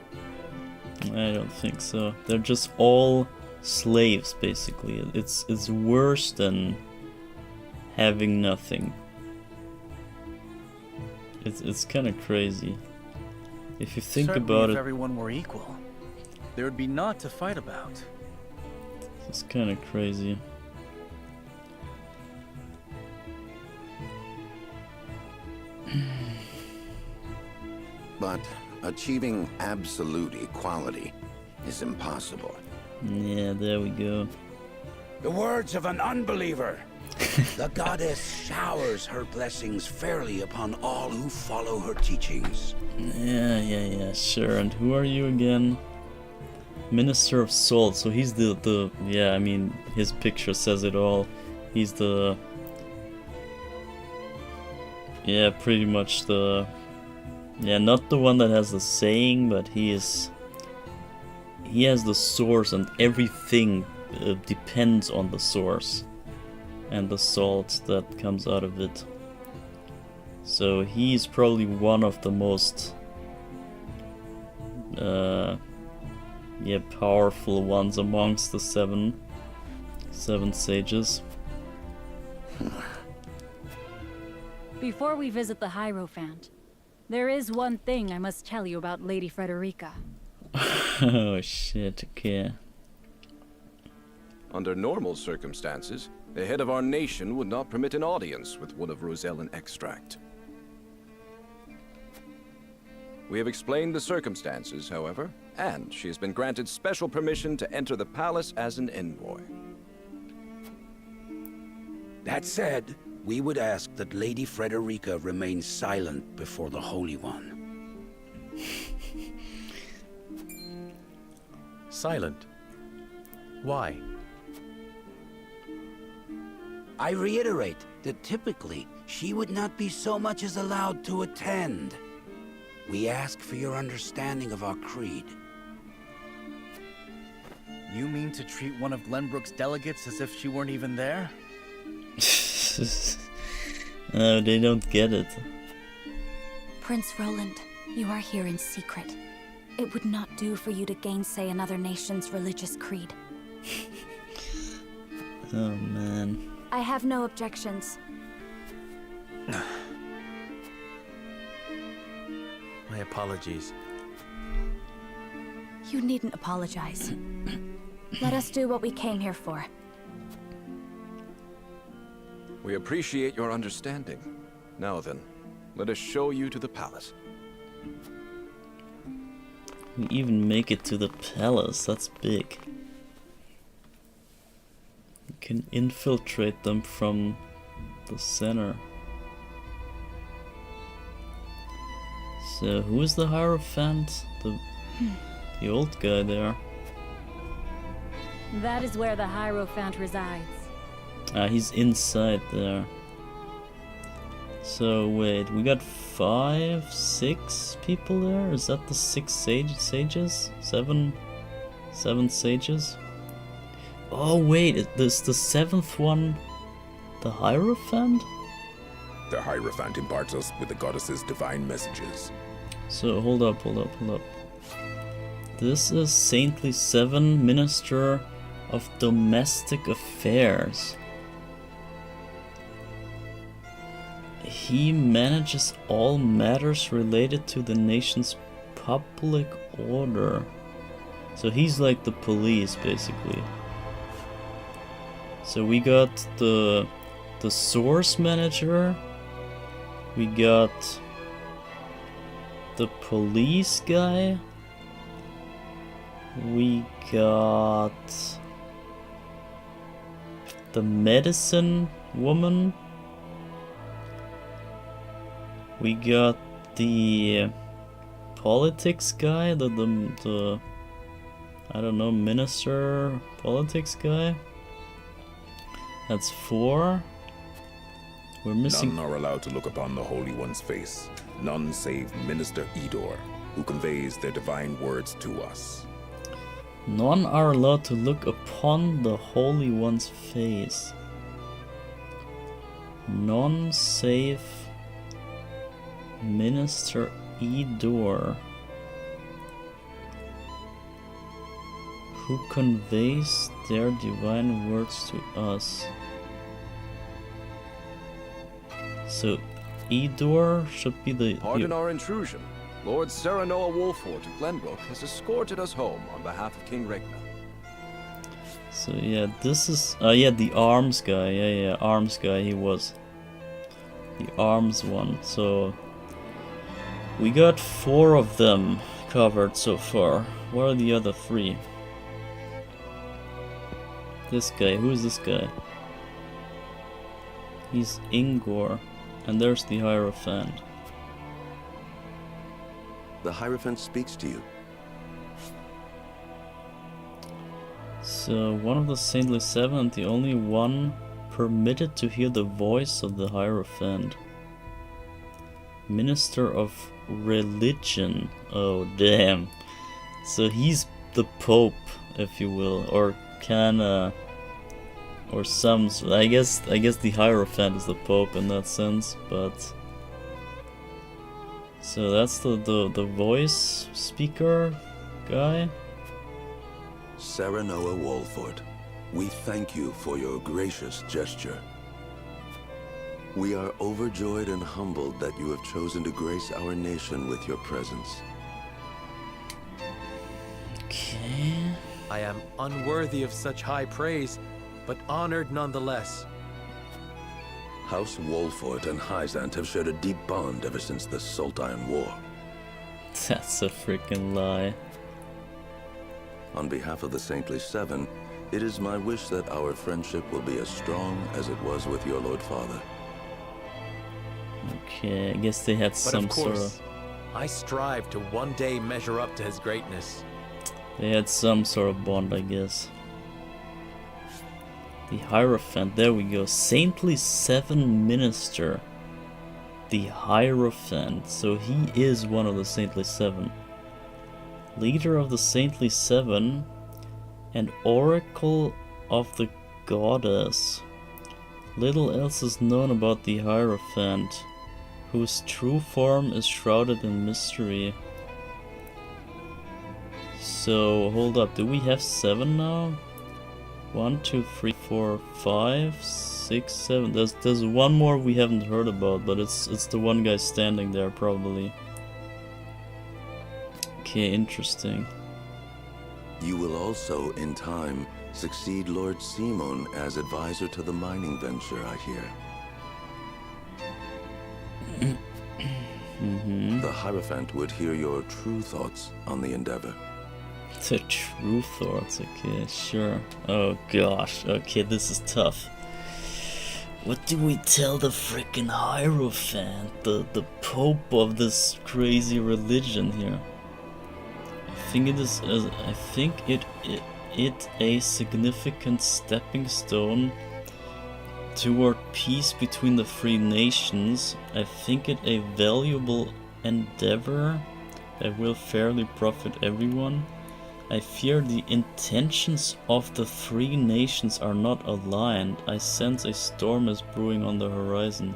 I don't think so. They're just all slaves, basically. It's worse than having nothing. It's kind of crazy. If you think about it.
If everyone were equal, there would be naught to fight about.
It's kind of crazy.
But achieving absolute equality is impossible.
Yeah, there we go.
The words of an unbeliever. The goddess showers her blessings fairly upon all who follow her teachings.
Yeah, sure. And who are you again? Minister of Salt. So he's the yeah, I mean, his picture says it all. He's the, yeah, pretty much the, yeah, not the one that has the saying, but he has the source, and everything depends on the source and the salt that comes out of it. So he's probably one of the most powerful ones amongst the seven sages.
Before we visit the Hierophant, there is one thing I must tell you about Lady Frederica.
Oh shit, okay.
Under normal circumstances, the head of our nation would not permit an audience with one of Rosellan extract. We have explained the circumstances, however, and she has been granted special permission to enter the palace as an envoy.
That said, we would ask that Lady Frederica remain silent before the Holy One.
Silent? Why?
I reiterate that typically she would not be so much as allowed to attend. We ask for your understanding of our creed.
You mean to treat one of Glenbrook's delegates as if she weren't even there?
No, they don't get it.
Prince Roland, you are here in secret. It would not do for you to gainsay another nation's religious creed.
Oh man.
I have no objections.
My apologies.
You needn't apologize. Let us do what we came here for.
We appreciate your understanding. Now then, let us show you to the palace.
We even make it to the palace, that's big. We can infiltrate them from the center. So who is the Hierophant? The old guy there.
That is where the Hierophant resides.
He's inside there. So wait, we got 5, 6 people there? Is that the 6 sages? 7 sages? Oh wait, is the 7th one the Hierophant?
The Hierophant imparts us with the goddess's divine messages.
So hold up. This is Saintly 7, Minister of Domestic Affairs. He manages all matters related to the nation's public order. So he's like the police, basically. So we got the source manager. We got the police guy. We got the medicine woman. We got the politics guy, the I don't know, minister politics guy. That's 4. We're missing.
None are allowed to look upon the Holy One's face. None save Minister Idor, who conveys their divine words to us.
None are allowed to look upon the Holy One's face. None save Minister Idor, who conveys their divine words to us. So Idor should be the...
Pardon our intrusion. Lord Serenoa Wolfort of Glenbrook has escorted us home on behalf of King Regna.
So yeah, this is... yeah, the arms guy. Yeah, arms guy he was. The arms one. So... we got 4 of them covered so far. What are the other 3? This guy. Who is this guy? He's Ingor. And there's the Hierophant.
The Hierophant speaks to you.
So, one of the Saintly 7 and the only one permitted to hear the voice of the Hierophant. Minister of Religion. Oh, damn. So he's the Pope, if you will, or kinda, or some. I guess the Hierophant is the Pope in that sense, but. So that's the voice speaker guy.
Serenoa Wolfort, we thank you for your gracious gesture. We are overjoyed and humbled that you have chosen to grace our nation with your presence.
Okay.
I am unworthy of such high praise, but honored nonetheless.
House Wolfort and Hyzant have shared a deep bond ever since the Saltire War.
That's a freaking lie.
On behalf of the Saintly 7, it is my wish that our friendship will be as strong as it was with your Lord Father.
Okay, I guess they had some sort of...
I strive to one day measure up to his greatness.
They had some sort of bond, I guess. The Hierophant, there we go. Saintly 7 Minister. The Hierophant. So he is one of the Saintly 7. Leader of the Saintly 7 and Oracle of the Goddess. Little else is known about the Hierophant, whose true form is shrouded in mystery. So, hold up, do we have 7 now? 1, 2, 3, 4, 5, 6, 7. There's one more we haven't heard about, but it's the one guy standing there probably. Okay, interesting.
You will also, in time, succeed Lord Simon as advisor to the mining venture, I hear. The Hierophant would hear your true thoughts on the endeavor.
The true thoughts, okay, sure. Oh gosh, okay, this is tough. What do we tell the frickin' Hierophant, the pope of this crazy religion here? I think it is. I think it a significant stepping stone toward peace between the three nations. I think it a valuable endeavor that will fairly profit everyone. I fear the intentions of the three nations are not aligned. I sense a storm is brewing on the horizon.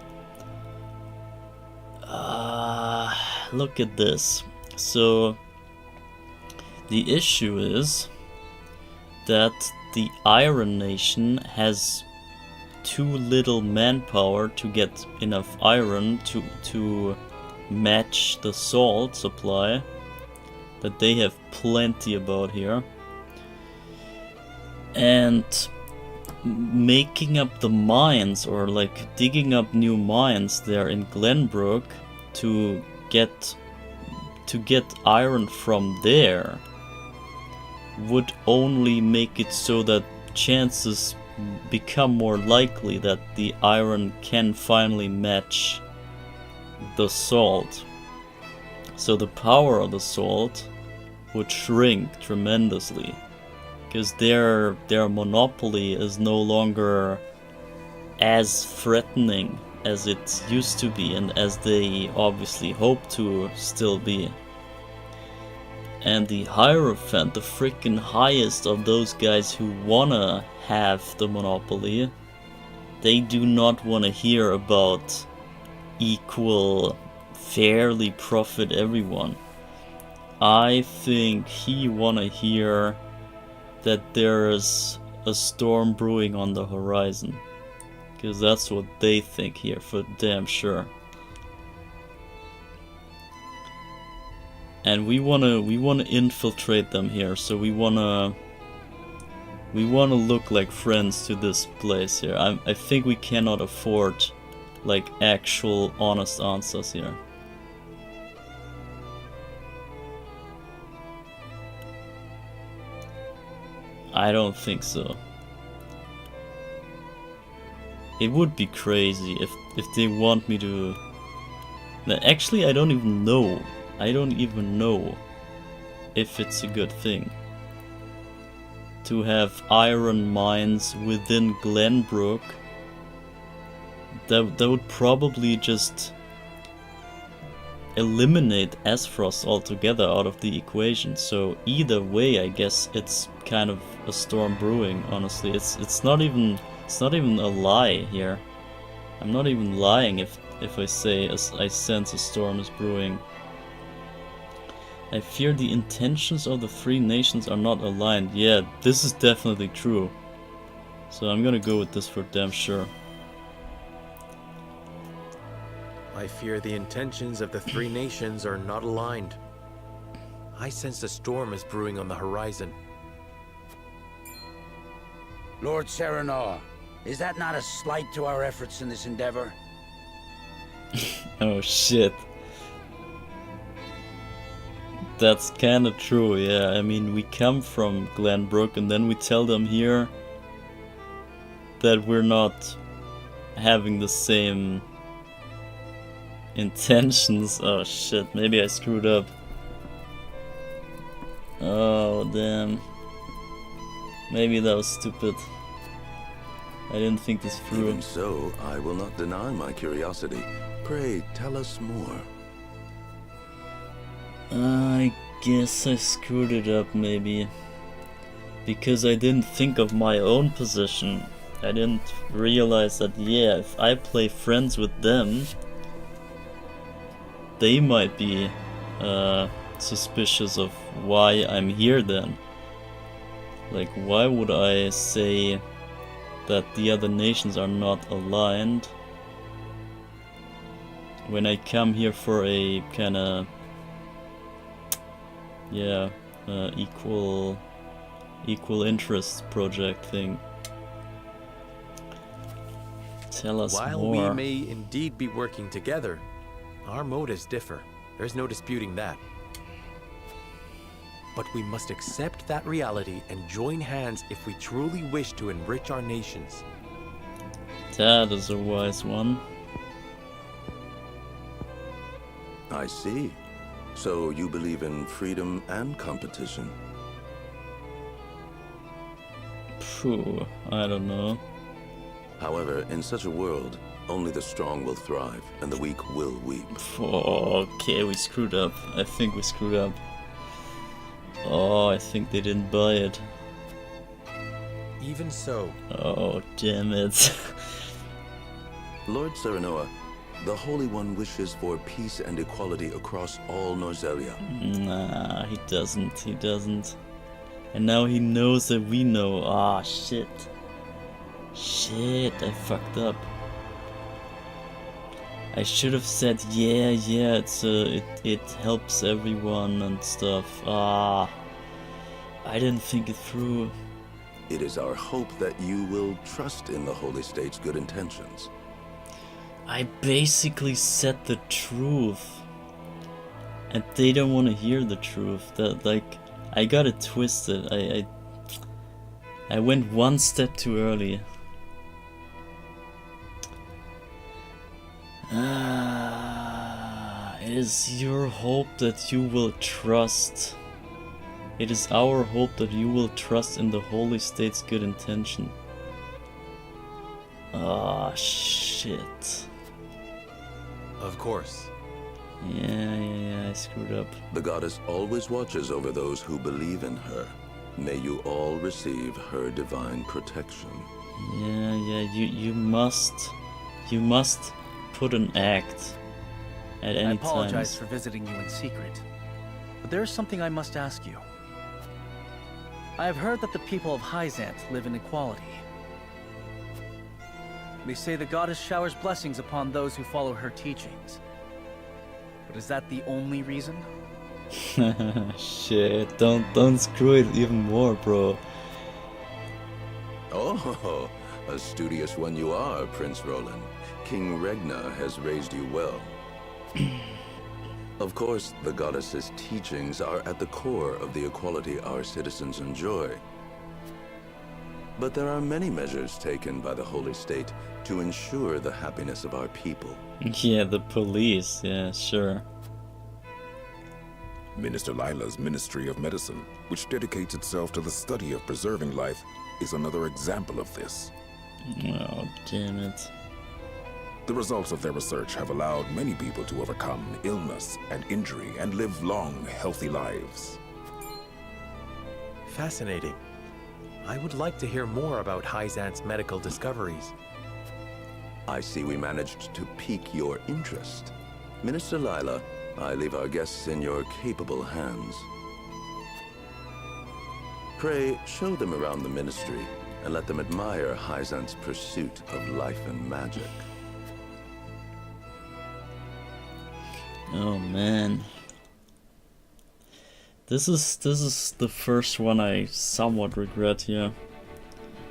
Look at this. So, the issue is that the Iron Nation has too little manpower to get enough iron to match the salt supply that they have plenty about here, and making up the mines or like digging up new mines there in Glenbrook to get iron from there would only make it so that chances become more likely that the iron can finally match the salt. So the power of the salt would shrink tremendously, because their monopoly is no longer as threatening as it used to be, and as they obviously hope to still be. And the Hierophant, the freaking highest of those guys who wanna have the monopoly, they do not wanna hear about equal, fairly profit everyone. I think he wanna hear that there is a storm brewing on the horizon, because that's what they think here for damn sure. And we wanna infiltrate them here, so we wanna look like friends to this place here. I think we cannot afford like actual honest answers here. I don't think so. It would be crazy if they want me to... Actually, I don't even know. I don't even know if it's a good thing to have iron mines within Glenbrook. That would probably just eliminate Aspfrost altogether out of the equation. So either way, I guess it's kind of a storm brewing. Honestly, it's not even a lie here. I'm not even lying if I say I sense a storm is brewing. I fear the intentions of the three nations are not aligned. Yeah, this is definitely true. So I'm gonna go with this for damn sure.
I fear the intentions of the three nations are not aligned. I sense a storm is brewing on the horizon.
Lord Serenor, is that not a slight to our efforts in this endeavor?
Oh shit. That's kinda true, yeah. I mean, we come from Glenbrook and then we tell them here that we're not having the same intentions. Oh shit, maybe I screwed up. Oh damn. Maybe that was stupid. I didn't think this through.
Even so, I will not deny my curiosity. Pray, tell us more.
I guess I screwed it up maybe. Because I didn't think of my own position. I didn't realize that, yeah, if I play friends with them, they might be suspicious of why I'm here then. Like, why would I say that the other nations are not aligned when I come here for a kinda, yeah, equal interest project thing? Tell us
While
more.
we may indeed be working together, our motives differ. There's no disputing that. But we must accept that reality and join hands if we truly wish to enrich our nations.
That is a wise one.
I see. So you believe in freedom and competition?
Phew, I don't know.
However, in such a world, only the strong will thrive, and the weak will weep.
Oh, okay, we screwed up. I think we screwed up. Oh, I think they didn't buy it.
Even so.
Oh, damn it.
Lord Serenoa, the Holy One wishes for peace and equality across all Norzelia.
Nah, he doesn't. He doesn't. And now he knows that we know. Ah, shit. Shit, I fucked up. I should have said, yeah, it helps everyone and stuff. Ah, I didn't think it through.
It is our hope that you will trust in the Holy State's good intentions.
I basically said the truth. And they don't want to hear the truth. That, like, I got it twisted. I went one step too early. It is your hope that you will trust. It is our hope that you will trust in the Holy State's good intention. Ah, shit.
Of course.
Yeah, I screwed up.
The goddess always watches over those who believe in her. May you all receive her divine protection.
Yeah, you must put an act at any time.
I apologize for visiting you in secret, but there is something I must ask you. I have heard that the people of Hyzant live in equality. They say the goddess showers blessings upon those who follow her teachings. But is that the only reason?
Shit, don't screw it even more, bro.
Oh, a studious one you are, Prince Roland. King Regna has raised you well. Of course, the goddess's teachings are at the core of the equality our citizens enjoy. But there are many measures taken by the Holy State to ensure the happiness of our people.
Yeah, the police, yeah, sure.
Minister Lila's Ministry of Medicine, which dedicates itself to the study of preserving life, is another example of this.
Oh, damn it.
The results of their research have allowed many people to overcome illness and injury and live long, healthy lives.
Fascinating. I would like to hear more about Hyzant's medical discoveries.
I see we managed to pique your interest. Minister Lila, I leave our guests in your capable hands. Pray, show them around the ministry and let them admire Hyzant's pursuit of life and magic.
Oh man. This is the first one I somewhat regret here.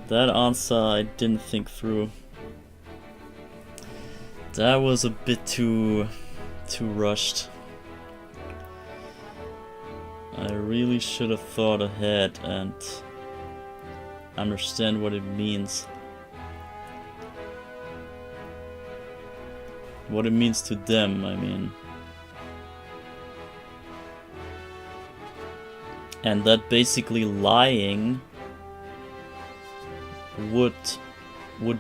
That answer I didn't think through. That was a bit too rushed. I really should have thought ahead and understand what it means. What it means to them, I mean. And that basically lying would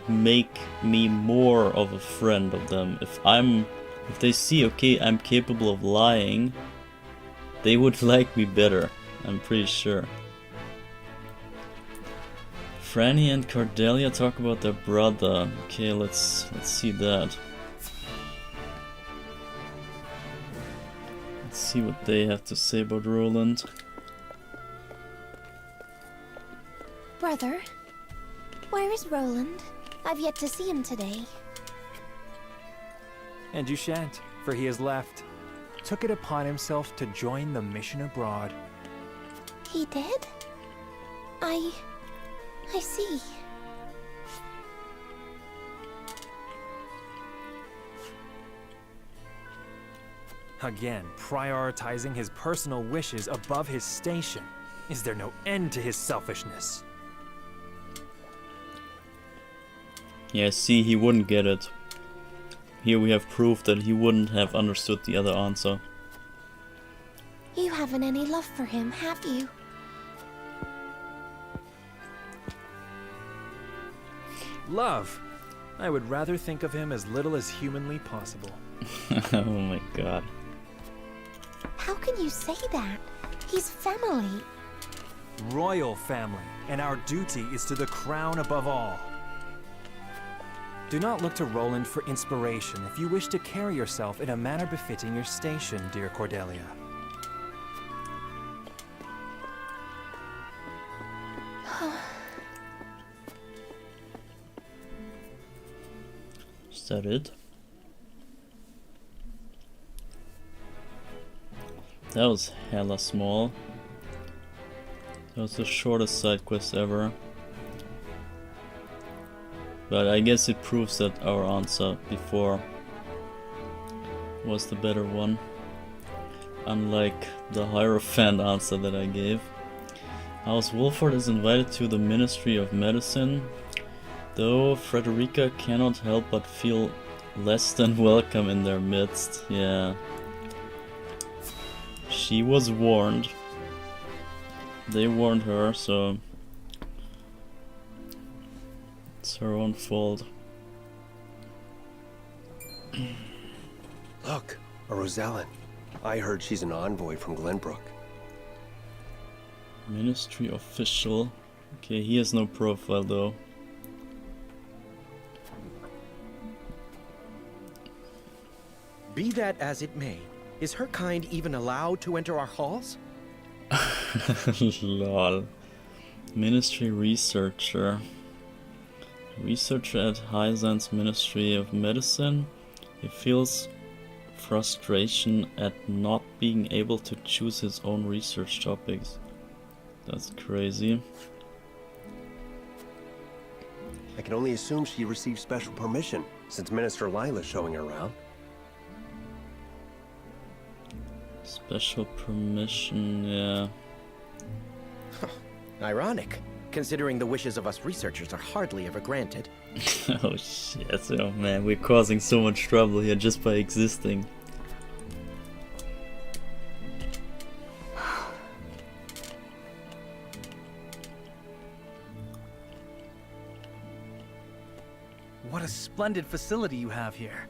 make me more of a friend of them. If they see, okay, I'm capable of lying, they would like me better, I'm pretty sure. Franny and Cordelia talk about their brother. Okay, let's see that. Let's see what they have to say about Roland.
Brother, where is Roland? I've yet to see him today.
And you shan't, for he has left. Took it upon himself to join the mission abroad.
He did? I see.
Again, prioritizing his personal wishes above his station. Is there no end to his selfishness?
Yeah, see, he wouldn't get it. Here we have proof that he wouldn't have understood the other answer.
You haven't any love for him, have you?
Love. I would rather think of him as little as humanly possible.
Oh my god.
How can you say that? He's family.
Royal family, and our duty is to the crown above all. Do not look to Roland for inspiration if you wish to carry yourself in a manner befitting your station, dear Cordelia.
Is that it? That was hella small. That was the shortest side quest ever. But I guess it proves that our answer before was the better one. Unlike the Hierophant answer that I gave. House Wolford is invited to the Ministry of Medicine, though Frederica cannot help but feel less than welcome in their midst. Yeah. She was warned. They warned her, so it's her own fault.
Look, a Rosellan. I heard she's an envoy from Glenbrook.
Ministry official. Okay, he has no profile though.
Be that as it may, is her kind even allowed to enter our halls?
Lol. Ministry researcher. Researcher at Hyzan's Ministry of Medicine. He feels frustration at not being able to choose his own research topics. That's crazy.
I can only assume she received special permission, since Minister Lila's showing her around.
Special permission, yeah.
Ironic, considering the wishes of us researchers are hardly ever granted.
Oh shit, oh man, we're causing so much trouble here just by existing.
What a splendid facility you have here.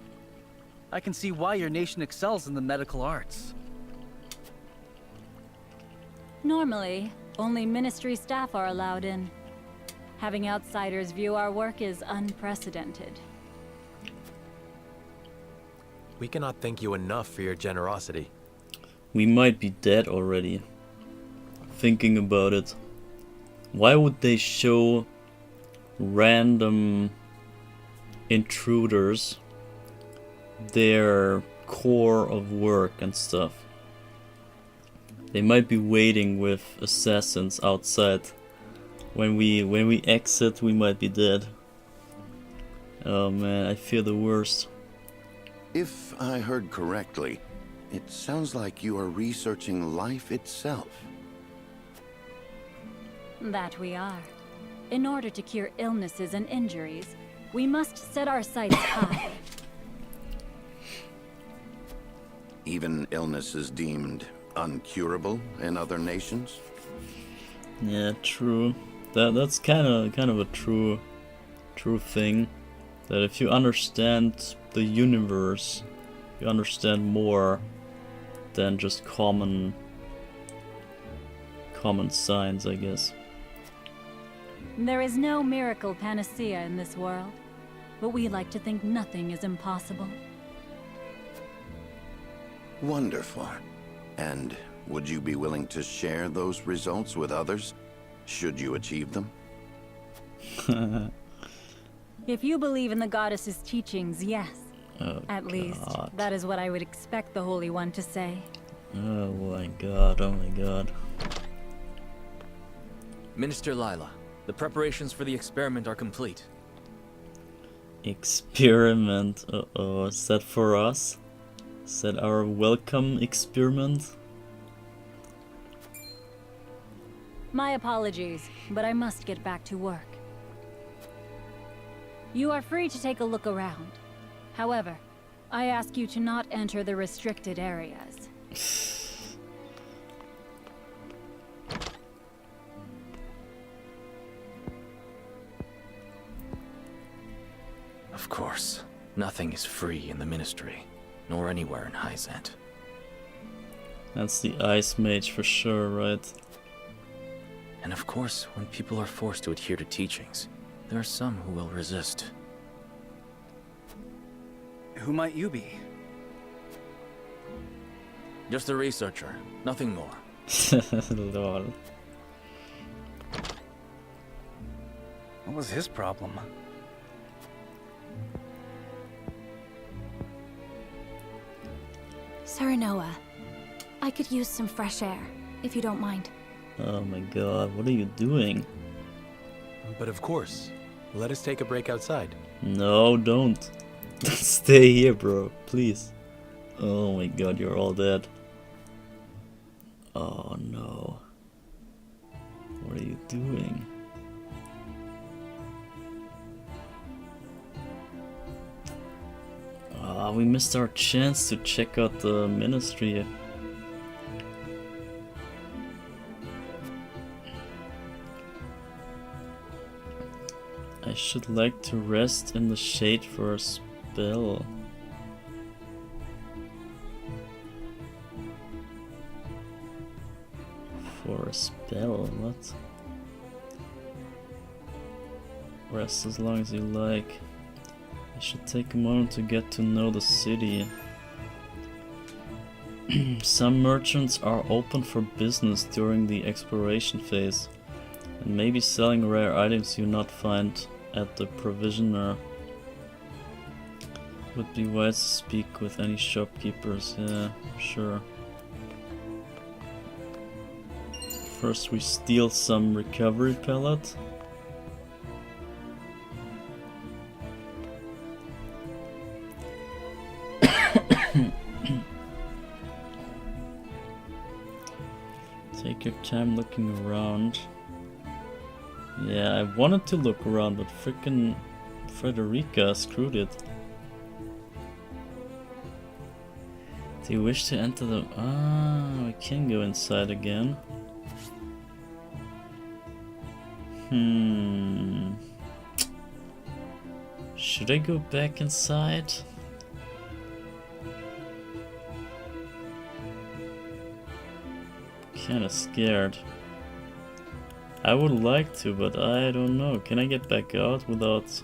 I can see why your nation excels in the medical arts.
Normally, only ministry staff are allowed in. Having outsiders view our work is unprecedented.
We cannot thank you enough for your generosity.
We might be dead already. Thinking about it. Why would they show random intruders their core of work and stuff? They might be waiting with assassins outside. When we exit, we might be dead. Oh man, I fear the worst.
If I heard correctly, it sounds like you are researching life itself.
That we are. In order to cure illnesses and injuries, we must set our sights high.
Even illnesses deemed uncurable in other nations?
Yeah, true. That's kind of a true thing. That if you understand the universe, you understand more than just common science, I guess.
There is no miracle panacea in this world, but we like to think nothing is impossible.
Wonderful. And would you be willing to share those results with others, should you achieve them?
If you believe in the goddess's teachings, yes.
Oh,
At least, that is what I would expect the Holy One to say.
Oh my god, oh my god.
Minister Lila, the preparations for the experiment are complete.
Experiment? Uh-oh, is that for us? Is that our welcome experiment?
My apologies, but I must get back to work. You are free to take a look around. However, I ask you to not enter the restricted areas.
Of course, nothing is free in the Ministry, nor anywhere in Hyzant.
That's the Ice Mage for sure, right?
And of course, when people are forced to adhere to teachings, there are some who will resist.
Who might you be?
Just a researcher, nothing more.
Lol.
What was his problem?
Sir Noah, I could use some fresh air, if you don't mind.
Oh my god, what are you doing?
But of course, let us take a break outside.
No, don't. Stay here, bro, please. Oh my god, you're all dead. Oh no. What are you doing? Ah, we missed our chance to check out the Ministry. I should like to rest in the shade for a spell. For a spell, what? Rest as long as you like. I should take a moment to get to know the city. Some merchants are open for business during the exploration phase, and maybe selling rare items you not find at the provisioner. Would be wise to speak with any shopkeepers, yeah, sure. First we steal some recovery pellet. Take your time looking around. Yeah, I wanted to look around, but frickin' Frederica screwed it. Do you wish to enter the... Ah, we can go inside again. Should I go back inside? Kinda scared. I would like to, but I don't know. Can I get back out without...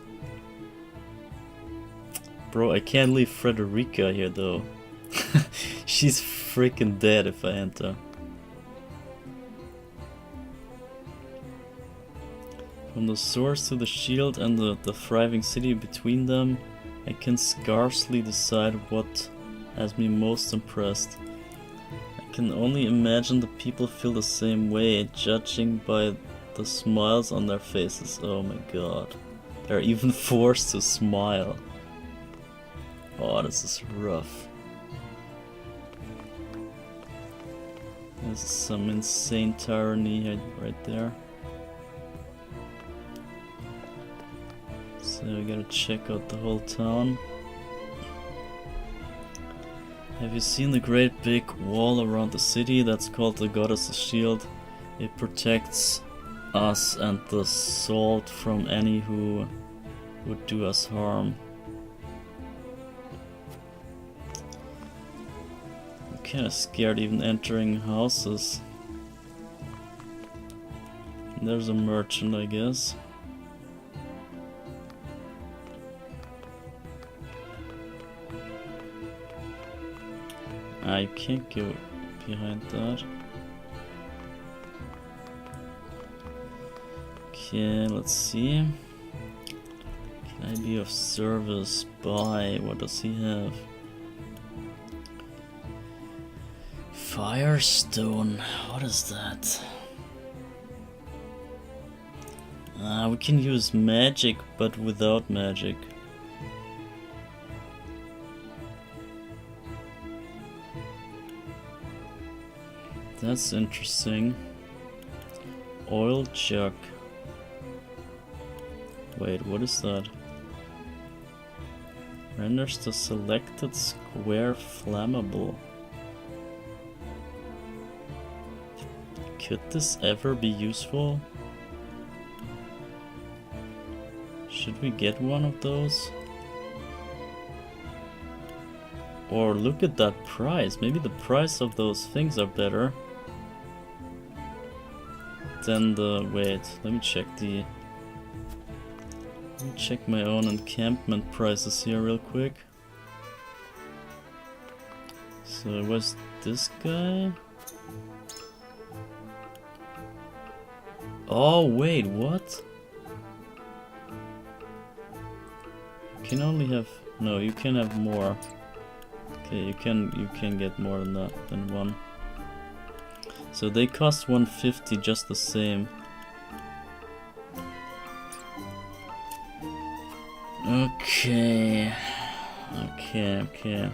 Bro, I can't leave Frederica here though. She's freaking dead if I enter. From the source to the shield and the thriving city between them, I can scarcely decide what has me most impressed. I can only imagine the people feel the same way, judging by the smiles on their faces. Oh my god. They're even forced to smile. Oh, this is rough. This is some insane tyranny right there. So we gotta check out the whole town. Have you seen the great big wall around the city? That's called the Goddess's Shield. It protects us and the salt from any who would do us harm. I'm kinda scared even entering houses. There's a merchant, I guess. I can't go behind that. Okay, let's see. Can I be of service? Buy. What does he have? Firestone. What is that? We can use magic, but without magic. That's interesting. Oil jug. Wait, what is that? Renders the selected square flammable. Could this ever be useful? Should we get one of those? Or look at that price. Maybe the price of those things are better than the... Wait, let me check the... Let me check my own encampment prices here real quick. So it was this guy. Oh wait, what? You can only have... No, you can have more. Okay, you can get more than that, than one. So they cost 150 just the same. Okay. Okay.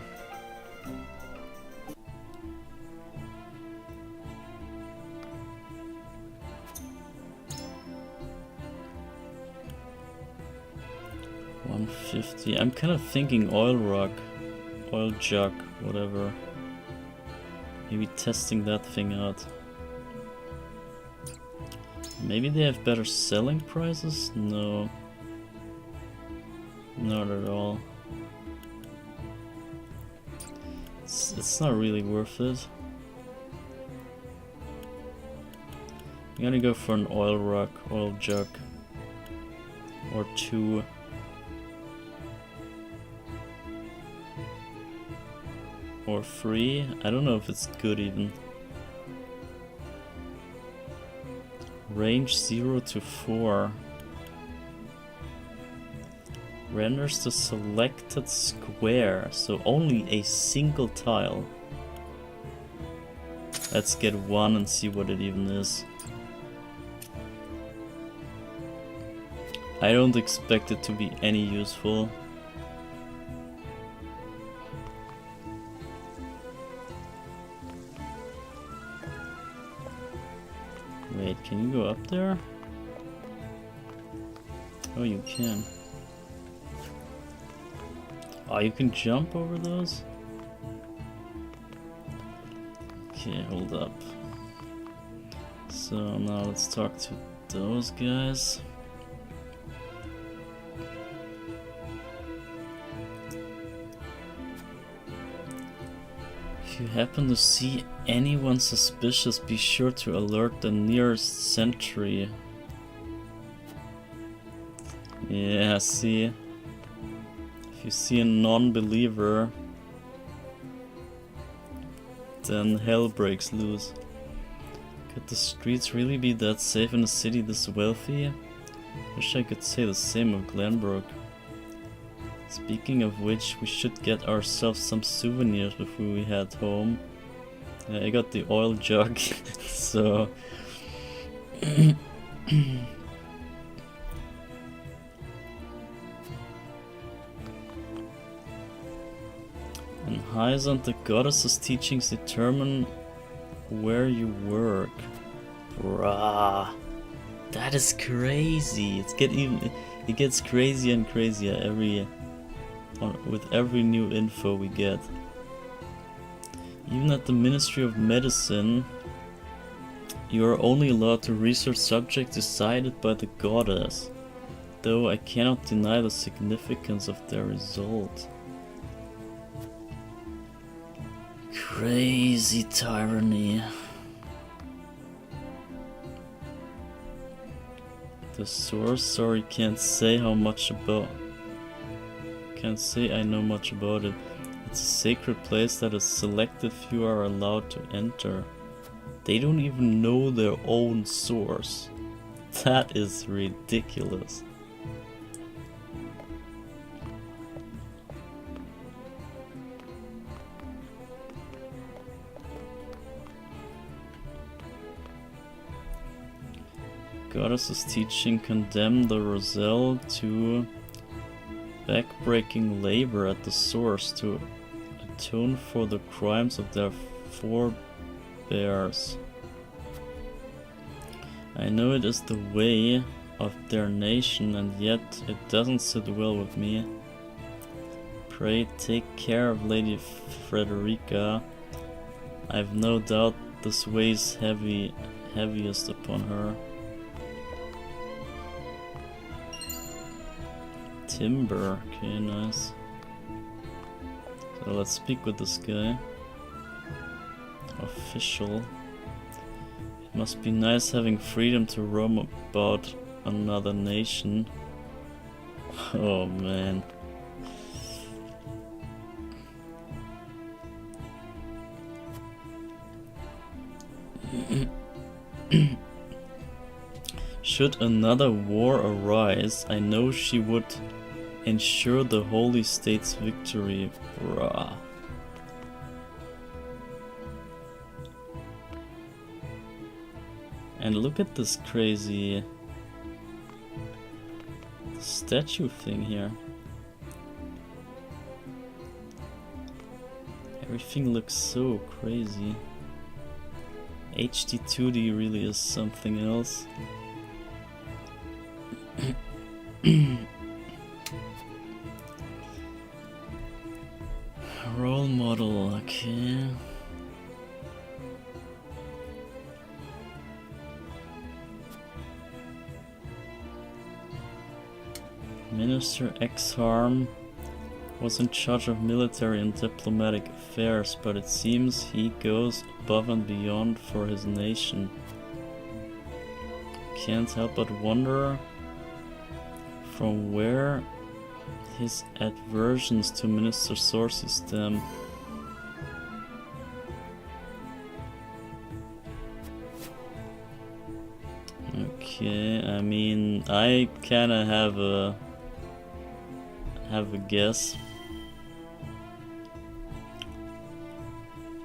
$150. I'm kind of thinking oil rock, oil jug, whatever. Maybe testing that thing out. Maybe they have better selling prices? No. Not at all. It's not really worth it. I'm gonna go for an oil rock, oil jug. Or two. Or free? I don't know if it's good even. Range 0 to 4. Renders the selected square, so only a single tile. Let's get one and see what it even is. I don't expect it to be any useful. Wait, can you go up there? Oh, you can. Oh, you can jump over those? Okay, hold up. So now let's talk to those guys. If you happen to see anyone suspicious, be sure to alert the nearest sentry. Yeah, see? If you see a non-believer, then hell breaks loose. Could the streets really be that safe in a city this wealthy? Wish I could say the same of Glenbrook. Speaking of which, we should get ourselves some souvenirs before we head home. I got the oil jug, so... And Hyzant, the goddess's teachings determine where you work. Bruh. That is crazy. It gets crazier and crazier with every new info we get. Even at the Ministry of Medicine, you are only allowed to research subjects decided by the goddess, though I cannot deny the significance of their result. Crazy tyranny. The source, sorry, can't say how much about. Can't say I know much about it. It's a sacred place that a selected few are allowed to enter. They don't even know their own source. That is ridiculous. Goddess's teaching condemned the Roselle to backbreaking labor at the source to atone for the crimes of their forebears. I know it is the way of their nation, and yet it doesn't sit well with me. Pray take care of Lady Frederica. I've no doubt this weighs heaviest upon her. Timber, okay, nice. So let's speak with this guy. Official. It must be nice having freedom to roam about another nation. Oh man. Should another war arise, I know she would ensure the Holy State's victory. Bruh. And look at this crazy statue thing here. Everything looks so crazy. HD2D really is something else. Role model, okay. Minister Exharm was in charge of military and diplomatic affairs, but it seems he goes above and beyond for his nation. Can't help but wonder from where his aversions to Minister Sorcy stem. Okay, I mean, I kinda have a guess.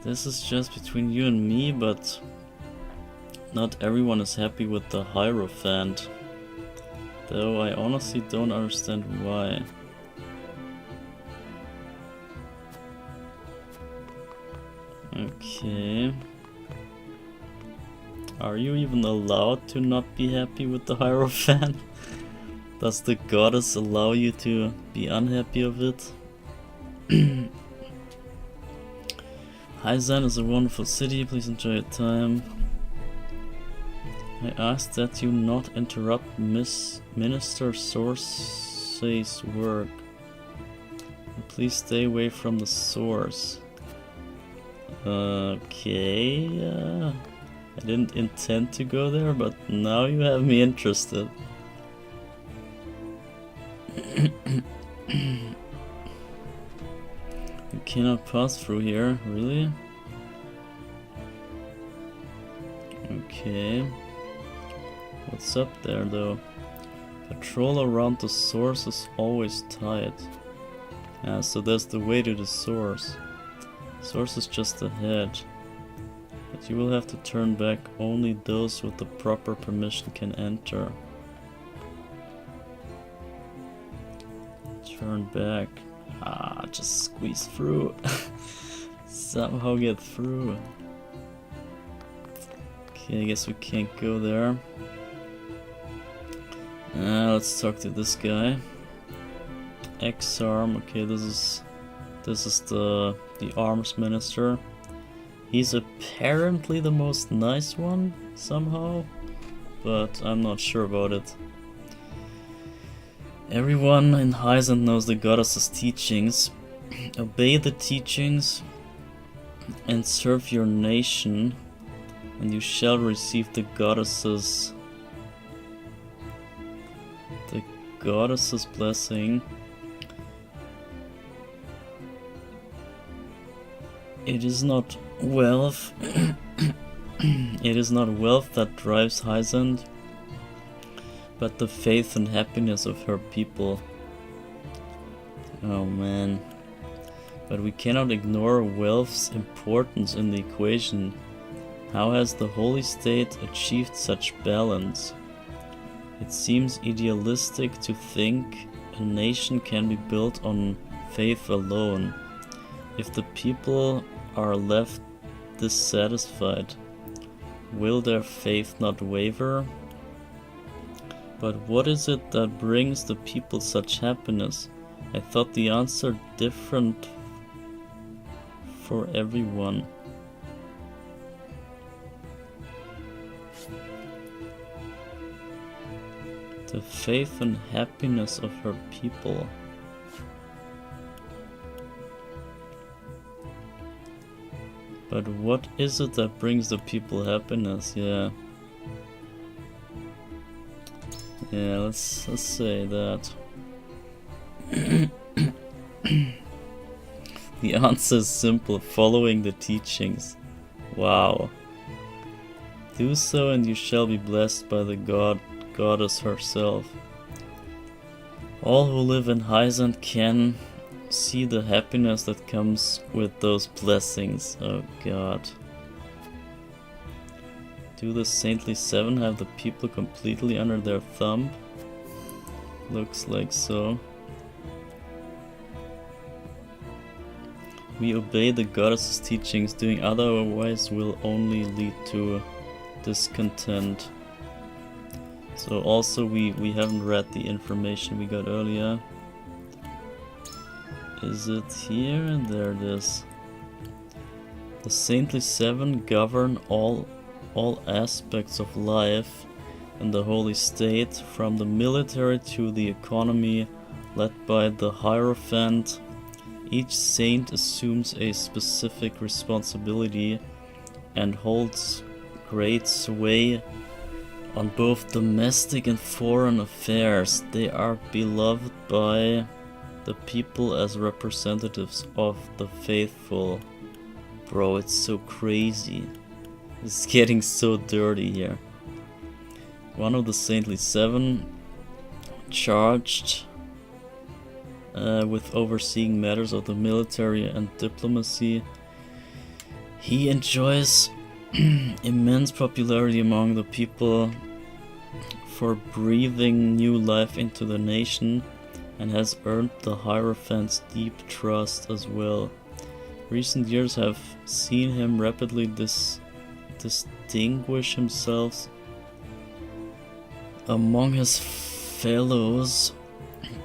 This is just between you and me, but not everyone is happy with the Hierophant. Though I honestly don't understand why. Okay. Are you even allowed to not be happy with the Hierophant? Does the goddess allow you to be unhappy of it? Hyzan is a wonderful city, please enjoy your time. I ask that you not interrupt Minister Sorcy's work. And please stay away from the source. Okay, I didn't intend to go there, but now you have me interested. You cannot pass through here, really? Okay. What's up there though? Patrol around the source is always tight. So there's the way to the source. Source is just ahead. But you will have to turn back. Only those with the proper permission can enter. Turn back. Just squeeze through. Somehow get through. Okay, I guess we can't go there. Let's talk to this guy. Exarm. Okay, this is the arms minister. He's apparently the most nice one somehow, but I'm not sure about it. Everyone in Hyzan knows the goddess's teachings. Obey the teachings and serve your nation, and you shall receive the goddess's blessing. It is not wealth. It is not wealth that drives Hyzan, but the faith and happiness of her people. Oh man. But we cannot ignore wealth's importance in the equation. How has the Holy State achieved such balance? It seems idealistic to think a nation can be built on faith alone. If the people are left dissatisfied, will their faith not waver? But what is it that brings the people such happiness? I thought the answer different for everyone. The faith and happiness of her people. But what is it that brings the people happiness? Yeah. Yeah, let's say that. The answer is simple, following the teachings. Wow. Do so and you shall be blessed by the goddess herself. All who live in Hyzant can see the happiness that comes with those blessings. Oh god. Do the Saintly Seven have the people completely under their thumb? Looks like so. We obey the goddess's teachings, doing otherwise will only lead to discontent. So also we haven't read the information we got earlier. Is it here? There it is. The Saintly Seven govern all aspects of life in the Holy State, from the military to the economy, led by the Hierophant. Each saint assumes a specific responsibility and holds great sway on both domestic and foreign affairs. They are beloved by the people as representatives of the faithful. Bro, it's so crazy. It's getting so dirty here. One of the Saintly Seven, charged with overseeing matters of the military and diplomacy. He enjoys immense popularity among the people for breathing new life into the nation, and has earned the Hierophant's deep trust as well. Recent years have seen him rapidly distinguish himself among his fellows,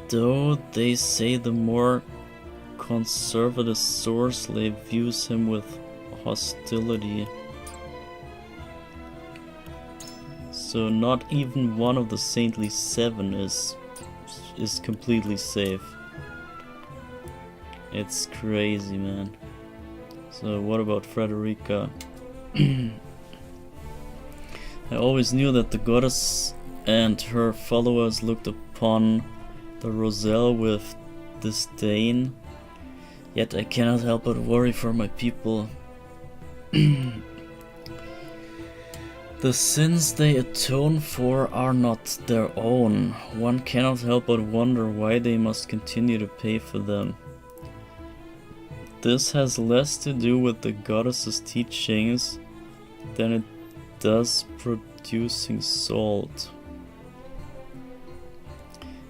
though they say the more conservative Sourslave views him with hostility. So not even one of the Saintly Seven is completely safe. It's crazy, man. So what about Frederica? I always knew that the goddess and her followers looked upon the Roselle with disdain, yet I cannot help but worry for my people. The sins they atone for are not their own. One cannot help but wonder why they must continue to pay for them. This has less to do with the goddess's teachings than it does producing salt.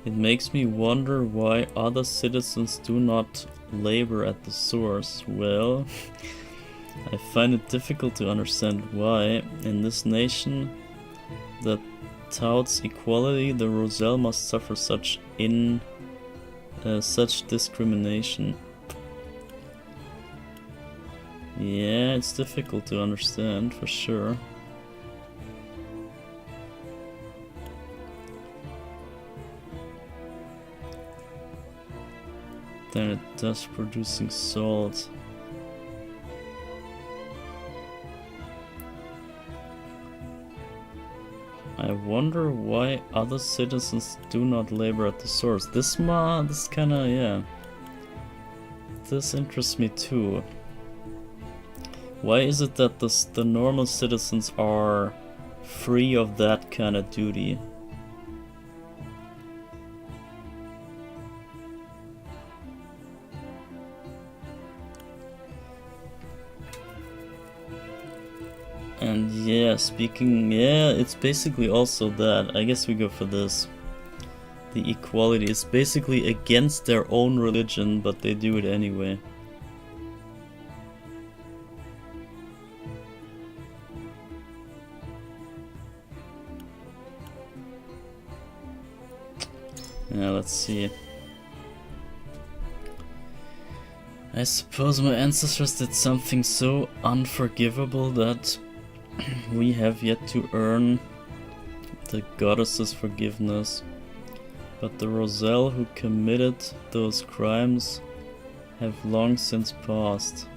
It makes me wonder why other citizens do not labor at the source. Well, I find it difficult to understand why, in this nation that touts equality, the Roselle must suffer such discrimination. Yeah, it's difficult to understand, for sure. Then it does producing salt. I wonder why other citizens do not labor at the source. This kinda, yeah. This interests me too. Why is it that the normal citizens are free of that kind of duty? And yeah, it's basically also that. I guess we go for this. The equality is basically against their own religion, but they do it anyway. Yeah, let's see. I suppose my ancestors did something so unforgivable that we have yet to earn the goddess's forgiveness. But the Roselle who committed those crimes have long since passed.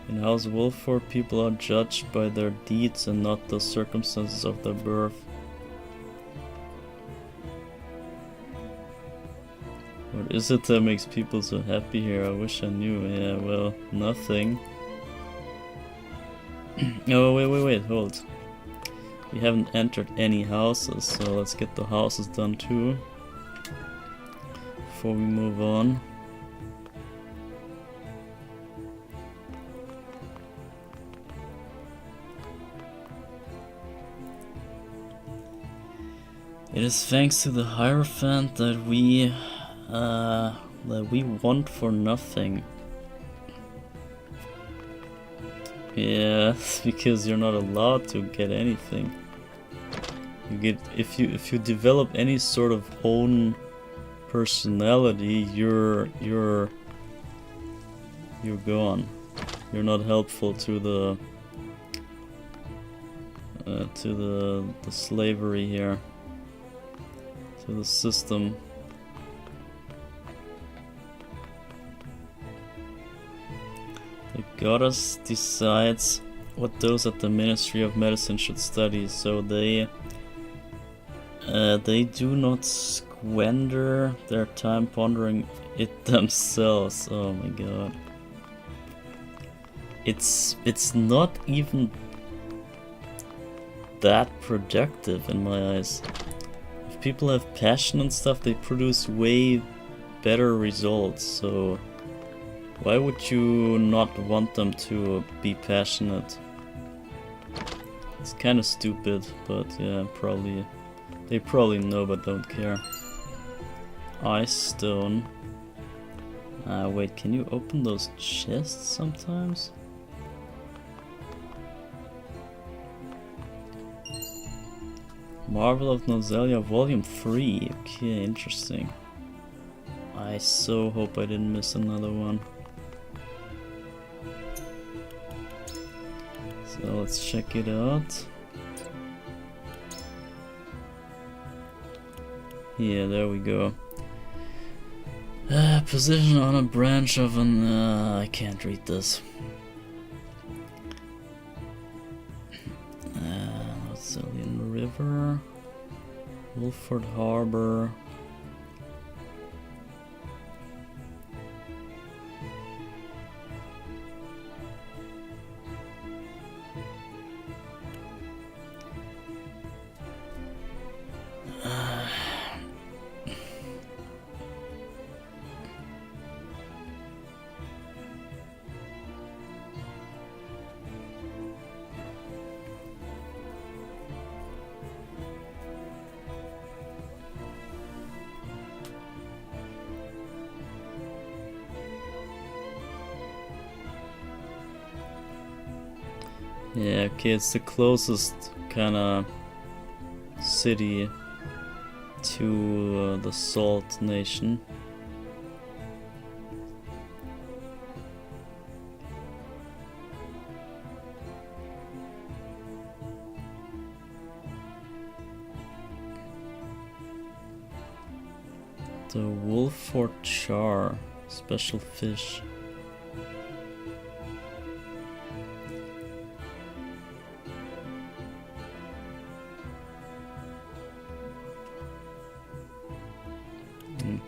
In House Wolford, people are judged by their deeds and not the circumstances of their birth. What is it that makes people so happy here? I wish I knew. Yeah, well, nothing. Oh, wait, hold. We haven't entered any houses, so let's get the houses done too. Before we move on. It is thanks to the Hierophant that we want for nothing. Yeah, because you're not allowed to get anything. You get if you develop any sort of own personality, you're gone. You're not helpful to the slavery here, to the system. The goddess decides what those at the Ministry of Medicine should study, so they do not squander their time pondering it themselves. Oh my god. It's not even that productive in my eyes. If people have passion and stuff, they produce way better results, so why would you not want them to be passionate? It's kind of stupid, but yeah, they probably know but don't care. Ice stone. Wait, can you open those chests sometimes? Marvel of Nozelia Volume 3. Okay, interesting. I so hope I didn't miss another one. So let's check it out. Yeah, there we go. Position on a branch of an... I can't read this. Nozellian River. Wolford Harbor. Yeah, okay, it's the closest kind of city to the Salt Nation. The Wolford Char, special fish.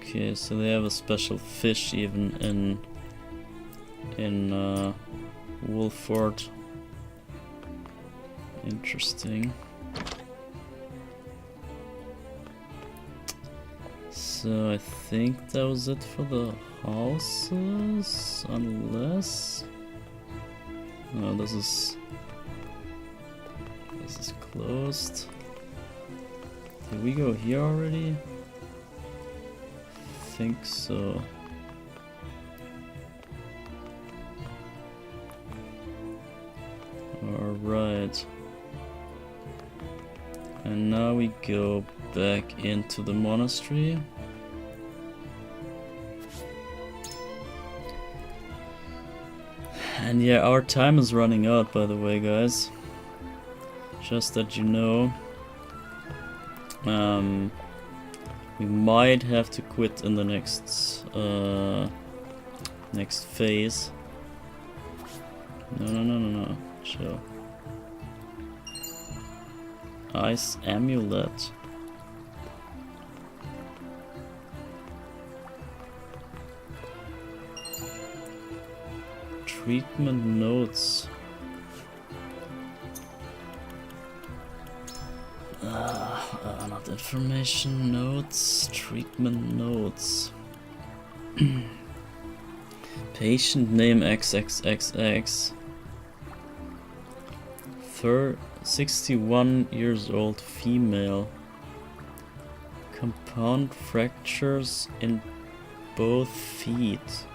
Okay, so they have a special fish even in Wolford. Interesting. So I think that was it for the houses, unless... No, this is closed. Did we go here already? I think so. Alright. And now we go back into the monastery. And yeah, our time is running out, by the way, guys. Just that you know. We might have to quit in the next next phase. No. Chill. Ice amulet. Treatment notes. Not information notes. Treatment notes. Patient name XXXX. 61 years old female. Compound fractures in both feet.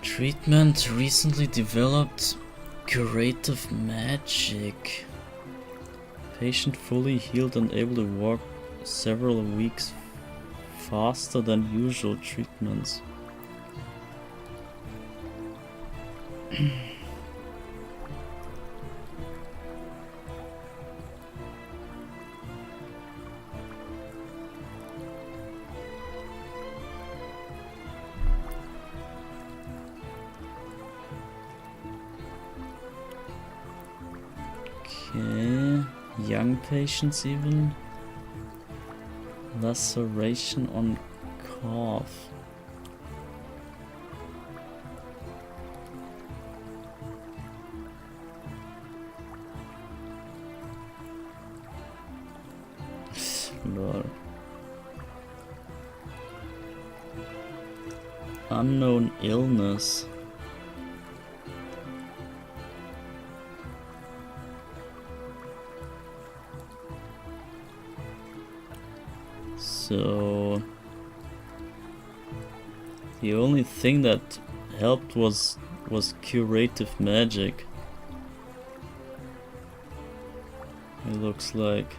Treatment recently developed curative magic. Patient fully healed and able to walk several weeks faster than usual treatments. Okay, young patients even. Laceration on calf. Lol. Unknown illness. So the only thing that helped was curative magic. It looks like.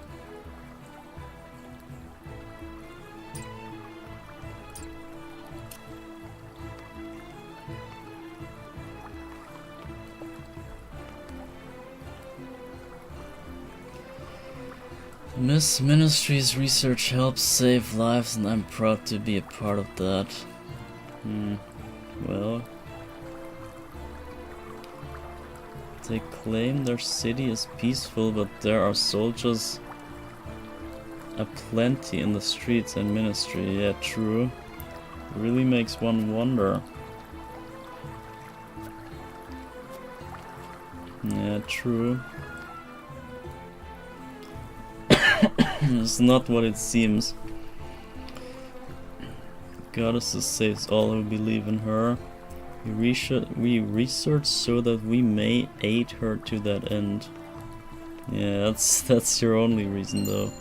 Miss Ministry's research helps save lives, and I'm proud to be a part of that. Well, they claim their city is peaceful, but there are soldiers aplenty in the streets and Ministry. Yeah, true. It really makes one wonder. Yeah, true. It's not what it seems. Goddesses saves all who believe in her. We research so that we may aid her to that end. Yeah, that's your only reason though.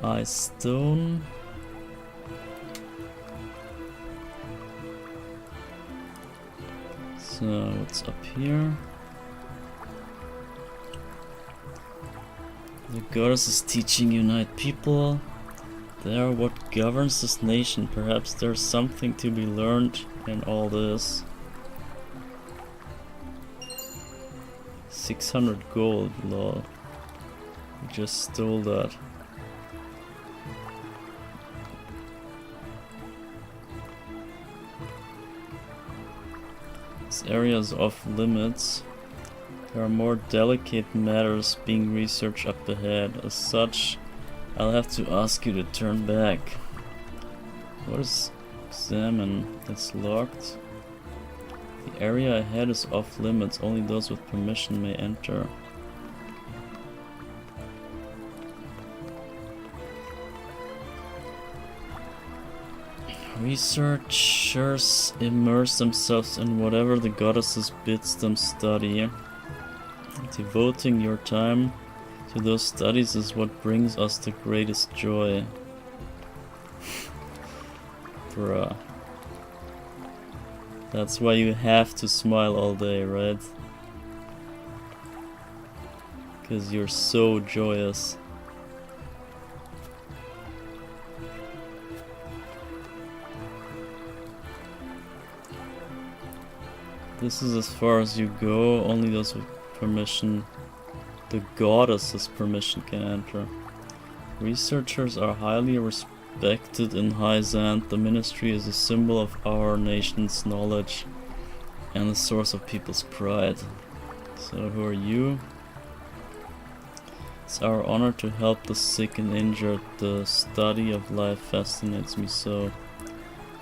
Ice stone. So what's up here? The goddess is teaching unite people. They are what governs this nation. Perhaps there's something to be learned in all this. 600 gold, lol. We just stole that. This area is off limits. There are more delicate matters being researched up ahead. As such, I'll have to ask you to turn back. What is examine? It's locked. The area ahead is off limits. Only those with permission may enter. Researchers immerse themselves in whatever the goddesses bids them study. Devoting your time to those studies is what brings us the greatest joy. Bruh. That's why you have to smile all day, right? Because you're so joyous. This is as far as you go. Only those with permission, the goddess's permission, can enter. Researchers are highly respected in Hyzant. The ministry is a symbol of our nation's knowledge and a source of people's pride. So who are you? It's our honor to help the sick and injured. The study of life fascinates me so.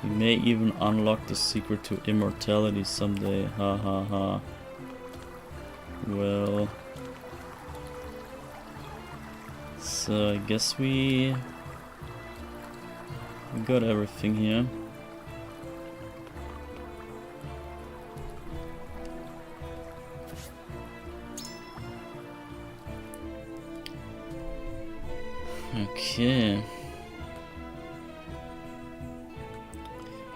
We may even unlock the secret to immortality someday. Ha ha ha. Well. So I guess we got everything here. Okay.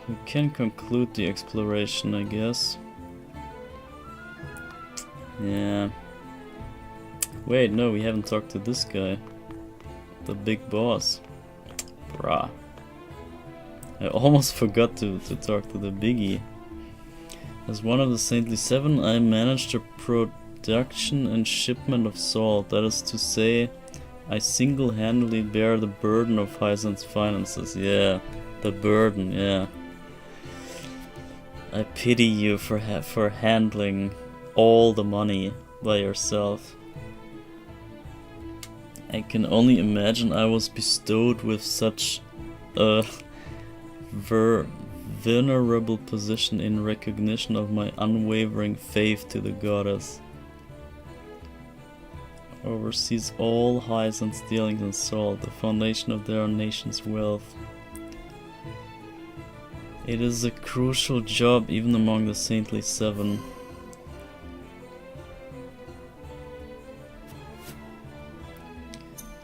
We can conclude the exploration, I guess. Yeah. Wait, no, we haven't talked to this guy. The big boss. Bruh. I almost forgot to talk to the biggie. As one of the Saintly Seven, I managed the production and shipment of salt. That is to say, I single-handedly bear the burden of Hyzant's finances. Yeah, the burden, yeah. I pity you for handling all the money by yourself. I can only imagine I was bestowed with such a venerable position in recognition of my unwavering faith to the goddess. Oversees all Hyzant's dealings in salt, the foundation of their nation's wealth. It is a crucial job even among the Saintly Seven.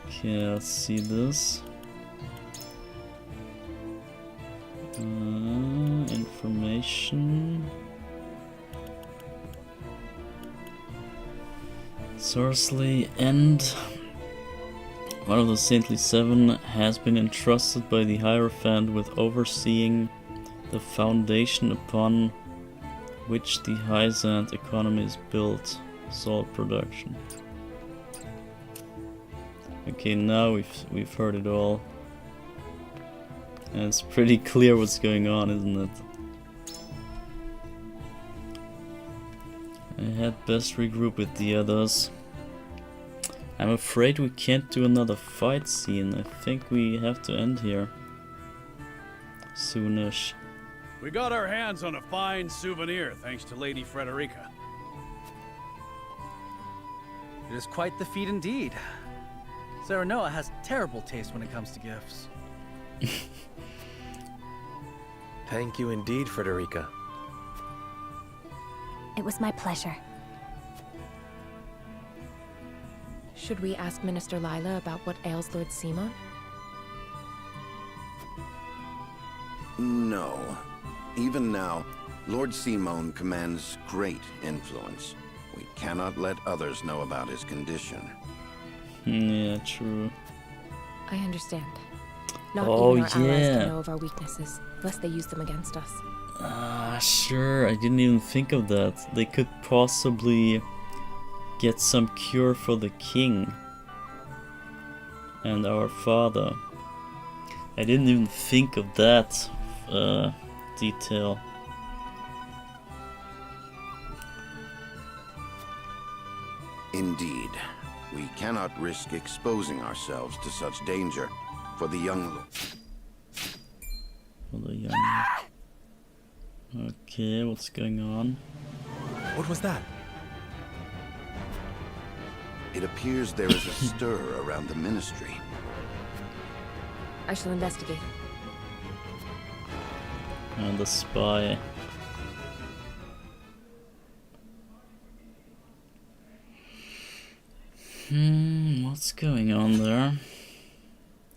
Okay, let's see this. Information. Sorcery and one of the Saintly Seven has been entrusted by the Hierophant with overseeing the foundation upon which the Hyzant economy is built, salt production. Okay, now we've heard it all. And it's pretty clear what's going on, isn't it? I had best regroup with the others. I'm afraid we can't do another fight scene. I think we have to end here. Soonish.
We got our hands on a fine souvenir thanks to Lady Frederica.
It is quite the feat indeed. Serenoa has terrible taste when it comes to gifts.
Thank you indeed, Frederica.
It was my pleasure.
Should we ask Minister Lila about what ails Lord Simon?
No. Even now, Lord Simon commands great influence. We cannot let others know about his condition.
Yeah, true.
I understand. Not
Oh,
even our allies
yeah.
can know of our weaknesses, lest they use them against us.
Sure, I didn't even think of that. They could possibly get some cure for the king and our father. I didn't even think of that detail.
Indeed, we cannot risk exposing ourselves to such danger for the young.
Okay, what's going on?
What was that?
It appears there is a stir around the ministry.
I shall investigate.
And the spy. What's going on there?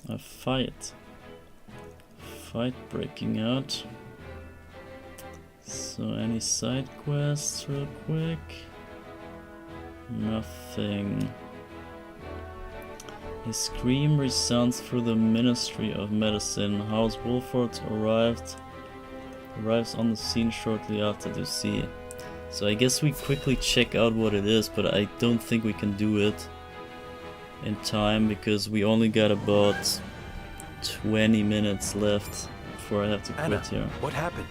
A fight. Fight breaking out. So any side quests real quick? Nothing. A scream resounds through the Ministry of Medicine. House Wolford arrives on the scene shortly after to see. So I guess we quickly check out what it is, but I don't think we can do it in time because we only got about 20 minutes left before I have to quit here.
What happened?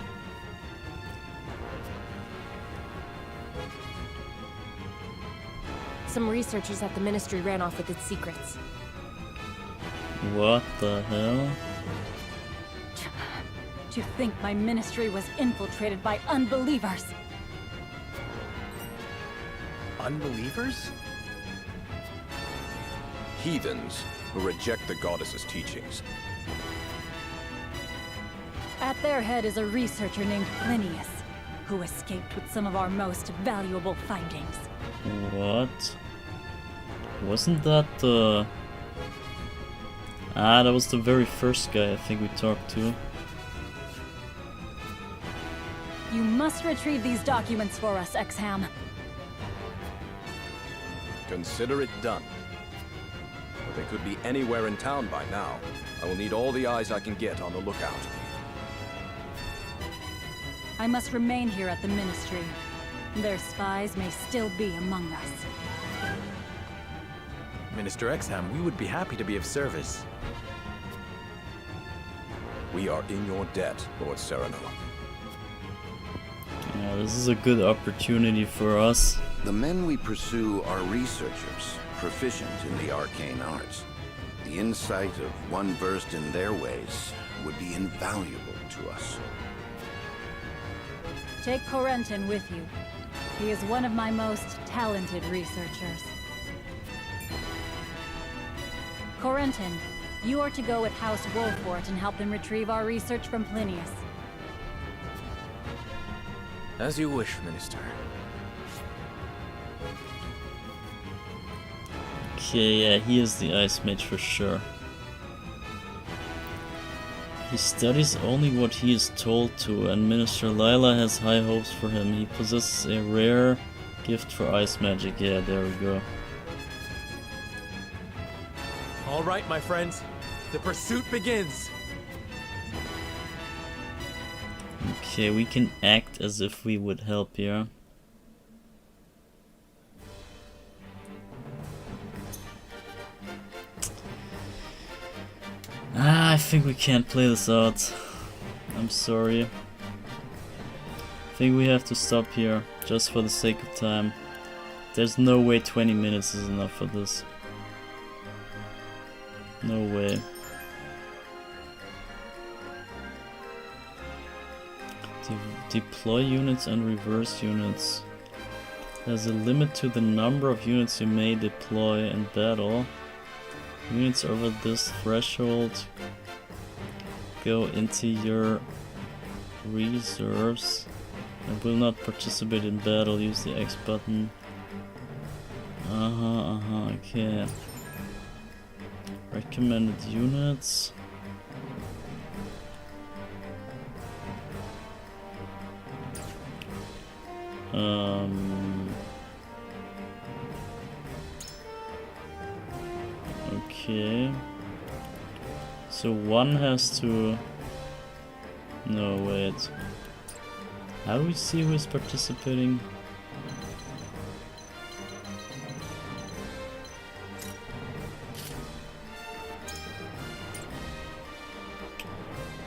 Some researchers at the Ministry ran off with its secrets.
What the hell?
To think my ministry was infiltrated by unbelievers.
Unbelievers?
Heathens who reject the goddess's teachings.
At their head is a researcher named Plinius, who escaped with some of our most valuable findings.
What? Wasn't that the... Ah, that was the very first guy I think we talked to.
You must retrieve these documents for us, Exham.
Consider it done. But they could be anywhere in town by now. I will need all the eyes I can get on the lookout.
I must remain here at the Ministry. Their spies may still be among us.
Minister Exham, we would be happy to be of service.
We are in your debt, Lord Sereno.
Yeah, this is a good opportunity for us.
The men we pursue are researchers, proficient in the arcane arts. The insight of one versed in their ways would be invaluable to us.
Take Corentin with you. He is one of my most talented researchers. Corentin, you are to go with House Wolfort and help them retrieve our research from Plinius.
As you wish, Minister.
Okay, yeah, he is the Ice Mage for sure. He studies only what he is told to, and Minister Lila has high hopes for him. He possesses a rare gift for ice magic. Yeah, there we go.
All right, my friends. The pursuit begins.
Okay, we can act as if we would help here. I think we can't play this out. I'm sorry. I think we have to stop here, just for the sake of time. There's no way 20 minutes is enough for this. No way. Deploy units and reverse units. There's a limit to the number of units you may deploy in battle. Units over this threshold go into your reserves and will not participate in battle. Use the X button. Okay. Recommended units. Okay. So one has to... No, wait. How do we see who is participating?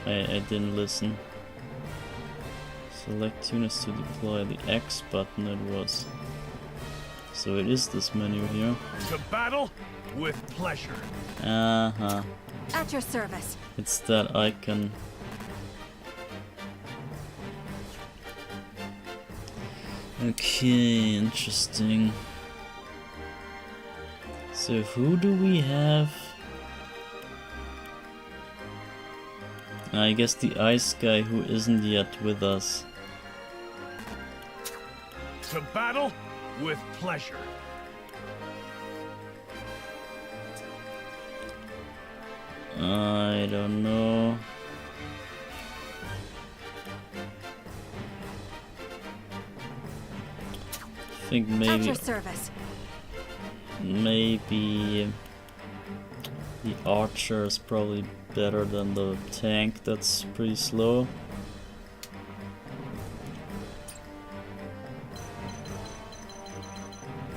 I didn't listen. Select units to deploy. The X button it was. So it is this menu here.
To battle with pleasure.
At your service.
It's that icon. Okay, interesting. So who do we have? I guess the ice guy who isn't yet with us.
To battle with pleasure.
I don't know. I think maybe...
At your service.
Maybe... The archer is probably better than the tank that's pretty slow.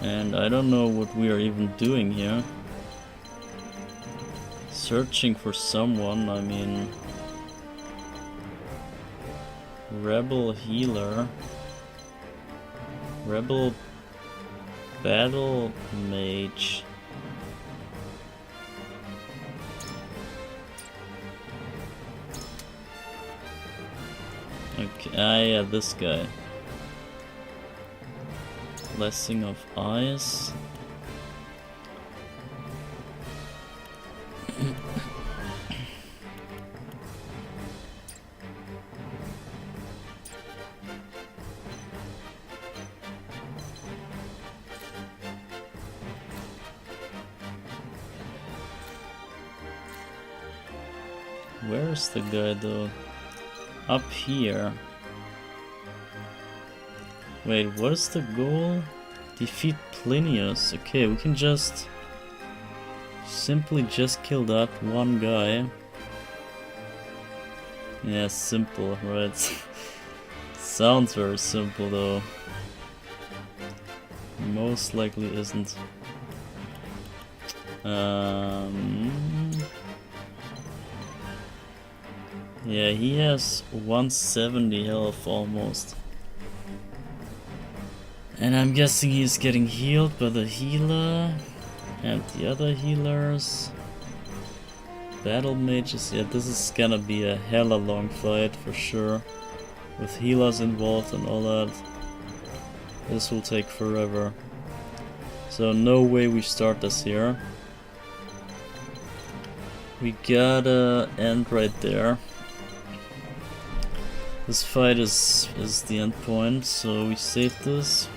And I don't know what we are even doing here. Searching for someone, I mean... Rebel healer. Rebel battle mage. Okay, yeah, this guy. Blessing of Eyes. Where's the guy though? Up here. Wait, what is the goal? Defeat Plinius. Okay, we can just simply just kill that one guy. Yeah, simple, right? Sounds very simple though. Most likely isn't. Yeah, he has 170 health almost. And I'm guessing he's getting healed by the healer and the other healers. Battle mages, yeah, this is gonna be a hella long fight for sure. With healers involved and all that. This will take forever. So no way we start this here. We gotta end right there. This fight is the end point, so we save this.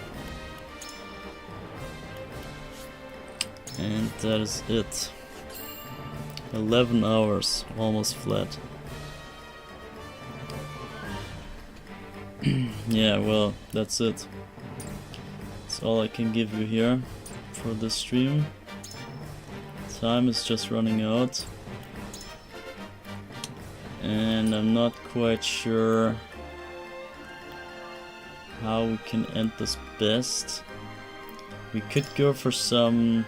And that is it. 11 hours, almost flat. Yeah, well, that's it. That's all I can give you here for this stream. Time is just running out. And I'm not quite sure how we can end this best. We could go for some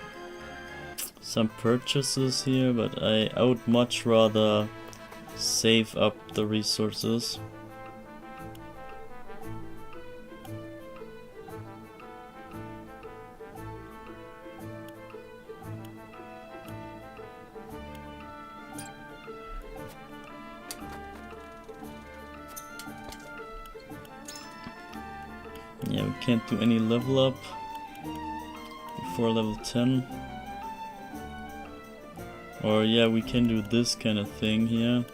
purchases here, but I would much rather save up the resources. Yeah, we can't do any level up before level 10. Or yeah, we can do this kind of thing here.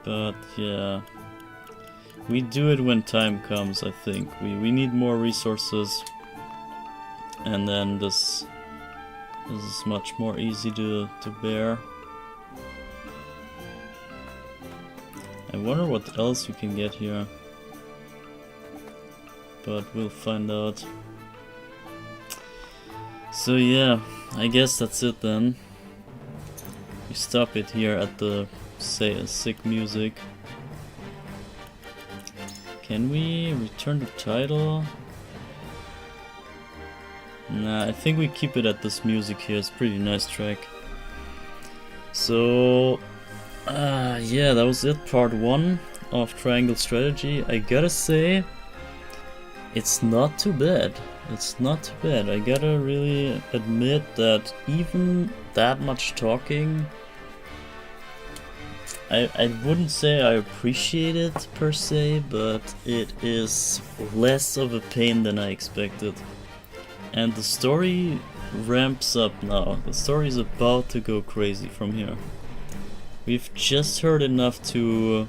But yeah, we do it when time comes, I think. We need more resources, and then this is much more easy to bear. I wonder what else we can get here. But we'll find out. So yeah, I guess that's it then. We stop it here at the sick music. Can we return the title? Nah, I think we keep it at this music here. It's a pretty nice track. So yeah, that was it, part 1 of Triangle Strategy. I gotta say, it's not too bad. It's not too bad. I gotta really admit that even that much talking, I wouldn't say I appreciate it per se, but it is less of a pain than I expected. And the story ramps up now. The story is about to go crazy from here. We've just heard enough to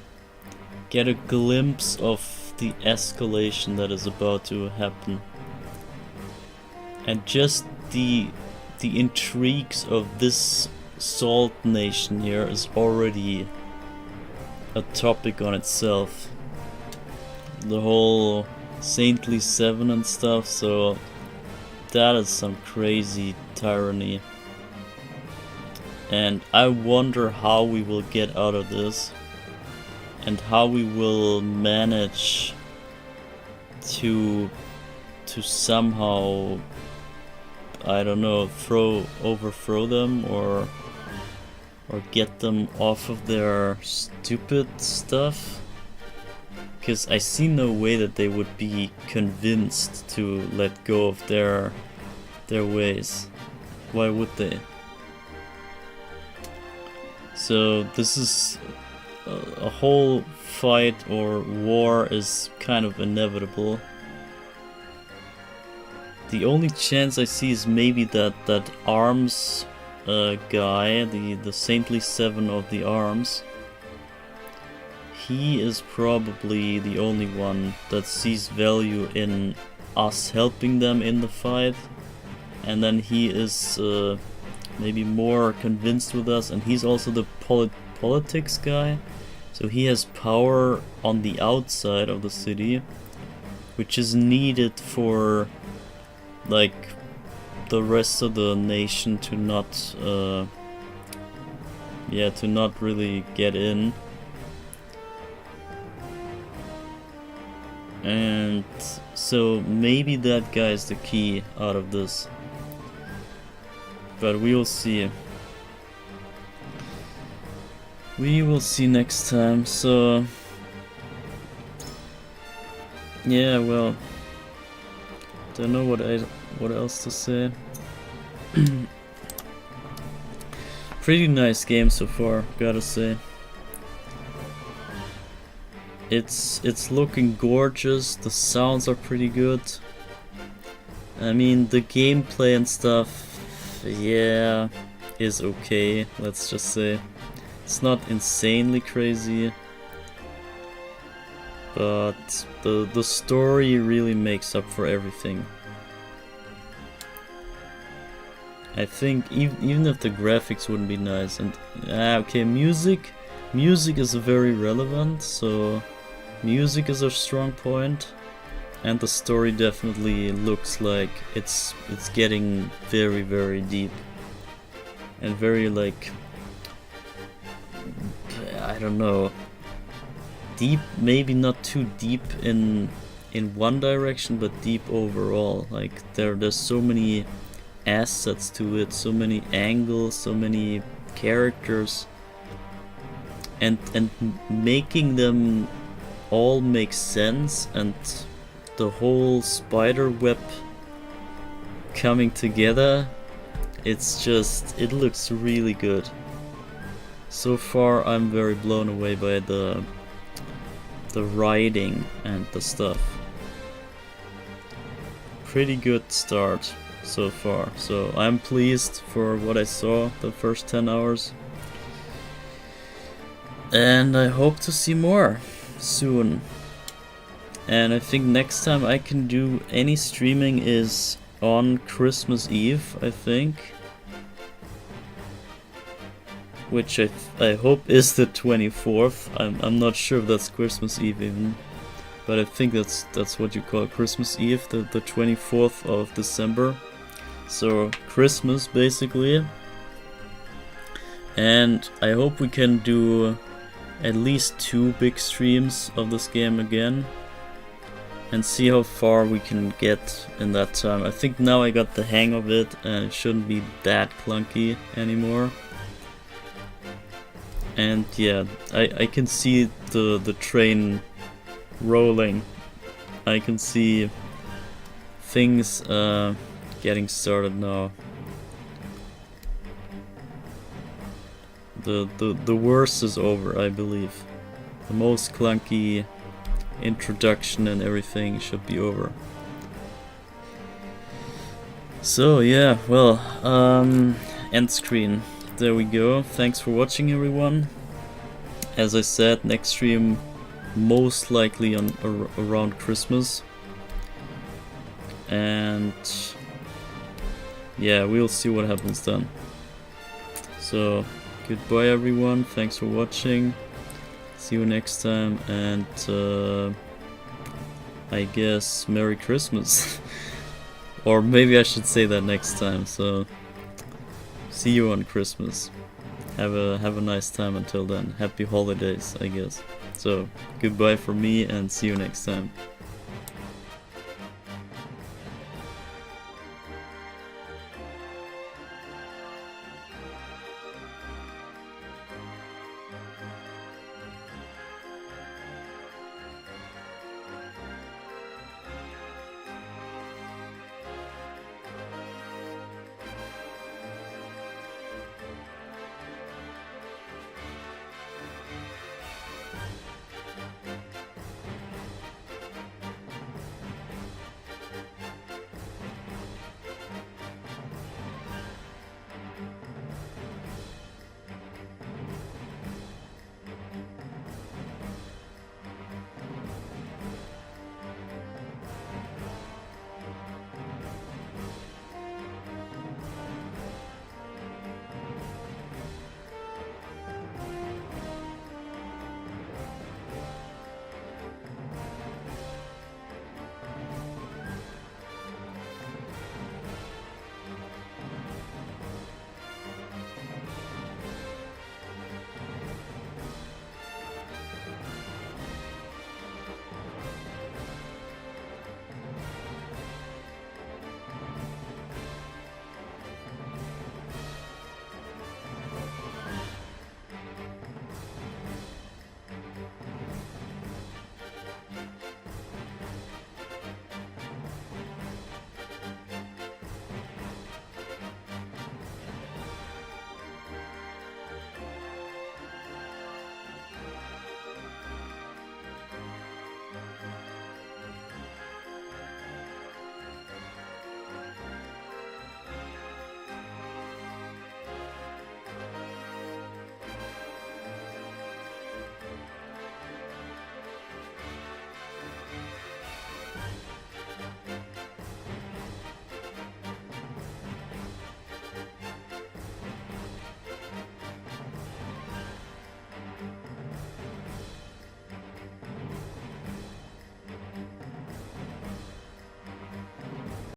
get a glimpse of the escalation that is about to happen, and just the intrigues of this salt nation here is already a topic on itself. The whole Saintly Seven and stuff, so that is some crazy tyranny, and I wonder how we will get out of this. and how we will manage to somehow, I don't know, overthrow them or get them off of their stupid stuff. Because I see no way that they would be convinced to let go of their ways. Why would they? So this is a whole fight or war is kind of inevitable. The only chance I see is maybe that arms guy, the Saintly Seven of the Arms. He is probably the only one that sees value in us helping them in the fight, and then he is maybe more convinced with us, and he's also the politics guy, so he has power on the outside of the city, which is needed for like the rest of the nation to not to not really get in. And so maybe that guy is the key out of this, but we will see. We will see next time. So yeah, well, don't know what else to say. Pretty nice game so far, gotta say. It's looking gorgeous, the sounds are pretty good. I mean, the gameplay and stuff, yeah, is okay, let's just say. It's not insanely crazy, but the story really makes up for everything. I think even if the graphics wouldn't be nice, and okay, music is very relevant, so music is a strong point, and the story definitely looks like it's getting very, very deep and very, like, I don't know, deep, maybe not too deep in one direction, but deep overall. Like there's so many assets to it, so many angles, so many characters, and making them all make sense, and the whole spider web coming together, it's just, it looks really good. So far I'm very blown away by the writing and the stuff. Pretty good start so far, so I'm pleased for what I saw the first 10 hours, and I hope to see more soon. And I think next time I can do any streaming is on Christmas Eve, I think, which I hope is the 24th. I'm not sure if that's Christmas Eve even, but I think that's what you call Christmas Eve, the 24th of December. So Christmas basically. And I hope we can do at least 2 big streams of this game again and see how far we can get in that time. I think now I got the hang of it and it shouldn't be that clunky anymore. And yeah, I can see the train rolling. I can see things getting started now. The worst is over, I believe. The most clunky introduction and everything should be over. So yeah, well, end screen. There we go. Thanks for watching, everyone. As I said, next stream most likely on around Christmas. And yeah, we'll see what happens then. So goodbye everyone, thanks for watching, see you next time, and I guess Merry Christmas. Or maybe I should say that next time, so see you on Christmas. have a nice time until then. Happy holidays, I guess. So goodbye from me and see you next time.